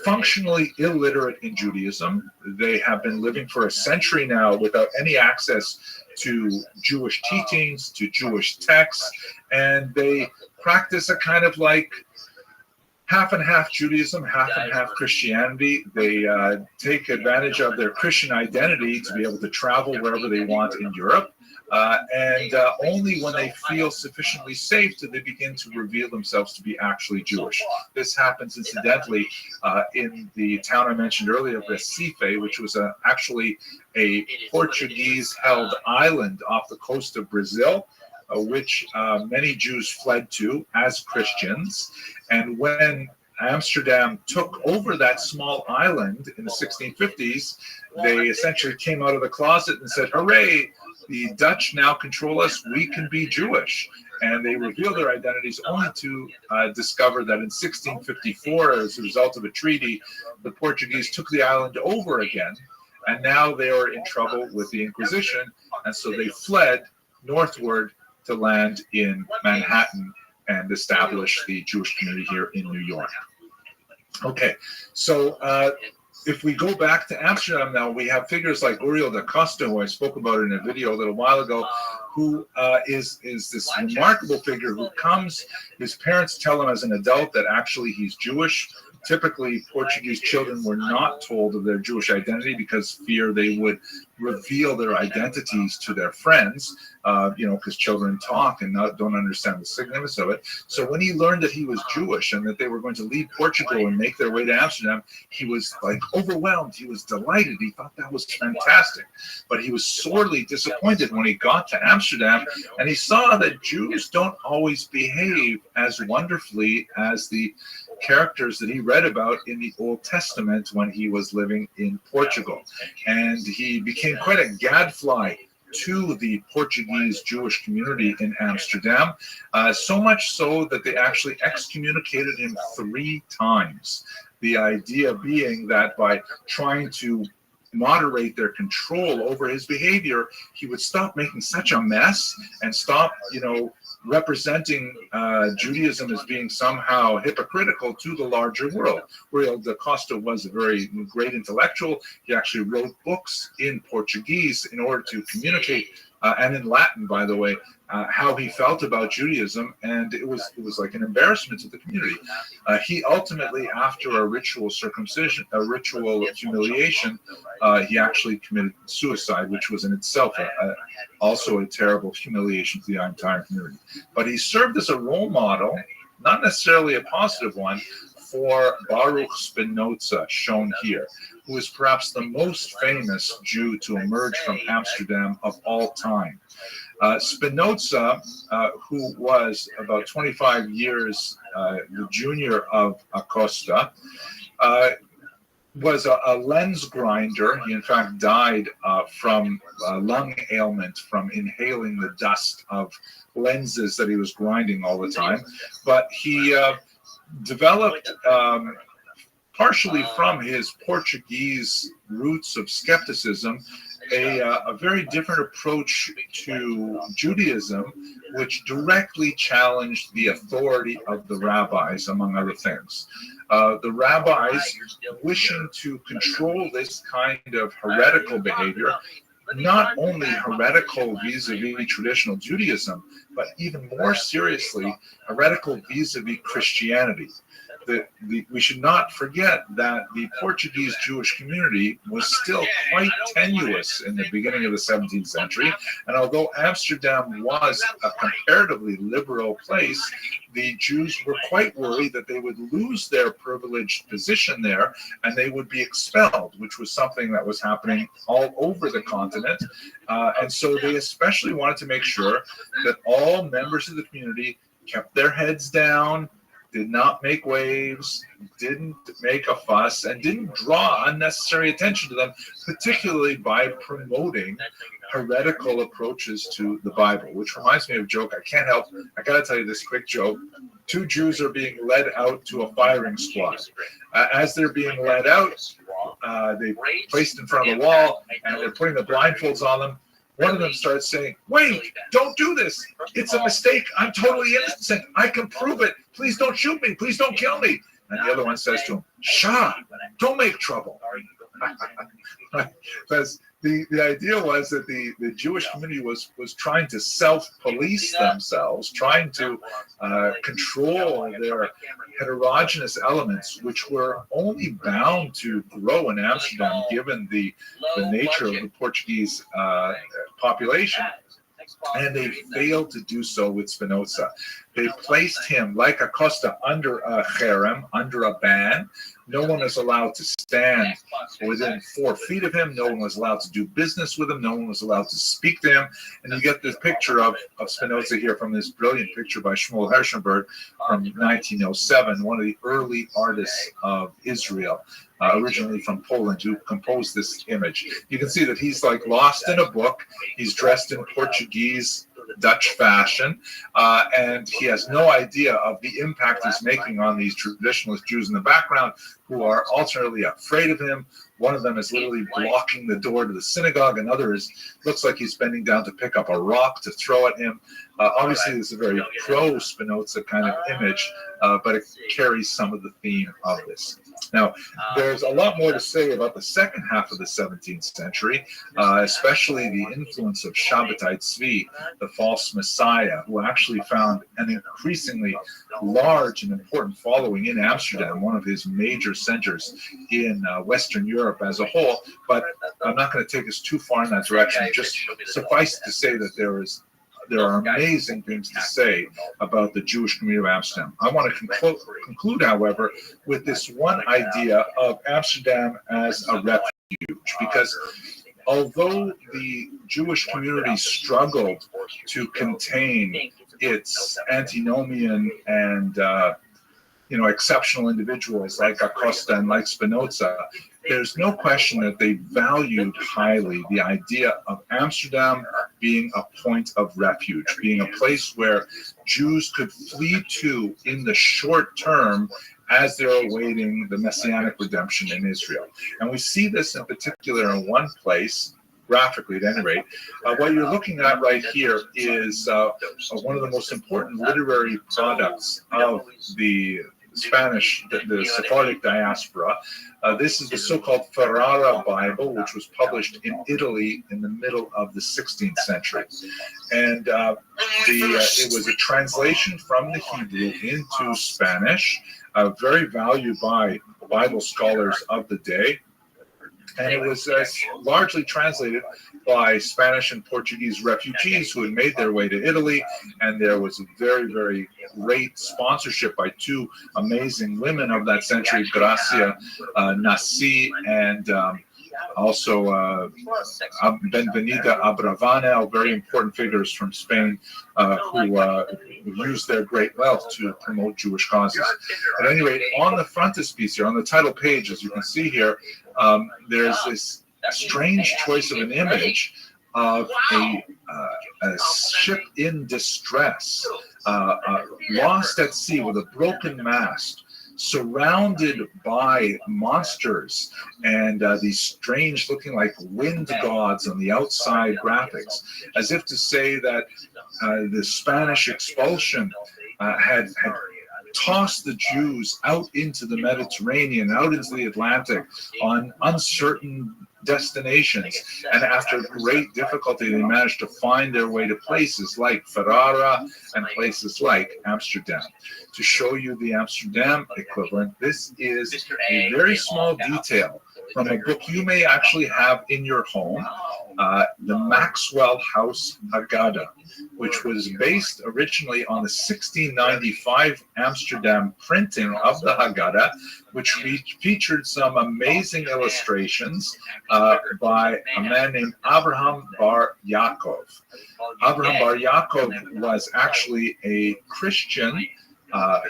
functionally illiterate in Judaism. They have been living for a century now without any access to Jewish teachings, to Jewish texts, and they practice a kind of like half and half Judaism, half and half Christianity. They take advantage of their Christian identity to be able to travel wherever they want in Europe. And only when they feel sufficiently safe do they begin to reveal themselves to be actually Jewish. This happens, incidentally, in the town I mentioned earlier of Recife, which was actually a Portuguese-held island off the coast of Brazil, which many Jews fled to as Christians. And when Amsterdam took over that small island in the 1650s, they essentially came out of the closet and said, hooray, the Dutch now control us, we can be Jewish. And they revealed their identities only to discover that in 1654, as a result of a treaty, the Portuguese took the island over again, and now they are in trouble with the Inquisition, and so they fled northward to land in Manhattan and establish the Jewish community here in New York. Okay, so if we go back to Amsterdam now, we have figures like Uriel da Costa, who I spoke about in a video a little while ago, who is this remarkable figure who comes, his parents tell him as an adult that actually he's Jewish. Typically, Portuguese children were not told of their Jewish identity because fear they would reveal their identities to their friends, because children talk and don't understand the significance of it. So when he learned that he was Jewish and that they were going to leave Portugal and make their way to Amsterdam, he was like overwhelmed. He was delighted. He thought that was fantastic. But he was sorely disappointed when he got to Amsterdam and he saw that Jews don't always behave as wonderfully as the characters that he read about in the Old Testament when he was living in Portugal. And he became quite a gadfly to the Portuguese Jewish community in Amsterdam, so much so that they actually excommunicated him 3 times. The idea being that by trying to moderate their control over his behavior, he would stop making such a mess and stop, representing Judaism as being somehow hypocritical to the larger world. Uriel da Costa was a very great intellectual. He actually wrote books in Portuguese in order to communicate, and in Latin, by the way, how he felt about Judaism, and it was like an embarrassment to the community. He ultimately, after a ritual circumcision, a ritual humiliation, he actually committed suicide, which was in itself also a terrible humiliation to the entire community. But he served as a role model, not necessarily a positive one, for Baruch Spinoza, shown here, who is perhaps the most famous Jew to emerge from Amsterdam of all time. Spinoza, who was about 25 years the junior of Acosta, was a lens grinder. He in fact died from lung ailment from inhaling the dust of lenses that he was grinding all the time. But he developed, partially from his Portuguese roots of skepticism, a very different approach to Judaism, which directly challenged the authority of the rabbis, among other things. The rabbis, wishing to control this kind of heretical behavior, not only heretical vis-a-vis traditional Judaism, but even more seriously, heretical vis-a-vis Christianity. We should not forget that the Portuguese Jewish community was still quite tenuous in the beginning of the 17th century, and although Amsterdam was a comparatively liberal place, the Jews were quite worried that they would lose their privileged position there and they would be expelled, which was something that was happening all over the continent. And so they especially wanted to make sure that all members of the community kept their heads down, did not make waves, didn't make a fuss, and didn't draw unnecessary attention to them, particularly by promoting heretical approaches to the Bible, which reminds me of a joke. I can't help, I gotta tell you this quick joke. Two Jews are being led out to a firing squad. As they're being led out, they placed in front of the wall, and they're putting the blindfolds on them. One of them starts saying, "Wait, don't do this. It's a mistake. I'm totally innocent. I can prove it. Please don't shoot me. Please don't kill me." And the other one says to him, "Shut up. Don't make trouble." Because the idea was that the Jewish community was trying to self-police themselves, trying to control their heterogeneous elements, which were only bound to grow in Amsterdam given the nature of the Portuguese population. And they failed to do so with Spinoza. They placed him, like Acosta, under a cherem, under a ban. No one is allowed to stand within 4 feet of him. No one was allowed to do business with him. No one was allowed to speak to him. And you get this picture of Spinoza here from this brilliant picture by Shmuel Herschenberg from 1907, one of the early artists of Israel. Originally from Poland, who composed this image. You can see that he's like lost in a book. He's dressed in Portuguese, Dutch fashion, and he has no idea of the impact he's making on these traditionalist Jews in the background, who are alternately afraid of him. One of them is literally blocking the door to the synagogue. Another looks like he's bending down to pick up a rock to throw at him. Obviously, this is a very pro-Spinoza kind of image, but it carries some of the theme of this. Now, there's a lot more to say about the second half of the 17th century, especially the influence of Shabbatai Tzvi, the false messiah, who actually found an increasingly large and important following in Amsterdam, one of his major centers in Western Europe as a whole. But I'm not going to take us too far in that direction. Just suffice to say that there are amazing things to say about the Jewish community of Amsterdam. I want to conclude, however, with this one idea of Amsterdam as a refuge, because although the Jewish community struggled to contain its antinomian and exceptional individuals like Acosta and like Spinoza, there's no question that they valued highly the idea of Amsterdam being a point of refuge, being a place where Jews could flee to in the short term as they're awaiting the messianic redemption in Israel. And we see this in particular in one place, graphically at any rate. What you're looking at right here is one of the most important literary products of the Spanish, the Sephardic diaspora. This is the so-called Ferrara Bible, which was published in Italy in the middle of the 16th century. And it was a translation from the Hebrew into Spanish, very valued by Bible scholars of the day. And it was largely translated by Spanish and Portuguese refugees who had made their way to Italy. And there was a very, very great sponsorship by two amazing women of that century, Gracia Nassi and also Benvenida Abravanel, very important figures from Spain who used their great wealth to promote Jewish causes. At any rate, on the frontispiece here, on the title page, as you can see here, there's this strange choice of an image of a ship in distress, lost at sea with a broken mast, surrounded by monsters and these strange looking like wind gods on the outside graphics, as if to say that the Spanish expulsion had tossed the Jews out into the Mediterranean, out into the Atlantic on uncertain destinations, and after great difficulty they managed to find their way to places like Ferrara and places like Amsterdam. To show you the Amsterdam equivalent, this is a very small detail from a book you may actually have in your home, the Maxwell House Haggadah, which was based originally on the 1695 Amsterdam printing of the Haggadah, which featured some amazing illustrations by a man named Abraham Bar Yaakov. Abraham Bar Yaakov was actually a Christian.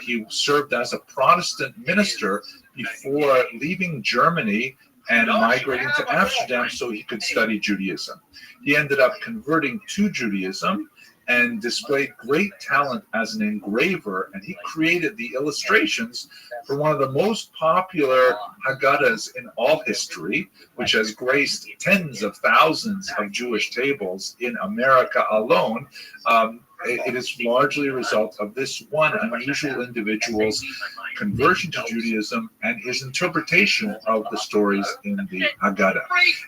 He served as a Protestant minister before leaving Germany and migrating to Amsterdam so he could study Judaism. He ended up converting to Judaism and displayed great talent as an engraver, and he created the illustrations for one of the most popular Haggadahs in all history, which has graced tens of thousands of Jewish tables in America alone. It is largely a result of this one unusual individual's conversion to Judaism and his interpretation of the stories in the Haggadah.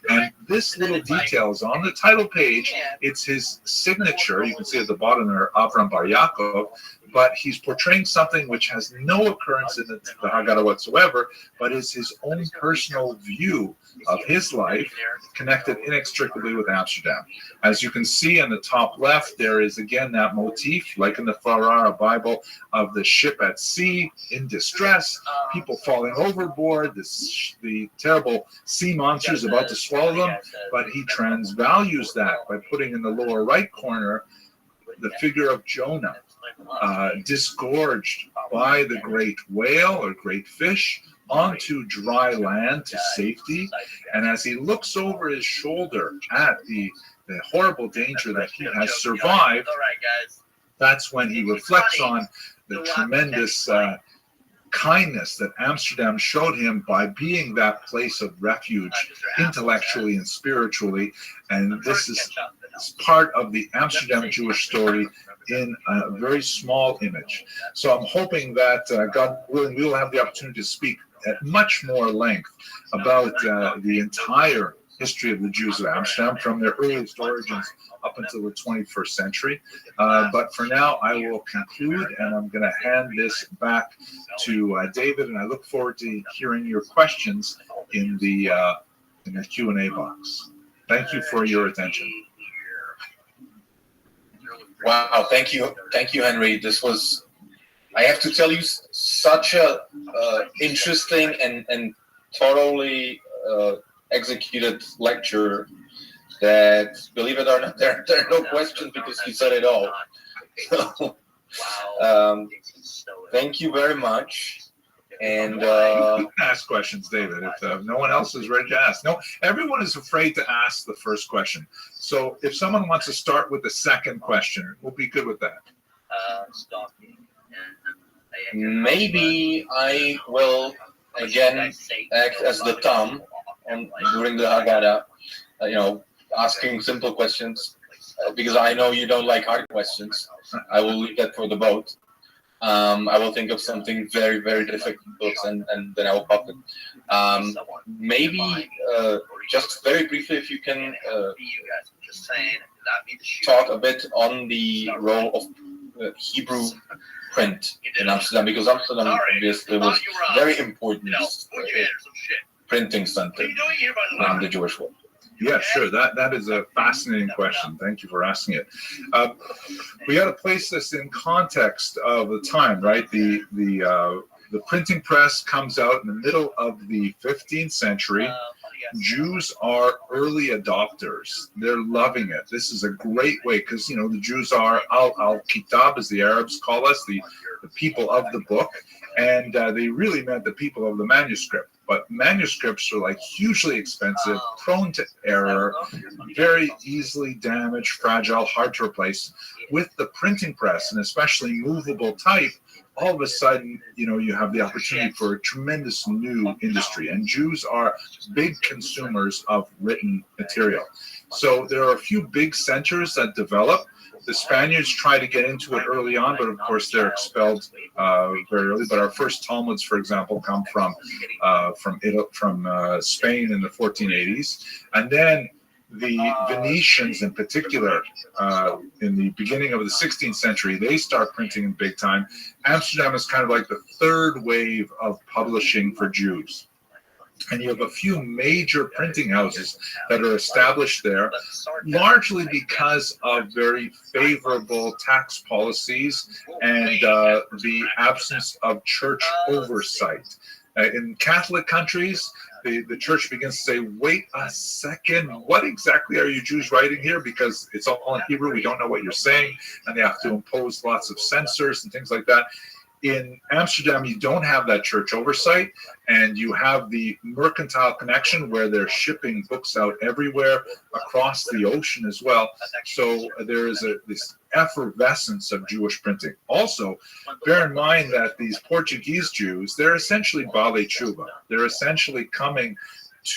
And this little detail is on the title page. It's his signature. You can see at the bottom there, Avraham Bar Yaakov, but he's portraying something which has no occurrence in the Haggadah whatsoever, but is his own personal view of his life connected inextricably with Amsterdam. As you can see in the top left, there is again that motif, like in the Ferrara Bible, of the ship at sea in distress, people falling overboard, the terrible sea monsters about to swallow them, but he transvalues that by putting in the lower right corner the figure of Jonah, disgorged by the great whale or great fish onto dry land to safety. And as he looks over his shoulder at the horrible danger that he has survived, that's when he reflects on the tremendous kindness that Amsterdam showed him by being that place of refuge intellectually and spiritually. And this is part of the Amsterdam Jewish story in a very small image. So I'm hoping that, God willing, we will have the opportunity to speak at much more length about the entire history of the Jews of Amsterdam from their earliest origins up until the 21st century. But for now, I will conclude, and I'm going to hand this back to David, and I look forward to hearing your questions in the Q&A box. Thank you for your attention. Wow, thank you, Henry. This was, I have to tell you, such a interesting and thoroughly executed lecture that, believe it or not, there are no questions because he said it all. So, thank you very much. And you can ask questions, David, if no one else is ready to ask. No, everyone is afraid to ask the first question. So if someone wants to start with the second question, we'll be good with that. Maybe I will again act as the Tom during the Haggadah, asking simple questions, because I know you don't like hard questions. I will leave that for the boat. I will think of something very, very difficult, and then I will pop it. Maybe just very briefly, if you can talk a bit on the role of Hebrew print in Amsterdam, because Amsterdam obviously was very important printing center in the Jewish world. Yeah, sure. That is a fascinating question. Thank you for asking it. We got to place this in context of the time, right? The printing press comes out in the middle of the 15th century. Jews are early adopters. They're loving it. This is a great way because, the Jews are al-kitab, as the Arabs call us, the people of the book. And they really meant the people of the manuscript. But manuscripts are like hugely expensive, prone to error, very easily damaged, fragile, hard to replace. With the printing press, and especially movable type, all of a sudden, you have the opportunity for a tremendous new industry, and Jews are big consumers of written material. So there are a few big centers that develop. The Spaniards try to get into it early on, but of course they're expelled very early. But our first Talmuds, for example, come from Spain in the 1480s, and then the Venetians in particular, in the beginning of the 16th century, they start printing in big time. Amsterdam is kind of like the third wave of publishing for Jews. And you have a few major printing houses that are established there, largely because of very favorable tax policies and the absence of church oversight. In Catholic countries, the church begins to say, wait a second, what exactly are you Jews writing here? Because it's all in Hebrew, we don't know what you're saying, and they have to impose lots of censors and things like that. In Amsterdam, you don't have that church oversight, and you have the mercantile connection where they're shipping books out everywhere across the ocean as well. So there is this effervescence of Jewish printing. Also, bear in mind that these Portuguese Jews, they're essentially Baalei Tshuva. They're essentially coming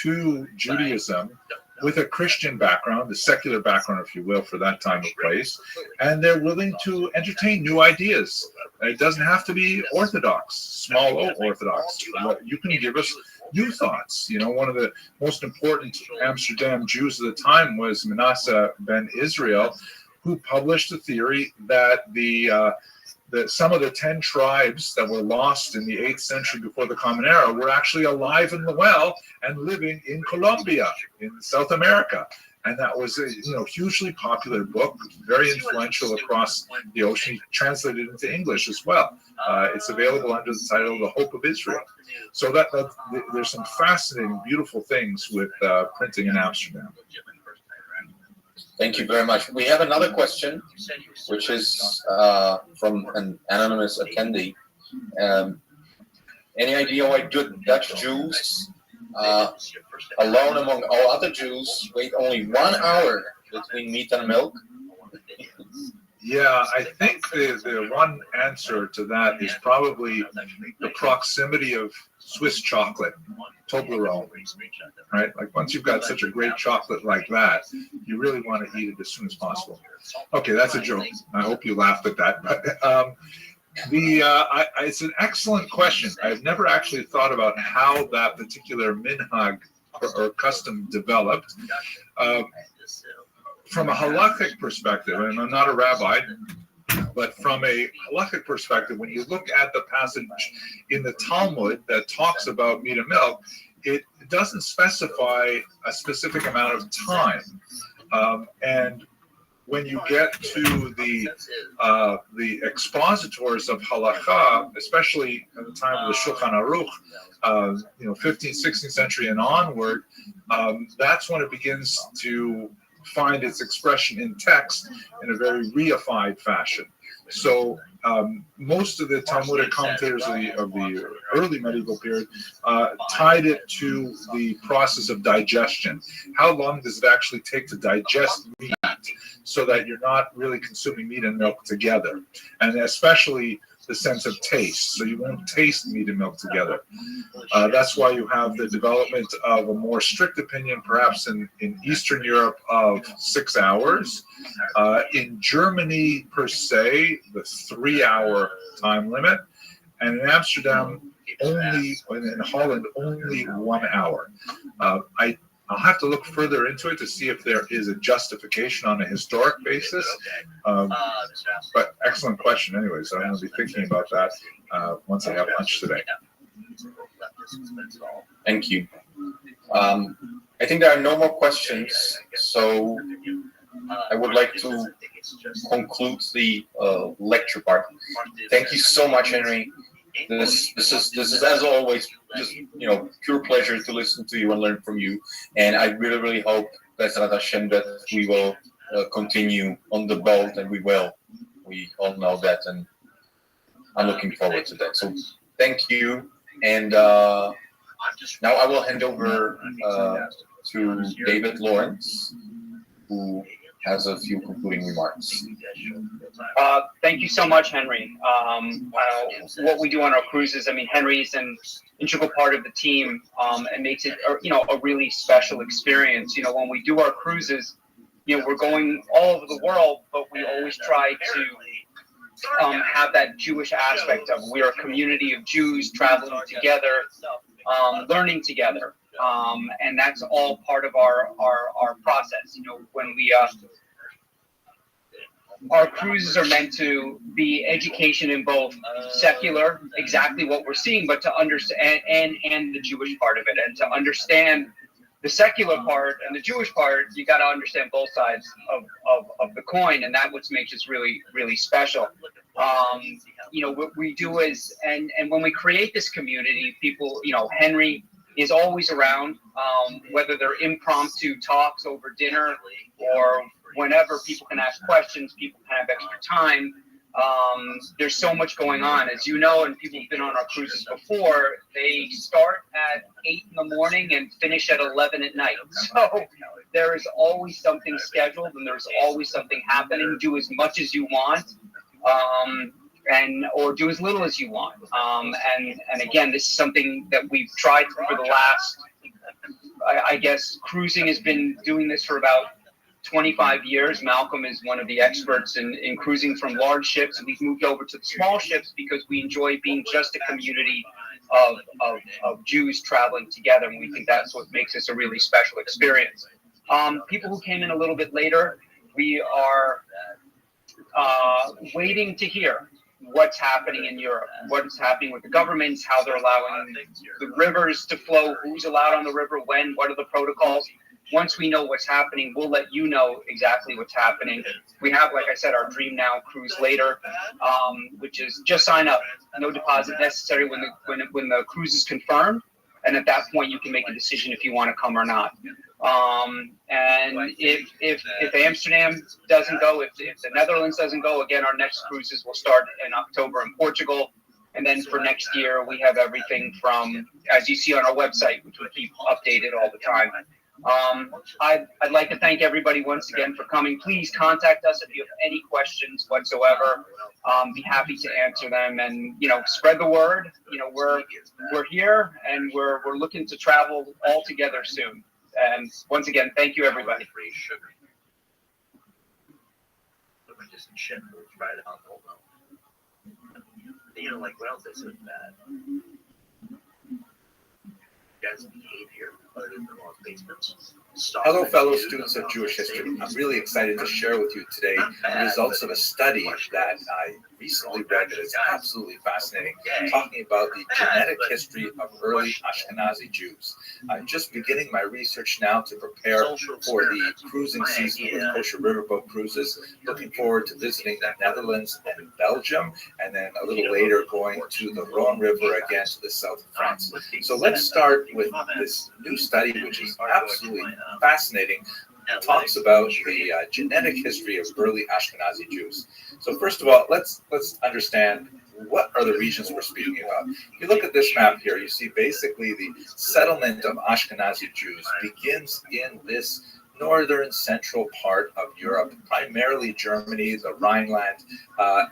to Judaism with a Christian background, the secular background, if you will, for that time and place, and they're willing to entertain new ideas. It doesn't have to be orthodox, small o orthodox. You can give us new thoughts. One of the most important Amsterdam Jews of the time was Manasseh ben Israel, who published the theory that some of the 10 tribes that were lost in the 8th century before the Common Era were actually alive and well and living in Colombia, in South America. And that was a hugely popular book, very influential across the ocean. He translated it into English as well. It's available under the title The Hope of Israel. So there's some fascinating, beautiful things with printing in Amsterdam. Thank you very much. We have another question, which is from an anonymous attendee. Any idea why Dutch Jews, alone among all other Jews, wait only 1 hour between meat and milk? Yeah, I think the one answer to that is probably the proximity of Swiss chocolate, Toblerone, right? Like once you've got such a great chocolate like that, you really want to eat it as soon as possible. Okay, that's a joke. I hope you laughed at that. But it's an excellent question. I've never actually thought about how that particular minhag or custom developed. From a halakhic perspective, and I'm not a rabbi, but from a halakhic perspective, when you look at the passage in the Talmud that talks about meat and milk, it doesn't specify a specific amount of time. And when you get to the expositors of halakha, especially at the time of the Shulchan Aruch, 15th, 16th century and onward, that's when it begins to find its expression in text in a very reified fashion. So most of the Talmudic commentators of the early medieval period tied it to the process of digestion. How long does it actually take to digest meat so that you're not really consuming meat and milk together? And especially the sense of taste, so you won't taste meat and milk together. That's why you have the development of a more strict opinion, perhaps in Eastern Europe, of 6 hours. In Germany, per se, the 3-hour time limit. And in Amsterdam, in Holland, only 1 hour. I'll have to look further into it to see if there is a justification on a historic basis. But excellent question anyways. I'm going to be thinking about that once I have lunch today. Thank you. I think there are no more questions, so I would like to conclude the lecture part. Thank you so much, Henry. This is as always just pure pleasure to listen to you and learn from you. And I really, really hope, Bezrat Hashem, that we will continue on the boat, and we will. We all know that, and I'm looking forward to that. So thank you. And now I will hand over to David Lawrence, who has a few concluding remarks. Thank you so much, Henry. What we do on our cruises, I mean, Henry's an integral part of the team, and makes it, a really special experience. When we do our cruises, we're going all over the world, but we always try to have that Jewish aspect of we're a community of Jews traveling together, learning together, and that's all part of our process. When we our cruises are meant to be education in both secular, exactly what we're seeing, but to understand and the Jewish part of it, and to understand the secular part and the Jewish part. You got to understand both sides of the coin, and that's what makes us really, really special. What we do is, and when we create this community, people, Henry is always around, whether they're impromptu talks over dinner or whenever people can ask questions, people can have extra time. There's so much going on, as you know, and people have been on our cruises before. They start at 8 in the morning and finish at 11 at night. So there is always something scheduled, and there's always something happening. Do as much as you want, or do as little as you want. And again, this is something that we've tried for the last, I guess, cruising has been doing this for about 25 years. Malcolm is one of the experts in cruising from large ships, and we've moved over to the small ships because we enjoy being just a community of Jews traveling together, and we think that's what makes this a really special experience. People who came in a little bit later, we are waiting to hear what's happening in Europe, what's happening with the governments, how they're allowing the rivers to flow, who's allowed on the river, when, what are the protocols. Once we know what's happening, we'll let you know exactly what's happening. We have, like I said, our Dream Now cruise later, which is just sign up. No deposit necessary when the cruise is confirmed, and at that point you can make a decision if you want to come or not. And if Amsterdam doesn't go, if the Netherlands doesn't go, again, our next cruises will start in October in Portugal. And then for next year, we have everything from, as you see on our website, which we keep updated all the time. I'd like to thank everybody once again for coming. Please contact us if you have any questions whatsoever. Be happy to answer them, and spread the word. We're here, and we're looking to travel all together soon. And once again, thank you, everybody. Like what else I said bad? Guys' behavior other than the basements. Hello, fellow students of Jewish history. I'm really excited to share with you today the results of a study that I recently read that is absolutely fascinating, talking about the genetic history of early Ashkenazi Jews. I'm just beginning my research now to prepare for the cruising season with Kosher Riverboat Cruises. Looking forward to visiting the Netherlands and Belgium, and then a little later going to the Rhone River again to the south of France. So let's start with this new study, which is absolutely fascinating. Talks about the genetic history of early Ashkenazi Jews. So first of all, let's understand what are the regions we're speaking about. If you look at this map here, you see basically the settlement of Ashkenazi Jews begins in this northern central part of Europe, primarily Germany, the Rhineland,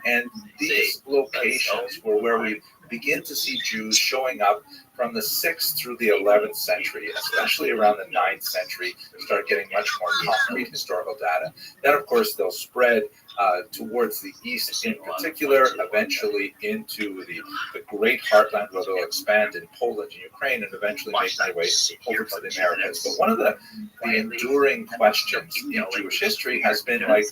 and these locations were where we begin to see Jews showing up from the 6th through the 11th century, especially around the 9th century, start getting much more concrete historical data. Then, of course, they'll spread towards the east in particular, eventually into the great heartland where they'll expand in Poland and Ukraine and eventually make their way over to the Americas. But one of the enduring questions in Jewish history has been like,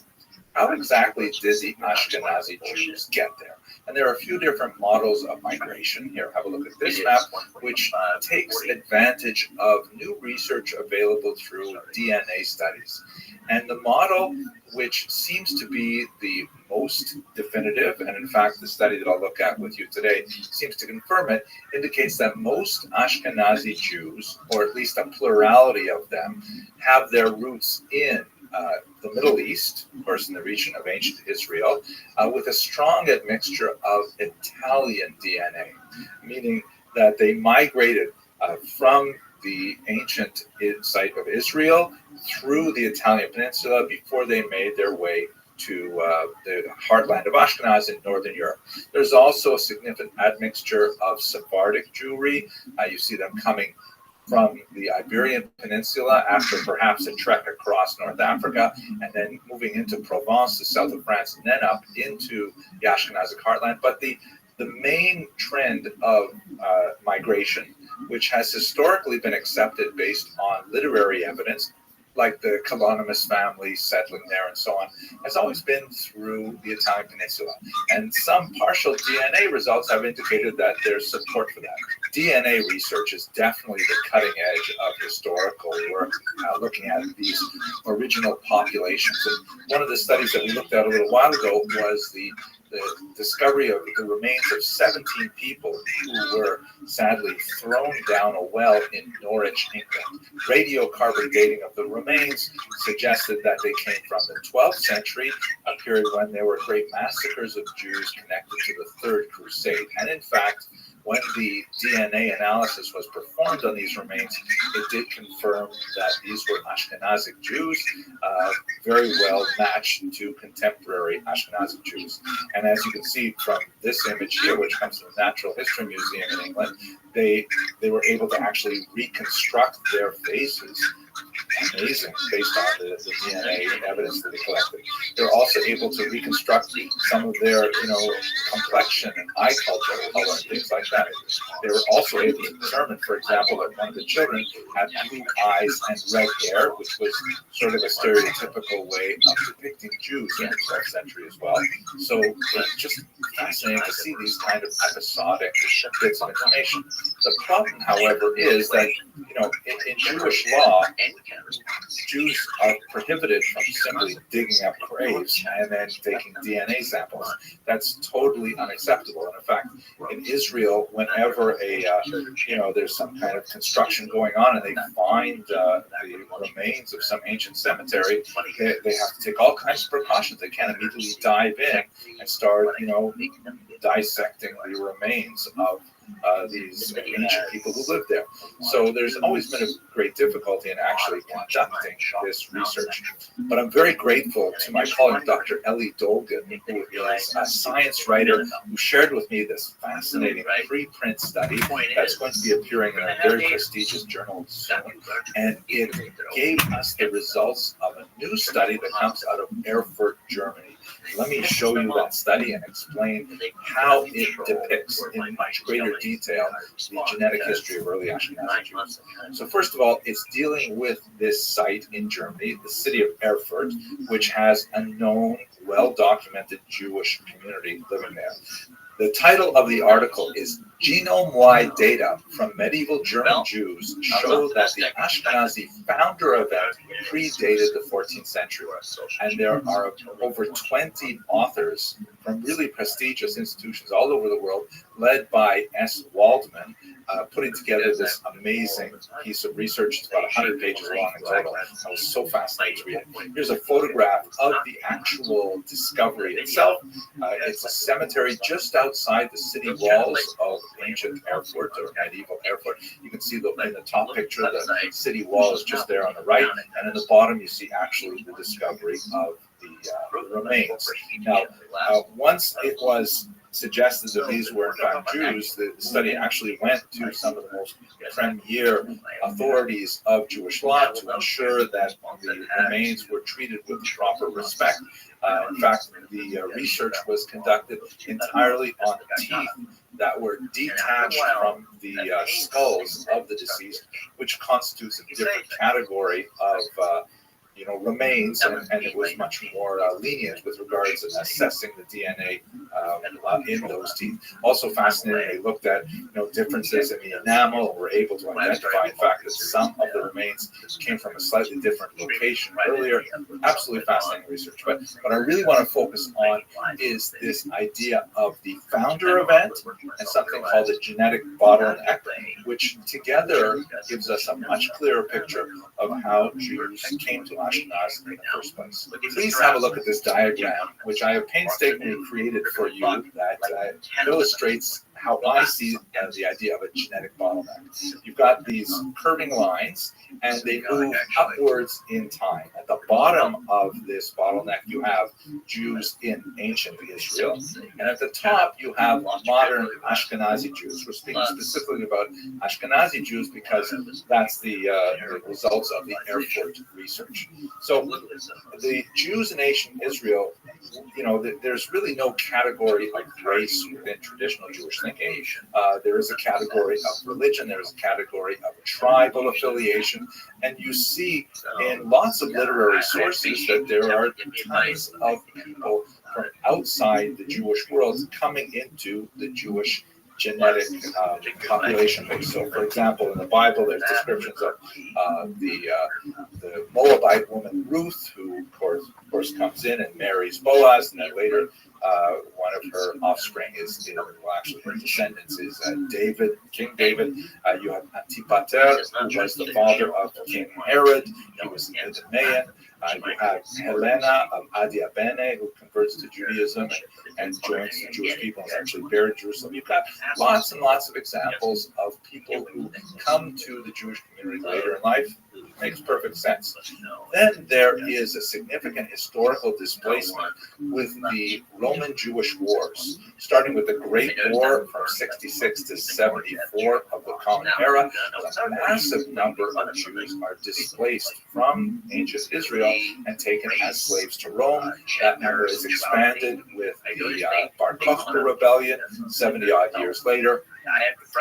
how exactly did the Ashkenazi Jews get there? And there are a few different models of migration. Here, have a look at this map, which takes advantage of new research available through DNA studies. And the model, which seems to be the most definitive, and in fact, the study that I'll look at with you today seems to confirm it, indicates that most Ashkenazi Jews, or at least a plurality of them, have their roots in the Middle East, of course, in the region of ancient Israel, with a strong admixture of Italian DNA, meaning that they migrated from the ancient site of Israel through the Italian peninsula before they made their way to the heartland of Ashkenaz in Northern Europe. There's also a significant admixture of Sephardic Jewry. You see them coming from the Iberian Peninsula after perhaps a trek across North Africa, and then moving into Provence, the south of France, and then up into the Ashkenazic heartland. But the main trend of migration, which has historically been accepted based on literary evidence, like the Calonymous family settling there and so on, has always been through the Italian peninsula. And some partial DNA results have indicated that there's support for that. DNA research is definitely the cutting edge of historical work, looking at these original populations. And one of the studies that we looked at a little while ago was the discovery of the remains of 17 people who were sadly thrown down a well in Norwich, England. Radiocarbon dating of the remains suggested that they came from the 12th century, a period when there were great massacres of Jews connected to the Third Crusade. And in fact, when the DNA analysis was performed on these remains, it did confirm that these were Ashkenazic Jews, very well matched to contemporary Ashkenazic Jews. And as you can see from this image here, which comes from the Natural History Museum in England, they were able to actually reconstruct their faces. Amazing, based on the DNA evidence that they collected. They're also able to reconstruct some of their, complexion and eye color and things like that. They were also able to determine, for example, that one of the children had blue eyes and red hair, which was sort of a stereotypical way of depicting Jews in the 12th century as well. So it's just fascinating to see these kind of episodic bits of information. The problem, however, is that, in Jewish law, Jews are prohibited from simply digging up graves and then taking DNA samples. That's totally unacceptable. And in fact, in Israel, whenever there's some kind of construction going on and they find the remains of some ancient cemetery, they have to take all kinds of precautions. They can't immediately dive in and start, dissecting the remains of these ancient people who lived there. So there's always been a great difficulty in actually conducting this research. But I'm very grateful to my colleague, Dr. Ellie Dolgan, who is a science writer who shared with me this fascinating preprint study that's going to be appearing in a very prestigious journal soon. And it gave us the results of a new study that comes out of Erfurt, Germany. Let me show you that study and explain how it depicts in much greater detail the genetic history of early Ashkenazi Jews. So first of all, it's dealing with this site in Germany, the city of Erfurt, which has a known, well-documented Jewish community living there. The title of the article is Genome-wide Data from Medieval German Jews Show that the Ashkenazi founder event predated the 14th century. And there are over 20 authors from really prestigious institutions all over the world, led by S. Waldman, putting together this amazing piece of research. It's about 100 pages long in total. I was so fascinated to read it. Here's a photograph of the actual discovery itself. It's a cemetery just outside the city walls of ancient Erfurt or medieval Erfurt. You can see in the top picture, the city wall is just there on the right, and in the bottom you see actually the discovery of the remains. Now, once it was suggested that these were in fact Jews, the study actually went to some of the most premier authorities of Jewish law to ensure that the remains were treated with proper respect. In fact, the research was conducted entirely on teeth that were detached from the skulls of the deceased, which constitutes a different category of remains, and it was much more lenient with regards to assessing the DNA in those teeth. Also fascinating, they looked at differences in the enamel and were able to identify, in fact, that some of the remains came from a slightly different location earlier. Absolutely fascinating research. But what I really want to focus on is this idea of the founder event and something called the genetic bottleneck, which together gives us a much clearer picture of how Jews came to Ashkenaz in the first place. Please have a look at this diagram, which I have painstakingly created for you, that illustrates how I see the idea of a genetic bottleneck. You've got these curving lines, and they move upwards in time. At the bottom of this bottleneck, you have Jews in ancient Israel, and at the top, you have modern Ashkenazi Jews. We're speaking specifically about Ashkenazi Jews because that's the results of the Erfurt research. So the Jews in ancient Israel, there's really no category of race within traditional Jewish thinking. There is a category of religion, there is a category of tribal affiliation, and you see in lots of literary sources that there are tons of people from outside the Jewish world coming into the Jewish genetic population base. So, for example, in the Bible, there's descriptions of the Moabite woman Ruth, who of course comes in and marries Boaz, and then later one of her offspring actually her descendants is David, King David. You have Antipater, who was the father of King Herod. He was an Idumean. You have Helena of Adiabene, who converts to Judaism and joins the Jewish people and is actually buried in Jerusalem. You've got lots and lots of examples of people who come to the Jewish community later in life. Makes perfect sense. Then there is a significant historical displacement with the Roman Jewish wars, starting with the Great War from 66 to 74 of the Common Era. A massive number of Jews are displaced from ancient Israel and taken as slaves to Rome. That number is expanded with the Bar Kokhba rebellion 70 odd years later.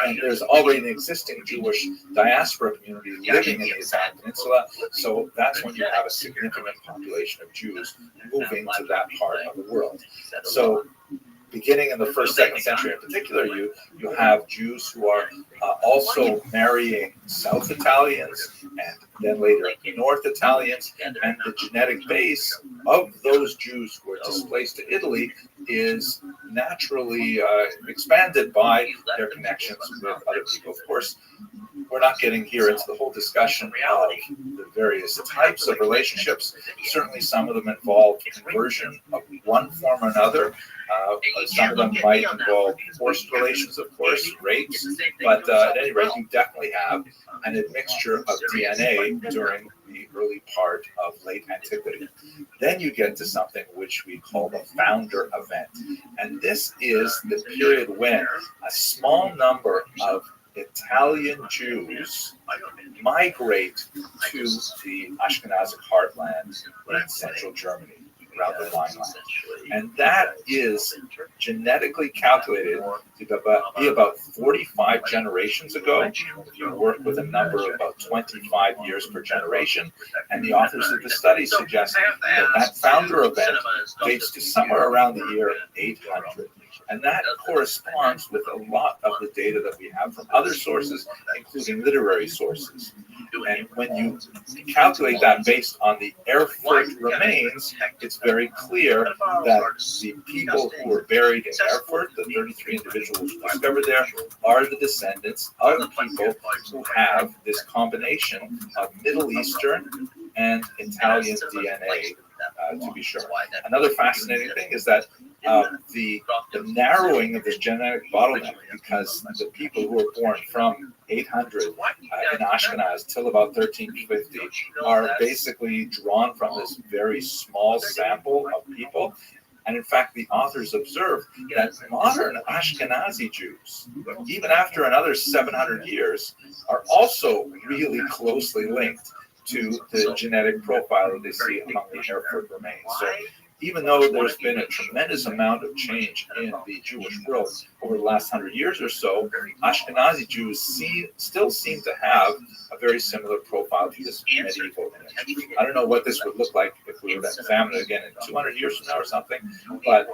And there's already an existing Jewish diaspora community living in the Italian Peninsula, so that's when you have a significant population of Jews moving to that part of the world. So beginning in the 1st, 2nd century in particular, you have Jews who are also marrying South Italians and then later North Italians, and the genetic base of those Jews who are displaced to Italy is naturally expanded by their connections with other people. Of course, we're not getting here into the whole discussion of the various types of relationships. Certainly some of them involve conversion of one form or another. Some of them might involve forced relations, of course, rapes, but at any rate, you definitely have an admixture of DNA during the early part of late antiquity. Then you get to something which we call the founder event. And this is the period when a small number of Italian Jews migrate to the Ashkenazic heartland in central Germany, around the Rhineland. And that is genetically calculated to be about 45 generations ago. If you work with a number of about 25 years per generation, and the authors of the study suggest that founder event dates to somewhere around the year 800. And that corresponds with a lot of the data that we have from other sources, including literary sources. And when you calculate that based on the Erfurt remains, it's very clear that the people who were buried in Erfurt, the 33 individuals discovered there, are the descendants of people who have this combination of Middle Eastern and Italian DNA, to be sure. Another fascinating thing is that the narrowing of this genetic bottleneck, because the people who were born from 800 in Ashkenaz till about 1350 are basically drawn from this very small sample of people. And in fact, the authors observe that modern Ashkenazi Jews, even after another 700 years, are also really closely linked to the genetic profile that they see among the Erfurt remains. So even though there's been a tremendous amount of change in the Jewish world over the last 100 years or so, Ashkenazi Jews still seem to have a very similar profile to this medieval image. I don't know what this would look like if we were to examine it again in 200 years from now or something, but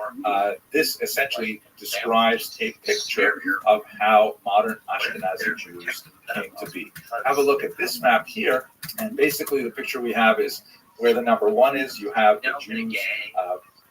this essentially describes a picture of how modern Ashkenazi Jews came to be. Have a look at this map here, and basically the picture we have is where the number 1 is. You have the Jews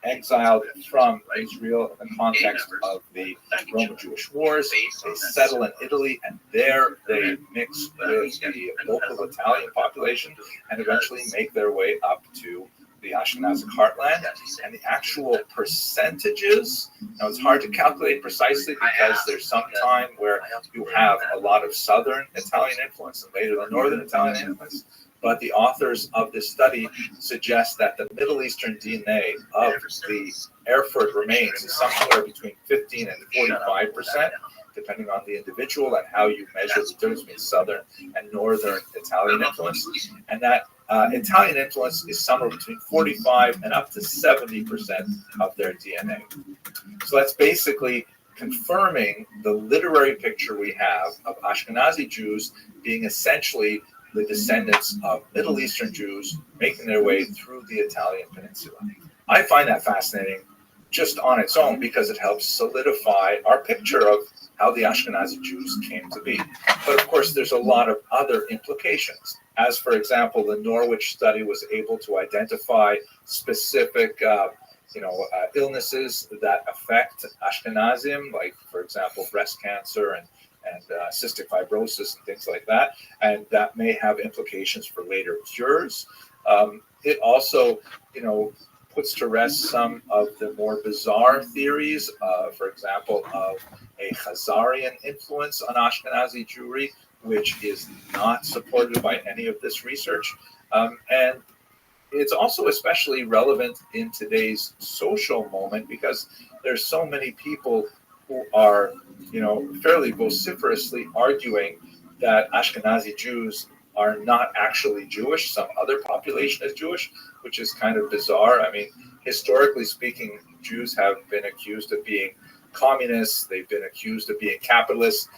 exiled from Israel in the context of the Roman Jewish wars. They settle in Italy, and there they mix with the local Italian population and eventually make their way up to the Ashkenazic heartland, and the actual percentages. Now, it's hard to calculate precisely because there's some time where you have a lot of southern Italian influence and later the northern Italian influence. But the authors of this study suggest that the Middle Eastern DNA of the Erfurt remains is somewhere between 15 and 45%, depending on the individual and how you measure the difference between southern and northern Italian influence. And that Italian influence is somewhere between 45 and up to 70% of their DNA. So that's basically confirming the literary picture we have of Ashkenazi Jews being essentially the descendants of Middle Eastern Jews making their way through the Italian peninsula. I find that fascinating just on its own because it helps solidify our picture of how the Ashkenazi Jews came to be. But of course, there's a lot of other implications. As for example, the Norwich study was able to identify specific illnesses that affect Ashkenazim, like, for example, breast cancer and cystic fibrosis and things like that, and that may have implications for later cures. It also, puts to rest some of the more bizarre theories, for example, of a Khazarian influence on Ashkenazi Jewry, which is not supported by any of this research. And it's also especially relevant in today's social moment because there's so many people who are, fairly vociferously arguing that Ashkenazi Jews are not actually Jewish. Some other population is Jewish, which is kind of bizarre. I mean, historically speaking, Jews have been accused of being communists. They've been accused of being capitalists.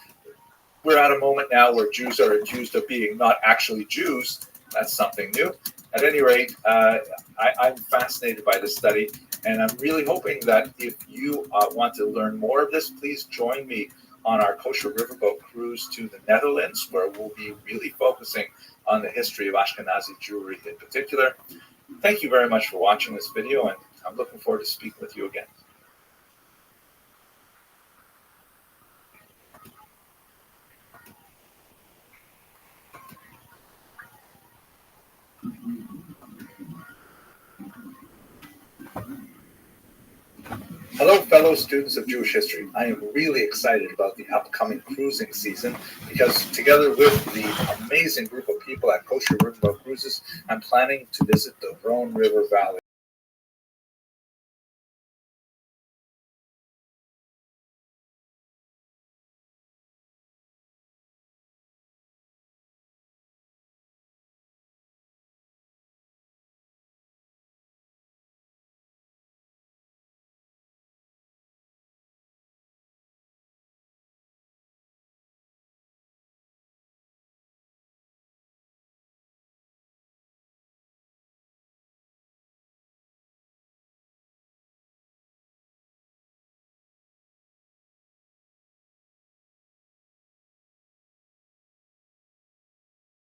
We're at a moment now where Jews are accused of being not actually Jews. That's something new. At any rate, I'm fascinated by this study, and I'm really hoping that if you want to learn more of this, please join me on our Kosher Riverboat cruise to the Netherlands, where we'll be really focusing on the history of Ashkenazi Jewry in particular. Thank you very much for watching this video, and I'm looking forward to speaking with you again. Hello, fellow students of Jewish history. I am really excited about the upcoming cruising season because together with the amazing group of people at Kosher Riverboat Cruises, I'm planning to visit the Rhone River Valley.